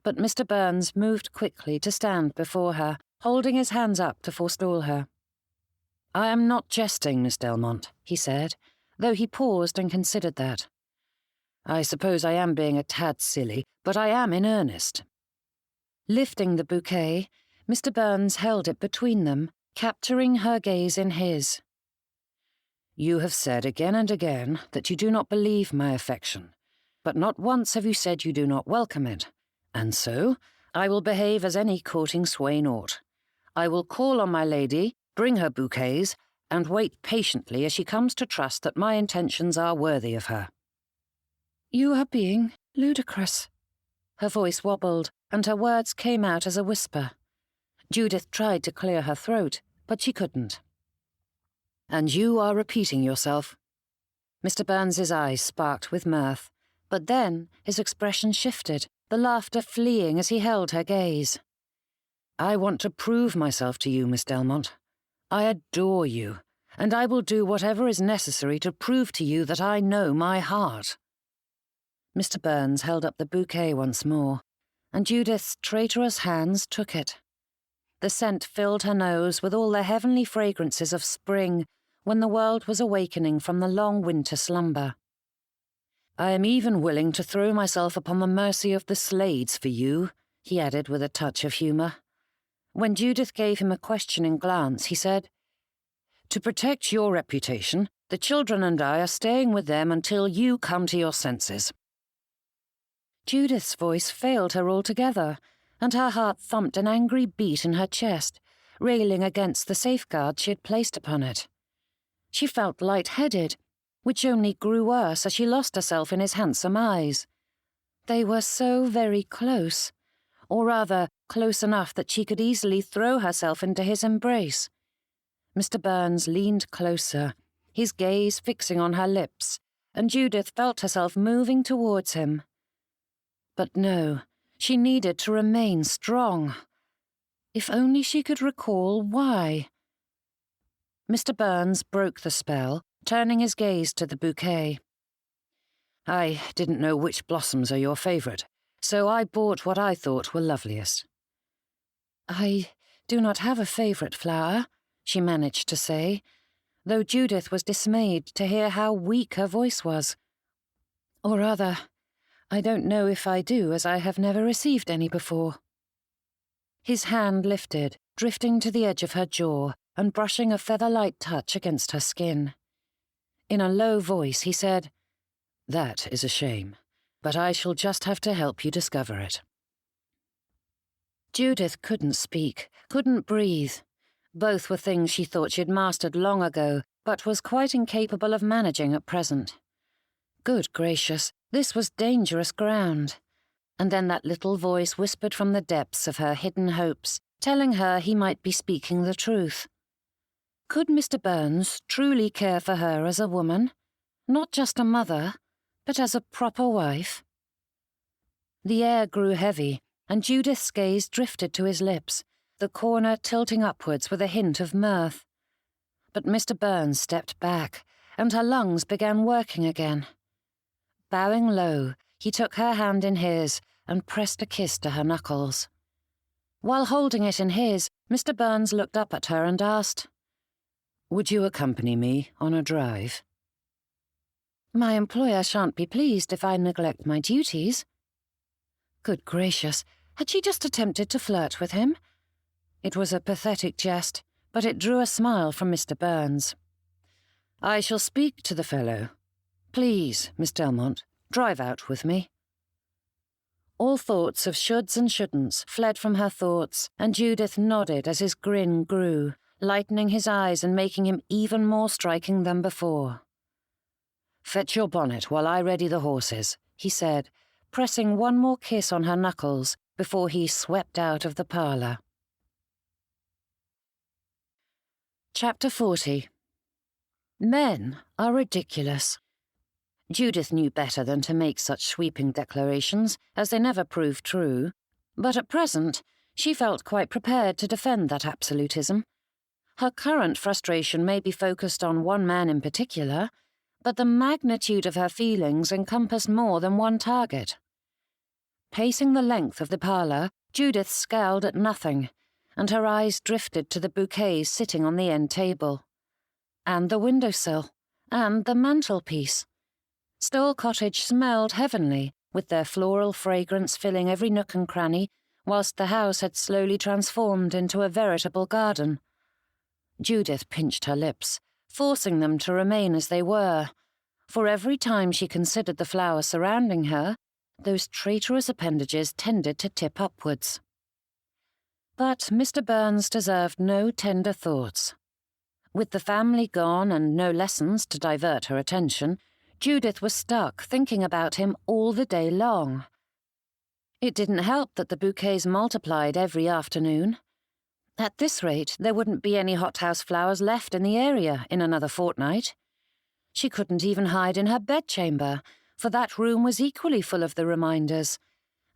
But Mr. Byrnes moved quickly to stand before her, holding his hands up to forestall her. "I am not jesting, Miss Delmonte," he said, though he paused and considered that. "I suppose I am being a tad silly, but I am in earnest." Lifting the bouquet, Mr. Byrnes held it between them, capturing her gaze in his. "You have said again and again that you do not believe my affection, but not once have you said you do not welcome it, and so I will behave as any courting swain ought. I will call on my lady, bring her bouquets, and wait patiently as she comes to trust that my intentions are worthy of her." "You are being ludicrous." Her voice wobbled, and her words came out as a whisper. Judith tried to clear her throat, but she couldn't. And you are repeating yourself." Mr. Byrnes's eyes sparked with mirth, but then his expression shifted, the laughter fleeing as he held her gaze. "I want to prove myself to you, Miss Delmonte. I adore you, and I will do whatever is necessary to prove to you that I know my heart." Mr. Byrnes held up the bouquet once more, and Judith's traitorous hands took it. The scent filled her nose with all the heavenly fragrances of spring when the world was awakening from the long winter slumber. "I am even willing to throw myself upon the mercy of the Slades for you," he added with a touch of humour. When Judith gave him a questioning glance, he said, "To protect your reputation, the children and I are staying with them until you come to your senses." Judith's voice failed her altogether, and her heart thumped an angry beat in her chest, railing against the safeguard she had placed upon it. She felt light-headed, which only grew worse as she lost herself in his handsome eyes. They were so very close, or rather, close enough that she could easily throw herself into his embrace. Mr. Byrnes leaned closer, his gaze fixing on her lips, and Judith felt herself moving towards him. But no, she needed to remain strong. If only she could recall why. Mr. Byrnes broke the spell, turning his gaze to the bouquet. "I didn't know which blossoms are your favourite, so I bought what I thought were loveliest." "I do not have a favourite flower," she managed to say, though Judith was dismayed to hear how weak her voice was. "Or rather, I don't know if I do, as I have never received any before." His hand lifted, drifting to the edge of her jaw and brushing a feather-light touch against her skin. In a low voice, he said, "That is a shame, but I shall just have to help you discover it." Judith couldn't speak, couldn't breathe. Both were things she thought she had mastered long ago, but was quite incapable of managing at present. Good gracious, this was dangerous ground. And then that little voice whispered from the depths of her hidden hopes, telling her he might be speaking the truth. Could Mr. Byrnes truly care for her as a woman? Not just a mother, but as a proper wife? The air grew heavy, and Judith's gaze drifted to his lips, the corner tilting upwards with a hint of mirth. But Mr. Byrnes stepped back, and her lungs began working again. Bowing low, he took her hand in his and pressed a kiss to her knuckles. While holding it in his, Mr. Byrnes looked up at her and asked, "Would you accompany me on a drive?" "My employer shan't be pleased if I neglect my duties." Good gracious, had she just attempted to flirt with him? It was a pathetic jest, but it drew a smile from Mr. Byrnes. "I shall speak to the fellow. Please, Miss Delmonte, drive out with me." All thoughts of shoulds and shouldn'ts fled from her thoughts, and Judith nodded as his grin grew, lightening his eyes and making him even more striking than before. "Fetch your bonnet while I ready the horses," he said, pressing one more kiss on her knuckles before he swept out of the parlour. Chapter 40. Men are ridiculous. Judith knew better than to make such sweeping declarations, as they never proved true, but at present she felt quite prepared to defend that absolutism. Her current frustration may be focused on one man in particular, but the magnitude of her feelings encompassed more than one target. Pacing the length of the parlour, Judith scowled at nothing, and her eyes drifted to the bouquets sitting on the end table, and the windowsill, and the mantelpiece. Stowell Cottage smelled heavenly, with their floral fragrance filling every nook and cranny, whilst the house had slowly transformed into a veritable garden. Judith pinched her lips, forcing them to remain as they were, for every time she considered the flowers surrounding her, those traitorous appendages tended to tip upwards. But Mr. Byrnes deserved no tender thoughts. With the family gone and no lessons to divert her attention, Judith was stuck thinking about him all the day long. It didn't help that the bouquets multiplied every afternoon. At this rate, there wouldn't be any hothouse flowers left in the area in another fortnight. She couldn't even hide in her bedchamber, for that room was equally full of the reminders,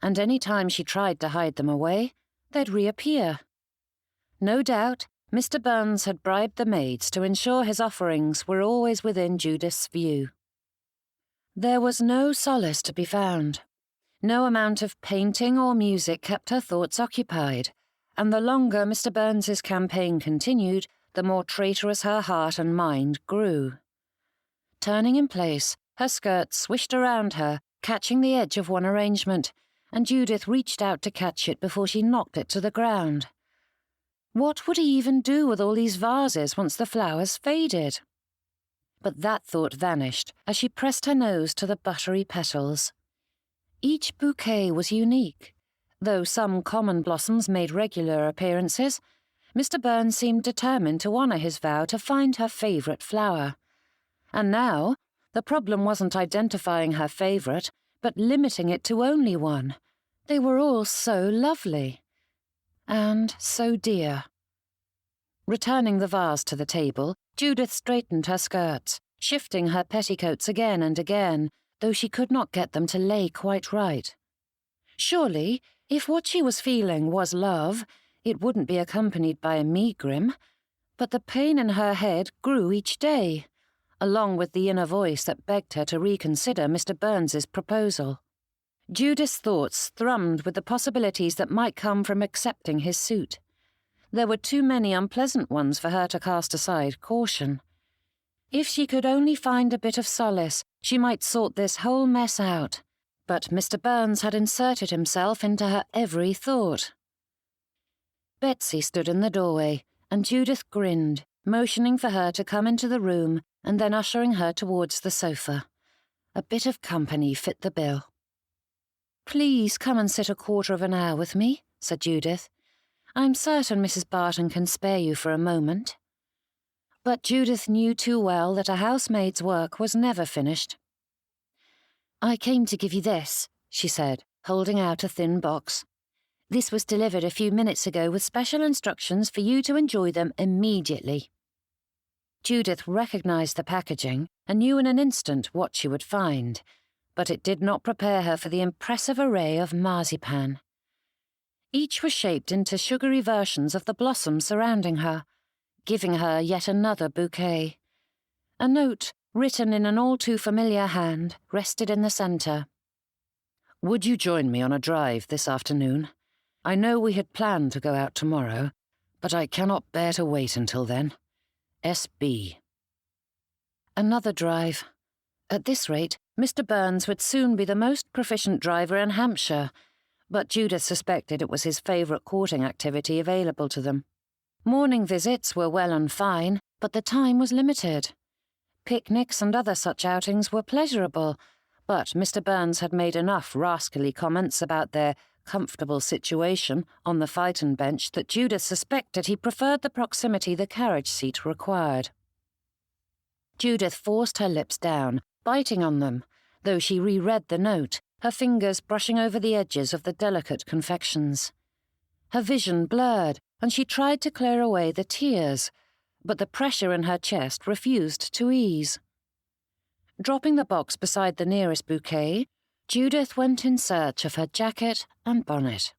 and any time she tried to hide them away, they'd reappear. No doubt, Mr. Byrnes had bribed the maids to ensure his offerings were always within Judith's view. There was no solace to be found. No amount of painting or music kept her thoughts occupied, and the longer Mr. Byrnes's campaign continued, the more traitorous her heart and mind grew. Turning in place, her skirt swished around her, catching the edge of one arrangement, and Judith reached out to catch it before she knocked it to the ground. What would he even do with all these vases once the flowers faded? But that thought vanished as she pressed her nose to the buttery petals. Each bouquet was unique. Though some common blossoms made regular appearances, Mr. Byrnes seemed determined to honour his vow to find her favourite flower. And now, the problem wasn't identifying her favourite, but limiting it to only one. They were all so lovely. And so dear. Returning the vase to the table, Judith straightened her skirts, shifting her petticoats again and again, though she could not get them to lay quite right. Surely, if what she was feeling was love, it wouldn't be accompanied by a megrim. But the pain in her head grew each day, along with the inner voice that begged her to reconsider Mr. Byrnes's proposal. Judith's thoughts thrummed with the possibilities that might come from accepting his suit. There were too many unpleasant ones for her to cast aside caution. If she could only find a bit of solace, she might sort this whole mess out. But Mr. Byrnes had inserted himself into her every thought. Betsy stood in the doorway, and Judith grinned, motioning for her to come into the room and then ushering her towards the sofa. A bit of company fit the bill. "Please come and sit a quarter of an hour with me," said Judith. "I'm certain Mrs. Barton can spare you for a moment." But Judith knew too well that a housemaid's work was never finished. "I came to give you this," she said, holding out a thin box. "This was delivered a few minutes ago with special instructions for you to enjoy them immediately." Judith recognized the packaging and knew in an instant what she would find, but it did not prepare her for the impressive array of marzipan. Each was shaped into sugary versions of the blossoms surrounding her, giving her yet another bouquet. A note, written in an all-too-familiar hand, rested in the centre. "Would you join me on a drive this afternoon? I know we had planned to go out tomorrow, but I cannot bear to wait until then. S.B." Another drive. At this rate, Mr. Byrnes would soon be the most proficient driver in Hampshire, but Judith suspected it was his favourite courting activity available to them. Morning visits were well and fine, but the time was limited. Picnics and other such outings were pleasurable, but Mr. Byrnes had made enough rascally comments about their comfortable situation on the phaeton bench that Judith suspected he preferred the proximity the carriage seat required. Judith forced her lips down, biting on them, though she reread the note, her fingers brushing over the edges of the delicate confections. Her vision blurred, and she tried to clear away the tears, but the pressure in her chest refused to ease. Dropping the box beside the nearest bouquet, Judith went in search of her jacket and bonnet.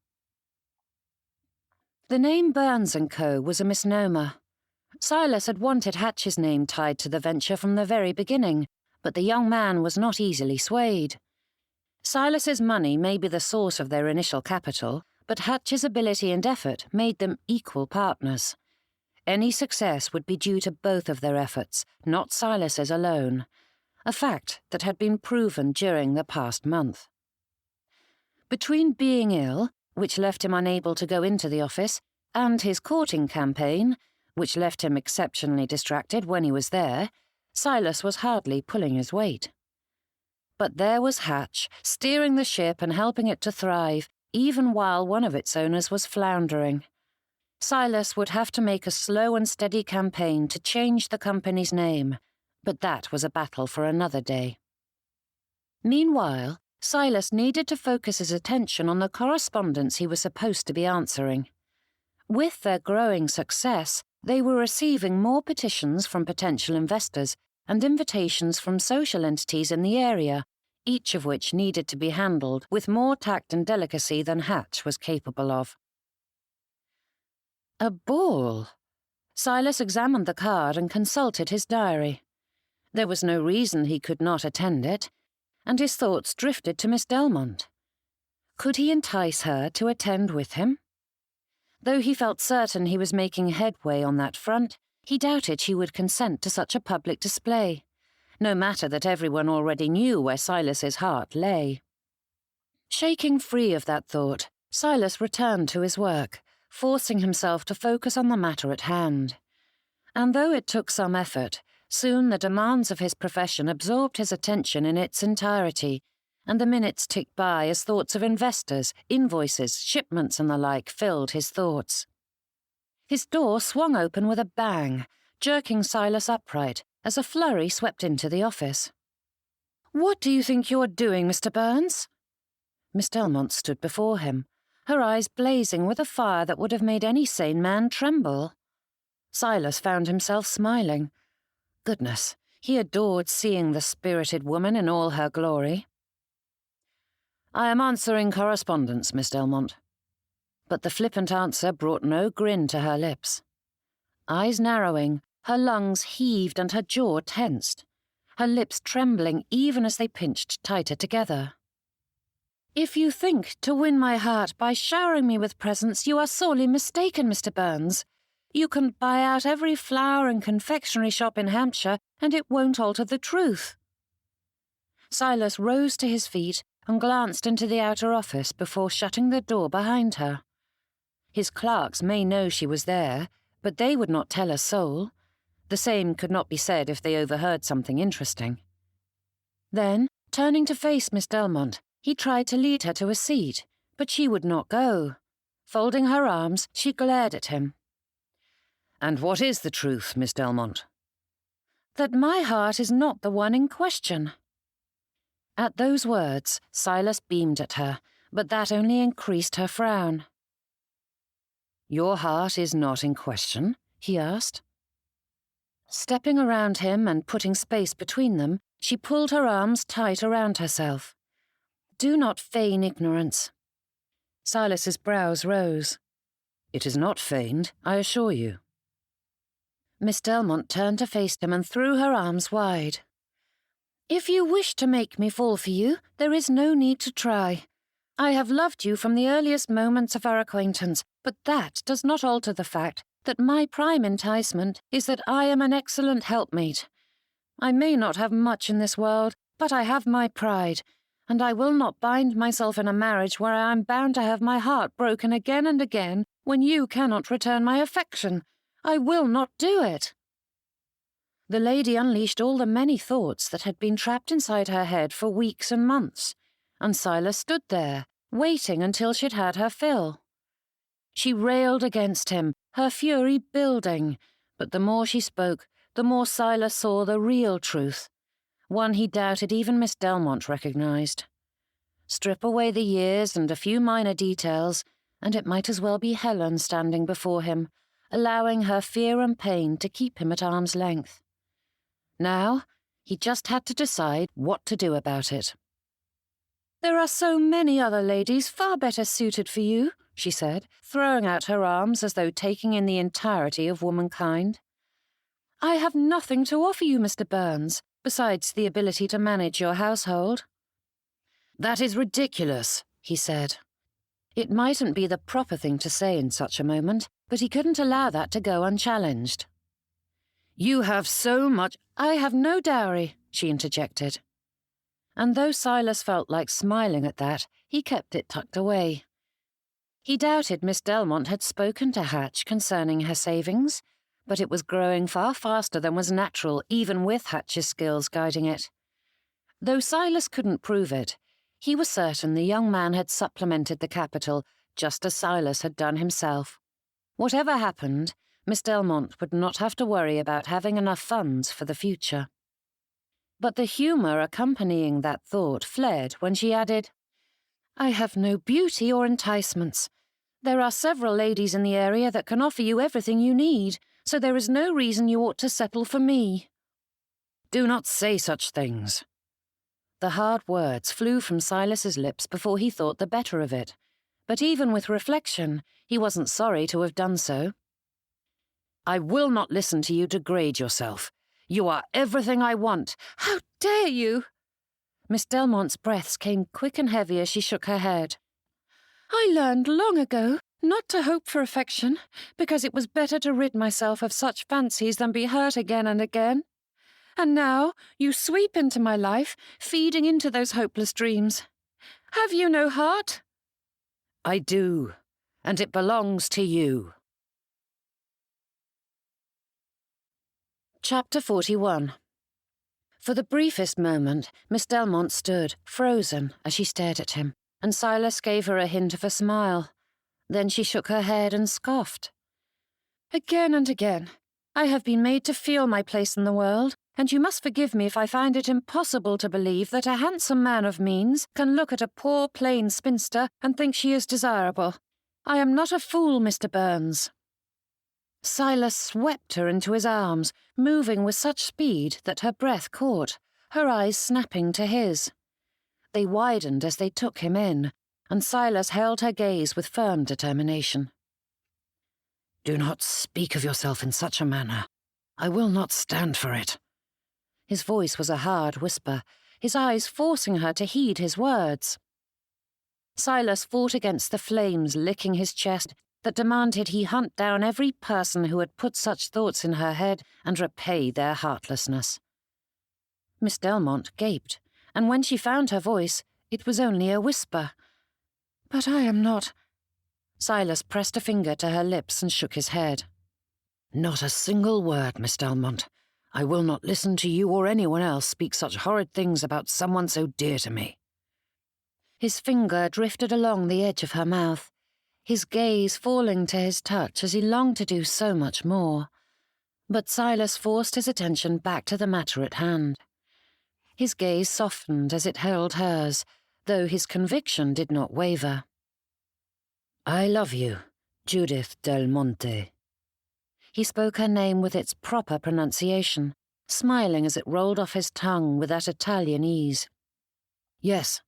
The name Byrnes & Co. was a misnomer. Silas had wanted Hatch's name tied to the venture from the very beginning, but the young man was not easily swayed. Silas's money may be the source of their initial capital, but Hatch's ability and effort made them equal partners. Any success would be due to both of their efforts, not Silas's alone, a fact that had been proven during the past month. Between being ill, which left him unable to go into the office, and his courting campaign, which left him exceptionally distracted when he was there, Silas was hardly pulling his weight. But there was Hatch, steering the ship and helping it to thrive, even while one of its owners was floundering. Silas would have to make a slow and steady campaign to change the company's name, but that was a battle for another day. Meanwhile, Silas needed to focus his attention on the correspondence he was supposed to be answering. With their growing success, they were receiving more petitions from potential investors and invitations from social entities in the area, each of which needed to be handled with more tact and delicacy than Hatch was capable of. A ball. Silas examined the card and consulted his diary. There was no reason he could not attend it, and his thoughts drifted to Miss Delmonte. Could he entice her to attend with him? Though he felt certain he was making headway on that front, he doubted she would consent to such a public display, no matter that everyone already knew where Silas's heart lay. Shaking free of that thought, Silas returned to his work, forcing himself to focus on the matter at hand. And though it took some effort, soon the demands of his profession absorbed his attention in its entirety, and the minutes ticked by as thoughts of investors, invoices, shipments and the like filled his thoughts. His door swung open with a bang, jerking Silas upright as a flurry swept into the office. "What do you think you're doing, Mr. Byrnes?" Miss Delmonte stood before him, her eyes blazing with a fire that would have made any sane man tremble. Silas found himself smiling. Goodness, he adored seeing the spirited woman in all her glory. "I am answering correspondence, Miss Delmonte." But the flippant answer brought no grin to her lips. Eyes narrowing, her lungs heaved and her jaw tensed, her lips trembling even as they pinched tighter together. "If you think to win my heart by showering me with presents, you are sorely mistaken, Mr. Byrnes. You can buy out every flower and confectionery shop in Hampshire, and it won't alter the truth." Silas rose to his feet and glanced into the outer office before shutting the door behind her. His clerks may know she was there, but they would not tell a soul. The same could not be said if they overheard something interesting. Then, turning to face Miss Delmonte, he tried to lead her to a seat, but she would not go. Folding her arms, she glared at him. "And what is the truth, Miss Delmonte?" "That my heart is not the one in question." At those words, Silas beamed at her, but that only increased her frown. "Your heart is not in question?" he asked. Stepping around him and putting space between them, she pulled her arms tight around herself. "Do not feign ignorance." Silas's brows rose. "It is not feigned, I assure you." Miss Delmonte turned to face him and threw her arms wide. "If you wish to make me fall for you, there is no need to try. I have loved you from the earliest moments of our acquaintance, but that does not alter the fact that my prime enticement is that I am an excellent helpmate. I may not have much in this world, but I have my pride, and I will not bind myself in a marriage where I am bound to have my heart broken again and again when you cannot return my affection. I will not do it." The lady unleashed all the many thoughts that had been trapped inside her head for weeks and months, and Silas stood there, waiting until she'd had her fill. She railed against him, her fury building, but the more she spoke, the more Silas saw the real truth, one he doubted even Miss Delmonte recognized. Strip away the years and a few minor details, and it might as well be Helen standing before him, allowing her fear and pain to keep him at arm's length. Now, he just had to decide what to do about it. "There are so many other ladies far better suited for you," she said, throwing out her arms as though taking in the entirety of womankind. "I have nothing to offer you, Mr. Byrnes, besides the ability to manage your household." "That is ridiculous," he said. It mightn't be the proper thing to say in such a moment, but he couldn't allow that to go unchallenged. "You have so much—" "I have no dowry," she interjected. And though Silas felt like smiling at that, he kept it tucked away. He doubted Miss Delmonte had spoken to Hatch concerning her savings, but it was growing far faster than was natural even with Hatch's skills guiding it. Though Silas couldn't prove it, he was certain the young man had supplemented the capital just as Silas had done himself. Whatever happened, Miss Delmonte would not have to worry about having enough funds for the future. But the humour accompanying that thought fled when she added, "I have no beauty or enticements. There are several ladies in the area that can offer you everything you need, so there is no reason you ought to settle for me." "Do not say such things." The hard words flew from Silas's lips before he thought the better of it, but even with reflection, he wasn't sorry to have done so. "I will not listen to you degrade yourself. You are everything I want." "How dare you?" Miss Delmonte's breaths came quick and heavy as she shook her head. "I learned long ago not to hope for affection, because it was better to rid myself of such fancies than be hurt again and again. And now you sweep into my life, feeding into those hopeless dreams. Have you no heart?" "I do, and it belongs to you." Chapter 41. For the briefest moment, Miss Delmonte stood, frozen, as she stared at him, and Silas gave her a hint of a smile. Then she shook her head and scoffed. "Again and again, I have been made to feel my place in the world, and you must forgive me if I find it impossible to believe that a handsome man of means can look at a poor plain spinster and think she is desirable. I am not a fool, Mr. Byrnes." Silas swept her into his arms, moving with such speed that her breath caught, her eyes snapping to his. They widened as they took him in, and Silas held her gaze with firm determination. "Do not speak of yourself in such a manner. I will not stand for it." His voice was a hard whisper, his eyes forcing her to heed his words. Silas fought against the flames licking his chest that demanded he hunt down every person who had put such thoughts in her head and repay their heartlessness. Miss Delmonte gaped, and when she found her voice, it was only a whisper. "But I am not—" Silas pressed a finger to her lips and shook his head. "Not a single word, Miss Delmonte. I will not listen to you or anyone else speak such horrid things about someone so dear to me." His finger drifted along the edge of her mouth, his gaze falling to his touch as he longed to do so much more. But Silas forced his attention back to the matter at hand. His gaze softened as it held hers, though his conviction did not waver. "I love you, Judith Delmonte." He spoke her name with its proper pronunciation, smiling as it rolled off his tongue with that Italian ease. "Yes,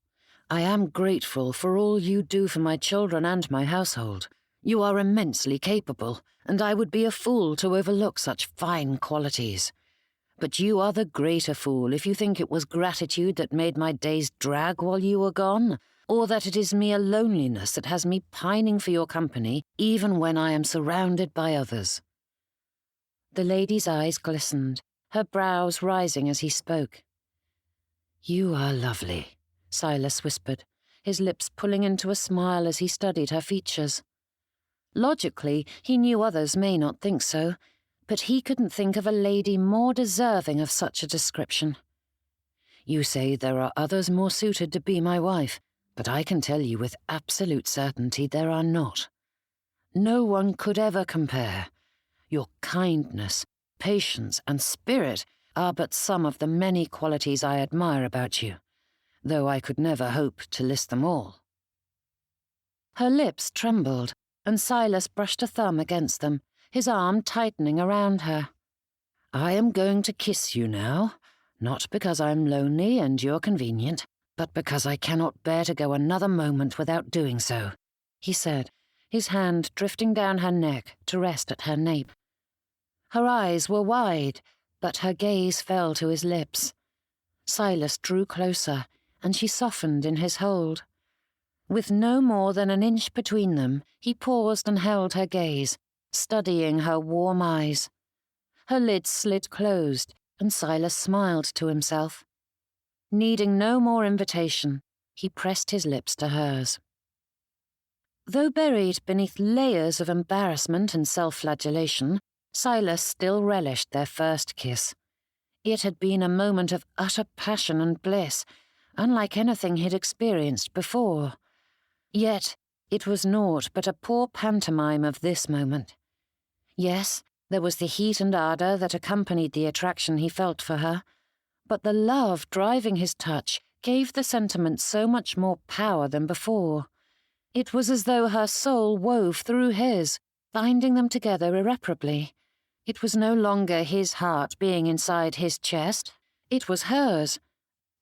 I am grateful for all you do for my children and my household. You are immensely capable, and I would be a fool to overlook such fine qualities. But you are the greater fool if you think it was gratitude that made my days drag while you were gone, or that it is mere loneliness that has me pining for your company even when I am surrounded by others." The lady's eyes glistened, her brows rising as he spoke. "You are lovely," Silas whispered, his lips pulling into a smile as he studied her features. Logically, he knew others may not think so, but he couldn't think of a lady more deserving of such a description. "You say there are others more suited to be my wife, but I can tell you with absolute certainty there are not. No one could ever compare. Your kindness, patience, and spirit are but some of the many qualities I admire about you, though I could never hope to list them all." Her lips trembled, and Silas brushed a thumb against them, his arm tightening around her. "I am going to kiss you now, not because I'm lonely and you're convenient, but because I cannot bear to go another moment without doing so," he said, his hand drifting down her neck to rest at her nape. Her eyes were wide, but her gaze fell to his lips. Silas drew closer, and she softened in his hold. With no more than an inch between them, he paused and held her gaze, studying her warm eyes. Her lids slid closed, and Silas smiled to himself. Needing no more invitation, he pressed his lips to hers. Though buried beneath layers of embarrassment and self-flagellation, Silas still relished their first kiss. It had been a moment of utter passion and bliss, unlike anything he'd experienced before. Yet it was naught but a poor pantomime of this moment. Yes, there was the heat and ardour that accompanied the attraction he felt for her, but the love driving his touch gave the sentiment so much more power than before. It was as though her soul wove through his, binding them together irreparably. It was no longer his heart being inside his chest. It was hers.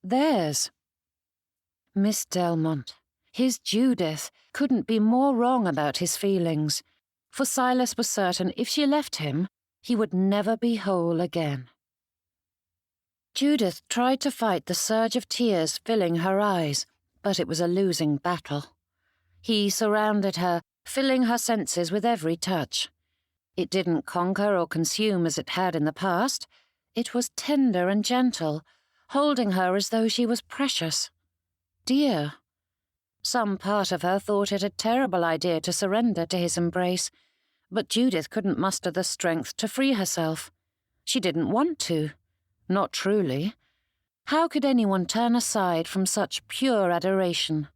Theirs. Miss Delmonte, his Judith, couldn't be more wrong about his feelings, for Silas was certain if she left him, he would never be whole again. Judith tried to fight the surge of tears filling her eyes, but it was a losing battle. He surrounded her, filling her senses with every touch. It didn't conquer or consume as it had in the past. It was tender and gentle, holding her as though she was precious. Dear. Some part of her thought it a terrible idea to surrender to his embrace, but Judith couldn't muster the strength to free herself. She didn't want to. Not truly. How could anyone turn aside from such pure adoration?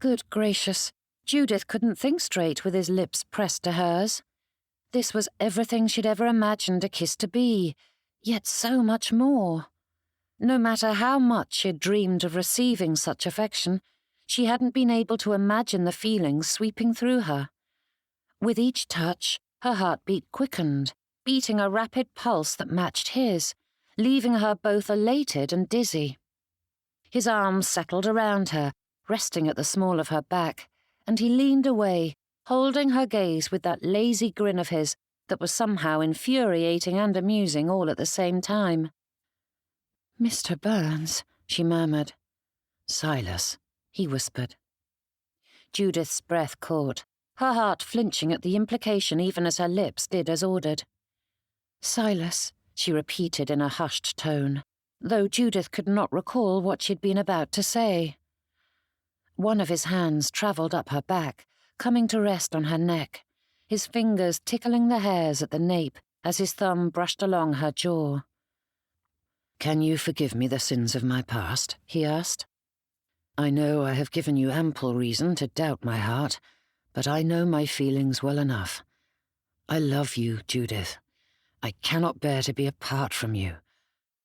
Good gracious, Judith couldn't think straight with his lips pressed to hers. This was everything she'd ever imagined a kiss to be, yet so much more. No matter how much she'd dreamed of receiving such affection, she hadn't been able to imagine the feelings sweeping through her. With each touch, her heartbeat quickened, beating a rapid pulse that matched his, leaving her both elated and dizzy. His arms settled around her, resting at the small of her back, and he leaned away, holding her gaze with that lazy grin of his that was somehow infuriating and amusing all at the same time. "Mr. Byrnes," she murmured. "Silas," he whispered. Judith's breath caught, her heart flinching at the implication even as her lips did as ordered. "Silas," she repeated in a hushed tone, though Judith could not recall what she'd been about to say. One of his hands travelled up her back, coming to rest on her neck, his fingers tickling the hairs at the nape as his thumb brushed along her jaw. "Can you forgive me the sins of my past?" he asked. "I know I have given you ample reason to doubt my heart, but I know my feelings well enough. I love you, Judith. I cannot bear to be apart from you.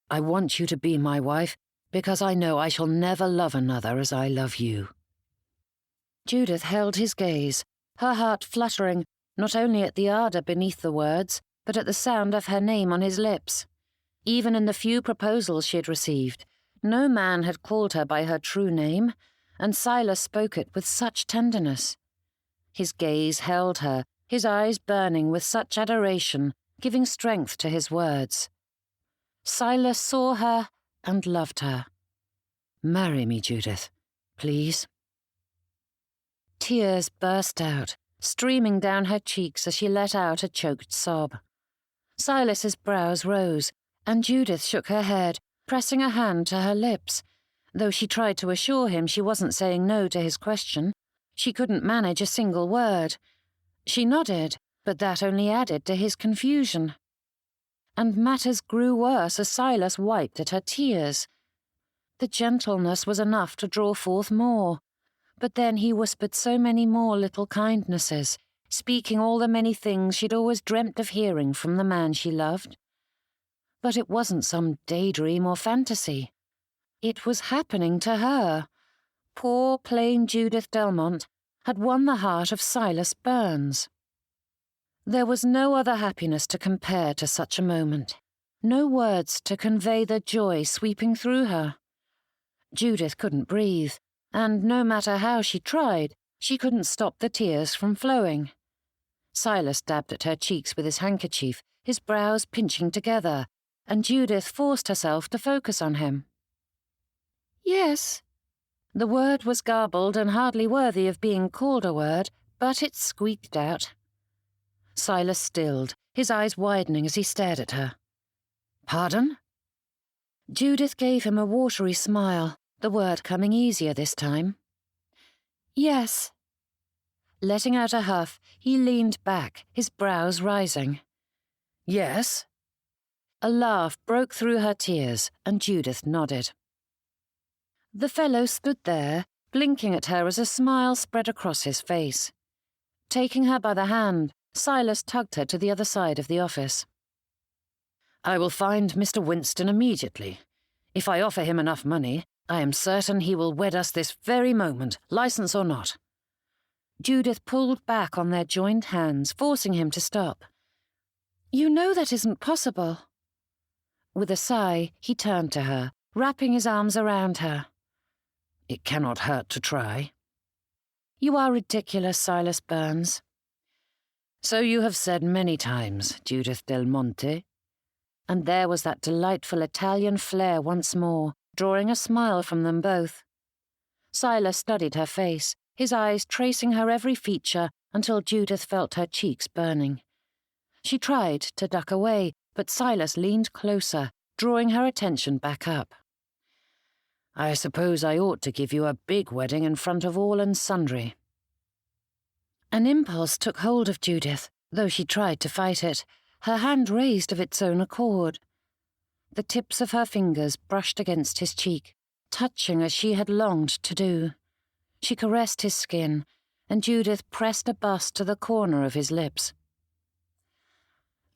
I want you to be my wife because I know I shall never love another as I love you." Judith held his gaze, her heart fluttering not only at the ardour beneath the words, but at the sound of her name on his lips. Even in the few proposals she had received, no man had called her by her true name, and Silas spoke it with such tenderness. His gaze held her, his eyes burning with such adoration, giving strength to his words. Silas saw her and loved her. "Marry me, Judith, please." Tears burst out, streaming down her cheeks as she let out a choked sob. Silas's brows rose, and Judith shook her head, pressing a hand to her lips. Though she tried to assure him she wasn't saying no to his question, she couldn't manage a single word. She nodded, but that only added to his confusion. And matters grew worse as Silas wiped at her tears. The gentleness was enough to draw forth more, but then he whispered so many more little kindnesses, speaking all the many things she'd always dreamt of hearing from the man she loved. But it wasn't some daydream or fantasy. It was happening to her. Poor, plain Judith Delmonte had won the heart of Silas Byrnes. There was no other happiness to compare to such a moment, no words to convey the joy sweeping through her. Judith couldn't breathe, and no matter how she tried, she couldn't stop the tears from flowing. Silas dabbed at her cheeks with his handkerchief, his brows pinching together, and Judith forced herself to focus on him. "Yes." The word was garbled and hardly worthy of being called a word, but it squeaked out. Silas stilled, his eyes widening as he stared at her. "Pardon?" Judith gave him a watery smile, the word coming easier this time. "Yes." Letting out a huff, he leaned back, his brows rising. "Yes?" A laugh broke through her tears, and Judith nodded. The fellow stood there, blinking at her as a smile spread across his face. Taking her by the hand, Silas tugged her to the other side of the office. "I will find Mr. Winston immediately. If I offer him enough money, I am certain he will wed us this very moment, license or not. Judith pulled back on their joined hands, forcing him to stop. "You know that isn't possible." With a sigh, he turned to her, wrapping his arms around her. "It cannot hurt to try." "You are ridiculous, Silas Byrnes." "So you have said many times, Judith Delmonte." And there was that delightful Italian flair once more, drawing a smile from them both. Silas studied her face, his eyes tracing her every feature until Judith felt her cheeks burning. She tried to duck away, but Silas leaned closer, drawing her attention back up. "I suppose I ought to give you a big wedding in front of all and sundry." An impulse took hold of Judith, though she tried to fight it, her hand raised of its own accord. The tips of her fingers brushed against his cheek, touching as she had longed to do. She caressed his skin, and Judith pressed a bust to the corner of his lips.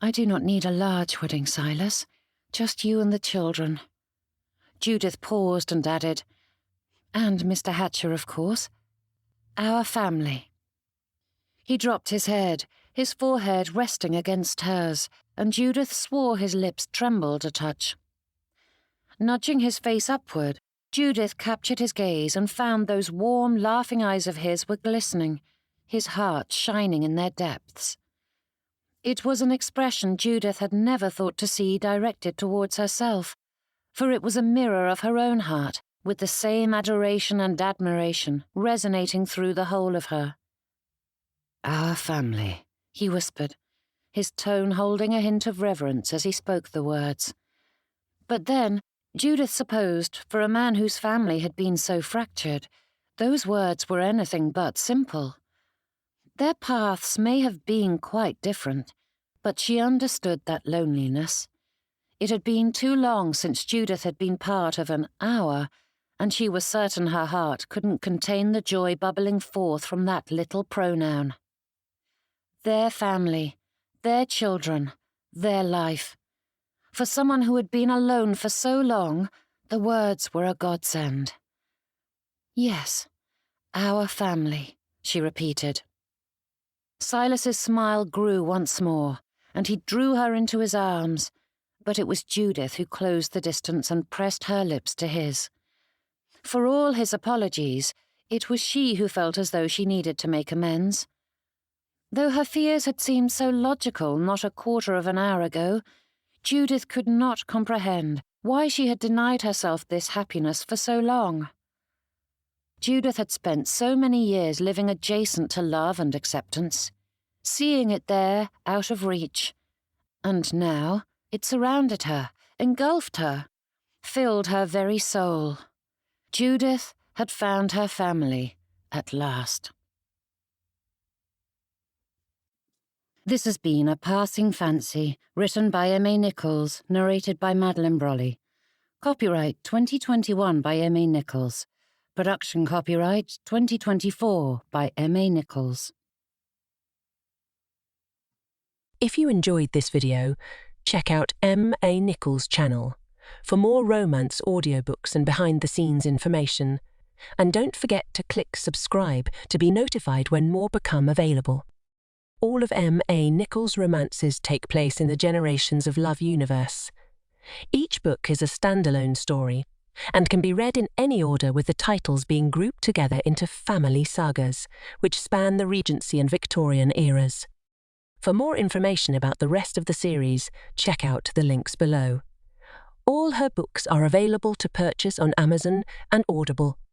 "I do not need a large wedding, Silas. Just you and the children." Judith paused and added, "And Mr. Hatcher, of course. Our family." He dropped his head, his forehead resting against hers, and Judith swore his lips trembled a touch. Nudging his face upward, Judith captured his gaze and found those warm, laughing eyes of his were glistening, his heart shining in their depths. It was an expression Judith had never thought to see directed towards herself, for it was a mirror of her own heart, with the same adoration and admiration resonating through the whole of her. "Our family," he whispered, his tone holding a hint of reverence as he spoke the words. But then, Judith supposed, for a man whose family had been so fractured, those words were anything but simple. Their paths may have been quite different, but she understood that loneliness. It had been too long since Judith had been part of an hour, and she was certain her heart couldn't contain the joy bubbling forth from that little pronoun. Their family, their children, their life. For someone who had been alone for so long, the words were a godsend. "Yes, our family," she repeated. Silas's smile grew once more, and he drew her into his arms, but it was Judith who closed the distance and pressed her lips to his. For all his apologies, it was she who felt as though she needed to make amends. Though her fears had seemed so logical not a quarter of an hour ago, Judith could not comprehend why she had denied herself this happiness for so long. Judith had spent so many years living adjacent to love and acceptance, seeing it there, out of reach. And now it surrounded her, engulfed her, filled her very soul. Judith had found her family at last. This has been A Passing Fancy, written by M.A. Nichols, narrated by Madeline Brolly. Copyright 2021 by M.A. Nichols. Production copyright 2024 by M.A. Nichols. If you enjoyed this video, check out M.A. Nichols' channel for more romance audiobooks and behind-the-scenes information. And don't forget to click subscribe to be notified when more become available. All of M.A. Nichols' romances take place in the Generations of Love universe. Each book is a standalone story and can be read in any order, with the titles being grouped together into family sagas, which span the Regency and Victorian eras. For more information about the rest of the series, check out the links below. All her books are available to purchase on Amazon and Audible.